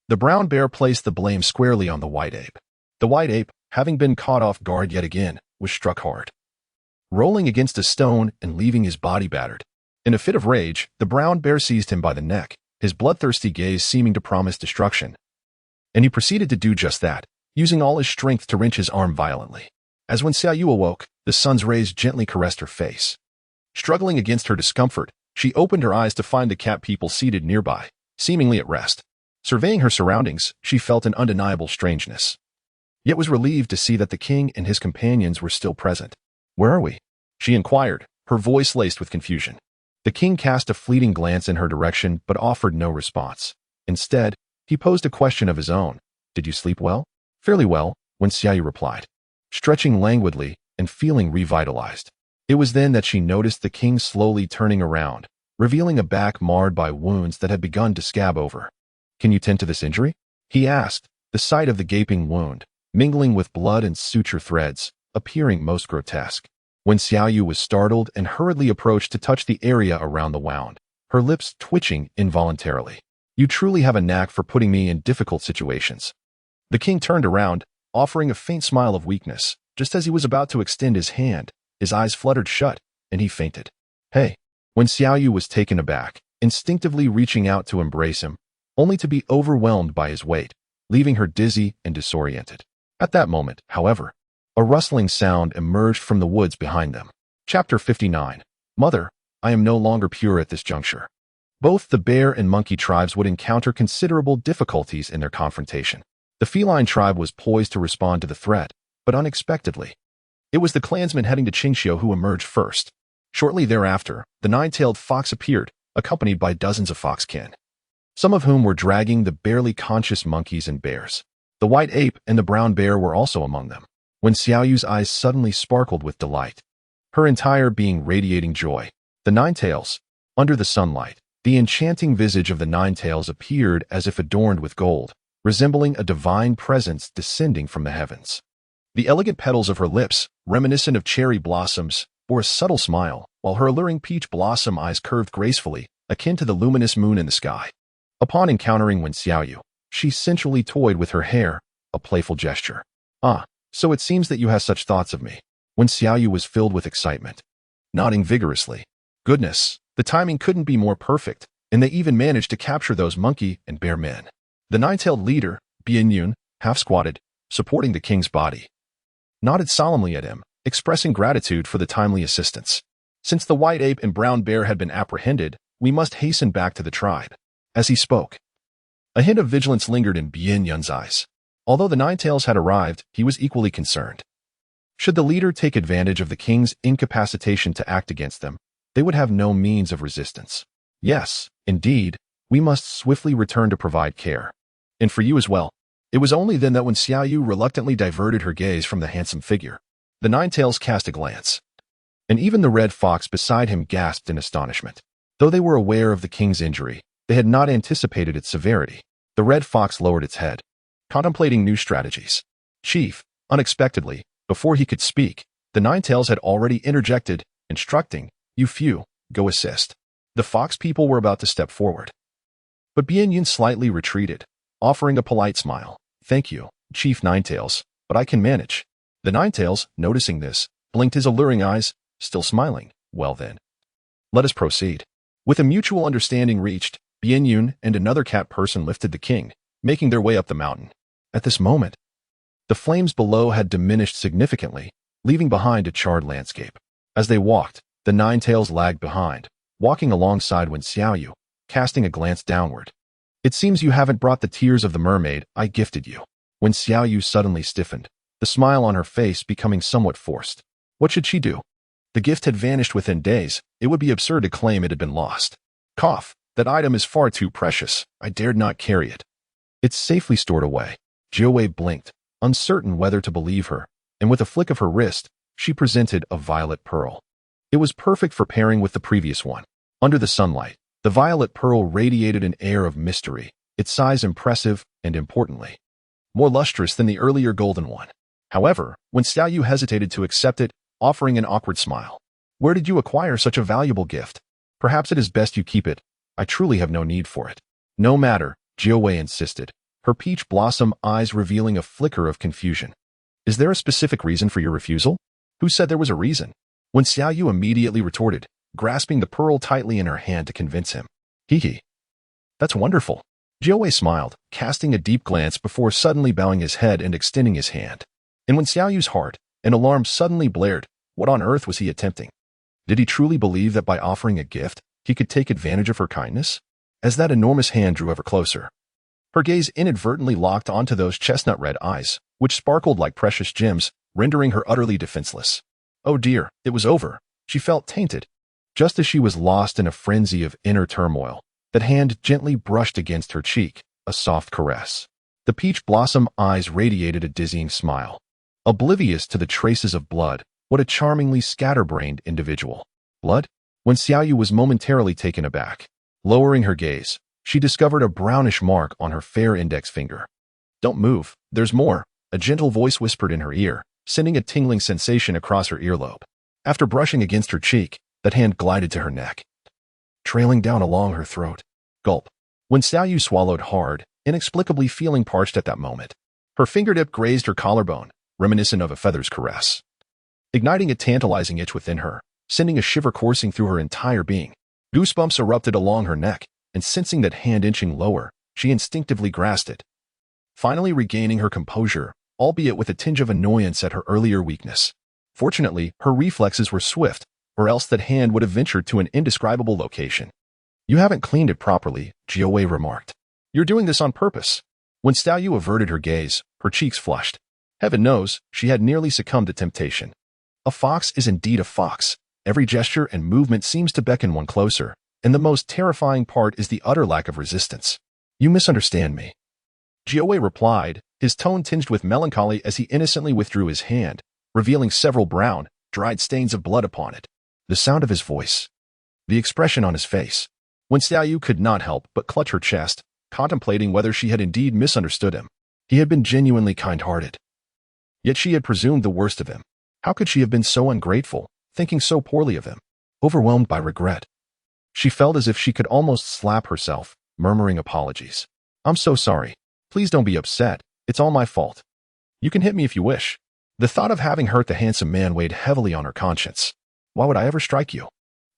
the brown bear placed the blame squarely on the white ape. The white ape, having been caught off guard yet again, was struck hard, rolling against a stone and leaving his body battered. In a fit of rage, the brown bear seized him by the neck, his bloodthirsty gaze seeming to promise destruction. And he proceeded to do just that, using all his strength to wrench his arm violently. As Wen Xiaoyu awoke, the sun's rays gently caressed her face. Struggling against her discomfort, she opened her eyes to find the cat people seated nearby, seemingly at rest. Surveying her surroundings, she felt an undeniable strangeness, yet was relieved to see that the king and his companions were still present. Where are we? She inquired, her voice laced with confusion. The king cast a fleeting glance in her direction but offered no response. Instead, he posed a question of his own. Did you sleep well? Fairly well, Wen Xiaoyu replied, stretching languidly and feeling revitalized. It was then that she noticed the king slowly turning around, revealing a back marred by wounds that had begun to scab over. Can you tend to this injury? He asked, the sight of the gaping wound, mingling with blood and suture threads, appearing most grotesque. Wen Xiaoyu was startled and hurriedly approached to touch the area around the wound, her lips twitching involuntarily. You truly have a knack for putting me in difficult situations. The king turned around, offering a faint smile of weakness. Just as he was about to extend his hand, his eyes fluttered shut, and he fainted. Hey! Wen Xiaoyu was taken aback, instinctively reaching out to embrace him, only to be overwhelmed by his weight, leaving her dizzy and disoriented. At that moment, however, a rustling sound emerged from the woods behind them. Chapter 59. Mother, I am no longer pure at this juncture. Both the bear and monkey tribes would encounter considerable difficulties in their confrontation. The feline tribe was poised to respond to the threat, but unexpectedly, it was the clansmen heading to Qingxiu who emerged first. Shortly thereafter, the nine-tailed fox appeared, accompanied by dozens of foxkin, some of whom were dragging the barely conscious monkeys and bears. The white ape and the brown bear were also among them. Wen Xiaoyu's eyes suddenly sparkled with delight, her entire being radiating joy. The nine-tails, under the sunlight, the enchanting visage of the nine-tails appeared as if adorned with gold, resembling a divine presence descending from the heavens. The elegant petals of her lips, reminiscent of cherry blossoms, bore a subtle smile, while her alluring peach blossom eyes curved gracefully, akin to the luminous moon in the sky. Upon encountering Wen Xiaoyu, she sensually toyed with her hair, a playful gesture. Ah, so it seems that you have such thoughts of me. Wen Xiaoyu was filled with excitement, nodding vigorously. Goodness, the timing couldn't be more perfect, and they even managed to capture those monkey and bear men. The nine-tailed leader, Bian Yun, half-squatted, supporting the king's body, nodded solemnly at him, expressing gratitude for the timely assistance. Since the white ape and brown bear had been apprehended, we must hasten back to the tribe. As he spoke, a hint of vigilance lingered in Bian Yun's eyes. Although the nine-tails had arrived, he was equally concerned. Should the leader take advantage of the king's incapacitation to act against them, they would have no means of resistance. Yes, indeed, we must swiftly return to provide care. And for you as well. It was only then that when Xiaoyu reluctantly diverted her gaze from the handsome figure, the Ninetales cast a glance. And even the red fox beside him gasped in astonishment. Though they were aware of the king's injury, they had not anticipated its severity. The red fox lowered its head, contemplating new strategies. Chief, unexpectedly, before he could speak, the Ninetales had already interjected, instructing, "You few, go assist." The fox people were about to step forward. But Bianyun slightly retreated, offering a polite smile. "Thank you, Chief Ninetales, but I can manage." The Ninetales, noticing this, blinked his alluring eyes, still smiling. "Well then, let us proceed." With a mutual understanding reached, Bianyun and another cat person lifted the king, making their way up the mountain. At this moment, the flames below had diminished significantly, leaving behind a charred landscape. As they walked, the Ninetales lagged behind, walking alongside Wen Xiaoyu, casting a glance downward. "It seems you haven't brought the tears of the mermaid I gifted you." Wen Xiaoyu suddenly stiffened, the smile on her face becoming somewhat forced. What should she do? The gift had vanished within days. It would be absurd to claim it had been lost. Cough. That item is far too precious. I dared not carry it. It's safely stored away. Jiawei blinked, uncertain whether to believe her, and with a flick of her wrist, she presented a violet pearl. It was perfect for pairing with the previous one. Under the sunlight, the violet pearl radiated an air of mystery, its size impressive and, importantly, more lustrous than the earlier golden one. However, when Xiaoyu hesitated to accept it, offering an awkward smile. "Where did you acquire such a valuable gift? Perhaps it is best you keep it. I truly have no need for it." "No matter," Jiawei insisted, her peach blossom eyes revealing a flicker of confusion. "Is there a specific reason for your refusal?" "Who said there was a reason?" When Xiaoyu immediately retorted, grasping the pearl tightly in her hand to convince him. "Hee. That's wonderful." Jiawei smiled, casting a deep glance before suddenly bowing his head and extending his hand. And when Xiaoyu's heart, an alarm suddenly blared, what on earth was he attempting? Did he truly believe that by offering a gift, he could take advantage of her kindness? As that enormous hand drew ever closer, her gaze inadvertently locked onto those chestnut-red eyes, which sparkled like precious gems, rendering her utterly defenseless. Oh dear, it was over. She felt tainted. Just as she was lost in a frenzy of inner turmoil, that hand gently brushed against her cheek, a soft caress. The peach blossom eyes radiated a dizzying smile. Oblivious to the traces of blood, what a charmingly scatterbrained individual. Blood? When Xiaoyu was momentarily taken aback, lowering her gaze, she discovered a brownish mark on her fair index finger. "Don't move, there's more," a gentle voice whispered in her ear, sending a tingling sensation across her earlobe. After brushing against her cheek, that hand glided to her neck, trailing down along her throat. Gulp. When Xiaoyu swallowed hard, inexplicably feeling parched at that moment, her fingertip grazed her collarbone, reminiscent of a feather's caress, igniting a tantalizing itch within her, sending a shiver coursing through her entire being. Goosebumps erupted along her neck, and sensing that hand inching lower, she instinctively grasped it, finally regaining her composure, albeit with a tinge of annoyance at her earlier weakness. Fortunately, her reflexes were swift, or else that hand would have ventured to an indescribable location. "You haven't cleaned it properly," Jiawei remarked. "You're doing this on purpose." When Xiaoyu averted her gaze, her cheeks flushed. Heaven knows, she had nearly succumbed to temptation. A fox is indeed a fox. Every gesture and movement seems to beckon one closer, and the most terrifying part is the utter lack of resistance. "You misunderstand me," Jiawei replied, his tone tinged with melancholy as he innocently withdrew his hand, revealing several brown, dried stains of blood upon it. The sound of his voice, the expression on his face. When Xiaoyu could not help but clutch her chest, contemplating whether she had indeed misunderstood him. He had been genuinely kind-hearted. Yet she had presumed the worst of him. How could she have been so ungrateful, thinking so poorly of him? Overwhelmed by regret, she felt as if she could almost slap herself, murmuring apologies. "I'm so sorry. Please don't be upset. It's all my fault. You can hit me if you wish." The thought of having hurt the handsome man weighed heavily on her conscience. "Why would I ever strike you?"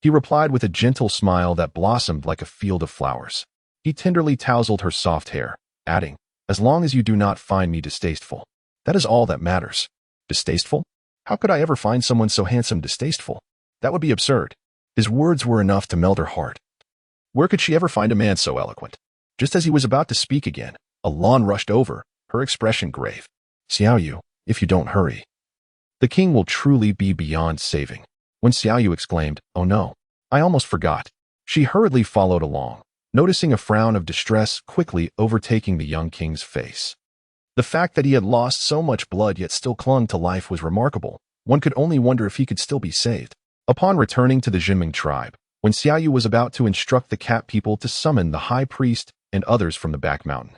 He replied with a gentle smile that blossomed like a field of flowers. He tenderly tousled her soft hair, adding, "As long as you do not find me distasteful. That is all that matters." Distasteful? How could I ever find someone so handsome distasteful? That would be absurd. His words were enough to melt her heart. Where could she ever find a man so eloquent? Just as he was about to speak again, Alon rushed over, her expression grave. "Xiaoyu, if you don't hurry, the king will truly be beyond saving." When Xiaoyu exclaimed, "Oh no," I almost forgot. She hurriedly followed along, noticing a frown of distress quickly overtaking the young king's face. The fact that he had lost so much blood yet still clung to life was remarkable. One could only wonder if he could still be saved. Upon returning to the Jinming tribe, when Xiaoyu was about to instruct the cat people to summon the high priest and others from the back mountain,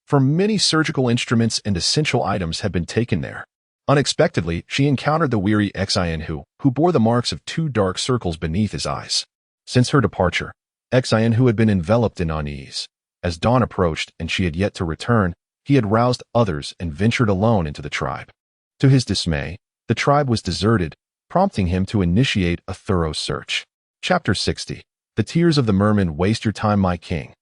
for many surgical instruments and essential items had been taken there. Unexpectedly, she encountered the weary Xianhu, who bore the marks of 2 dark circles beneath his eyes. Since her departure, Xianhu had been enveloped in unease. As dawn approached and she had yet to return, he had roused others and ventured alone into the tribe. To his dismay, the tribe was deserted, prompting him to initiate a thorough search. Chapter 60. The Tears of the Merman. Waste your time, my king.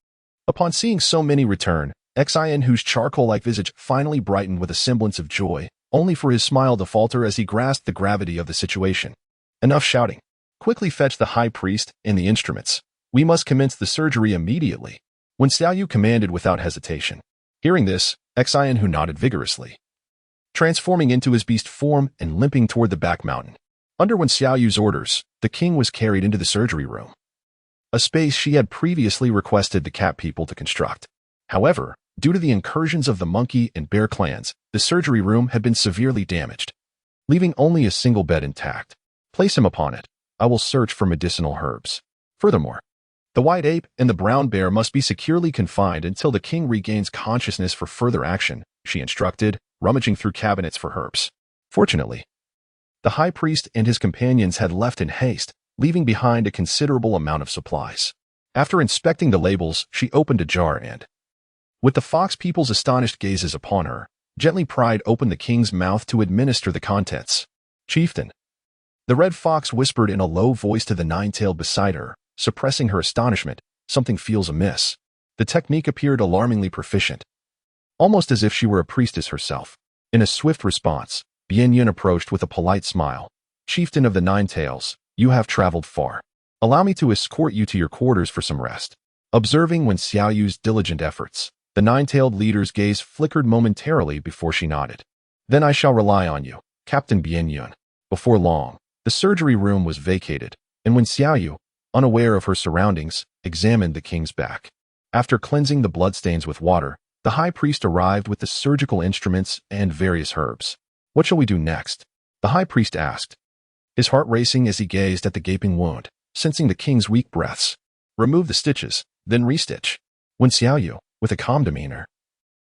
Upon seeing so many return, Xianhu's charcoal-like visage finally brightened with a semblance of joy, only for his smile to falter as he grasped the gravity of the situation. Enough shouting. Quickly fetch the high priest and the instruments. We must commence the surgery immediately. When Xiaoyu commanded without hesitation. Hearing this, Xianhu nodded vigorously, transforming into his beast form and limping toward the back mountain. Under Wen Xiaoyu's orders, the king was carried into the surgery room, a space she had previously requested the cat people to construct. However, due to the incursions of the monkey and bear clans, the surgery room had been severely damaged, leaving only a single bed intact. Place him upon it. I will search for medicinal herbs. Furthermore, the white ape and the brown bear must be securely confined until the king regains consciousness for further action, she instructed, rummaging through cabinets for herbs. Fortunately, the high priest and his companions had left in haste, leaving behind a considerable amount of supplies. After inspecting the labels, she opened a jar and, with the fox people's astonished gazes upon her, gently pried open the king's mouth to administer the contents. Chieftain, the red fox whispered in a low voice to the nine-tailed beside her, suppressing her astonishment. Something feels amiss. The technique appeared alarmingly proficient, almost as if she were a priestess herself. In a swift response, Bianyun approached with a polite smile. Chieftain of the Nine Tails, you have traveled far. Allow me to escort you to your quarters for some rest. Observing Wen Xiaoyu's diligent efforts, the nine-tailed leader's gaze flickered momentarily before she nodded. Then I shall rely on you, Captain Bianyun. Before long, the surgery room was vacated, and Wen Xiaoyu, unaware of her surroundings, examined the king's back. After cleansing the bloodstains with water, the high priest arrived with the surgical instruments and various herbs. What shall we do next? The high priest asked, his heart racing as he gazed at the gaping wound, sensing the king's weak breaths. Remove the stitches, then restitch. Wen Xiaoyu, with a calm demeanor,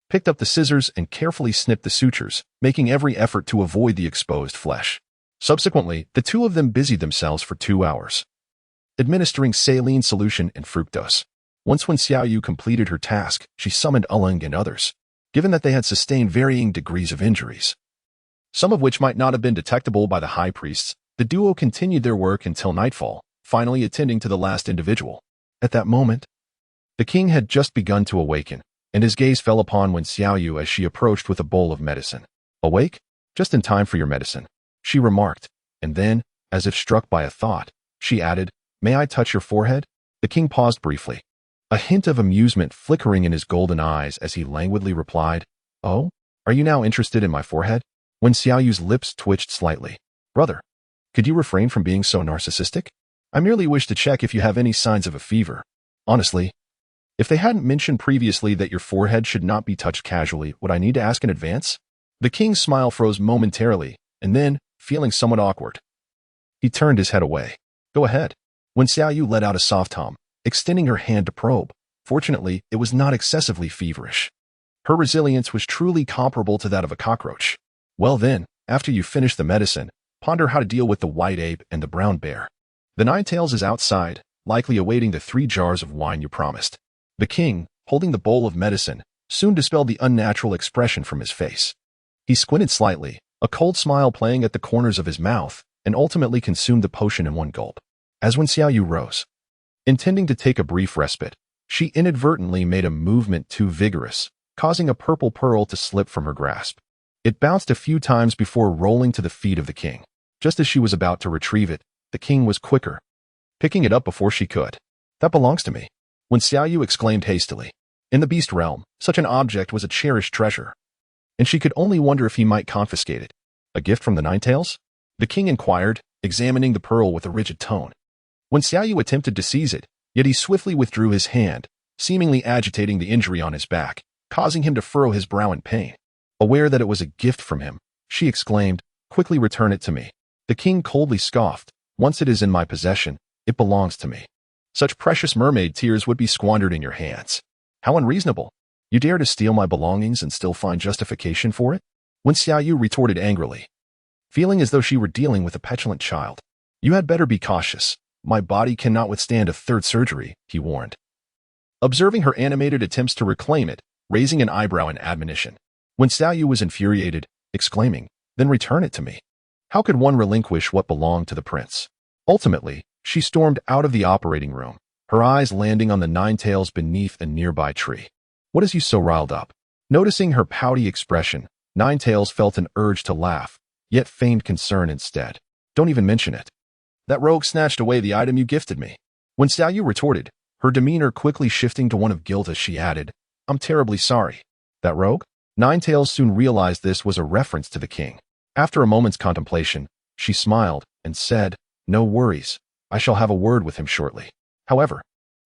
picked up the scissors and carefully snipped the sutures, making every effort to avoid the exposed flesh. Subsequently, the two of them busied themselves for 2 hours, administering saline solution and fructose. Once Wen Xiaoyu completed her task, she summoned Ulung and others, given that they had sustained varying degrees of injuries, some of which might not have been detectable by the high priests. The duo continued their work until nightfall, finally attending to the last individual. At that moment, the king had just begun to awaken, and his gaze fell upon Wen Xiaoyu as she approached with a bowl of medicine. Awake? Just in time for your medicine, she remarked, and then, as if struck by a thought, she added, May I touch your forehead? The king paused briefly, a hint of amusement flickering in his golden eyes as he languidly replied, Oh, are you now interested in my forehead? Wen Xiaoyu's lips twitched slightly. Brother, could you refrain from being so narcissistic? I merely wish to check if you have any signs of a fever. Honestly, if they hadn't mentioned previously that your forehead should not be touched casually, would I need to ask in advance? The king's smile froze momentarily, and then, feeling somewhat awkward, he turned his head away. Go ahead. Wen Xiaoyu let out a soft hum, extending her hand to probe. Fortunately, it was not excessively feverish. Her resilience was truly comparable to that of a cockroach. Well then, after you finish the medicine, ponder how to deal with the white ape and the brown bear. The Nine Tails is outside, likely awaiting the 3 jars of wine you promised. The king, holding the bowl of medicine, soon dispelled the unnatural expression from his face. He squinted slightly, a cold smile playing at the corners of his mouth, and ultimately consumed the potion in one gulp. As Wen Xiaoyu rose, intending to take a brief respite, she inadvertently made a movement too vigorous, causing a purple pearl to slip from her grasp. It bounced a few times before rolling to the feet of the king. Just as she was about to retrieve it, the king was quicker, picking it up before she could. That belongs to me, Wen Xiaoyu exclaimed hastily. In the beast realm, such an object was a cherished treasure, and she could only wonder if he might confiscate it. A gift from the Nine Tails? The king inquired, examining the pearl with a rigid tone. when Xiaoyu attempted to seize it, yet he swiftly withdrew his hand, seemingly agitating the injury on his back, causing him to furrow his brow in pain. Aware that it was a gift from him, she exclaimed, "Quickly return it to me." The king coldly scoffed, "Once it is in my possession, it belongs to me. Such precious mermaid tears would be squandered in your hands. How unreasonable! You dare to steal my belongings and still find justification for it?" When Xiaoyu retorted angrily, feeling as though she were dealing with a petulant child. "You had better be cautious. My body cannot withstand a third surgery," he warned. Observing her animated attempts to reclaim it, raising an eyebrow in admonition. When Xiaoyu was infuriated, exclaiming, "Then return it to me. How could one relinquish what belonged to the prince?" Ultimately, she stormed out of the operating room, her eyes landing on the nine tails beneath a nearby tree. "What has you so riled up?" Noticing her pouty expression, Nine Tails felt an urge to laugh, yet feigned concern instead. "Don't even mention it. That rogue snatched away the item you gifted me." When Xiaoyu retorted, her demeanor quickly shifting to one of guilt as she added, "I'm terribly sorry." "That rogue?" Nine Tails soon realized this was a reference to the king. After a moment's contemplation, she smiled and said, "No worries. I shall have a word with him shortly." However,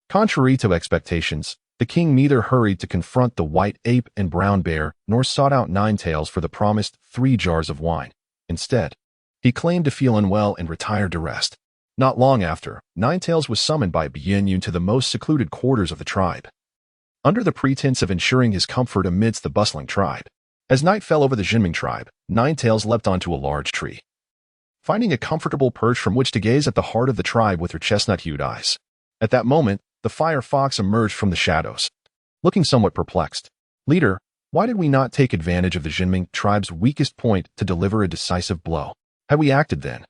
contrary to expectations, the king neither hurried to confront the white ape and brown bear nor sought out Nine Tails for the promised 3 jars of wine. Instead, he claimed to feel unwell and retired to rest. Not long after, Nine Tails was summoned by Bianyun to the most secluded quarters of the tribe, under the pretense of ensuring his comfort amidst the bustling tribe. As night fell over the Jinming tribe, Nine Tails leapt onto a large tree, finding a comfortable perch from which to gaze at the heart of the tribe with her chestnut-hued eyes. At that moment, the fire fox emerged from the shadows, looking somewhat perplexed. "Leader, why did we not take advantage of the Jinming tribe's weakest point to deliver a decisive blow? Had we acted then,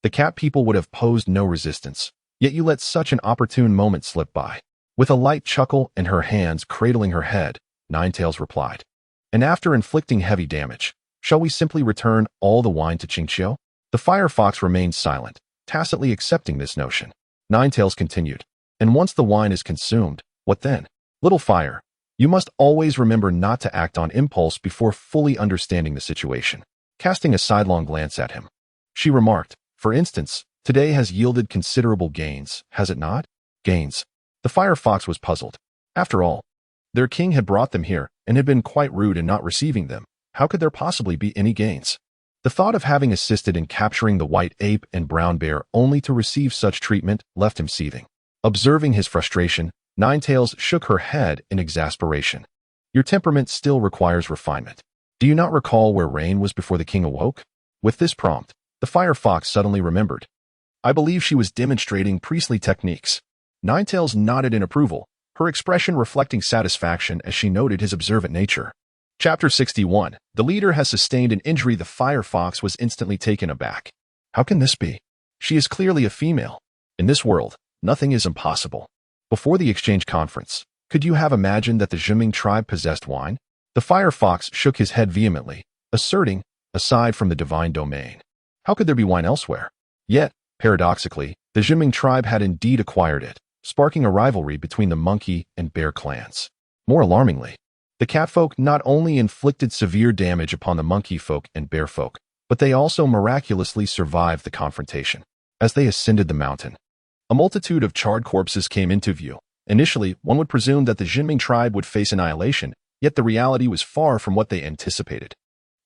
the cat people would have posed no resistance, yet you let such an opportune moment slip by." With a light chuckle and her hands cradling her head, Nine Tails replied, "And after inflicting heavy damage, shall we simply return all the wine to Qingqiu?" The fire fox remained silent, tacitly accepting this notion. Nine Tails continued, "And once the wine is consumed, what then? Little fire, you must always remember not to act on impulse before fully understanding the situation." Casting a sidelong glance at him, she remarked, "For instance, today has yielded considerable gains, has it not?" Gains? The fire fox was puzzled. After all, their king had brought them here and had been quite rude in not receiving them. How could there possibly be any gains? The thought of having assisted in capturing the white ape and brown bear only to receive such treatment left him seething. Observing his frustration, Nine Tails shook her head in exasperation. "Your temperament still requires refinement. Do you not recall where Rain was before the king awoke?" With this prompt, the fire fox suddenly remembered. "I believe she was demonstrating priestly techniques." Nine Tails nodded in approval, her expression reflecting satisfaction as she noted his observant nature. Chapter 61. The leader has sustained an injury. The fire fox was instantly taken aback. How can this be? She is clearly a female. In this world, nothing is impossible. Before the exchange conference, could you have imagined that the Jinming tribe possessed wine? The fire fox shook his head vehemently, asserting, aside from the divine domain, how could there be wine elsewhere? Yet, paradoxically, the Jinming tribe had indeed acquired it, sparking a rivalry between the monkey and bear clans. More alarmingly, the catfolk not only inflicted severe damage upon the monkey folk and bear folk, but they also miraculously survived the confrontation. As they ascended the mountain, a multitude of charred corpses came into view. Initially, one would presume that the Jinming tribe would face annihilation, yet the reality was far from what they anticipated.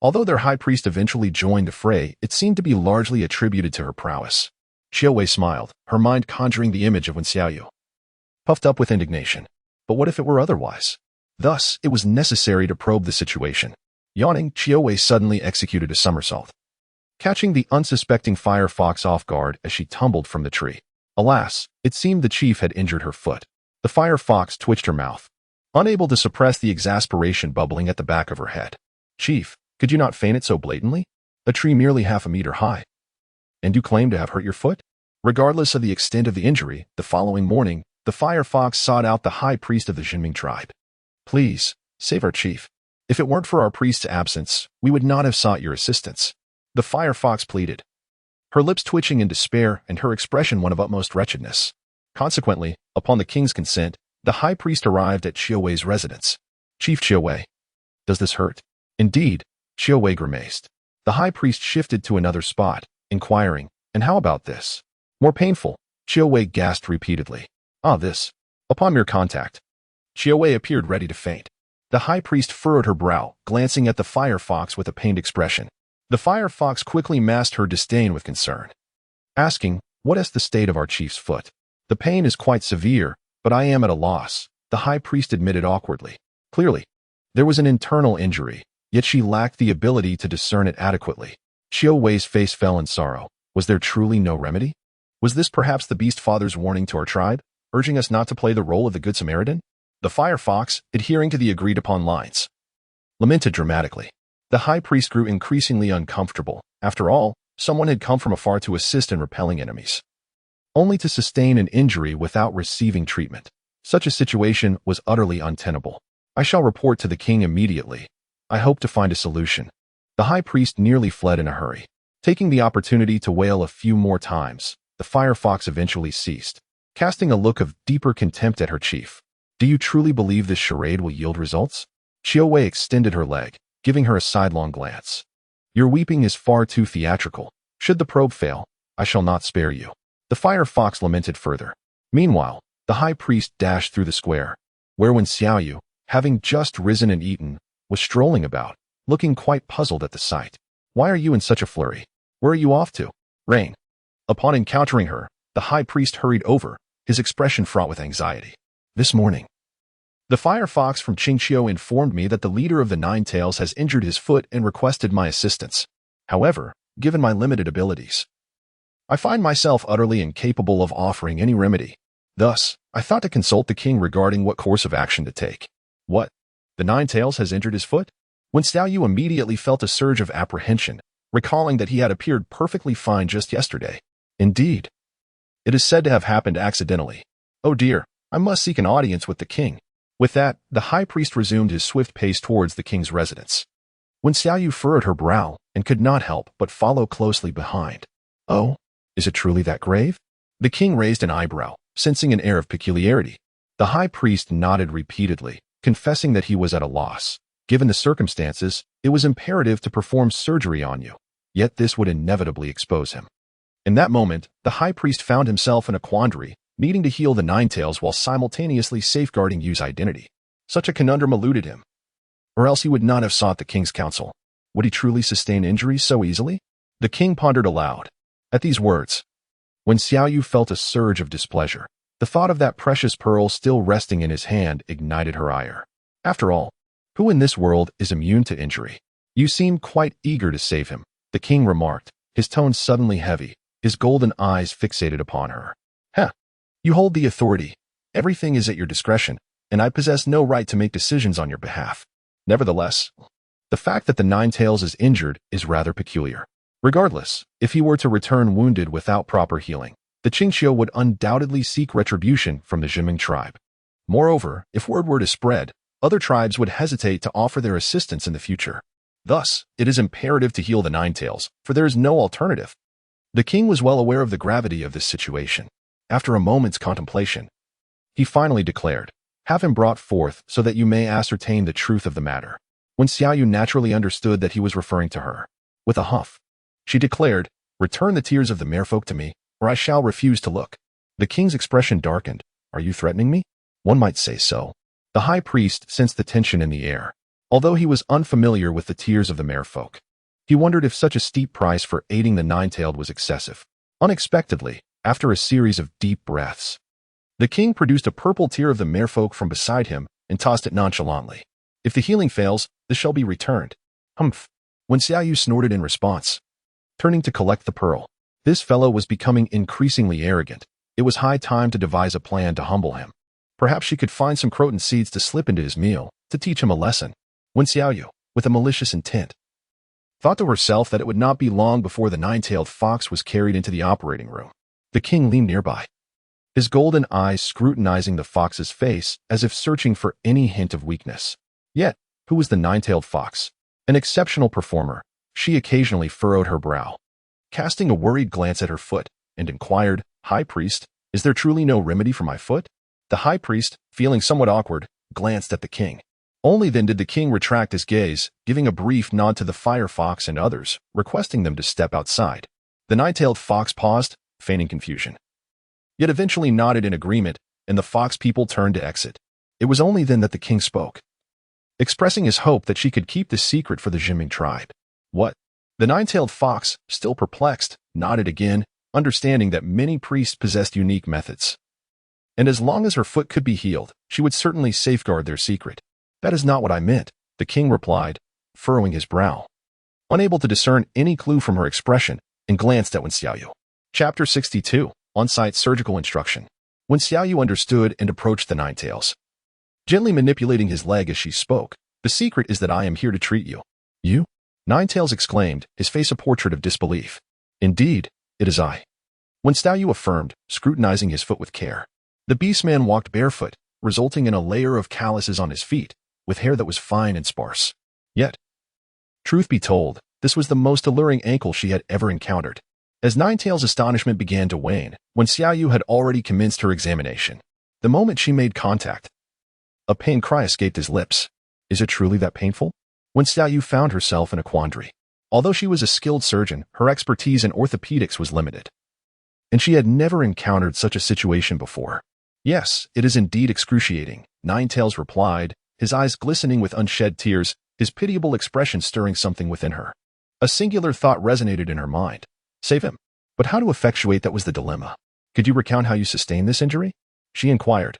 Although their high priest eventually joined the fray, it seemed to be largely attributed to her prowess. Qiuwei smiled, her mind conjuring the image of Wen Xiaoyu, puffed up with indignation. But what if it were otherwise? Thus, it was necessary to probe the situation. Yawning, Qiuwei suddenly executed a somersault, catching the unsuspecting fire fox off guard as she tumbled from the tree. Alas, it seemed the chief had injured her foot. The fire fox twitched her mouth, unable to suppress the exasperation bubbling at the back of her head. "Chief, could you not feign it so blatantly? A tree merely half a meter high. And you claim to have hurt your foot?" Regardless of the extent of the injury, the following morning, the fire fox sought out the high priest of the Jinming tribe. "Please, save our chief. If it weren't for our priest's absence, we would not have sought your assistance," the fire fox pleaded, her lips twitching in despair and her expression one of utmost wretchedness. Consequently, upon the king's consent, the high priest arrived at Qiuwei's residence. "Chief Qiuwei, does this hurt?" "Indeed," Qiuwei grimaced. The high priest shifted to another spot, inquiring, "And how about this?" "More painful," Chiao gasped repeatedly. Ah, this. Upon mere contact, Chiao appeared ready to faint. The high priest furrowed her brow, glancing at the firefox with a pained expression. The firefox quickly masked her disdain with concern, asking, "What is the state of our chief's foot?" "The pain is quite severe, but I am at a loss," the high priest admitted awkwardly. Clearly, there was an internal injury, yet she lacked the ability to discern it adequately. Chiao face fell in sorrow. Was there truly no remedy? Was this perhaps the Beast Father's warning to our tribe, urging us not to play the role of the Good Samaritan? The firefox, adhering to the agreed-upon lines, lamented dramatically. The high priest grew increasingly uncomfortable. After all, someone had come from afar to assist in repelling enemies, only to sustain an injury without receiving treatment. Such a situation was utterly untenable. "I shall report to the king immediately. I hope to find a solution." The high priest nearly fled in a hurry. Taking the opportunity to wail a few more times, the firefox eventually ceased, casting a look of deeper contempt at her chief. "Do you truly believe this charade will yield results?" Chiao extended her leg, giving her a sidelong glance. "Your weeping is far too theatrical. Should the probe fail, I shall not spare you." The firefox lamented further. Meanwhile, the high priest dashed through the square, where when Xiaoyu, having just risen and eaten, was strolling about, looking quite puzzled at the sight. "Why are you in such a flurry? Where are you off to?" "Rain." Upon encountering her, the high priest hurried over, his expression fraught with anxiety. "This morning, the firefox from Qingqiu informed me that the leader of the Nine Tails has injured his foot and requested my assistance. However, given my limited abilities, I find myself utterly incapable of offering any remedy. Thus, I thought to consult the king regarding what course of action to take." "What? The Nine Tails has injured his foot?" When Xiaoyu immediately felt a surge of apprehension, recalling that he had appeared perfectly fine just yesterday. "Indeed. It is said to have happened accidentally. Oh dear, I must seek an audience with the king." With that, the high priest resumed his swift pace towards the king's residence. When Xiaoyu furrowed her brow and could not help but follow closely behind. "Oh, is it truly that grave?" The king raised an eyebrow, sensing an air of peculiarity. The high priest nodded repeatedly, confessing that he was at a loss. Given the circumstances, it was imperative to perform surgery on you, yet this would inevitably expose him. In that moment, the high priest found himself in a quandary, needing to heal the Nine Tails while simultaneously safeguarding Yu's identity. Such a conundrum eluded him, or else he would not have sought the king's counsel. Would he truly sustain injuries so easily? The king pondered aloud. At these words, when Xiaoyu felt a surge of displeasure, the thought of that precious pearl still resting in his hand ignited her ire. After all, who in this world is immune to injury? "You seem quite eager to save him," the king remarked, his tone suddenly heavy, his golden eyes fixated upon her. "Heh. You hold the authority. Everything is at your discretion, and I possess no right to make decisions on your behalf. Nevertheless, the fact that the Nine Tails is injured is rather peculiar. Regardless, if he were to return wounded without proper healing, the Qingqiu would undoubtedly seek retribution from the Jiming tribe. Moreover, if word were to spread, other tribes would hesitate to offer their assistance in the future. Thus, it is imperative to heal the Nine Tails, for there is no alternative." The king was well aware of the gravity of this situation. After a moment's contemplation, he finally declared, "Have him brought forth so that you may ascertain the truth of the matter." When Xiaoyu naturally understood that he was referring to her, with a huff, she declared, "Return the tears of the merfolk to me, or I shall refuse to look." The king's expression darkened. "Are you threatening me?" "One might say so." The high priest sensed the tension in the air. Although he was unfamiliar with the tears of the merfolk, he wondered if such a steep price for aiding the Nine-Tailed was excessive. Unexpectedly, after a series of deep breaths, the king produced a purple tear of the merfolk from beside him and tossed it nonchalantly. "If the healing fails, this shall be returned." "Humph." When Xiaoyu snorted in response, turning to collect the pearl. This fellow was becoming increasingly arrogant. It was high time to devise a plan to humble him. Perhaps she could find some croton seeds to slip into his meal, to teach him a lesson. When Xiaoyu, with a malicious intent, thought to herself that it would not be long before the nine-tailed fox was carried into the operating room, the king leaned nearby, his golden eyes scrutinizing the fox's face as if searching for any hint of weakness. Yet, who was the nine-tailed fox? An exceptional performer, she occasionally furrowed her brow, casting a worried glance at her foot, and inquired, "High priest, is there truly no remedy for my foot?" The high priest, feeling somewhat awkward, glanced at the king. Only then did the king retract his gaze, giving a brief nod to the firefox and others, requesting them to step outside. The nine-tailed fox paused, feigning confusion. yet eventually nodded in agreement, and the fox people turned to exit. It was only then that the king spoke, expressing his hope that she could keep the secret for the Jiming tribe. What? The nine-tailed fox, still perplexed, nodded again, understanding that many priests possessed unique methods. And as long as her foot could be healed, she would certainly safeguard their secret. That is not what I meant, the king replied, furrowing his brow, unable to discern any clue from her expression, and glanced at Wen Xiaoyu. Chapter 62, On-Site Surgical Instruction. Wen Xiaoyu understood and approached the nine-tails, gently manipulating his leg as she spoke. The secret is that I am here to treat you. You? Nine-tails exclaimed, his face a portrait of disbelief. Indeed, it is I. Wen Xiaoyu affirmed, scrutinizing his foot with care. The beastman walked barefoot, resulting in a layer of calluses on his feet, with hair that was fine and sparse. Yet, truth be told, this was the most alluring ankle she had ever encountered. As Ninetail's astonishment began to wane, Wen Xiaoyu had already commenced her examination. The moment she made contact, a pained cry escaped his lips. Is it truly that painful? Wen Xiaoyu found herself in a quandary. Although she was a skilled surgeon, her expertise in orthopedics was limited, and she had never encountered such a situation before. Yes, it is indeed excruciating, Ninetails replied, his eyes glistening with unshed tears, his pitiable expression stirring something within her. A singular thought resonated in her mind. Save him. But how to effectuate that was the dilemma. Could you recount how you sustained this injury? She inquired,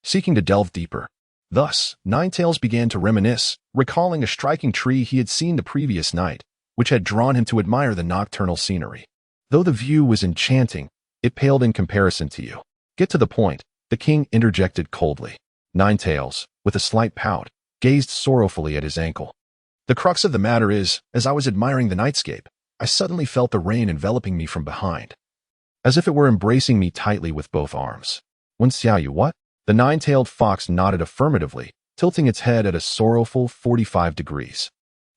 seeking to delve deeper. Thus, Ninetails began to reminisce, recalling a striking tree he had seen the previous night, which had drawn him to admire the nocturnal scenery. Though the view was enchanting, it paled in comparison to you. Get to the point, the king interjected coldly. Ninetails, with a slight pout, gazed sorrowfully at his ankle. The crux of the matter is, as I was admiring the nightscape, I suddenly felt the rain enveloping me from behind, as if it were embracing me tightly with both arms. Wen Xiaoyu, what? The nine-tailed fox nodded affirmatively, tilting its head at a sorrowful 45 degrees.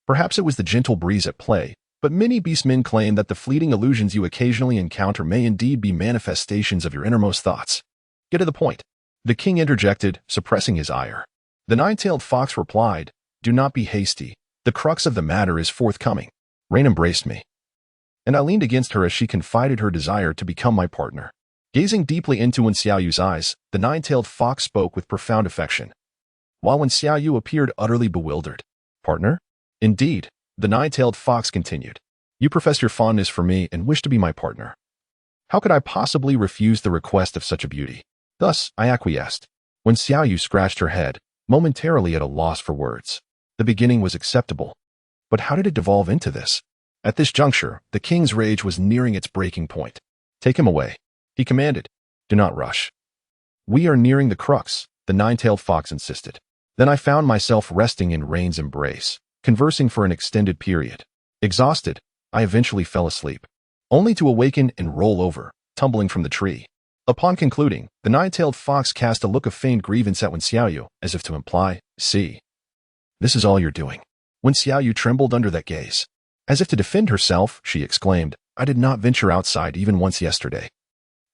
Perhaps it was the gentle breeze at play, but many beastmen claim that the fleeting illusions you occasionally encounter may indeed be manifestations of your innermost thoughts. Get to the point. The king interjected, suppressing his ire. The nine-tailed fox replied, do not be hasty. The crux of the matter is forthcoming. Rain embraced me, and I leaned against her as she confided her desire to become my partner. Gazing deeply into Wen Xiaoyu's eyes, the nine-tailed fox spoke with profound affection, while Wen Xiaoyu appeared utterly bewildered. Partner? Indeed, the nine-tailed fox continued. You profess your fondness for me and wish to be my partner. How could I possibly refuse the request of such a beauty? Thus, I acquiesced. Wen Xiaoyu scratched her head, momentarily at a loss for words. The beginning was acceptable, but how did it devolve into this? At this juncture, the king's rage was nearing its breaking point. Take him away, he commanded. Do not rush. We are nearing the crux, the nine-tailed fox insisted. Then I found myself resting in Rain's embrace, conversing for an extended period. Exhausted, I eventually fell asleep, only to awaken and roll over, tumbling from the tree. Upon concluding, the nine-tailed fox cast a look of feigned grievance at Wen Xiaoyu, as if to imply, see, this is all you're doing. Wen Xiaoyu trembled under that gaze. As if to defend herself, she exclaimed, I did not venture outside even once yesterday.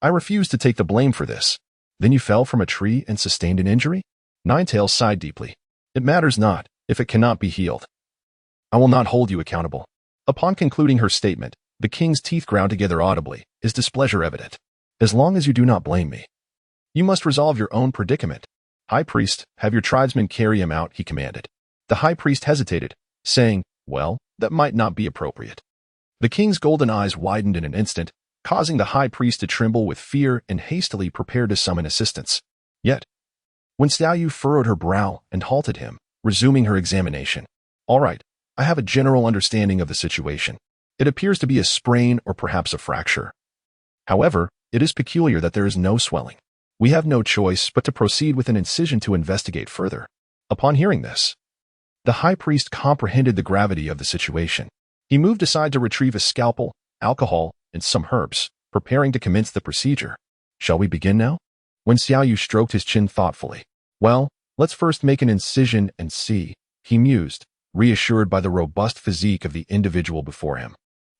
I refuse to take the blame for this. Then you fell from a tree and sustained an injury? Ninetails sighed deeply. It matters not, if it cannot be healed. I will not hold you accountable. Upon concluding her statement, the king's teeth ground together audibly, his displeasure evident. As long as you do not blame me, you must resolve your own predicament. High priest, have your tribesmen carry him out, he commanded. The high priest hesitated, saying, well, that might not be appropriate. The king's golden eyes widened in an instant, causing the high priest to tremble with fear and hastily prepared to summon assistance. Yet, Wen Xiaoyu furrowed her brow and halted him, resuming her examination. All right, I have a general understanding of the situation. It appears to be a sprain or perhaps a fracture. However, it is peculiar that there is no swelling. We have no choice but to proceed with an incision to investigate further. Upon hearing this, the high priest comprehended the gravity of the situation. He moved aside to retrieve a scalpel, alcohol, and some herbs, preparing to commence the procedure. Shall we begin now? Wen Xiaoyu stroked his chin thoughtfully. Well, let's first make an incision and see, he mused, reassured by the robust physique of the individual before him.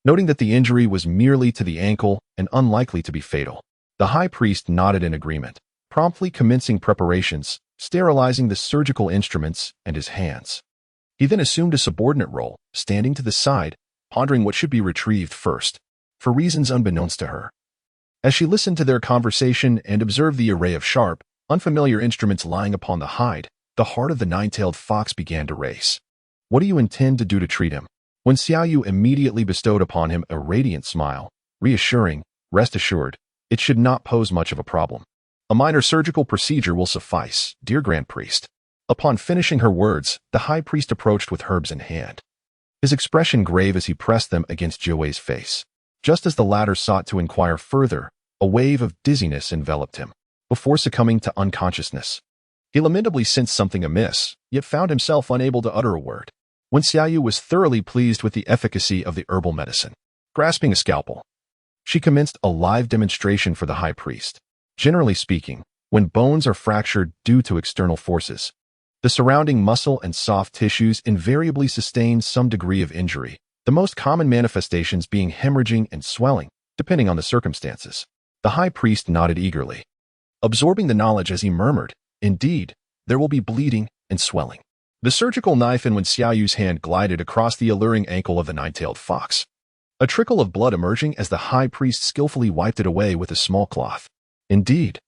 Noting that the injury was merely to the ankle and unlikely to be fatal, the high priest nodded in agreement, promptly commencing preparations, sterilizing the surgical instruments and his hands. He then assumed a subordinate role, standing to the side, pondering what should be retrieved first. For reasons unbeknownst to her, As she listened to their conversation and observed the array of sharp, unfamiliar instruments lying upon the hide, the heart of the nine-tailed fox began to race. What do you intend to do to treat him? When Xiaoyu immediately bestowed upon him a radiant smile, reassuring, rest assured, it should not pose much of a problem. A minor surgical procedure will suffice, dear Grand Priest. Upon finishing her words, the high priest approached with herbs in hand. His expression grave as he pressed them against Jiuwei's face. Just as the latter sought to inquire further, a wave of dizziness enveloped him, before succumbing to unconsciousness. He lamentably sensed something amiss, yet found himself unable to utter a word. When Xiaoyu was thoroughly pleased with the efficacy of the herbal medicine, grasping a scalpel, she commenced a live demonstration for the high priest. Generally speaking, when bones are fractured due to external forces, the surrounding muscle and soft tissues invariably sustain some degree of injury, the most common manifestations being hemorrhaging and swelling, depending on the circumstances. The high priest nodded eagerly, absorbing the knowledge as he murmured, "Indeed, there will be bleeding and swelling." The surgical knife in when Xiaoyu's hand glided across the alluring ankle of the nine-tailed fox, a trickle of blood emerging as the high priest skillfully wiped it away with a small cloth. "Indeed.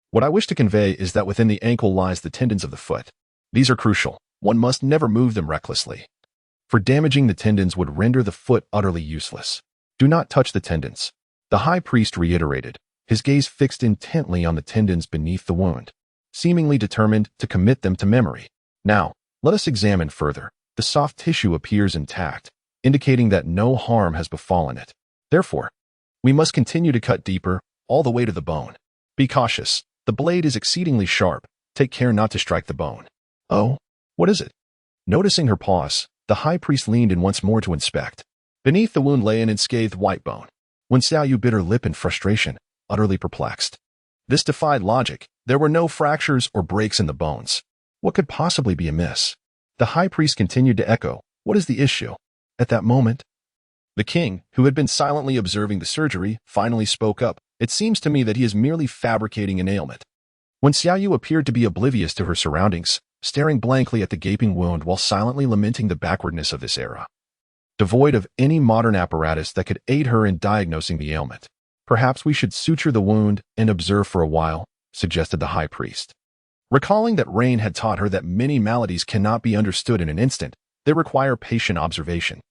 What I wish to convey is that within the ankle lies the tendons of the foot. These are crucial. One must never move them recklessly, for damaging the tendons would render the foot utterly useless. Do not touch the tendons," the high priest reiterated, his gaze fixed intently on the tendons beneath the wound, seemingly determined to commit them to memory. "Now, let us examine further. The soft tissue appears intact, indicating that no harm has befallen it. Therefore, we must continue to cut deeper, all the way to the bone. Be cautious. The blade is exceedingly sharp. Take care not to strike the bone." "Oh, what is it?" Noticing her pause, the high priest leaned in once more to inspect. Beneath the wound lay an unscathed white bone. When Xiaoyu bit her lip in frustration, utterly perplexed. This defied logic. There were no fractures or breaks in the bones. What could possibly be amiss? The high priest continued to echo, "What is the issue?" At that moment, the king, who had been silently observing the surgery, finally spoke up. "It seems to me that he is merely fabricating an ailment." When Xiaoyu appeared to be oblivious to her surroundings, staring blankly at the gaping wound while silently lamenting the backwardness of this era, devoid of any modern apparatus that could aid her in diagnosing the ailment. "Perhaps we should suture the wound and observe for a while," suggested the high priest. Recalling that Rain had taught her that many maladies cannot be understood in an instant, they require patient observation.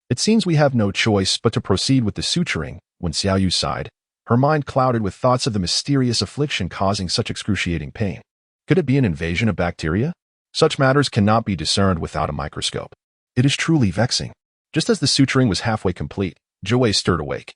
"It seems we have no choice but to proceed with the suturing." When Xiaoyu sighed, her mind clouded with thoughts of the mysterious affliction causing such excruciating pain. Could it be an invasion of bacteria? Such matters cannot be discerned without a microscope. It is truly vexing. Just as the suturing was halfway complete, Jiuwei stirred awake,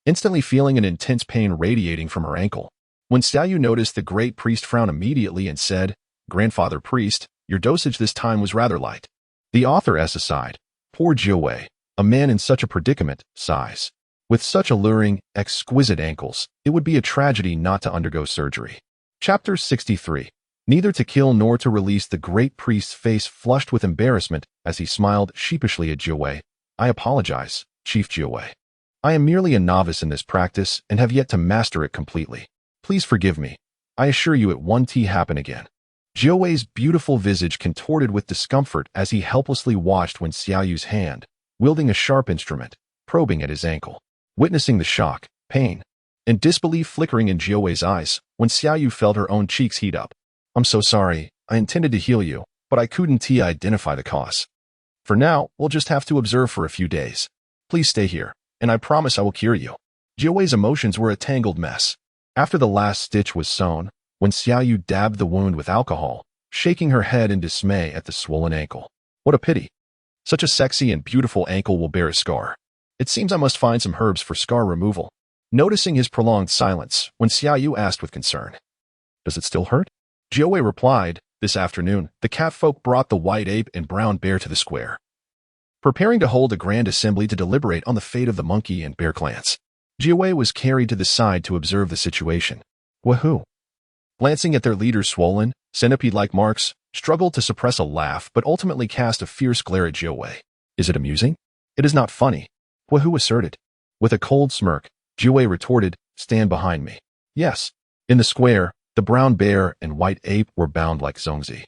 instantly feeling an intense pain radiating from her ankle. When Xiaoyu noticed, the great priest frowned immediately and said, "Grandfather priest, your dosage this time was rather light." The authoress aside, "Poor Jiuwei, a man in such a predicament, sighs. With such alluring, exquisite ankles, it would be a tragedy not to undergo surgery." Chapter 63. Neither to kill nor to release. The great priest's face flushed with embarrassment as he smiled sheepishly at Jiuwei. "I apologize, Chief Jiuwei. I am merely a novice in this practice and have yet to master it completely. Please forgive me. I assure you it won't happen again." Jiuwei's beautiful visage contorted with discomfort as he helplessly watched when Xiaoyu's hand, wielding a sharp instrument, probing at his ankle. Witnessing the shock, pain, and disbelief flickering in Jiuwei's eyes, when Xiaoyu felt her own cheeks heat up. "I'm so sorry. I intended to heal you, but I couldn't identify the cause. For now, we'll just have to observe for a few days. Please stay here, and I promise I will cure you." Jiuwei's emotions were a tangled mess. After the last stitch was sewn, when Xiaoyu dabbed the wound with alcohol, shaking her head in dismay at the swollen ankle. "What a pity. Such a sexy and beautiful ankle will bear a scar. It seems I must find some herbs for scar removal." Noticing his prolonged silence, when Xiaoyu asked with concern, "Does it still hurt?" Jiuwei replied, "This afternoon, the catfolk brought the white ape and brown bear to the square, preparing to hold a grand assembly to deliberate on the fate of the monkey and bear clans." Jiuwei was carried to the side to observe the situation. "Wahoo!" Glancing at their leader's swollen, centipede-like marks, struggled to suppress a laugh but ultimately cast a fierce glare at Jiuwei. "Is it amusing?" "It is not funny," Wahoo asserted. With a cold smirk, Jiuwei retorted, "Stand behind me." Yes. In the square, the brown bear and white ape were bound like Zongzi,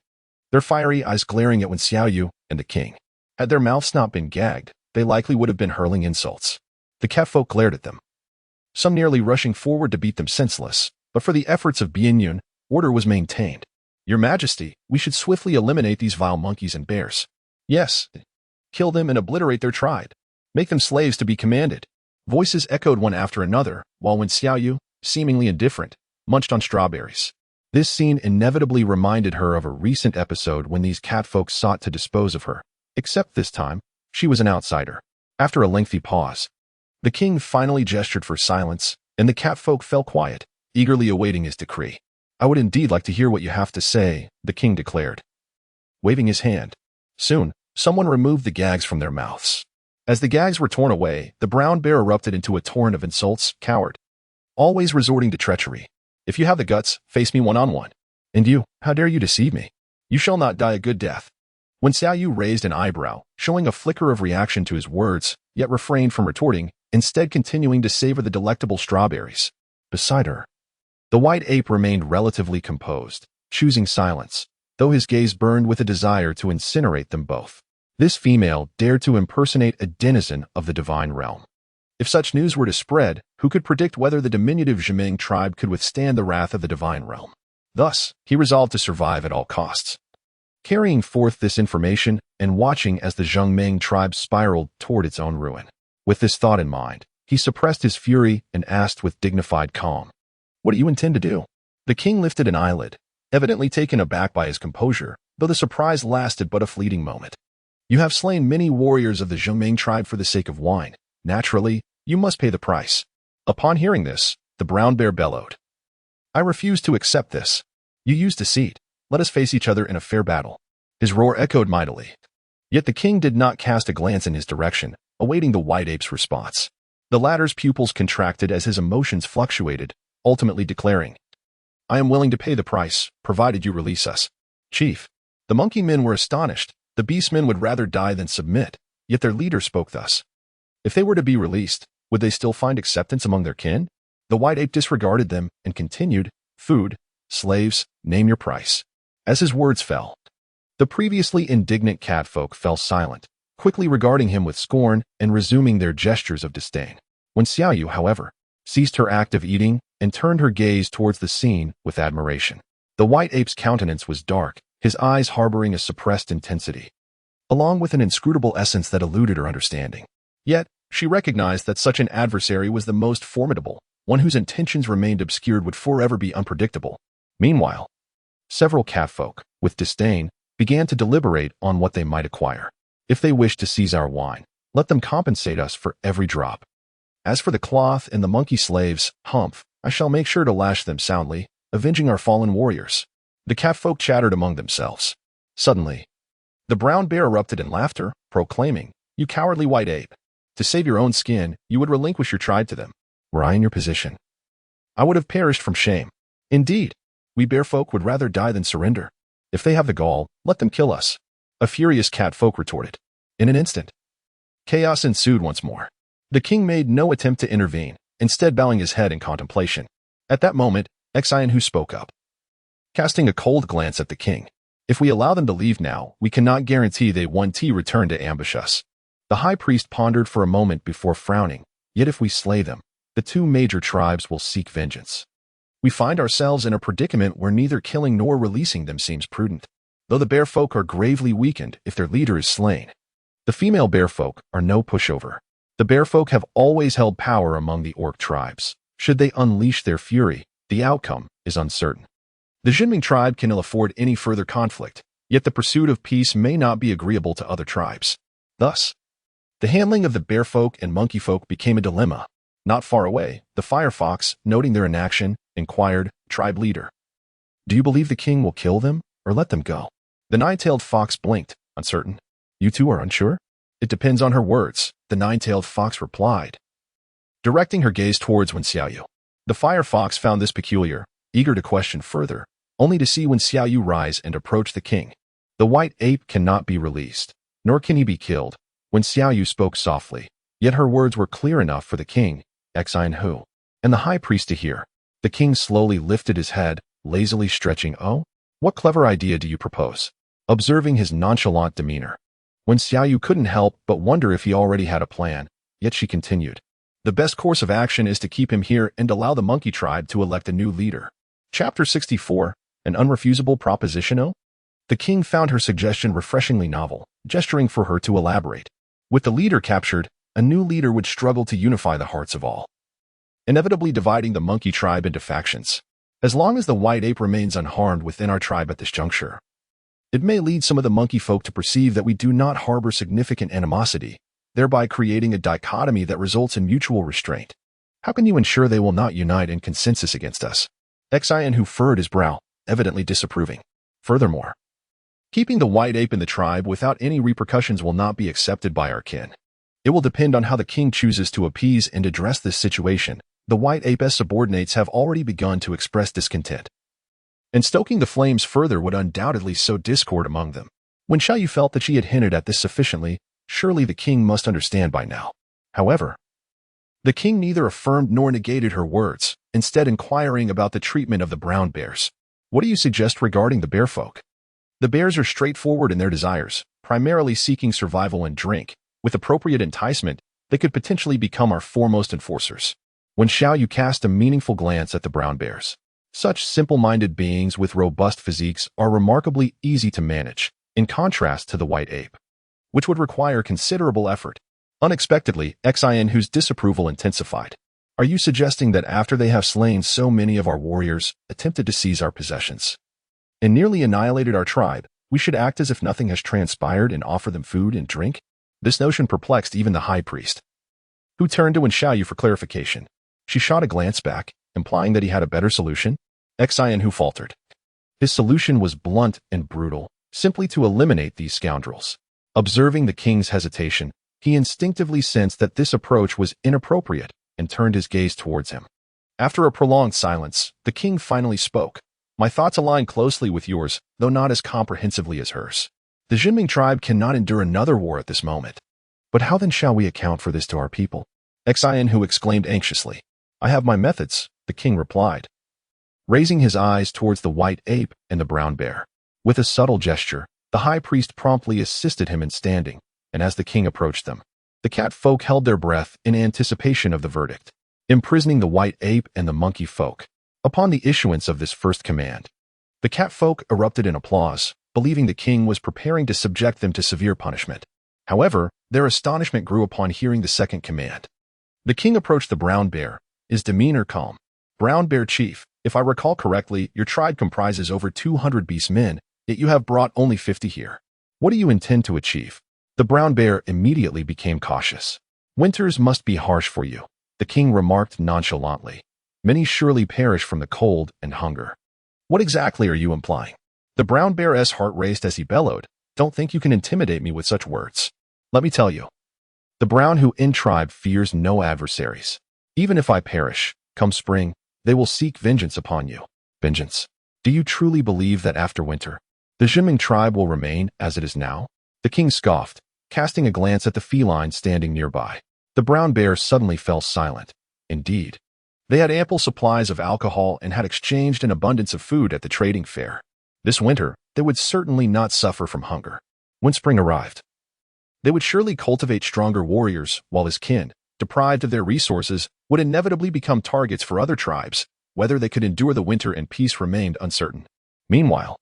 their fiery eyes glaring at Wen Xiaoyu and the king. Had their mouths not been gagged, they likely would have been hurling insults. The catfolk glared at them, some nearly rushing forward to beat them senseless. But for the efforts of Bianyun, order was maintained. Your Majesty, we should swiftly eliminate these vile monkeys and bears. Yes, kill them and obliterate their tribe. Make them slaves to be commanded. Voices echoed one after another, while Wen Xiaoyu, seemingly indifferent, munched on strawberries. This scene inevitably reminded her of a recent episode when these catfolk sought to dispose of her, except this time, she was an outsider. After a lengthy pause, the king finally gestured for silence, and the catfolk fell quiet, eagerly awaiting his decree. I would indeed like to hear what you have to say, the king declared, waving his hand. Soon, someone removed the gags from their mouths. As the gags were torn away, the brown bear erupted into a torrent of insults. Coward. Always resorting to treachery. If you have the guts, face me one-on-one. And you, how dare you deceive me? You shall not die a good death. When Xiaoyu raised an eyebrow, showing a flicker of reaction to his words, yet refrained from retorting, instead continuing to savor the delectable strawberries. Beside her, the white ape remained relatively composed, choosing silence, though his gaze burned with a desire to incinerate them both. This female dared to impersonate a denizen of the divine realm. If such news were to spread, who could predict whether the diminutive Zhiming tribe could withstand the wrath of the divine realm? Thus, he resolved to survive at all costs. Carrying forth this information and watching as the Zhongming tribe spiraled toward its own ruin. With this thought in mind, he suppressed his fury and asked with dignified calm, "What do you intend to do?" The king lifted an eyelid, evidently taken aback by his composure, though the surprise lasted but a fleeting moment. "You have slain many warriors of the Zhongming tribe for the sake of wine. Naturally, you must pay the price." Upon hearing this, the brown bear bellowed, "I refuse to accept this. You used deceit. Let us face each other in a fair battle." His roar echoed mightily. Yet the king did not cast a glance in his direction, awaiting the white ape's response. The latter's pupils contracted as his emotions fluctuated, ultimately declaring, "I am willing to pay the price, provided you release us." "Chief." The monkey men were astonished. The beastmen would rather die than submit, yet their leader spoke thus. If they were to be released, would they still find acceptance among their kin? The white ape disregarded them and continued, "Food, slaves, name your price." As his words fell, the previously indignant catfolk fell silent, quickly regarding him with scorn and resuming their gestures of disdain. When Xiaoyu, however, ceased her act of eating and turned her gaze towards the scene with admiration. The white ape's countenance was dark, his eyes harboring a suppressed intensity, along with an inscrutable essence that eluded her understanding. Yet, she recognized that such an adversary was the most formidable, one whose intentions remained obscured would forever be unpredictable. Meanwhile, several catfolk, with disdain, began to deliberate on what they might acquire. If they wish to seize our wine, let them compensate us for every drop. As for the cloth and the monkey slaves, humph, I shall make sure to lash them soundly, avenging our fallen warriors. The catfolk chattered among themselves. Suddenly, the brown bear erupted in laughter, proclaiming, "You cowardly white ape. To save your own skin, you would relinquish your tribe to them. Were I in your position, I would have perished from shame. Indeed, we bear folk would rather die than surrender. If they have the gall, let them kill us." A furious catfolk retorted. In an instant, chaos ensued once more. The king made no attempt to intervene, instead bowing his head in contemplation. At that moment, Xianhu spoke up, casting a cold glance at the king. "If we allow them to leave now, we cannot guarantee they won't return to ambush us." The high priest pondered for a moment before frowning. "Yet if we slay them, the two major tribes will seek vengeance. We find ourselves in a predicament where neither killing nor releasing them seems prudent, though the bear folk are gravely weakened if their leader is slain. The female bear folk are no pushover. The bear folk have always held power among the orc tribes. Should they unleash their fury, the outcome is uncertain. The Zhiming tribe can ill afford any further conflict, yet the pursuit of peace may not be agreeable to other tribes. Thus, the handling of the bear folk and monkey folk became a dilemma. Not far away, the firefox, noting their inaction, inquired, "Tribe leader, do you believe the king will kill them or let them go?" The nine-tailed fox blinked, uncertain. "You two are unsure?" "It depends on her words," the nine-tailed fox replied, directing her gaze towards Wen Xiaoyu. The firefox found this peculiar, eager to question further, only to see Wen Xiaoyu rise and approach the king. "The white ape cannot be released, nor can he be killed." Wen Xiaoyu spoke softly, yet her words were clear enough for the king, Xianhu, and the high priest to hear. The king slowly lifted his head, lazily stretching. "Oh, what clever idea do you propose?" Observing his nonchalant demeanor, Wen Xiaoyu couldn't help but wonder if he already had a plan, yet she continued. The best course of action is to keep him here and allow the monkey tribe to elect a new leader. Chapter 64. An unrefusable proposition. The king found her suggestion refreshingly novel, gesturing for her to elaborate. With the leader captured, a new leader would struggle to unify the hearts of all, inevitably dividing the monkey tribe into factions. As long as the white ape remains unharmed within our tribe at this juncture, it may lead some of the monkey folk to perceive that we do not harbor significant animosity, thereby creating a dichotomy that results in mutual restraint. How can you ensure they will not unite in consensus against us? Xian, who furrowed his brow, evidently disapproving. Furthermore, keeping the white ape in the tribe without any repercussions will not be accepted by our kin. It will depend on how the king chooses to appease and address this situation. The white ape's subordinates have already begun to express discontent, and stoking the flames further would undoubtedly sow discord among them. When Xiaoyu felt that she had hinted at this sufficiently, surely the king must understand by now. However, the king neither affirmed nor negated her words, instead inquiring about the treatment of the brown bears. What do you suggest regarding the bear folk? The bears are straightforward in their desires, primarily seeking survival and drink. With appropriate enticement, they could potentially become our foremost enforcers. When Xiaoyu cast a meaningful glance at the brown bears, such simple-minded beings with robust physiques are remarkably easy to manage, in contrast to the white ape, which would require considerable effort. Unexpectedly, Xian, whose disapproval intensified. Are you suggesting that after they have slain so many of our warriors, attempted to seize our possessions, and nearly annihilated our tribe, we should act as if nothing has transpired and offer them food and drink? This notion perplexed even the high priest, who turned to Xiaoyu for clarification. She shot a glance back, implying that he had a better solution. Xian, who faltered. His solution was blunt and brutal, simply to eliminate these scoundrels. Observing the king's hesitation, he instinctively sensed that this approach was inappropriate and turned his gaze towards him. After a prolonged silence, the king finally spoke. My thoughts align closely with yours, though not as comprehensively as hers. The Jinming tribe cannot endure another war at this moment. But how then shall we account for this to our people? Xian, who exclaimed anxiously. I have my methods, the king replied, raising his eyes towards the white ape and the brown bear. With a subtle gesture, the high priest promptly assisted him in standing, and as the king approached them, the cat folk held their breath in anticipation of the verdict, imprisoning the white ape and the monkey folk. Upon the issuance of this first command, the cat folk erupted in applause, believing the king was preparing to subject them to severe punishment. However, their astonishment grew upon hearing the second command. The king approached the brown bear, his demeanor calm. Brown bear chief, if I recall correctly, your tribe comprises over 200 beast men, yet you have brought only 50 here. What do you intend to achieve? The brown bear immediately became cautious. Winters must be harsh for you, the king remarked nonchalantly. Many surely perish from the cold and hunger. What exactly are you implying? The brown bear's heart raced as he bellowed. Don't think you can intimidate me with such words. Let me tell you. The brown who in tribe fears no adversaries. Even if I perish, come spring, they will seek vengeance upon you. Vengeance? Do you truly believe that after winter, the Jinming tribe will remain as it is now? The king scoffed, casting a glance at the feline standing nearby. The brown bear suddenly fell silent. Indeed, they had ample supplies of alcohol and had exchanged an abundance of food at the trading fair. This winter, they would certainly not suffer from hunger. When spring arrived, they would surely cultivate stronger warriors, while his kin, deprived of their resources, would inevitably become targets for other tribes. Whether they could endure the winter and peace remained uncertain. Meanwhile,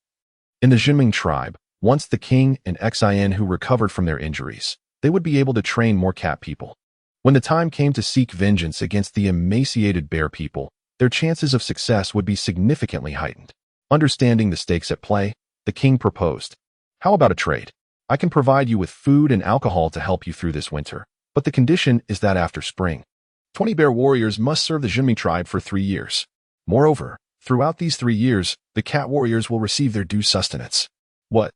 in the Jinming tribe, once the king and Xian who recovered from their injuries, they would be able to train more cat people. When the time came to seek vengeance against the emaciated bear people, their chances of success would be significantly heightened. Understanding the stakes at play, the king proposed. How about a trade? I can provide you with food and alcohol to help you through this winter, but the condition is that after spring, 20 bear warriors must serve the Jinming tribe for 3 years. Moreover, throughout these 3 years, the cat warriors will receive their due sustenance. What?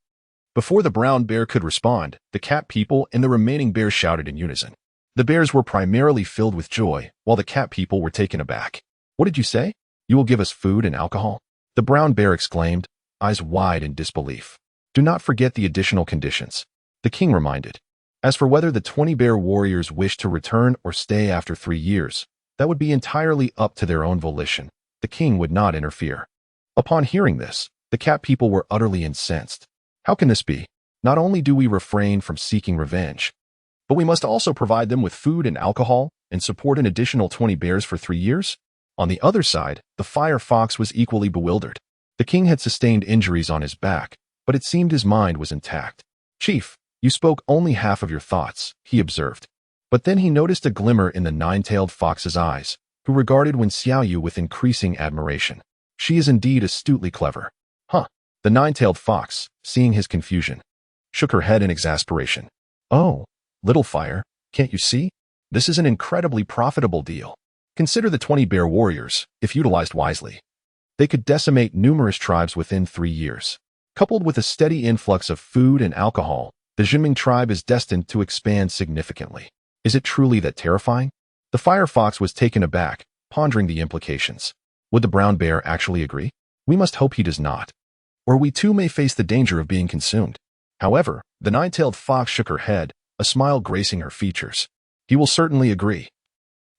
Before the brown bear could respond, the cat people and the remaining bears shouted in unison. The bears were primarily filled with joy, while the cat people were taken aback. What did you say? You will give us food and alcohol? The brown bear exclaimed, eyes wide in disbelief. Do not forget the additional conditions, the king reminded. As for whether the 20 bear warriors wish to return or stay after 3 years, that would be entirely up to their own volition. The king would not interfere. Upon hearing this, the cat people were utterly incensed. How can this be? Not only do we refrain from seeking revenge, but we must also provide them with food and alcohol. and support an additional 20 bears for 3 years? On the other side, the fire fox was equally bewildered. The king had sustained injuries on his back, but it seemed his mind was intact. "Chief, you spoke only half of your thoughts," he observed. But then he noticed a glimmer in the nine-tailed fox's eyes, who regarded Wen Xiaoyu with increasing admiration. "She is indeed astutely clever." "Huh." The nine-tailed fox, seeing his confusion, shook her head in exasperation. "Oh, little fire, can't you see? This is an incredibly profitable deal. Consider the 20 bear warriors, if utilized wisely. They could decimate numerous tribes within 3 years. Coupled with a steady influx of food and alcohol, the Jinming tribe is destined to expand significantly. Is it truly that terrifying?" The fire fox was taken aback, pondering the implications. Would the brown bear actually agree? We must hope he does not, or we too may face the danger of being consumed. However, the nine-tailed fox shook her head, a smile gracing her features. "He will certainly agree,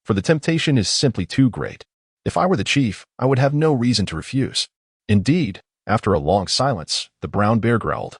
for the temptation is simply too great. If I were the chief, I would have no reason to refuse." Indeed, after a long silence, the brown bear growled,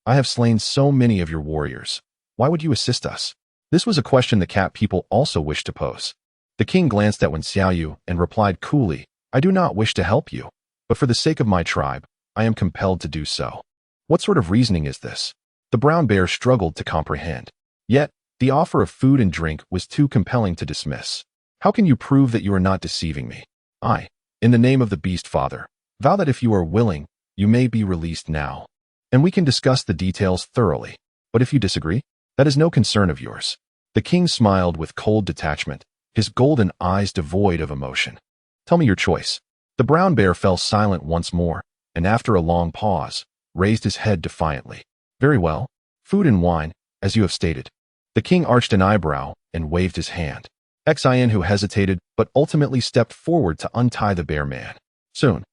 "I have slain so many of your warriors. Why would you assist us?" This was a question the cat people also wished to pose. The king glanced at Wen Xiaoyu and replied coolly, "I do not wish to help you, but for the sake of my tribe, I am compelled to do so." What sort of reasoning is this? The brown bear struggled to comprehend. Yet, the offer of food and drink was too compelling to dismiss. "How can you prove that you are not deceiving me? I, in the name of the beast father, vow that if you are willing, you may be released now, and we can discuss the details thoroughly. But if you disagree, that is no concern of yours." The king smiled with cold detachment, his golden eyes devoid of emotion. "Tell me your choice." The brown bear fell silent once more, and after a long pause, raised his head defiantly. "Very well. Food and wine, as you have stated." The king arched an eyebrow and waved his hand. Xian, who hesitated, but ultimately stepped forward to untie the bear man. Soon,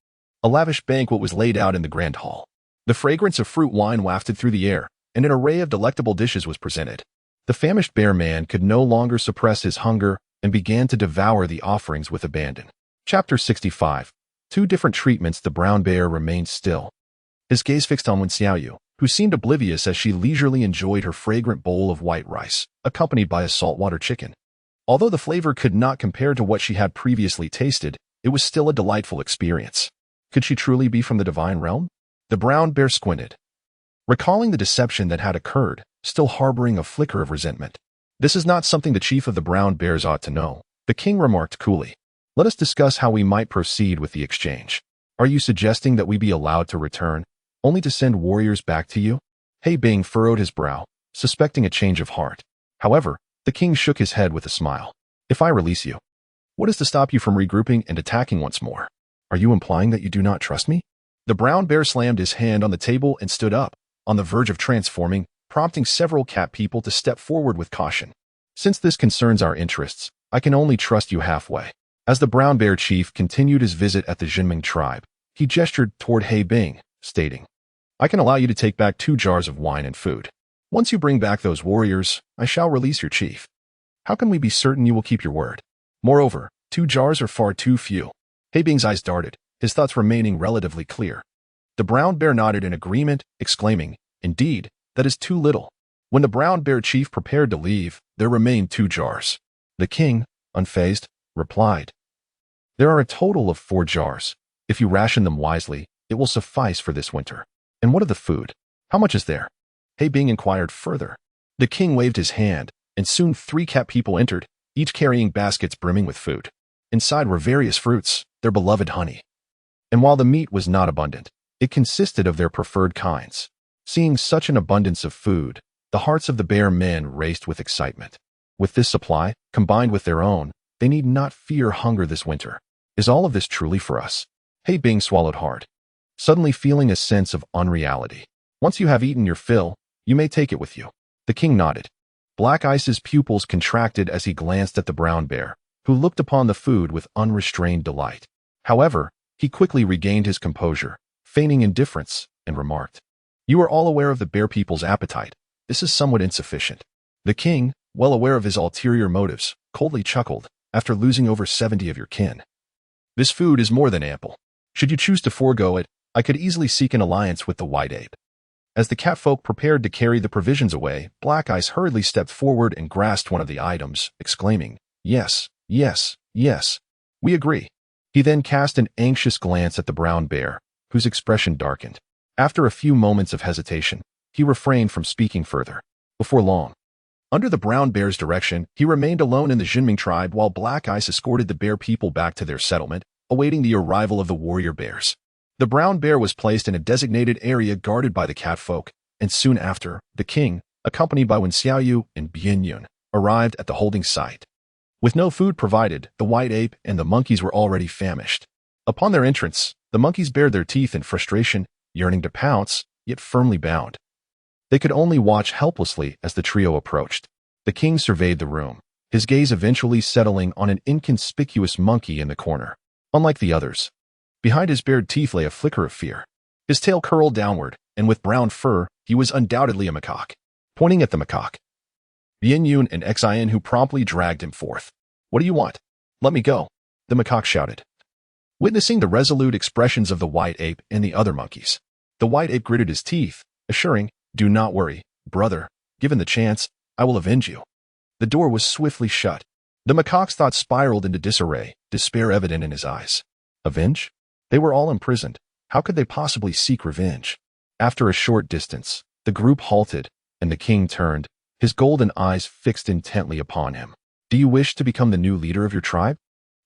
a lavish banquet was laid out in the grand hall. The fragrance of fruit wine wafted through the air, and an array of delectable dishes was presented. The famished bear man could no longer suppress his hunger and began to devour the offerings with abandon. Chapter 65. 2 different treatments. The brown bear remained still, his gaze fixed on Wen Xiaoyu, who seemed oblivious as she leisurely enjoyed her fragrant bowl of white rice, accompanied by a saltwater chicken. Although the flavor could not compare to what she had previously tasted, it was still a delightful experience. Could she truly be from the divine realm? The brown bear squinted, recalling the deception that had occurred, still harboring a flicker of resentment. "This is not something the chief of the brown bears ought to know," the king remarked coolly. "Let us discuss how we might proceed with the exchange. Are you suggesting that we be allowed to return, only to send warriors back to you?" He Bing furrowed his brow, suspecting a change of heart. However, the king shook his head with a smile. "If I release you, what is to stop you from regrouping and attacking once more? Are you implying that you do not trust me?" The brown bear slammed his hand on the table and stood up, on the verge of transforming, prompting several cat people to step forward with caution. "Since this concerns our interests, I can only trust you halfway." As the brown bear chief continued his visit at the Jinming tribe, he gestured toward He Bing, stating, "I can allow you to take back 2 jars of wine and food. Once you bring back those warriors, I shall release your chief. How can we be certain you will keep your word? Moreover, 2 jars are far too few." He Bing's eyes darted, his thoughts remaining relatively clear. The brown bear nodded in agreement, exclaiming, "Indeed, that is too little." When the brown bear chief prepared to leave, there remained 2 jars. The king, unfazed, replied, "There are a total of 4 jars. If you ration them wisely, it will suffice for this winter." "And what of the food? How much is there?" He Bing inquired further. The king waved his hand, and soon 3 cat people entered, each carrying baskets brimming with food. Inside were various fruits, their beloved honey. And while the meat was not abundant, it consisted of their preferred kinds. Seeing such an abundance of food, the hearts of the bear men raced with excitement. With this supply, combined with their own, they need not fear hunger this winter. Is all of this truly for us? He Bing swallowed hard, suddenly feeling a sense of unreality. "Once you have eaten your fill, you may take it with you." The king nodded. Black Ice's pupils contracted as he glanced at the brown bear, who looked upon the food with unrestrained delight. However, he quickly regained his composure, feigning indifference, and remarked, "You are all aware of the bear people's appetite. This is somewhat insufficient." The king, well aware of his ulterior motives, coldly chuckled, "After losing over 70 of your kin, this food is more than ample. Should you choose to forego it, I could easily seek an alliance with the white ape." As the catfolk prepared to carry the provisions away, Black Ice hurriedly stepped forward and grasped one of the items, exclaiming, Yes, yes, yes. We agree. He then cast an anxious glance at the brown bear, whose expression darkened. After a few moments of hesitation, he refrained from speaking further. Before long, under the brown bear's direction, he remained alone in the Jinming tribe while Black Ice escorted the bear people back to their settlement, awaiting the arrival of the warrior bears. The brown bear was placed in a designated area guarded by the cat folk, and soon after, the king, accompanied by Wen Xiaoyu and Bian Yun, arrived at the holding site. With no food provided, the white ape and the monkeys were already famished. Upon their entrance, the monkeys bared their teeth in frustration, yearning to pounce, yet firmly bound. They could only watch helplessly as the trio approached. The king surveyed the room, his gaze eventually settling on an inconspicuous monkey in the corner. Unlike the others, behind his bared teeth lay a flicker of fear. His tail curled downward, and with brown fur, he was undoubtedly a macaque. Pointing at the macaque, Bian Yun and Xian who promptly dragged him forth. What do you want? Let me go, the macaque shouted. Witnessing the resolute expressions of the white ape and the other monkeys, the white ape gritted his teeth, assuring, "Do not worry, brother. Given the chance, I will avenge you." The door was swiftly shut. The macaque's thoughts spiraled into disarray, despair evident in his eyes. Avenge? They were all imprisoned. How could they possibly seek revenge? After a short distance, the group halted, and the king turned, his golden eyes fixed intently upon him. Do you wish to become the new leader of your tribe?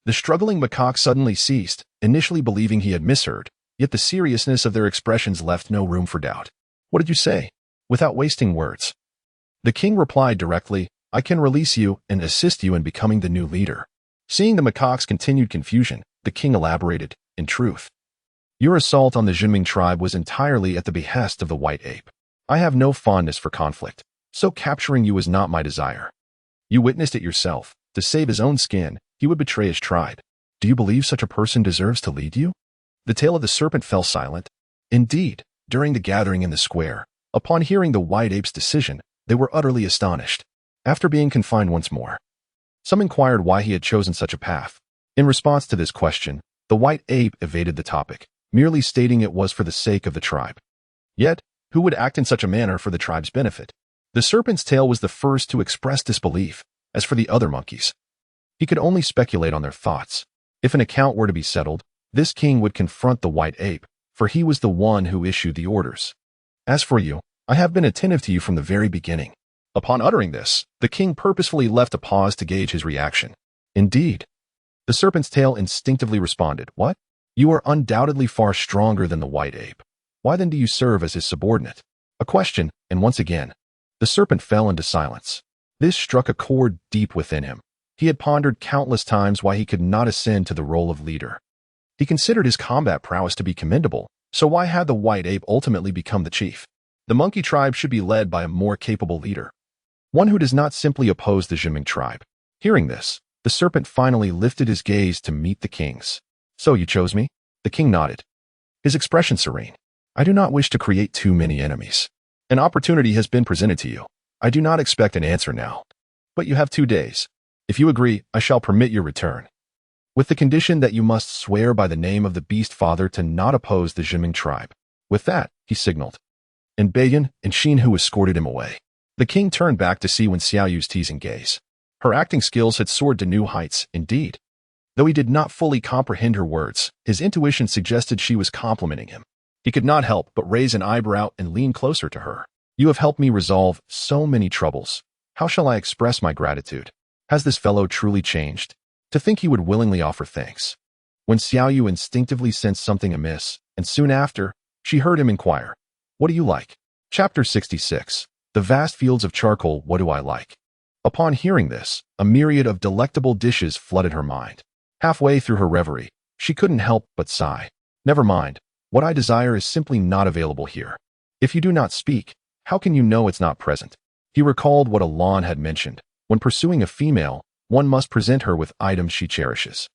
The struggling macaque suddenly ceased, initially believing he had misheard, yet the seriousness of their expressions left no room for doubt. What did you say? Without wasting words, the king replied directly, I can release you and assist you in becoming the new leader. Seeing the macaque's continued confusion, the king elaborated, in truth, your assault on the Jinming tribe was entirely at the behest of the white ape. I have no fondness for conflict, so capturing you is not my desire. You witnessed it yourself. To save his own skin, he would betray his tribe. Do you believe such a person deserves to lead you? The tail of the serpent fell silent. Indeed, during the gathering in the square, upon hearing the white ape's decision, they were utterly astonished. After being confined once more, some inquired why he had chosen such a path. In response to this question, the white ape evaded the topic, merely stating it was for the sake of the tribe. Yet, who would act in such a manner for the tribe's benefit? The serpent's tail was the first to express disbelief. As for the other monkeys, he could only speculate on their thoughts. If an account were to be settled, this king would confront the white ape, for he was the one who issued the orders. As for you, I have been attentive to you from the very beginning. Upon uttering this, the king purposefully left a pause to gauge his reaction. Indeed, the serpent's tail instinctively responded, What? You are undoubtedly far stronger than the white ape. Why then do you serve as his subordinate? A question, and once again, the serpent fell into silence. This struck a chord deep within him. He had pondered countless times why he could not ascend to the role of leader. He considered his combat prowess to be commendable, so why had the white ape ultimately become the chief? The monkey tribe should be led by a more capable leader, one who does not simply oppose the Jinming tribe. Hearing this, the serpent finally lifted his gaze to meet the king's. So you chose me? The king nodded, his expression serene. I do not wish to create too many enemies. An opportunity has been presented to you. I do not expect an answer now, but you have 2 days. If you agree, I shall permit your return, with the condition that you must swear by the name of the beast father to not oppose the Jinming tribe. With that, he signaled, and Bayan and Xin Hu escorted him away. The king turned back to see Wen Xiaoyu's teasing gaze. Her acting skills had soared to new heights, indeed. Though he did not fully comprehend her words, his intuition suggested she was complimenting him. He could not help but raise an eyebrow and lean closer to her. You have helped me resolve so many troubles. How shall I express my gratitude? Has this fellow truly changed? To think he would willingly offer thanks. When Xiaoyu instinctively sensed something amiss, and soon after, she heard him inquire, What do you like? Chapter 66. The vast fields of charcoal, what do I like? Upon hearing this, a myriad of delectable dishes flooded her mind. Halfway through her reverie, she couldn't help but sigh. Never mind, what I desire is simply not available here. If you do not speak, how can you know it's not present? He recalled what Alon had mentioned. When pursuing a female, one must present her with items she cherishes.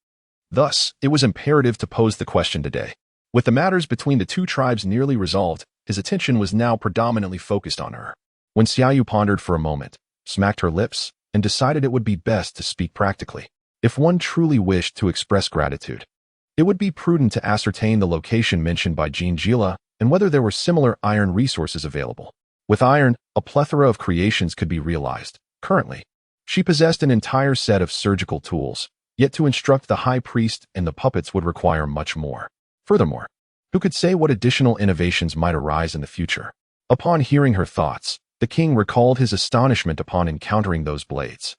Thus, it was imperative to pose the question today. With the matters between the two tribes nearly resolved, his attention was now predominantly focused on her. When Xiaoyu pondered for a moment, smacked her lips, and decided it would be best to speak practically. If one truly wished to express gratitude, it would be prudent to ascertain the location mentioned by Jean Gila and whether there were similar iron resources available. With iron, a plethora of creations could be realized. Currently, She possessed an entire set of surgical tools, yet to instruct the high priest and the puppets would require much more. Furthermore, who could say what additional innovations might arise in the future? Upon hearing her thoughts, the king recalled his astonishment upon encountering those blades.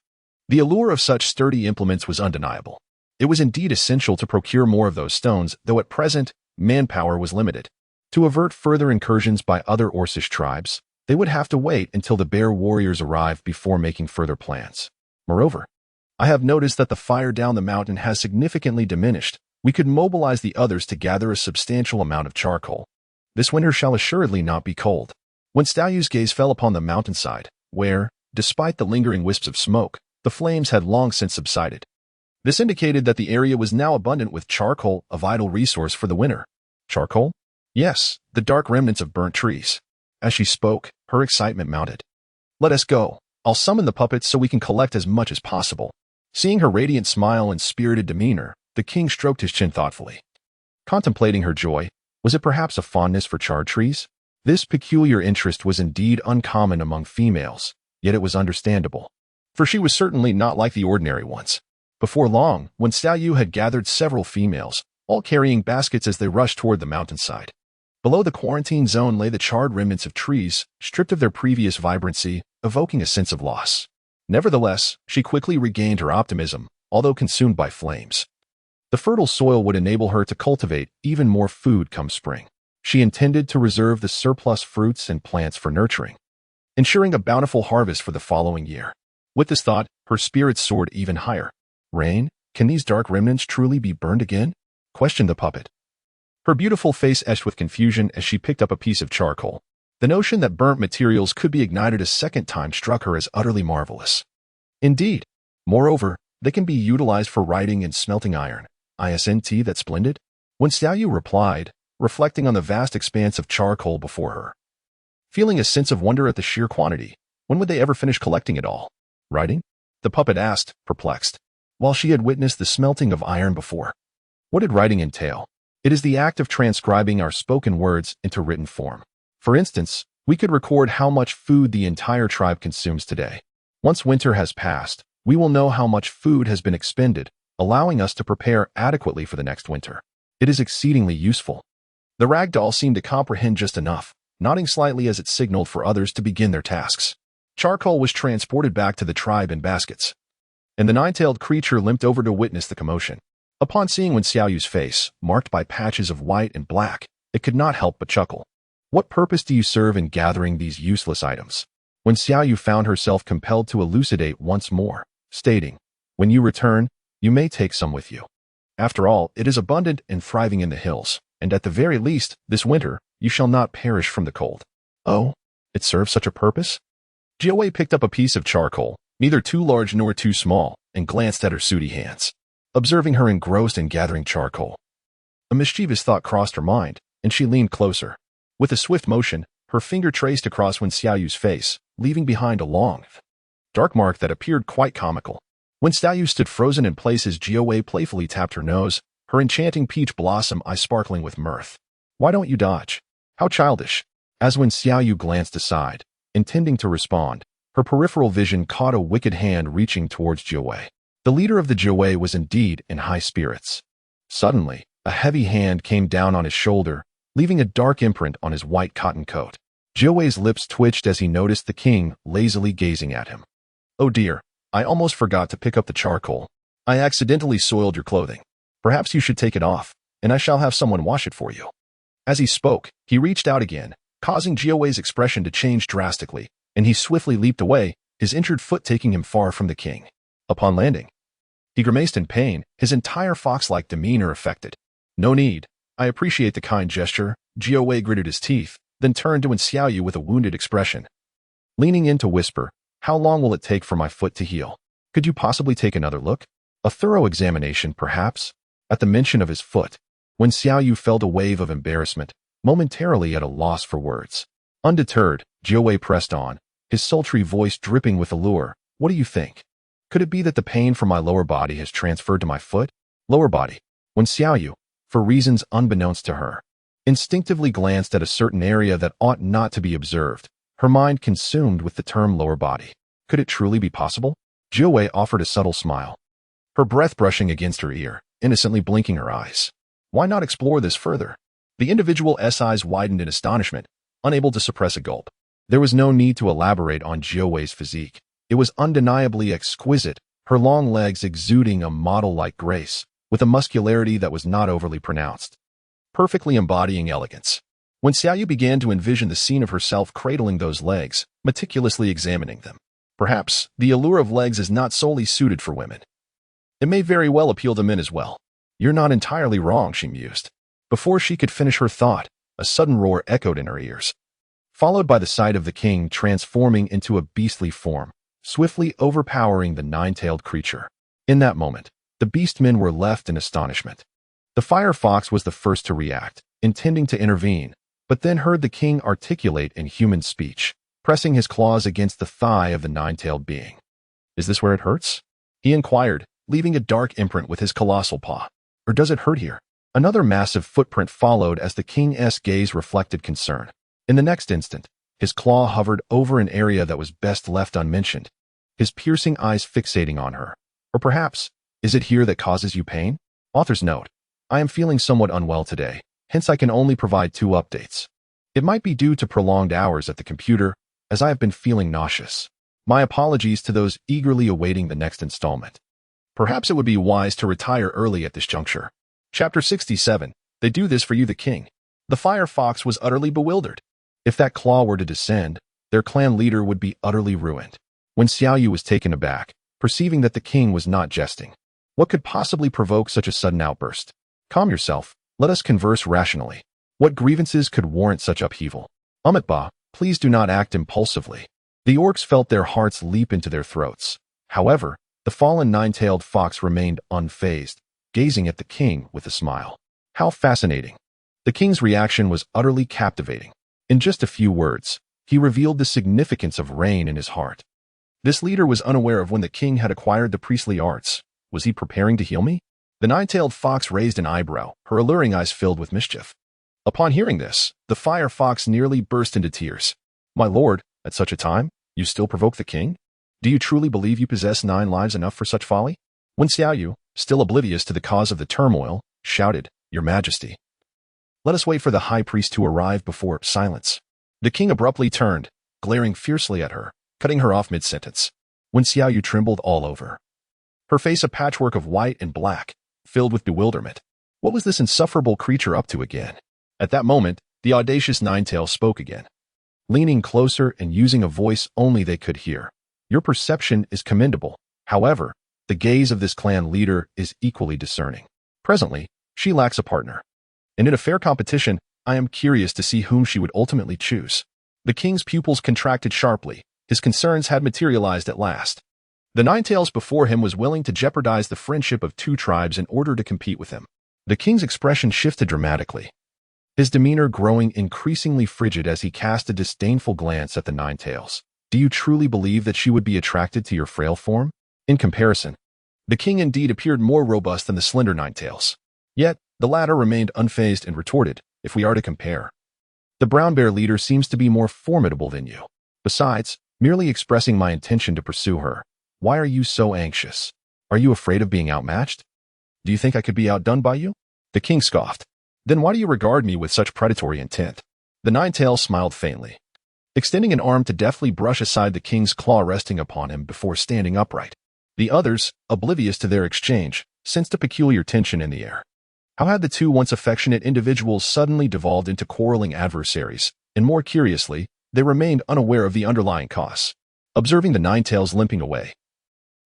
The allure of such sturdy implements was undeniable. It was indeed essential to procure more of those stones, though at present, manpower was limited. To avert further incursions by other Orcish tribes, they would have to wait until the bear warriors arrived before making further plans. Moreover, I have noticed that the fire down the mountain has significantly diminished. We could mobilize the others to gather a substantial amount of charcoal. This winter shall assuredly not be cold. When Stalyu's gaze fell upon the mountainside, where, despite the lingering wisps of smoke, the flames had long since subsided. This indicated that the area was now abundant with charcoal, a vital resource for the winter. Charcoal? Yes, the dark remnants of burnt trees. As she spoke, her excitement mounted. Let us go. I'll summon the puppets so we can collect as much as possible. Seeing her radiant smile and spirited demeanor, the king stroked his chin thoughtfully. Contemplating her joy, was it perhaps a fondness for charred trees? This peculiar interest was indeed uncommon among females, yet it was understandable, for she was certainly not like the ordinary ones. Before long, when Stalyu had gathered several females, all carrying baskets as they rushed toward the mountainside. Below the quarantine zone lay the charred remnants of trees, stripped of their previous vibrancy, evoking a sense of loss. Nevertheless, she quickly regained her optimism, although consumed by flames. The fertile soil would enable her to cultivate even more food come spring. She intended to reserve the surplus fruits and plants for nurturing, ensuring a bountiful harvest for the following year. With this thought, her spirits soared even higher. Rain, can these dark remnants truly be burned again? Questioned the puppet. Her beautiful face etched with confusion as she picked up a piece of charcoal. The notion that burnt materials could be ignited a second time struck her as utterly marvelous. Indeed. Moreover, they can be utilized for writing and smelting iron. Isn't that splendid? When Stalyu replied, reflecting on the vast expanse of charcoal before her. Feeling a sense of wonder at the sheer quantity, when would they ever finish collecting it all? Writing? The puppet asked, perplexed. While she had witnessed the smelting of iron before. What did writing entail? It is the act of transcribing our spoken words into written form. For instance, we could record how much food the entire tribe consumes today. Once winter has passed, we will know how much food has been expended, allowing us to prepare adequately for the next winter. It is exceedingly useful. The rag doll seemed to comprehend just enough, nodding slightly as it signaled for others to begin their tasks. Charcoal was transported back to the tribe in baskets, and the nine-tailed creature limped over to witness the commotion. Upon seeing Wen Xiaoyu's face, marked by patches of white and black, it could not help but chuckle. What purpose do you serve in gathering these useless items? Wen Xiaoyu found herself compelled to elucidate once more, stating, when you return, you may take some with you. After all, it is abundant and thriving in the hills, and at the very least, this winter, you shall not perish from the cold. Oh, it serves such a purpose? Jiawei picked up a piece of charcoal, neither too large nor too small, and glanced at her sooty hands, observing her engrossed in gathering charcoal. A mischievous thought crossed her mind, and she leaned closer. With a swift motion, her finger traced across Wen Xiaoyu's face, leaving behind a long, dark mark that appeared quite comical. When Xiaoyu stood frozen in place as Jiawei playfully tapped her nose, her enchanting peach blossom eye sparkling with mirth. Why don't you dodge? How childish. As Wen Xiaoyu glanced aside, intending to respond, her peripheral vision caught a wicked hand reaching towards Jiawei. The leader of the Jiawei was indeed in high spirits. Suddenly, a heavy hand came down on his shoulder, leaving a dark imprint on his white cotton coat. Jiawei's lips twitched as he noticed the king lazily gazing at him. Oh dear, I almost forgot to pick up the charcoal. I accidentally soiled your clothing. Perhaps you should take it off, and I shall have someone wash it for you. As he spoke, he reached out again, causing Jiawei's expression to change drastically, and he swiftly leaped away, his injured foot taking him far from the king. Upon landing, he grimaced in pain, his entire fox-like demeanor affected. No need. I appreciate the kind gesture. Jiawei gritted his teeth, then turned to Wen Xiaoyu with a wounded expression. Leaning in to whisper, how long will it take for my foot to heal? Could you possibly take another look? A thorough examination, perhaps? At the mention of his foot, Wen Xiaoyu felt a wave of embarrassment, momentarily at a loss for words. Undeterred, Jiawei pressed on, his sultry voice dripping with allure. What do you think? Could it be that the pain from my lower body has transferred to my foot? Lower body. Wen Xiaoyu, for reasons unbeknownst to her, instinctively glanced at a certain area that ought not to be observed, her mind consumed with the term lower body. Could it truly be possible? Jiawei offered a subtle smile, her breath brushing against her ear, innocently blinking her eyes. Why not explore this further? The individual's eyes widened in astonishment, unable to suppress a gulp. There was no need to elaborate on Jiawei's physique. It was undeniably exquisite, her long legs exuding a model-like grace, with a muscularity that was not overly pronounced, perfectly embodying elegance. When Xiaoyu began to envision the scene of herself cradling those legs, meticulously examining them, perhaps the allure of legs is not solely suited for women. It may very well appeal to men as well. You're not entirely wrong, she mused. Before she could finish her thought, a sudden roar echoed in her ears, followed by the sight of the king transforming into a beastly form, swiftly overpowering the nine-tailed creature. In that moment, the beastmen were left in astonishment. The fire fox was the first to react, intending to intervene, but then heard the king articulate in human speech, pressing his claws against the thigh of the nine-tailed being. Is this where it hurts? He inquired, leaving a dark imprint with his colossal paw. Or does it hurt here? Another massive footprint followed as the king's gaze reflected concern. In the next instant, his claw hovered over an area that was best left unmentioned, his piercing eyes fixating on her. Or perhaps, is it here that causes you pain? Author's note: I am feeling somewhat unwell today, hence I can only provide 2 updates. It might be due to prolonged hours at the computer, as I have been feeling nauseous. My apologies to those eagerly awaiting the next installment. Perhaps it would be wise to retire early at this juncture. Chapter 67. They do this for you, the king. The fire fox was utterly bewildered. If that claw were to descend, their clan leader would be utterly ruined. When Xiaoyu was taken aback, perceiving that the king was not jesting. What could possibly provoke such a sudden outburst? Calm yourself. Let us converse rationally. What grievances could warrant such upheaval? Ba, please do not act impulsively. The orcs felt their hearts leap into their throats. However, the fallen nine-tailed fox remained unfazed, gazing at the king with a smile. How fascinating. The king's reaction was utterly captivating. In just a few words, he revealed the significance of rain in his heart. This leader was unaware of when the king had acquired the priestly arts. Was he preparing to heal me? The nine-tailed fox raised an eyebrow, her alluring eyes filled with mischief. Upon hearing this, the fire fox nearly burst into tears. My lord, at such a time, you still provoke the king? Do you truly believe you possess 9 lives enough for such folly? When Xiaoyu, still oblivious to the cause of the turmoil, shouted, Your Majesty. Let us wait for the high priest to arrive before silence. The king abruptly turned, glaring fiercely at her, cutting her off mid-sentence. When Xiaoyu trembled all over, her face a patchwork of white and black, filled with bewilderment. What was this insufferable creature up to again? At that moment, the audacious nine-tail spoke again, leaning closer and using a voice only they could hear. Your perception is commendable. However, the gaze of this clan leader is equally discerning. Presently, she lacks a partner. And in a fair competition, I am curious to see whom she would ultimately choose. The king's pupils contracted sharply. His concerns had materialized at last. The nine-tails before him was willing to jeopardize the friendship of 2 tribes in order to compete with him. The king's expression shifted dramatically, his demeanor growing increasingly frigid as he cast a disdainful glance at the nine-tails. Do you truly believe that she would be attracted to your frail form? In comparison, the king indeed appeared more robust than the slender nine-tails. Yet, the latter remained unfazed and retorted, if we are to compare. The brown bear leader seems to be more formidable than you. Besides, merely expressing my intention to pursue her, why are you so anxious? Are you afraid of being outmatched? Do you think I could be outdone by you? The king scoffed. Then why do you regard me with such predatory intent? The nine-tails smiled faintly, extending an arm to deftly brush aside the king's claw resting upon him before standing upright. The others, oblivious to their exchange, sensed a peculiar tension in the air. How had the 2 once affectionate individuals suddenly devolved into quarreling adversaries, and more curiously, they remained unaware of the underlying cause. Observing the nine-tails limping away,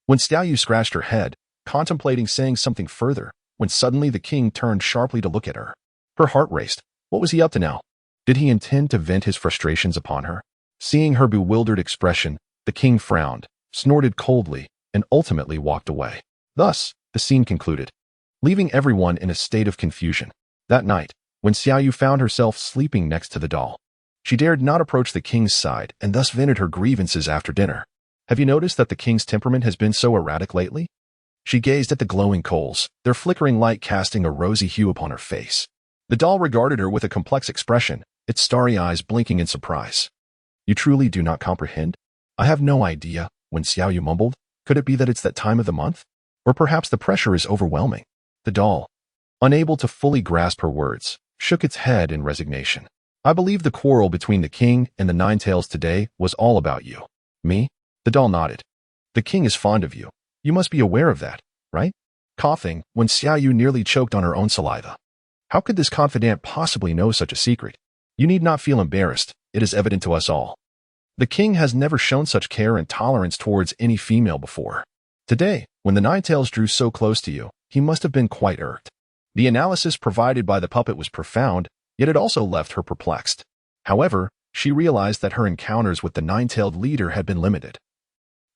when Xiaoyu scratched her head, contemplating saying something further, when suddenly the king turned sharply to look at her. Her heart raced. What was he up to now? Did he intend to vent his frustrations upon her? Seeing her bewildered expression, the king frowned, snorted coldly, and ultimately walked away. Thus, the scene concluded, leaving everyone in a state of confusion. That night, when Xiaoyu found herself sleeping next to the doll, she dared not approach the king's side and thus vented her grievances after dinner. Have you noticed that the king's temperament has been so erratic lately? She gazed at the glowing coals, their flickering light casting a rosy hue upon her face. The doll regarded her with a complex expression, its starry eyes blinking in surprise. You truly do not comprehend? I have no idea, when Xiaoyu mumbled. Could it be that it's that time of the month? Or perhaps the pressure is overwhelming? The doll, unable to fully grasp her words, shook its head in resignation. I believe the quarrel between the king and the Nine Tails today was all about you. Me? The doll nodded. The king is fond of you. You must be aware of that, right? Coughing, when Xiaoyu nearly choked on her own saliva. How could this confidant possibly know such a secret? You need not feel embarrassed. It is evident to us all. The king has never shown such care and tolerance towards any female before. Today, when the Nine Tails drew so close to you, he must have been quite irked. The analysis provided by the puppet was profound, yet it also left her perplexed. However, she realized that her encounters with the nine-tailed leader had been limited.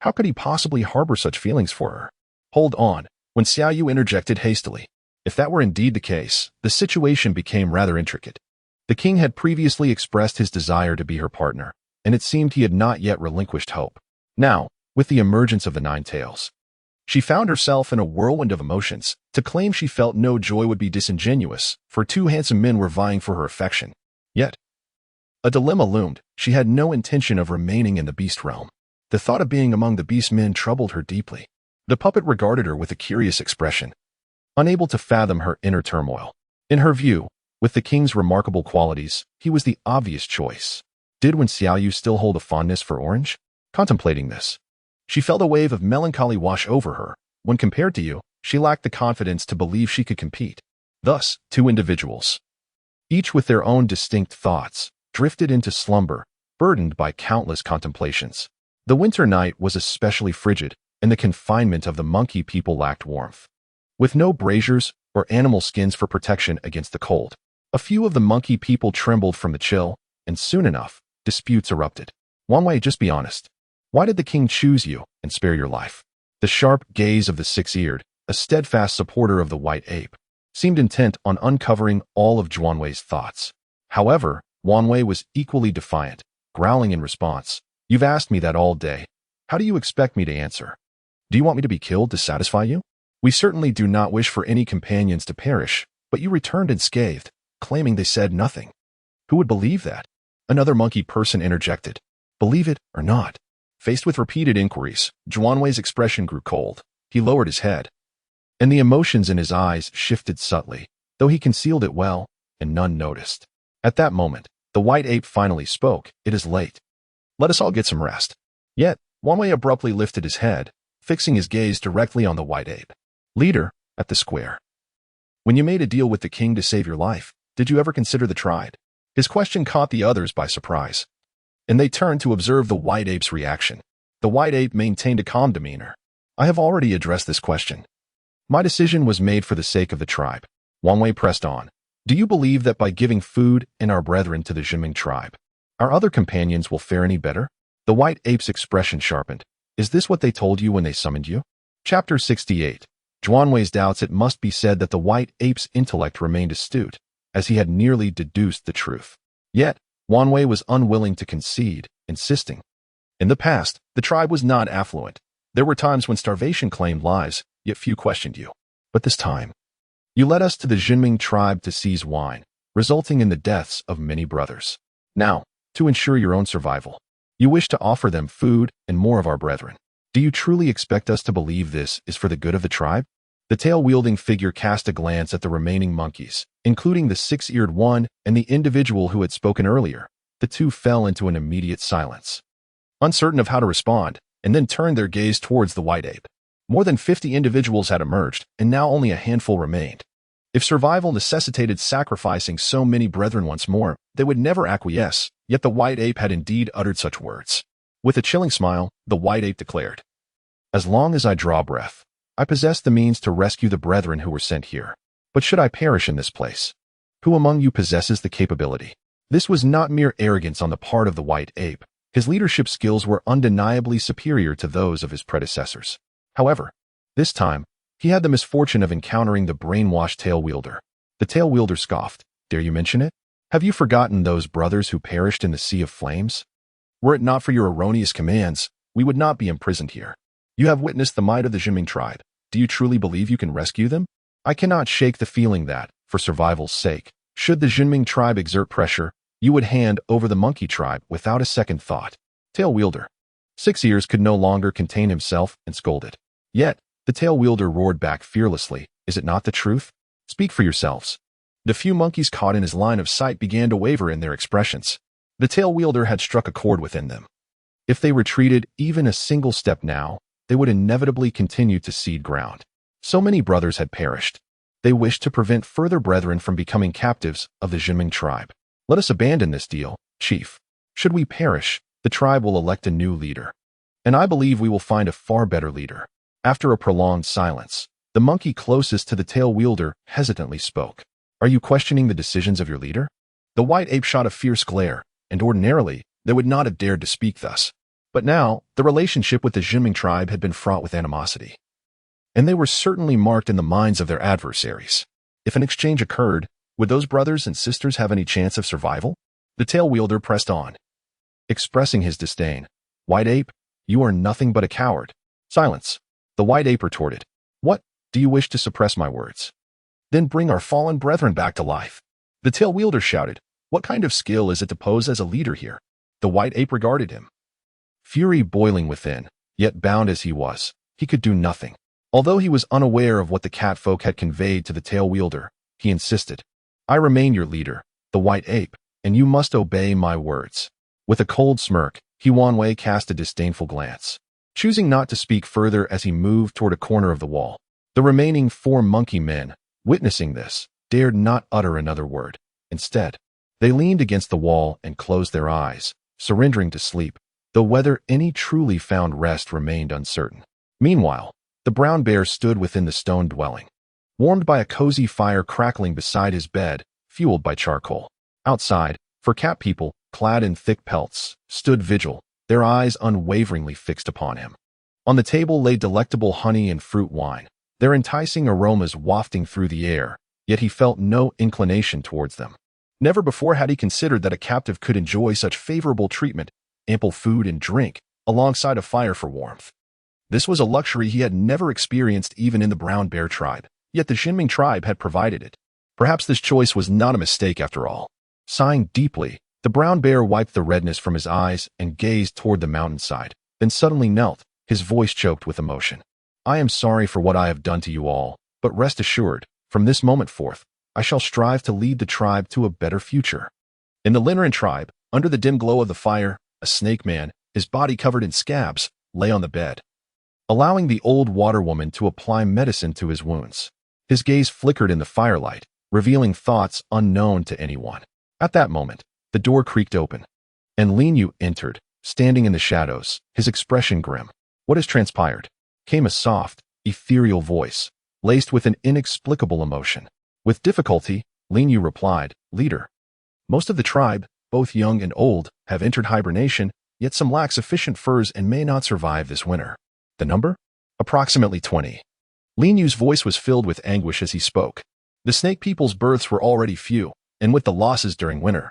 How could he possibly harbor such feelings for her? Hold on, when Xiaoyu interjected hastily. If that were indeed the case, the situation became rather intricate. The king had previously expressed his desire to be her partner, and it seemed he had not yet relinquished hope. Now, with the emergence of the Nine Tails, she found herself in a whirlwind of emotions. To claim she felt no joy would be disingenuous, for two handsome men were vying for her affection. Yet, a dilemma loomed. She had no intention of remaining in the beast realm. The thought of being among the beast men troubled her deeply. The puppet regarded her with a curious expression, unable to fathom her inner turmoil. In her view, with the king's remarkable qualities, he was the obvious choice. Did Wen Xiaoyu still hold a fondness for Orange? Contemplating this, she felt a wave of melancholy wash over her. When compared to you, she lacked the confidence to believe she could compete. Thus, two individuals, each with their own distinct thoughts, drifted into slumber, burdened by countless contemplations. The winter night was especially frigid, and the confinement of the monkey people lacked warmth. With no braziers or animal skins for protection against the cold, a few of the monkey people trembled from the chill, and soon enough, disputes erupted. One way, just be honest. Why did the king choose you and spare your life? The sharp gaze of the six-eared, a steadfast supporter of the white ape, seemed intent on uncovering all of Zhuanwei's thoughts. However, Wanwei was equally defiant, growling in response. You've asked me that all day. How do you expect me to answer? Do you want me to be killed to satisfy you? We certainly do not wish for any companions to perish, but you returned unscathed, claiming they said nothing. Who would believe that? Another monkey person interjected. Believe it or not. Faced with repeated inquiries, Zhuanwei's expression grew cold. He lowered his head, and the emotions in his eyes shifted subtly, though he concealed it well, and none noticed. At that moment, the white ape finally spoke. It is late. Let us all get some rest. Yet, Wanwei abruptly lifted his head, fixing his gaze directly on the white ape. Leader, at the square. When you made a deal with the king to save your life, did you ever consider the tribe? His question caught the others by surprise, and they turned to observe the white ape's reaction. The white ape maintained a calm demeanor. I have already addressed this question. My decision was made for the sake of the tribe. Wanwei pressed on. Do you believe that by giving food and our brethren to the Jinming tribe, our other companions will fare any better? The white ape's expression sharpened. Is this what they told you when they summoned you? Chapter 68. Zhuanwei's doubts. It must be said that the white ape's intellect remained astute, as he had nearly deduced the truth. Yet, Wanwei was unwilling to concede, insisting. In the past, the tribe was not affluent. There were times when starvation claimed lives, yet few questioned you. But this time, you led us to the Jinming tribe to seize wine, resulting in the deaths of many brothers. Now, to ensure your own survival, you wish to offer them food and more of our brethren. Do you truly expect us to believe this is for the good of the tribe? The tail-wielding figure cast a glance at the remaining monkeys, including the six-eared one and the individual who had spoken earlier. The two fell into an immediate silence, uncertain of how to respond, and then turned their gaze towards the white ape. More than 50 individuals had emerged, and now only a handful remained. If survival necessitated sacrificing so many brethren once more, they would never acquiesce, yet the white ape had indeed uttered such words. With a chilling smile, the white ape declared, As long as I draw breath, I possess the means to rescue the brethren who were sent here. But should I perish in this place, who among you possesses the capability? This was not mere arrogance on the part of the white ape. His leadership skills were undeniably superior to those of his predecessors. However, this time, he had the misfortune of encountering the brainwashed tail-wielder. The tail-wielder scoffed. Dare you mention it? Have you forgotten those brothers who perished in the sea of flames? Were it not for your erroneous commands, we would not be imprisoned here. You have witnessed the might of the Jinming tribe. Do you truly believe you can rescue them? I cannot shake the feeling that, for survival's sake, should the Jinming tribe exert pressure, you would hand over the monkey tribe without a second thought. Tail-wielder, Six Ears could no longer contain himself and scolded. Yet, the tail wielder roared back fearlessly, "Is it not the truth? Speak for yourselves." The few monkeys caught in his line of sight began to waver in their expressions. The tail wielder had struck a chord within them. If they retreated even a single step now, they would inevitably continue to cede ground. So many brothers had perished. They wished to prevent further brethren from becoming captives of the Jinming tribe. "Let us abandon this deal, chief. Should we perish, the tribe will elect a new leader. And I believe we will find a far better leader." After a prolonged silence, the monkey closest to the tail wielder hesitantly spoke. "Are you questioning the decisions of your leader?" The white ape shot a fierce glare, and ordinarily, they would not have dared to speak thus. But now, the relationship with the Jinming tribe had been fraught with animosity. And they were certainly marked in the minds of their adversaries. If an exchange occurred, would those brothers and sisters have any chance of survival? The tail wielder pressed on, expressing his disdain. "White ape, you are nothing but a coward." "Silence." The white ape retorted. "What? Do you wish to suppress my words? Then bring our fallen brethren back to life." The tail wielder shouted. "What kind of skill is it to pose as a leader here?" The white ape regarded him, fury boiling within, yet bound as he was, he could do nothing. Although he was unaware of what the catfolk had conveyed to the tail wielder, he insisted. "I remain your leader, the white ape, and you must obey my words." With a cold smirk, Huanwei cast a disdainful glance, choosing not to speak further as he moved toward a corner of the wall. The remaining 4 monkey men, witnessing this, dared not utter another word. Instead, they leaned against the wall and closed their eyes, surrendering to sleep, though whether any truly found rest remained uncertain. Meanwhile, the brown bear stood within the stone dwelling, warmed by a cozy fire crackling beside his bed, fueled by charcoal. Outside, 4 cat people, clad in thick pelts, stood vigil, their eyes unwaveringly fixed upon him. On the table lay delectable honey and fruit wine, their enticing aromas wafting through the air, yet he felt no inclination towards them. Never before had he considered that a captive could enjoy such favorable treatment, ample food and drink, alongside a fire for warmth. This was a luxury he had never experienced even in the brown bear tribe, yet the Jinming tribe had provided it. Perhaps this choice was not a mistake after all. Sighing deeply, the brown bear wiped the redness from his eyes and gazed toward the mountainside, then suddenly knelt, his voice choked with emotion. "I am sorry for what I have done to you all, but rest assured, from this moment forth, I shall strive to lead the tribe to a better future." In the Linren tribe, under the dim glow of the fire, a snake man, his body covered in scabs, lay on the bed, allowing the old water woman to apply medicine to his wounds. His gaze flickered in the firelight, revealing thoughts unknown to anyone. At that moment, the door creaked open, and Lin Yu entered, standing in the shadows, his expression grim. "What has transpired?" came a soft, ethereal voice, laced with an inexplicable emotion. With difficulty, Lin Yu replied, "Leader, most of the tribe, both young and old, have entered hibernation, yet some lack sufficient furs and may not survive this winter." "The number?" "Approximately 20. Lin Yu's voice was filled with anguish as he spoke. The snake people's births were already few, and with the losses during winter,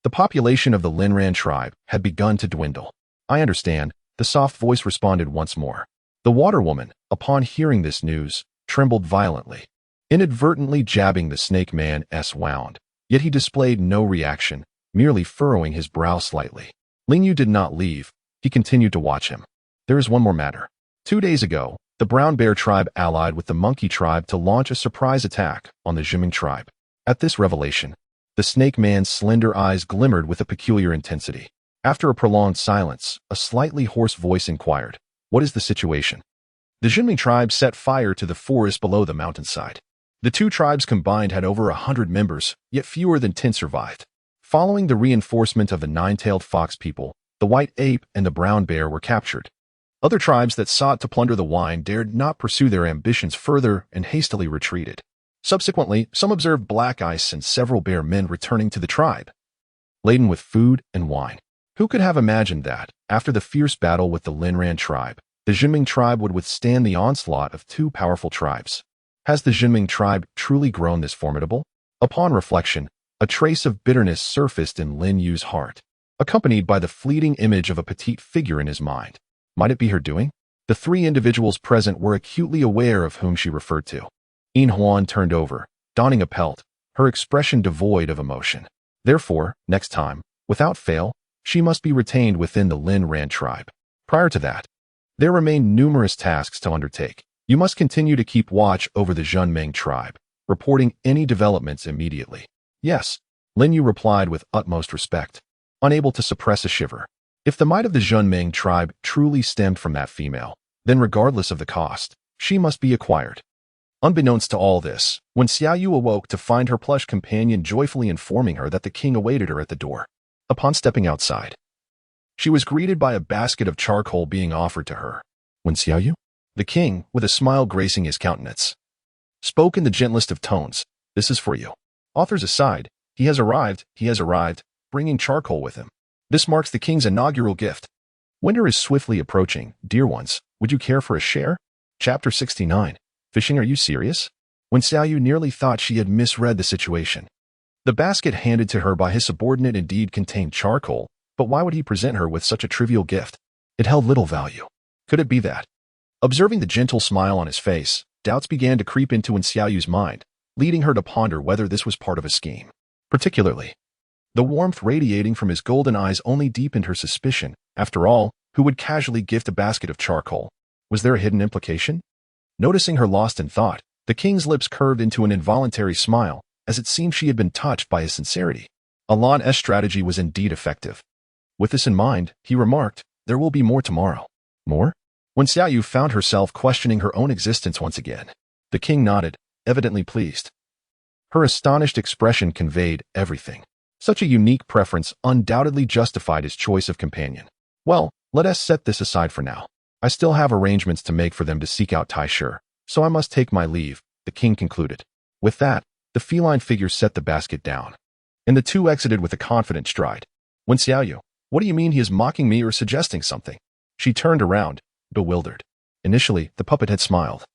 the population of the Linran tribe had begun to dwindle. "I understand," the soft voice responded once more. The water woman, upon hearing this news, trembled violently, inadvertently jabbing the snake man's wound, yet he displayed no reaction, merely furrowing his brow slightly. Lin Yu did not leave, he continued to watch him. "There is one more matter. 2 days ago, the brown bear tribe allied with the monkey tribe to launch a surprise attack on the Jinming tribe." At this revelation, the snake man's slender eyes glimmered with a peculiar intensity. After a prolonged silence, a slightly hoarse voice inquired, "What is the situation?" The Jinming tribe set fire to the forest below the mountainside. The 2 tribes combined had over 100 members, yet fewer than 10 survived. Following the reinforcement of the 9-tailed fox people, the white ape and the brown bear were captured. Other tribes that sought to plunder the wine dared not pursue their ambitions further and hastily retreated. Subsequently, some observed black ice and several bear men returning to the tribe, laden with food and wine. Who could have imagined that, after the fierce battle with the Linran tribe, the Jinming tribe would withstand the onslaught of 2 powerful tribes? Has the Jinming tribe truly grown this formidable? Upon reflection, a trace of bitterness surfaced in Lin Yu's heart, accompanied by the fleeting image of a petite figure in his mind. Might it be her doing? The 3 individuals present were acutely aware of whom she referred to. Yin Huan turned over, donning a pelt, her expression devoid of emotion. Therefore, next time, without fail, she must be retained within the Lin Ran tribe. Prior to that, there remain numerous tasks to undertake. You must continue to keep watch over the Zhunmeng tribe, reporting any developments immediately. Yes, Lin Yu replied with utmost respect, unable to suppress a shiver. If the might of the Zhunmeng tribe truly stemmed from that female, then regardless of the cost, she must be acquired. Unbeknownst to all this, when Xiaoyu awoke to find her plush companion joyfully informing her that the king awaited her at the door. Upon stepping outside, she was greeted by a basket of charcoal being offered to her. When Xiaoyu, the king, with a smile gracing his countenance, spoke in the gentlest of tones, "This is for you." Authors aside, he has arrived, bringing charcoal with him. This marks the king's inaugural gift. Winter is swiftly approaching. Dear ones, would you care for a share? Chapter 69. Fishing, are you serious? When Xiaoyu nearly thought she had misread the situation. The basket handed to her by his subordinate indeed contained charcoal, but why would he present her with such a trivial gift? It held little value. Could it be that? Observing the gentle smile on his face, doubts began to creep into Xiaoyu's mind, leading her to ponder whether this was part of a scheme. Particularly, the warmth radiating from his golden eyes only deepened her suspicion. After all, who would casually gift a basket of charcoal? Was there a hidden implication? Noticing her lost in thought, the king's lips curved into an involuntary smile, as it seemed she had been touched by his sincerity. Alan's strategy was indeed effective. With this in mind, he remarked, "There will be more tomorrow." More? When Xiaoyu found herself questioning her own existence once again, the king nodded, evidently pleased. Her astonished expression conveyed everything. Such a unique preference undoubtedly justified his choice of companion. Well, let us set this aside for now. I still have arrangements to make for them to seek out Tai Shi, so I must take my leave, the king concluded. With that, the feline figure set the basket down, and the two exited with a confident stride. When Xiaoyu, what do you mean he is mocking me or suggesting something? She turned around, bewildered. Initially, the puppet had smiled,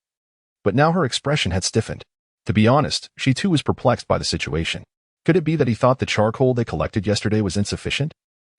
but now her expression had stiffened. To be honest, she too was perplexed by the situation. Could it be that he thought the charcoal they collected yesterday was insufficient?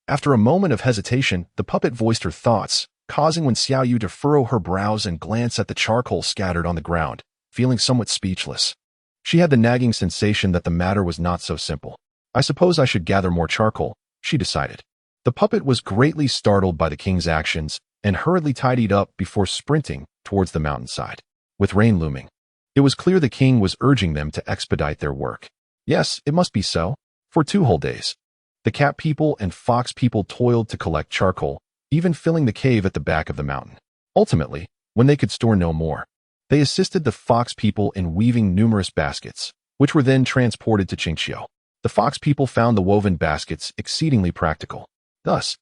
After a moment of hesitation, the puppet voiced her thoughts, causing Wen Xiaoyu to furrow her brows and glance at the charcoal scattered on the ground, feeling somewhat speechless. She had the nagging sensation that the matter was not so simple. I suppose I should gather more charcoal, she decided. The puppet was greatly startled by the king's actions and hurriedly tidied up before sprinting towards the mountainside. With rain looming, it was clear the king was urging them to expedite their work. Yes, it must be so. For 2 whole days, the cat people and fox people toiled to collect charcoal, even filling the cave at the back of the mountain. Ultimately, when they could store no more, they assisted the fox people in weaving numerous baskets, which were then transported to Qingqiu. The fox people found the woven baskets exceedingly practical. Thus,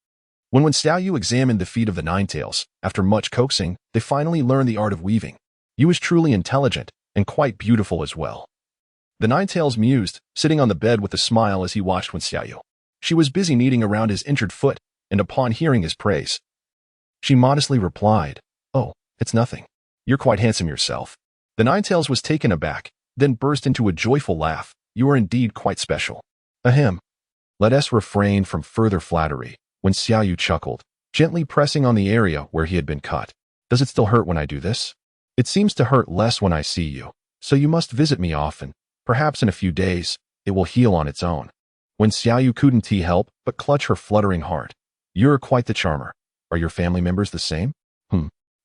when Xiaoyu examined the feet of the Ninetails, after much coaxing, they finally learned the art of weaving. He was truly intelligent and quite beautiful as well. The Ninetails mused, sitting on the bed with a smile as he watched Xiaoyu. She was busy kneading around his injured foot, and upon hearing his praise, she modestly replied, "Oh, it's nothing. You're quite handsome yourself." The Ninetails was taken aback, then burst into a joyful laugh. "You are indeed quite special." Ahem. Let us refrain from further flattery. When Xiaoyu chuckled, gently pressing on the area where he had been cut. "Does it still hurt when I do this? It seems to hurt less when I see you, so you must visit me often. Perhaps in a few days, it will heal on its own." When Xiaoyu couldn't help but clutch her fluttering heart. "You're quite the charmer. Are your family members the same?"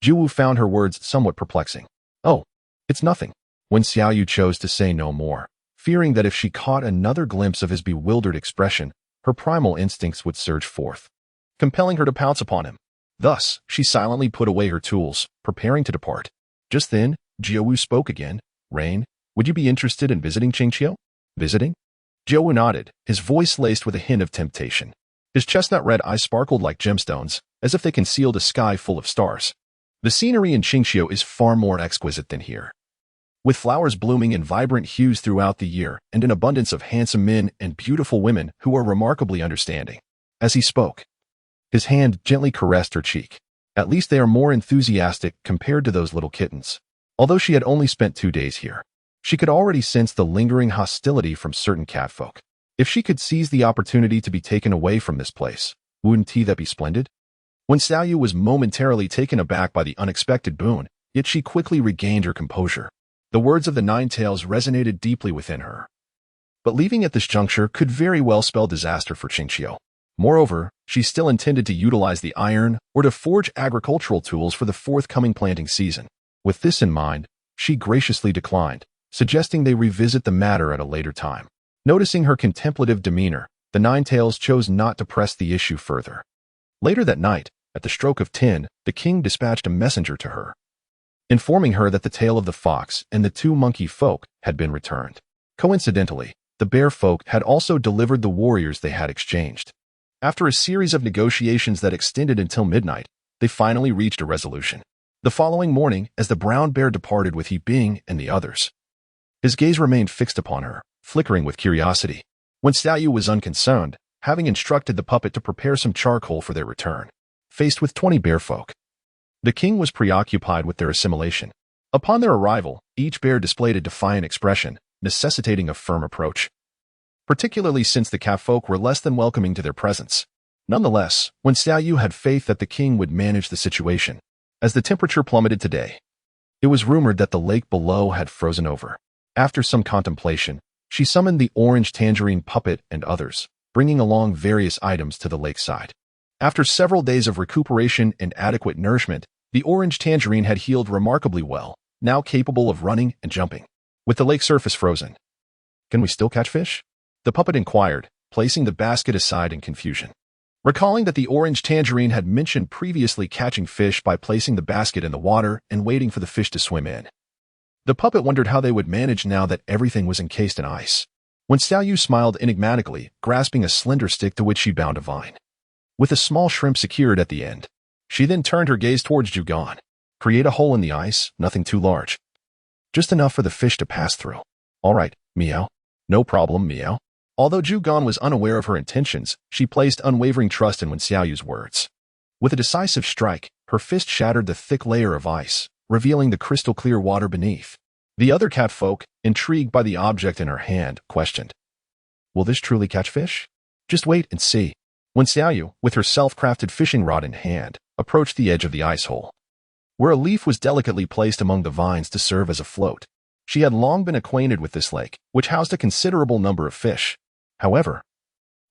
Jiwu found her words somewhat perplexing. "Oh, it's nothing." When Xiaoyu chose to say no more, fearing that if she caught another glimpse of his bewildered expression, her primal instincts would surge forth, compelling her to pounce upon him. Thus, she silently put away her tools, preparing to depart. Just then, Jiwu spoke again. "Rain, would you be interested in visiting Qingqiu?" "Visiting?" Jiwu nodded, his voice laced with a hint of temptation. His chestnut-red eyes sparkled like gemstones, as if they concealed a sky full of stars. The scenery in Qingqiu is far more exquisite than here, with flowers blooming in vibrant hues throughout the year and an abundance of handsome men and beautiful women who are remarkably understanding. As he spoke, his hand gently caressed her cheek. At least they are more enthusiastic compared to those little kittens. Although she had only spent 2 days here, she could already sense the lingering hostility from certain catfolk. If she could seize the opportunity to be taken away from this place, wouldn't that be splendid? When Xiaoyu was momentarily taken aback by the unexpected boon, yet she quickly regained her composure. The words of the Ninetails resonated deeply within her. But leaving at this juncture could very well spell disaster for Qingqiu. Moreover, she still intended to utilize the iron or to forge agricultural tools for the forthcoming planting season. With this in mind, she graciously declined, suggesting they revisit the matter at a later time. Noticing her contemplative demeanor, the Ninetails chose not to press the issue further. Later that night, at the stroke of 10, the king dispatched a messenger to her, informing her that the tail of the fox and the 2 monkey folk had been returned. Coincidentally, the bear folk had also delivered the warriors they had exchanged. After a series of negotiations that extended until midnight, they finally reached a resolution. The following morning, as the brown bear departed with He Bing and the others, his gaze remained fixed upon her, flickering with curiosity. When Xiaoyu was unconcerned, having instructed the puppet to prepare some charcoal for their return. Faced with 20 bear folk, the king was preoccupied with their assimilation. Upon their arrival, each bear displayed a defiant expression, necessitating a firm approach, particularly since the cat folk were less than welcoming to their presence. Nonetheless, when Xiaoyu had faith that the king would manage the situation, as the temperature plummeted today, it was rumored that the lake below had frozen over. After some contemplation, she summoned the orange tangerine puppet and others, bringing along various items to the lakeside. After several days of recuperation and adequate nourishment, the orange tangerine had healed remarkably well, now capable of running and jumping. With the lake surface frozen, "Can we still catch fish?" the puppet inquired, placing the basket aside in confusion. Recalling that the orange tangerine had mentioned previously catching fish by placing the basket in the water and waiting for the fish to swim in, the puppet wondered how they would manage now that everything was encased in ice. When Xiaoyu smiled enigmatically, grasping a slender stick to which she bound a vine, with a small shrimp secured at the end, she then turned her gaze towards Zhugan. "Create a hole in the ice, nothing too large. Just enough for the fish to pass through." "All right, meow." "No problem, meow." Although Zhugan was unaware of her intentions, she placed unwavering trust in Wen Xiaoyu's words. With a decisive strike, her fist shattered the thick layer of ice, revealing the crystal-clear water beneath. The other cat folk, intrigued by the object in her hand, questioned, "Will this truly catch fish?" "Just wait and see." When Xiaoyu, with her self-crafted fishing rod in hand, approached the edge of the ice hole, where a leaf was delicately placed among the vines to serve as a float. She had long been acquainted with this lake, which housed a considerable number of fish. However,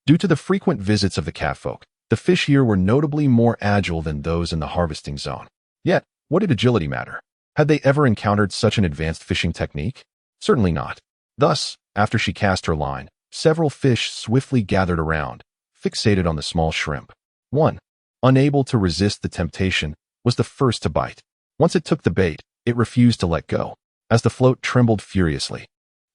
due to the frequent visits of the catfolk, the fish here were notably more agile than those in the harvesting zone. Yet, what did agility matter? Had they ever encountered such an advanced fishing technique? Certainly not. Thus, after she cast her line, several fish swiftly gathered around, fixated on the small shrimp. One, unable to resist the temptation, was the first to bite. Once it took the bait, it refused to let go, as the float trembled furiously.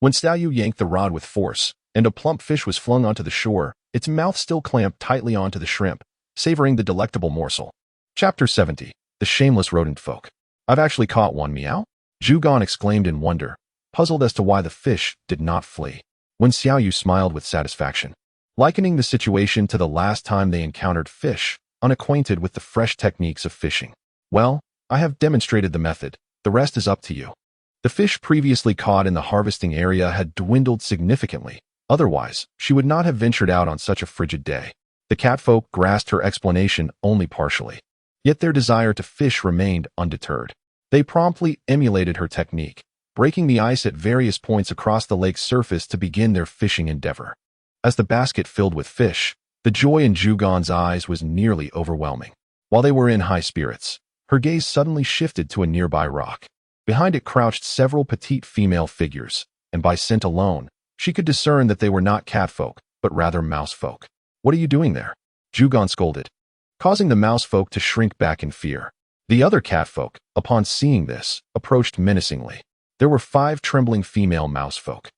When Xiaoyu yanked the rod with force, and a plump fish was flung onto the shore, its mouth still clamped tightly onto the shrimp, savoring the delectable morsel. Chapter 70. The Shameless Rodent Folk. "I've actually caught one, meow," Zhugan exclaimed in wonder, puzzled as to why the fish did not flee. When Xiaoyu smiled with satisfaction, likening the situation to the last time they encountered fish, unacquainted with the fresh techniques of fishing. "Well, I have demonstrated the method. The rest is up to you." The fish previously caught in the harvesting area had dwindled significantly. Otherwise, she would not have ventured out on such a frigid day. The catfolk grasped her explanation only partially. Yet their desire to fish remained undeterred. They promptly emulated her technique, breaking the ice at various points across the lake's surface to begin their fishing endeavor. As the basket filled with fish, the joy in Zhugan's eyes was nearly overwhelming. While they were in high spirits, her gaze suddenly shifted to a nearby rock. Behind it crouched several petite female figures, and by scent alone, she could discern that they were not catfolk, but rather mousefolk. "What are you doing there?" Zhugan scolded, causing the mousefolk to shrink back in fear. The other catfolk, upon seeing this, approached menacingly. There were 5 trembling female mousefolk,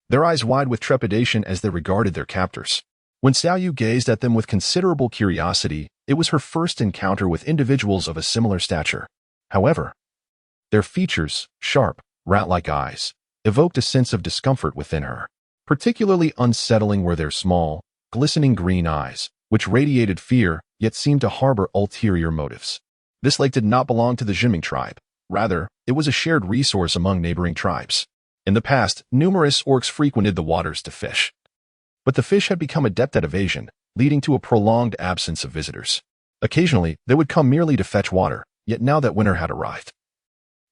their eyes wide with trepidation as they regarded their captors. When Xiaoyu gazed at them with considerable curiosity, it was her first encounter with individuals of a similar stature. However, their features, sharp, rat-like eyes, evoked a sense of discomfort within her. Particularly unsettling were their small, glistening green eyes, which radiated fear, yet seemed to harbor ulterior motives. This lake did not belong to the Zhiming tribe. Rather, it was a shared resource among neighboring tribes. In the past, numerous orcs frequented the waters to fish. But the fish had become adept at evasion, leading to a prolonged absence of visitors. Occasionally, they would come merely to fetch water, yet now that winter had arrived,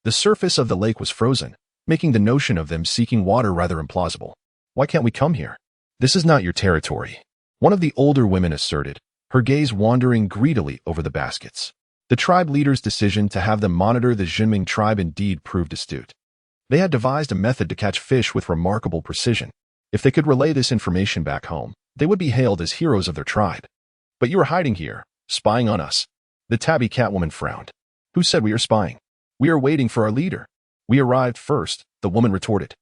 the surface of the lake was frozen, making the notion of them seeking water rather implausible. "Why can't we come here? This is not your territory." One of the older women asserted, her gaze wandering greedily over the baskets. The tribe leader's decision to have them monitor the Jinming tribe indeed proved astute. They had devised a method to catch fish with remarkable precision. If they could relay this information back home, they would be hailed as heroes of their tribe. But you are hiding here, spying on us. The tabby catwoman frowned. Who said we are spying? We are waiting for our leader. We arrived first, the woman retorted,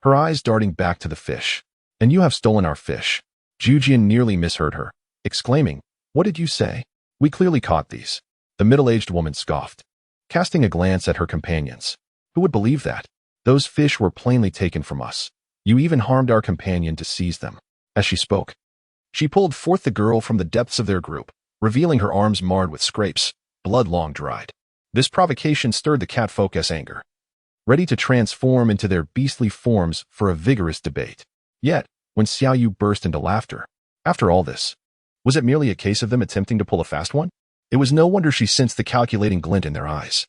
her eyes darting back to the fish. And you have stolen our fish. Jujian nearly misheard her, exclaiming, what did you say? We clearly caught these. The middle-aged woman scoffed, casting a glance at her companions. Who would believe that? Those fish were plainly taken from us. You even harmed our companion to seize them. As she spoke, she pulled forth the girl from the depths of their group, revealing her arms marred with scrapes, blood long dried. This provocation stirred the catfolk's anger, ready to transform into their beastly forms for a vigorous debate. Yet, when Xiaoyu burst into laughter, after all this, was it merely a case of them attempting to pull a fast one? It was no wonder she sensed the calculating glint in their eyes.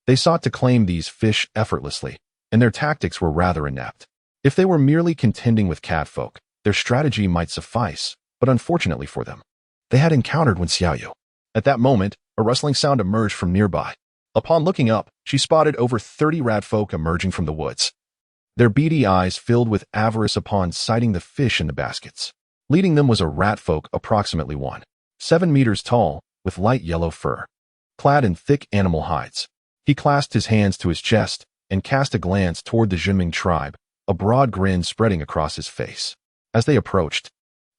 They sought to claim these fish effortlessly, and their tactics were rather inept. If they were merely contending with catfolk, their strategy might suffice, but unfortunately for them, they had encountered Wen Xiaoyu. At that moment, a rustling sound emerged from nearby. Upon looking up, she spotted over 30 ratfolk emerging from the woods. Their beady eyes filled with avarice upon sighting the fish in the baskets. Leading them was a ratfolk approximately 7 meters tall, with light yellow fur, clad in thick animal hides. He clasped his hands to his chest and cast a glance toward the Jinming tribe, a broad grin spreading across his face. As they approached,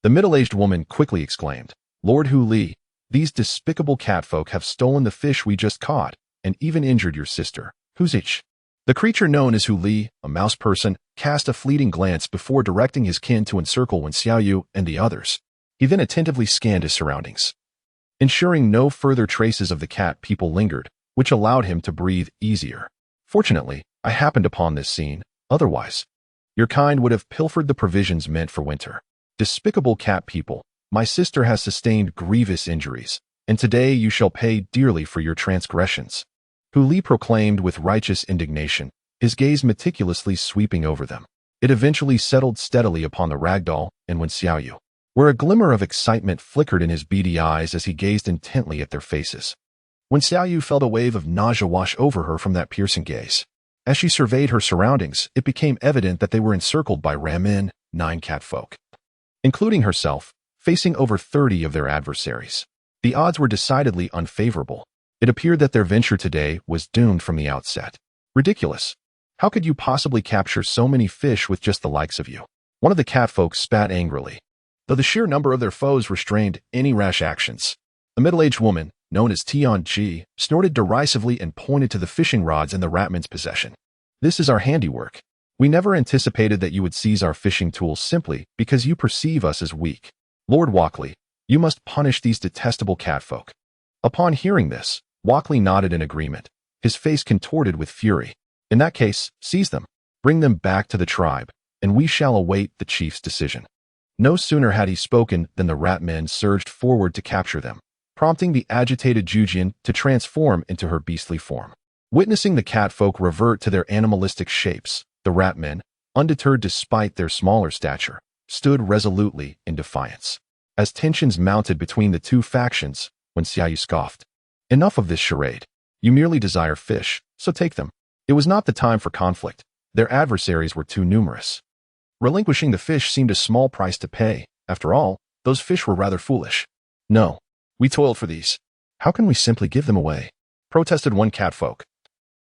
the middle-aged woman quickly exclaimed, Lord Hu Li, these despicable catfolk have stolen the fish we just caught and even injured your sister, Who's each? The creature known as Hu Li, a mouse person, cast a fleeting glance before directing his kin to encircle Wen Xiaoyu and the others. He then attentively scanned his surroundings, ensuring no further traces of the cat people lingered, which allowed him to breathe easier. Fortunately, I happened upon this scene, otherwise, your kind would have pilfered the provisions meant for winter. Despicable cat people, my sister has sustained grievous injuries, and today you shall pay dearly for your transgressions. Hu Li proclaimed with righteous indignation, his gaze meticulously sweeping over them. It eventually settled steadily upon the ragdoll and Wen Xiaoyu, where a glimmer of excitement flickered in his beady eyes as he gazed intently at their faces. Wen Xiaoyu felt a wave of nausea wash over her from that piercing gaze. As she surveyed her surroundings, it became evident that they were encircled by Ramin, 9 catfolk, including herself, facing over 30 of their adversaries. The odds were decidedly unfavorable. It appeared that their venture today was doomed from the outset. Ridiculous. How could you possibly capture so many fish with just the likes of you? One of the catfolk spat angrily, though the sheer number of their foes restrained any rash actions. A middle-aged woman, known as Tianji, snorted derisively and pointed to the fishing rods in the ratman's possession. This is our handiwork. We never anticipated that you would seize our fishing tools simply because you perceive us as weak. Lord Walkley, you must punish these detestable catfolk. Upon hearing this, Walkley nodded in agreement, his face contorted with fury. In that case, seize them, bring them back to the tribe, and we shall await the chief's decision. No sooner had he spoken than the rat men surged forward to capture them, prompting the agitated Jujian to transform into her beastly form. Witnessing the catfolk revert to their animalistic shapes, the rat men, undeterred despite their smaller stature, stood resolutely in defiance. As tensions mounted between the two factions, Wen Xiaoyu scoffed. Enough of this charade. You merely desire fish, so take them. It was not the time for conflict. Their adversaries were too numerous. Relinquishing the fish seemed a small price to pay. After all, those fish were rather foolish. No, we toiled for these. How can we simply give them away? Protested one catfolk,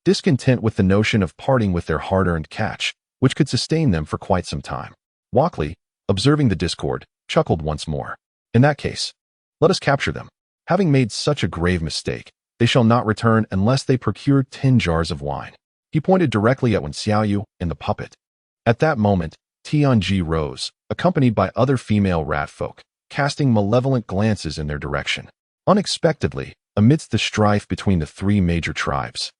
discontent with the notion of parting with their hard-earned catch, which could sustain them for quite some time. Walkley, observing the discord, chuckled once more. In that case, let us capture them. Having made such a grave mistake, they shall not return unless they procure 10 jars of wine. He pointed directly at Wen Xiaoyu and the puppet. At that moment, Tianji rose, accompanied by other female rat folk, casting malevolent glances in their direction. Unexpectedly, amidst the strife between the 3 major tribes,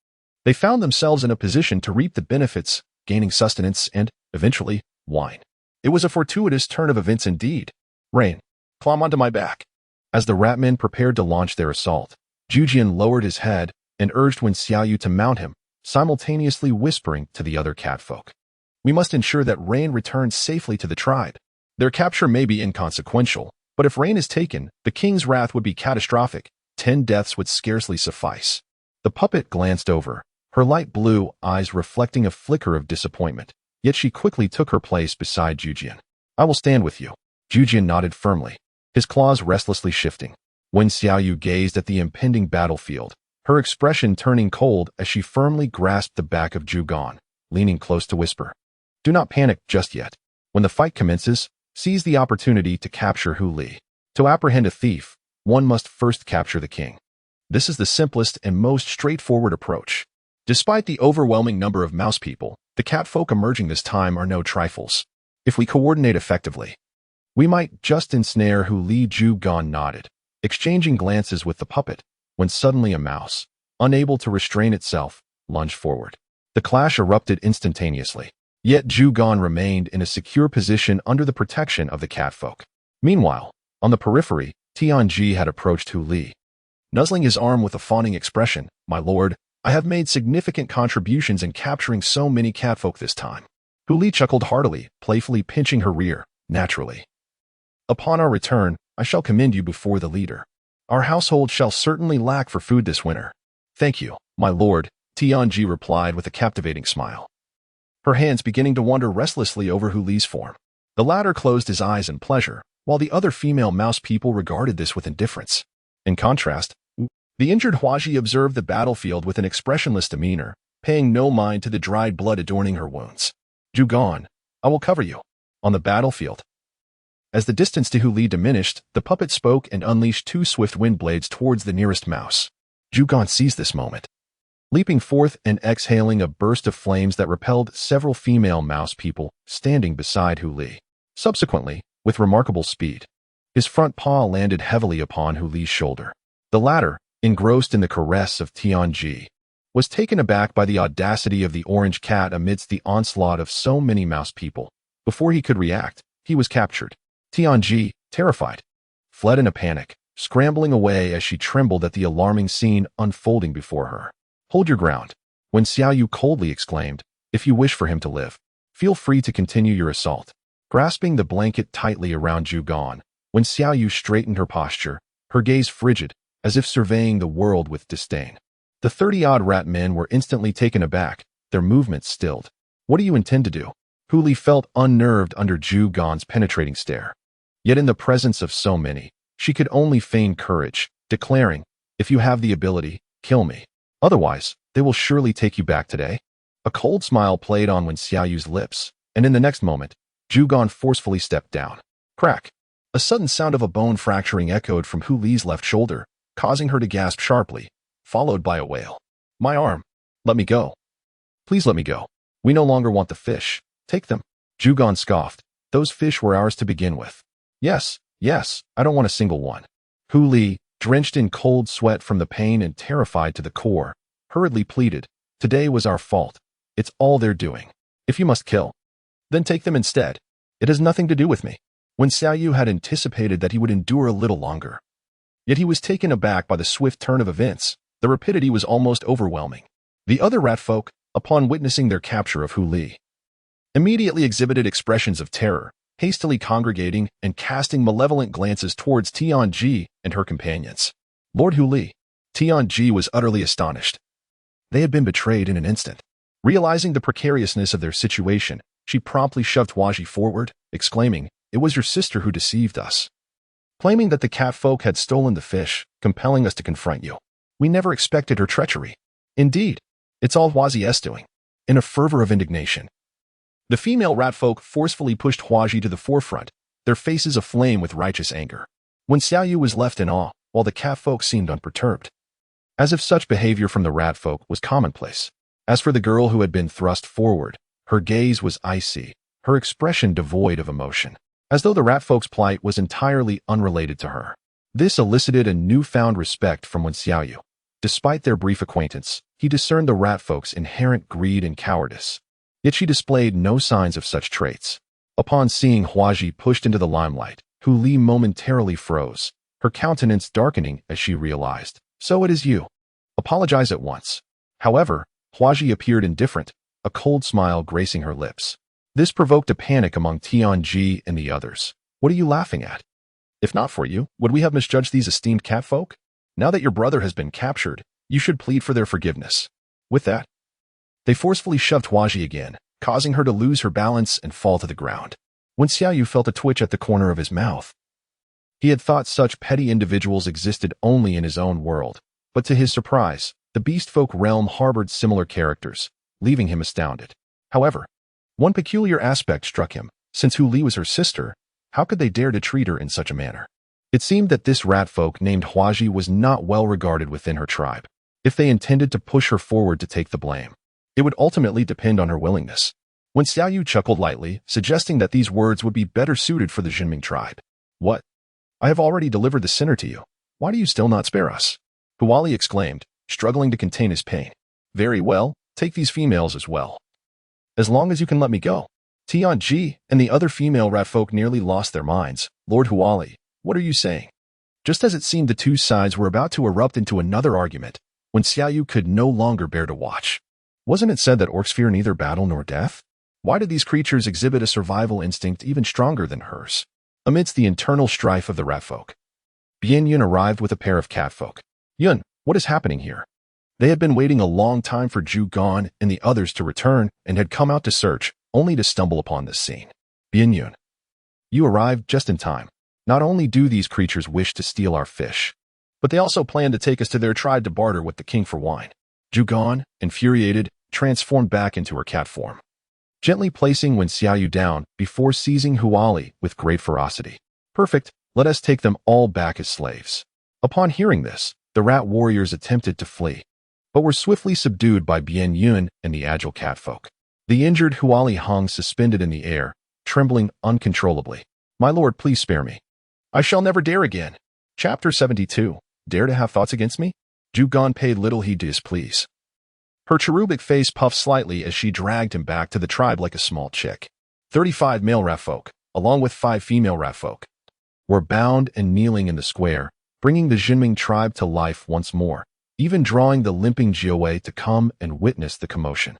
they found themselves in a position to reap the benefits, gaining sustenance and, eventually, wine. It was a fortuitous turn of events indeed. Rain, climb onto my back. As the ratmen prepared to launch their assault, Jujian lowered his head and urged Wen Xiaoyu to mount him, simultaneously whispering to the other catfolk. We must ensure that Rain returns safely to the tribe. Their capture may be inconsequential, But if Rain is taken, the king's wrath would be catastrophic. 10 deaths would scarcely suffice. The puppet glanced over, her light blue eyes reflecting a flicker of disappointment. Yet she quickly took her place beside Jujian. I will stand with you. Jujian nodded firmly, his claws restlessly shifting. When Xiaoyu gazed at the impending battlefield, her expression turning cold as she firmly grasped the back of Zhugan, leaning close to whisper. Do not panic just yet. When the fight commences, seize the opportunity to capture Hu Li. To apprehend a thief, one must first capture the king. This is the simplest and most straightforward approach. Despite the overwhelming number of mouse people, the cat folk emerging this time are no trifles. If we coordinate effectively, we might just ensnare Hu Li. Zhugan nodded, exchanging glances with the puppet, when suddenly a mouse, unable to restrain itself, lunged forward. The clash erupted instantaneously. Yet Zhugan remained in a secure position under the protection of the catfolk. Meanwhile, on the periphery, Tianji had approached Hu Li. Nuzzling his arm with a fawning expression, My lord, I have made significant contributions in capturing so many catfolk this time. Hu Li chuckled heartily, playfully pinching her rear, naturally. Upon our return, I shall commend you before the leader. Our household shall certainly lack for food this winter. Thank you, my lord, Tianji replied with a captivating smile, her hands beginning to wander restlessly over Hu Li's form. The latter closed his eyes in pleasure, while the other female mouse people regarded this with indifference. In contrast, the injured Huaji observed the battlefield with an expressionless demeanor, paying no mind to the dried blood adorning her wounds. Zhugan, I will cover you. On the battlefield. As the distance to Hu Li diminished, the puppet spoke and unleashed 2 swift wind blades towards the nearest mouse. Zhugan seized this moment, leaping forth and exhaling a burst of flames that repelled several female mouse people standing beside Hu Li. Subsequently, with remarkable speed, his front paw landed heavily upon Hu Li's shoulder. The latter, engrossed in the caress of Tianji, was taken aback by the audacity of the orange cat amidst the onslaught of so many mouse people. Before he could react, he was captured. Tianji, terrified, fled in a panic, scrambling away as she trembled at the alarming scene unfolding before her. Hold your ground. When Xiaoyu coldly exclaimed, if you wish for him to live, feel free to continue your assault. Grasping the blanket tightly around Zhugan, when Xiaoyu straightened her posture, her gaze frigid, as if surveying the world with disdain. The 30-odd rat men were instantly taken aback, their movements stilled. What do you intend to do? Hu Li felt unnerved under Zhugan's penetrating stare. Yet in the presence of so many, she could only feign courage, declaring, if you have the ability, kill me. Otherwise, they will surely take you back today. A cold smile played on Wen Xiaoyu's lips, and in the next moment, Zhugan forcefully stepped down. Crack! A sudden sound of a bone fracturing echoed from Hu Li's left shoulder, causing her to gasp sharply, followed by a wail. My arm! Let me go. Please let me go. We no longer want the fish. Take them. Zhugan scoffed. Those fish were ours to begin with. Yes, I don't want a single one. Hu Li, drenched in cold sweat from the pain and terrified to the core, hurriedly pleaded, today was our fault. It's all they're doing. If you must kill, then take them instead. It has nothing to do with me. When Xiaoyu had anticipated that he would endure a little longer. Yet he was taken aback by the swift turn of events. The rapidity was almost overwhelming. The other rat folk, upon witnessing their capture of Hu Li, immediately exhibited expressions of terror, hastily congregating and casting malevolent glances towards Tianji and her companions. Lord Hu Li. Tianji was utterly astonished. They had been betrayed in an instant. Realizing the precariousness of their situation, she promptly shoved Huaji forward, exclaiming, it was your sister who deceived us, claiming that the cat folk had stolen the fish, compelling us to confront you. We never expected her treachery. Indeed, it's all Huazi's doing. In a fervor of indignation, the female rat folk forcefully pushed Huaji to the forefront, their faces aflame with righteous anger. When Xiaoyu was left in awe, while the cat folk seemed unperturbed, as if such behavior from the rat folk was commonplace. As for the girl who had been thrust forward, her gaze was icy, her expression devoid of emotion, as though the rat folk's plight was entirely unrelated to her. This elicited a newfound respect from Wen Xiaoyu. Despite their brief acquaintance, he discerned the rat folk's inherent greed and cowardice. Yet she displayed no signs of such traits. Upon seeing Huaji pushed into the limelight, Hu Li momentarily froze, her countenance darkening as she realized. So it is you. Apologize at once. However, Huaji appeared indifferent, a cold smile gracing her lips. This provoked a panic among Tianji and the others. What are you laughing at? If not for you, would we have misjudged these esteemed catfolk? Now that your brother has been captured, you should plead for their forgiveness." With that, they forcefully shoved Huaji again, causing her to lose her balance and fall to the ground. When Xiaoyu felt a twitch at the corner of his mouth, he had thought such petty individuals existed only in his own world, but to his surprise, the beast folk realm harbored similar characters, leaving him astounded. However, one peculiar aspect struck him. Since Hu Li was her sister, how could they dare to treat her in such a manner? It seemed that this rat folk named Huaji was not well regarded within her tribe. If they intended to push her forward to take the blame, it would ultimately depend on her willingness. When Xiaoyu chuckled lightly, suggesting that these words would be better suited for the Jinming tribe. "What? I have already delivered the sinner to you. Why do you still not spare us?" Huali exclaimed, struggling to contain his pain. "Very well, take these females as well. As long as you can let me go." Tianji and the other female rat folk nearly lost their minds. "Lord Huali, what are you saying?" Just as it seemed the two sides were about to erupt into another argument, when Xiaoyu could no longer bear to watch. Wasn't it said that orcs fear neither battle nor death? Why did these creatures exhibit a survival instinct even stronger than hers? Amidst the internal strife of the rat folk, Bian Yun arrived with a pair of catfolk. "Yun, what is happening here?" They had been waiting a long time for Zhu Gan and the others to return and had come out to search, only to stumble upon this scene. "Bian Yun, you arrived just in time. Not only do these creatures wish to steal our fish, but they also plan to take us to their tribe to barter with the king for wine." Zhu Gan, infuriated, transformed back into her cat form, gently placing Wen Xiaoyu down before seizing Huali with great ferocity. "Perfect, let us take them all back as slaves." Upon hearing this, the rat warriors attempted to flee, but were swiftly subdued by Bian Yun and the agile catfolk. The injured Huali hung suspended in the air, trembling uncontrollably. "My lord, please spare me. I shall never dare again." Chapter 72. Dare to have thoughts against me? Zhu Gan paid little heed to his pleas. Her cherubic face puffed slightly as she dragged him back to the tribe like a small chick. 35 male rat folk, along with 5 female rat folk, were bound and kneeling in the square, bringing the Jinming tribe to life once more, even drawing the limping Jiawei to come and witness the commotion.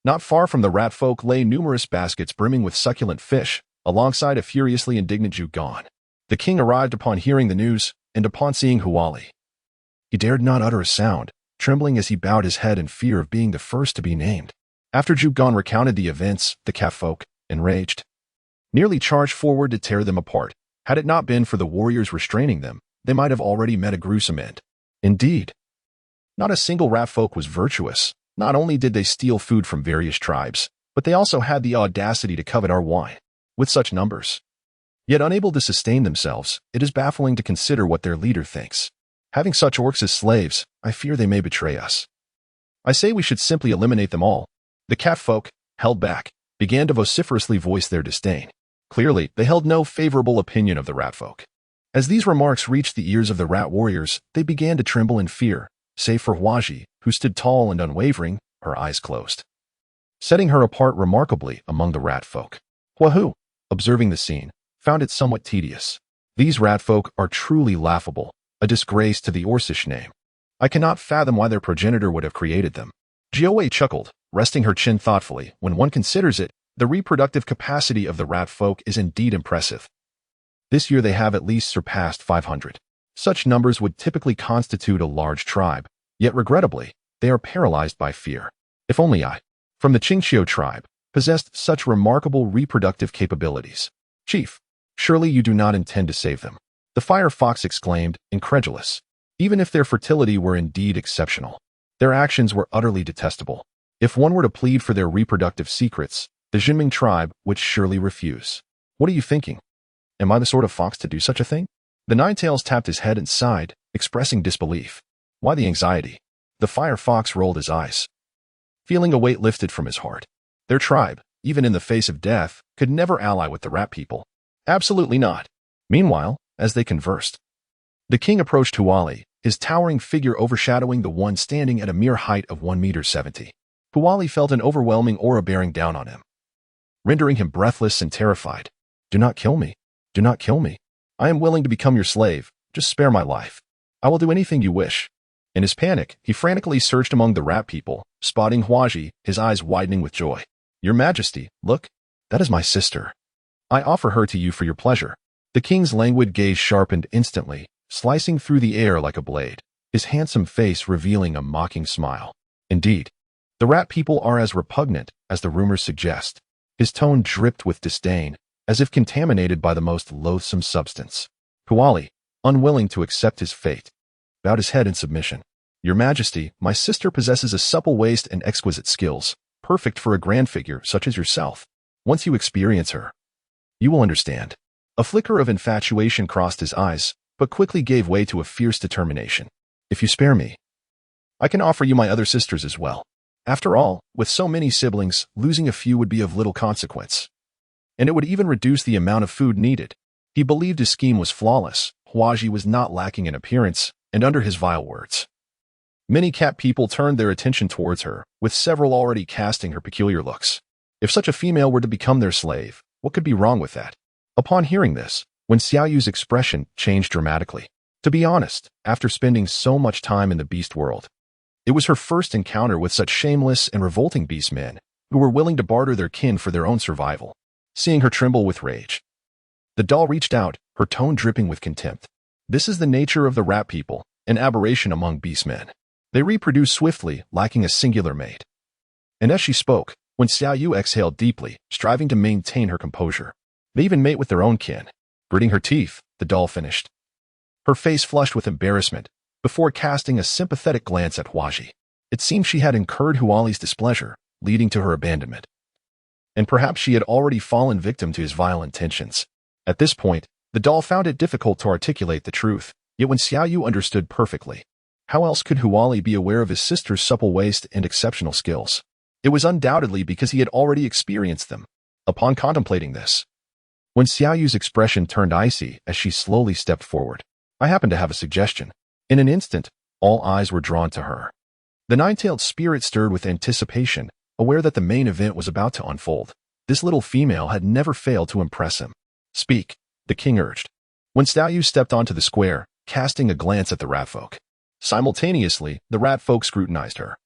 Not far from the rat folk lay numerous baskets brimming with succulent fish, alongside a furiously indignant Zhu Gan. The king arrived upon hearing the news, and upon seeing Huali, he dared not utter a sound, trembling as he bowed his head in fear of being the first to be named. After Zhu Gan recounted the events, the catfolk, enraged, nearly charged forward to tear them apart. Had it not been for the warriors restraining them, they might have already met a gruesome end. Indeed, not a single rat folk was virtuous. Not only did they steal food from various tribes, but they also had the audacity to covet our wine. With such numbers, yet unable to sustain themselves, it is baffling to consider what their leader thinks. Having such orcs as slaves, I fear they may betray us. I say we should simply eliminate them all. The catfolk, held back, began to vociferously voice their disdain. Clearly, they held no favorable opinion of the rat folk. As these remarks reached the ears of the rat warriors, they began to tremble in fear, save for Huaji, who stood tall and unwavering, her eyes closed, setting her apart remarkably among the rat folk. Huahu, observing the scene, found it somewhat tedious. These rat folk are truly laughable, a disgrace to the Orcish name. I cannot fathom why their progenitor would have created them. Jiawei chuckled, resting her chin thoughtfully. When one considers it, the reproductive capacity of the rat folk is indeed impressive. This year they have at least surpassed 500. Such numbers would typically constitute a large tribe, yet regrettably, they are paralyzed by fear. If only I, from the Qingqiu tribe, possessed such remarkable reproductive capabilities. Chief, surely you do not intend to save them. The fire fox exclaimed, incredulous. Even if their fertility were indeed exceptional, their actions were utterly detestable. If one were to plead for their reproductive secrets, the Jinming tribe would surely refuse. What are you thinking? Am I the sort of fox to do such a thing? The Ninetails tapped his head and sighed, expressing disbelief. Why the anxiety? The fire fox rolled his eyes, feeling a weight lifted from his heart. Their tribe, even in the face of death, could never ally with the rat people. Absolutely not. Meanwhile, as they conversed, the king approached Huali, his towering figure overshadowing the one standing at a mere height of 1.70 meters. Huali felt an overwhelming aura bearing down on him, rendering him breathless and terrified. Do not kill me. Do not kill me. I am willing to become your slave. Just spare my life. I will do anything you wish. In his panic, he frantically searched among the rat people, spotting Huaji, his eyes widening with joy. Your Majesty, look, that is my sister. I offer her to you for your pleasure. The king's languid gaze sharpened instantly, slicing through the air like a blade, his handsome face revealing a mocking smile. Indeed, the rat people are as repugnant as the rumors suggest. His tone dripped with disdain, as if contaminated by the most loathsome substance. Huali, unwilling to accept his fate, bowed his head in submission. Your Majesty, my sister possesses a supple waist and exquisite skills, perfect for a grand figure such as yourself. Once you experience her, you will understand. A flicker of infatuation crossed his eyes, but quickly gave way to a fierce determination. If you spare me, I can offer you my other sisters as well. After all, with so many siblings, losing a few would be of little consequence. And it would even reduce the amount of food needed. He believed his scheme was flawless. Huaji was not lacking in appearance, and under his vile words, many cat people turned their attention towards her, with several already casting her peculiar looks. If such a female were to become their slave, what could be wrong with that? Upon hearing this, Wen Xiaoyu's expression changed dramatically. To be honest, after spending so much time in the beast world, it was her first encounter with such shameless and revolting beastmen who were willing to barter their kin for their own survival. Seeing her tremble with rage, the doll reached out, her tone dripping with contempt. This is the nature of the rat people, an aberration among beastmen. They reproduce swiftly, lacking a singular mate. And as she spoke, Wen Xiaoyu exhaled deeply, striving to maintain her composure. They even mate with their own kin. Gritting her teeth, the doll finished, her face flushed with embarrassment, before casting a sympathetic glance at Huaji. It seemed she had incurred Huali's displeasure, leading to her abandonment. And perhaps she had already fallen victim to his vile intentions. At this point, the doll found it difficult to articulate the truth, yet Wen Xiaoyu understood perfectly. How else could Huali be aware of his sister's supple waist and exceptional skills? It was undoubtedly because he had already experienced them. Upon contemplating this, Wen Xiaoyu's expression turned icy as she slowly stepped forward. I happen to have a suggestion. In an instant, all eyes were drawn to her. The nine-tailed spirit stirred with anticipation, aware that the main event was about to unfold. This little female had never failed to impress him. Speak, the king urged. Wen Xiaoyu stepped onto the square, casting a glance at the ratfolk. Simultaneously, the ratfolk scrutinized her,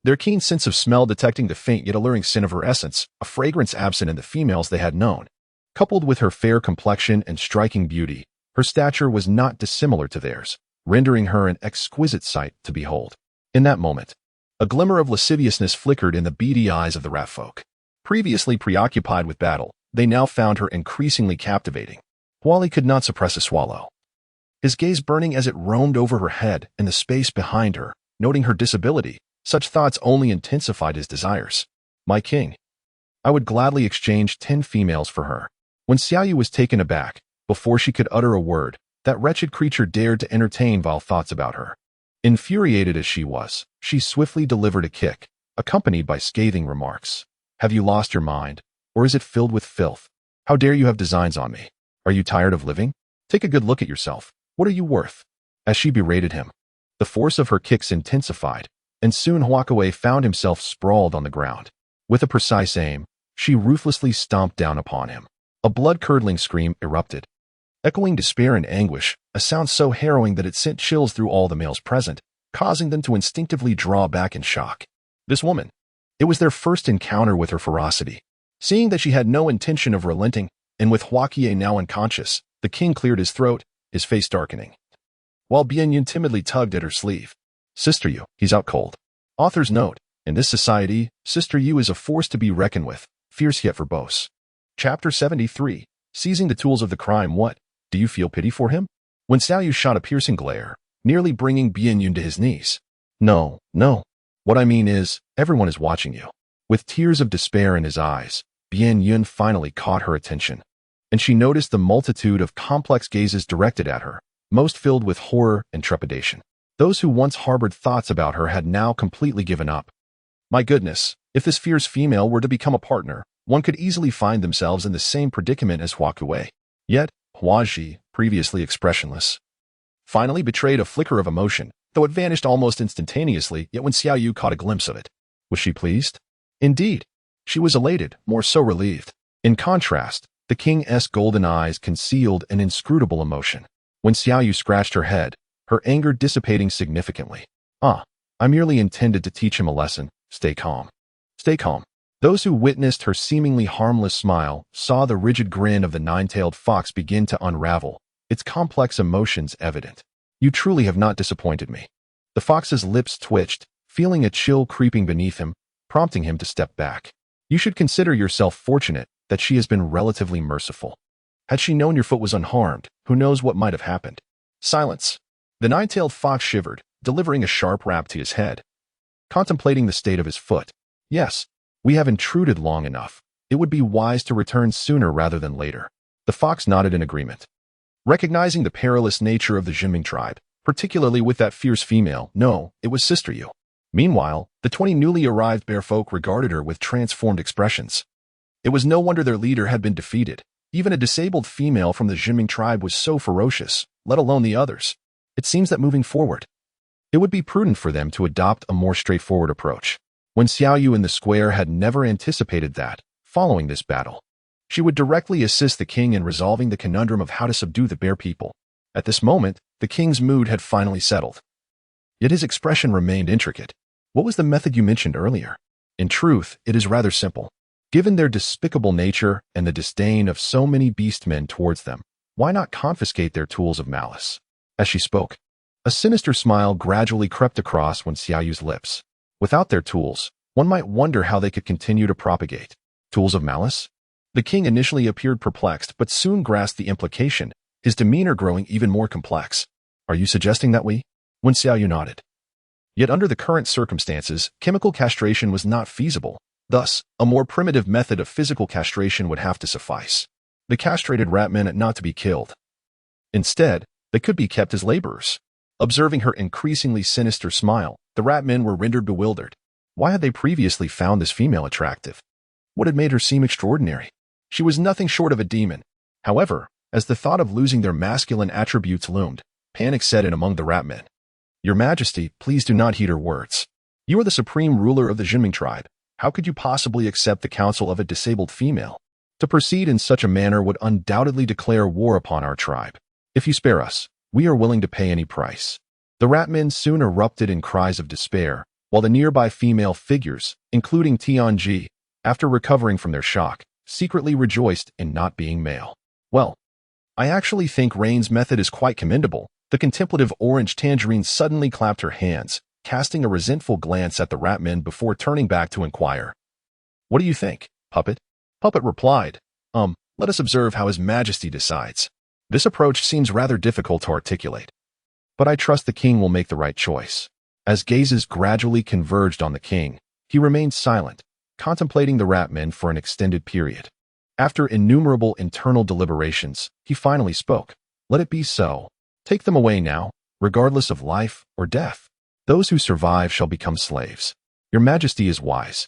their keen sense of smell detecting the faint yet alluring scent of her essence, a fragrance absent in the females they had known. Coupled with her fair complexion and striking beauty, her stature was not dissimilar to theirs, rendering her an exquisite sight to behold. In that moment, a glimmer of lasciviousness flickered in the beady eyes of the ratfolk. Previously preoccupied with battle, they now found her increasingly captivating. Huali could not suppress a swallow, his gaze burning as it roamed over her head and the space behind her. Noting her disability, such thoughts only intensified his desires. My king, I would gladly exchange 10 females for her. When Xiaoyu was taken aback, before she could utter a word, that wretched creature dared to entertain vile thoughts about her. Infuriated as she was, she swiftly delivered a kick, accompanied by scathing remarks. Have you lost your mind, or is it filled with filth? How dare you have designs on me? Are you tired of living? Take a good look at yourself. What are you worth? As she berated him, the force of her kicks intensified, and soon Huakawei found himself sprawled on the ground. With a precise aim, she ruthlessly stomped down upon him. A blood-curdling scream erupted, echoing despair and anguish, a sound so harrowing that it sent chills through all the males present, causing them to instinctively draw back in shock. This woman, it was their first encounter with her ferocity. Seeing that she had no intention of relenting, and with Huaqiei now unconscious, the king cleared his throat, his face darkening, while Bianyun timidly tugged at her sleeve. Sister Yu, he's out cold. Author's note, in this society, Sister Yu is a force to be reckoned with, fierce yet verbose. Chapter 73, Seizing the Tools of the Crime. What? Do you feel pity for him? When Xiaoyu shot a piercing glare, nearly bringing Bianyun to his knees. No. What I mean is, everyone is watching you. With tears of despair in his eyes, Bianyun finally caught her attention, and she noticed the multitude of complex gazes directed at her, most filled with horror and trepidation. Those who once harbored thoughts about her had now completely given up. My goodness, if this fierce female were to become a partner, one could easily find themselves in the same predicament as Huakawei. Yet, Huaji, previously expressionless, finally betrayed a flicker of emotion, though it vanished almost instantaneously. Yet when Xiaoyu caught a glimpse of it, was she pleased? Indeed, she was elated, more so relieved. In contrast, the king's golden eyes concealed an inscrutable emotion. When Xiaoyu scratched her head, her anger dissipating significantly. I merely intended to teach him a lesson. Stay calm. Stay calm. Those who witnessed her seemingly harmless smile saw the rigid grin of the nine-tailed fox begin to unravel, its complex emotions evident. "You truly have not disappointed me." The fox's lips twitched, feeling a chill creeping beneath him, prompting him to step back. "You should consider yourself fortunate that she has been relatively merciful. Had she known your foot was unharmed, who knows what might have happened." Silence. The nine-tailed fox shivered, delivering a sharp rap to his head. Contemplating the state of his foot. "Yes, we have intruded long enough. It would be wise to return sooner rather than later." The fox nodded in agreement. Recognizing the perilous nature of the Jinming tribe, particularly with that fierce female, no, it was Sister Yu. Meanwhile, the 20 newly arrived bear folk regarded her with transformed expressions. It was no wonder their leader had been defeated. Even a disabled female from the Jinming tribe was so ferocious, let alone the others. It seems that moving forward, it would be prudent for them to adopt a more straightforward approach. When Xiaoyu in the square had never anticipated that, following this battle, she would directly assist the king in resolving the conundrum of how to subdue the bear people. At this moment, the king's mood had finally settled. Yet his expression remained intricate. "What was the method you mentioned earlier?" "In truth, it is rather simple. Given their despicable nature and the disdain of so many beastmen towards them, why not confiscate their tools of malice?" As she spoke, a sinister smile gradually crept across Xiaoyu's lips. Without their tools, one might wonder how they could continue to propagate. Tools of malice? The king initially appeared perplexed but soon grasped the implication, his demeanor growing even more complex. "Are you suggesting that we?" Xiaoyu nodded. Yet under the current circumstances, chemical castration was not feasible. Thus, a more primitive method of physical castration would have to suffice. The castrated ratmen had not to be killed. Instead, they could be kept as laborers. Observing her increasingly sinister smile, the ratmen were rendered bewildered. Why had they previously found this female attractive? What had made her seem extraordinary? She was nothing short of a demon. However, as the thought of losing their masculine attributes loomed, panic set in among the ratmen. "Your Majesty, please do not heed her words. You are the supreme ruler of the Jinming tribe. How could you possibly accept the counsel of a disabled female? To proceed in such a manner would undoubtedly declare war upon our tribe. If you spare us, we are willing to pay any price." The ratmen soon erupted in cries of despair, while the nearby female figures, including Tianji, after recovering from their shock, secretly rejoiced in not being male. "Well, I actually think Rain's method is quite commendable." The contemplative orange tangerine suddenly clapped her hands, casting a resentful glance at the ratmen before turning back to inquire. "What do you think, Puppet?" Puppet replied, Let us observe how His Majesty decides. This approach seems rather difficult to articulate, but I trust the king will make the right choice." As gazes gradually converged on the king, he remained silent, contemplating the ratmen for an extended period. After innumerable internal deliberations, he finally spoke. "Let it be so. Take them away now, regardless of life or death. Those who survive shall become slaves. Your Majesty is wise."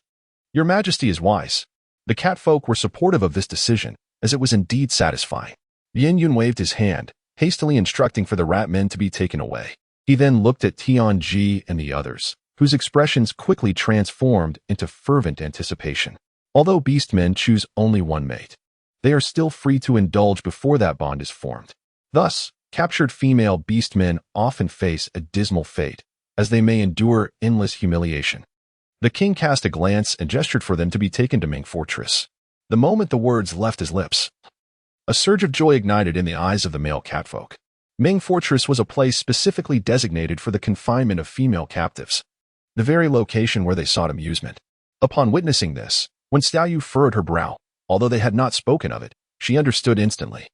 "Your Majesty is wise." The catfolk were supportive of this decision, as it was indeed satisfying. Yin Yun waved his hand, hastily instructing for the ratmen to be taken away. He then looked at Tianji and the others, whose expressions quickly transformed into fervent anticipation. Although beastmen choose only one mate, they are still free to indulge before that bond is formed. Thus, captured female beastmen often face a dismal fate, as they may endure endless humiliation. The king cast a glance and gestured for them to be taken to Ming Fortress. The moment the words left his lips, a surge of joy ignited in the eyes of the male catfolk. Ming Fortress was a place specifically designated for the confinement of female captives, the very location where they sought amusement. Upon witnessing this, when Xiaoyu furrowed her brow, although they had not spoken of it, she understood instantly.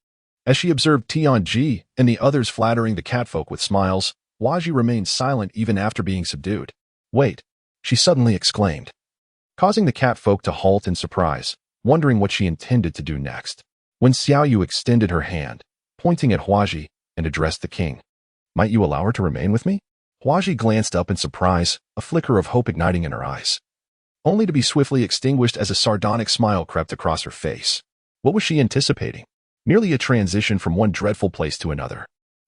As she observed Tianji and the others flattering the catfolk with smiles, Huaji remained silent even after being subdued. "Wait," she suddenly exclaimed, causing the catfolk to halt in surprise, wondering what she intended to do next. When Xiaoyu extended her hand, pointing at Huaji, and addressed the king. "Might you allow her to remain with me?" Huaji glanced up in surprise, a flicker of hope igniting in her eyes, only to be swiftly extinguished as a sardonic smile crept across her face. What was she anticipating? Merely a transition from one dreadful place to another.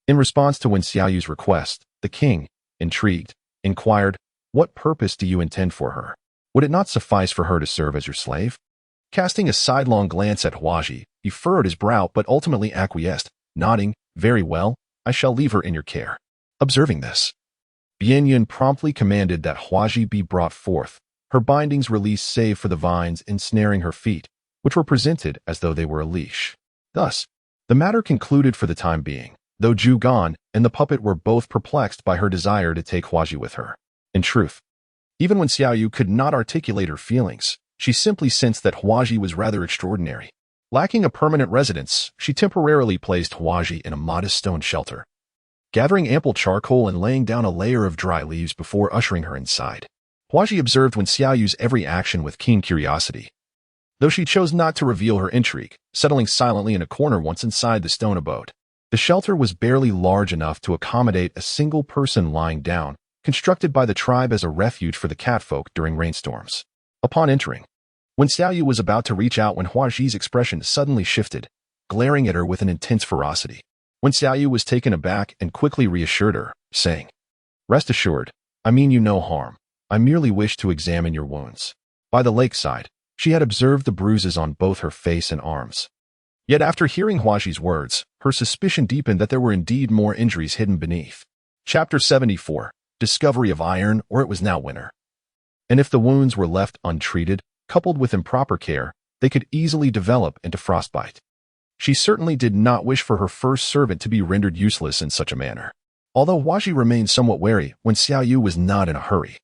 In response to Xiaoyu's request, the king, intrigued, inquired, "What purpose do you intend for her? Would it not suffice for her to serve as your slave?" Casting a sidelong glance at Huaji, he furrowed his brow but ultimately acquiesced, nodding, "Very well, I shall leave her in your care." Observing this, Bian Yun promptly commanded that Huaji be brought forth, her bindings released save for the vines ensnaring her feet, which were presented as though they were a leash. Thus, the matter concluded for the time being, though Ju Gan and the puppet were both perplexed by her desire to take Huaji with her. In truth, even when Xiaoyu could not articulate her feelings, she simply sensed that Huaji was rather extraordinary. Lacking a permanent residence, she temporarily placed Huaji in a modest stone shelter, gathering ample charcoal and laying down a layer of dry leaves before ushering her inside. Huaji observed Wen Xiaoyu's every action with keen curiosity, though she chose not to reveal her intrigue, settling silently in a corner once inside the stone abode. The shelter was barely large enough to accommodate a single person lying down, constructed by the tribe as a refuge for the catfolk during rainstorms. Upon entering, Wen Xiaoyu was about to reach out when Huaji's expression suddenly shifted, glaring at her with an intense ferocity. Wen Xiaoyu was taken aback and quickly reassured her, saying, "Rest assured, I mean you no harm. I merely wish to examine your wounds." By the lakeside, she had observed the bruises on both her face and arms. Yet after hearing Huaji's words, her suspicion deepened that there were indeed more injuries hidden beneath. Chapter 74. Discovery of iron, or it was now winter. And if the wounds were left untreated, coupled with improper care, they could easily develop into frostbite. She certainly did not wish for her first servant to be rendered useless in such a manner. Although Huaji remained somewhat wary when Xiaoyu was not in a hurry.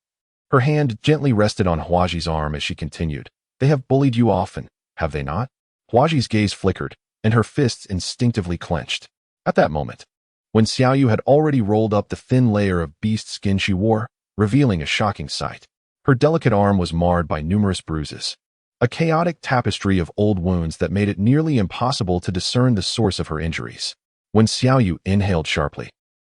Her hand gently rested on Huaji's arm as she continued, "They have bullied you often, have they not?" Huaji's gaze flickered, and her fists instinctively clenched. At that moment, when Xiaoyu had already rolled up the thin layer of beast skin she wore, revealing a shocking sight. Her delicate arm was marred by numerous bruises, a chaotic tapestry of old wounds that made it nearly impossible to discern the source of her injuries. When Xiaoyu inhaled sharply,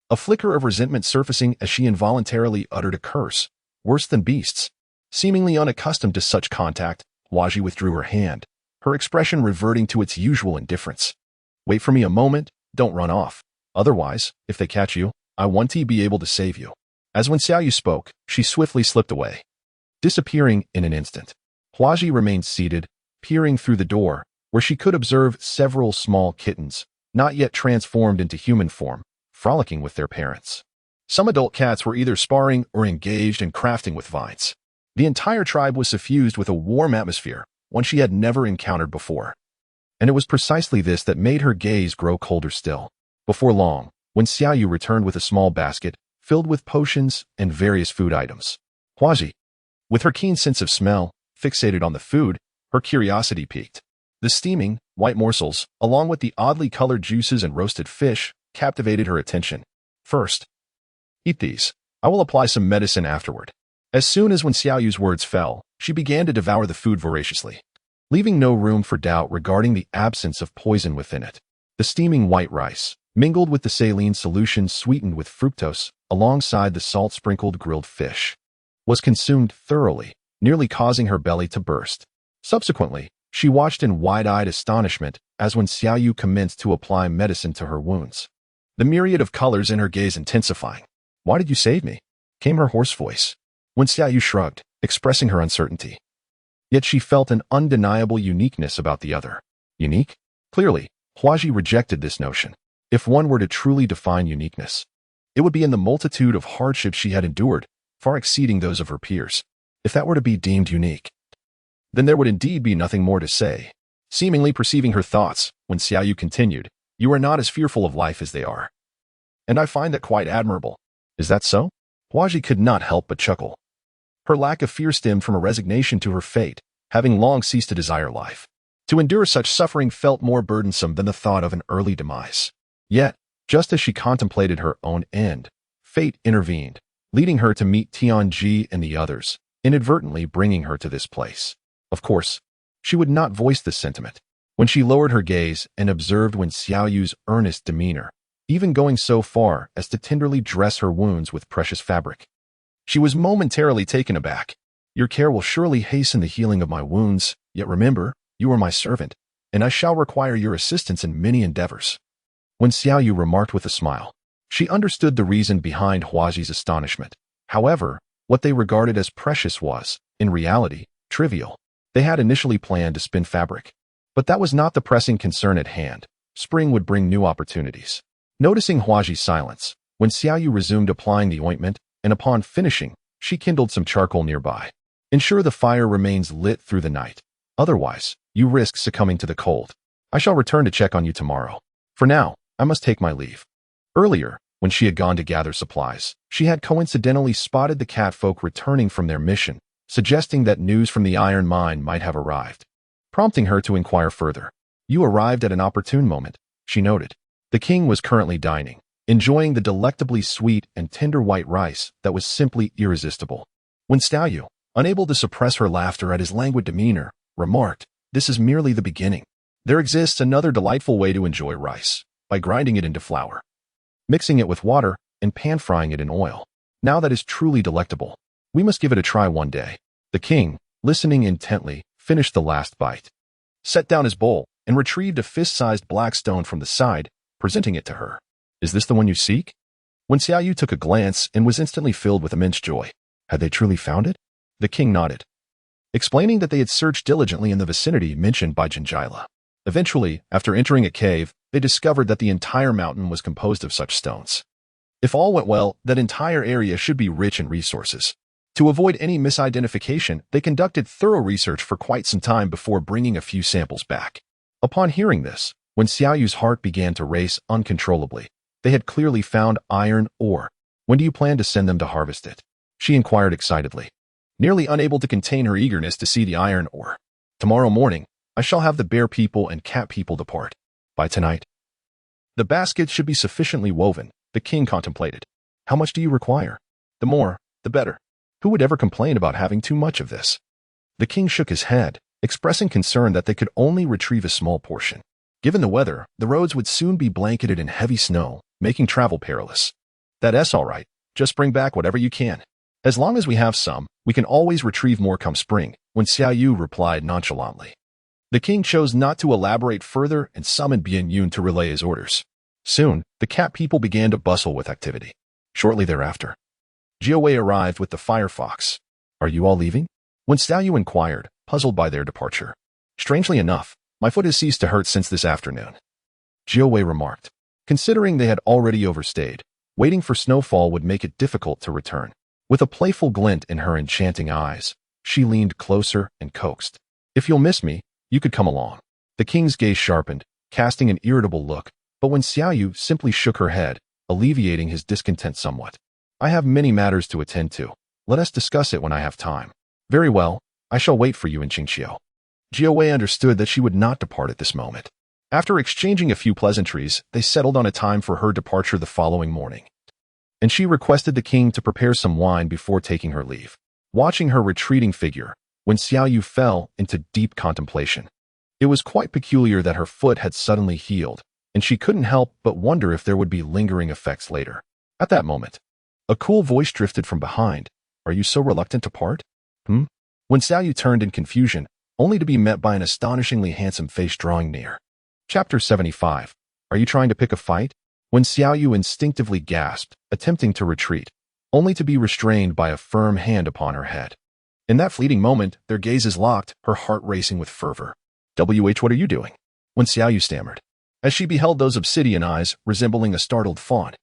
a flicker of resentment surfacing as she involuntarily uttered a curse, worse than beasts. Seemingly unaccustomed to such contact, Huaji withdrew her hand, her expression reverting to its usual indifference. "Wait for me a moment, don't run off. Otherwise, if they catch you, I won't be able to save you." As when Xiaoyu spoke, she swiftly slipped away, disappearing in an instant. Huaji remained seated, peering through the door, where she could observe several small kittens, not yet transformed into human form, frolicking with their parents. Some adult cats were either sparring or engaged in crafting with vines. The entire tribe was suffused with a warm atmosphere, one she had never encountered before. And it was precisely this that made her gaze grow colder still. Before long, when Xiaoyu returned with a small basket filled with potions and various food items. Huaji, with her keen sense of smell, fixated on the food, her curiosity piqued. The steaming, white morsels, along with the oddly colored juices and roasted fish, captivated her attention. "First, eat these. I will apply some medicine afterward." As soon as Wen Xiaoyu's words fell, she began to devour the food voraciously, leaving no room for doubt regarding the absence of poison within it. The steaming white rice, mingled with the saline solution sweetened with fructose, alongside the salt-sprinkled grilled fish, was consumed thoroughly, nearly causing her belly to burst. Subsequently, she watched in wide-eyed astonishment as Wen Xiaoyu commenced to apply medicine to her wounds, the myriad of colors in her gaze intensifying. "Why did you save me?" came her hoarse voice. Wen Xiaoyu shrugged, expressing her uncertainty. Yet she felt an undeniable uniqueness about the other. Unique? Clearly, Huaji rejected this notion. If one were to truly define uniqueness, it would be in the multitude of hardships she had endured, far exceeding those of her peers. If that were to be deemed unique, then there would indeed be nothing more to say. Seemingly perceiving her thoughts, Wen Xiaoyu continued, "You are not as fearful of life as they are. And I find that quite admirable." "Is that so?" Huaji could not help but chuckle. Her lack of fear stemmed from a resignation to her fate, having long ceased to desire life. To endure such suffering felt more burdensome than the thought of an early demise. Yet, just as she contemplated her own end, fate intervened, leading her to meet Tianji and the others, inadvertently bringing her to this place. Of course, she would not voice this sentiment. When she lowered her gaze and observed Wen Xiaoyu's earnest demeanor, even going so far as to tenderly dress her wounds with precious fabric, she was momentarily taken aback. "Your care will surely hasten the healing of my wounds, yet remember, you are my servant, and I shall require your assistance in many endeavors." Wen Xiaoyu remarked with a smile. She understood the reason behind Huaji's astonishment. However, what they regarded as precious was, in reality, trivial. They had initially planned to spin fabric, but that was not the pressing concern at hand. Spring would bring new opportunities. Noticing Huaji's silence, Wen Xiaoyu resumed applying the ointment, and upon finishing, she kindled some charcoal nearby. Ensure the fire remains lit through the night. Otherwise, you risk succumbing to the cold. I shall return to check on you tomorrow. For now, I must take my leave. Earlier, when she had gone to gather supplies, she had coincidentally spotted the catfolk returning from their mission, suggesting that news from the iron mine might have arrived, prompting her to inquire further. You arrived at an opportune moment, she noted. The king was currently dining, enjoying the delectably sweet and tender white rice that was simply irresistible. When Xiaoyu, unable to suppress her laughter at his languid demeanor, remarked, "This is merely the beginning. There exists another delightful way to enjoy rice, by grinding it into flour, mixing it with water, and pan-frying it in oil. Now that is truly delectable. We must give it a try one day." The king, listening intently, finished the last bite, set down his bowl, and retrieved a fist-sized black stone from the side, presenting it to her. "Is this the one you seek?" When Xiaoyu took a glance and was instantly filled with immense joy. Had they truly found it? The king nodded, explaining that they had searched diligently in the vicinity mentioned by Jinjila. Eventually, after entering a cave, they discovered that the entire mountain was composed of such stones. If all went well, that entire area should be rich in resources. To avoid any misidentification, they conducted thorough research for quite some time before bringing a few samples back. Upon hearing this, when Xiaoyu's heart began to race uncontrollably, they had clearly found iron ore. "When do you plan to send them to harvest it?" she inquired excitedly, nearly unable to contain her eagerness to see the iron ore. "Tomorrow morning, I shall have the bear people and cat people depart. By tonight, the baskets should be sufficiently woven," the king contemplated. "How much do you require?" "The more, the better. Who would ever complain about having too much of this?" The king shook his head, expressing concern that they could only retrieve a small portion. Given the weather, the roads would soon be blanketed in heavy snow, making travel perilous. "That's all right. Just bring back whatever you can. As long as we have some, we can always retrieve more come spring," when Xiaoyu replied nonchalantly. The king chose not to elaborate further and summoned Bian Yun to relay his orders. Soon, the cat people began to bustle with activity. Shortly thereafter, Jiao Wei arrived with the firefox. "Are you all leaving?" when Xiaoyu inquired, puzzled by their departure. "Strangely enough, my foot has ceased to hurt since this afternoon," Jiao Wei remarked. Considering they had already overstayed, waiting for snowfall would make it difficult to return. With a playful glint in her enchanting eyes, she leaned closer and coaxed, "If you'll miss me, you could come along." The king's gaze sharpened, casting an irritable look, but when Xiaoyu simply shook her head, alleviating his discontent somewhat. "I have many matters to attend to. Let us discuss it when I have time." "Very well, I shall wait for you in Qingqiu." Jiao Wei understood that she would not depart at this moment. After exchanging a few pleasantries, they settled on a time for her departure the following morning, and she requested the king to prepare some wine before taking her leave. Watching her retreating figure, when Xiaoyu fell into deep contemplation. It was quite peculiar that her foot had suddenly healed, and she couldn't help but wonder if there would be lingering effects later. At that moment, a cool voice drifted from behind. "Are you so reluctant to part?" When Xiaoyu turned in confusion, only to be met by an astonishingly handsome face drawing near. Chapter 75. "Are you trying to pick a fight?" When Xiaoyu instinctively gasped, attempting to retreat, only to be restrained by a firm hand upon her head. In that fleeting moment, their gazes locked, her heart racing with fervor. What are you doing?" when Xiaoyu stammered, as she beheld those obsidian eyes resembling a startled fawn.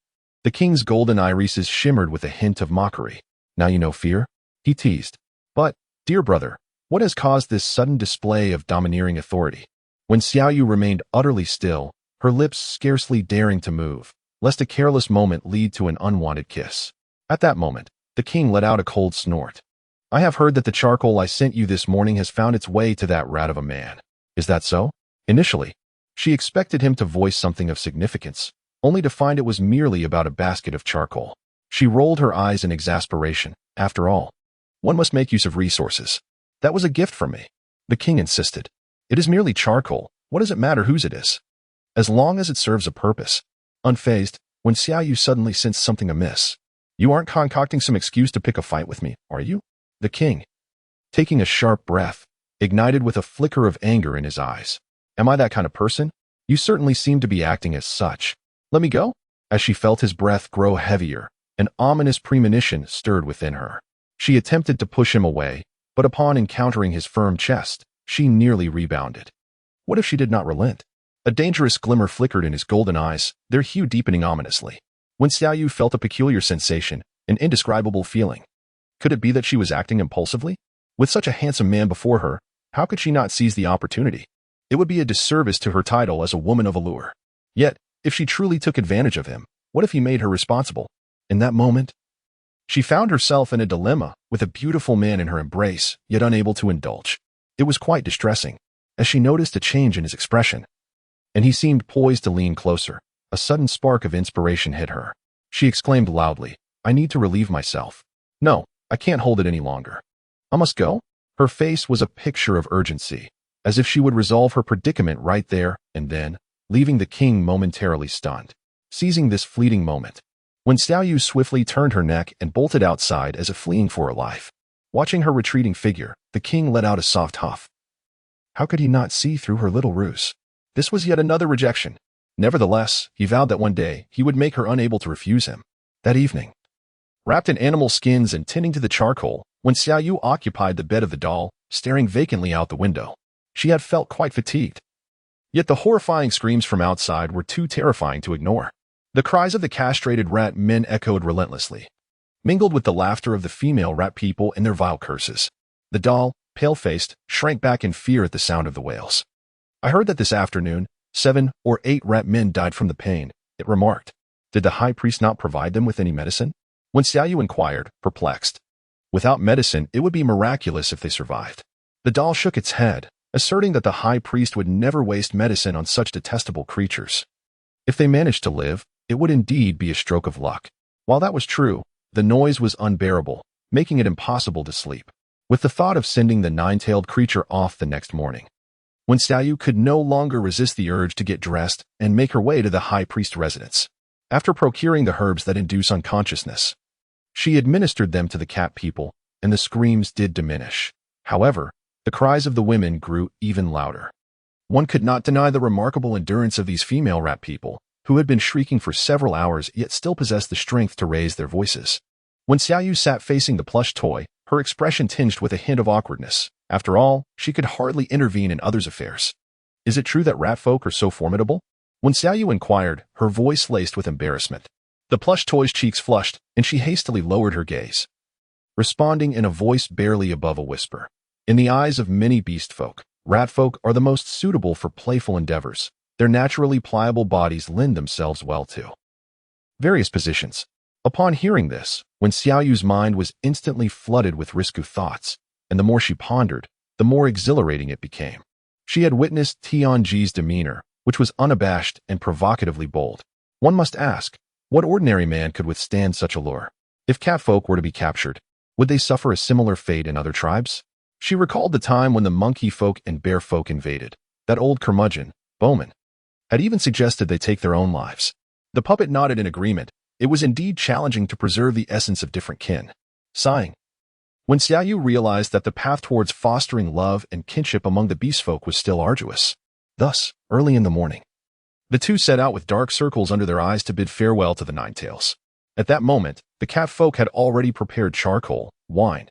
The king's golden irises shimmered with a hint of mockery. "Now you know fear?" he teased. "But, dear brother, what has caused this sudden display of domineering authority?" When Xiaoyu remained utterly still, her lips scarcely daring to move, lest a careless moment lead to an unwanted kiss. At that moment, the king let out a cold snort. "I have heard that the charcoal I sent you this morning has found its way to that rat of a man. Is that so?" Initially, she expected him to voice something of significance, only to find it was merely about a basket of charcoal. She rolled her eyes in exasperation. After all, one must make use of resources. "That was a gift from me," the king insisted. "It is merely charcoal. What does it matter whose it is? As long as it serves a purpose." Unfazed, when Xiaoyu suddenly sensed something amiss. "You aren't concocting some excuse to pick a fight with me, are you?" The king, taking a sharp breath, ignited with a flicker of anger in his eyes. "Am I that kind of person? You certainly seem to be acting as such. Let me go?" As she felt his breath grow heavier, an ominous premonition stirred within her. She attempted to push him away, but upon encountering his firm chest, she nearly rebounded. What if she did not relent? A dangerous glimmer flickered in his golden eyes, their hue deepening ominously. When Xiaoyu felt a peculiar sensation, an indescribable feeling. Could it be that she was acting impulsively? With such a handsome man before her, how could she not seize the opportunity? It would be a disservice to her title as a woman of allure. Yet, if she truly took advantage of him, what if he made her responsible? In that moment, she found herself in a dilemma with a beautiful man in her embrace, yet unable to indulge. It was quite distressing, as she noticed a change in his expression, and he seemed poised to lean closer. A sudden spark of inspiration hit her. She exclaimed loudly, "I need to relieve myself. No, I can't hold it any longer. I must go." Her face was a picture of urgency, as if she would resolve her predicament right there and then, leaving the king momentarily stunned. Seizing this fleeting moment, when Xiao Yu swiftly turned her neck and bolted outside as if fleeing for her life. Watching her retreating figure, the king let out a soft huff. How could he not see through her little ruse? This was yet another rejection. Nevertheless, he vowed that one day he would make her unable to refuse him. That evening, wrapped in animal skins and tending to the charcoal, when Xiao Yu occupied the bed of the doll, staring vacantly out the window, she had felt quite fatigued. Yet the horrifying screams from outside were too terrifying to ignore. The cries of the castrated rat men echoed relentlessly, mingled with the laughter of the female rat people and their vile curses. The doll, pale-faced, shrank back in fear at the sound of the wails. "I heard that this afternoon, 7 or 8 rat men died from the pain," it remarked. Did the high priest not provide them with any medicine? When Xiao Yu inquired, perplexed. Without medicine, it would be miraculous if they survived. The doll shook its head, asserting that the high priest would never waste medicine on such detestable creatures. If they managed to live, it would indeed be a stroke of luck. While that was true, the noise was unbearable, making it impossible to sleep, with the thought of sending the nine-tailed creature off the next morning. When Xiao Yu could no longer resist the urge to get dressed and make her way to the high priest's residence. After procuring the herbs that induce unconsciousness, she administered them to the cat people, and the screams did diminish. However, the cries of the women grew even louder. One could not deny the remarkable endurance of these female rat people, who had been shrieking for several hours yet still possessed the strength to raise their voices. When Xiao Yu sat facing the plush toy, her expression tinged with a hint of awkwardness. After all, she could hardly intervene in others' affairs. Is it true that rat folk are so formidable? When Xiao Yu inquired, her voice laced with embarrassment. The plush toy's cheeks flushed, and she hastily lowered her gaze, responding in a voice barely above a whisper. In the eyes of many beast folk, rat folk are the most suitable for playful endeavors. Their naturally pliable bodies lend themselves well to various positions. Upon hearing this, when Xiao Yu's mind was instantly flooded with risky thoughts, and the more she pondered, the more exhilarating it became. She had witnessed Tianji's demeanor, which was unabashed and provocatively bold. One must ask, what ordinary man could withstand such allure? If catfolk were to be captured, would they suffer a similar fate in other tribes? She recalled the time when the monkey folk and bear folk invaded. That old curmudgeon, Bowman, had even suggested they take their own lives. The puppet nodded in agreement. It was indeed challenging to preserve the essence of different kin. Sighing, when Xiao Yu realized that the path towards fostering love and kinship among the beast folk was still arduous. Thus, early in the morning, the two set out with dark circles under their eyes to bid farewell to the Ninetails. At that moment, the cat folk had already prepared charcoal, wine,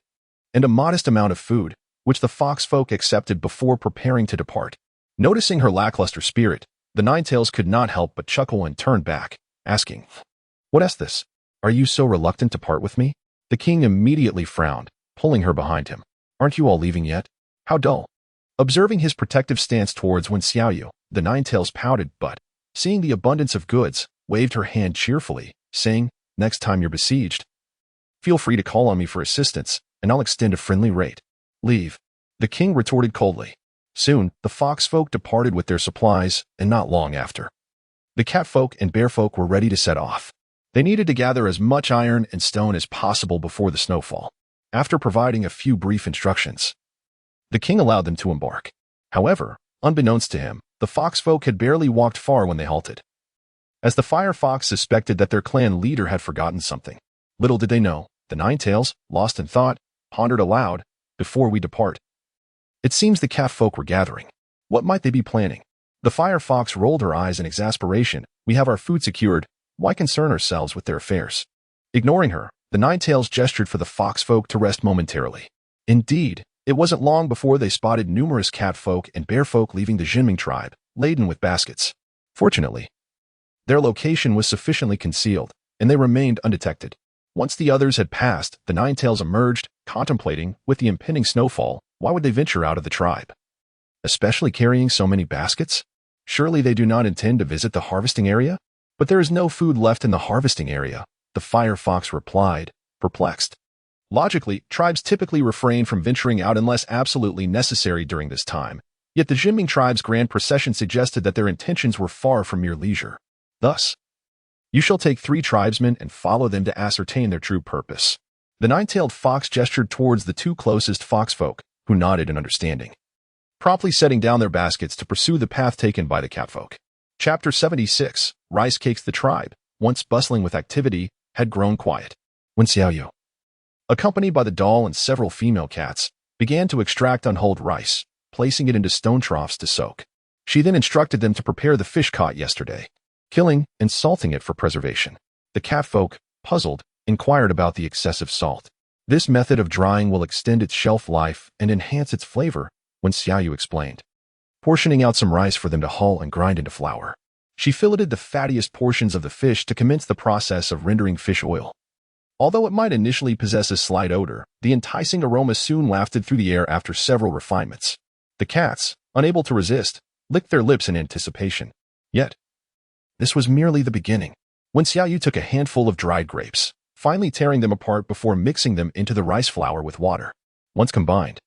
and a modest amount of food, which the fox folk accepted before preparing to depart. Noticing her lackluster spirit, the Ninetails could not help but chuckle and turn back, asking, "What is this? Are you so reluctant to part with me?" The king immediately frowned, pulling her behind him. "Aren't you all leaving yet? How dull." Observing his protective stance towards Wen Xiaoyu, the Ninetails pouted, but, seeing the abundance of goods, waved her hand cheerfully, saying, "Next time you're besieged, feel free to call on me for assistance, and I'll extend a friendly rate." "Leave," the king retorted coldly. Soon, the fox folk departed with their supplies, and not long after, the cat folk and bear folk were ready to set off. They needed to gather as much iron and stone as possible before the snowfall. After providing a few brief instructions, the king allowed them to embark. However, unbeknownst to him, the fox folk had barely walked far when they halted, as the fire fox suspected that their clan leader had forgotten something. Little did they know, the Ninetails, lost in thought, pondered aloud, "Before we depart, it seems the cat folk were gathering. What might they be planning?" The fire fox rolled her eyes in exasperation. "We have our food secured. Why concern ourselves with their affairs?" Ignoring her, the Ninetails gestured for the fox folk to rest momentarily. Indeed, it wasn't long before they spotted numerous cat folk and bear folk leaving the Jinming tribe, laden with baskets. Fortunately, their location was sufficiently concealed, and they remained undetected. Once the others had passed, the nine-tails emerged, contemplating, with the impending snowfall, why would they venture out of the tribe? Especially carrying so many baskets? Surely they do not intend to visit the harvesting area? But there is no food left in the harvesting area, the fire fox replied, perplexed. Logically, tribes typically refrain from venturing out unless absolutely necessary during this time, yet the Jinming tribe's grand procession suggested that their intentions were far from mere leisure. Thus, you shall take 3 tribesmen and follow them to ascertain their true purpose. The nine-tailed fox gestured towards the 2 closest foxfolk, who nodded in understanding, promptly setting down their baskets to pursue the path taken by the catfolk. Chapter 76, Rice Cakes. The tribe, once bustling with activity, had grown quiet. When Xiaoyu, accompanied by the doll and several female cats, began to extract unhulled rice, placing it into stone troughs to soak. She then instructed them to prepare the fish caught yesterday, killing and salting it for preservation. The catfolk, puzzled, inquired about the excessive salt. This method of drying will extend its shelf life and enhance its flavor, when Xiaoyu explained, portioning out some rice for them to hull and grind into flour. She filleted the fattiest portions of the fish to commence the process of rendering fish oil. Although it might initially possess a slight odor, the enticing aroma soon wafted through the air after several refinements. The cats, unable to resist, licked their lips in anticipation. Yet, this was merely the beginning. When Xiaoyu took a handful of dried grapes, finally tearing them apart before mixing them into the rice flour with water. Once combined,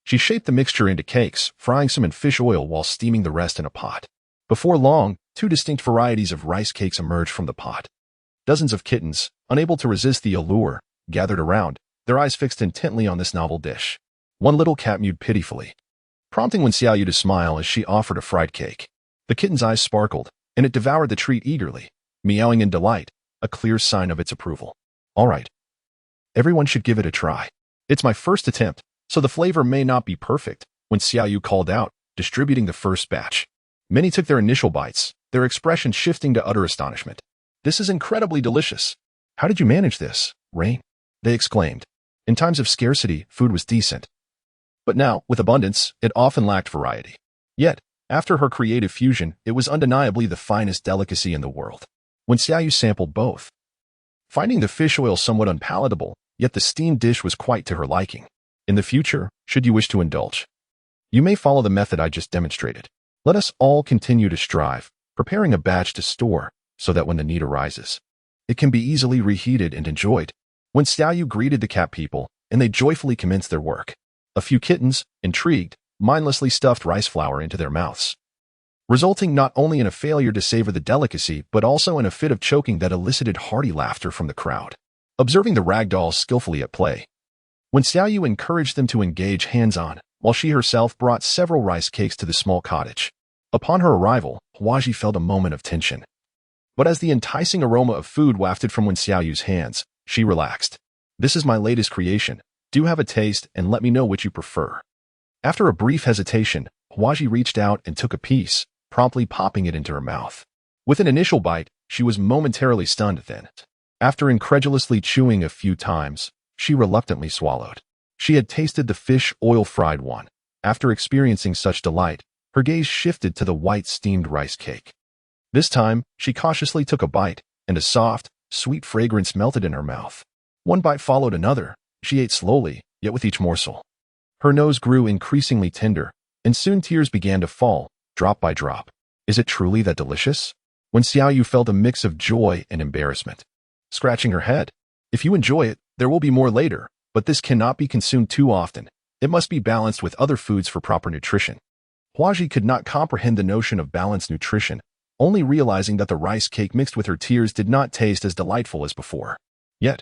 she shaped the mixture into cakes, frying some in fish oil while steaming the rest in a pot. Before long, 2 distinct varieties of rice cakes emerged from the pot. Dozens of kittens, unable to resist the allure, gathered around, their eyes fixed intently on this novel dish. One little cat mewed pitifully, prompting Wen Xiaoyu to smile as she offered a fried cake. The kitten's eyes sparkled, and it devoured the treat eagerly, meowing in delight, a clear sign of its approval. All right. Everyone should give it a try. It's my first attempt, so the flavor may not be perfect, when Xiaoyu called out, distributing the first batch. Many took their initial bites, their expression shifting to utter astonishment. This is incredibly delicious. How did you manage this, Rain? They exclaimed. In times of scarcity, food was decent. But now, with abundance, it often lacked variety. Yet, after her creative fusion, it was undeniably the finest delicacy in the world. When Xiaoyu sampled both, finding the fish oil somewhat unpalatable, yet the steamed dish was quite to her liking. In the future, should you wish to indulge, you may follow the method I just demonstrated. Let us all continue to strive, preparing a batch to store, so that when the need arises, it can be easily reheated and enjoyed. When Xiaoyu greeted the cat people, and they joyfully commenced their work, a few kittens, intrigued, mindlessly stuffed rice flour into their mouths, resulting not only in a failure to savor the delicacy but also in a fit of choking that elicited hearty laughter from the crowd. Observing the ragdolls skillfully at play, when Xiaoyu encouraged them to engage hands-on, while she herself brought several rice cakes to the small cottage. Upon her arrival, Huaji felt a moment of tension. But as the enticing aroma of food wafted from Wen Xiaoyu's hands, she relaxed. This is my latest creation. Do have a taste and let me know which you prefer. After a brief hesitation, Huaji reached out and took a piece, promptly popping it into her mouth. With an initial bite, she was momentarily stunned then. After incredulously chewing a few times, she reluctantly swallowed. She had tasted the fish oil-fried one. After experiencing such delight, her gaze shifted to the white steamed rice cake. This time, she cautiously took a bite, and a soft, sweet fragrance melted in her mouth. One bite followed another. She ate slowly, yet with each morsel, her nose grew increasingly tender, and soon tears began to fall, drop by drop. Is it truly that delicious? When Xiaoyu felt a mix of joy and embarrassment. Scratching her head. If you enjoy it, there will be more later, but this cannot be consumed too often. It must be balanced with other foods for proper nutrition. Huaji could not comprehend the notion of balanced nutrition, only realizing that the rice cake mixed with her tears did not taste as delightful as before. Yet,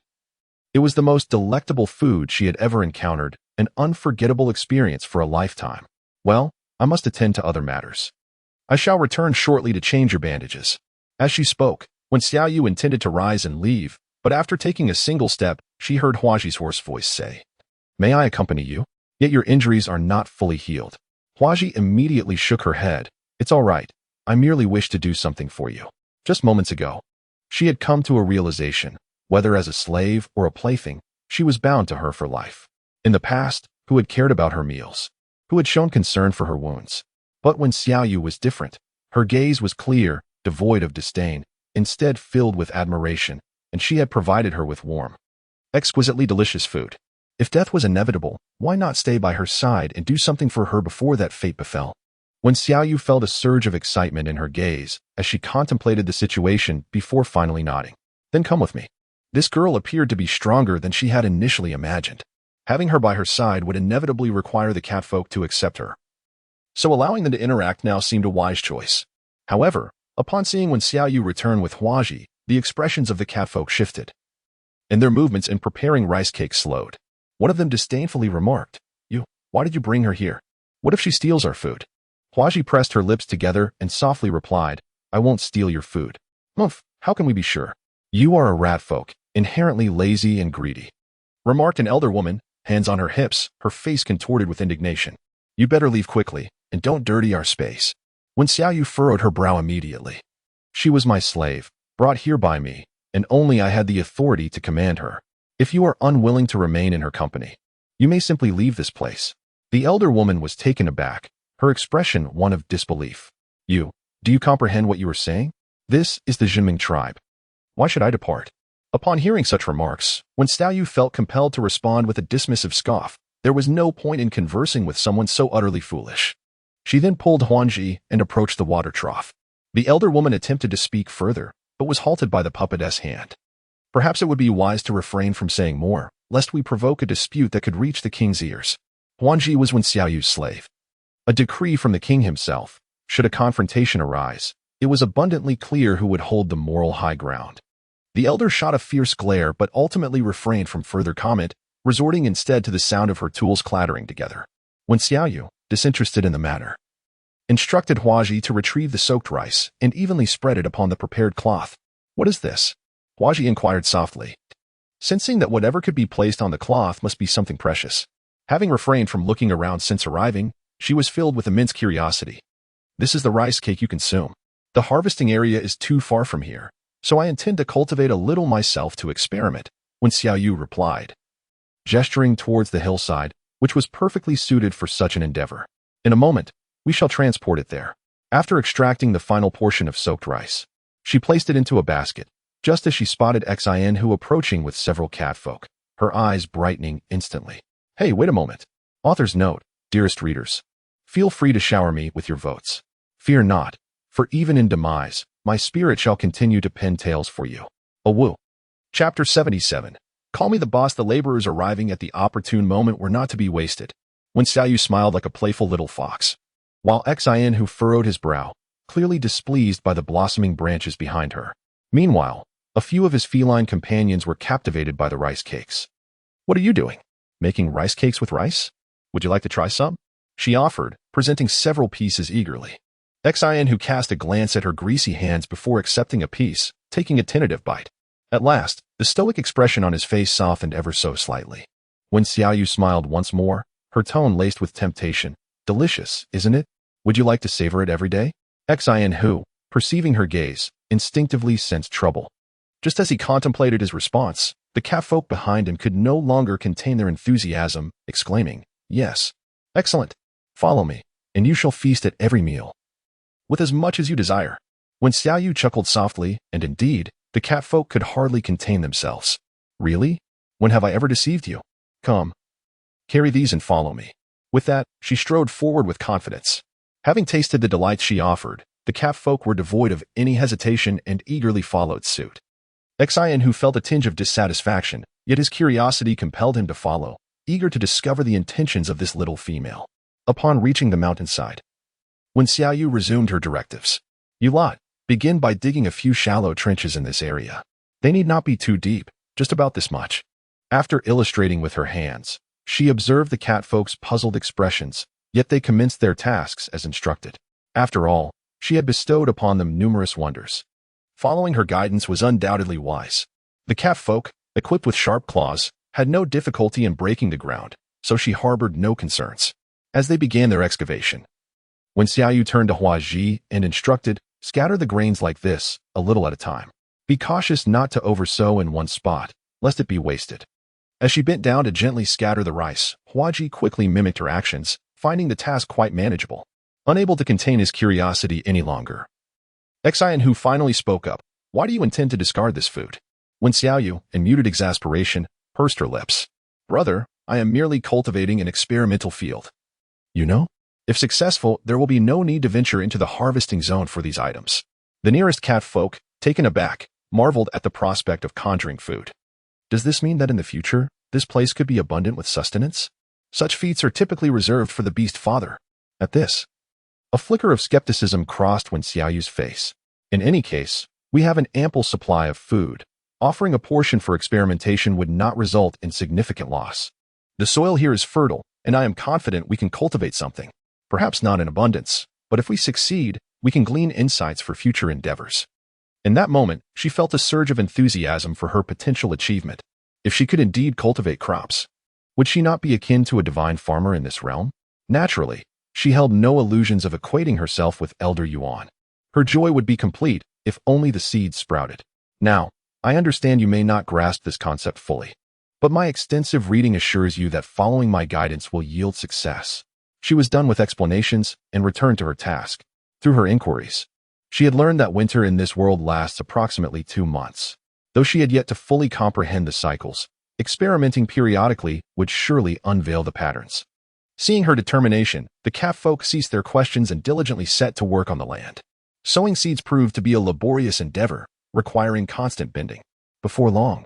it was the most delectable food she had ever encountered, an unforgettable experience for a lifetime. Well, I must attend to other matters. I shall return shortly to change your bandages. As she spoke, when Xiaoyu intended to rise and leave, but after taking a single step, she heard Huaji's hoarse voice say, "May I accompany you? Yet your injuries are not fully healed." Huaji immediately shook her head. "It's all right. I merely wish to do something for you." Just moments ago, she had come to a realization. Whether as a slave or a plaything, she was bound to her for life. In the past, who had cared about her meals? Who had shown concern for her wounds? But when Xiaoyu was different, her gaze was clear, devoid of disdain, instead filled with admiration, and she had provided her with warm, exquisitely delicious food. If death was inevitable, why not stay by her side and do something for her before that fate befell? When Xiaoyu felt a surge of excitement in her gaze as she contemplated the situation before finally nodding. Then come with me. This girl appeared to be stronger than she had initially imagined. Having her by her side would inevitably require the catfolk to accept her. So allowing them to interact now seemed a wise choice. However, upon seeing when Xiaoyu returned with Huaji, the expressions of the catfolk shifted, and their movements in preparing rice cakes slowed. One of them disdainfully remarked, why did you bring her here? What if she steals our food? Huaji pressed her lips together and softly replied, I won't steal your food. Humph, how can we be sure? You are a rat folk, inherently lazy and greedy, remarked an elder woman, hands on her hips, her face contorted with indignation. You better leave quickly, and don't dirty our space. When Xiaoyu furrowed her brow immediately. She was my slave, brought here by me, and only I had the authority to command her. If you are unwilling to remain in her company, you may simply leave this place. The elder woman was taken aback, her expression one of disbelief. Do you comprehend what you are saying? This is the Jinming tribe. Why should I depart? Upon hearing such remarks, when Xiaoyu felt compelled to respond with a dismissive scoff, there was no point in conversing with someone so utterly foolish. She then pulled Huanji and approached the water trough. The elder woman attempted to speak further, but was halted by the puppetess hand. Perhaps it would be wise to refrain from saying more, lest we provoke a dispute that could reach the king's ears. Huanji was Wen Xiaoyu's slave. A decree from the king himself. Should a confrontation arise, it was abundantly clear who would hold the moral high ground. The elder shot a fierce glare but ultimately refrained from further comment, resorting instead to the sound of her tools clattering together. Wen Xiaoyu, disinterested in the matter, instructed Huaji to retrieve the soaked rice and evenly spread it upon the prepared cloth. What is this? Huaji inquired softly, sensing that whatever could be placed on the cloth must be something precious. Having refrained from looking around since arriving, she was filled with immense curiosity. This is the rice cake you consume. The harvesting area is too far from here, so I intend to cultivate a little myself to experiment, Wen Xiaoyu replied, gesturing towards the hillside, which was perfectly suited for such an endeavor. In a moment, we shall transport it there. After extracting the final portion of soaked rice, she placed it into a basket, just as she spotted Xin who approaching with several catfolk, her eyes brightening instantly. Hey, wait a moment. Author's note, dearest readers. Feel free to shower me with your votes. Fear not, for even in demise, my spirit shall continue to pen tales for you. Awoo. Chapter 77. Call me the boss. The laborers arriving at the opportune moment were not to be wasted. Wen Xiaoyu smiled like a playful little fox, while Xin who furrowed his brow, clearly displeased by the blossoming branches behind her. Meanwhile, a few of his feline companions were captivated by the rice cakes. What are you doing? Making rice cakes with rice? Would you like to try some? She offered, presenting several pieces eagerly. Xin who cast a glance at her greasy hands before accepting a piece, taking a tentative bite. At last, the stoic expression on his face softened ever so slightly. When Xiaoyu smiled once more, her tone laced with temptation. Delicious, isn't it? Would you like to savor it every day? Xin who, perceiving her gaze, instinctively sensed trouble. Just as he contemplated his response, the catfolk behind him could no longer contain their enthusiasm, exclaiming, Yes. Excellent. Follow me, and you shall feast at every meal, with as much as you desire. When Xiaoyu chuckled softly, and indeed, the catfolk could hardly contain themselves. Really? When have I ever deceived you? Come. Carry these and follow me. With that, she strode forward with confidence. Having tasted the delights she offered, the catfolk were devoid of any hesitation and eagerly followed suit. Xin who felt a tinge of dissatisfaction, yet his curiosity compelled him to follow, eager to discover the intentions of this little female. Upon reaching the mountainside, Wen Xiaoyu resumed her directives. You lot, begin by digging a few shallow trenches in this area. They need not be too deep, just about this much. After illustrating with her hands, she observed the catfolk's puzzled expressions, yet they commenced their tasks as instructed. After all, she had bestowed upon them numerous wonders. Following her guidance was undoubtedly wise. The catfolk, equipped with sharp claws, had no difficulty in breaking the ground, so she harbored no concerns. As they began their excavation, Wen Xiaoyu turned to Huaji and instructed, scatter the grains like this, a little at a time. Be cautious not to oversow in one spot, lest it be wasted. As she bent down to gently scatter the rice, Huaji quickly mimicked her actions, finding the task quite manageable. Unable to contain his curiosity any longer, Xin who finally spoke up, Why do you intend to discard this food? When Xiaoyu, in muted exasperation, pursed her lips. Brother, I am merely cultivating an experimental field. You know? If successful, there will be no need to venture into the harvesting zone for these items. The nearest cat folk, taken aback, marveled at the prospect of conjuring food. Does this mean that in the future, this place could be abundant with sustenance? Such feats are typically reserved for the beast father. At this, a flicker of skepticism crossed Wen Xiaoyu's face. In any case, we have an ample supply of food. Offering a portion for experimentation would not result in significant loss. The soil here is fertile, and I am confident we can cultivate something. Perhaps not in abundance, but if we succeed, we can glean insights for future endeavors. In that moment, she felt a surge of enthusiasm for her potential achievement. If she could indeed cultivate crops, would she not be akin to a divine farmer in this realm? Naturally, she held no illusions of equating herself with Elder Yuan. Her joy would be complete if only the seeds sprouted. Now, I understand you may not grasp this concept fully, but my extensive reading assures you that following my guidance will yield success. She was done with explanations and returned to her task. Through her inquiries, she had learned that winter in this world lasts approximately 2 months. Though she had yet to fully comprehend the cycles, experimenting periodically would surely unveil the patterns. Seeing her determination, the cat folk ceased their questions and diligently set to work on the land. Sowing seeds proved to be a laborious endeavor, requiring constant bending. Before long,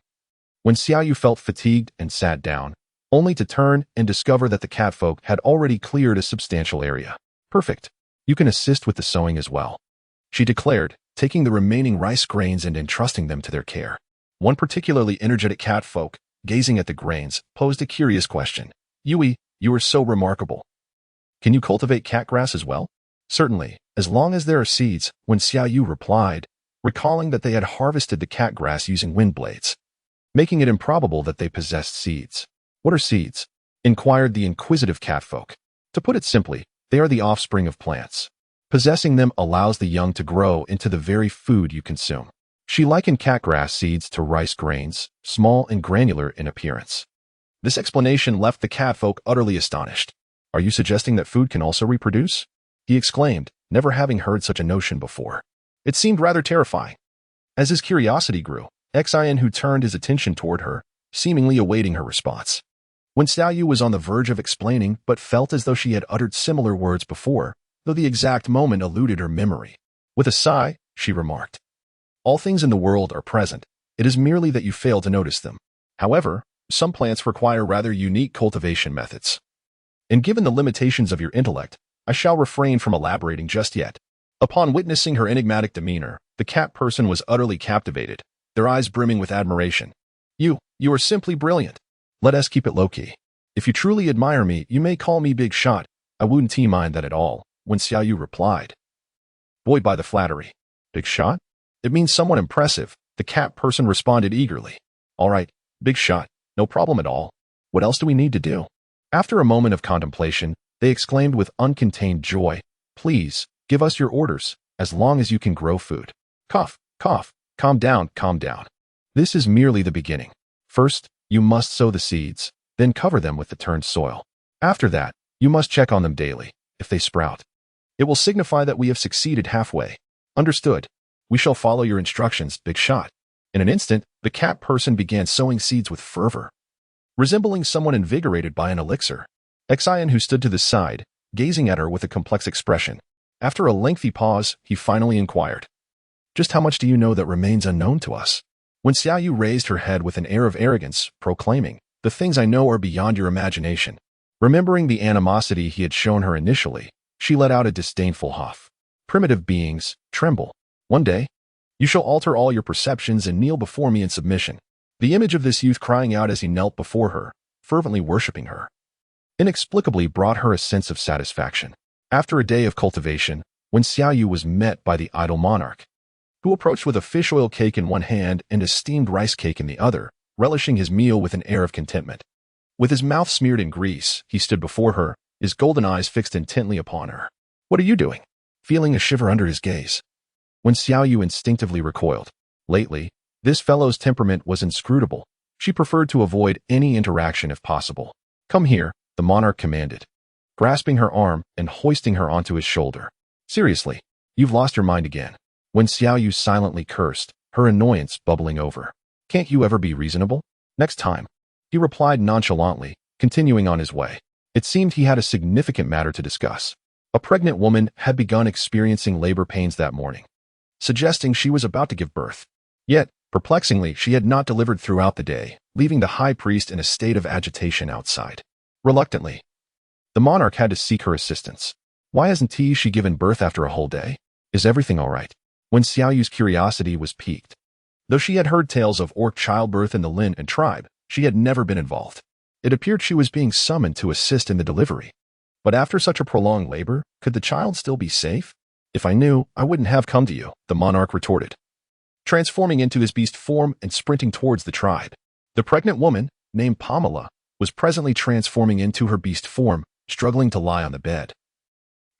when Xiaoyu felt fatigued and sat down, only to turn and discover that the catfolk had already cleared a substantial area. Perfect. You can assist with the sowing as well, she declared, taking the remaining rice grains and entrusting them to their care. One particularly energetic catfolk, gazing at the grains, posed a curious question. Yui, you are so remarkable. Can you cultivate cat grass as well? Certainly, as long as there are seeds, when Xiaoyu replied, recalling that they had harvested the cat grass using wind blades, making it improbable that they possessed seeds. What are seeds? Inquired the inquisitive catfolk. To put it simply, they are the offspring of plants. Possessing them allows the young to grow into the very food you consume. She likened catgrass seeds to rice grains, small and granular in appearance. This explanation left the catfolk utterly astonished. Are you suggesting that food can also reproduce? He exclaimed, never having heard such a notion before. It seemed rather terrifying. As his curiosity grew, Xian who turned his attention toward her, seemingly awaiting her response. When Xiaoyu was on the verge of explaining but felt as though she had uttered similar words before, though the exact moment eluded her memory. With a sigh, she remarked, all things in the world are present, it is merely that you fail to notice them. However, some plants require rather unique cultivation methods. And given the limitations of your intellect, I shall refrain from elaborating just yet. Upon witnessing her enigmatic demeanor, the cat person was utterly captivated, their eyes brimming with admiration. You are simply brilliant. Let us keep it low-key. If you truly admire me, you may call me Big Shot. I wouldn't mind that at all, when Xiaoyu replied. Buoyed by the flattery. Big Shot? It means someone impressive, the cat person responded eagerly. All right, Big Shot, no problem at all. What else do we need to do? After a moment of contemplation, they exclaimed with uncontained joy, please, give us your orders, as long as you can grow food. Cough, cough, calm down, calm down. This is merely the beginning. First, you must sow the seeds, then cover them with the turned soil. After that, you must check on them daily. If they sprout, it will signify that we have succeeded halfway. Understood. We shall follow your instructions, Big Shot. In an instant, the cat person began sowing seeds with fervor, resembling someone invigorated by an elixir. Xian, who stood to the side, gazing at her with a complex expression. After a lengthy pause, he finally inquired, just how much do you know that remains unknown to us? When Xiaoyu raised her head with an air of arrogance, proclaiming, the things I know are beyond your imagination. Remembering the animosity he had shown her initially, she let out a disdainful huff. Primitive beings, tremble. One day, you shall alter all your perceptions and kneel before me in submission. The image of this youth crying out as he knelt before her, fervently worshipping her, inexplicably brought her a sense of satisfaction. After a day of cultivation, when Xiaoyu was met by the idle monarch, who approached with a fish oil cake in one hand and a steamed rice cake in the other, relishing his meal with an air of contentment. With his mouth smeared in grease, he stood before her, his golden eyes fixed intently upon her. What are you doing? Feeling a shiver under his gaze. When Xiaoyu instinctively recoiled. Lately, this fellow's temperament was inscrutable. She preferred to avoid any interaction if possible. Come here, the monarch commanded, grasping her arm and hoisting her onto his shoulder. Seriously, you've lost your mind again. When Xiaoyu silently cursed, her annoyance bubbling over. Can't you ever be reasonable? Next time, he replied nonchalantly, continuing on his way. It seemed he had a significant matter to discuss. A pregnant woman had begun experiencing labor pains that morning, suggesting she was about to give birth. Yet, perplexingly, she had not delivered throughout the day, leaving the high priest in a state of agitation outside. Reluctantly, the monarch had to seek her assistance. Why hasn't she given birth after a whole day? Is everything all right? When Xiaoyu's curiosity was piqued. Though she had heard tales of orc childbirth in the Lin and tribe, she had never been involved. It appeared she was being summoned to assist in the delivery. But after such a prolonged labor, could the child still be safe? If I knew, I wouldn't have come to you, the monarch retorted, transforming into his beast form and sprinting towards the tribe. The pregnant woman, named Pamela, was presently transforming into her beast form, struggling to lie on the bed.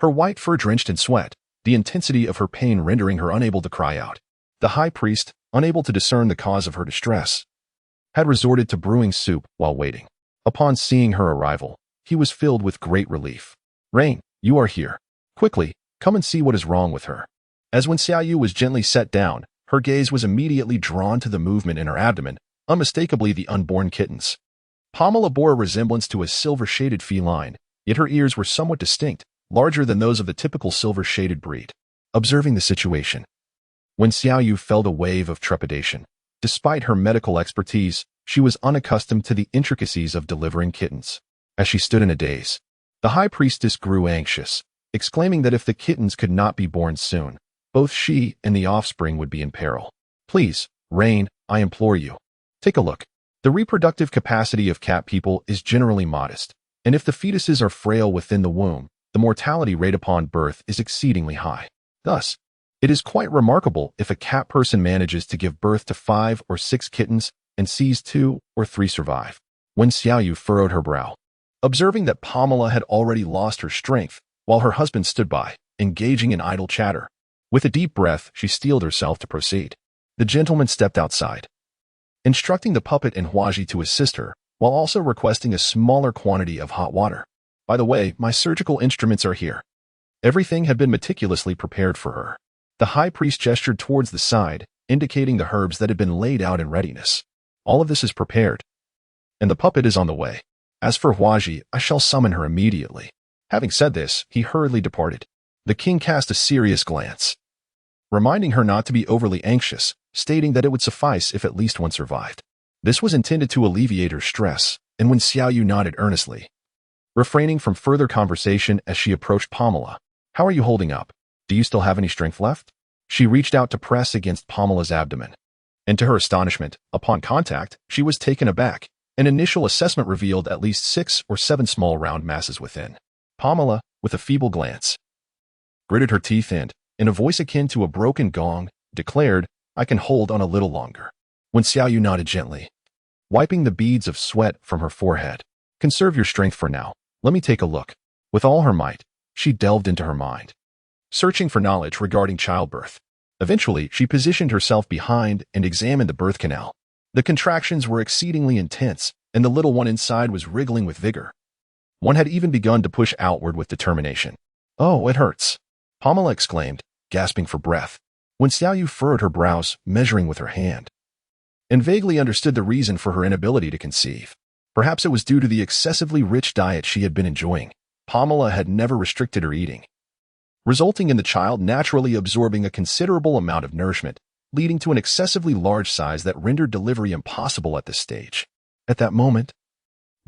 Her white fur drenched in sweat, the intensity of her pain rendering her unable to cry out. The high priest, unable to discern the cause of her distress, had resorted to brewing soup while waiting. Upon seeing her arrival, he was filled with great relief. Rain, you are here. Quickly, come and see what is wrong with her. As when Xiaoyu was gently set down, her gaze was immediately drawn to the movement in her abdomen, unmistakably the unborn kitten's. Pamela bore a resemblance to a silver-shaded feline, yet her ears were somewhat distinct, larger than those of the typical silver-shaded breed. Observing the situation, when Xiaoyu felt a wave of trepidation. Despite her medical expertise, she was unaccustomed to the intricacies of delivering kittens. As she stood in a daze, the high priestess grew anxious, exclaiming that if the kittens could not be born soon, both she and the offspring would be in peril. Please, Rain, I implore you. Take a look. The reproductive capacity of cat people is generally modest, and if the fetuses are frail within the womb, the mortality rate upon birth is exceedingly high. Thus, it is quite remarkable if a cat person manages to give birth to 5 or 6 kittens and sees 2 or 3 survive. When Xiaoyu furrowed her brow, observing that Pamela had already lost her strength, while her husband stood by, engaging in idle chatter. With a deep breath, she steeled herself to proceed. The gentleman stepped outside, instructing the puppet and Huaji to assist her, while also requesting a smaller quantity of hot water. By the way, my surgical instruments are here. Everything had been meticulously prepared for her. The high priest gestured towards the side, indicating the herbs that had been laid out in readiness. All of this is prepared, and the puppet is on the way. As for Huaji, I shall summon her immediately. Having said this, he hurriedly departed. The king cast a serious glance, reminding her not to be overly anxious, stating that it would suffice if at least one survived. This was intended to alleviate her stress, and when Xiaoyu nodded earnestly, refraining from further conversation as she approached Pamela. How are you holding up? Do you still have any strength left? She reached out to press against Pamela's abdomen, and to her astonishment, upon contact, she was taken aback. An initial assessment revealed at least 6 or 7 small round masses within. Pamela, with a feeble glance, gritted her teeth and, in a voice akin to a broken gong, declared, I can hold on a little longer. When Xiaoyu nodded gently, wiping the beads of sweat from her forehead. Conserve your strength for now. Let me take a look. With all her might, she delved into her mind, searching for knowledge regarding childbirth. Eventually, she positioned herself behind and examined the birth canal. The contractions were exceedingly intense, and the little one inside was wriggling with vigor. One had even begun to push outward with determination. Oh, it hurts, Pamela exclaimed, gasping for breath. When Xiaoyu furrowed her brows, measuring with her hand, and vaguely understood the reason for her inability to conceive. Perhaps it was due to the excessively rich diet she had been enjoying. Pamela had never restricted her eating, resulting in the child naturally absorbing a considerable amount of nourishment, leading to an excessively large size that rendered delivery impossible at this stage. At that moment,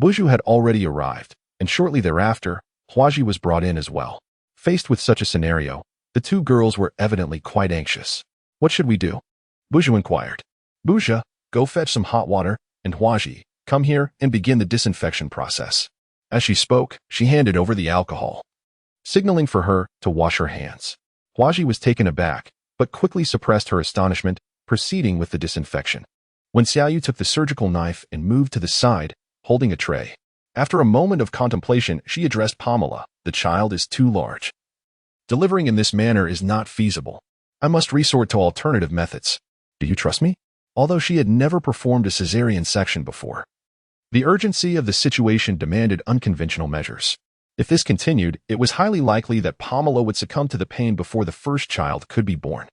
Buju had already arrived, and shortly thereafter, Huaji was brought in as well. Faced with such a scenario, the 2 girls were evidently quite anxious. What should we do? Buju inquired. Buja, go fetch some hot water, and Huaji, come here and begin the disinfection process. As she spoke, she handed over the alcohol, signaling for her to wash her hands. Huaji was taken aback, but quickly suppressed her astonishment, proceeding with the disinfection. When Xiaoyu took the surgical knife and moved to the side, holding a tray. After a moment of contemplation, she addressed Pamela. The child is too large. Delivering in this manner is not feasible. I must resort to alternative methods. Do you trust me? Although she had never performed a cesarean section before, the urgency of the situation demanded unconventional measures. If this continued, it was highly likely that Pamela would succumb to the pain before the first child could be born.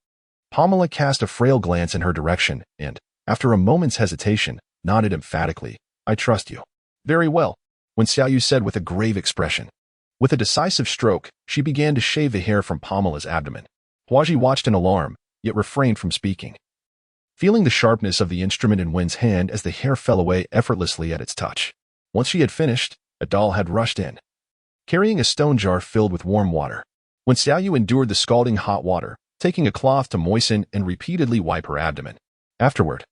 Pamela cast a frail glance in her direction and, After a moment's hesitation, nodded emphatically. I trust you. Very well, Wen Xiaoyu said with a grave expression. With a decisive stroke, she began to shave the hair from Pamela's abdomen. Huaji watched in alarm, yet refrained from speaking. Feeling the sharpness of the instrument in Wen's hand as the hair fell away effortlessly at its touch. Once she had finished, a doll had rushed in, carrying a stone jar filled with warm water. Wen Xiaoyu endured the scalding hot water, taking a cloth to moisten and repeatedly wipe her abdomen. Afterward,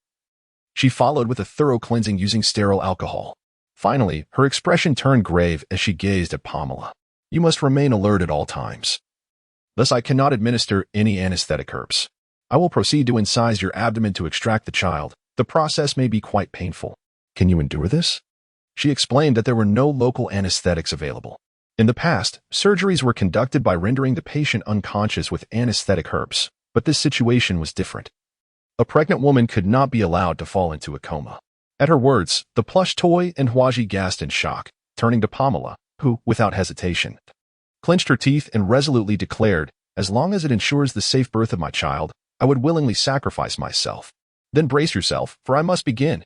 she followed with a thorough cleansing using sterile alcohol. Finally, her expression turned grave as she gazed at Pamela. You must remain alert at all times. Thus, I cannot administer any anesthetic herbs. I will proceed to incise your abdomen to extract the child. The process may be quite painful. Can you endure this? She explained that there were no local anesthetics available. In the past, surgeries were conducted by rendering the patient unconscious with anesthetic herbs, but this situation was different. A pregnant woman could not be allowed to fall into a coma. At her words, the plush toy and Huaji gasped in shock, turning to Pamela, who, without hesitation, clenched her teeth and resolutely declared, as long as it ensures the safe birth of my child, I would willingly sacrifice myself. Then brace yourself, for I must begin.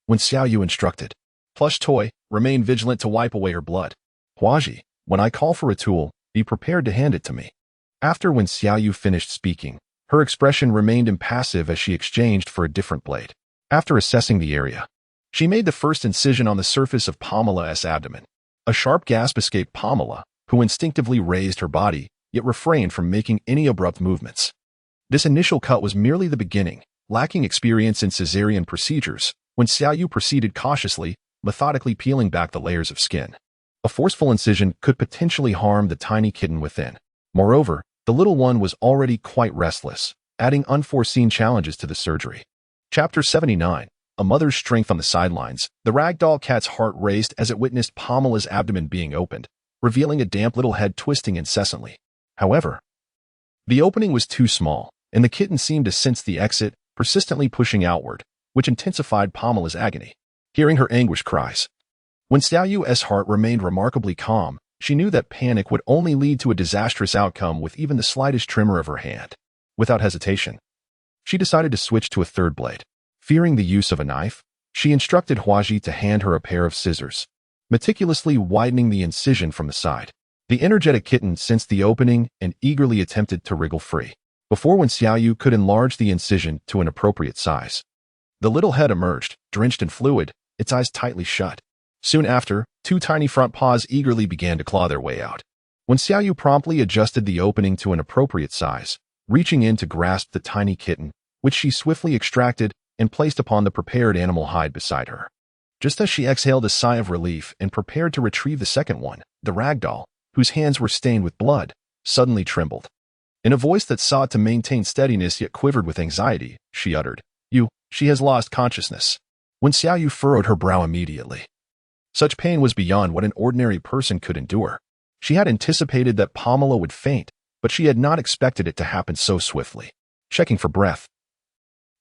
Wen Xiaoyu instructed. Plush toy, remain vigilant to wipe away her blood. Huaji, when I call for a tool, be prepared to hand it to me. After Wen Xiaoyu finished speaking, her expression remained impassive as she exchanged for a different blade. After assessing the area, she made the first incision on the surface of Pamela's abdomen. A sharp gasp escaped Pamela, who instinctively raised her body, yet refrained from making any abrupt movements. This initial cut was merely the beginning. Lacking experience in cesarean procedures, Wen Xiaoyu proceeded cautiously, methodically peeling back the layers of skin. A forceful incision could potentially harm the tiny kitten within. Moreover, the little one was already quite restless, adding unforeseen challenges to the surgery. Chapter 79. A Mother's Strength on the Sidelines. The ragdoll cat's heart raced as it witnessed Pamela's abdomen being opened, revealing a damp little head twisting incessantly. However, the opening was too small, and the kitten seemed to sense the exit, persistently pushing outward, which intensified Pamela's agony. Hearing her anguished cries, Wen Xiaoyu's heart remained remarkably calm. She knew that panic would only lead to a disastrous outcome with even the slightest tremor of her hand. Without hesitation, she decided to switch to a third blade. Fearing the use of a knife, she instructed Huaji to hand her a pair of scissors, meticulously widening the incision from the side. The energetic kitten sensed the opening and eagerly attempted to wriggle free. Before Wen Xiaoyu could enlarge the incision to an appropriate size, the little head emerged, drenched in fluid, its eyes tightly shut. Soon after, two tiny front paws eagerly began to claw their way out. Wen Xiaoyu promptly adjusted the opening to an appropriate size, reaching in to grasp the tiny kitten, which she swiftly extracted and placed upon the prepared animal hide beside her. Just as she exhaled a sigh of relief and prepared to retrieve the second one, the ragdoll, whose hands were stained with blood, suddenly trembled. In a voice that sought to maintain steadiness yet quivered with anxiety, she uttered, She has lost consciousness. Wen Xiaoyu furrowed her brow immediately. Such pain was beyond what an ordinary person could endure. She had anticipated that Pamela would faint, but she had not expected it to happen so swiftly. Checking for breath,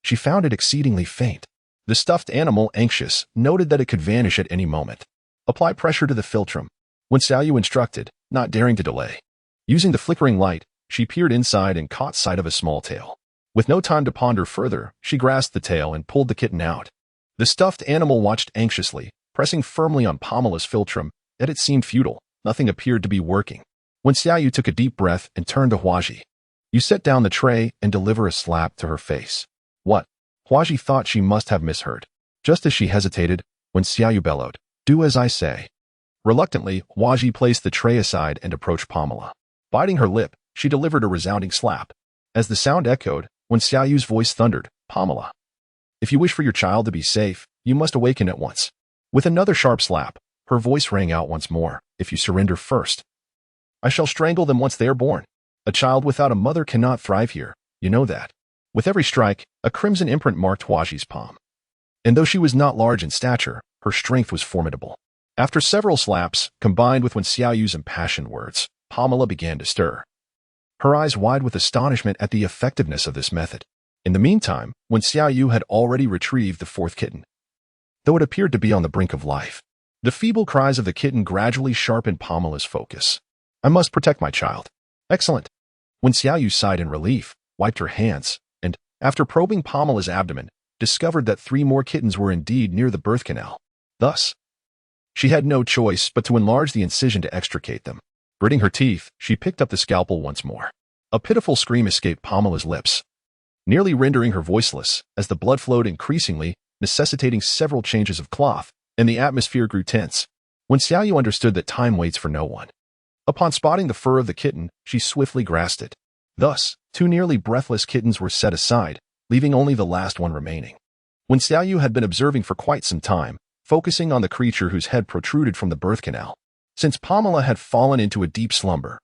she found it exceedingly faint. The stuffed animal, anxious, noted that it could vanish at any moment. Apply pressure to the philtrum, Wen Xiaoyu instructed, not daring to delay. Using the flickering light, she peered inside and caught sight of a small tail. With no time to ponder further, she grasped the tail and pulled the kitten out. The stuffed animal watched anxiously, pressing firmly on Pamela's philtrum, yet it seemed futile. Nothing appeared to be working. Wen Xiaoyu took a deep breath and turned to Huaji. You set down the tray and deliver a slap to her face. What? Huaji thought she must have misheard. Just as she hesitated, Wen Xiaoyu bellowed, Do as I say. Reluctantly, Huaji placed the tray aside and approached Pamela. Biting her lip, she delivered a resounding slap. As the sound echoed, Wen Xiaoyu's voice thundered, Pamela, if you wish for your child to be safe, you must awaken at once. With another sharp slap, her voice rang out once more, If you surrender first, I shall strangle them once they are born. A child without a mother cannot thrive here, you know that. With every strike, a crimson imprint marked Huaji's palm. And though she was not large in stature, her strength was formidable. After several slaps, combined with Wen Xiaoyu's impassioned words, Pamela began to stir, her eyes wide with astonishment at the effectiveness of this method. In the meantime, Wen Xiaoyu had already retrieved the fourth kitten, though it appeared to be on the brink of life. The feeble cries of the kitten gradually sharpened Pamela's focus. I must protect my child. Excellent. Wen Xiaoyu sighed in relief, wiped her hands, and, after probing Pamela's abdomen, discovered that 3 more kittens were indeed near the birth canal. Thus, she had no choice but to enlarge the incision to extricate them. Gritting her teeth, she picked up the scalpel once more. A pitiful scream escaped Pamela's lips, nearly rendering her voiceless as the blood flowed increasingly, necessitating several changes of cloth, and the atmosphere grew tense. When Xiaoyu understood that time waits for no one, upon spotting the fur of the kitten, she swiftly grasped it. Thus, 2 nearly breathless kittens were set aside, leaving only the last one remaining. When Xiaoyu had been observing for quite some time, focusing on the creature whose head protruded from the birth canal, since Pamela had fallen into a deep slumber,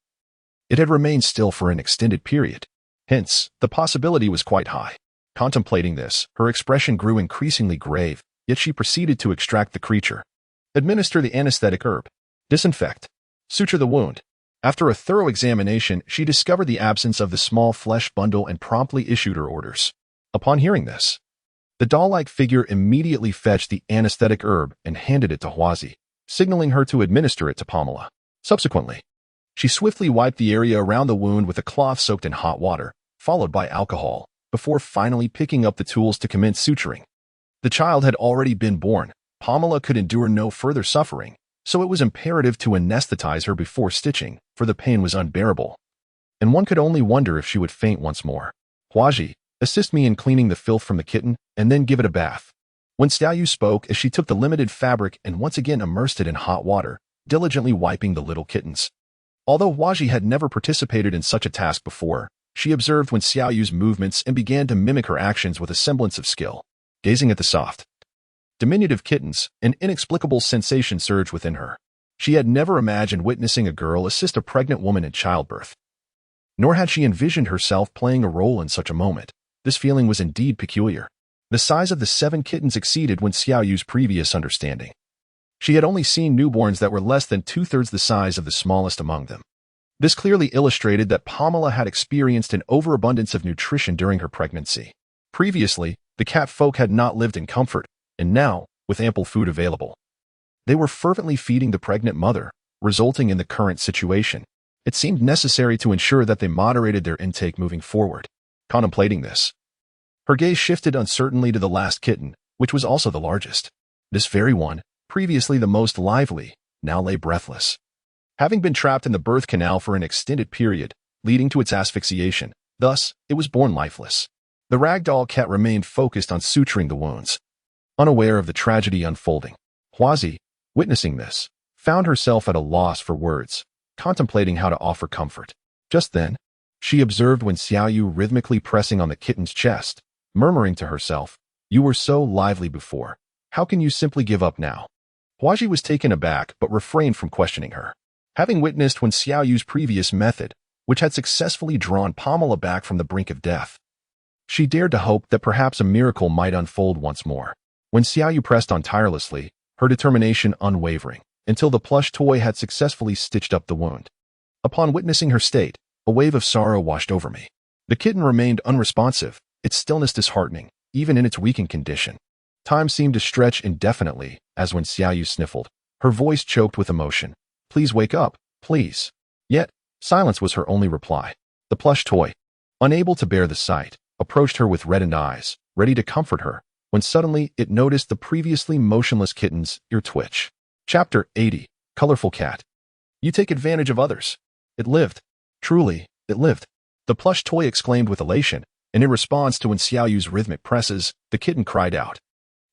it had remained still for an extended period. Hence, the possibility was quite high. Contemplating this, her expression grew increasingly grave, yet she proceeded to extract the creature, administer the anesthetic herb, disinfect, suture the wound. After a thorough examination, she discovered the absence of the small flesh bundle and promptly issued her orders. Upon hearing this, the doll-like figure immediately fetched the anesthetic herb and handed it to Huazi, signaling her to administer it to Pamela. Subsequently, she swiftly wiped the area around the wound with a cloth soaked in hot water, followed by alcohol, before finally picking up the tools to commence suturing. The child had already been born. Pamela could endure no further suffering, so it was imperative to anesthetize her before stitching, for the pain was unbearable, and one could only wonder if she would faint once more. Huazi, assist me in cleaning the filth from the kitten, and then give it a bath. When Xiaoyu spoke as she took the limited fabric and once again immersed it in hot water, diligently wiping the little kittens. Although Huazi had never participated in such a task before, she observed when Xiaoyu's movements and began to mimic her actions with a semblance of skill. Gazing at the soft, diminutive kittens, an inexplicable sensation surged within her. She had never imagined witnessing a girl assist a pregnant woman in childbirth, nor had she envisioned herself playing a role in such a moment. This feeling was indeed peculiar. The size of the 7 kittens exceeded when Xiaoyu's previous understanding. She had only seen newborns that were less than 2/3 the size of the smallest among them. This clearly illustrated that Pamela had experienced an overabundance of nutrition during her pregnancy. Previously, the cat folk had not lived in comfort, and now, with ample food available, they were fervently feeding the pregnant mother, resulting in the current situation. It seemed necessary to ensure that they moderated their intake moving forward. Contemplating this, her gaze shifted uncertainly to the last kitten, which was also the largest. This very one, previously the most lively, now lay breathless, having been trapped in the birth canal for an extended period, leading to its asphyxiation. Thus, it was born lifeless. The ragdoll cat remained focused on suturing the wounds, unaware of the tragedy unfolding. Huazi, witnessing this, found herself at a loss for words, contemplating how to offer comfort. Just then, she observed when Xiaoyu rhythmically pressing on the kitten's chest, murmuring to herself, "You were so lively before. How can you simply give up now?" Huazi was taken aback but refrained from questioning her. Having witnessed when Xiaoyu's previous method, which had successfully drawn Pamela back from the brink of death, she dared to hope that perhaps a miracle might unfold once more. When Xiaoyu pressed on tirelessly, her determination unwavering, until the plush toy had successfully stitched up the wound. Upon witnessing her state, a wave of sorrow washed over me. The kitten remained unresponsive, its stillness disheartening, even in its weakened condition. Time seemed to stretch indefinitely, as when Xiaoyu sniffled, her voice choked with emotion. "Please wake up, please." Yet, silence was her only reply. The plush toy, unable to bear the sight, approached her with reddened eyes, ready to comfort her, when suddenly it noticed the previously motionless kitten's ear twitch. Chapter 80. Colorful Cat. You take advantage of others. It lived. Truly, it lived. The plush toy exclaimed with elation, and in response to when Xiaoyu's rhythmic presses, the kitten cried out.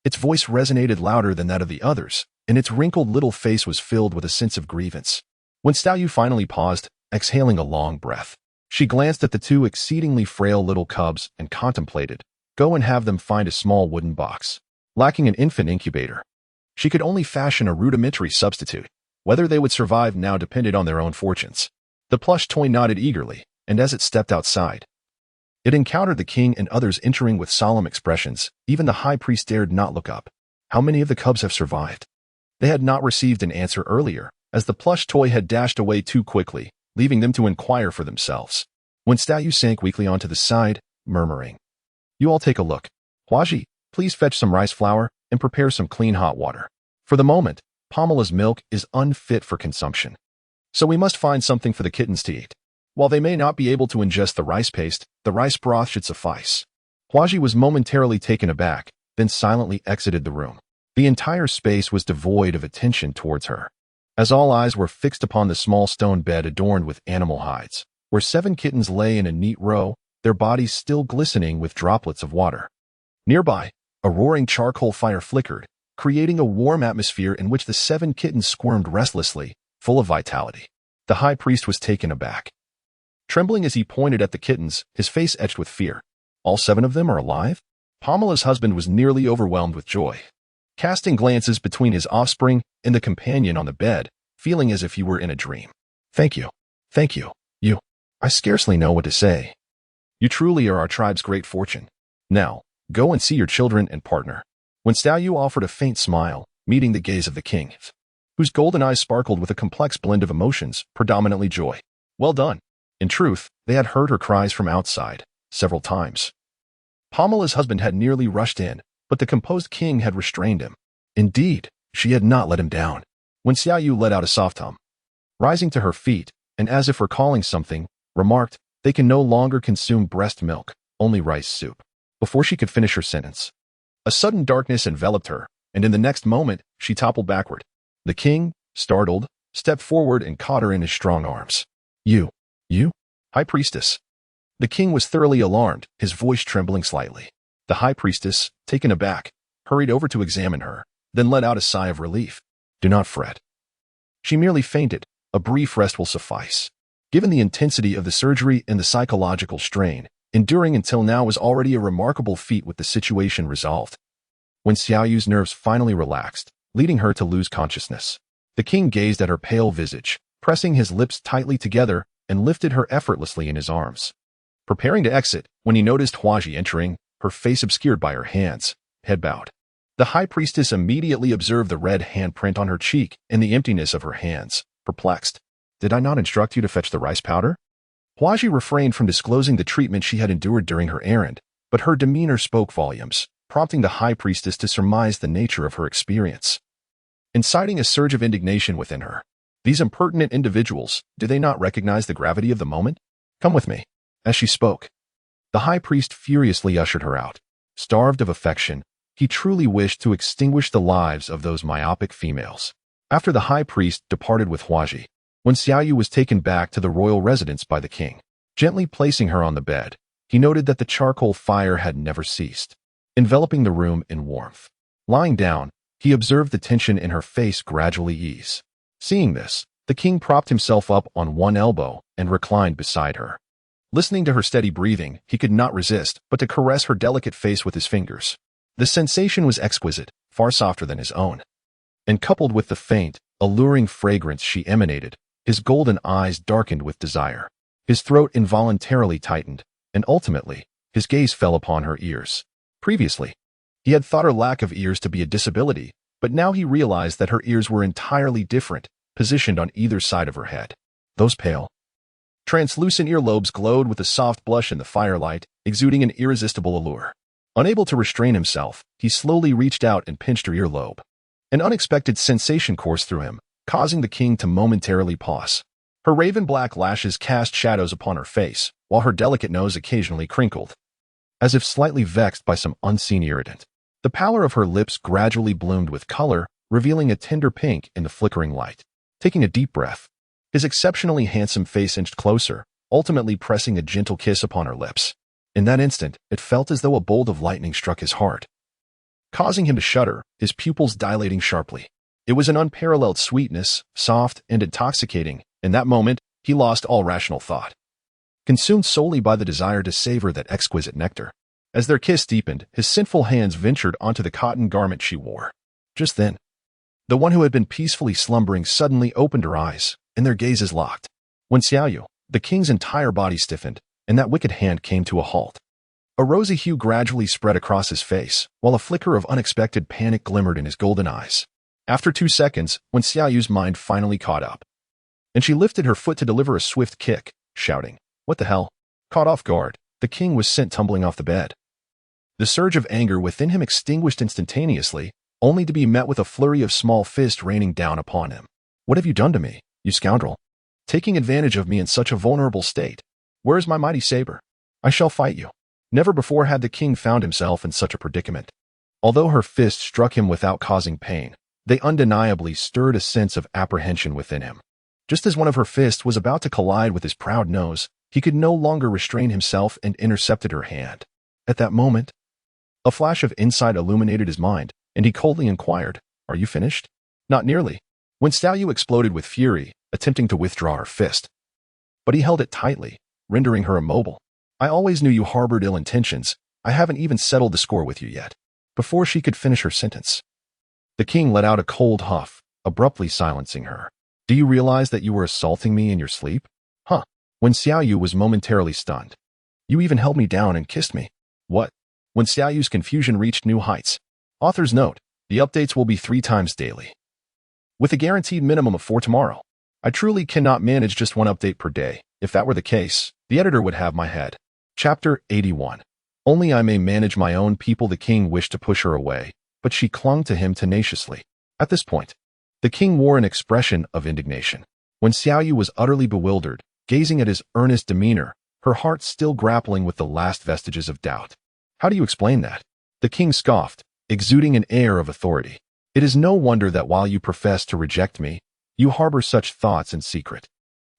Its voice resonated louder than that of the others, and its wrinkled little face was filled with a sense of grievance. When Xiaoyu finally paused, exhaling a long breath, she glanced at the 2 exceedingly frail little cubs and contemplated, "Go and have them find a small wooden box." Lacking an infant incubator, she could only fashion a rudimentary substitute. Whether they would survive now depended on their own fortunes. The plush toy nodded eagerly, and as it stepped outside, it encountered the king and others entering with solemn expressions. Even the high priest dared not look up. How many of the cubs have survived? They had not received an answer earlier, as the plush toy had dashed away too quickly, leaving them to inquire for themselves. When Xiaoyu sank weakly onto the side, murmuring, "You all take a look. Huazi, please fetch some rice flour and prepare some clean hot water. For the moment, Pamela's milk is unfit for consumption, so we must find something for the kittens to eat. While they may not be able to ingest the rice paste, the rice broth should suffice." Huazi was momentarily taken aback, then silently exited the room. The entire space was devoid of attention towards her, as all eyes were fixed upon the small stone bed adorned with animal hides, where 7 kittens lay in a neat row, their bodies still glistening with droplets of water. Nearby, a roaring charcoal fire flickered, creating a warm atmosphere in which the 7 kittens squirmed restlessly, full of vitality. The high priest was taken aback. Trembling as he pointed at the kittens, his face etched with fear. All 7 of them are alive? Pamela's husband was nearly overwhelmed with joy, casting glances between his offspring and the companion on the bed, feeling as if he were in a dream. Thank you. Thank you. I scarcely know what to say. You truly are our tribe's great fortune. Now, go and see your children and partner. When Xiaoyu offered a faint smile, meeting the gaze of the king, whose golden eyes sparkled with a complex blend of emotions, predominantly joy. Well done. In truth, they had heard her cries from outside, several times. Pamela's husband had nearly rushed in, but the composed king had restrained him. Indeed, she had not let him down. When Xiaoyu let out a soft hum, rising to her feet, and as if recalling something, remarked, "They can no longer consume breast milk, only rice soup." Before she could finish her sentence, a sudden darkness enveloped her, and in the next moment, she toppled backward. The king, startled, stepped forward and caught her in his strong arms. You, High Priestess." The king was thoroughly alarmed, his voice trembling slightly. The High Priestess, taken aback, hurried over to examine her, then let out a sigh of relief. "Do not fret. She merely fainted. A brief rest will suffice." Given the intensity of the surgery and the psychological strain, enduring until now was already a remarkable feat with the situation resolved. When Xiaoyu's nerves finally relaxed, leading her to lose consciousness, the king gazed at her pale visage, pressing his lips tightly together, and lifted her effortlessly in his arms. Preparing to exit, when he noticed Huaji entering, her face obscured by her hands, head bowed. The high priestess immediately observed the red handprint on her cheek and the emptiness of her hands, perplexed. "Did I not instruct you to fetch the rice powder?" Huaji refrained from disclosing the treatment she had endured during her errand, but her demeanor spoke volumes, prompting the high priestess to surmise the nature of her experience, inciting a surge of indignation within her. These impertinent individuals, do they not recognize the gravity of the moment? "Come with me." As she spoke, the high priest furiously ushered her out. Starved of affection, he truly wished to extinguish the lives of those myopic females. After the high priest departed with Huaji, when Xiaoyu was taken back to the royal residence by the king, gently placing her on the bed, he noted that the charcoal fire had never ceased, enveloping the room in warmth. Lying down, he observed the tension in her face gradually ease. Seeing this, the king propped himself up on one elbow and reclined beside her. Listening to her steady breathing, he could not resist but to caress her delicate face with his fingers. The sensation was exquisite, far softer than his own. And coupled with the faint, alluring fragrance she emanated, his golden eyes darkened with desire. His throat involuntarily tightened, and ultimately, his gaze fell upon her ears. Previously, he had thought her lack of ears to be a disability, but now he realized that her ears were entirely different, positioned on either side of her head. Those pale, translucent earlobes glowed with a soft blush in the firelight, exuding an irresistible allure. Unable to restrain himself, he slowly reached out and pinched her earlobe. An unexpected sensation coursed through him, causing the king to momentarily pause. Her raven-black lashes cast shadows upon her face, while her delicate nose occasionally crinkled, as if slightly vexed by some unseen irritant. The pallor of her lips gradually bloomed with color, revealing a tender pink in the flickering light. Taking a deep breath, his exceptionally handsome face inched closer, ultimately pressing a gentle kiss upon her lips. In that instant, it felt as though a bolt of lightning struck his heart, causing him to shudder, his pupils dilating sharply. It was an unparalleled sweetness, soft and intoxicating. In that moment, he lost all rational thought, consumed solely by the desire to savor that exquisite nectar. As their kiss deepened, his sinful hands ventured onto the cotton garment she wore. Just then, the one who had been peacefully slumbering suddenly opened her eyes, and their gazes locked. When Xiaoyu, the king's entire body stiffened, and that wicked hand came to a halt. A rosy hue gradually spread across his face, while a flicker of unexpected panic glimmered in his golden eyes. After 2 seconds, when Xiaoyu's mind finally caught up, and she lifted her foot to deliver a swift kick, shouting, "What the hell?" Caught off guard, the king was sent tumbling off the bed. The surge of anger within him extinguished instantaneously, only to be met with a flurry of small fists raining down upon him. "What have you done to me, you scoundrel? Taking advantage of me in such a vulnerable state? Where is my mighty saber? I shall fight you." Never before had the king found himself in such a predicament. Although her fist struck him without causing pain, they undeniably stirred a sense of apprehension within him. Just as one of her fists was about to collide with his proud nose, he could no longer restrain himself and intercepted her hand. At that moment, a flash of insight illuminated his mind, and he coldly inquired, "Are you finished?" "Not nearly." When Xiaoyu exploded with fury, attempting to withdraw her fist. But he held it tightly, rendering her immobile. "I always knew you harbored ill intentions. I haven't even settled the score with you yet." Before she could finish her sentence, the king let out a cold huff, abruptly silencing her. "Do you realize that you were assaulting me in your sleep?" "Huh." When Xiaoyu was momentarily stunned. "You even held me down and kissed me." "What?" When Xiaoyu's confusion reached new heights. Author's note, the updates will be 3 times daily, with a guaranteed minimum of 4 tomorrow. I truly cannot manage just 1 update per day. If that were the case, the editor would have my head. Chapter 81. Only I may manage my own people. The king wished to push her away, but she clung to him tenaciously. At this point, the king wore an expression of indignation. When Xiaoyu was utterly bewildered, gazing at his earnest demeanor, her heart still grappling with the last vestiges of doubt. "How do you explain that?" The king scoffed, exuding an air of authority. "It is no wonder that while you profess to reject me, you harbor such thoughts in secret.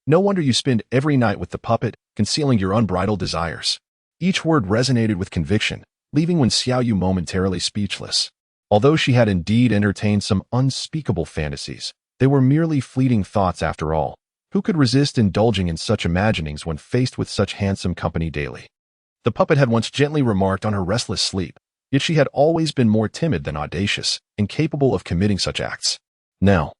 No wonder you spend every night with the puppet, concealing your unbridled desires." Each word resonated with conviction, leaving Wen Xiaoyu momentarily speechless. Although she had indeed entertained some unspeakable fantasies, they were merely fleeting thoughts after all. Who could resist indulging in such imaginings when faced with such handsome company daily? The puppet had once gently remarked on her restless sleep, yet she had always been more timid than audacious, incapable of committing such acts. Now,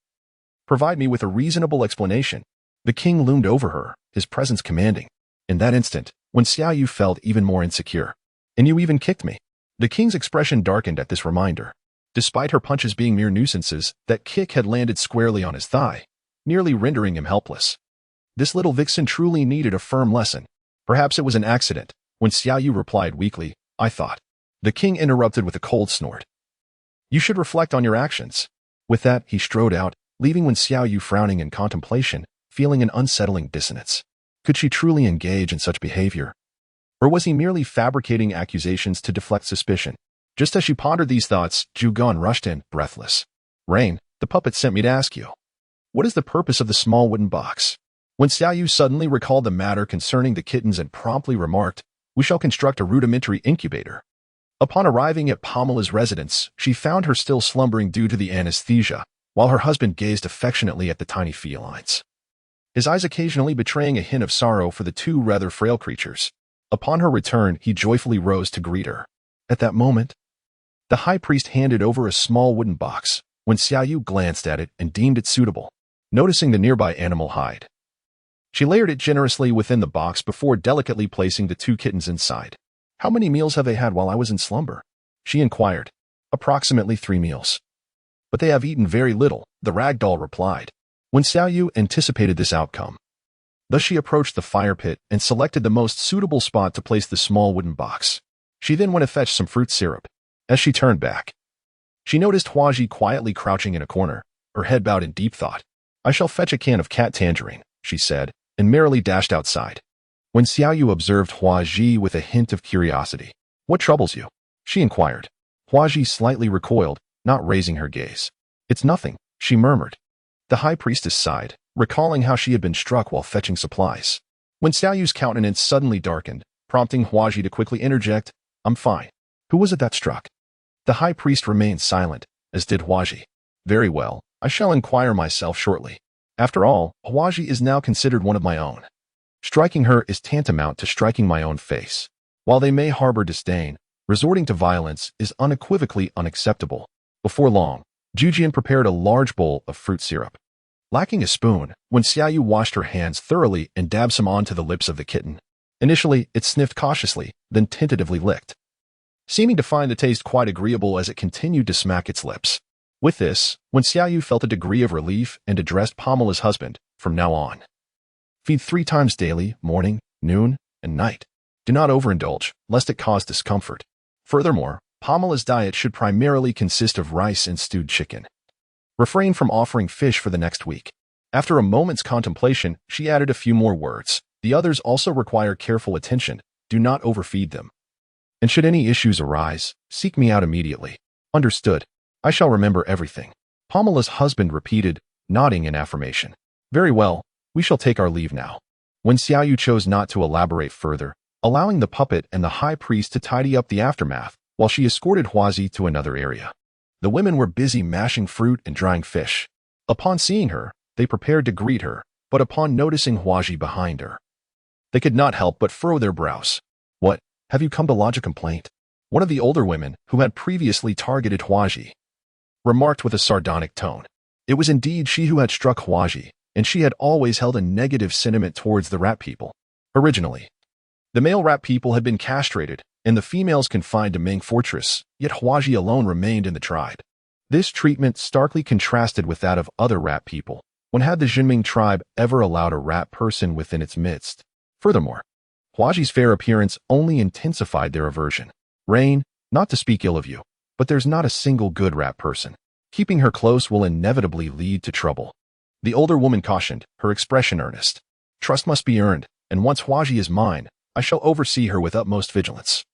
provide me with a reasonable explanation. The king loomed over her, his presence commanding. In that instant, Wen Xiaoyu felt even more insecure. "And you even kicked me." The king's expression darkened at this reminder. Despite her punches being mere nuisances, that kick had landed squarely on his thigh, nearly rendering him helpless. This little vixen truly needed a firm lesson. Perhaps it was an accident. When Xiaoyu replied weakly, "I thought." The king interrupted with a cold snort. "You should reflect on your actions." With that, he strode out, leaving Wen Xiaoyu frowning in contemplation, feeling an unsettling dissonance. Could she truly engage in such behavior? Or was he merely fabricating accusations to deflect suspicion? Just as she pondered these thoughts, Zhu Gan rushed in, breathless. "Rain, the puppet sent me to ask you. What is the purpose of the small wooden box?" When Xiaoyu suddenly recalled the matter concerning the kittens and promptly remarked, "We shall construct a rudimentary incubator." Upon arriving at Pamela's residence, she found her still slumbering due to the anesthesia, while her husband gazed affectionately at the tiny felines, his eyes occasionally betraying a hint of sorrow for the 2 rather frail creatures. Upon her return, he joyfully rose to greet her. At that moment, the high priest handed over a small wooden box. When Xiaoyu glanced at it and deemed it suitable, noticing the nearby animal hide, she layered it generously within the box before delicately placing the 2 kittens inside. "How many meals have they had while I was in slumber?" she inquired. "Approximately 3 meals. But they have eaten very little," the ragdoll replied. When Xiaoyu anticipated this outcome, thus she approached the fire pit and selected the most suitable spot to place the small wooden box. She then went to fetch some fruit syrup. As she turned back, she noticed Huaji quietly crouching in a corner, her head bowed in deep thought. "I shall fetch a can of cat tangerine," she said, and merrily dashed outside. When Xiaoyu observed Huaji with a hint of curiosity, "What troubles you?" she inquired. Huaji slightly recoiled, not raising her gaze. "It's nothing," she murmured. The high priestess sighed, recalling how she had been struck while fetching supplies. When Xiaoyu's countenance suddenly darkened, prompting Huaji to quickly interject, "I'm fine. Who was it that struck?" The high priest remained silent, as did Huaji. "Very well, I shall inquire myself shortly. After all, Huaji is now considered one of my own. Striking her is tantamount to striking my own face. While they may harbor disdain, resorting to violence is unequivocally unacceptable." Before long, Jujian prepared a large bowl of fruit syrup. Lacking a spoon, when Xiaoyu washed her hands thoroughly and dabbed some onto the lips of the kitten. Initially, it sniffed cautiously, then tentatively licked, seeming to find the taste quite agreeable as it continued to smack its lips. With this, when Xiaoyu felt a degree of relief and addressed Pamela's husband, "From now on, feed 3 times daily, morning, noon, and night. Do not overindulge, lest it cause discomfort. Furthermore, Pamela's diet should primarily consist of rice and stewed chicken. Refrain from offering fish for the next week." After a moment's contemplation, she added a few more words. "The others also require careful attention. Do not overfeed them. And should any issues arise, seek me out immediately." Understood. I shall remember everything. Pamela's husband repeated, nodding in affirmation. Very well, we shall take our leave now. When Xiaoyu chose not to elaborate further, allowing the puppet and the high priest to tidy up the aftermath, while she escorted Huazi to another area. The women were busy mashing fruit and drying fish. Upon seeing her, they prepared to greet her, but upon noticing Huazi behind her, they could not help but furrow their brows. What, have you come to lodge a complaint? One of the older women, who had previously targeted Huazi, remarked with a sardonic tone. It was indeed she who had struck Huazi, and she had always held a negative sentiment towards the rat people. Originally, the male rat people had been castrated, and the females confined to Ming Fortress, yet Huazi alone remained in the tribe. This treatment starkly contrasted with that of other rat people. When had the Jinming tribe ever allowed a rat person within its midst? Furthermore, Huazi's fair appearance only intensified their aversion. Rain, not to speak ill of you, but there's not a single good rat person. Keeping her close will inevitably lead to trouble. The older woman cautioned, her expression earnest. Trust must be earned, and once Huazi is mine, I shall oversee her with utmost vigilance.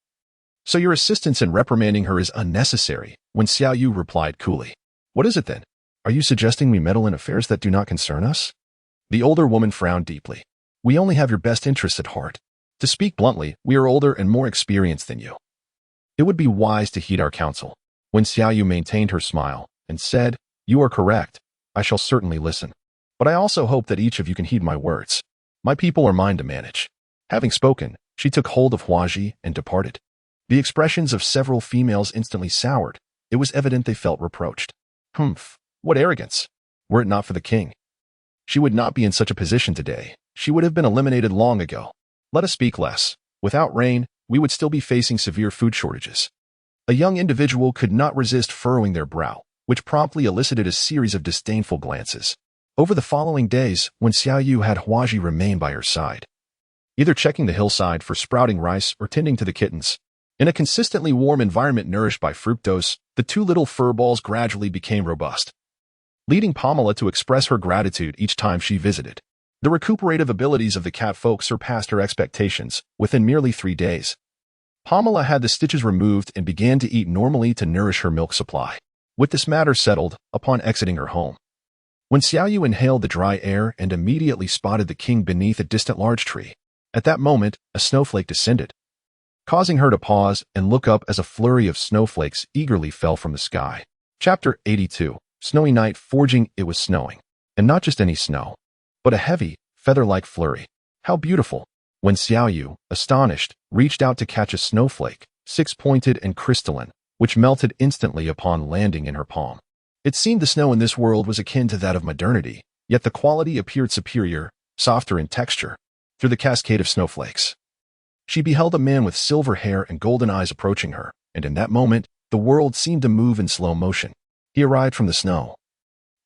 So your assistance in reprimanding her is unnecessary, when Xiaoyu replied coolly. What is it then? Are you suggesting we meddle in affairs that do not concern us? The older woman frowned deeply. We only have your best interests at heart. To speak bluntly, we are older and more experienced than you. It would be wise to heed our counsel. When Xiaoyu maintained her smile and said, You are correct. I shall certainly listen. But I also hope that each of you can heed my words. My people are mine to manage. Having spoken, she took hold of Huazi and departed. The expressions of several females instantly soured. It was evident they felt reproached. Humph, what arrogance! Were it not for the king, she would not be in such a position today. She would have been eliminated long ago. Let us speak less. Without rain, we would still be facing severe food shortages. A young individual could not resist furrowing their brow, which promptly elicited a series of disdainful glances. Over the following days, when Xiaoyu had Huazi remain by her side, either checking the hillside for sprouting rice or tending to the kittens, in a consistently warm environment nourished by fructose, the two little fur balls gradually became robust, leading Pamela to express her gratitude each time she visited. The recuperative abilities of the cat folk surpassed her expectations. Within merely 3 days, Pamela had the stitches removed and began to eat normally to nourish her milk supply. With this matter settled, upon exiting her home, when Xiaoyu inhaled the dry air and immediately spotted the king beneath a distant large tree, at that moment, a snowflake descended, causing her to pause and look up as a flurry of snowflakes eagerly fell from the sky. Chapter 82. Snowy night forging. It was snowing, and not just any snow, but a heavy, feather-like flurry. How beautiful! When Xiaoyu, astonished, reached out to catch a snowflake, six-pointed and crystalline, which melted instantly upon landing in her palm. It seemed the snow in this world was akin to that of modernity, yet the quality appeared superior, softer in texture. Through the cascade of snowflakes, she beheld a man with silver hair and golden eyes approaching her, and in that moment, the world seemed to move in slow motion. He arrived from the snow,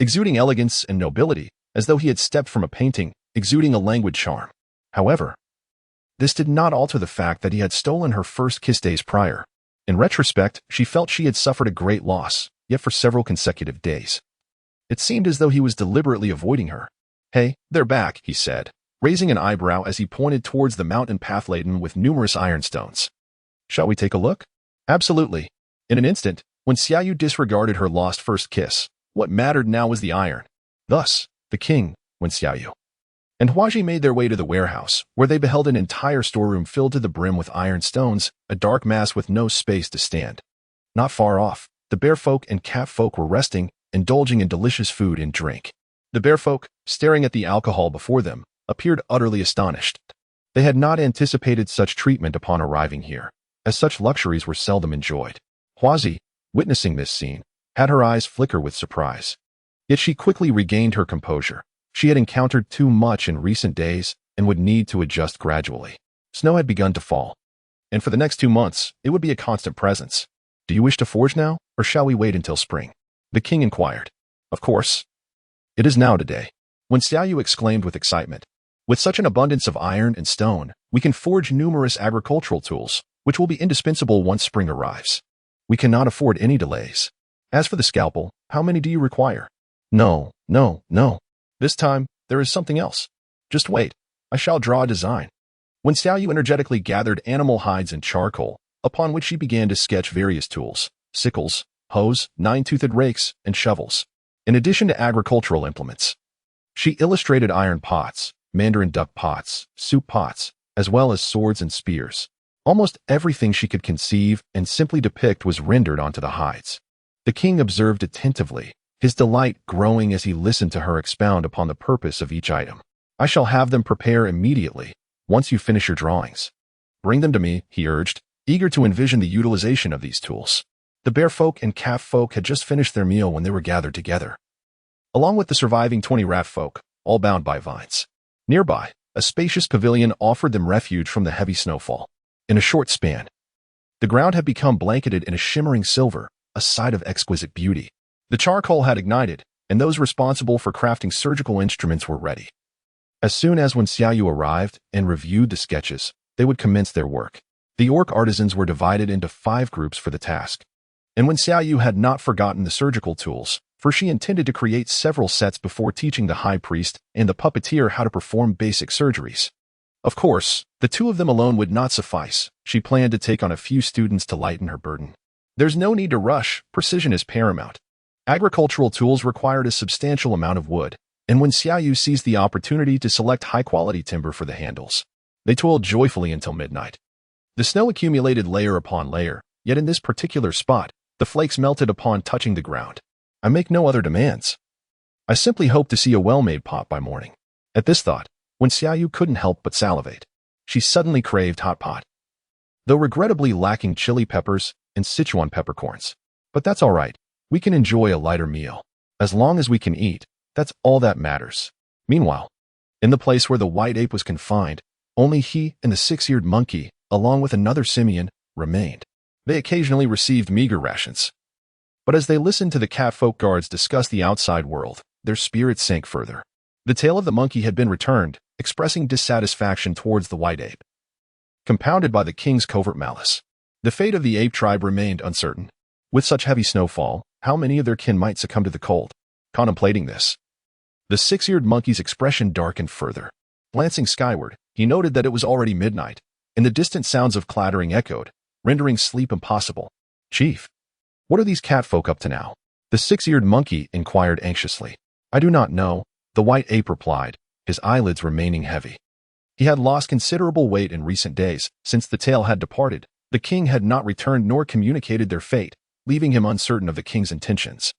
exuding elegance and nobility, as though he had stepped from a painting, exuding a languid charm. However, this did not alter the fact that he had stolen her first kiss days prior. In retrospect, she felt she had suffered a great loss, yet for several consecutive days, it seemed as though he was deliberately avoiding her. Hey, they're back, he said, raising an eyebrow as he pointed towards the mountain path laden with numerous ironstones. Shall we take a look? Absolutely. In an instant, when Xiaoyu disregarded her lost first kiss, what mattered now was the iron. Thus, the king, when Xiaoyu and Huazi made their way to the warehouse, where they beheld an entire storeroom filled to the brim with iron stones, a dark mass with no space to stand. Not far off, the bear folk and cat folk were resting, indulging in delicious food and drink. The bear folk, staring at the alcohol before them, appeared utterly astonished. They had not anticipated such treatment upon arriving here, as such luxuries were seldom enjoyed. Huazi, witnessing this scene, had her eyes flicker with surprise. Yet she quickly regained her composure. She had encountered too much in recent days and would need to adjust gradually. Snow had begun to fall, and for the next 2 months, it would be a constant presence. Do you wish to forge now, or shall we wait until spring? The king inquired. Of course. It is now today. When Xiaoyu exclaimed with excitement. With such an abundance of iron and stone, we can forge numerous agricultural tools, which will be indispensable once spring arrives. We cannot afford any delays. As for the scalpel, how many do you require? No. This time, there is something else. Just wait. I shall draw a design. When Xiaoyu energetically gathered animal hides and charcoal, upon which she began to sketch various tools, sickles, hoes, nine-toothed rakes, and shovels, in addition to agricultural implements. She illustrated iron pots, mandarin duck pots, soup pots, as well as swords and spears. Almost everything she could conceive and simply depict was rendered onto the hides. The king observed attentively, his delight growing as he listened to her expound upon the purpose of each item. "I shall have them prepare immediately, once you finish your drawings. Bring them to me," he urged, eager to envision the utilization of these tools. The bear folk and calf folk had just finished their meal when they were gathered together, along with the surviving 20 rat folk, all bound by vines. Nearby, a spacious pavilion offered them refuge from the heavy snowfall. In a short span, the ground had become blanketed in a shimmering silver, a sight of exquisite beauty. The charcoal had ignited, and those responsible for crafting surgical instruments were ready. As soon as when Xiaoyu arrived and reviewed the sketches, they would commence their work. The orc artisans were divided into 5 groups for the task. And when Xiaoyu had not forgotten the surgical tools, for she intended to create several sets before teaching the high priest and the puppeteer how to perform basic surgeries. Of course, the 2 of them alone would not suffice. She planned to take on a few students to lighten her burden. There's no need to rush, precision is paramount. Agricultural tools required a substantial amount of wood, and when Xiaoyu seized the opportunity to select high-quality timber for the handles, they toiled joyfully until midnight. The snow accumulated layer upon layer, yet in this particular spot, the flakes melted upon touching the ground. "I make no other demands. I simply hope to see a well-made pot by morning." At this thought, when Xiaoyu couldn't help but salivate, she suddenly craved hot pot. Though regrettably lacking chili peppers and Sichuan peppercorns. But that's all right. We can enjoy a lighter meal. As long as we can eat, that's all that matters. Meanwhile, in the place where the white ape was confined, only he and the 6-eared monkey, along with another simian, remained. They occasionally received meager rations. But as they listened to the catfolk guards discuss the outside world, their spirits sank further. The tail of the monkey had been returned, expressing dissatisfaction towards the white ape, compounded by the king's covert malice. The fate of the ape tribe remained uncertain. With such heavy snowfall, how many of their kin might succumb to the cold? Contemplating this, the 6-eared monkey's expression darkened further. Glancing skyward, he noted that it was already midnight, and the distant sounds of clattering echoed, rendering sleep impossible. "Chief, what are these catfolk up to now?" The 6-eared monkey inquired anxiously. "I do not know," the white ape replied, his eyelids remaining heavy. He had lost considerable weight in recent days. Since the tail had departed, the king had not returned nor communicated their fate, leaving him uncertain of the king's intentions.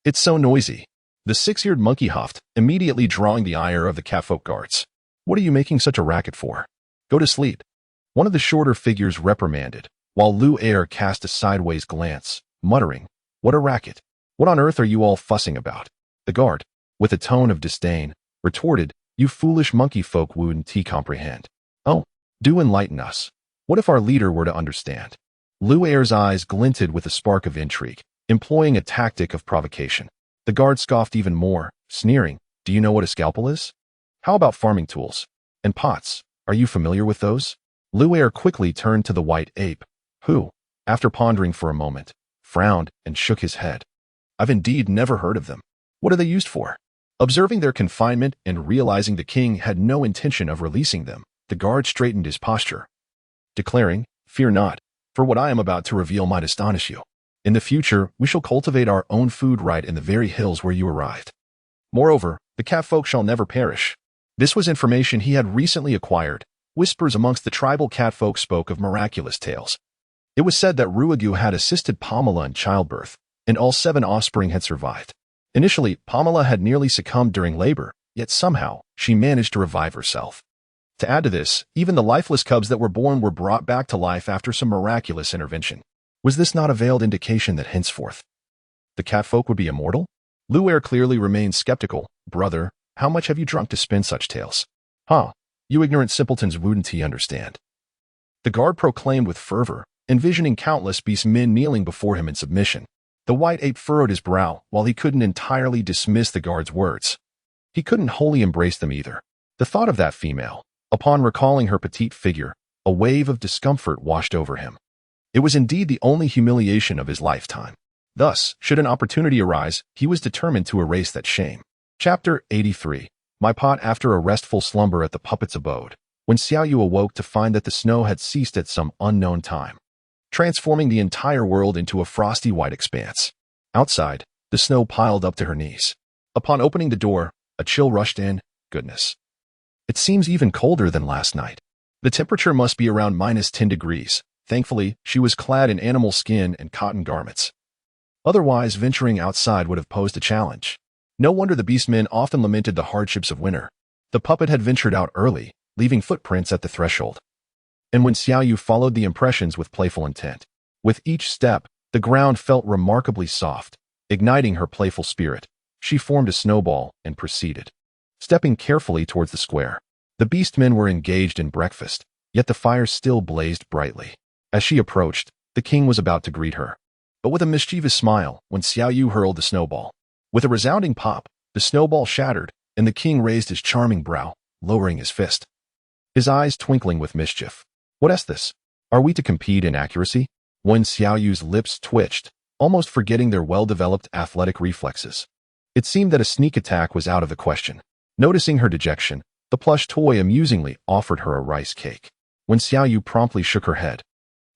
"It's so noisy," the 6-eared monkey huffed, immediately drawing the ire of the catfolk guards. "What are you making such a racket for? Go to sleep." One of the shorter figures reprimanded, while Lu Air cast a sideways glance, muttering, "What a racket! What on earth are you all fussing about?" The guard, with a tone of disdain, retorted, "You foolish monkey folk wouldn't comprehend." "Oh, do enlighten us. What if our leader were to understand?" Lu Air's eyes glinted with a spark of intrigue, employing a tactic of provocation. The guard scoffed even more, sneering, "Do you know what a scalpel is? How about farming tools? And pots, are you familiar with those?" Lu Air quickly turned to the white ape, who, after pondering for a moment, frowned and shook his head. "I've indeed never heard of them. What are they used for?" Observing their confinement and realizing the king had no intention of releasing them, the guard straightened his posture, declaring, "Fear not, for what I am about to reveal might astonish you. In the future, we shall cultivate our own food right in the very hills where you arrived. Moreover, the catfolk shall never perish." This was information he had recently acquired. Whispers amongst the tribal catfolk spoke of miraculous tales. It was said that Ruagu had assisted Pamela in childbirth, and all 7 offspring had survived. Initially, Pamela had nearly succumbed during labor, yet somehow, she managed to revive herself. To add to this, even the lifeless cubs that were born were brought back to life after some miraculous intervention. Was this not a veiled indication that henceforth the catfolk would be immortal? Lu Air clearly remained skeptical. "Brother, how much have you drunk to spin such tales?" "Huh, you ignorant simpletons wouldn't he understand?" The guard proclaimed with fervor, envisioning countless beast men kneeling before him in submission. The white ape furrowed his brow while he couldn't entirely dismiss the guard's words. He couldn't wholly embrace them either. The thought of that female, upon recalling her petite figure, a wave of discomfort washed over him. It was indeed the only humiliation of his lifetime. Thus, should an opportunity arise, he was determined to erase that shame. Chapter 83. My pot after a restful slumber at the puppet's abode, when Xiaoyu awoke to find that the snow had ceased at some unknown time, transforming the entire world into a frosty white expanse. Outside, the snow piled up to her knees. Upon opening the door, a chill rushed in. Goodness. It seems even colder than last night. The temperature must be around -10 degrees. Thankfully, she was clad in animal skin and cotton garments. Otherwise, venturing outside would have posed a challenge. No wonder the beastmen often lamented the hardships of winter. The puppet had ventured out early, leaving footprints at the threshold. And when Xiaoyu followed the impressions with playful intent, with each step, the ground felt remarkably soft. Igniting her playful spirit, she formed a snowball and proceeded, stepping carefully towards the square. The beastmen were engaged in breakfast, yet the fire still blazed brightly. As she approached, the king was about to greet her, but with a mischievous smile when Xiaoyu hurled the snowball. With a resounding pop, the snowball shattered, and the king raised his charming brow, lowering his fist, his eyes twinkling with mischief. What is this? Are we to compete in accuracy? When Xiaoyu's lips twitched, almost forgetting their well-developed athletic reflexes. It seemed that a sneak attack was out of the question. Noticing her dejection, the plush toy amusingly offered her a rice cake. When Xiaoyu promptly shook her head.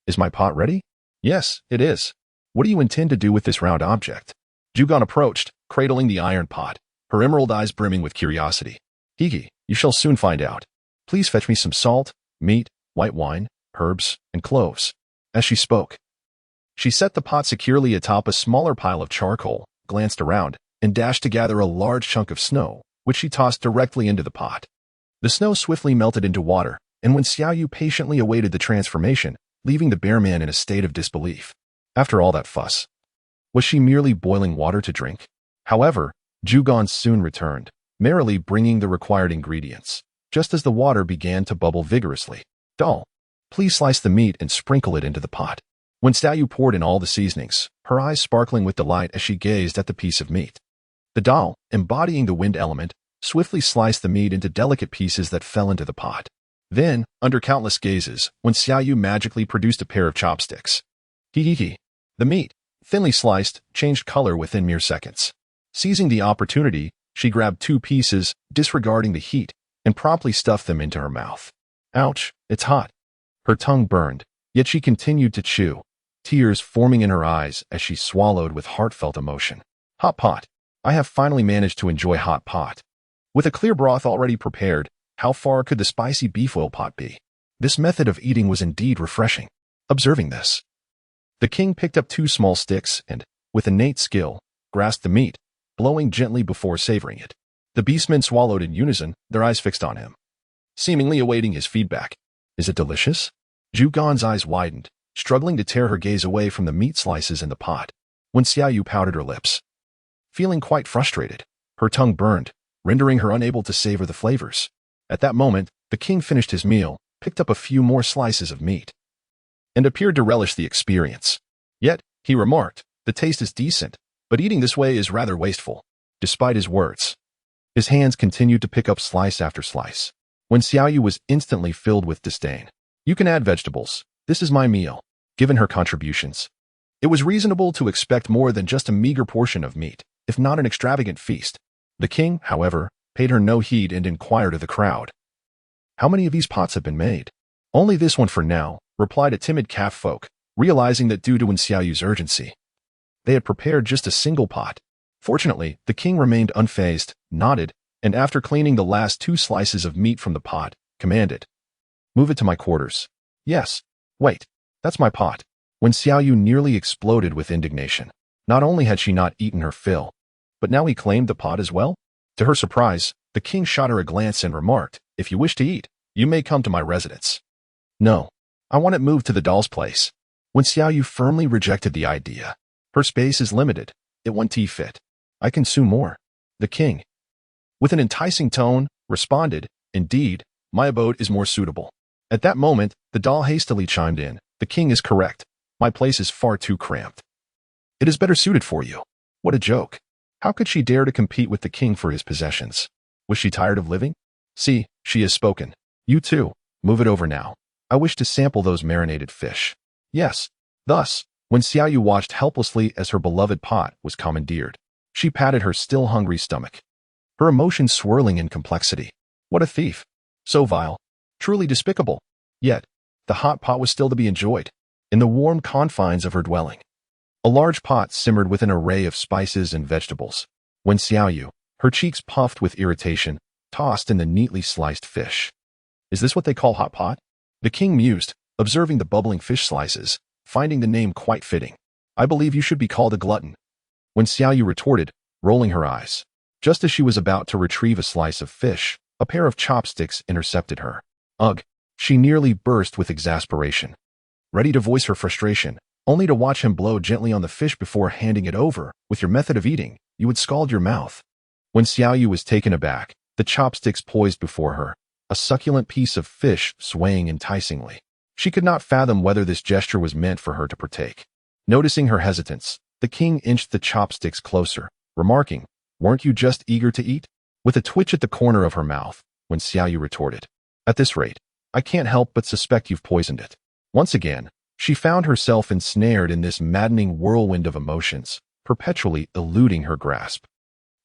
Is my pot ready? Yes, it is. What do you intend to do with this round object? Zhugan approached, cradling the iron pot, her emerald eyes brimming with curiosity. Higi, you shall soon find out. Please fetch me some salt, meat, white wine, herbs, and cloves. As she spoke, she set the pot securely atop a smaller pile of charcoal, glanced around, and dashed to gather a large chunk of snow, which she tossed directly into the pot. The snow swiftly melted into water, and when Xiaoyu patiently awaited the transformation, leaving the bear man in a state of disbelief. After all that fuss, was she merely boiling water to drink? However, Zhugan soon returned, merrily bringing the required ingredients, just as the water began to bubble vigorously. Doll, please slice the meat and sprinkle it into the pot. When Xiaoyu poured in all the seasonings, her eyes sparkling with delight as she gazed at the piece of meat. The doll, embodying the wind element, swiftly sliced the meat into delicate pieces that fell into the pot. Then, under countless gazes, when Xiaoyu magically produced a pair of chopsticks. Hee. The meat, thinly sliced, changed color within mere seconds. Seizing the opportunity, she grabbed 2 pieces, disregarding the heat, and promptly stuffed them into her mouth. Ouch, it's hot. Her tongue burned, yet she continued to chew, tears forming in her eyes as she swallowed with heartfelt emotion. Hot pot. I have finally managed to enjoy hot pot. With a clear broth already prepared, how far could the spicy beef oil pot be? This method of eating was indeed refreshing. Observing this, the king picked up 2 small sticks and, with innate skill, grasped the meat, blowing gently before savoring it. The beastmen swallowed in unison, their eyes fixed on him, seemingly awaiting his feedback. Is it delicious? Zhugan's eyes widened, struggling to tear her gaze away from the meat slices in the pot. When Xiaoyu pouted her lips, feeling quite frustrated, her tongue burned, rendering her unable to savor the flavors. At that moment, the king finished his meal, picked up a few more slices of meat, and appeared to relish the experience. Yet, he remarked, the taste is decent, but eating this way is rather wasteful. Despite his words, his hands continued to pick up slice after slice. When Xiaoyu was instantly filled with disdain. You can add vegetables. This is my meal. Given her contributions, it was reasonable to expect more than just a meager portion of meat, if not an extravagant feast. The king, however, paid her no heed and inquired of the crowd. How many of these pots have been made? Only this one for now, replied a timid calf folk, realizing that due to Xiaoyu's urgency, they had prepared just a single pot. Fortunately, the king remained unfazed, nodded, and after cleaning the last 2 slices of meat from the pot, commanded, move it to my quarters. Yes. Wait. That's my pot. When Xiaoyu nearly exploded with indignation. Not only had she not eaten her fill, but now he claimed the pot as well? To her surprise, the king shot her a glance and remarked, if you wish to eat, you may come to my residence. No. I want it moved to the doll's place. When Xiaoyu firmly rejected the idea. Her space is limited. It won't fit. I consume more. The king, with an enticing tone, responded, indeed, my abode is more suitable. At that moment, the doll hastily chimed in, the king is correct. My place is far too cramped. It is better suited for you. What a joke. How could she dare to compete with the king for his possessions? Was she tired of living? See, she has spoken. You too. Move it over now. I wish to sample those marinated fish. Yes. Thus, when Xiaoyu watched helplessly as her beloved pot was commandeered, she patted her still hungry stomach, her emotions swirling in complexity. What a thief. So vile. Truly despicable. Yet, the hot pot was still to be enjoyed, in the warm confines of her dwelling. A large pot simmered with an array of spices and vegetables. When Xiaoyu, her cheeks puffed with irritation, tossed in the neatly sliced fish. Is this what they call hot pot? The king mused, observing the bubbling fish slices, finding the name quite fitting. I believe you should be called a glutton. When Xiaoyu retorted, rolling her eyes. Just as she was about to retrieve a slice of fish, a pair of chopsticks intercepted her. Ugh! She nearly burst with exasperation. Ready to voice her frustration, only to watch him blow gently on the fish before handing it over. With your method of eating, you would scald your mouth. When Xiaoyu was taken aback, the chopsticks poised before her, a succulent piece of fish swaying enticingly. She could not fathom whether this gesture was meant for her to partake. Noticing her hesitance, the king inched the chopsticks closer, remarking, "Weren't you just eager to eat?" With a twitch at the corner of her mouth, when Xiaoyu retorted, "At this rate, I can't help but suspect you've poisoned it." Once again, she found herself ensnared in this maddening whirlwind of emotions, perpetually eluding her grasp.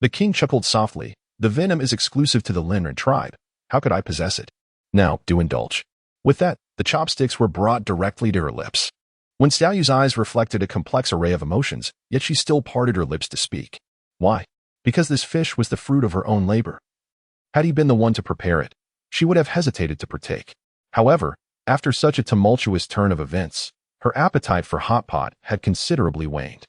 The king chuckled softly. "The venom is exclusive to the Linren tribe. How could I possess it? Now, do indulge." With that, the chopsticks were brought directly to her lips. When Xiaoyu's eyes reflected a complex array of emotions, yet she still parted her lips to speak. Why? Because this fish was the fruit of her own labor. Had he been the one to prepare it, she would have hesitated to partake. However, after such a tumultuous turn of events, her appetite for hot pot had considerably waned.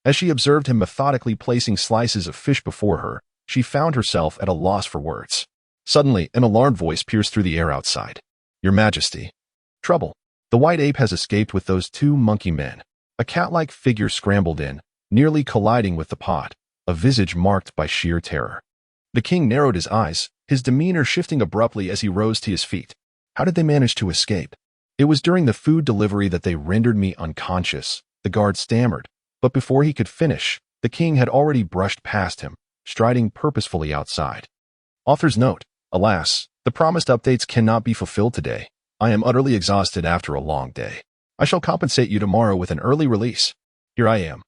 As she observed him methodically placing slices of fish before her, she found herself at a loss for words. Suddenly, an alarmed voice pierced through the air outside. "Your Majesty." "Trouble. The white ape has escaped with those two monkey men." A cat-like figure scrambled in, nearly colliding with the pot, a visage marked by sheer terror. The king narrowed his eyes, his demeanor shifting abruptly as he rose to his feet. "How did they manage to escape?" "It was during the food delivery that they rendered me unconscious," the guard stammered, but before he could finish, the king had already brushed past him, striding purposefully outside. Author's note: alas, the promised updates cannot be fulfilled today. I am utterly exhausted after a long day. I shall compensate you tomorrow with an early release. Here I am,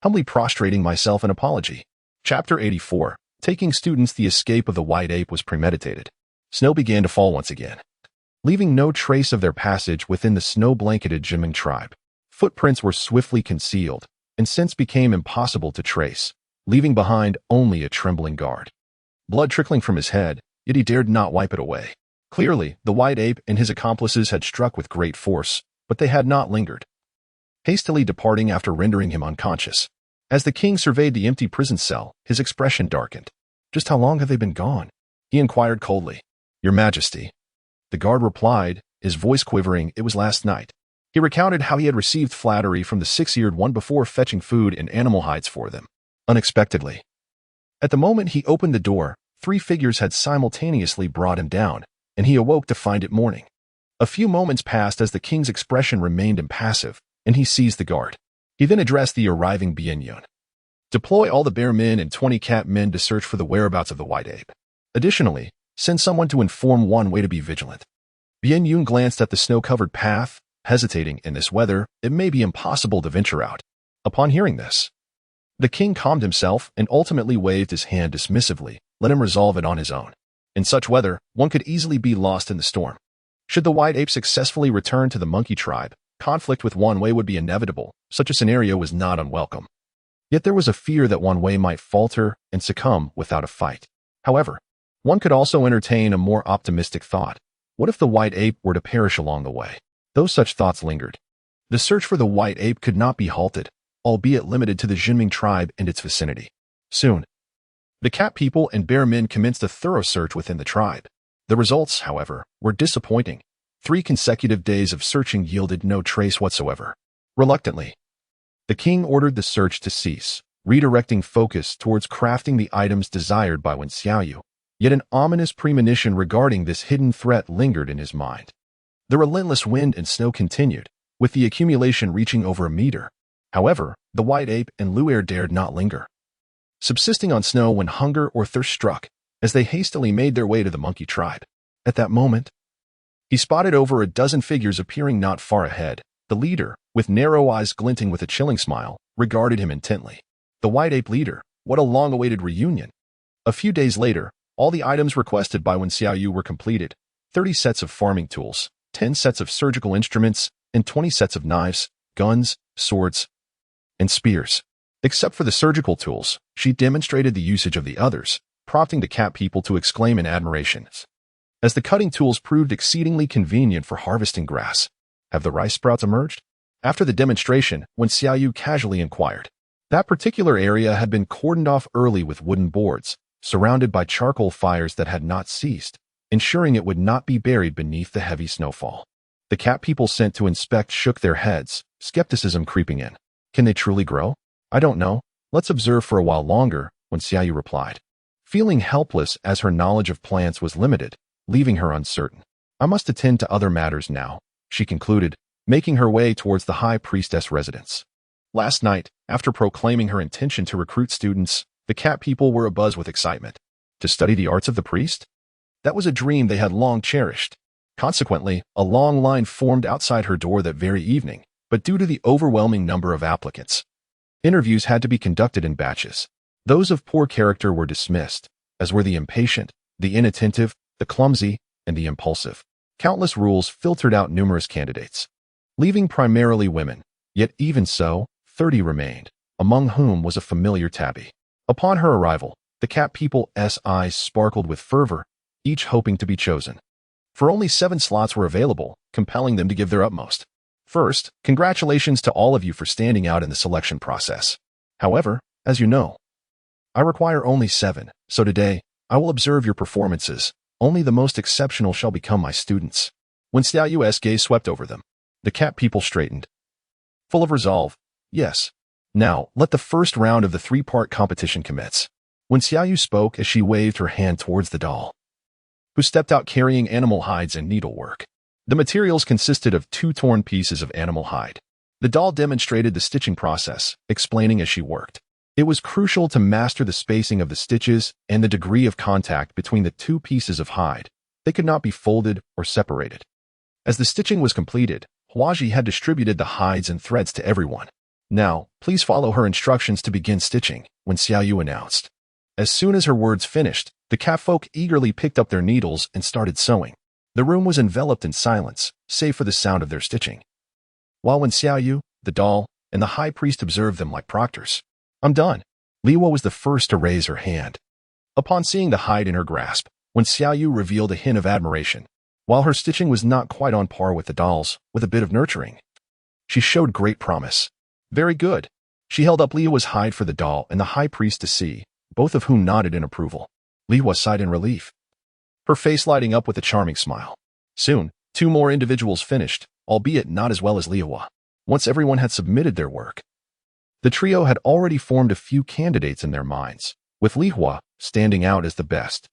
humbly prostrating myself in apology. Chapter 84. Taking students. The escape of the white ape was premeditated. Snow began to fall once again, leaving no trace of their passage within the snow-blanketed Jiming tribe. Footprints were swiftly concealed, and scents became impossible to trace, leaving behind only a trembling guard. Blood trickling from his head, yet he dared not wipe it away. Clearly, the white ape and his accomplices had struck with great force, but they had not lingered, hastily departing after rendering him unconscious. As the king surveyed the empty prison cell, his expression darkened. "Just how long have they been gone?" he inquired coldly. "Your Majesty." The guard replied, his voice quivering, "It was last night." He recounted how he had received flattery from the six-eared one before fetching food and animal hides for them. Unexpectedly, at the moment he opened the door, three figures had simultaneously brought him down, and he awoke to find it morning. A few moments passed as the king's expression remained impassive, and he seized the guard. He then addressed the arriving Bianyun. "Deploy all the bear men and 20 cat men to search for the whereabouts of the white ape. Additionally, send someone to inform one way to be vigilant." Bianyun glanced at the snow-covered path, hesitating. In this weather, it may be impossible to venture out. Upon hearing this, the king calmed himself and ultimately waved his hand dismissively, let him resolve it on his own. In such weather, one could easily be lost in the storm. Should the white ape successfully return to the monkey tribe, conflict with One Wei would be inevitable. Such a scenario was not unwelcome. Yet there was a fear that One Wei might falter and succumb without a fight. However, one could also entertain a more optimistic thought. What if the white ape were to perish along the way? Though such thoughts lingered, the search for the white ape could not be halted, albeit limited to the Jinming tribe and its vicinity. Soon, the cat people and bear men commenced a thorough search within the tribe. The results, however, were disappointing. 3 consecutive days of searching yielded no trace whatsoever. Reluctantly, the king ordered the search to cease, redirecting focus towards crafting the items desired by Wen Xiaoyu. Yet an ominous premonition regarding this hidden threat lingered in his mind. The relentless wind and snow continued, with the accumulation reaching over a meter. However, the white ape and Luer dared not linger, subsisting on snow when hunger or thirst struck, as they hastily made their way to the monkey tribe. At that moment, he spotted over a dozen figures appearing not far ahead. The leader, with narrow eyes glinting with a chilling smile, regarded him intently. The white ape leader, what a long-awaited reunion. A few days later, all the items requested by Wen Xiaoyu were completed. 30 sets of farming tools, 10 sets of surgical instruments, and 20 sets of knives, guns, swords, and spears. Except for the surgical tools, she demonstrated the usage of the others, prompting the cat people to exclaim in admiration. As the cutting tools proved exceedingly convenient for harvesting grass. Have the rice sprouts emerged? After the demonstration, when Xiaoyu casually inquired. That particular area had been cordoned off early with wooden boards, surrounded by charcoal fires that had not ceased, ensuring it would not be buried beneath the heavy snowfall. The cat people sent to inspect shook their heads, skepticism creeping in. Can they truly grow? I don't know. Let's observe for a while longer, when Xiaoyu replied. Feeling helpless as her knowledge of plants was limited, leaving her uncertain. I must attend to other matters now, she concluded, making her way towards the high priestess residence. Last night, after proclaiming her intention to recruit students, the cat people were abuzz with excitement. To study the arts of the priest? That was a dream they had long cherished. Consequently, a long line formed outside her door that very evening, but due to the overwhelming number of applicants, interviews had to be conducted in batches. Those of poor character were dismissed, as were the impatient, the inattentive, the clumsy, and the impulsive. Countless rules filtered out numerous candidates, leaving primarily women. Yet even so, 30 remained, among whom was a familiar tabby. Upon her arrival, the cat people's eyes sparkled with fervor, each hoping to be chosen. For only 7 slots were available, compelling them to give their utmost. First, congratulations to all of you for standing out in the selection process. However, as you know, I require only 7, so today, I will observe your performances. Only the most exceptional shall become my students. When Xiaoyu's gaze swept over them, the cat people straightened. Full of resolve, yes. Now, let the first round of the 3-part competition commence. When Xiaoyu spoke as she waved her hand towards the doll, who stepped out carrying animal hides and needlework. The materials consisted of 2 torn pieces of animal hide. The doll demonstrated the stitching process, explaining as she worked. It was crucial to master the spacing of the stitches and the degree of contact between the 2 pieces of hide. They could not be folded or separated. As the stitching was completed, Huaji had distributed the hides and threads to everyone. Now, please follow her instructions to begin stitching, when Xiaoyu announced. As soon as her words finished, the catfolk eagerly picked up their needles and started sewing. The room was enveloped in silence, save for the sound of their stitching. While when Xiaoyu, the doll, and the high priest observed them like proctors. I'm done. Liwa was the first to raise her hand. Upon seeing the hide in her grasp, when Xiaoyu revealed a hint of admiration, while her stitching was not quite on par with the doll's, with a bit of nurturing, she showed great promise. Very good. She held up Liwa's hide for the doll and the high priest to see, both of whom nodded in approval. Liwa sighed in relief, her face lighting up with a charming smile. Soon, 2 more individuals finished, albeit not as well as Liwa. Once everyone had submitted their work, the trio had already formed a few candidates in their minds, with Lihua standing out as the best.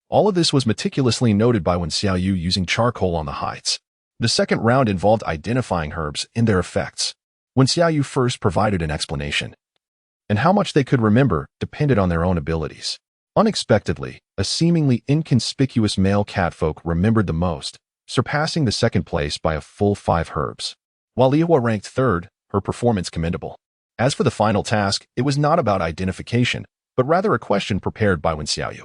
All of this was meticulously noted by Wen Xiaoyu using charcoal on the hides. The second round involved identifying herbs and their effects. Wen Xiaoyu first provided an explanation, and how much they could remember depended on their own abilities. Unexpectedly, a seemingly inconspicuous male catfolk remembered the most, surpassing the second place by a full 5 herbs. While Lihua ranked third, her performance commendable. As for the final task, it was not about identification, but rather a question prepared by Wen Xiaoyu.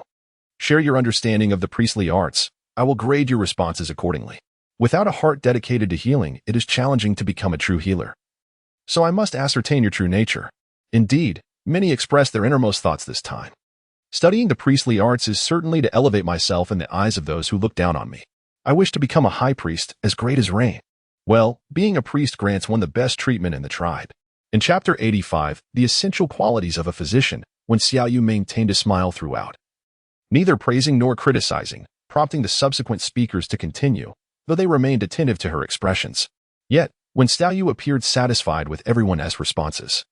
Share your understanding of the priestly arts. I will grade your responses accordingly. Without a heart dedicated to healing, it is challenging to become a true healer. So I must ascertain your true nature. Indeed, many expressed their innermost thoughts this time. Studying the priestly arts is certainly to elevate myself in the eyes of those who look down on me. I wish to become a high priest, as great as rain. Well, being a priest grants one the best treatment in the tribe. In Chapter 85, The Essential Qualities of a Physician, Wen Xiaoyu maintained a smile throughout, neither praising nor criticizing, prompting the subsequent speakers to continue, though they remained attentive to her expressions. Yet, Wen Xiaoyu appeared satisfied with everyone's responses,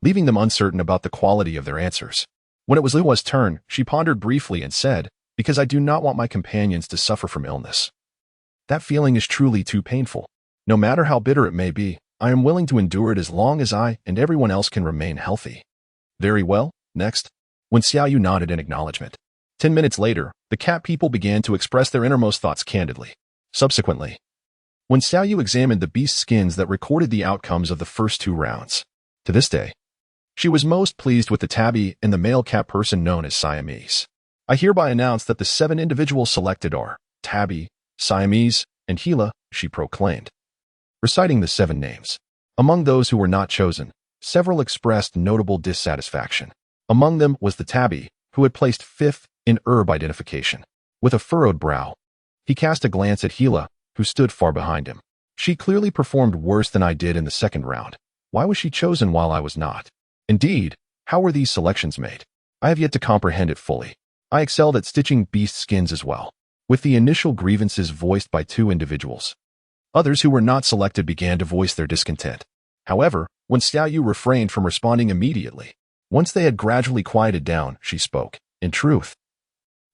leaving them uncertain about the quality of their answers. When it was Lihua's turn, she pondered briefly and said, because I do not want my companions to suffer from illness. That feeling is truly too painful. No matter how bitter it may be, I am willing to endure it as long as I and everyone else can remain healthy. Very well, next. Wen Xiaoyu nodded in acknowledgement. 10 minutes later, the cat people began to express their innermost thoughts candidly. Subsequently, Wen Xiaoyu examined the beast skins that recorded the outcomes of the first 2 rounds. To this day, she was most pleased with the tabby and the male cat person known as Siamese. I hereby announce that the 7 individuals selected are Tabby, Siamese, and Gila, she proclaimed, reciting the 7 names. Among those who were not chosen, several expressed notable dissatisfaction. Among them was the tabby, who had placed fifth in herb identification. With a furrowed brow, he cast a glance at Gila, who stood far behind him. She clearly performed worse than I did in the second round. Why was she chosen while I was not? Indeed, how were these selections made? I have yet to comprehend it fully. I excelled at stitching beast skins as well, with the initial grievances voiced by 2 individuals. Others who were not selected began to voice their discontent. However, when Xiaoyu refrained from responding immediately, once they had gradually quieted down, she spoke. In truth,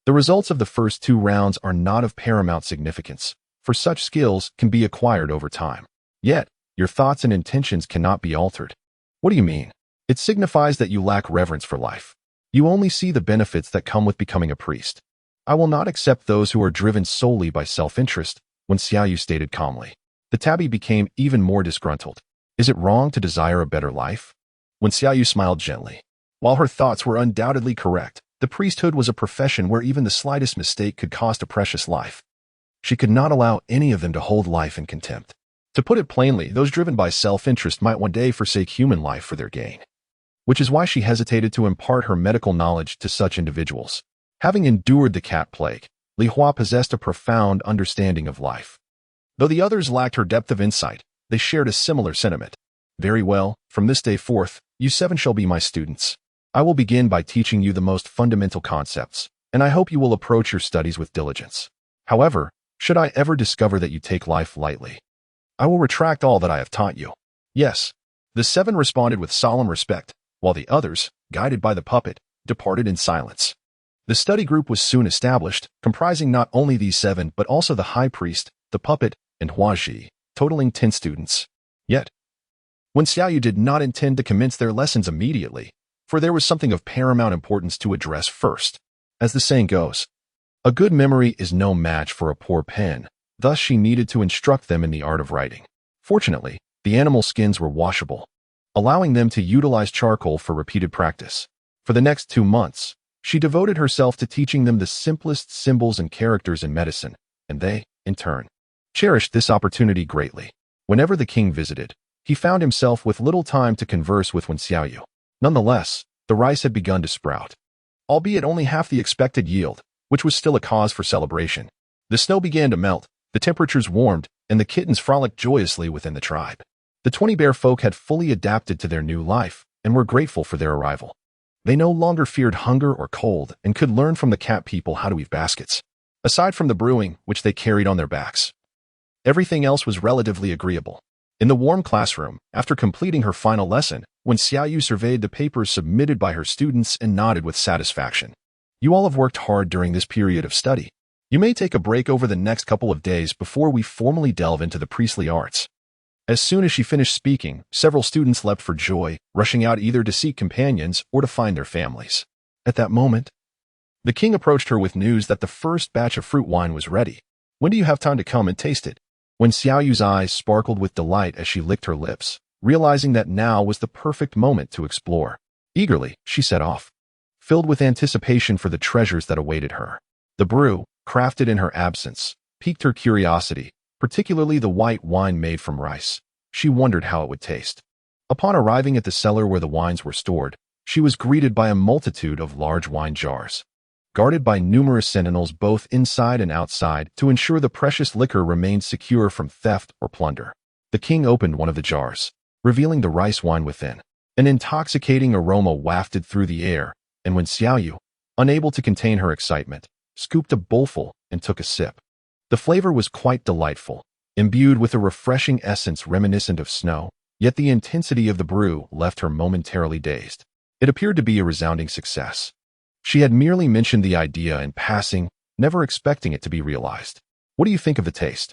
the results of the first 2 rounds are not of paramount significance, for such skills can be acquired over time. Yet, your thoughts and intentions cannot be altered. What do you mean? It signifies that you lack reverence for life. You only see the benefits that come with becoming a priest. I will not accept those who are driven solely by self-interest, when Xiaoyu stated calmly. The tabby became even more disgruntled. Is it wrong to desire a better life? When Xiaoyu smiled gently. While her thoughts were undoubtedly correct, the priesthood was a profession where even the slightest mistake could cost a precious life. She could not allow any of them to hold life in contempt. To put it plainly, those driven by self-interest might one day forsake human life for their gain. Which is why she hesitated to impart her medical knowledge to such individuals. Having endured the cat plague, Li Hua possessed a profound understanding of life. Though the others lacked her depth of insight, they shared a similar sentiment. Very well, from this day forth, you 7 shall be my students. I will begin by teaching you the most fundamental concepts, and I hope you will approach your studies with diligence. However, should I ever discover that you take life lightly, I will retract all that I have taught you. Yes. The 7 responded with solemn respect, while the others, guided by the puppet, departed in silence. The study group was soon established, comprising not only these 7 but also the high priest, the puppet, and Huaji, totaling 10 students. Yet, when Xiaoyu did not intend to commence their lessons immediately, for there was something of paramount importance to address first. As the saying goes, a good memory is no match for a poor pen, thus she needed to instruct them in the art of writing. Fortunately, the animal skins were washable, allowing them to utilize charcoal for repeated practice. For the next 2 months, she devoted herself to teaching them the simplest symbols and characters in medicine, and they, in turn, cherished this opportunity greatly. Whenever the king visited, he found himself with little time to converse with Wen Xiaoyu. Nonetheless, the rice had begun to sprout, albeit only half the expected yield, which was still a cause for celebration. The snow began to melt, the temperatures warmed, and the kittens frolicked joyously within the tribe. The 20 bear folk had fully adapted to their new life and were grateful for their arrival. They no longer feared hunger or cold and could learn from the cat people how to weave baskets. Aside from the brewing, which they carried on their backs, everything else was relatively agreeable. In the warm classroom, after completing her final lesson, when Xiaoyu surveyed the papers submitted by her students and nodded with satisfaction. You all have worked hard during this period of study. You may take a break over the next couple of days before we formally delve into the priestly arts. As soon as she finished speaking, several students leapt for joy, rushing out either to seek companions or to find their families. At that moment, the king approached her with news that the first batch of fruit wine was ready. When do you have time to come and taste it? When Xiaoyu's eyes sparkled with delight as she licked her lips, realizing that now was the perfect moment to explore. Eagerly, she set off, filled with anticipation for the treasures that awaited her. The brew, crafted in her absence, piqued her curiosity, particularly the white wine made from rice. She wondered how it would taste. Upon arriving at the cellar where the wines were stored, she was greeted by a multitude of large wine jars, guarded by numerous sentinels both inside and outside to ensure the precious liquor remained secure from theft or plunder. The king opened one of the jars, revealing the rice wine within. An intoxicating aroma wafted through the air, and when Xiaoyu, unable to contain her excitement, scooped a bowlful and took a sip. The flavor was quite delightful, imbued with a refreshing essence reminiscent of snow, yet the intensity of the brew left her momentarily dazed. It appeared to be a resounding success. She had merely mentioned the idea in passing, never expecting it to be realized. What do you think of the taste?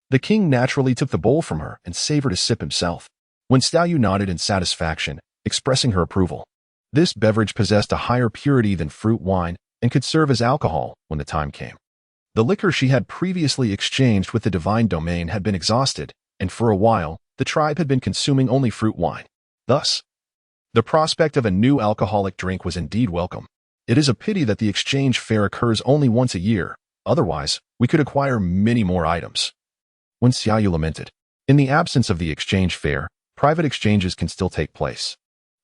The king naturally took the bowl from her and savored a sip himself. When Xiaoyu nodded in satisfaction, expressing her approval. This beverage possessed a higher purity than fruit wine and could serve as alcohol when the time came. The liquor she had previously exchanged with the divine domain had been exhausted, and for a while, the tribe had been consuming only fruit wine. Thus, the prospect of a new alcoholic drink was indeed welcome. It is a pity that the exchange fair occurs only once a year, otherwise, we could acquire many more items. When Xiaoyu lamented, in the absence of the exchange fair, private exchanges can still take place.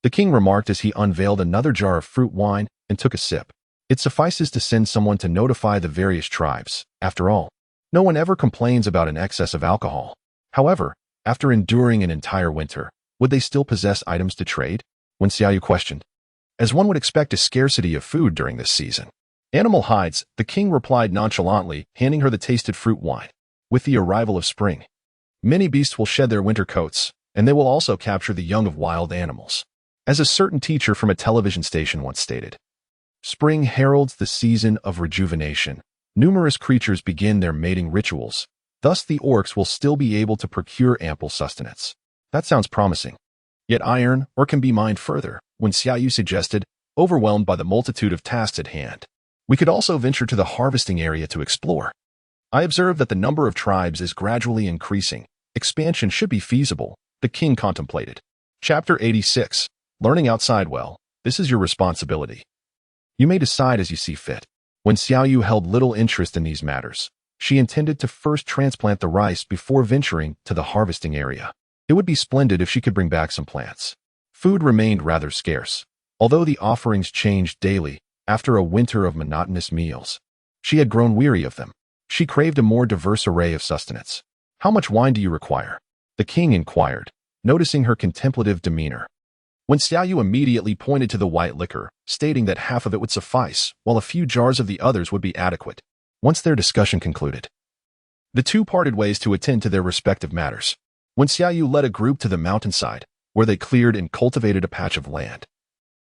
The king remarked as he unveiled another jar of fruit wine and took a sip. It suffices to send someone to notify the various tribes. After all, no one ever complains about an excess of alcohol. However, after enduring an entire winter, would they still possess items to trade? When Xiaoyu questioned. As one would expect a scarcity of food during this season. Animal hides, the king replied nonchalantly, handing her the tasted fruit wine. With the arrival of spring, many beasts will shed their winter coats, and they will also capture the young of wild animals. As a certain teacher from a television station once stated, spring heralds the season of rejuvenation. Numerous creatures begin their mating rituals. Thus the orcs will still be able to procure ample sustenance. That sounds promising. Yet iron or can be mined further, when Xiaoyu suggested, overwhelmed by the multitude of tasks at hand. We could also venture to the harvesting area to explore. I observe that the number of tribes is gradually increasing. Expansion should be feasible, the king contemplated. Chapter 86. Learning outside well. This is your responsibility. You may decide as you see fit. When Xiaoyu held little interest in these matters, she intended to first transplant the rice before venturing to the harvesting area. It would be splendid if she could bring back some plants. Food remained rather scarce, although the offerings changed daily after a winter of monotonous meals. She had grown weary of them. She craved a more diverse array of sustenance. How much wine do you require? The king inquired, noticing her contemplative demeanor. When Xiaoyu immediately pointed to the white liquor, stating that half of it would suffice, while a few jars of the others would be adequate. Once their discussion concluded, the two parted ways to attend to their respective matters. When Xiaoyu led a group to the mountainside, where they cleared and cultivated a patch of land,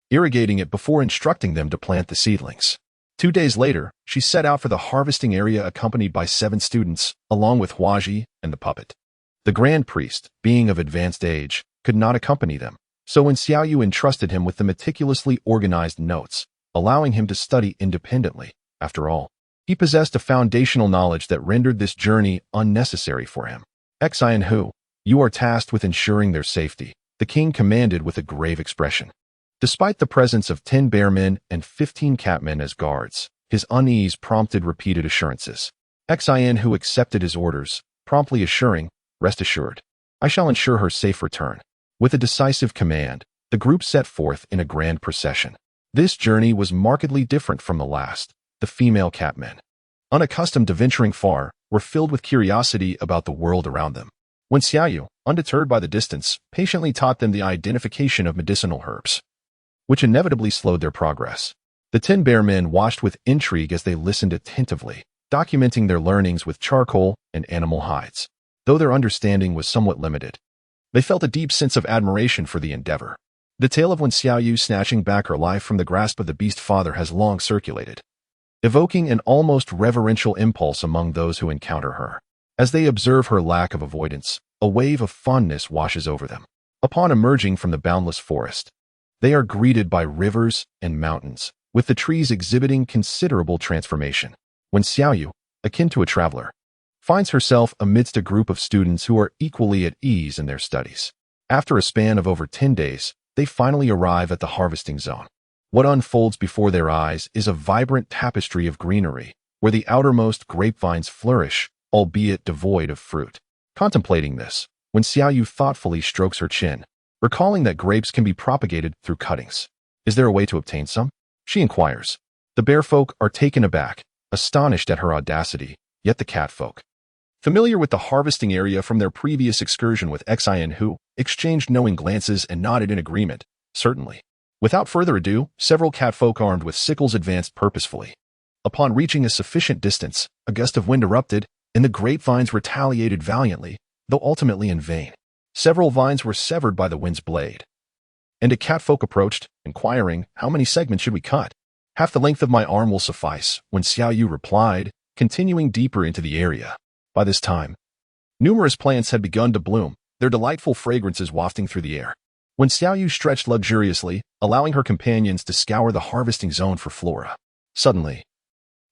irrigating it before instructing them to plant the seedlings. 2 days later, she set out for the harvesting area accompanied by 7 students, along with Huaji and the puppet. The grand priest, being of advanced age, could not accompany them, so when Xiaoyu entrusted him with the meticulously organized notes, allowing him to study independently, after all, he possessed a foundational knowledge that rendered this journey unnecessary for him. Xian Hu, you are tasked with ensuring their safety, the king commanded with a grave expression. Despite the presence of 10 bearmen and 15 catmen as guards, his unease prompted repeated assurances. Xian Hu accepted his orders, promptly assuring, rest assured, I shall ensure her safe return. With a decisive command, the group set forth in a grand procession. This journey was markedly different from the last. The female catmen, unaccustomed to venturing far, were filled with curiosity about the world around them. When Xiaoyu, undeterred by the distance, patiently taught them the identification of medicinal herbs, which inevitably slowed their progress. The 10 bearmen watched with intrigue as they listened attentively, documenting their learnings with charcoal and animal hides. Though their understanding was somewhat limited, they felt a deep sense of admiration for the endeavor. The tale of when Xiaoyu snatching back her life from the grasp of the beast father has long circulated, evoking an almost reverential impulse among those who encounter her. As they observe her lack of avoidance, a wave of fondness washes over them. Upon emerging from the boundless forest, they are greeted by rivers and mountains, with the trees exhibiting considerable transformation. When Xiaoyu, akin to a traveler, finds herself amidst a group of students who are equally at ease in their studies. After a span of over 10 days, they finally arrive at the harvesting zone. What unfolds before their eyes is a vibrant tapestry of greenery, where the outermost grapevines flourish, albeit devoid of fruit. Contemplating this, when Xiaoyu thoughtfully strokes her chin, recalling that grapes can be propagated through cuttings. Is there a way to obtain some? She inquires. The bear folk are taken aback, astonished at her audacity, yet the cat folk, familiar with the harvesting area from their previous excursion with Xian Hu, exchanged knowing glances and nodded in agreement. Certainly. Without further ado, several cat folk armed with sickles advanced purposefully. Upon reaching a sufficient distance, a gust of wind erupted, and the grapevines retaliated valiantly, though ultimately in vain. Several vines were severed by the wind's blade. And a catfolk approached, inquiring, how many segments should we cut? Half the length of my arm will suffice, when Xiaoyu replied, continuing deeper into the area. By this time, numerous plants had begun to bloom, their delightful fragrances wafting through the air. When Xiaoyu stretched luxuriously, allowing her companions to scour the harvesting zone for flora, suddenly,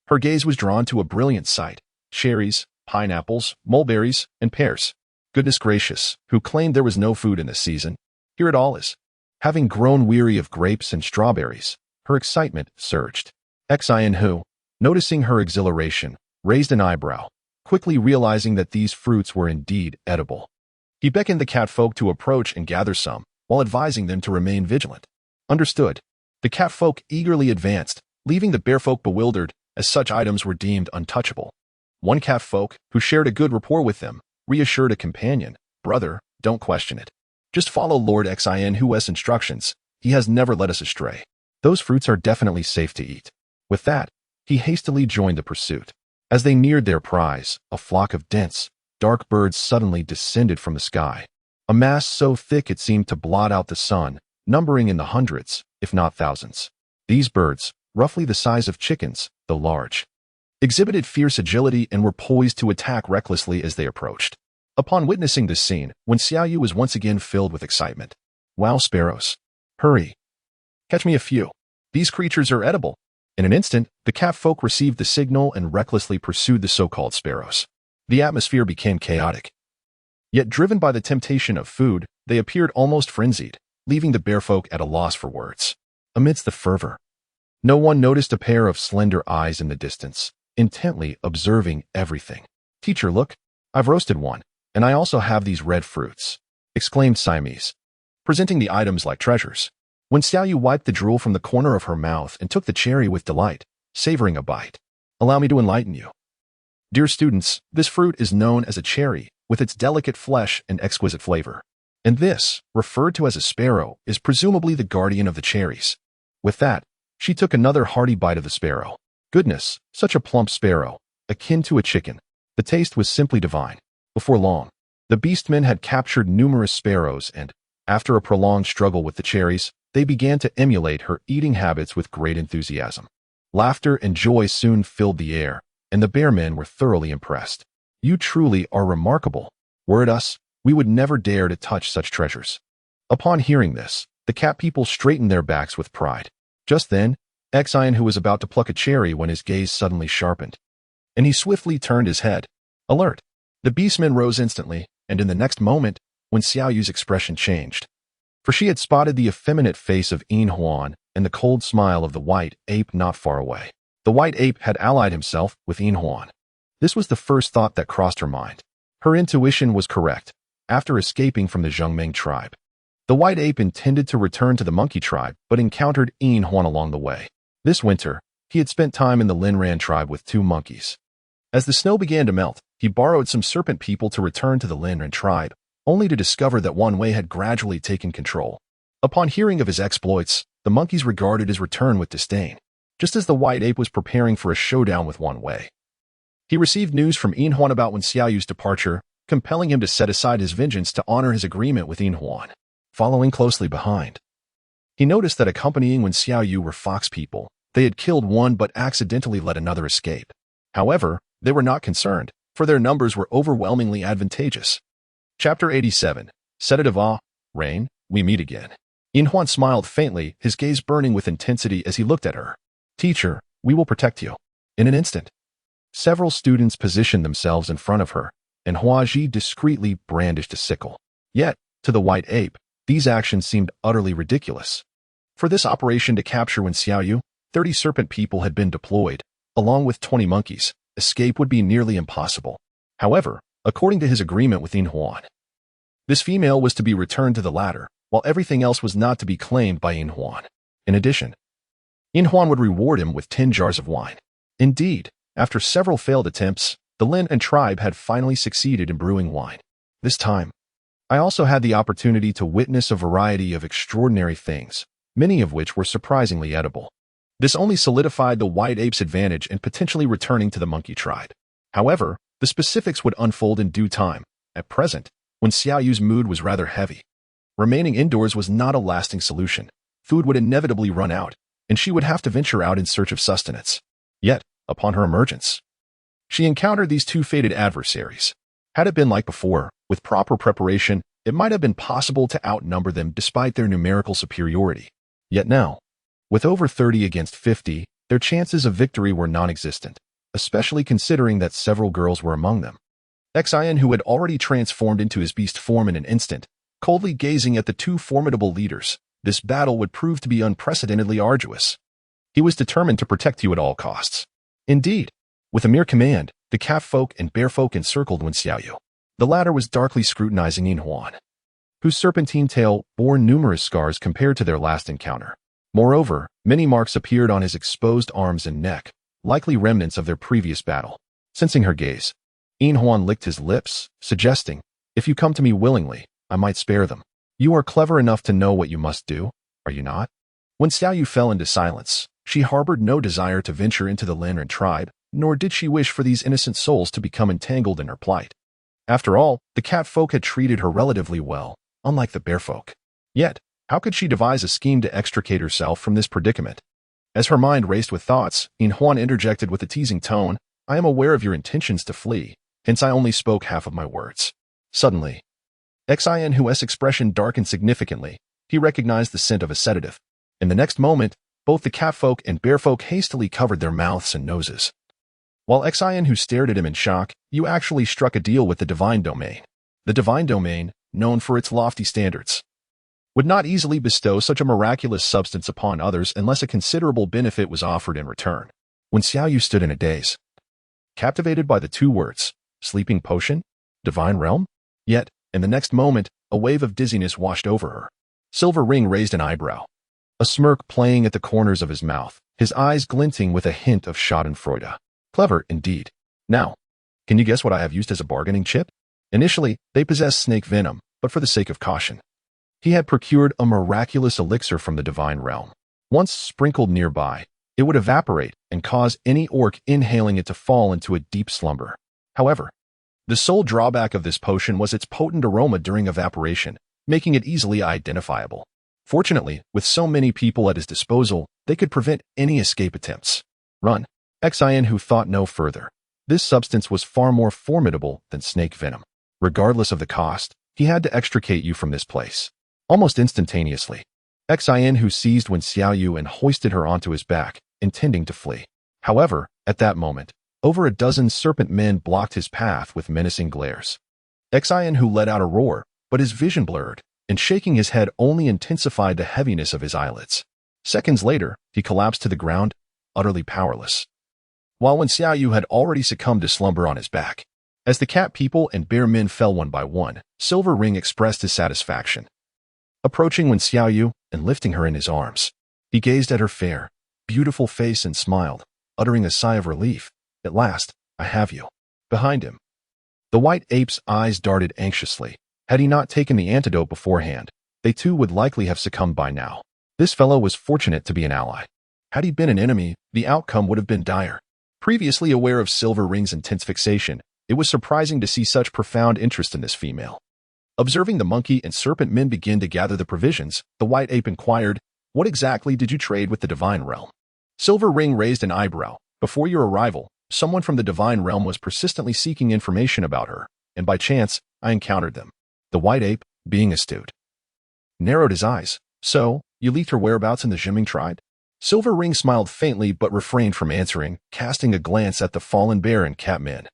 her gaze was drawn to a brilliant sight. Cherries, pineapples, mulberries, and pears. Goodness gracious, who claimed there was no food in this season? Here it all is. Having grown weary of grapes and strawberries, her excitement surged. Xian Hu, noticing her exhilaration, raised an eyebrow, quickly realizing that these fruits were indeed edible. He beckoned the catfolk to approach and gather some, while advising them to remain vigilant. Understood. The cat folk eagerly advanced, leaving the bear folk bewildered, as such items were deemed untouchable. One cat folk, who shared a good rapport with them, reassured a companion, "Brother, don't question it. Just follow Lord Xin instructions. He has never led us astray. Those fruits are definitely safe to eat." With that, he hastily joined the pursuit. As they neared their prize, a flock of dense, dark birds suddenly descended from the sky. A mass so thick it seemed to blot out the sun, numbering in the hundreds, if not thousands. These birds, roughly the size of chickens, though large, exhibited fierce agility and were poised to attack recklessly as they approached. Upon witnessing this scene, Xiaoyu was once again filled with excitement. "Wow, sparrows. Hurry. Catch me a few. These creatures are edible." In an instant, the cat folk received the signal and recklessly pursued the so-called sparrows. The atmosphere became chaotic. Yet driven by the temptation of food, they appeared almost frenzied, leaving the bear folk at a loss for words. Amidst the fervor, no one noticed a pair of slender eyes in the distance, intently observing everything. "Teacher, look, I've roasted one, and I also have these red fruits," exclaimed Siamese, presenting the items like treasures. Xiaoyu wiped the drool from the corner of her mouth and took the cherry with delight, savoring a bite. "Allow me to enlighten you. Dear students, this fruit is known as a cherry, with its delicate flesh and exquisite flavor. And this, referred to as a sparrow, is presumably the guardian of the cherries." With that, she took another hearty bite of the sparrow. Goodness, such a plump sparrow, akin to a chicken. The taste was simply divine. Before long, the beastmen had captured numerous sparrows and, after a prolonged struggle with the cherries, they began to emulate her eating habits with great enthusiasm. Laughter and joy soon filled the air, and the bearmen were thoroughly impressed. "You truly are remarkable. Were it us, we would never dare to touch such treasures." Upon hearing this, the cat people straightened their backs with pride. Just then, Xian was about to pluck a cherry when his gaze suddenly sharpened, and he swiftly turned his head. Alert! The beastman rose instantly, and in the next moment, Xiaoyu's expression changed. For she had spotted the effeminate face of Yin Huan and the cold smile of the white ape not far away. The white ape had allied himself with Yin Huan. This was the first thought that crossed her mind. Her intuition was correct. After escaping from the Zhengmeng tribe, the white ape intended to return to the monkey tribe but encountered Yin Huan along the way. This winter, he had spent time in the Linran tribe with 2 monkeys. As the snow began to melt, he borrowed some serpent people to return to the Linran tribe, only to discover that Wan Wei had gradually taken control. Upon hearing of his exploits, the monkeys regarded his return with disdain, just as the white ape was preparing for a showdown with Wan Wei. He received news from Yin Huan about Xiaoyu's departure, compelling him to set aside his vengeance to honor his agreement with Yin Huan. Following closely behind, he noticed that accompanying Xiaoyu were fox people. They had killed one but accidentally let another escape. However, they were not concerned, for their numbers were overwhelmingly advantageous. Chapter 87. Sedative Ah, Rain, we meet again. Yin Huan smiled faintly, his gaze burning with intensity as he looked at her. "Teacher, we will protect you." In an instant, several students positioned themselves in front of her, and Huaji discreetly brandished a sickle. Yet, to the white ape, these actions seemed utterly ridiculous. For this operation to capture Xiaoyu, 30 serpent people had been deployed, along with 20 monkeys. Escape would be nearly impossible. However, according to his agreement with Yin Huan, this female was to be returned to the latter, while everything else was not to be claimed by Yin Huan. In addition, Yin Huan would reward him with 10 jars of wine. Indeed, after several failed attempts, the Lin and tribe had finally succeeded in brewing wine. This time, I also had the opportunity to witness a variety of extraordinary things, many of which were surprisingly edible. This only solidified the white ape's advantage in potentially returning to the monkey tribe. However, the specifics would unfold in due time. At present, Xiaoyu's mood was rather heavy. Remaining indoors was not a lasting solution. Food would inevitably run out, and she would have to venture out in search of sustenance. Yet, upon her emergence, she encountered these 2 fated adversaries. Had it been like before, with proper preparation, it might have been possible to outnumber them despite their numerical superiority. Yet now, with over 30 against 50, their chances of victory were non-existent, especially considering that several girls were among them. Xian, who had already transformed into his beast form in an instant, coldly gazing at the 2 formidable leaders, this battle would prove to be unprecedentedly arduous. He was determined to protect you at all costs. Indeed, with a mere command, the cat folk and bear folk encircled Xiaoyu. The latter was darkly scrutinizing Yin Huan. whose serpentine tail bore numerous scars compared to their last encounter. Moreover, many marks appeared on his exposed arms and neck, likely remnants of their previous battle. Sensing her gaze, Huan licked his lips, suggesting, "If you come to me willingly, I might spare them. You are clever enough to know what you must do, are you not?" When Xiaoyu fell into silence, she harbored no desire to venture into the Lin tribe, nor did she wish for these innocent souls to become entangled in her plight. After all, the cat folk had treated her relatively well, unlike the bear folk. Yet, how could she devise a scheme to extricate herself from this predicament? As her mind raced with thoughts, Huan interjected with a teasing tone, "I am aware of your intentions to flee, hence I only spoke half of my words." Suddenly, Hu's expression darkened significantly. He recognized the scent of a sedative. In the next moment, both the cat folk and bear folk hastily covered their mouths and noses. While Hu stared at him in shock, you actually struck a deal with the divine domain. The divine domain, known for its lofty standards, would not easily bestow such a miraculous substance upon others unless a considerable benefit was offered in return. When Xiaoyu stood in a daze, captivated by the two words, sleeping potion, divine realm, yet, in the next moment, a wave of dizziness washed over her. Silver Ring raised an eyebrow, a smirk playing at the corners of his mouth, his eyes glinting with a hint of schadenfreude. Clever, indeed. Now, can you guess what I have used as a bargaining chip? Initially, they possessed snake venom, but for the sake of caution, he had procured a miraculous elixir from the divine realm. Once sprinkled nearby, it would evaporate and cause any orc inhaling it to fall into a deep slumber. However, the sole drawback of this potion was its potent aroma during evaporation, making it easily identifiable. Fortunately, with so many people at his disposal, they could prevent any escape attempts. Run. Who thought no further. This substance was far more formidable than snake venom. Regardless of the cost, he had to extricate you from this place. Almost instantaneously, who seized when Xiaoyu and hoisted her onto his back, intending to flee. However, at that moment, over a dozen serpent men blocked his path with menacing glares. Who let out a roar, but his vision blurred, and shaking his head only intensified the heaviness of his eyelids. Seconds later, he collapsed to the ground, utterly powerless. While when Xiaoyu had already succumbed to slumber on his back. As the cat people and bear men fell one by one, Silver Ring expressed his satisfaction. Approaching when Xiaoyu and lifting her in his arms, he gazed at her fair, beautiful face and smiled, uttering a sigh of relief. "At last, I have you." Behind him, the white ape's eyes darted anxiously. Had he not taken the antidote beforehand, they too would likely have succumbed by now. This fellow was fortunate to be an ally. Had he been an enemy, the outcome would have been dire. Previously aware of Silver Ring's intense fixation, it was surprising to see such profound interest in this female. Observing the monkey and serpent men begin to gather the provisions, the white ape inquired, "What exactly did you trade with the divine realm?" Silver Ring raised an eyebrow. "Before your arrival, someone from the divine realm was persistently seeking information about her, and by chance, I encountered them." The white ape, being astute, narrowed his eyes. "So, you leaked her whereabouts in the Zhiming tribe?" Silver Ring smiled faintly but refrained from answering, casting a glance at the fallen bear and cat men.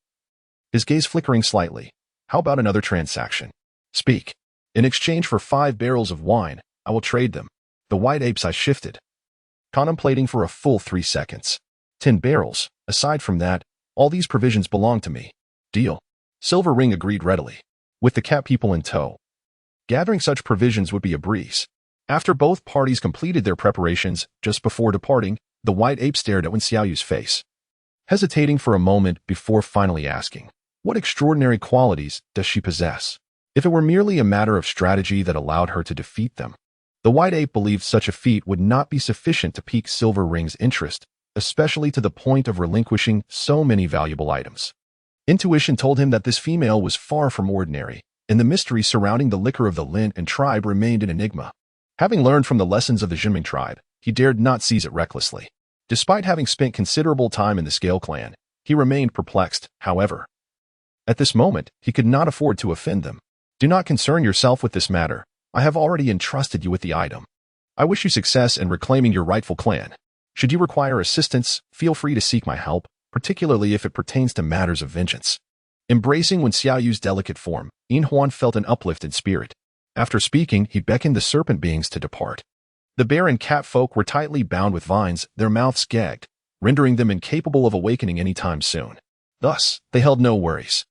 His gaze flickering slightly. "How about another transaction? Speak. In exchange for 5 barrels of wine, I will trade them." The white ape's eyes shifted, contemplating for a full 3 seconds. 10 barrels. Aside from that, all these provisions belong to me. Deal. Silver Ring agreed readily. With the cat people in tow, gathering such provisions would be a breeze. After both parties completed their preparations, just before departing, the white ape stared at Wen Xiaoyu's face, hesitating for a moment before finally asking, "What extraordinary qualities does she possess?" If it were merely a matter of strategy that allowed her to defeat them, the white ape believed such a feat would not be sufficient to pique Silver Ring's interest, especially to the point of relinquishing so many valuable items. Intuition told him that this female was far from ordinary, and the mystery surrounding the liquor of the Lin tribe remained an enigma. Having learned from the lessons of the Zhiming tribe, he dared not seize it recklessly. Despite having spent considerable time in the Scale clan, he remained perplexed, however. At this moment, he could not afford to offend them. "Do not concern yourself with this matter. I have already entrusted you with the item. I wish you success in reclaiming your rightful clan. Should you require assistance, feel free to seek my help, particularly if it pertains to matters of vengeance." Embracing Wen Xiaoyu's delicate form, Huan felt an uplift in spirit. After speaking, he beckoned the serpent beings to depart. The bear and cat folk were tightly bound with vines, their mouths gagged, rendering them incapable of awakening any time soon. Thus, they held no worries.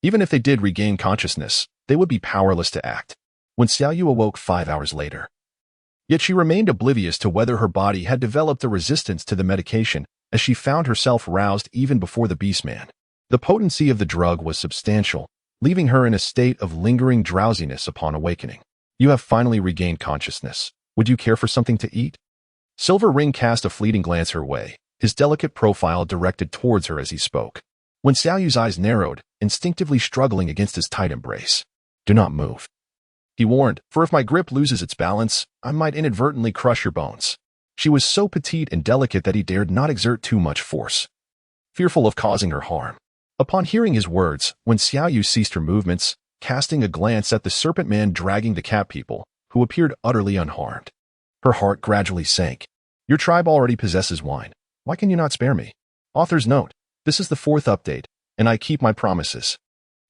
Even if they did regain consciousness, they would be powerless to act. when Xiaoyu awoke 5 hours later. Yet she remained oblivious to whether her body had developed a resistance to the medication, as she found herself roused even before the beastman. The potency of the drug was substantial, leaving her in a state of lingering drowsiness upon awakening. You have finally regained consciousness. Would you care for something to eat? Silver Ring cast a fleeting glance her way, his delicate profile directed towards her as he spoke. When Xiaoyu's eyes narrowed, instinctively struggling against his tight embrace. Do not move, he warned, for if my grip loses its balance, I might inadvertently crush your bones. She was so petite and delicate that he dared not exert too much force, fearful of causing her harm. Upon hearing his words, when Xiaoyu ceased her movements, casting a glance at the serpent man dragging the cat people, who appeared utterly unharmed, her heart gradually sank. Your tribe already possesses wine. Why can you not spare me? Author's note: this is the 4th update, and I keep my promises.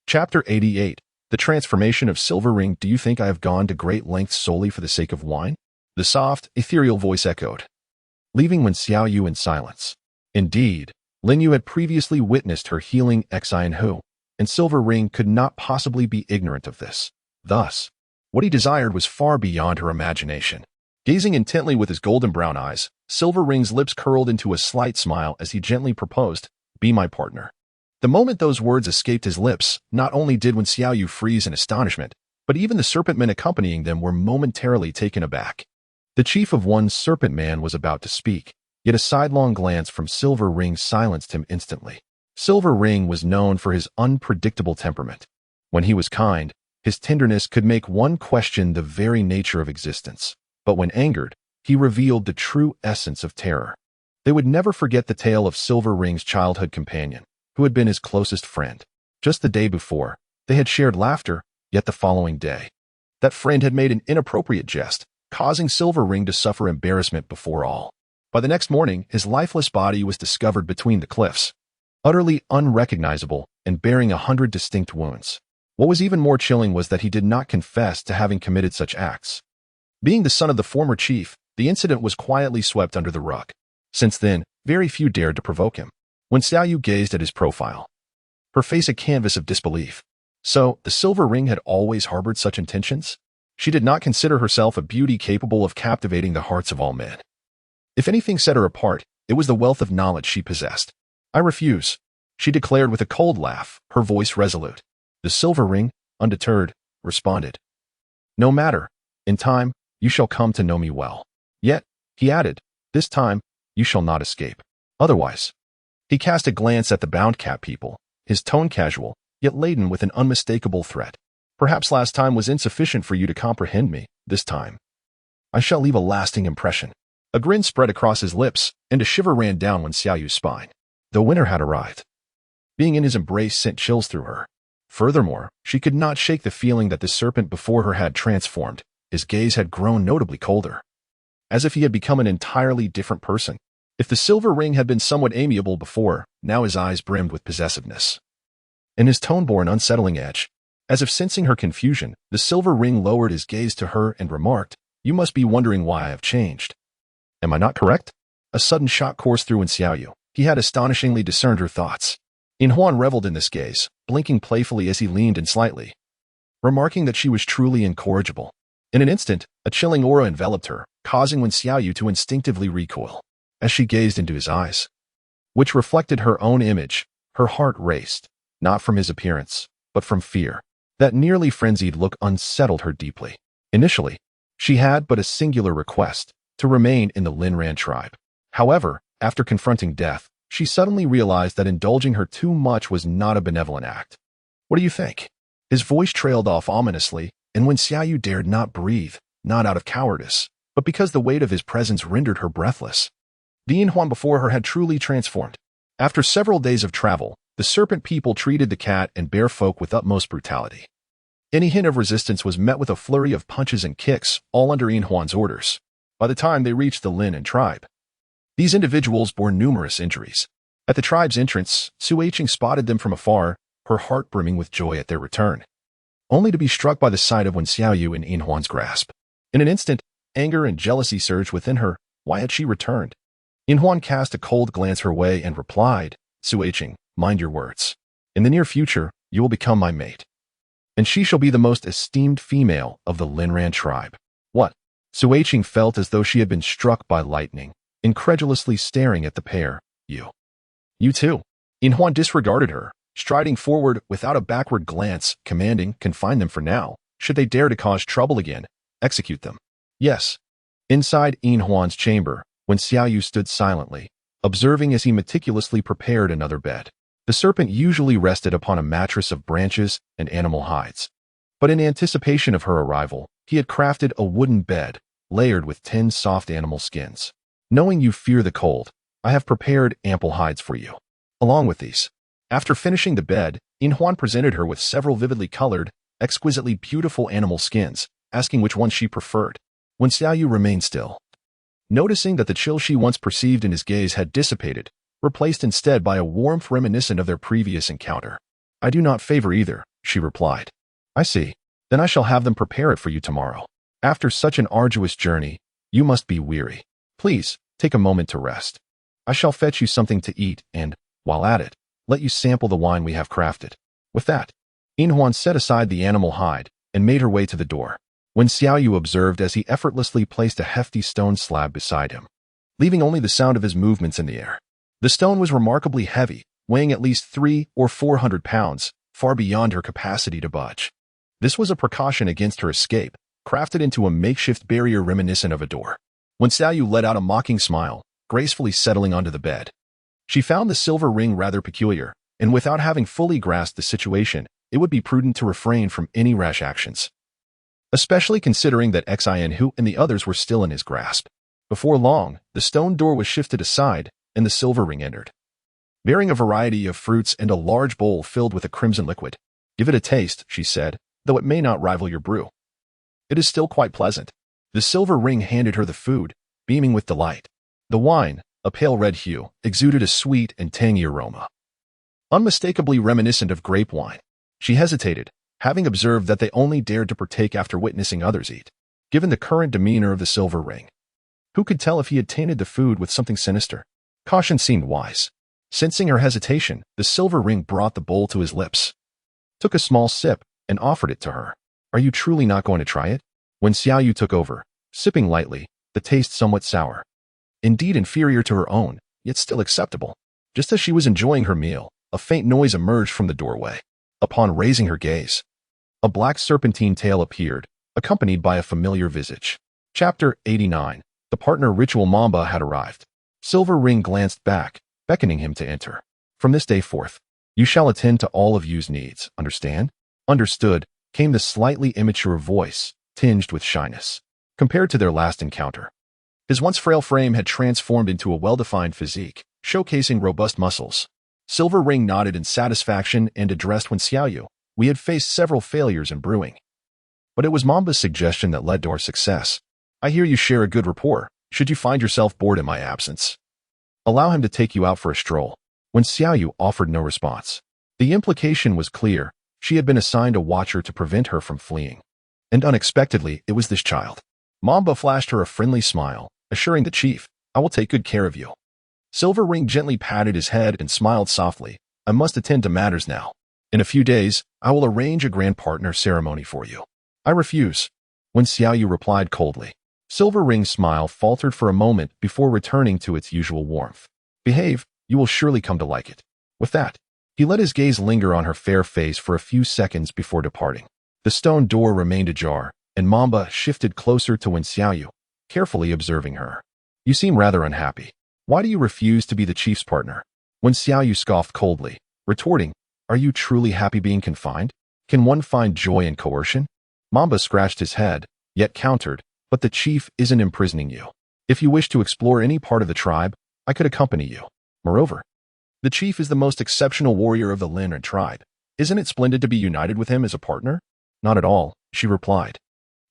Chapter 88. The Transformation of Silver Ring. Do you think I have gone to great lengths solely for the sake of wine? The soft, ethereal voice echoed, leaving Wen Xiaoyu in silence. Indeed, Lin Yu had previously witnessed her healing Xian Hu, and Silver Ring could not possibly be ignorant of this. Thus, what he desired was far beyond her imagination. Gazing intently with his golden brown eyes, Silver Ring's lips curled into a slight smile as he gently proposed, "Be my partner." The moment those words escaped his lips, not only did Wen Xiaoyu freeze in astonishment, but even the serpent men accompanying them were momentarily taken aback. The chief of one serpent man was about to speak, yet a sidelong glance from Silver Ring silenced him instantly. Silver Ring was known for his unpredictable temperament. When he was kind, his tenderness could make one question the very nature of existence. But when angered, he revealed the true essence of terror. They would never forget the tale of Silver Ring's childhood companion, who had been his closest friend. Just the day before, they had shared laughter, yet the following day, that friend had made an inappropriate jest, causing Silver Ring to suffer embarrassment before all. By the next morning, his lifeless body was discovered between the cliffs, utterly unrecognizable and bearing 100 distinct wounds. What was even more chilling was that he did not confess to having committed such acts. Being the son of the former chief, the incident was quietly swept under the rug. Since then, very few dared to provoke him. When Xiaoyu gazed at his profile, her face a canvas of disbelief. So, the Silver Ring had always harbored such intentions? She did not consider herself a beauty capable of captivating the hearts of all men. If anything set her apart, it was the wealth of knowledge she possessed. I refuse, she declared with a cold laugh, her voice resolute. The Silver Ring, undeterred, responded. No matter. In time, you shall come to know me well. Yet, he added, this time, you shall not escape. Otherwise. He cast a glance at the bound cat people, his tone casual, yet laden with an unmistakable threat. Perhaps last time was insufficient for you to comprehend me. This time, I shall leave a lasting impression. A grin spread across his lips, and a shiver ran down Wen Xiaoyu's spine. The winter had arrived. Being in his embrace sent chills through her. Furthermore, she could not shake the feeling that the serpent before her had transformed. His gaze had grown notably colder, as if he had become an entirely different person. If the Silver Ring had been somewhat amiable before, now his eyes brimmed with possessiveness, and his tone bore an unsettling edge. As if sensing her confusion, the Silver Ring lowered his gaze to her and remarked, "You must be wondering why I have changed. Am I not correct?" A sudden shock coursed through Wen Xiaoyu. He had astonishingly discerned her thoughts. In Huan reveled in this gaze, blinking playfully as he leaned in slightly, remarking that she was truly incorrigible. In an instant, a chilling aura enveloped her, causing Wen Xiaoyu to instinctively recoil. As she gazed into his eyes, which reflected her own image, her heart raced, not from his appearance, but from fear. That nearly frenzied look unsettled her deeply. Initially, she had but a singular request, to remain in the Linran tribe. However, after confronting death, she suddenly realized that indulging her too much was not a benevolent act. What do you think? His voice trailed off ominously, and Wen Xiaoyu dared not breathe, not out of cowardice, but because the weight of his presence rendered her breathless. The Inhuan before her had truly transformed. After several days of travel, the serpent people treated the cat and bear folk with utmost brutality. Any hint of resistance was met with a flurry of punches and kicks, all under Inhuan's orders. By the time they reached the Lin and tribe, these individuals bore numerous injuries. At the tribe's entrance, Su Eiching spotted them from afar, her heart brimming with joy at their return, only to be struck by the sight of Wen Xiaoyu in Inhuan's grasp. In an instant, anger and jealousy surged within her. Why had she returned? Inhuan cast a cold glance her way and replied, Su Eiching, mind your words. In the near future, you will become my mate. and she shall be the most esteemed female of the Linran tribe. What? Suiching felt as though she had been struck by lightning, incredulously staring at the pair. You too. Inhuan disregarded her, striding forward without a backward glance, commanding, confine them for now. Should they dare to cause trouble again, execute them. Yes. Inside Inhuan's chamber, when Xiaoyu stood silently, observing as he meticulously prepared another bed. The serpent usually rested upon a mattress of branches and animal hides. But in anticipation of her arrival, he had crafted a wooden bed, layered with 10 soft animal skins. Knowing you fear the cold, I have prepared ample hides for you. Along with these. After finishing the bed, Inhuan presented her with several vividly colored, exquisitely beautiful animal skins, asking which one she preferred. When Xiaoyu remained still, noticing that the chill she once perceived in his gaze had dissipated, replaced instead by a warmth reminiscent of their previous encounter. I do not favor either, she replied. I see. Then I shall have them prepare it for you tomorrow. After such an arduous journey, you must be weary. Please, take a moment to rest. I shall fetch you something to eat and, while at it, let you sample the wine we have crafted. With that, Inhuan set aside the animal hide and made her way to the door, when Xiaoyu observed as he effortlessly placed a hefty stone slab beside him, leaving only the sound of his movements in the air. The stone was remarkably heavy, weighing at least 300 or 400 pounds, far beyond her capacity to budge. This was a precaution against her escape, crafted into a makeshift barrier reminiscent of a door. When Xiaoyu let out a mocking smile, gracefully settling onto the bed, she found the silver ring rather peculiar, and without having fully grasped the situation, it would be prudent to refrain from any rash actions, especially considering that Xin and the others were still in his grasp. Before long, the stone door was shifted aside, and the silver ring entered, bearing a variety of fruits and a large bowl filled with a crimson liquid. Give it a taste, she said, though it may not rival your brew. It is still quite pleasant. The silver ring handed her the food, beaming with delight. The wine, a pale red hue, exuded a sweet and tangy aroma, unmistakably reminiscent of grape wine. She hesitated, having observed that they only dared to partake after witnessing others eat. Given the current demeanor of the silver ring, who could tell if he had tainted the food with something sinister? Caution seemed wise. Sensing her hesitation, the silver ring brought the bowl to his lips, took a small sip, and offered it to her. Are you truly not going to try it? When Xiaoyu took over, sipping lightly, the taste somewhat sour. Indeed inferior to her own, yet still acceptable. Just as she was enjoying her meal, a faint noise emerged from the doorway. Upon raising her gaze, a black serpentine tail appeared, accompanied by a familiar visage. Chapter 89. The partner ritual Mamba had arrived. Silver Ring glanced back, beckoning him to enter. From this day forth, you shall attend to all of you's needs, understand? Understood, came the slightly immature voice, tinged with shyness. Compared to their last encounter, his once frail frame had transformed into a well-defined physique, showcasing robust muscles. Silver Ring nodded in satisfaction and addressed Wen Xiaoyu. We had faced several failures in brewing, but it was Mamba's suggestion that led to our success. I hear you share a good rapport, should you find yourself bored in my absence. Allow him to take you out for a stroll. When Xiaoyu offered no response, the implication was clear. She had been assigned a watcher to prevent her from fleeing. And unexpectedly, it was this child. Mamba flashed her a friendly smile, assuring the chief, I will take good care of you. Silver Ring gently patted his head and smiled softly. I must attend to matters now. In a few days, I will arrange a grand partner ceremony for you. I refuse. When Xiaoyu replied coldly, Silver Ring's smile faltered for a moment before returning to its usual warmth. Behave, you will surely come to like it. With that, he let his gaze linger on her fair face for a few seconds before departing. The stone door remained ajar, and Mamba shifted closer to Wen Xiaoyu, carefully observing her. You seem rather unhappy. Why do you refuse to be the chief's partner? Wen Xiaoyu scoffed coldly, retorting, Are you truly happy being confined? Can one find joy in coercion? Mamba scratched his head, yet countered, But the chief isn't imprisoning you. If you wish to explore any part of the tribe, I could accompany you. Moreover, the chief is the most exceptional warrior of the Linran tribe. Isn't it splendid to be united with him as a partner? Not at all, she replied.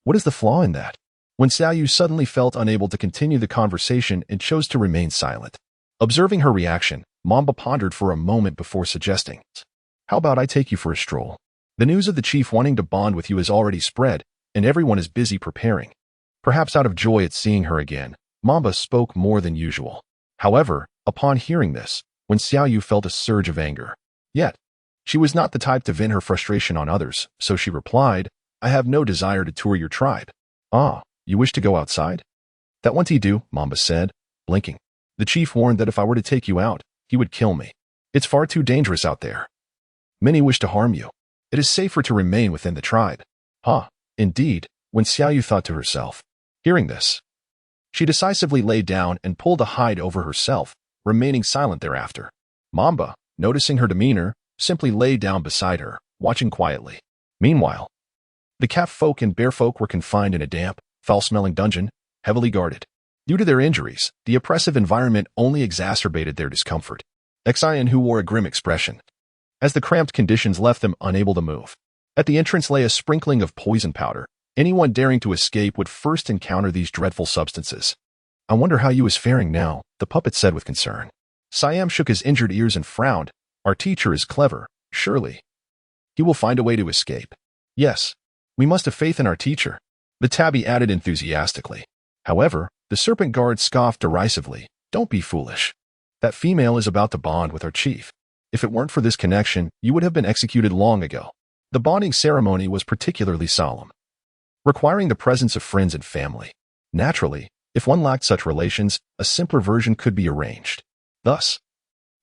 What is the flaw in that? When Xiaoyu suddenly felt unable to continue the conversation and chose to remain silent. Observing her reaction, Mamba pondered for a moment before suggesting, How about I take you for a stroll? The news of the chief wanting to bond with you is already spread, and everyone is busy preparing. Perhaps out of joy at seeing her again, Mamba spoke more than usual. However, upon hearing this, Wen Xiaoyu felt a surge of anger. Yet, She was not the type to vent her frustration on others, so she replied, I have no desire to tour your tribe. Ah, you wish to go outside? That won't he do, Mamba said, blinking. The chief warned that if I were to take you out, he would kill me. It's far too dangerous out there. Many wish to harm you. It is safer to remain within the tribe. Indeed, when Xiaoyu thought to herself. Hearing this, she decisively lay down and pulled a hide over herself, remaining silent thereafter. Mamba, noticing her demeanor, simply lay down beside her, watching quietly. Meanwhile, the cat folk and bear folk were confined in a damp, foul-smelling dungeon, heavily guarded. Due to their injuries, the oppressive environment only exacerbated their discomfort. Xian who wore a grim expression, as the cramped conditions left them unable to move. At the entrance lay a sprinkling of poison powder. Anyone daring to escape would first encounter these dreadful substances. I wonder how you is faring now, the puppet said with concern. Siam shook his injured ears and frowned. Our teacher is clever, surely. He will find a way to escape. Yes, we must have faith in our teacher, the tabby added enthusiastically. However, the serpent guard scoffed derisively. Don't be foolish. That female is about to bond with our chief. If it weren't for this connection, you would have been executed long ago. The bonding ceremony was particularly solemn, requiring the presence of friends and family. Naturally, if one lacked such relations, a simpler version could be arranged. Thus,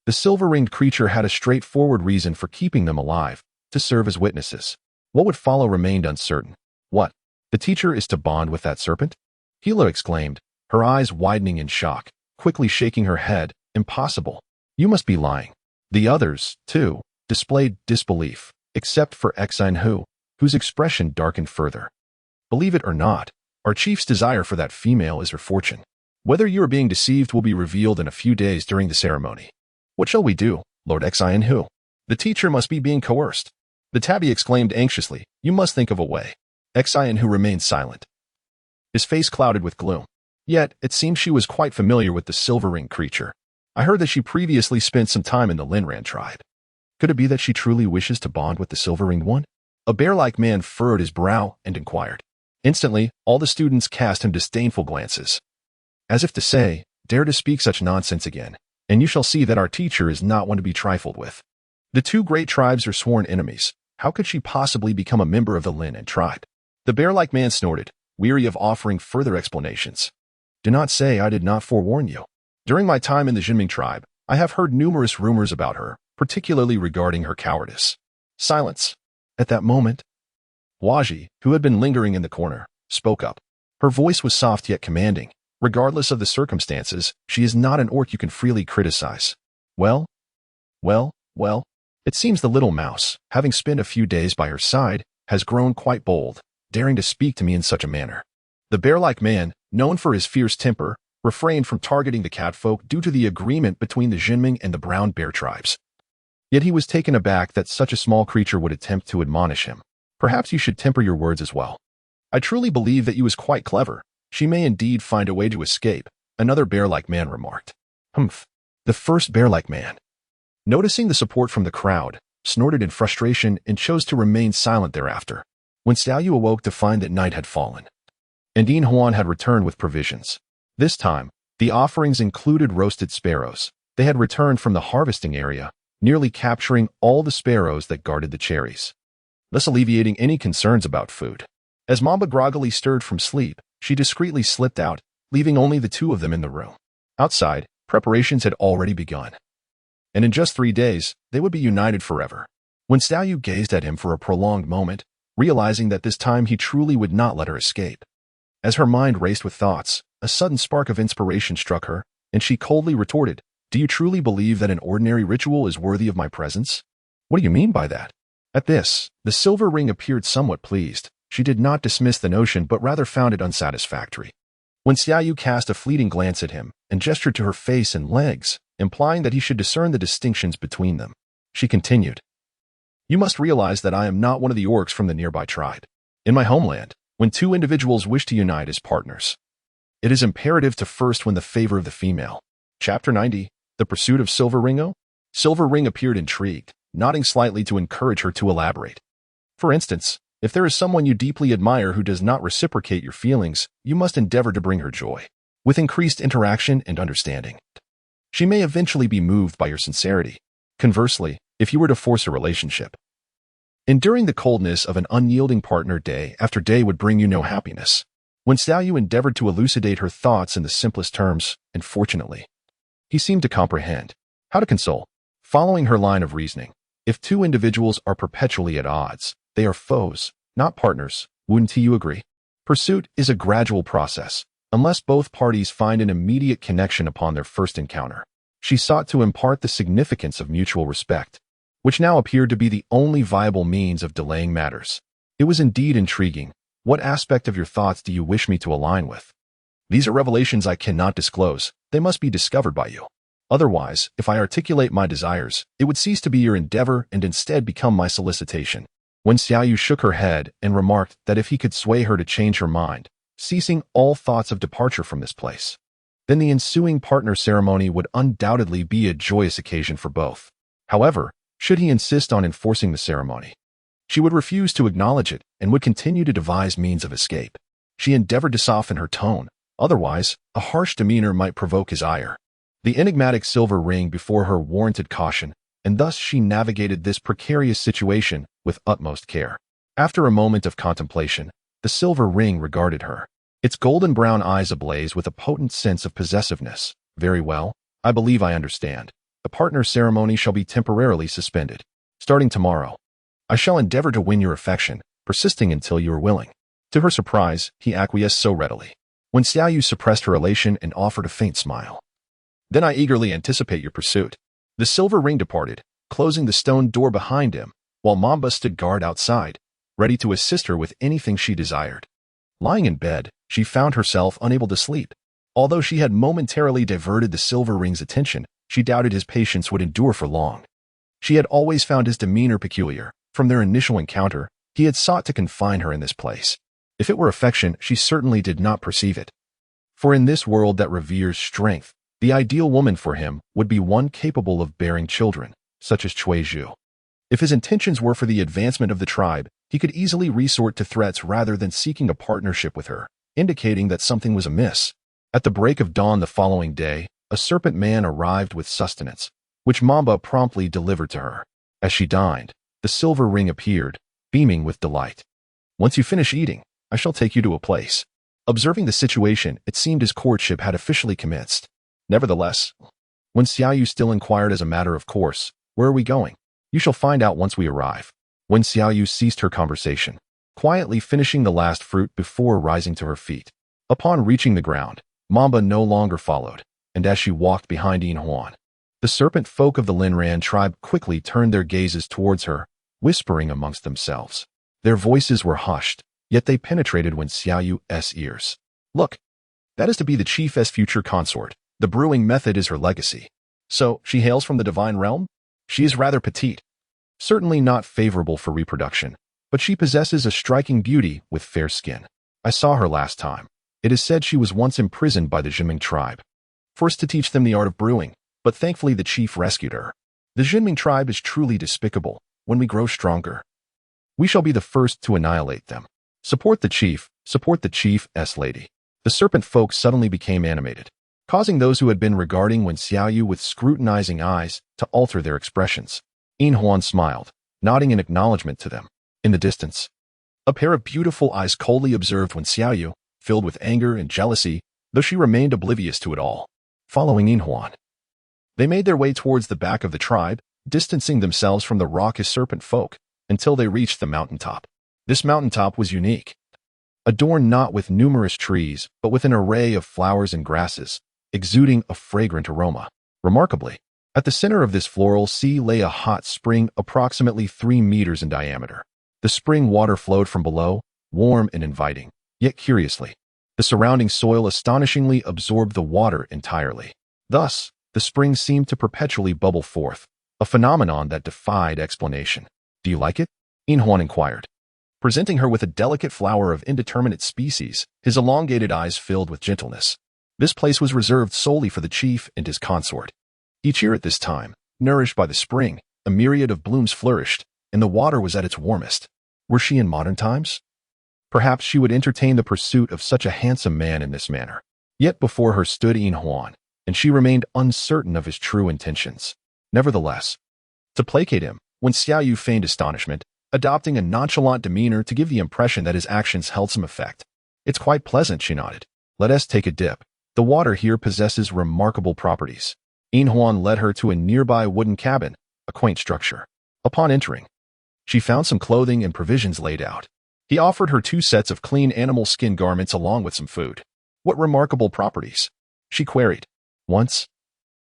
the silver-ringed creature had a straightforward reason for keeping them alive, to serve as witnesses. What would follow remained uncertain. What? The teacher is to bond with that serpent? Hila exclaimed, her eyes widening in shock, quickly shaking her head. Impossible. You must be lying. The others, too, displayed disbelief, except for Xian Hu, whose expression darkened further. Believe it or not, our chief's desire for that female is her fortune. Whether you are being deceived will be revealed in a few days during the ceremony. What shall we do, Lord Xian Hu? The teacher must be being coerced. The tabby exclaimed anxiously, you must think of a way. Xian Hu remained silent, his face clouded with gloom. Yet, it seemed she was quite familiar with the silver-ringed creature. I heard that she previously spent some time in the Linran tribe. Could it be that she truly wishes to bond with the silver-ringed one? A bear-like man furrowed his brow and inquired. Instantly, all the students cast him disdainful glances, as if to say, dare to speak such nonsense again, and you shall see that our teacher is not one to be trifled with. The two great tribes are sworn enemies. How could she possibly become a member of the Lin tribe? The bear-like man snorted, weary of offering further explanations. Do not say I did not forewarn you. During my time in the Jinming tribe, I have heard numerous rumors about her, particularly regarding her cowardice. Silence. At that moment, Huaji, who had been lingering in the corner, spoke up. Her voice was soft yet commanding. Regardless of the circumstances, she is not an orc you can freely criticize. Well, it seems the little mouse, having spent a few days by her side, has grown quite bold, daring to speak to me in such a manner. The bear-like man, known for his fierce temper, refrained from targeting the catfolk due to the agreement between the Jinming and the brown bear tribes. Yet he was taken aback that such a small creature would attempt to admonish him. Perhaps you should temper your words as well. I truly believe that you is quite clever. She may indeed find a way to escape, another bear-like man remarked. Humph. The first bear-like man, noticing the support from the crowd, snorted in frustration and chose to remain silent thereafter. When Xiaoyu awoke to find that night had fallen, and Dean Huan had returned with provisions. This time, the offerings included roasted sparrows. They had returned from the harvesting area, nearly capturing all the sparrows that guarded the cherries, thus alleviating any concerns about food. As Mamba groggily stirred from sleep, she discreetly slipped out, leaving only the two of them in the room. Outside, preparations had already begun, and in just 3 days, they would be united forever. When Xiaoyu gazed at him for a prolonged moment, realizing that this time he truly would not let her escape. As her mind raced with thoughts, a sudden spark of inspiration struck her, and she coldly retorted, Do you truly believe that an ordinary ritual is worthy of my presence? What do you mean by that? At this, the silver ring appeared somewhat pleased. She did not dismiss the notion but rather found it unsatisfactory. When Xiaoyu cast a fleeting glance at him and gestured to her face and legs, implying that he should discern the distinctions between them, she continued, You must realize that I am not one of the orcs from the nearby tribe. In my homeland, when two individuals wish to unite as partners, it is imperative to first win the favor of the female. Chapter 90, The Pursuit of Silver Ringo? Silver Ring appeared intrigued, nodding slightly to encourage her to elaborate. For instance, if there is someone you deeply admire who does not reciprocate your feelings, you must endeavor to bring her joy. With increased interaction and understanding, she may eventually be moved by your sincerity. Conversely, if you were to force a relationship. Enduring the coldness of an unyielding partner day after day would bring you no happiness. When Xiaoyu endeavored to elucidate her thoughts in the simplest terms, and fortunately, he seemed to comprehend how to console. Following her line of reasoning, if two individuals are perpetually at odds, they are foes, not partners. Wouldn't you agree? Pursuit is a gradual process, unless both parties find an immediate connection upon their first encounter. She sought to impart the significance of mutual respect, which now appeared to be the only viable means of delaying matters. It was indeed intriguing. What aspect of your thoughts do you wish me to align with? These are revelations I cannot disclose. They must be discovered by you. Otherwise, if I articulate my desires, it would cease to be your endeavor and instead become my solicitation. When Xiaoyu shook her head and remarked that if he could sway her to change her mind, ceasing all thoughts of departure from this place, then the ensuing partner ceremony would undoubtedly be a joyous occasion for both. However, should he insist on enforcing the ceremony, she would refuse to acknowledge it and would continue to devise means of escape. She endeavored to soften her tone. Otherwise, a harsh demeanor might provoke his ire. The enigmatic silver ring before her warranted caution, and thus she navigated this precarious situation with utmost care. After a moment of contemplation, the silver ring regarded her, its golden brown eyes ablaze with a potent sense of possessiveness. Very well, I believe I understand. The partner ceremony shall be temporarily suspended. Starting tomorrow, I shall endeavor to win your affection, persisting until you are willing. To her surprise, he acquiesced so readily. When Xiaoyu suppressed her elation and offered a faint smile. Then I eagerly anticipate your pursuit. The silver ring departed, closing the stone door behind him, while Mamba stood guard outside, ready to assist her with anything she desired. Lying in bed, she found herself unable to sleep. Although she had momentarily diverted the silver ring's attention, she doubted his patience would endure for long. She had always found his demeanor peculiar. From their initial encounter, he had sought to confine her in this place. If it were affection, she certainly did not perceive it. For in this world that reveres strength, the ideal woman for him would be one capable of bearing children, such as Cui Zhu. If his intentions were for the advancement of the tribe, he could easily resort to threats rather than seeking a partnership with her, indicating that something was amiss. At the break of dawn the following day, a serpent man arrived with sustenance, which Mamba promptly delivered to her. As she dined, the silver ring appeared, beaming with delight. Once you finish eating, I shall take you to a place. Observing the situation, it seemed his courtship had officially commenced. Nevertheless, when Xiaoyu still inquired as a matter of course, where are we going? You shall find out once we arrive. When Xiaoyu ceased her conversation, quietly finishing the last fruit before rising to her feet. Upon reaching the ground, Mamba no longer followed, and as she walked behind Yin Huan, the serpent folk of the Linran tribe quickly turned their gazes towards her, whispering amongst themselves. Their voices were hushed, yet they penetrated when Xiaoyu's ears. Look, that is to be the chief's future consort. The brewing method is her legacy. So, she hails from the divine realm? She is rather petite. Certainly not favorable for reproduction, but she possesses a striking beauty with fair skin. I saw her last time. It is said she was once imprisoned by the Jinming tribe, forced to teach them the art of brewing, but thankfully the chief rescued her. The Jinming tribe is truly despicable. When we grow stronger, we shall be the first to annihilate them. Support the chief's lady. The serpent folk suddenly became animated, causing those who had been regarding Wen Xiaoyu with scrutinizing eyes to alter their expressions. Yin Huan smiled, nodding in acknowledgement to them. In the distance, a pair of beautiful eyes coldly observed Wen Xiaoyu, filled with anger and jealousy, though she remained oblivious to it all. Following Yin Huan, they made their way towards the back of the tribe, distancing themselves from the raucous serpent folk, until they reached the mountaintop. This mountaintop was unique, adorned not with numerous trees, but with an array of flowers and grasses, exuding a fragrant aroma. Remarkably, at the center of this floral sea lay a hot spring approximately 3 meters in diameter. The spring water flowed from below, warm and inviting, yet curiously, the surrounding soil astonishingly absorbed the water entirely. Thus, the spring seemed to perpetually bubble forth, a phenomenon that defied explanation. Do you like it? Yin Huan inquired, presenting her with a delicate flower of indeterminate species, his elongated eyes filled with gentleness. This place was reserved solely for the chief and his consort. Each year at this time, nourished by the spring, a myriad of blooms flourished, and the water was at its warmest. Were she in modern times? Perhaps she would entertain the pursuit of such a handsome man in this manner. Yet before her stood Yin Huan, and she remained uncertain of his true intentions. Nevertheless, To placate him, when Xiaoyu feigned astonishment, adopting a nonchalant demeanor to give the impression that his actions held some effect. "It's quite pleasant," she nodded. "Let us take a dip. The water here possesses remarkable properties." In Huan led her to a nearby wooden cabin, a quaint structure. Upon entering, she found some clothing and provisions laid out. He offered her 2 sets of clean animal skin garments along with some food. "What remarkable properties?" she queried. "Once,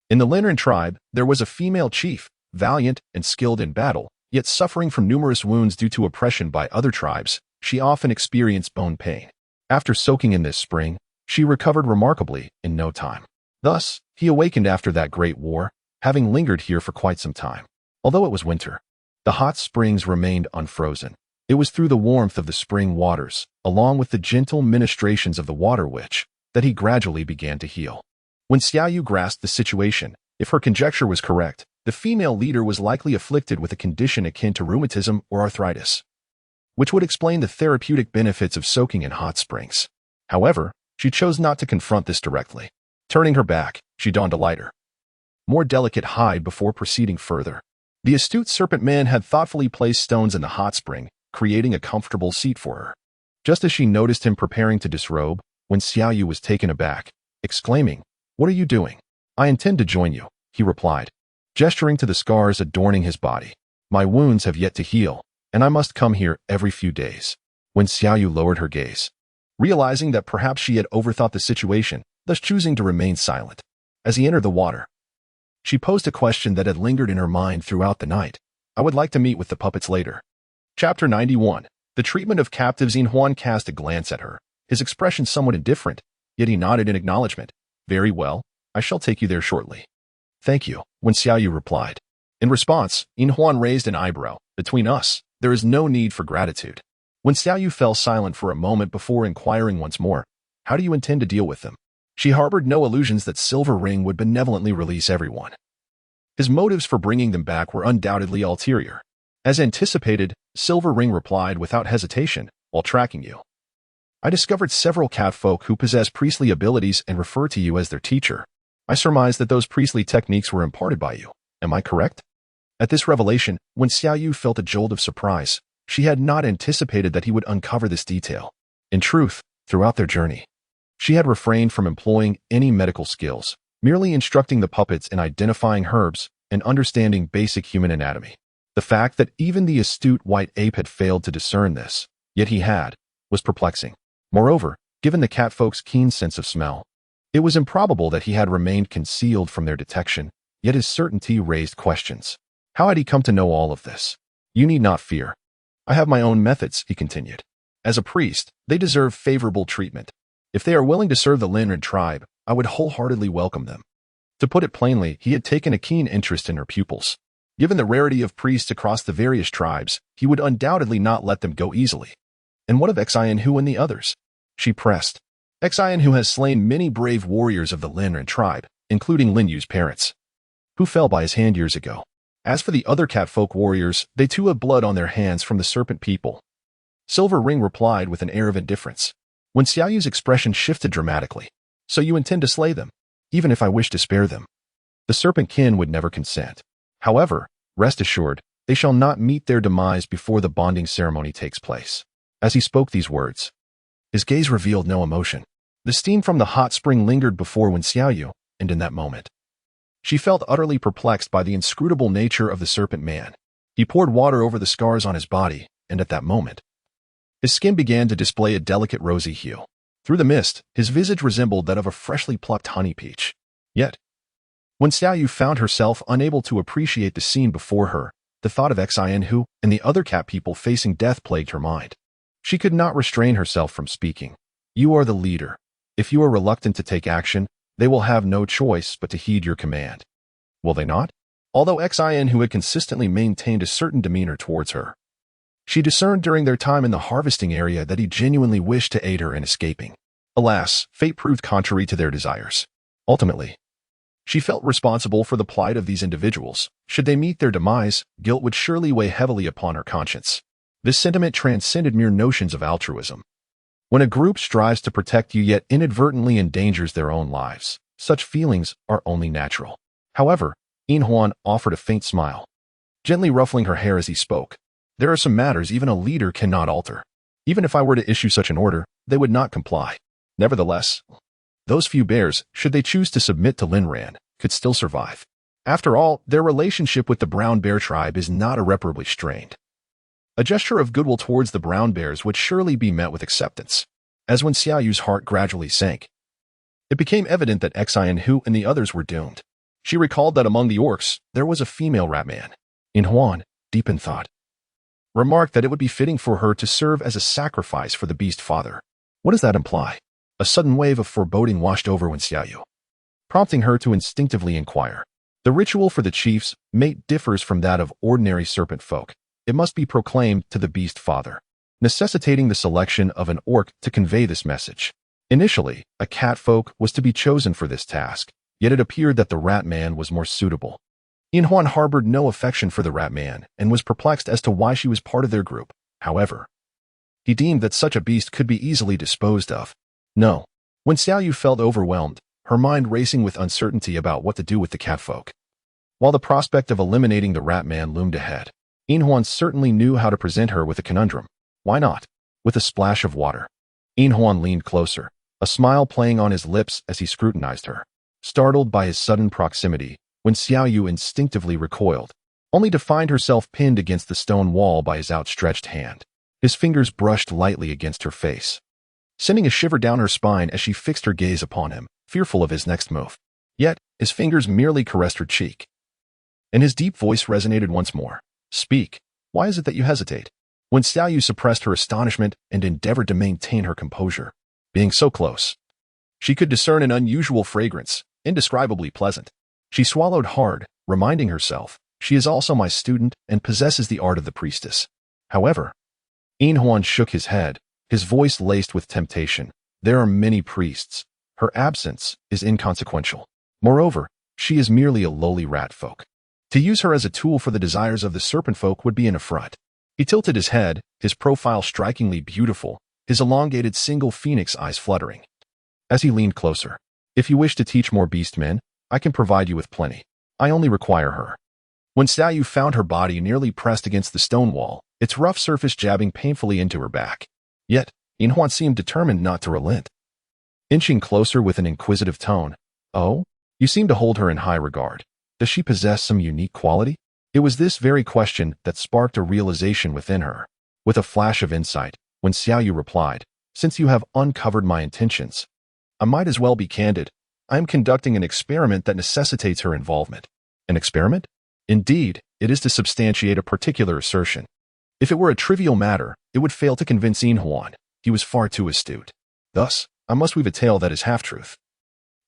in the Linren tribe, there was a female chief, valiant and skilled in battle, yet suffering from numerous wounds due to oppression by other tribes. She often experienced bone pain. After soaking in this spring, she recovered remarkably in no time. Thus, he awakened after that great war, having lingered here for quite some time. Although it was winter, the hot springs remained unfrozen. It was through the warmth of the spring waters, along with the gentle ministrations of the water witch, that he gradually began to heal. When Xiaoyu grasped the situation, if her conjecture was correct, the female leader was likely afflicted with a condition akin to rheumatism or arthritis, which would explain the therapeutic benefits of soaking in hot springs. However, she chose not to confront this directly. Turning her back, she donned a lighter, more delicate hide before proceeding further. The astute serpent man had thoughtfully placed stones in the hot spring, creating a comfortable seat for her. Just as she noticed him preparing to disrobe, when Xiaoyu was taken aback, exclaiming, "What are you doing?" "I intend to join you," he replied, gesturing to the scars adorning his body. "My wounds have yet to heal, and I must come here every few days." When Xiaoyu lowered her gaze, realizing that perhaps she had overthought the situation, thus choosing to remain silent. As he entered the water, she posed a question that had lingered in her mind throughout the night. "I would like to meet with the puppets later." Chapter 91. The treatment of captives. In Huan cast a glance at her, his expression somewhat indifferent, yet he nodded in acknowledgement. "Very well, I shall take you there shortly." "Thank you," when Xiaoyu replied. In response, In Huan raised an eyebrow. "Between us, there is no need for gratitude." When Xiaoyu fell silent for a moment before inquiring once more, "How do you intend to deal with them?" She harbored no illusions that Silver Ring would benevolently release everyone. His motives for bringing them back were undoubtedly ulterior. As anticipated, Silver Ring replied without hesitation, "While tracking you, I discovered several catfolk who possess priestly abilities and refer to you as their teacher. I surmise that those priestly techniques were imparted by you. Am I correct?" At this revelation, when Xiaoyu felt a jolt of surprise, she had not anticipated that he would uncover this detail. In truth, throughout their journey, she had refrained from employing any medical skills, merely instructing the puppets in identifying herbs and understanding basic human anatomy. The fact that even the astute white ape had failed to discern this, yet he had, was perplexing. Moreover, given the catfolk's keen sense of smell, it was improbable that he had remained concealed from their detection, yet his certainty raised questions. How had he come to know all of this? "You need not fear. I have my own methods," he continued. "As a priest, they deserve favorable treatment. If they are willing to serve the Linren tribe, I would wholeheartedly welcome them." To put it plainly, he had taken a keen interest in her pupils. Given the rarity of priests across the various tribes, he would undoubtedly not let them go easily. "And what of Xianhu and the others?" she pressed. "Xianhu has slain many brave warriors of the Linren tribe, including Lin Yu's parents, who fell by his hand years ago. As for the other catfolk warriors, they too have blood on their hands from the serpent people." Silver Ring replied with an air of indifference. When Xiaoyu's expression shifted dramatically, "So you intend to slay them, even if I wish to spare them?" "The serpent kin would never consent. However, rest assured, they shall not meet their demise before the bonding ceremony takes place." As he spoke these words, his gaze revealed no emotion. The steam from the hot spring lingered before Wen Xiaoyu, and in that moment, she felt utterly perplexed by the inscrutable nature of the serpent man. He poured water over the scars on his body, and at that moment, his skin began to display a delicate rosy hue. Through the mist, his visage resembled that of a freshly plucked honey peach. Yet, when Xiaoyu found herself unable to appreciate the scene before her, the thought of Xianhu and the other cat people facing death plagued her mind. She could not restrain herself from speaking. "You are the leader. If you are reluctant to take action, they will have no choice but to heed your command. Will they not?" Although Xianhu had consistently maintained a certain demeanor towards her, she discerned during their time in the harvesting area that he genuinely wished to aid her in escaping. Alas, fate proved contrary to their desires. Ultimately, she felt responsible for the plight of these individuals. Should they meet their demise, guilt would surely weigh heavily upon her conscience. This sentiment transcended mere notions of altruism. When a group strives to protect you yet inadvertently endangers their own lives, such feelings are only natural. However, In Huan offered a faint smile. gently ruffling her hair as he spoke. There are some matters even a leader cannot alter. Even if I were to issue such an order, they would not comply. Nevertheless, those few bears, should they choose to submit to Linran, could still survive. After all, their relationship with the brown bear tribe is not irreparably strained. A gesture of goodwill towards the brown bears would surely be met with acceptance. As when Xiaoyu's heart gradually sank, it became evident that Xian Hu and the others were doomed. She recalled that among the orcs, there was a female ratman. In Huan, deep in thought, remarked that it would be fitting for her to serve as a sacrifice for the beast father. What does that imply? A sudden wave of foreboding washed over Wen Xiaoyu, prompting her to instinctively inquire. The ritual for the chief's mate differs from that of ordinary serpent folk. It must be proclaimed to the beast father, necessitating the selection of an orc to convey this message. Initially, a cat folk was to be chosen for this task, yet it appeared that the rat man was more suitable. In Huan harbored no affection for the rat man and was perplexed as to why she was part of their group. However, he deemed that such a beast could be easily disposed of. No. When Xiaoyu felt overwhelmed, her mind racing with uncertainty about what to do with the catfolk, while the prospect of eliminating the rat man loomed ahead, In Huan certainly knew how to present her with a conundrum. Why not? With a splash of water. In Huan leaned closer, a smile playing on his lips as he scrutinized her. Startled by his sudden proximity, when Xiaoyu instinctively recoiled, only to find herself pinned against the stone wall by his outstretched hand. His fingers brushed lightly against her face, sending a shiver down her spine as she fixed her gaze upon him, fearful of his next move. Yet, his fingers merely caressed her cheek, and his deep voice resonated once more. Speak. Why is it that you hesitate? When Xiaoyu suppressed her astonishment and endeavored to maintain her composure, being so close, she could discern an unusual fragrance, indescribably pleasant. She swallowed hard, reminding herself, she is also my student and possesses the art of the priestess. However, In Huan shook his head, his voice laced with temptation. There are many priests. Her absence is inconsequential. Moreover, she is merely a lowly rat folk. To use her as a tool for the desires of the serpent folk would be an affront. He tilted his head, his profile strikingly beautiful, his elongated single phoenix eyes fluttering. As he leaned closer, if you wish to teach more beast men, I can provide you with plenty. I only require her. When Xiaoyu found her body nearly pressed against the stone wall, its rough surface jabbing painfully into her back. Yet, In Huan seemed determined not to relent. Inching closer with an inquisitive tone, "Oh, you seem to hold her in high regard. Does she possess some unique quality?" It was this very question that sparked a realization within her. With a flash of insight, when Xiaoyu replied, "Since you have uncovered my intentions, I might as well be candid. I am conducting an experiment that necessitates her involvement." An experiment? Indeed, it is to substantiate a particular assertion. If it were a trivial matter, it would fail to convince In Huan. He was far too astute. Thus, I must weave a tale that is half-truth,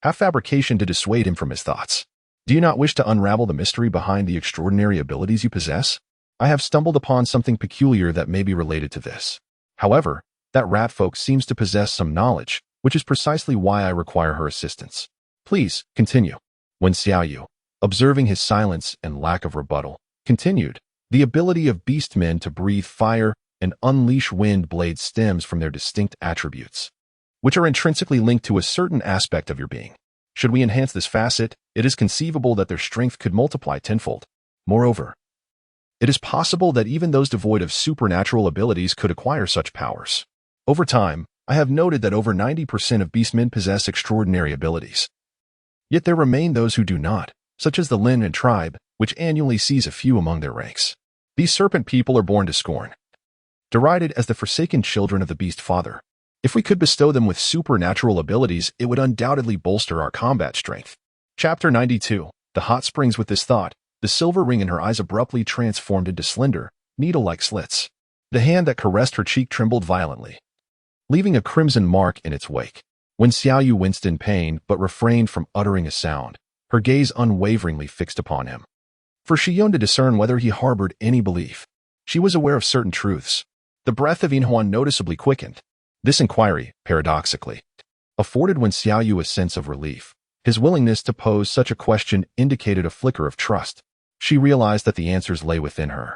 half-fabrication to dissuade him from his thoughts. Do you not wish to unravel the mystery behind the extraordinary abilities you possess? I have stumbled upon something peculiar that may be related to this. However, that rat folk seems to possess some knowledge, which is precisely why I require her assistance. Please, continue. When Xiaoyu, observing his silence and lack of rebuttal, continued, the ability of beast men to breathe fire and unleash wind blade stems from their distinct attributes, which are intrinsically linked to a certain aspect of your being. Should we enhance this facet, it is conceivable that their strength could multiply tenfold. Moreover, it is possible that even those devoid of supernatural abilities could acquire such powers. Over time, I have noted that over 90% of beastmen possess extraordinary abilities. Yet there remain those who do not, such as the Lin and tribe, which annually sees a few among their ranks. These serpent people are born to scorn, derided as the forsaken children of the beast father. If we could bestow them with supernatural abilities, it would undoubtedly bolster our combat strength. Chapter 92. The hot springs. With this thought, the silver ring in her eyes abruptly transformed into slender, needle-like slits. The hand that caressed her cheek trembled violently, leaving a crimson mark in its wake. When Xiaoyu winced in pain but refrained from uttering a sound, her gaze unwaveringly fixed upon him. For she yearned to discern whether he harbored any belief. She was aware of certain truths. The breath of In Huan noticeably quickened. This inquiry, paradoxically, afforded Wen Xiaoyu a sense of relief. His willingness to pose such a question indicated a flicker of trust. She realized that the answers lay within her.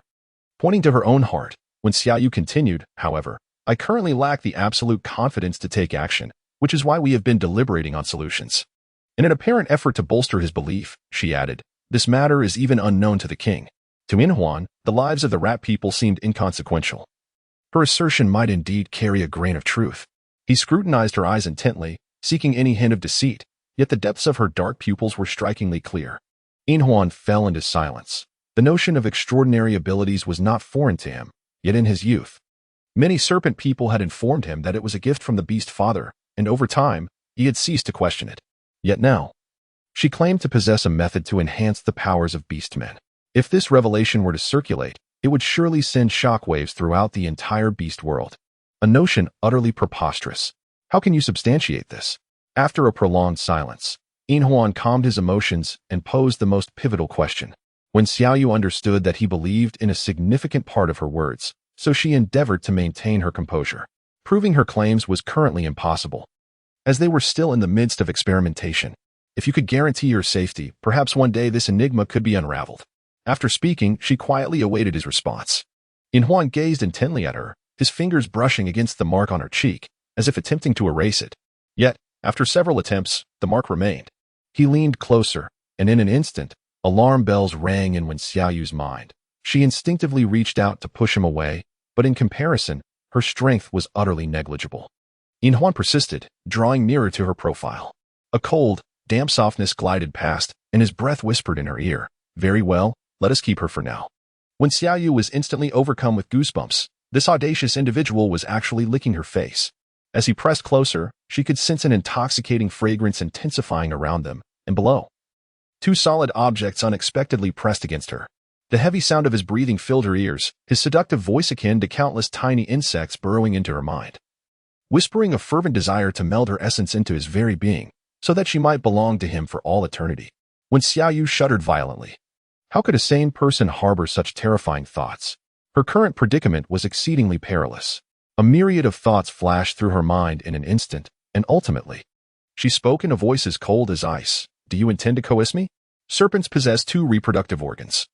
Pointing to her own heart, Wen Xiaoyu continued, however, I currently lack the absolute confidence to take action, which is why we have been deliberating on solutions. In an apparent effort to bolster his belief, she added, this matter is even unknown to the king. To Inhuan, the lives of the rat people seemed inconsequential. Her assertion might indeed carry a grain of truth. He scrutinized her eyes intently, seeking any hint of deceit, yet the depths of her dark pupils were strikingly clear. Inhuan fell into silence. The notion of extraordinary abilities was not foreign to him, yet in his youth, many serpent people had informed him that it was a gift from the beast father, and over time, he had ceased to question it. Yet now, she claimed to possess a method to enhance the powers of beastmen. If this revelation were to circulate, it would surely send shockwaves throughout the entire beast world. A notion utterly preposterous. How can you substantiate this? After a prolonged silence, Inhuan calmed his emotions and posed the most pivotal question. When Xiaoyu understood that he believed in a significant part of her words, so she endeavored to maintain her composure. Proving her claims was currently impossible, as they were still in the midst of experimentation. If you could guarantee your safety, perhaps one day this enigma could be unraveled. After speaking, she quietly awaited his response. Inhuan gazed intently at her, his fingers brushing against the mark on her cheek, as if attempting to erase it. Yet, after several attempts, the mark remained. He leaned closer, and in an instant, alarm bells rang in Xiaoyu's mind. She instinctively reached out to push him away, but in comparison, her strength was utterly negligible. Inhuan persisted, drawing nearer to her profile. A cold, damp softness glided past, and his breath whispered in her ear, "Very well, let us keep her for now." When Xiaoyu was instantly overcome with goosebumps, this audacious individual was actually licking her face. As he pressed closer, she could sense an intoxicating fragrance intensifying around them, and below. Two solid objects unexpectedly pressed against her. The heavy sound of his breathing filled her ears, his seductive voice akin to countless tiny insects burrowing into her mind, whispering a fervent desire to meld her essence into his very being, so that she might belong to him for all eternity. When Xiaoyu shuddered violently. How could a sane person harbor such terrifying thoughts? Her current predicament was exceedingly perilous. A myriad of thoughts flashed through her mind in an instant, and ultimately, she spoke in a voice as cold as ice. "Do you intend to coerce me?" Serpents possess two reproductive organs,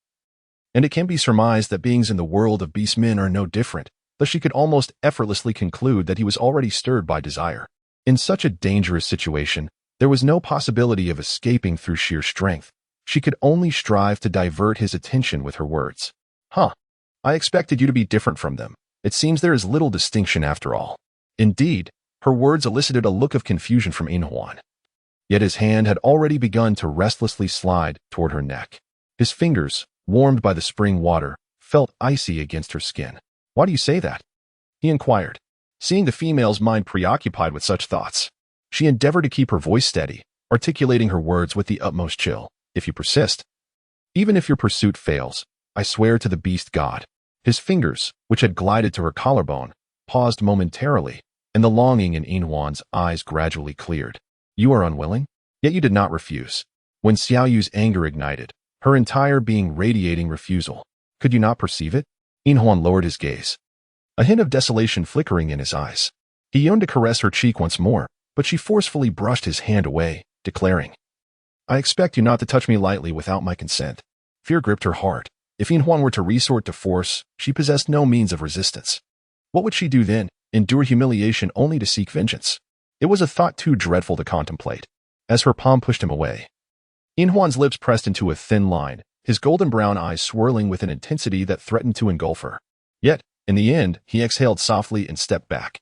and it can be surmised that beings in the world of beastmen are no different, thus she could almost effortlessly conclude that he was already stirred by desire. In such a dangerous situation, there was no possibility of escaping through sheer strength. She could only strive to divert his attention with her words. I expected you to be different from them. It seems there is little distinction after all." Indeed, her words elicited a look of confusion from Inhuan. Yet his hand had already begun to restlessly slide toward her neck. His fingers, warmed by the spring water, felt icy against her skin. "Why do you say that?" he inquired, seeing the female's mind preoccupied with such thoughts. She endeavored to keep her voice steady, articulating her words with the utmost chill. "If you persist, even if your pursuit fails, I swear to the beast god." His fingers, which had glided to her collarbone, paused momentarily, and the longing in Inhuan's eyes gradually cleared. "You are unwilling? Yet you did not refuse." When Xiaoyu's anger ignited, her entire being radiating refusal. "Could you not perceive it?" Inhuan lowered his gaze, a hint of desolation flickering in his eyes. He yearned to caress her cheek once more, but she forcefully brushed his hand away, declaring, "I expect you not to touch me lightly without my consent." Fear gripped her heart. If Inhuan were to resort to force, she possessed no means of resistance. What would she do then? Endure humiliation only to seek vengeance? It was a thought too dreadful to contemplate. As her palm pushed him away, Inhuan's lips pressed into a thin line, his golden brown eyes swirling with an intensity that threatened to engulf her. Yet, in the end, he exhaled softly and stepped back,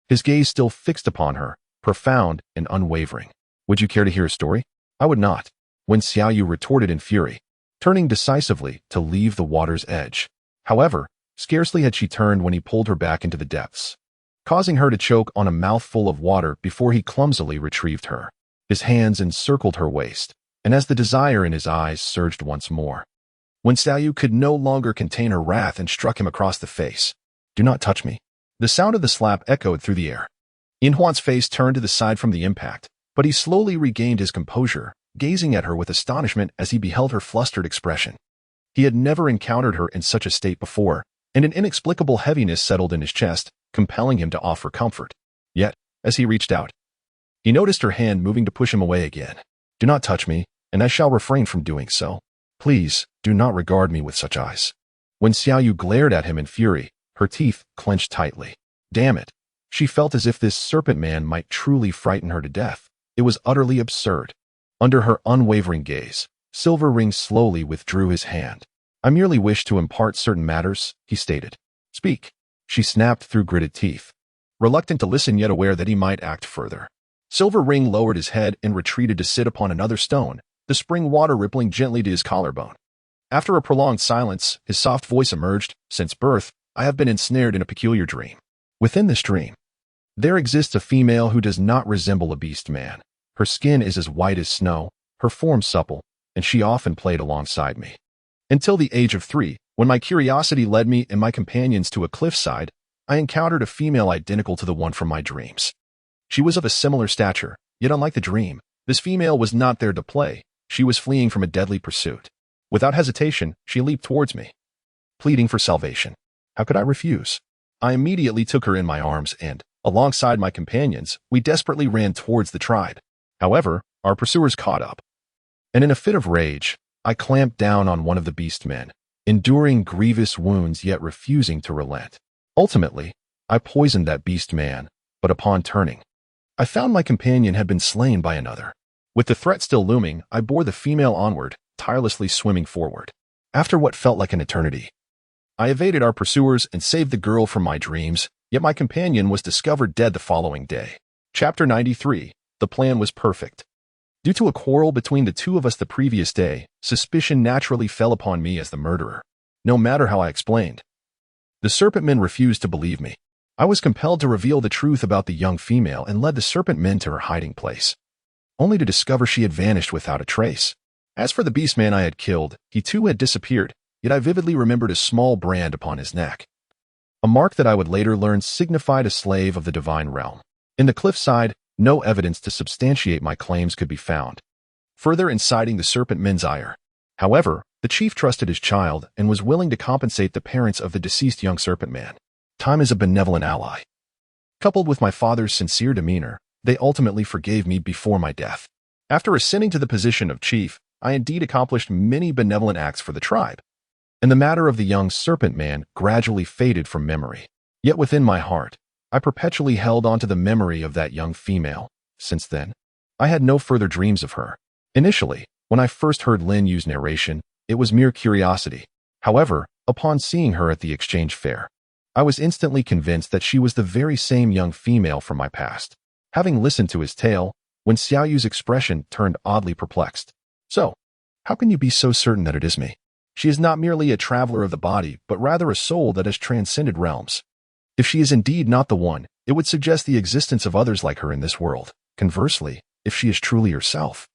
his gaze still fixed upon her, profound and unwavering. "Would you care to hear a story?" "I would not," when Xiaoyu retorted in fury, turning decisively to leave the water's edge. However, scarcely had she turned when he pulled her back into the depths, causing her to choke on a mouthful of water before he clumsily retrieved her. His hands encircled her waist, and as the desire in his eyes surged once more, when Xiaoyu could no longer contain her wrath and struck him across the face. "Do not touch me." The sound of the slap echoed through the air. Inhuan's face turned to the side from the impact, but he slowly regained his composure, gazing at her with astonishment as he beheld her flustered expression. He had never encountered her in such a state before, and an inexplicable heaviness settled in his chest, compelling him to offer comfort. Yet, as he reached out, he noticed her hand moving to push him away again. "Do not touch me, and I shall refrain from doing so. Please, do not regard me with such eyes." When Xiaoyu glared at him in fury, her teeth clenched tightly. Damn it! She felt as if this serpent man might truly frighten her to death. It was utterly absurd. Under her unwavering gaze, Silver Ring slowly withdrew his hand. I merely wish to impart certain matters, he stated. Speak. She snapped through gritted teeth, reluctant to listen yet aware that he might act further. Silver Ring lowered his head and retreated to sit upon another stone, the spring water rippling gently to his collarbone. After a prolonged silence, his soft voice emerged. Since birth, I have been ensnared in a peculiar dream. Within this dream, there exists a female who does not resemble a beast man. Her skin is as white as snow, her form supple, and she often played alongside me. Until the age of 3, when my curiosity led me and my companions to a cliffside, I encountered a female identical to the one from my dreams. She was of a similar stature, yet unlike the dream, this female was not there to play. She was fleeing from a deadly pursuit. Without hesitation, she leaped towards me, pleading for salvation. How could I refuse? I immediately took her in my arms and, alongside my companions, we desperately ran towards the tribe. However, our pursuers caught up, and in a fit of rage, I clamped down on one of the beast men, enduring grievous wounds yet refusing to relent. Ultimately, I poisoned that beast man, but upon turning, I found my companion had been slain by another. With the threat still looming, I bore the female onward, tirelessly swimming forward. After what felt like an eternity, I evaded our pursuers and saved the girl from my dreams, yet my companion was discovered dead the following day. Chapter 93. The plan was perfect. Due to a quarrel between the two of us the previous day, suspicion naturally fell upon me as the murderer. No matter how I explained, the serpent men refused to believe me. I was compelled to reveal the truth about the young female and led the serpent men to her hiding place, only to discover she had vanished without a trace. As for the beast man I had killed, he too had disappeared, yet I vividly remembered a small brand upon his neck, a mark that I would later learn signified a slave of the divine realm. In the cliffside, no evidence to substantiate my claims could be found, further inciting the serpent men's ire. However, the chief trusted his child and was willing to compensate the parents of the deceased young serpent man. Time is a benevolent ally. Coupled with my father's sincere demeanor, they ultimately forgave me before my death. After ascending to the position of chief, I indeed accomplished many benevolent acts for the tribe, and the matter of the young serpent man gradually faded from memory. Yet within my heart, I perpetually held on to the memory of that young female. Since then, I had no further dreams of her. Initially, when I first heard Lin use narration, it was mere curiosity. However, upon seeing her at the exchange fair, I was instantly convinced that she was the very same young female from my past. Having listened to his tale, when Xiaoyu's expression turned oddly perplexed. So, how can you be so certain that it is me? She is not merely a traveler of the body, but rather a soul that has transcended realms. If she is indeed not the one, it would suggest the existence of others like her in this world. Conversely, if she is truly herself,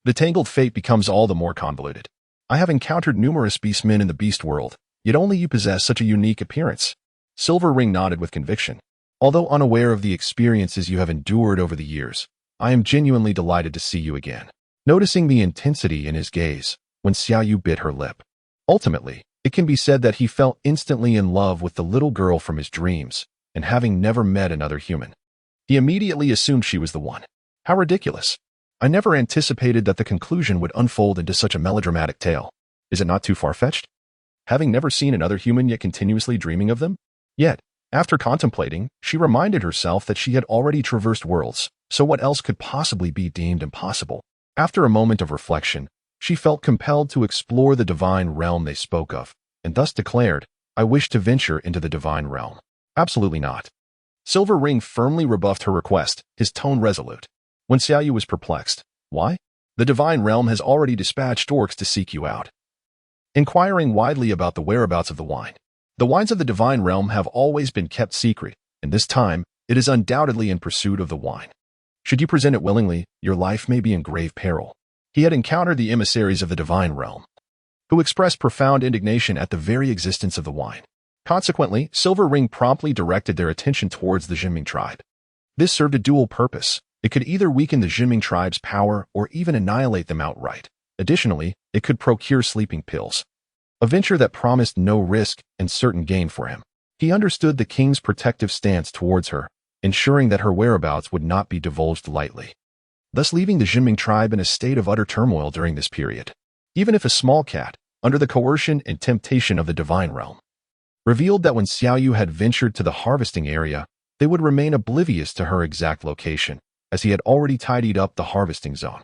the tangled fate becomes all the more convoluted. I have encountered numerous beastmen in the beast world, yet only you possess such a unique appearance. Silver Ring nodded with conviction. Although unaware of the experiences you have endured over the years, I am genuinely delighted to see you again. Noticing the intensity in his gaze, when Xiaoyu bit her lip. Ultimately, it can be said that he fell instantly in love with the little girl from his dreams, and having never met another human, he immediately assumed she was the one. How ridiculous. I never anticipated that the conclusion would unfold into such a melodramatic tale. Is it not too far-fetched? Having never seen another human yet continuously dreaming of them? Yet, after contemplating, she reminded herself that she had already traversed worlds, so what else could possibly be deemed impossible? After a moment of reflection, she felt compelled to explore the divine realm they spoke of, and thus declared, I wish to venture into the divine realm. Absolutely not. Silver Ring firmly rebuffed her request, his tone resolute. When Xiaoyu was perplexed, why? The divine realm has already dispatched orcs to seek you out. Inquiring widely about the whereabouts of the wine. The wines of the divine realm have always been kept secret, and this time, it is undoubtedly in pursuit of the wine. Should you present it willingly, your life may be in grave peril. He had encountered the emissaries of the divine realm, who expressed profound indignation at the very existence of the wine. Consequently, Silver Ring promptly directed their attention towards the Jinming tribe. This served a dual purpose. It could either weaken the Jinming tribe's power or even annihilate them outright. Additionally, it could procure sleeping pills, a venture that promised no risk and certain gain for him. He understood the king's protective stance towards her, ensuring that her whereabouts would not be divulged lightly, thus leaving the Jinming tribe in a state of utter turmoil during this period. Even if a small cat, under the coercion and temptation of the divine realm, revealed that when Xiaoyu had ventured to the harvesting area, they would remain oblivious to her exact location, as he had already tidied up the harvesting zone.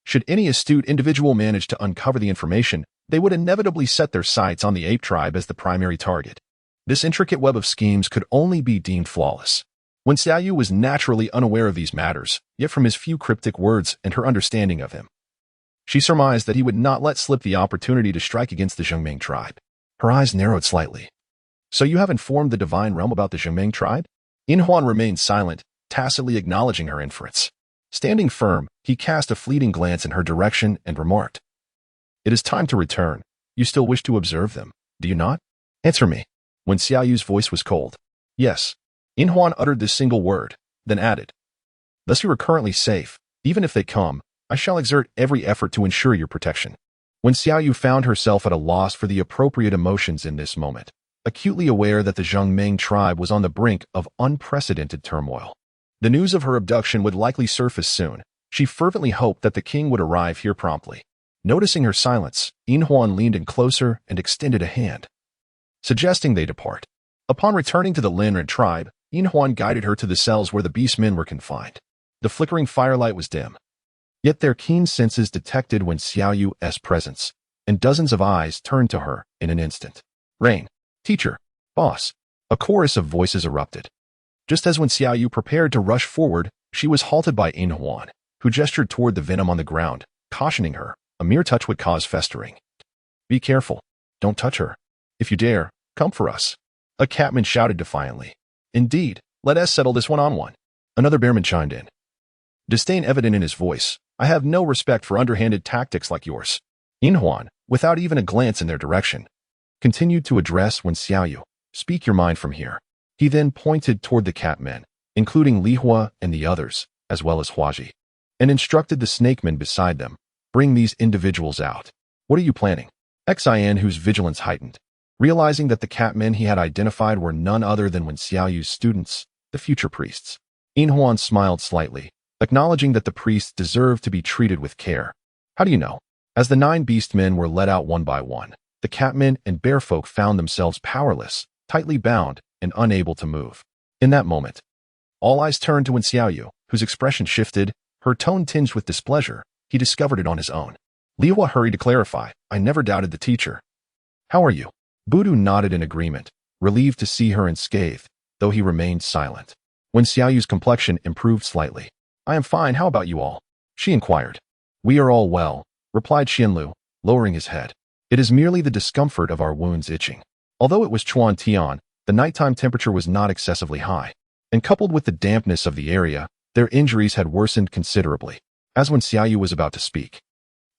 Should any astute individual manage to uncover the information, they would inevitably set their sights on the ape tribe as the primary target. This intricate web of schemes could only be deemed flawless. When Xiaoyu was naturally unaware of these matters, yet from his few cryptic words and her understanding of him, she surmised that he would not let slip the opportunity to strike against the Zhengming tribe. Her eyes narrowed slightly. So you have informed the divine realm about the Zhengming tribe? In Huan remained silent, tacitly acknowledging her inference. Standing firm, he cast a fleeting glance in her direction and remarked, "It is time to return. You still wish to observe them, do you not? Answer me." When Xiaoyu's voice was cold, "Yes." In Huan uttered this single word, then added, "Thus you are currently safe. Even if they come, I shall exert every effort to ensure your protection." When Xiaoyu found herself at a loss for the appropriate emotions in this moment, acutely aware that the Zhengming tribe was on the brink of unprecedented turmoil. The news of her abduction would likely surface soon. She fervently hoped that the king would arrive here promptly. Noticing her silence, In Huan leaned in closer and extended a hand, suggesting they depart. Upon returning to the Linren tribe, In Huan guided her to the cells where the beast men were confined. The flickering firelight was dim, yet their keen senses detected when Xiaoyu's presence, and dozens of eyes turned to her in an instant. "Rain, teacher, boss," a chorus of voices erupted. Just as when Xiaoyu prepared to rush forward, she was halted by In Huan, who gestured toward the venom on the ground, cautioning her, a mere touch would cause festering. "Be careful. Don't touch her. If you dare, come for us." A catman shouted defiantly. "Indeed, let us settle this one-on-one." Another bearman chimed in, disdain evident in his voice. "I have no respect for underhanded tactics like yours." In Huan, without even a glance in their direction, continued to address Wen Xiaoyu, "Speak your mind from here." He then pointed toward the catmen, including Li Hua and the others, as well as Huaji, and instructed the snakemen beside them, "Bring these individuals out." "What are you planning?" Xian, whose vigilance heightened, realizing that the catmen he had identified were none other than Wen Xiaoyu's students, the future priests. In Huan smiled slightly, acknowledging that the priests deserved to be treated with care. "How do you know?" As the 9 beast men were led out one by one, the catmen and bearfolk found themselves powerless, tightly bound, and unable to move. In that moment, all eyes turned to Wen Xiaoyu, whose expression shifted, her tone tinged with displeasure. He discovered it on his own. Li Hua hurried to clarify, "I never doubted the teacher." "How are you?" Budu nodded in agreement, relieved to see her unscathed, though he remained silent. Wen Xiaoyu's complexion improved slightly. "I am fine, how about you all?" she inquired. "We are all well," replied Xianlu, lowering his head. "It is merely the discomfort of our wounds itching." Although it was Chuan Tian, the nighttime temperature was not excessively high, and coupled with the dampness of the area, their injuries had worsened considerably. As when Xiaoyu was about to speak,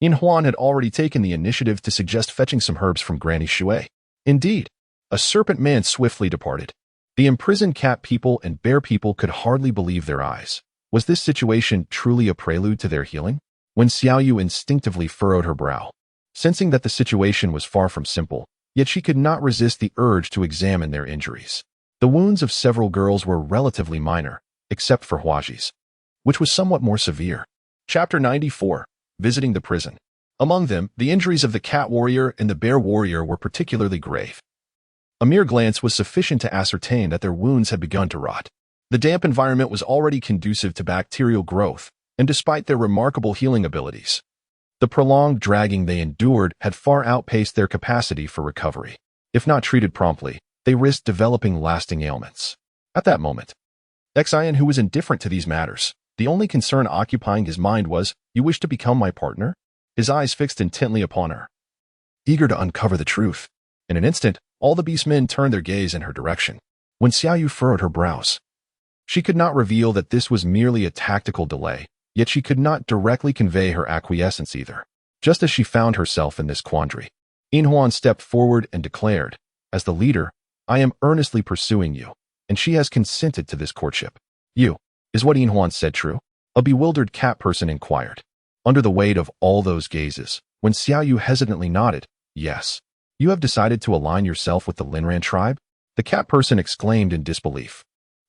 In Huan had already taken the initiative to suggest fetching some herbs from Granny Shui. Indeed, a serpent man swiftly departed. The imprisoned cat people and bear people could hardly believe their eyes. Was this situation truly a prelude to their healing? When Xiaoyu instinctively furrowed her brow, sensing that the situation was far from simple, yet she could not resist the urge to examine their injuries. The wounds of several girls were relatively minor, except for Huaji's, which was somewhat more severe. Chapter 94. Visiting the prison. Among them, the injuries of the cat warrior and the bear warrior were particularly grave. A mere glance was sufficient to ascertain that their wounds had begun to rot. The damp environment was already conducive to bacterial growth, and despite their remarkable healing abilities, the prolonged dragging they endured had far outpaced their capacity for recovery. If not treated promptly, they risked developing lasting ailments. At that moment, Xian, who was indifferent to these matters, the only concern occupying his mind was, "You wish to become my partner?" His eyes fixed intently upon her, eager to uncover the truth. In an instant, all the beast men turned their gaze in her direction. When Xiaoyu furrowed her brows, she could not reveal that this was merely a tactical delay, yet she could not directly convey her acquiescence either. Just as she found herself in this quandary, In Huan stepped forward and declared, "As the leader, I am earnestly pursuing you, and she has consented to this courtship." "You, is what In Huan said true?" A bewildered cat person inquired. Under the weight of all those gazes, when Xiaoyu hesitantly nodded, "Yes." "You have decided to align yourself with the Linran tribe?" The cat person exclaimed in disbelief.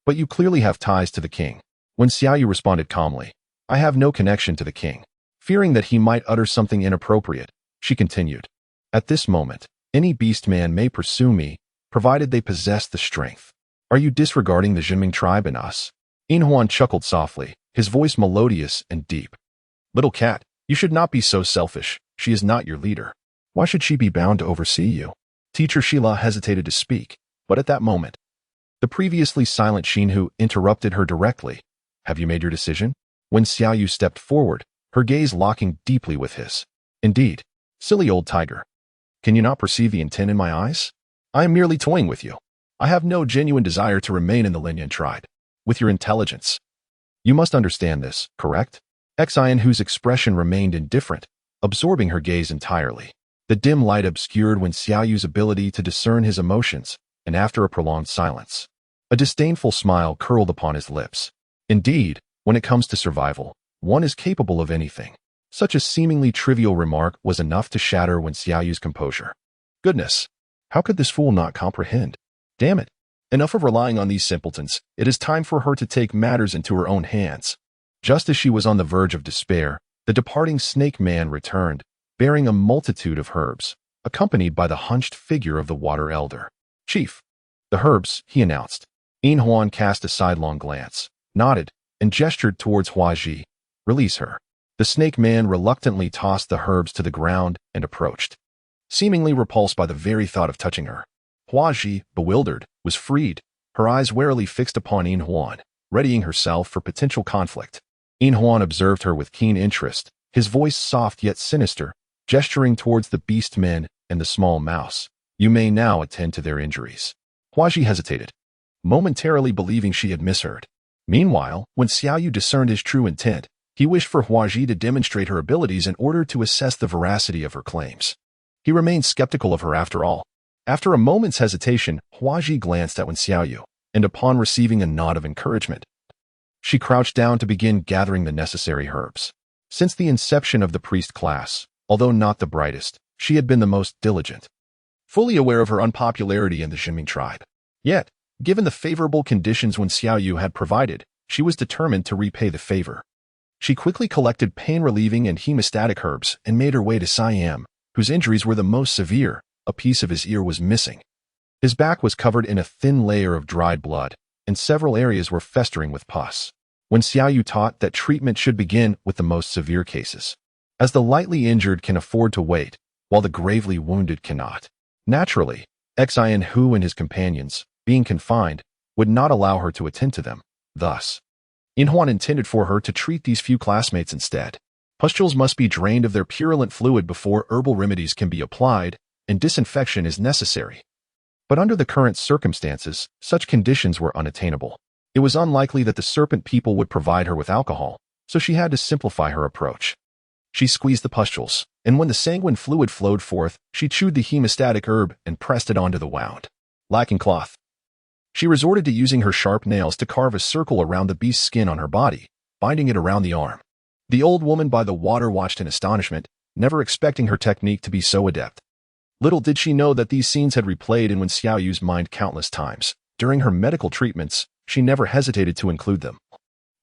"But you clearly have ties to the king." When Xiaoyu responded calmly, "I have no connection to the king." Fearing that he might utter something inappropriate, she continued, "At this moment, any beast man may pursue me, provided they possess the strength. Are you disregarding the Zhengming tribe and us?" In Huan chuckled softly, his voice melodious and deep. "Little cat, you should not be so selfish. She is not your leader. Why should she be bound to oversee you? Teacher Sheila hesitated to speak, but at that moment, the previously silent Xinhu interrupted her directly. Have you made your decision? When Xiaoyu stepped forward, her gaze locking deeply with his. Indeed. Silly old tiger. Can you not perceive the intent in my eyes? I am merely toying with you. I have no genuine desire to remain in the Linyan tribe. With your intelligence. You must understand this, correct? Xian, whose expression remained indifferent, absorbing her gaze entirely. The dim light obscured when Xiaoyu's ability to discern his emotions, and after a prolonged silence, a disdainful smile curled upon his lips. Indeed, when it comes to survival, one is capable of anything. Such a seemingly trivial remark was enough to shatter when Xiaoyu's composure. Goodness, how could this fool not comprehend? Damn it. Enough of relying on these simpletons. It is time for her to take matters into her own hands. Just as she was on the verge of despair, the departing snake man returned, bearing a multitude of herbs, accompanied by the hunched figure of the water elder. Chief. The herbs, he announced. Yin Huan cast a sidelong glance, nodded, and gestured towards Huaji. Release her. The snake man reluctantly tossed the herbs to the ground and approached, seemingly repulsed by the very thought of touching her. Huaji, bewildered, was freed, her eyes warily fixed upon Yin Huan, readying herself for potential conflict. Yin Huan observed her with keen interest, his voice soft yet sinister, gesturing towards the beast men and the small mouse. You may now attend to their injuries. Huaji hesitated, momentarily believing she had misheard. Meanwhile, when Xiaoyu discerned his true intent, he wished for Huaji to demonstrate her abilities in order to assess the veracity of her claims. He remained skeptical of her after all. After a moment's hesitation, Huaji glanced at Wen Xiaoyu, and upon receiving a nod of encouragement, she crouched down to begin gathering the necessary herbs. Since the inception of the priest class, although not the brightest, she had been the most diligent, fully aware of her unpopularity in the Xinming tribe. Yet, given the favorable conditions Wen Xiaoyu had provided, she was determined to repay the favor. She quickly collected pain-relieving and hemostatic herbs and made her way to Siam, whose injuries were the most severe. A piece of his ear was missing. His back was covered in a thin layer of dried blood, and several areas were festering with pus. When Xiaoyu taught that treatment should begin with the most severe cases, as the lightly injured can afford to wait, while the gravely wounded cannot. Naturally, Xian Hu and his companions, being confined, would not allow her to attend to them. Thus, Yin Huan intended for her to treat these few classmates instead. Pustules must be drained of their purulent fluid before herbal remedies can be applied, and disinfection is necessary. But under the current circumstances, such conditions were unattainable. It was unlikely that the serpent people would provide her with alcohol, so she had to simplify her approach. She squeezed the pustules, and when the sanguine fluid flowed forth, she chewed the hemostatic herb and pressed it onto the wound. Lacking cloth, she resorted to using her sharp nails to carve a circle around the beast's skin on her body, binding it around the arm. The old woman by the water watched in astonishment, never expecting her technique to be so adept. Little did she know that these scenes had replayed in Wen Xiaoyu's mind countless times. During her medical treatments, she never hesitated to include them,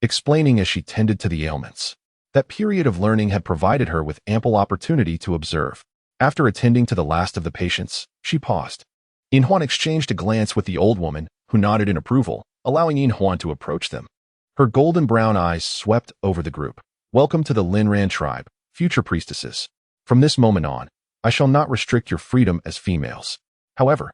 explaining as she tended to the ailments. That period of learning had provided her with ample opportunity to observe. After attending to the last of the patients, she paused. Yin Huan exchanged a glance with the old woman, who nodded in approval, allowing Yin Huan to approach them. Her golden brown eyes swept over the group. Welcome to the Linran tribe, future priestesses. From this moment on, I shall not restrict your freedom as females. However,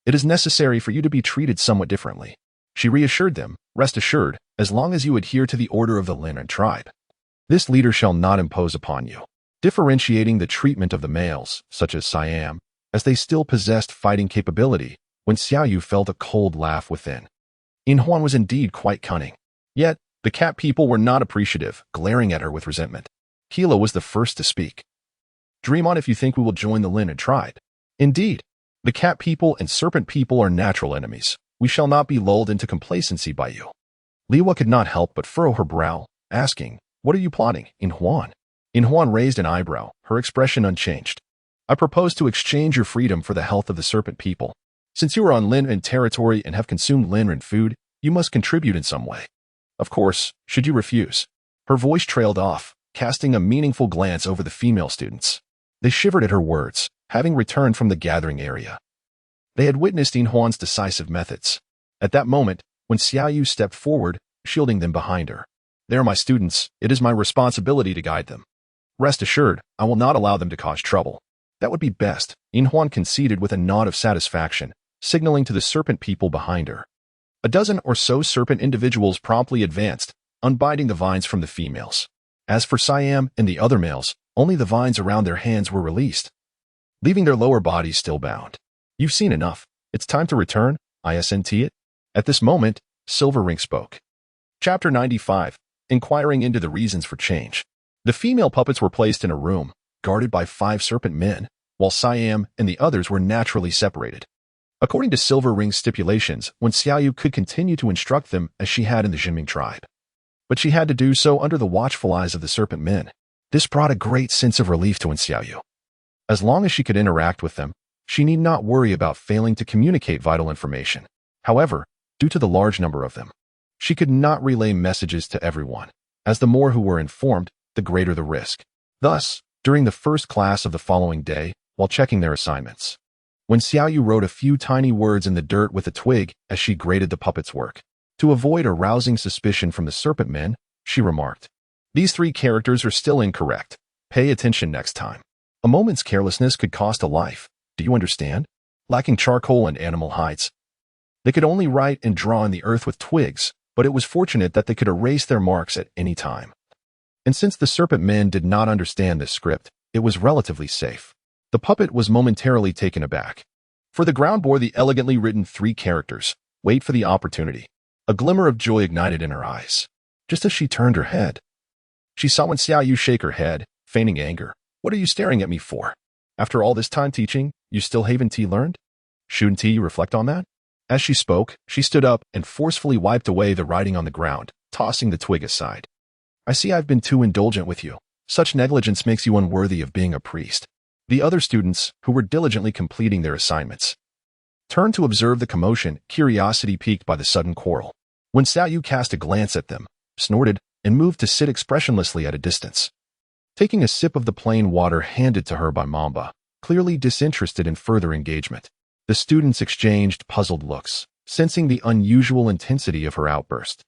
it is necessary for you to be treated somewhat differently. She reassured them, rest assured, as long as you adhere to the order of the Linran tribe, this leader shall not impose upon you. Differentiating the treatment of the males, such as Siam, as they still possessed fighting capability, when Xiaoyu felt a cold laugh within. Yin Huan was indeed quite cunning. Yet, the cat people were not appreciative, glaring at her with resentment. Kila was the first to speak. Dream on if you think we will join the Linran tribe. Indeed, the cat people and serpent people are natural enemies. We shall not be lulled into complacency by you. Liwa could not help but furrow her brow, asking, what are you plotting, Yin Huan? Yin Huan raised an eyebrow, her expression unchanged. I propose to exchange your freedom for the health of the serpent people. Since you are on Linran territory and have consumed Linran food, you must contribute in some way. Of course, should you refuse. Her voice trailed off, casting a meaningful glance over the female students. They shivered at her words, having returned from the gathering area. They had witnessed Yin Huan's decisive methods. At that moment, when Xiaoyu stepped forward, shielding them behind her. They are my students, it is my responsibility to guide them. Rest assured, I will not allow them to cause trouble. That would be best, Inhuan conceded with a nod of satisfaction, signaling to the serpent people behind her. A dozen or so serpent individuals promptly advanced, unbinding the vines from the females. As for Siam and the other males, only the vines around their hands were released, leaving their lower bodies still bound. You've seen enough. It's time to return, isn't it? At this moment, Silverring spoke. Chapter 95. Inquiring into the reasons for change. The female puppets were placed in a room, guarded by 5 serpent men, while Siam and the others were naturally separated. According to Silverring's stipulations, Wen Xiaoyu could continue to instruct them as she had in the Jinming tribe. But she had to do so under the watchful eyes of the serpent men. This brought a great sense of relief to Wen Xiaoyu. As long as she could interact with them, she need not worry about failing to communicate vital information. However, due to the large number of them, she could not relay messages to everyone, as the more who were informed, the greater the risk. Thus, during the first class of the following day, while checking their assignments, Wen Xiaoyu wrote a few tiny words in the dirt with a twig as she graded the puppet's work. To avoid arousing suspicion from the serpent men, she remarked, "These 3 characters are still incorrect. Pay attention next time. A moment's carelessness could cost a life. Do you understand?" Lacking charcoal and animal hides, they could only write and draw in the earth with twigs, but it was fortunate that they could erase their marks at any time. And since the serpent men did not understand this script, it was relatively safe. The puppet was momentarily taken aback. For the ground bore the elegantly written 3 characters, "Wait for the opportunity." A glimmer of joy ignited in her eyes. Just as she turned her head, she saw Wen Xiaoyu shake her head, feigning anger. "What are you staring at me for? After all this time teaching, you still haven't learned? Shouldn't you reflect on that?" As she spoke, she stood up and forcefully wiped away the writing on the ground, tossing the twig aside. "I see I've been too indulgent with you. Such negligence makes you unworthy of being a priest." The other students, who were diligently completing their assignments, turned to observe the commotion, curiosity piqued by the sudden quarrel. Wen Xiaoyu cast a glance at them, snorted, and moved to sit expressionlessly at a distance. Taking a sip of the plain water handed to her by Mamba, clearly disinterested in further engagement, the students exchanged puzzled looks, sensing the unusual intensity of her outburst.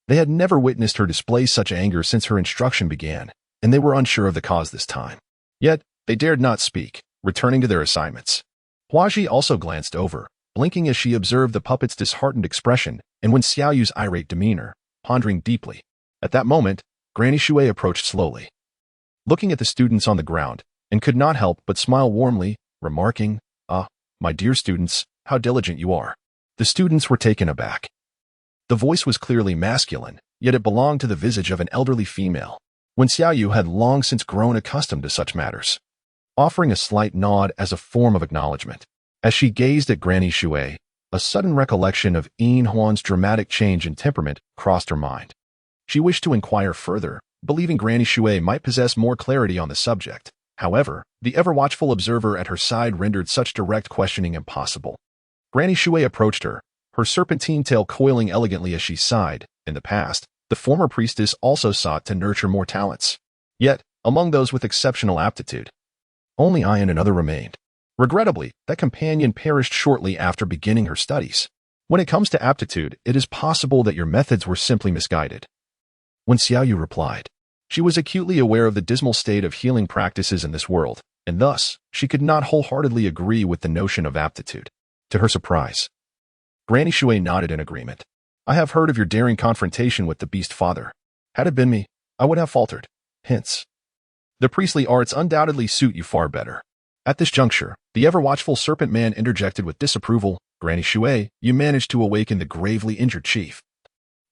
They had never witnessed her display such anger since her instruction began, and they were unsure of the cause this time. Yet, they dared not speak, returning to their assignments. Huaji also glanced over, blinking as she observed the puppet's disheartened expression and Wen Xiaoyu's irate demeanor, pondering deeply. At that moment, Granny Shui approached slowly, looking at the students on the ground, and could not help but smile warmly, remarking, "Ah, my dear students, how diligent you are." The students were taken aback. The voice was clearly masculine, yet it belonged to the visage of an elderly female. Wen Xiaoyu had long since grown accustomed to such matters, offering a slight nod as a form of acknowledgement. As she gazed at Granny Shui, a sudden recollection of Yin Huan's dramatic change in temperament crossed her mind. She wished to inquire further, believing Granny Shui might possess more clarity on the subject. However, the ever-watchful observer at her side rendered such direct questioning impossible. Granny Shui approached her, her serpentine tail coiling elegantly as she sighed. In the past, the former priestess also sought to nurture more talents. Yet, among those with exceptional aptitude, only I and another remained. Regrettably, that companion perished shortly after beginning her studies. When it comes to aptitude, it is possible that your methods were simply misguided. Wen Xiaoyu replied. She was acutely aware of the dismal state of healing practices in this world, and thus, she could not wholeheartedly agree with the notion of aptitude. To her surprise, Granny Shui nodded in agreement. "I have heard of your daring confrontation with the beast father. Had it been me, I would have faltered. Hence, the priestly arts undoubtedly suit you far better." At this juncture, the ever-watchful serpent man interjected with disapproval, "Granny Shui, you managed to awaken the gravely injured chief.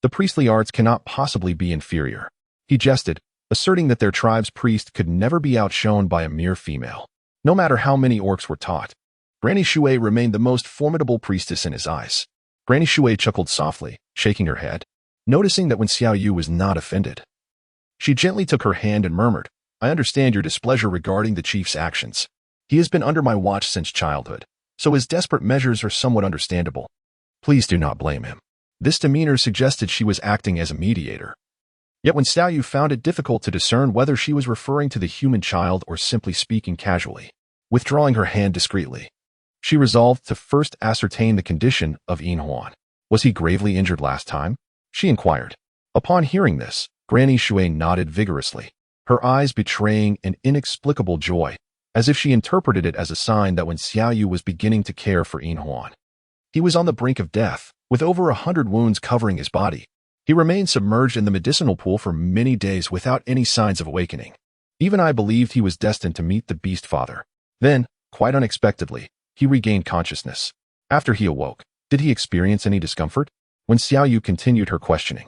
The priestly arts cannot possibly be inferior." He jested, asserting that their tribe's priest could never be outshone by a mere female. No matter how many orcs were taught, Granny Shui remained the most formidable priestess in his eyes. Granny Shui chuckled softly, shaking her head, noticing that Wen Xiaoyu was not offended. She gently took her hand and murmured, "I understand your displeasure regarding the chief's actions. He has been under my watch since childhood, so his desperate measures are somewhat understandable. Please do not blame him." This demeanor suggested she was acting as a mediator. Yet Wen Xiaoyu found it difficult to discern whether she was referring to the human child or simply speaking casually. Withdrawing her hand discreetly, she resolved to first ascertain the condition of Yin Huan. "Was he gravely injured last time?" she inquired. Upon hearing this, Granny Shui nodded vigorously, her eyes betraying an inexplicable joy. as if she interpreted it as a sign that when Xiaoyu was beginning to care for Inhuan, he was on the brink of death, with over 100 wounds covering his body. He remained submerged in the medicinal pool for many days without any signs of awakening. Even I believed he was destined to meet the Beast Father. Then, quite unexpectedly, he regained consciousness. After he awoke, did he experience any discomfort? When Xiaoyu continued her questioning,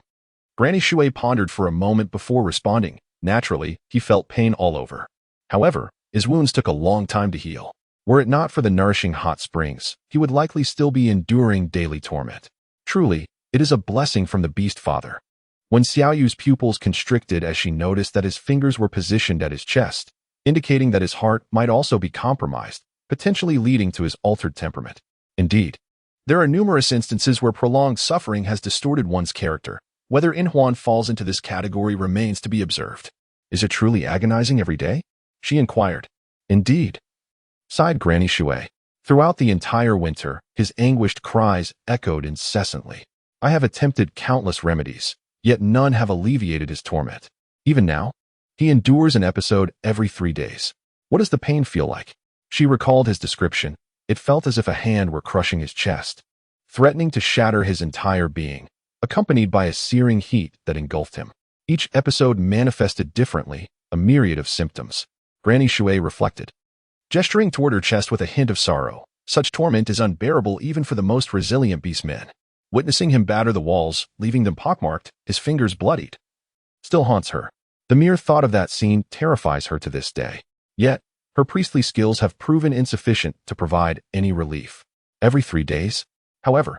Granny Shui pondered for a moment before responding. Naturally, he felt pain all over. However, his wounds took a long time to heal. Were it not for the nourishing hot springs, he would likely still be enduring daily torment. Truly, it is a blessing from the Beast Father. When Xiaoyu's pupils constricted as she noticed that his fingers were positioned at his chest, indicating that his heart might also be compromised, potentially leading to his altered temperament. Indeed, there are numerous instances where prolonged suffering has distorted one's character. Whether Inhuan falls into this category remains to be observed. Is it truly agonizing every day? She inquired. Indeed, sighed Granny Shui. Throughout the entire winter, his anguished cries echoed incessantly. I have attempted countless remedies, yet none have alleviated his torment. Even now, he endures an episode every 3 days. What does the pain feel like? She recalled his description. It felt as if a hand were crushing his chest, threatening to shatter his entire being, accompanied by a searing heat that engulfed him. Each episode manifested differently, a myriad of symptoms. Granny Shui reflected, gesturing toward her chest with a hint of sorrow. Such torment is unbearable even for the most resilient beastmen. Witnessing him batter the walls, leaving them pockmarked, his fingers bloodied, still haunts her. The mere thought of that scene terrifies her to this day. Yet, her priestly skills have proven insufficient to provide any relief. Every 3 days, however,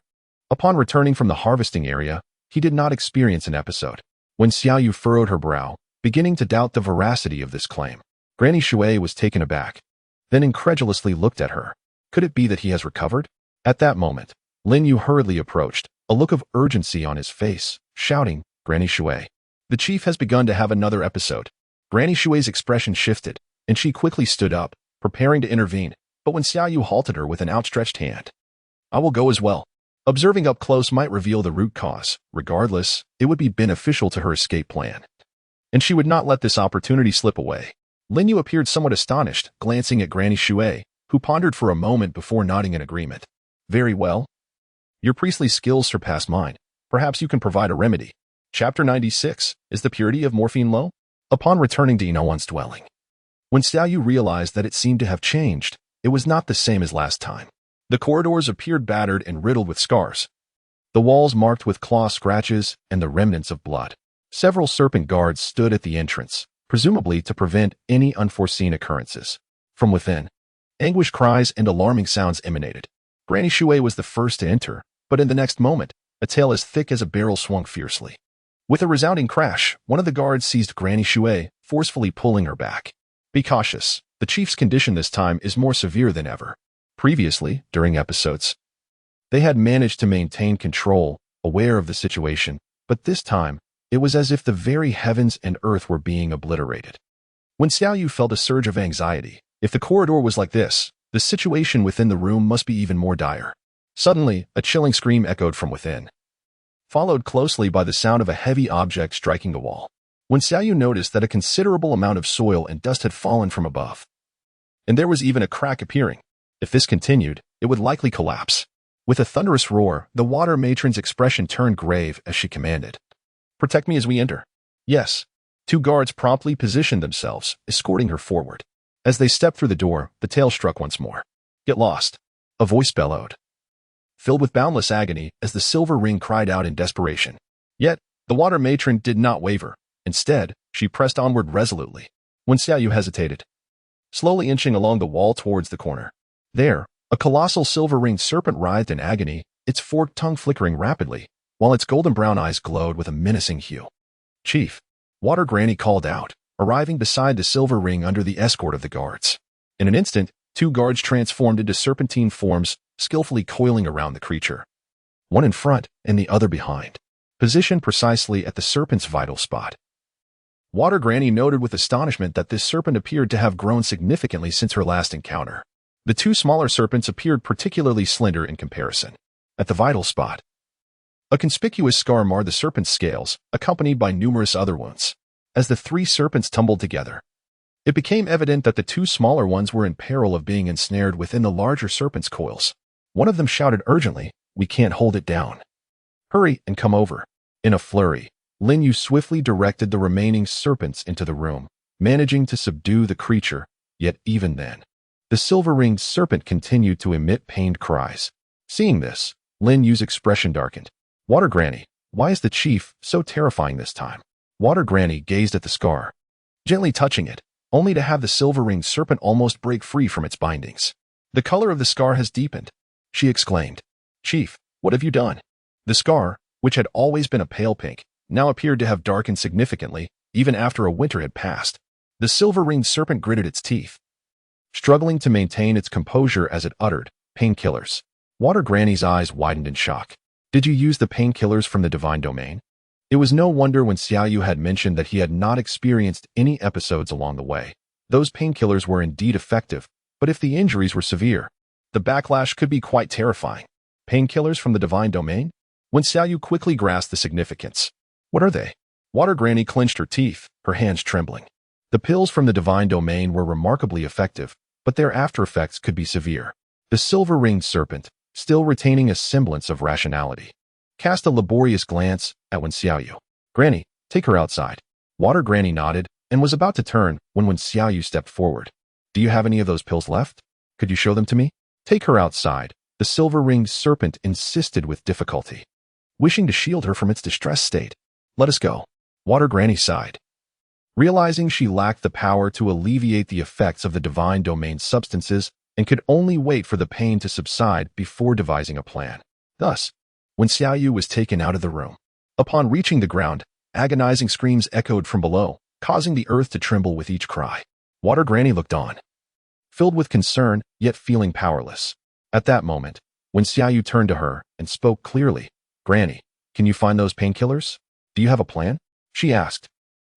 upon returning from the harvesting area, he did not experience an episode. When Xiaoyu furrowed her brow, beginning to doubt the veracity of this claim, Granny Shui was taken aback, then incredulously looked at her. Could it be that he has recovered? At that moment, Lin Yu hurriedly approached, a look of urgency on his face, shouting, Granny Shui, the chief has begun to have another episode. Granny Shui's expression shifted, and she quickly stood up, preparing to intervene, but when Xiaoyu halted her with an outstretched hand, I will go as well. Observing up close might reveal the root cause. Regardless, it would be beneficial to her escape plan, and she would not let this opportunity slip away. Lin Yu appeared somewhat astonished, glancing at Granny Shui, who pondered for a moment before nodding in agreement. Very well. Your priestly skills surpass mine. Perhaps you can provide a remedy. Chapter 96. Is the purity of morphine low? Upon returning to Inhuan's dwelling, when Xiaoyu realized that it seemed to have changed, it was not the same as last time. The corridors appeared battered and riddled with scars, the walls marked with claw scratches and the remnants of blood. Several serpent guards stood at the entrance, presumably to prevent any unforeseen occurrences. From within, anguished cries and alarming sounds emanated. Granny Shui was the first to enter, but in the next moment, a tail as thick as a barrel swung fiercely. With a resounding crash, one of the guards seized Granny Shui, forcefully pulling her back. Be cautious. The chief's condition this time is more severe than ever. Previously, during episodes, they had managed to maintain control, aware of the situation, but this time, it was as if the very heavens and earth were being obliterated. When Xiaoyu felt a surge of anxiety, if the corridor was like this, the situation within the room must be even more dire. Suddenly, a chilling scream echoed from within, followed closely by the sound of a heavy object striking the wall. When Xiaoyu noticed that a considerable amount of soil and dust had fallen from above, and there was even a crack appearing. If this continued, it would likely collapse. With a thunderous roar, the water matron's expression turned grave as she commanded, Protect me as we enter. Yes. 2 guards promptly positioned themselves, escorting her forward. As they stepped through the door, the tail struck once more. Get lost. A voice bellowed, filled with boundless agony as the silver ring cried out in desperation. Yet, the water matron did not waver. Instead, she pressed onward resolutely. When Xiaoyu hesitated, slowly inching along the wall towards the corner, there, a colossal silver-ringed serpent writhed in agony, its forked tongue flickering rapidly, while its golden brown eyes glowed with a menacing hue. Chief, Water Granny called out, arriving beside the silver ring under the escort of the guards. In an instant, 2 guards transformed into serpentine forms, skillfully coiling around the creature, one in front and the other behind, positioned precisely at the serpent's vital spot. Water Granny noted with astonishment that this serpent appeared to have grown significantly since her last encounter. The 2 smaller serpents appeared particularly slender in comparison. At the vital spot, a conspicuous scar marred the serpent's scales, accompanied by numerous other wounds. As the 3 serpents tumbled together, It became evident that the two smaller ones were in peril of being ensnared within the larger serpent's coils. One of them shouted urgently, "We can't hold it down. Hurry and come over." In a flurry, Lin Yu swiftly directed the remaining serpents into the room, managing to subdue the creature, yet even then, the silver-ringed serpent continued to emit pained cries. Seeing this, Lin Yu's expression darkened. "Water Granny, why is the chief so terrifying this time?" Water Granny gazed at the scar, gently touching it, only to have the silver-ringed serpent almost break free from its bindings. "The color of the scar has deepened," she exclaimed. "Chief, what have you done?" The scar, which had always been a pale pink, now appeared to have darkened significantly, even after a winter had passed. The silver-ringed serpent gritted its teeth, struggling to maintain its composure as it uttered, "Painkillers." Water Granny's eyes widened in shock. "Did you use the painkillers from the divine domain?" It was no wonder when Xiaoyu had mentioned that he had not experienced any episodes along the way. Those painkillers were indeed effective, but if the injuries were severe, the backlash could be quite terrifying. Painkillers from the divine domain? When Xiaoyu quickly grasped the significance. "What are they?" Water Granny clenched her teeth, her hands trembling. The pills from the divine domain were remarkably effective, but their after-effects could be severe. The silver-ringed serpent, still retaining a semblance of rationality, cast a laborious glance at Wen Xiaoyu. "Granny, take her outside." Water Granny nodded and was about to turn when Wen Xiaoyu stepped forward. "Do you have any of those pills left? Could you show them to me?" "Take her outside," the silver-ringed serpent insisted with difficulty, wishing to shield her from its distressed state. "Let us go." Water Granny sighed, realizing she lacked the power to alleviate the effects of the divine domain substances and could only wait for the pain to subside before devising a plan. Thus, when Xiaoyu was taken out of the room, upon reaching the ground, agonizing screams echoed from below, causing the earth to tremble with each cry. Water Granny looked on, filled with concern, yet feeling powerless. At that moment, when Xiaoyu turned to her and spoke clearly, "Granny, can you find those painkillers? Do you have a plan?" she asked.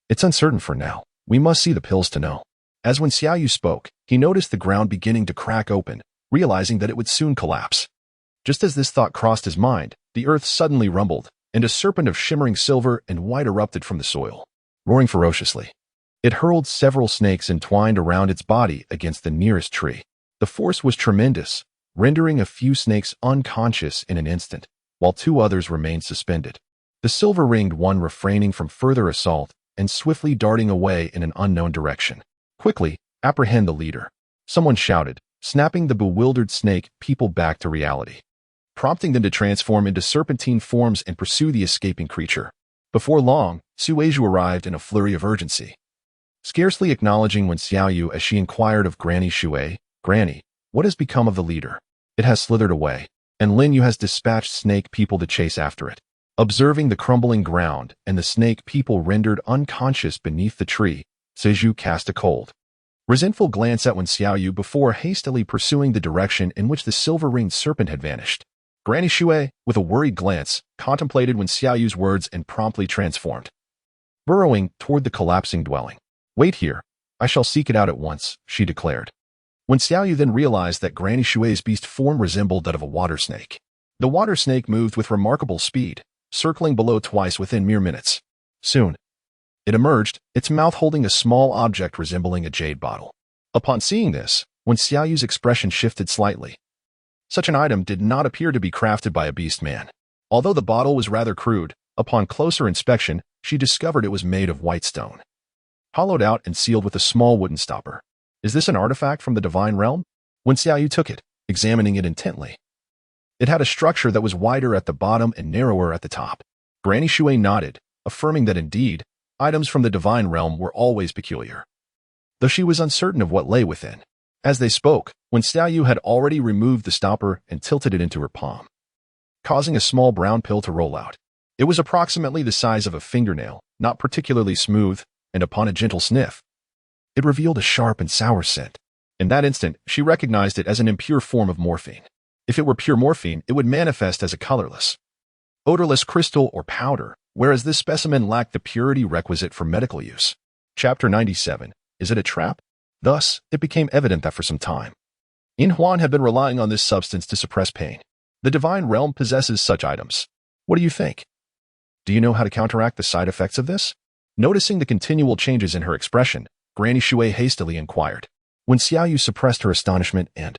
"It's uncertain for now. We must see the pills to know." As when Xiaoyu spoke, he noticed the ground beginning to crack open, realizing that it would soon collapse. Just as this thought crossed his mind, the earth suddenly rumbled, and a serpent of shimmering silver and white erupted from the soil, roaring ferociously. It hurled several snakes entwined around its body against the nearest tree. The force was tremendous, rendering a few snakes unconscious in an instant, while two others remained suspended. The silver-ringed one refraining from further assault and swiftly darting away in an unknown direction. "Quickly, apprehend the leader," someone shouted, snapping the bewildered snake people back to reality, prompting them to transform into serpentine forms and pursue the escaping creature. Before long, Sueju arrived in a flurry of urgency, scarcely acknowledging Wen Xiaoyu as she inquired of Granny Shui, "Granny, what has become of the leader?" "It has slithered away, and Lin Yu has dispatched snake people to chase after it." Observing the crumbling ground and the snake people rendered unconscious beneath the tree, Sueju cast a cold, resentful glance at Wen Xiaoyu before hastily pursuing the direction in which the silver-ringed serpent had vanished. Granny Shui, with a worried glance, contemplated Wen Xiaoyu's words and promptly transformed, burrowing toward the collapsing dwelling. "Wait here. I shall seek it out at once," she declared. Wen Xiaoyu then realized that Granny Shui's beast form resembled that of a water snake. The water snake moved with remarkable speed, circling below twice within mere minutes. Soon, it emerged, its mouth holding a small object resembling a jade bottle. Upon seeing this, Wen Xiaoyu's expression shifted slightly. Such an item did not appear to be crafted by a beast man. Although the bottle was rather crude, upon closer inspection, she discovered it was made of white stone, hollowed out and sealed with a small wooden stopper. "Is this an artifact from the divine realm?" Wen Xiaoyu took it, examining it intently. It had a structure that was wider at the bottom and narrower at the top. Granny Shui nodded, affirming that indeed, items from the divine realm were always peculiar, though she was uncertain of what lay within. As they spoke, Wen Xiaoyu had already removed the stopper and tilted it into her palm, causing a small brown pill to roll out. It was approximately the size of a fingernail, not particularly smooth, and upon a gentle sniff, it revealed a sharp and sour scent. In that instant, she recognized it as an impure form of morphine. If it were pure morphine, it would manifest as a colorless, odorless crystal or powder, whereas this specimen lacked the purity requisite for medical use. Chapter 97. Is it a trap? Thus, it became evident that for some time, Yin Huan had been relying on this substance to suppress pain. The divine realm possesses such items. What do you think? Do you know how to counteract the side effects of this? Noticing the continual changes in her expression, Granny Shui hastily inquired, when Xiaoyu suppressed her astonishment and,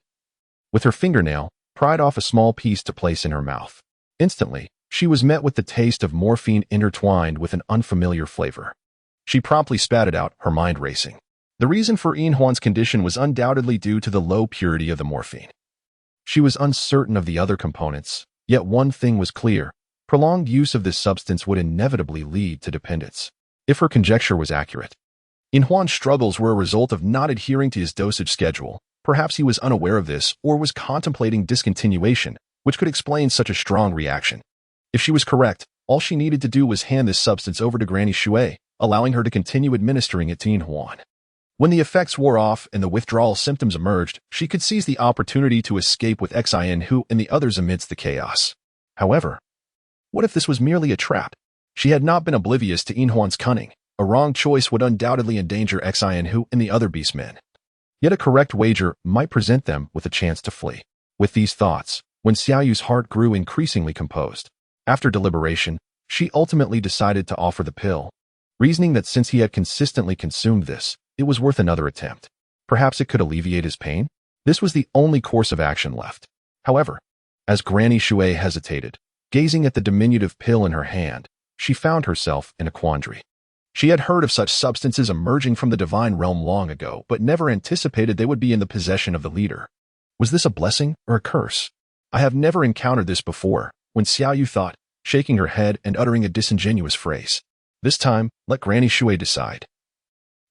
with her fingernail, pried off a small piece to place in her mouth. Instantly, she was met with the taste of morphine intertwined with an unfamiliar flavor. She promptly spat it out, her mind racing. The reason for Yin Huan's condition was undoubtedly due to the low purity of the morphine. She was uncertain of the other components, yet one thing was clear: prolonged use of this substance would inevitably lead to dependence. If her conjecture was accurate, Yin Huan's struggles were a result of not adhering to his dosage schedule. Perhaps he was unaware of this or was contemplating discontinuation, which could explain such a strong reaction. If she was correct, all she needed to do was hand this substance over to Granny Shui, allowing her to continue administering it to Yin Huan. When the effects wore off and the withdrawal symptoms emerged, she could seize the opportunity to escape with Xin Hu and the others amidst the chaos. However, what if this was merely a trap? She had not been oblivious to Yin Huan's cunning. A wrong choice would undoubtedly endanger Xin Hu and the other beastmen. Yet a correct wager might present them with a chance to flee. With these thoughts, when Xiaoyu's heart grew increasingly composed, after deliberation, she ultimately decided to offer the pill, reasoning that since he had consistently consumed this, it was worth another attempt. Perhaps it could alleviate his pain? This was the only course of action left. However, as Granny Shui hesitated, gazing at the diminutive pill in her hand, she found herself in a quandary. She had heard of such substances emerging from the divine realm long ago, but never anticipated they would be in the possession of the leader. Was this a blessing or a curse? I have never encountered this before, when Xiaoyu thought, shaking her head and uttering a disingenuous phrase. This time, let Granny Shui decide.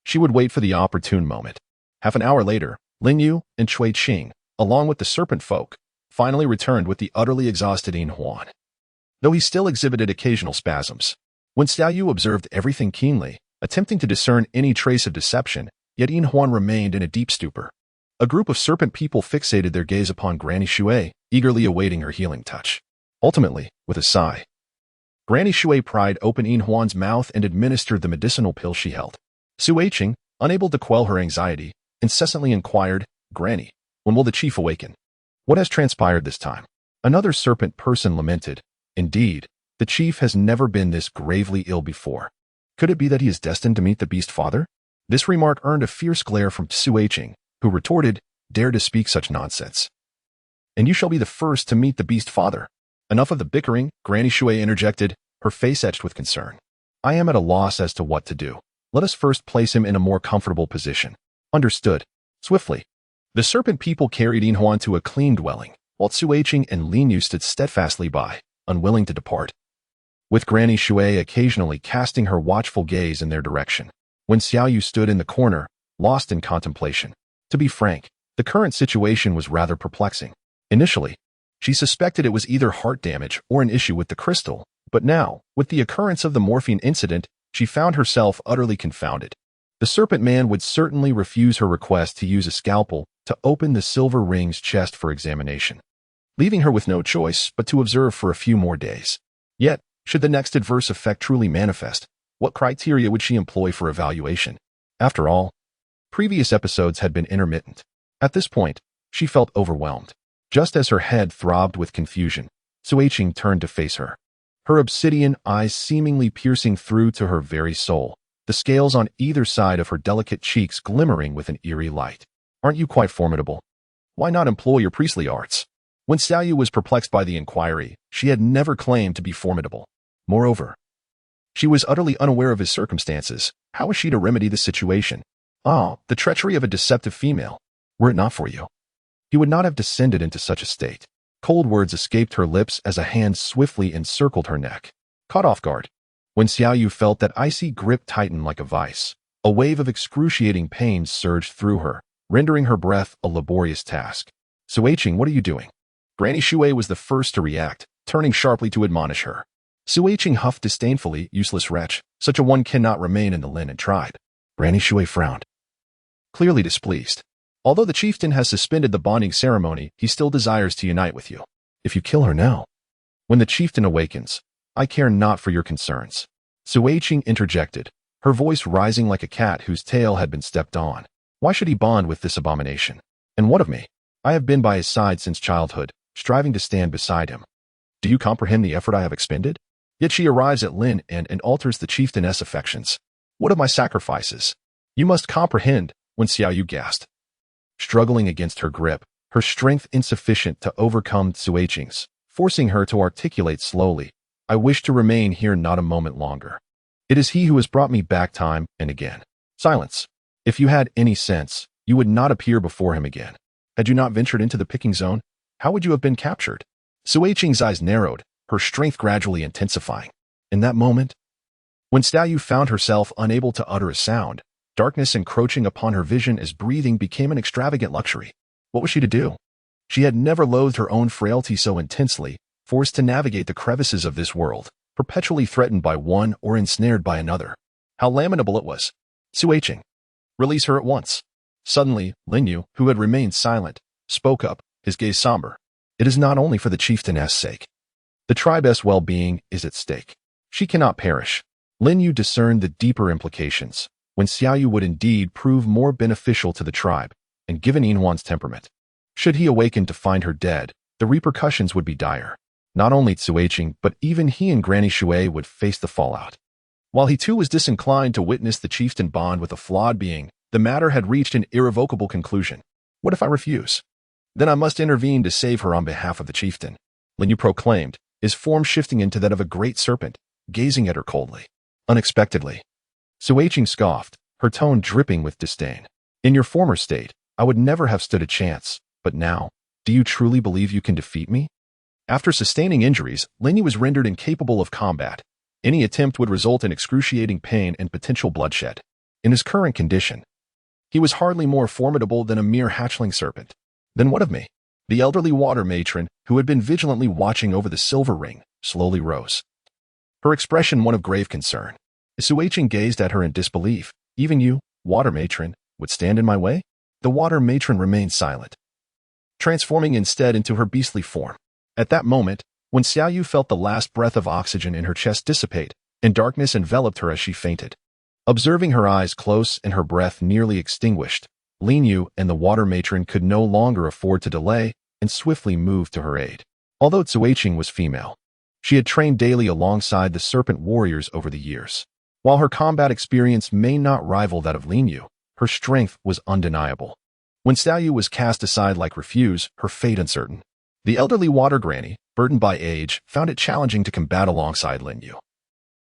She would wait for the opportune moment. Half an hour later, Lin Yu and Cui Qing, along with the serpent folk, finally returned with the utterly exhausted Yin Huan. Though he still exhibited occasional spasms, when Xiaoyu observed everything keenly, attempting to discern any trace of deception, yet Yin Huan remained in a deep stupor. A group of serpent people fixated their gaze upon Granny Shui, eagerly awaiting her healing touch. Ultimately, with a sigh, Granny Shui pried open Yin Huan's mouth and administered the medicinal pill she held. Sui Qing, unable to quell her anxiety, incessantly inquired, "Granny, when will the chief awaken? What has transpired this time?" Another serpent person lamented, "Indeed, the chief has never been this gravely ill before. Could it be that he is destined to meet the beast father?" This remark earned a fierce glare from Sui Qing, who retorted, "Dare to speak such nonsense. And you shall be the first to meet the beast father." "Enough of the bickering," Granny Shui interjected, her face etched with concern. "I am at a loss as to what to do. Let us first place him in a more comfortable position." "Understood." Swiftly, the serpent people carried Yin Huan to a clean dwelling, while Sui Qing and Lin Yu stood steadfastly by, unwilling to depart, with Granny Shui occasionally casting her watchful gaze in their direction. When Xiaoyu stood in the corner, lost in contemplation. To be frank, the current situation was rather perplexing. Initially, she suspected it was either heart damage or an issue with the crystal, but now, with the occurrence of the morphine incident, she found herself utterly confounded. The serpent man would certainly refuse her request to use a scalpel to open the silver ring's chest for examination, leaving her with no choice but to observe for a few more days. Yet, should the next adverse effect truly manifest, what criteria would she employ for evaluation? After all, previous episodes had been intermittent. At this point, she felt overwhelmed. Just as her head throbbed with confusion, Sui Qing turned to face her, her obsidian eyes seemingly piercing through to her very soul, the scales on either side of her delicate cheeks glimmering with an eerie light. "Aren't you quite formidable? Why not employ your priestly arts?" When Xiaoyu was perplexed by the inquiry, she had never claimed to be formidable. Moreover, she was utterly unaware of his circumstances. How was she to remedy the situation? The treachery of a deceptive female. Were it not for you, he would not have descended into such a state. Cold words escaped her lips as a hand swiftly encircled her neck. Caught off guard, when Xiaoyu felt that icy grip tighten like a vice, a wave of excruciating pain surged through her, rendering her breath a laborious task. "Sui Qing, what are you doing?" Granny Shui was the first to react, turning sharply to admonish her. Sui Qing huffed disdainfully, "Useless wretch, such a one cannot remain in the Lin tribe." Granny Shui frowned, clearly displeased. "Although the chieftain has suspended the bonding ceremony, he still desires to unite with you. If you kill her now, when the chieftain awakens, I care not for your concerns." Sui Qing interjected, her voice rising like a cat whose tail had been stepped on. "Why should he bond with this abomination? And what of me? I have been by his side since childhood, striving to stand beside him. Do you comprehend the effort I have expended? Yet she arrives at Lin and alters the chieftainess' affections. What of my sacrifices? You must comprehend, Wen Xiaoyu gasped, struggling against her grip, her strength insufficient to overcome Suiqing's, forcing her to articulate slowly, I wish to remain here not a moment longer. It is he who has brought me back time and again. Silence. If you had any sense, you would not appear before him again. Had you not ventured into the picking zone, how would you have been captured? Suiqing's eyes narrowed, her strength gradually intensifying. In that moment, when Xiaoyu found herself unable to utter a sound, darkness encroaching upon her vision as breathing became an extravagant luxury. What was she to do? She had never loathed her own frailty so intensely, forced to navigate the crevices of this world, perpetually threatened by one or ensnared by another. How lamentable it was. Suiqing. Release her at once. Suddenly, Linyu, who had remained silent, spoke up, his gaze somber. It is not only for the chieftainess' sake. The tribe's well-being is at stake. She cannot perish. Linyu discerned the deeper implications, when Xiaoyu would indeed prove more beneficial to the tribe, and given Yinhuan's temperament. Should he awaken to find her dead, the repercussions would be dire. Not only Suiqing, but even he and Granny Shui would face the fallout. While he too was disinclined to witness the chieftain bond with a flawed being, the matter had reached an irrevocable conclusion. What if I refuse? Then I must intervene to save her on behalf of the chieftain. Linyu proclaimed, his form shifting into that of a great serpent, gazing at her coldly. Unexpectedly. Suiqing scoffed, her tone dripping with disdain. In your former state, I would never have stood a chance, but now, do you truly believe you can defeat me? After sustaining injuries, Linyu was rendered incapable of combat. Any attempt would result in excruciating pain and potential bloodshed. In his current condition, he was hardly more formidable than a mere hatchling serpent. Then what of me? The elderly water matron, who had been vigilantly watching over the silver ring, slowly rose. Her expression one of grave concern. Suiqing gazed at her in disbelief. Even you, water matron, would stand in my way? The water matron remained silent, transforming instead into her beastly form. At that moment, when Xiaoyu felt the last breath of oxygen in her chest dissipate, and darkness enveloped her as she fainted. Observing her eyes close and her breath nearly extinguished, Linyu and the water matron could no longer afford to delay and swiftly moved to her aid. Although Suiqing was female, she had trained daily alongside the serpent warriors over the years. While her combat experience may not rival that of Linyu, her strength was undeniable. When Xiaoyu was cast aside like refuse, her fate uncertain, the elderly water granny, burdened by age, found it challenging to combat alongside Linyu,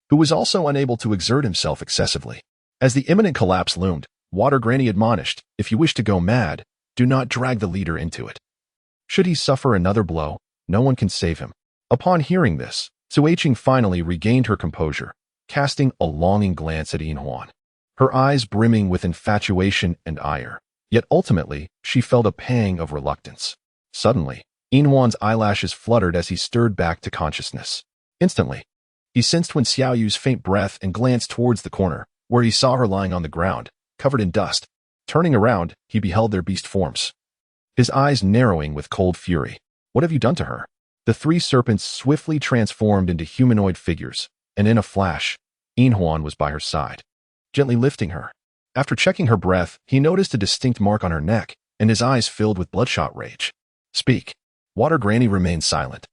who was also unable to exert himself excessively. As the imminent collapse loomed, Water Granny admonished, if you wish to go mad, do not drag the leader into it. Should he suffer another blow, no one can save him. Upon hearing this, Suiqing finally regained her composure, casting a longing glance at Yinhuan, her eyes brimming with infatuation and ire. Yet ultimately, she felt a pang of reluctance. Suddenly, Yinhuan's eyelashes fluttered as he stirred back to consciousness. Instantly, he sensed Wen Xiaoyu's faint breath and glanced towards the corner, where he saw her lying on the ground, covered in dust. Turning around, he beheld their beast forms, his eyes narrowing with cold fury. What have you done to her? The three serpents swiftly transformed into humanoid figures, and in a flash, Yinhuan was by her side, gently lifting her. After checking her breath, he noticed a distinct mark on her neck, and his eyes filled with bloodshot rage. Speak. Water Granny remained silent,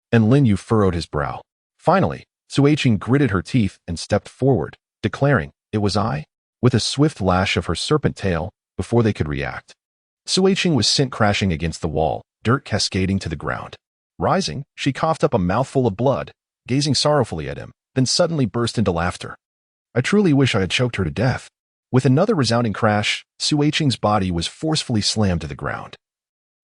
and Linyu furrowed his brow. Finally, Suiqing gritted her teeth and stepped forward, declaring, it was I, with a swift lash of her serpent tail. Before they could react, Suiqing was sent crashing against the wall, dirt cascading to the ground. Rising, she coughed up a mouthful of blood, gazing sorrowfully at him, then suddenly burst into laughter. I truly wish I had choked her to death. With another resounding crash, Suiqing's body was forcefully slammed to the ground,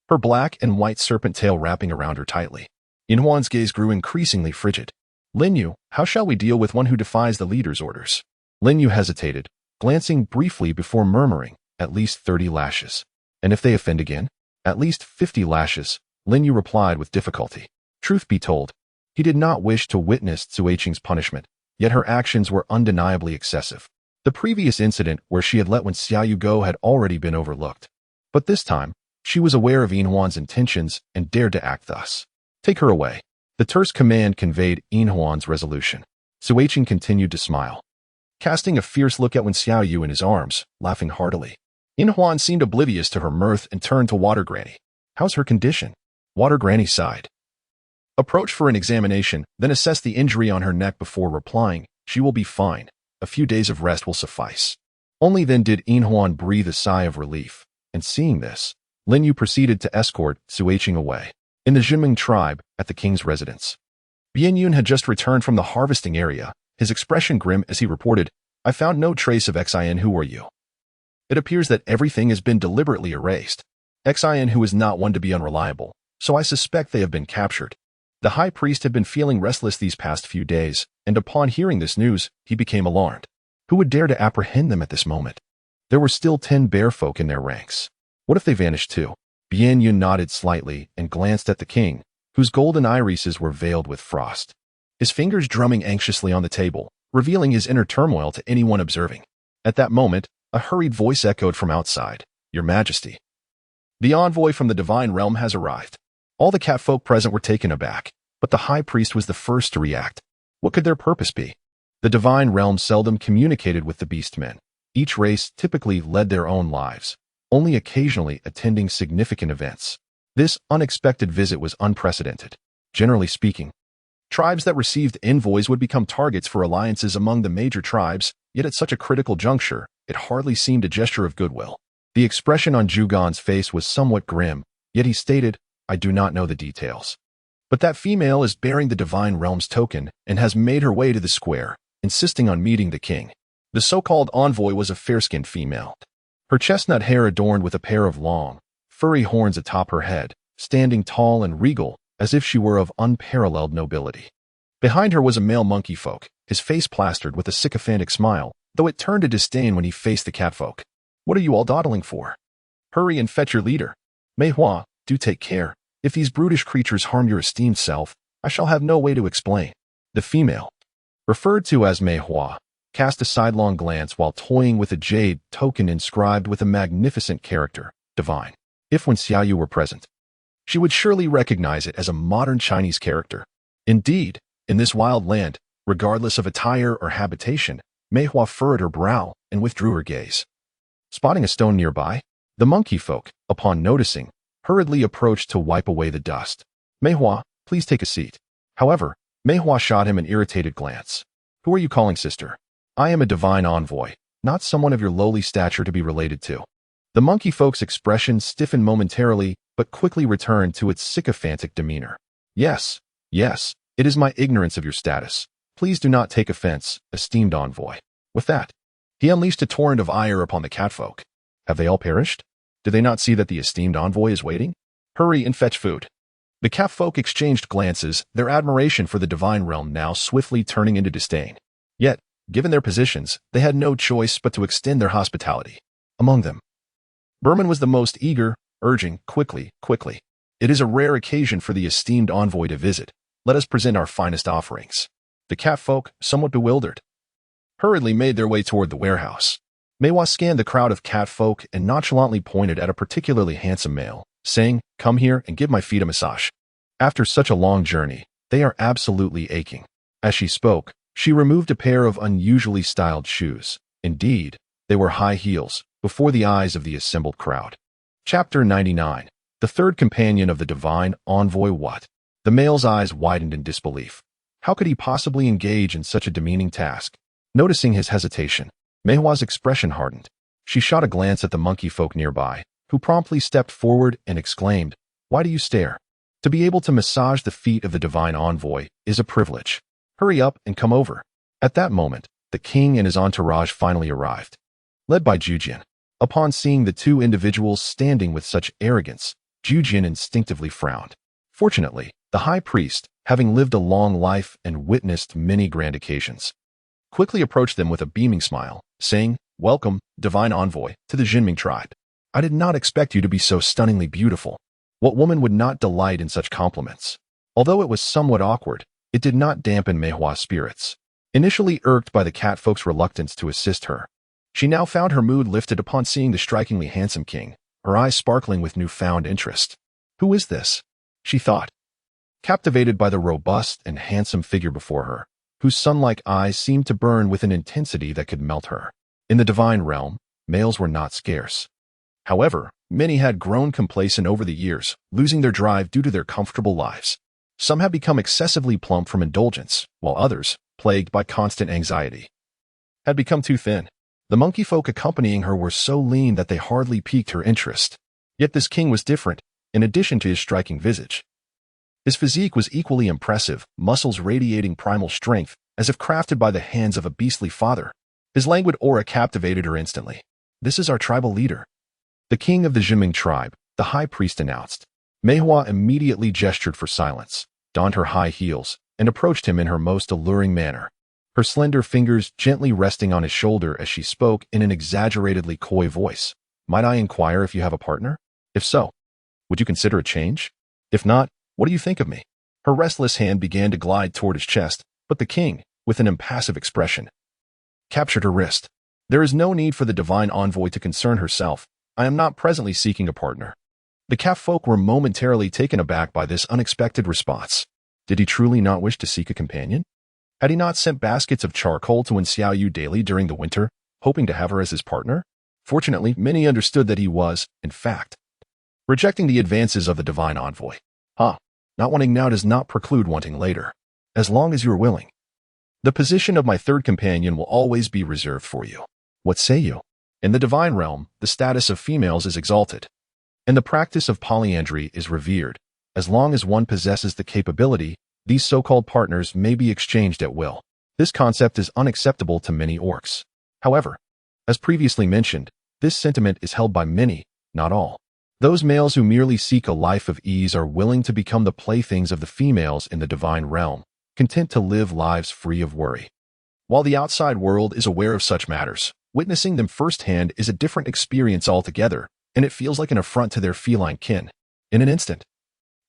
her black and white serpent tail wrapping around her tightly. Yinhuan's gaze grew increasingly frigid. Linyu, how shall we deal with one who defies the leader's orders? Linyu hesitated, glancing briefly before murmuring, at least 30 lashes. And if they offend again? At least 50 lashes, Linyu replied with difficulty. Truth be told, he did not wish to witness Suiqing's punishment, yet her actions were undeniably excessive. The previous incident where she had let Wen Xiaoyu go had already been overlooked. But this time, she was aware of Yinhuan's intentions and dared to act thus. Take her away. The terse command conveyed Yinhuan's resolution. Suiqing continued to smile, casting a fierce look at Wen Xiaoyu in his arms, laughing heartily. Yinhuan seemed oblivious to her mirth and turned to Water Granny. How's her condition? Water Granny sighed. Approach for an examination, then assess the injury on her neck before replying. She will be fine. A few days of rest will suffice. Only then did Inhuan breathe a sigh of relief, and seeing this, Lin Yu proceeded to escort Suiqing away. In the Jinming tribe, at the king's residence, Bian Yun had just returned from the harvesting area, his expression grim as he reported, "I found no trace of Xin. Who are you? It appears that everything has been deliberately erased. Xin who is not one to be unreliable, so I suspect they have been captured." The high priest had been feeling restless these past few days, and upon hearing this news, he became alarmed. Who would dare to apprehend them at this moment? There were still 10 bear folk in their ranks. What if they vanished too? Bian Yun nodded slightly and glanced at the king, whose golden irises were veiled with frost, his fingers drumming anxiously on the table, revealing his inner turmoil to anyone observing. At that moment, a hurried voice echoed from outside, "Your Majesty, the envoy from the divine realm has arrived." All the cat folk present were taken aback, but the high priest was the first to react. What could their purpose be? The divine realm seldom communicated with the beastmen. Each race typically led their own lives, only occasionally attending significant events. This unexpected visit was unprecedented. Generally speaking, tribes that received envoys would become targets for alliances among the major tribes, yet at such a critical juncture, it hardly seemed a gesture of goodwill. The expression on Zhugan's face was somewhat grim, yet he stated, "I do not know the details. But that female is bearing the divine realm's token and has made her way to the square, insisting on meeting the king." The so-called envoy was a fair-skinned female, her chestnut hair adorned with a pair of long, furry horns atop her head, standing tall and regal, as if she were of unparalleled nobility. Behind her was a male monkey folk, his face plastered with a sycophantic smile, though it turned to disdain when he faced the catfolk. "What are you all dawdling for? Hurry and fetch your leader. Mei Hua, do take care. If these brutish creatures harm your esteemed self, I shall have no way to explain." The female, referred to as Mei Hua, cast a sidelong glance while toying with a jade token inscribed with a magnificent character, "Divine." If when Xiaoyu were present, she would surely recognize it as a modern Chinese character. Indeed, in this wild land, regardless of attire or habitation, Mei Hua furrowed her brow and withdrew her gaze. Spotting a stone nearby, the monkey folk, upon noticing, hurriedly approached to wipe away the dust. "Mei Hua, please take a seat." However, Mei Hua shot him an irritated glance. "Who are you calling sister? I am a divine envoy, not someone of your lowly stature to be related to." The monkey folk's expression stiffened momentarily, but quickly returned to its sycophantic demeanor. Yes, it is my ignorance of your status. Please do not take offense, esteemed envoy." With that, he unleashed a torrent of ire upon the catfolk. Have they all perished? Do they not see that the esteemed envoy is waiting? Hurry and fetch food. The catfolk exchanged glances, their admiration for the divine realm now swiftly turning into disdain. Yet, given their positions, they had no choice but to extend their hospitality. Among them, Berman was the most eager, urging, "Quickly, quickly. It is a rare occasion for the esteemed envoy to visit. Let us present our finest offerings." The catfolk, somewhat bewildered, hurriedly made their way toward the warehouse. Mei Hua scanned the crowd of catfolk and nonchalantly pointed at a particularly handsome male, saying, "Come here and give my feet a massage. After such a long journey, they are absolutely aching." As she spoke, she removed a pair of unusually styled shoes. Indeed, they were high heels, before the eyes of the assembled crowd. Chapter 99. The third companion of the divine envoy. What? The male's eyes widened in disbelief. How could he possibly engage in such a demeaning task? Noticing his hesitation, Mei Hua's expression hardened. She shot a glance at the monkey folk nearby, who promptly stepped forward and exclaimed, "Why do you stare? To be able to massage the feet of the divine envoy is a privilege. Hurry up and come over." At that moment, the king and his entourage finally arrived, led by Zhujian. Upon seeing the two individuals standing with such arrogance, Zhujian instinctively frowned. Fortunately, the high priest, having lived a long life and witnessed many grand occasions, quickly approached them with a beaming smile, saying, "Welcome, divine envoy, to the Jinming tribe. I did not expect you to be so stunningly beautiful." What woman would not delight in such compliments? Although it was somewhat awkward, it did not dampen Mei Hua's spirits. Initially irked by the catfolk's reluctance to assist her, she now found her mood lifted upon seeing the strikingly handsome king, her eyes sparkling with newfound interest. "Who is this?" she thought, captivated by the robust and handsome figure before her, whose sun-like eyes seemed to burn with an intensity that could melt her. In the divine realm, males were not scarce. However, many had grown complacent over the years, losing their drive due to their comfortable lives. Some had become excessively plump from indulgence, while others, plagued by constant anxiety, had become too thin. The monkey folk accompanying her were so lean that they hardly piqued her interest. Yet this king was different, in addition to his striking visage. His physique was equally impressive, muscles radiating primal strength, as if crafted by the hands of a beastly father. His languid aura captivated her instantly. "This is our tribal leader." The king of the Jiming tribe, the high priest, announced. Meihua immediately gestured for silence, donned her high heels, and approached him in her most alluring manner, her slender fingers gently resting on his shoulder as she spoke in an exaggeratedly coy voice. "Might I inquire if you have a partner? If so, would you consider a change? If not, what do you think of me?" Her restless hand began to glide toward his chest, but the king, with an impassive expression, captured her wrist. "There is no need for the divine envoy to concern herself. I am not presently seeking a partner." The Cap folk were momentarily taken aback by this unexpected response. Did he truly not wish to seek a companion? Had he not sent baskets of charcoal to Xiaoyu daily during the winter, hoping to have her as his partner? Fortunately, many understood that he was, in fact, rejecting the advances of the divine envoy. Not wanting now does not preclude wanting later, as long as you are willing. The position of my third companion will always be reserved for you. What say you? In the divine realm, the status of females is exalted, and the practice of polyandry is revered. As long as one possesses the capability, these so-called partners may be exchanged at will. This concept is unacceptable to many orcs. However, as previously mentioned, this sentiment is held by many, not all. Those males who merely seek a life of ease are willing to become the playthings of the females in the divine realm, content to live lives free of worry. While the outside world is aware of such matters, witnessing them firsthand is a different experience altogether, and it feels like an affront to their feline kin. In an instant,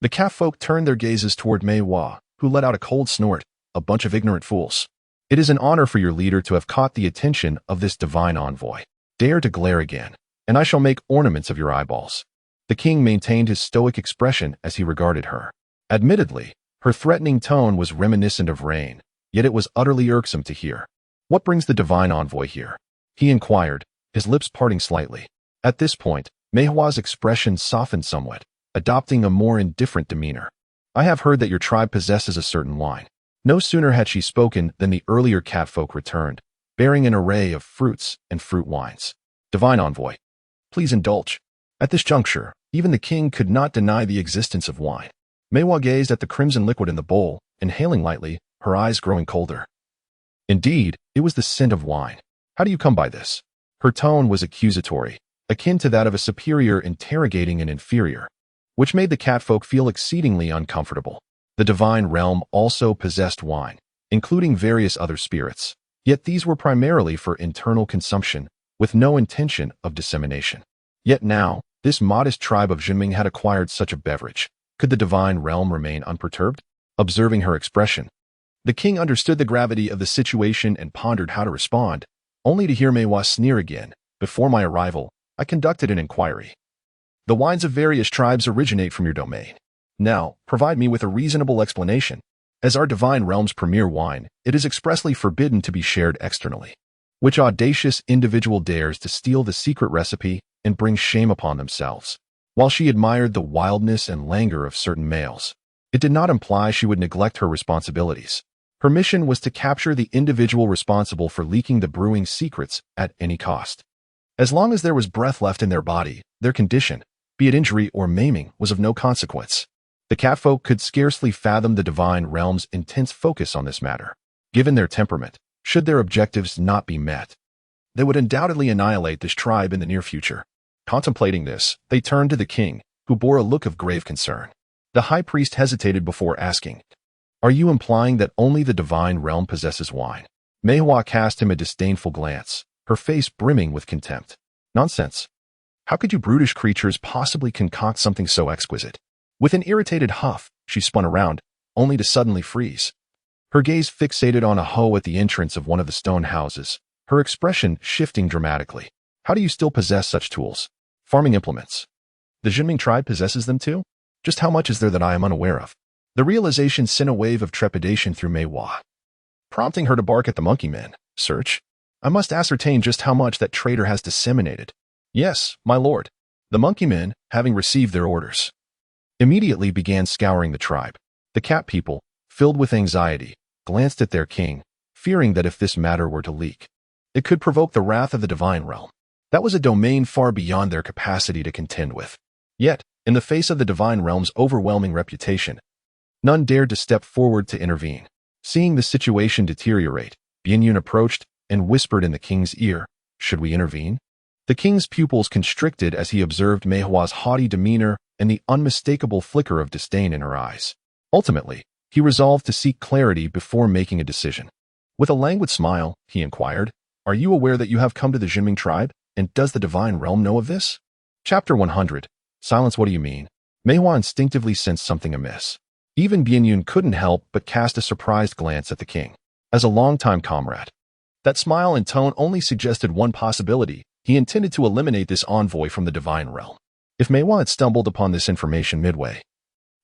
the Cap folk turned their gazes toward Mei Hua, who let out a cold snort. "A bunch of ignorant fools. It is an honor for your leader to have caught the attention of this divine envoy. Dare to glare again, and I shall make ornaments of your eyeballs." The king maintained his stoic expression as he regarded her. Admittedly, her threatening tone was reminiscent of rain, yet it was utterly irksome to hear. "What brings the divine envoy here?" he inquired, his lips parting slightly. At this point, Meihua's expression softened somewhat, adopting a more indifferent demeanor. "I have heard that your tribe possesses a certain wine." No sooner had she spoken than the earlier cat folk returned, bearing an array of fruits and fruit wines. "Divine envoy, please indulge." At this juncture, even the king could not deny the existence of wine. Meihua gazed at the crimson liquid in the bowl, inhaling lightly, her eyes growing colder. Indeed, it was the scent of wine. "How do you come by this?" Her tone was accusatory, akin to that of a superior interrogating an inferior, which made the catfolk feel exceedingly uncomfortable. The divine realm also possessed wine, including various other spirits, yet these were primarily for internal consumption, with no intention of dissemination. Yet now, this modest tribe of Jinming had acquired such a beverage. Could the divine realm remain unperturbed? Observing her expression, the king understood the gravity of the situation and pondered how to respond, only to hear Meihua sneer again. "Before my arrival, I conducted an inquiry. The wines of various tribes originate from your domain. Now, provide me with a reasonable explanation. As our divine realm's premier wine, it is expressly forbidden to be shared externally. Which audacious individual dares to steal the secret recipe and bring shame upon themselves?" While she admired the wildness and languor of certain males, it did not imply she would neglect her responsibilities. Her mission was to capture the individual responsible for leaking the brewing secrets at any cost. As long as there was breath left in their body, their condition, be it injury or maiming, was of no consequence. The catfolk could scarcely fathom the divine realm's intense focus on this matter. Given their temperament, should their objectives not be met, they would undoubtedly annihilate this tribe in the near future. Contemplating this, they turned to the king, who bore a look of grave concern. The high priest hesitated before asking, "Are you implying that only the divine realm possesses wine?" Meihua cast him a disdainful glance, her face brimming with contempt. "Nonsense. How could you brutish creatures possibly concoct something so exquisite?" With an irritated huff, she spun around, only to suddenly freeze. Her gaze fixated on a hoe at the entrance of one of the stone houses, her expression shifting dramatically. "How do you still possess such tools? Farming implements. The Jinming tribe possesses them too? Just how much is there that I am unaware of?" The realization sent a wave of trepidation through Meihua, prompting her to bark at the monkey men. "Search? I must ascertain just how much that traitor has disseminated." "Yes, my lord." The monkey men, having received their orders, immediately began scouring the tribe. The cat people, filled with anxiety, glanced at their king, fearing that if this matter were to leak, It could provoke the wrath of the divine realm. That was a domain far beyond their capacity to contend with. Yet, in the face of the divine realm's overwhelming reputation, none dared to step forward to intervene. Seeing the situation deteriorate, Bianyun approached and whispered in the king's ear, "Should we intervene?" The king's pupils constricted as he observed Mei Hua's haughty demeanor and the unmistakable flicker of disdain in her eyes. Ultimately, he resolved to seek clarity before making a decision. With a languid smile, he inquired, "Are you aware that you have come to the Jinming tribe, and does the divine realm know of this?" Chapter 100. Silence. What do you mean? Mei Hua instinctively sensed something amiss. Even Bianyun couldn't help but cast a surprised glance at the king. As a longtime comrade, that smile and tone only suggested one possibility. He intended to eliminate this envoy from the divine realm. If Mei Hua had stumbled upon this information midway,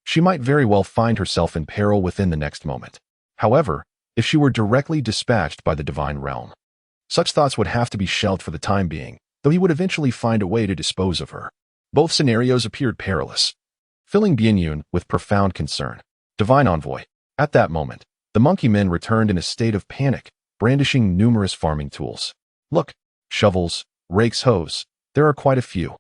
she might very well find herself in peril within the next moment. However, if she were directly dispatched by the divine realm, such thoughts would have to be shelved for the time being, though he would eventually find a way to dispose of her. Both scenarios appeared perilous, filling Bianyun with profound concern. Divine envoy. At that moment, the monkey men returned in a state of panic, brandishing numerous farming tools. "Look, shovels, rakes, hoes. There are quite a few."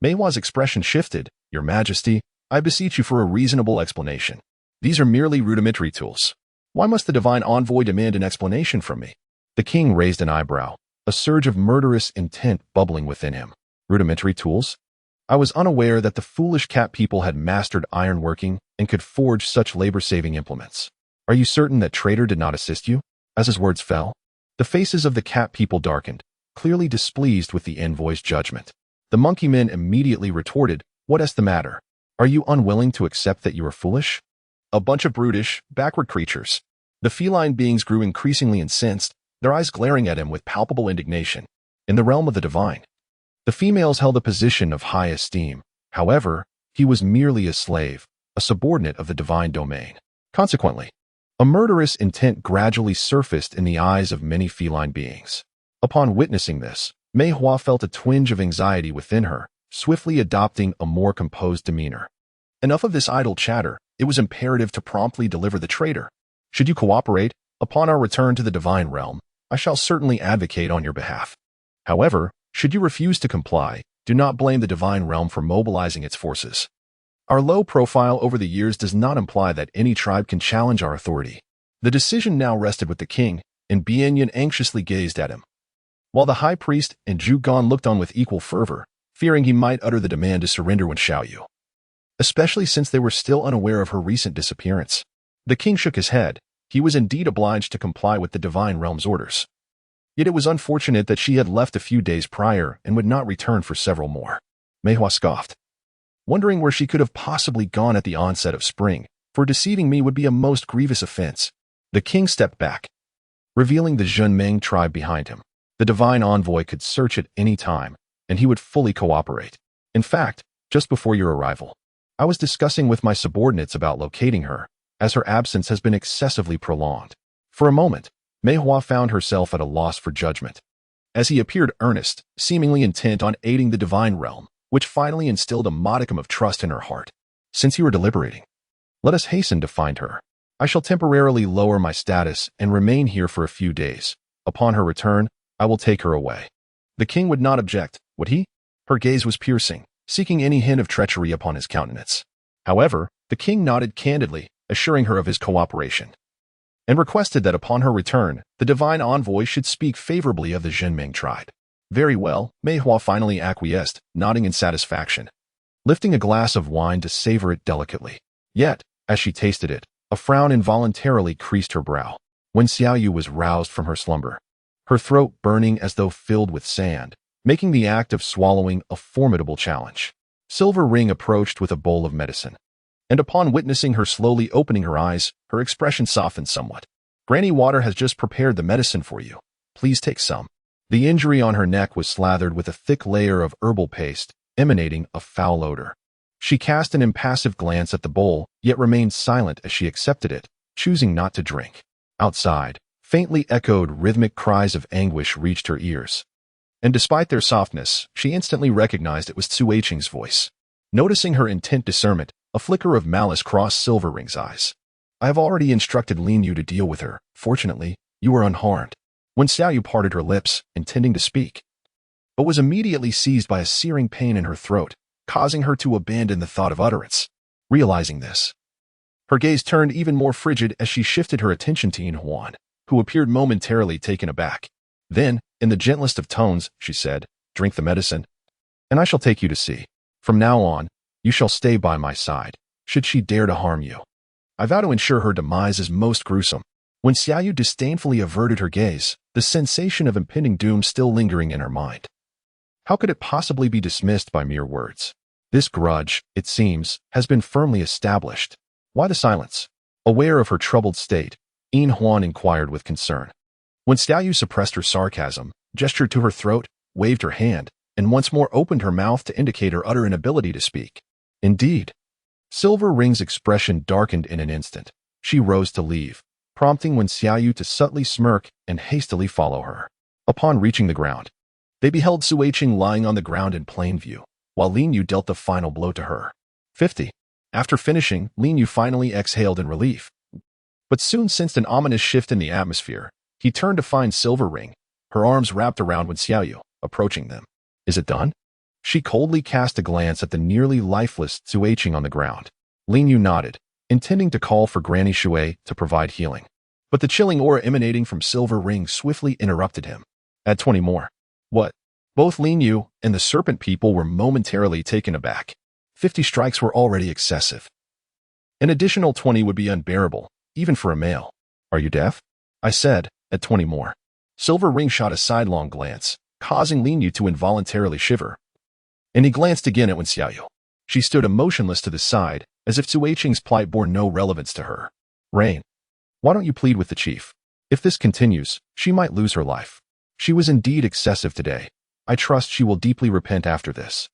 Mei Hua's expression shifted. "Your Majesty, I beseech you for a reasonable explanation. These are merely rudimentary tools. Why must the divine envoy demand an explanation from me?" The king raised an eyebrow, a surge of murderous intent bubbling within him. "Rudimentary tools? I was unaware that the foolish cat people had mastered ironworking and could forge such labor-saving implements. Are you certain that traitor did not assist you?" As his words fell, the faces of the cat people darkened, clearly displeased with the envoy's judgment. The monkey men immediately retorted, "What is the matter? Are you unwilling to accept that you are foolish? A bunch of brutish, backward creatures." The feline beings grew increasingly incensed, their eyes glaring at him with palpable indignation. In the realm of the divine, the females held a position of high esteem. However, he was merely a slave, a subordinate of the divine domain. Consequently, a murderous intent gradually surfaced in the eyes of many feline beings. Upon witnessing this, Mei Hua felt a twinge of anxiety within her, swiftly adopting a more composed demeanor. Enough of this idle chatter. It was imperative to promptly deliver the traitor. "Should you cooperate, upon our return to the divine realm, I shall certainly advocate on your behalf. However, should you refuse to comply, do not blame the divine realm for mobilizing its forces. Our low profile over the years does not imply that any tribe can challenge our authority." The decision now rested with the king, and Bianyun anxiously gazed at him, while the high priest and Zhu Gan looked on with equal fervor, fearing he might utter the demand to surrender when Xiaoyu, especially since they were still unaware of her recent disappearance. The king shook his head. He was indeed obliged to comply with the divine realm's orders. Yet it was unfortunate that she had left a few days prior and would not return for several more. Mei Hua scoffed, wondering where she could have possibly gone at the onset of spring, for deceiving me would be a most grievous offense. The king stepped back, revealing the Jinming tribe behind him. The divine envoy could search at any time, and he would fully cooperate. In fact, just before your arrival, I was discussing with my subordinates about locating her, as her absence has been excessively prolonged. For a moment, Mei Hua found herself at a loss for judgment, as he appeared earnest, seemingly intent on aiding the divine realm, which finally instilled a modicum of trust in her heart. "Since you are deliberating, let us hasten to find her. I shall temporarily lower my status and remain here for a few days. Upon her return, I will take her away." The king would not object, would he? Her gaze was piercing, seeking any hint of treachery upon his countenance. However, the king nodded candidly, assuring her of his cooperation, and requested that upon her return, the divine envoy should speak favorably of the Jinming tribe. "Very well," Mei Hua finally acquiesced, nodding in satisfaction, lifting a glass of wine to savor it delicately. Yet, as she tasted it, a frown involuntarily creased her brow. When Xiaoyu was roused from her slumber, her throat burning as though filled with sand, making the act of swallowing a formidable challenge. Silver Ring approached with a bowl of medicine, and upon witnessing her slowly opening her eyes, her expression softened somewhat. "Granny Water has just prepared the medicine for you. Please take some." The injury on her neck was slathered with a thick layer of herbal paste, emanating a foul odor. She cast an impassive glance at the bowl, yet remained silent as she accepted it, choosing not to drink. Outside, faintly echoed rhythmic cries of anguish reached her ears, and despite their softness, she instantly recognized it was Su Eiqing's voice. Noticing her intent discernment, a flicker of malice crossed Silver Ring's eyes. "I have already instructed Lin Yu to deal with her. Fortunately, you were unharmed." Wen Xiaoyu parted her lips, intending to speak, but was immediately seized by a searing pain in her throat, causing her to abandon the thought of utterance. Realizing this, her gaze turned even more frigid as she shifted her attention to Yin Huan, who appeared momentarily taken aback. Then, in the gentlest of tones, she said, "Drink the medicine, and I shall take you to sea. From now on, you shall stay by my side, should she dare to harm you. I vow to ensure her demise is most gruesome." When Xiaoyu disdainfully averted her gaze, the sensation of impending doom still lingering in her mind. How could it possibly be dismissed by mere words? This grudge, it seems, has been firmly established. Why the silence? Aware of her troubled state, Yin Huan inquired with concern. When Xiaoyu suppressed her sarcasm, gestured to her throat, waved her hand, and once more opened her mouth to indicate her utter inability to speak. Indeed. Silver Ring's expression darkened in an instant. She rose to leave, prompting Wen Xiaoyu to subtly smirk and hastily follow her. Upon reaching the ground, they beheld Suiqing lying on the ground in plain view, while Lin Yu dealt the final blow to her. 50. After finishing, Lin Yu finally exhaled in relief, but soon sensed an ominous shift in the atmosphere. He turned to find Silver Ring, her arms wrapped around Wen Xiaoyu, approaching them. "Is it done?" She coldly cast a glance at the nearly lifeless Suiqing on the ground. Lin Yu nodded, intending to call for Granny Shui to provide healing. But the chilling aura emanating from Silver Ring swiftly interrupted him. "Add 20 more. What?" Both Lin Yu and the serpent people were momentarily taken aback. 50 strikes were already excessive. An additional 20 would be unbearable, even for a male. "Are you deaf?" I said, "Add 20 more." Silver Ring shot a sidelong glance, causing Lin Yu to involuntarily shiver. And he glanced again at Wen Xiaoyu. She stood emotionless to the side, as if Suiqing's plight bore no relevance to her. "Rain, why don't you plead with the chief? If this continues, she might lose her life. She was indeed excessive today. I trust she will deeply repent after this."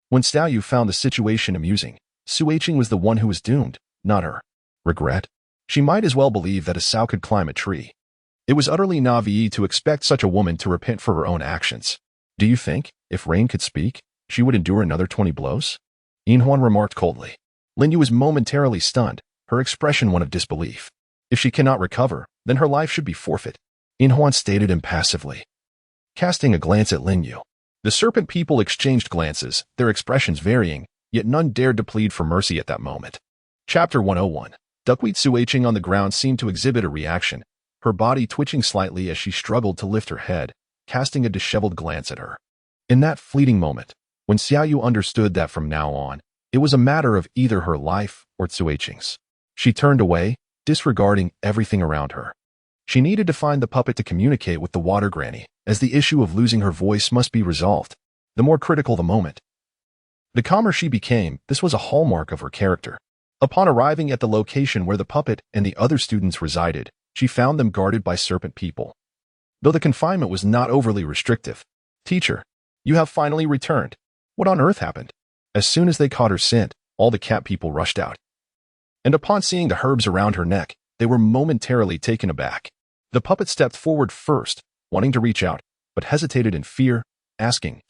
When Xiaoyu found the situation amusing, Suiqing was the one who was doomed, not her. Regret? She might as well believe that a sow could climb a tree. It was utterly naive to expect such a woman to repent for her own actions. "Do you think, if Rain could speak, she would endure another 20 blows?" Yin Huan remarked coldly. Lin Yu was momentarily stunned, her expression one of disbelief. "If she cannot recover, then her life should be forfeit," Yin Huan stated impassively. Casting a glance at Lin Yu, the serpent people exchanged glances, their expressions varying, yet none dared to plead for mercy at that moment. Chapter 101. Duckweed Suiqing on the ground seemed to exhibit a reaction, her body twitching slightly as she struggled to lift her head, casting a disheveled glance at her. In that fleeting moment, when Xiaoyu understood that from now on, it was a matter of either her life or Suiqing's, she turned away, disregarding everything around her. She needed to find the puppet to communicate with the water granny, as the issue of losing her voice must be resolved. The more critical the moment, the calmer she became. This was a hallmark of her character. Upon arriving at the location where the puppet and the other students resided, she found them guarded by serpent people. Though the confinement was not overly restrictive. "Teacher, you have finally returned. What on earth happened?" As soon as they caught her scent, all the cat people rushed out. And upon seeing the herbs around her neck, they were momentarily taken aback. The puppet stepped forward first, wanting to reach out, but hesitated in fear, asking,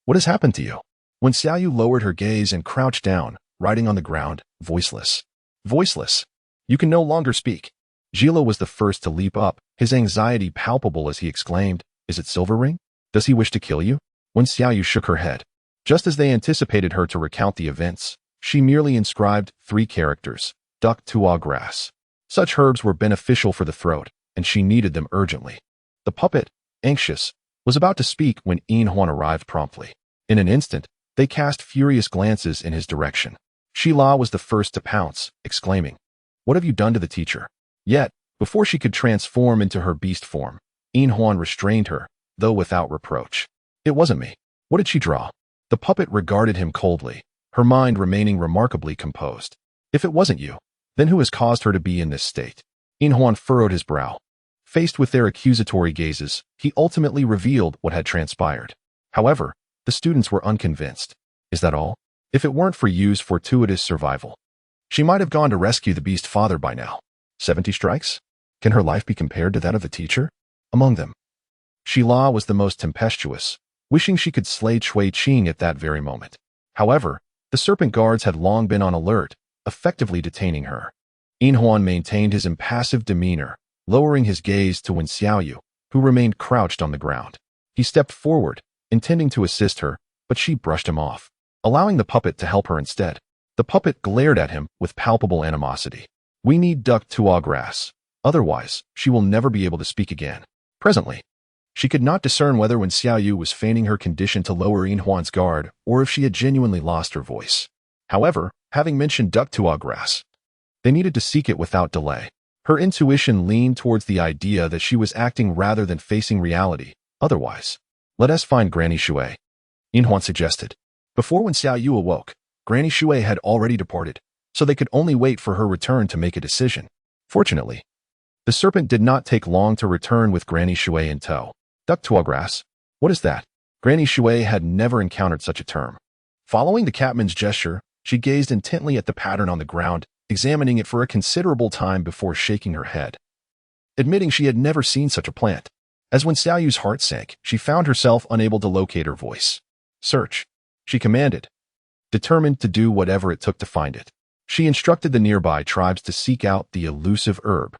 "What has happened to you?" When Xiaoyu lowered her gaze and crouched down, writing on the ground, voiceless. "Voiceless. You can no longer speak." Gilo was the first to leap up, his anxiety palpable as he exclaimed, "Is it Silver Ring? Does he wish to kill you?" When Xiaoyu shook her head. Just as they anticipated her to recount the events, she merely inscribed 3 characters, duck tua grass. Such herbs were beneficial for the throat, and she needed them urgently. The puppet, anxious, was about to speak when Yin Huan arrived promptly. In an instant, they cast furious glances in his direction. Shila was the first to pounce, exclaiming, "What have you done to the teacher?" Yet, before she could transform into her beast form, Yin Huan restrained her, though without reproach. "It wasn't me. What did she draw?" The puppet regarded him coldly, her mind remaining remarkably composed. "If it wasn't you, then who has caused her to be in this state?" Yin Huan furrowed his brow. Faced with their accusatory gazes, he ultimately revealed what had transpired. However, the students were unconvinced. "Is that all? If it weren't for Yu's fortuitous survival, she might have gone to rescue the beast father by now. 70 strikes? Can her life be compared to that of the teacher?" Among them, Shila was the most tempestuous, wishing she could slay Suiqing at that very moment. However, the serpent guards had long been on alert, effectively detaining her. Yin Huan maintained his impassive demeanor, lowering his gaze to Wen Xiaoyu, who remained crouched on the ground. He stepped forward, intending to assist her, but she brushed him off, allowing the puppet to help her instead. The puppet glared at him with palpable animosity. "We need duck-to-grass. Otherwise, she will never be able to speak again." Presently, she could not discern whether when Xiaoyu was feigning her condition to lower Yinhuan's guard or if she had genuinely lost her voice. However, having mentioned duck-to-grass, they needed to seek it without delay. Her intuition leaned towards the idea that she was acting rather than facing reality. Otherwise, let us find Granny Shui, Yinhuan suggested. Before when Xiaoyu awoke, Granny Shui had already departed, so they could only wait for her return to make a decision. Fortunately, the serpent did not take long to return with Granny Shui in tow. Duck-to-grass? What is that? Granny Shui had never encountered such a term. Following the Catman's gesture, she gazed intently at the pattern on the ground, examining it for a considerable time before shaking her head, admitting she had never seen such a plant. As when Xiaoyu's heart sank, she found herself unable to locate her voice. "Search," she commanded, determined to do whatever it took to find it. She instructed the nearby tribes to seek out the elusive herb,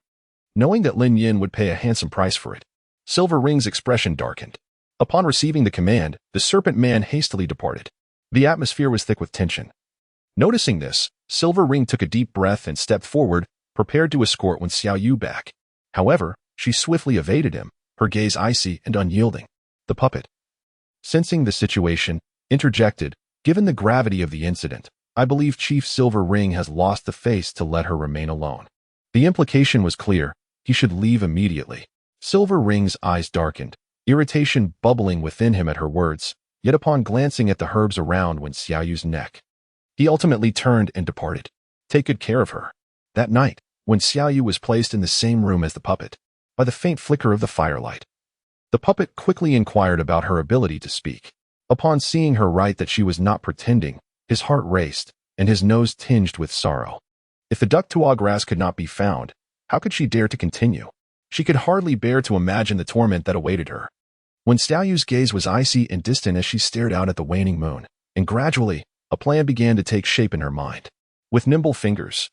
knowing that Lin Yin would pay a handsome price for it. Silver Ring's expression darkened. Upon receiving the command, the serpent man hastily departed. The atmosphere was thick with tension. Noticing this, Silver Ring took a deep breath and stepped forward, prepared to escort Wen Xiaoyu back. However, she swiftly evaded him, her gaze icy and unyielding. The puppet, sensing the situation, interjected, "Given the gravity of the incident, I believe Chief Silver Ring has lost the face to let her remain alone." The implication was clear. He should leave immediately. Silver Ring's eyes darkened, irritation bubbling within him at her words, yet upon glancing at the herbs around Wen Xiaoyu's neck, he ultimately turned and departed. Take good care of her. That night, when Xiaoyu was placed in the same room as the puppet, by the faint flicker of the firelight, the puppet quickly inquired about her ability to speak. Upon seeing her write that she was not pretending, his heart raced, and his nose tinged with sorrow. If the duck-to-grass could not be found, how could she dare to continue? She could hardly bear to imagine the torment that awaited her. When Xiaoyu's gaze was icy and distant as she stared out at the waning moon, and gradually, a plan began to take shape in her mind. With nimble fingers,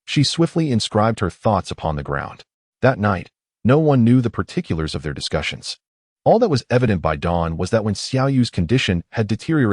she swiftly inscribed her thoughts upon the ground. That night, no one knew the particulars of their discussions. All that was evident by dawn was that when Xiaoyu's condition had deteriorated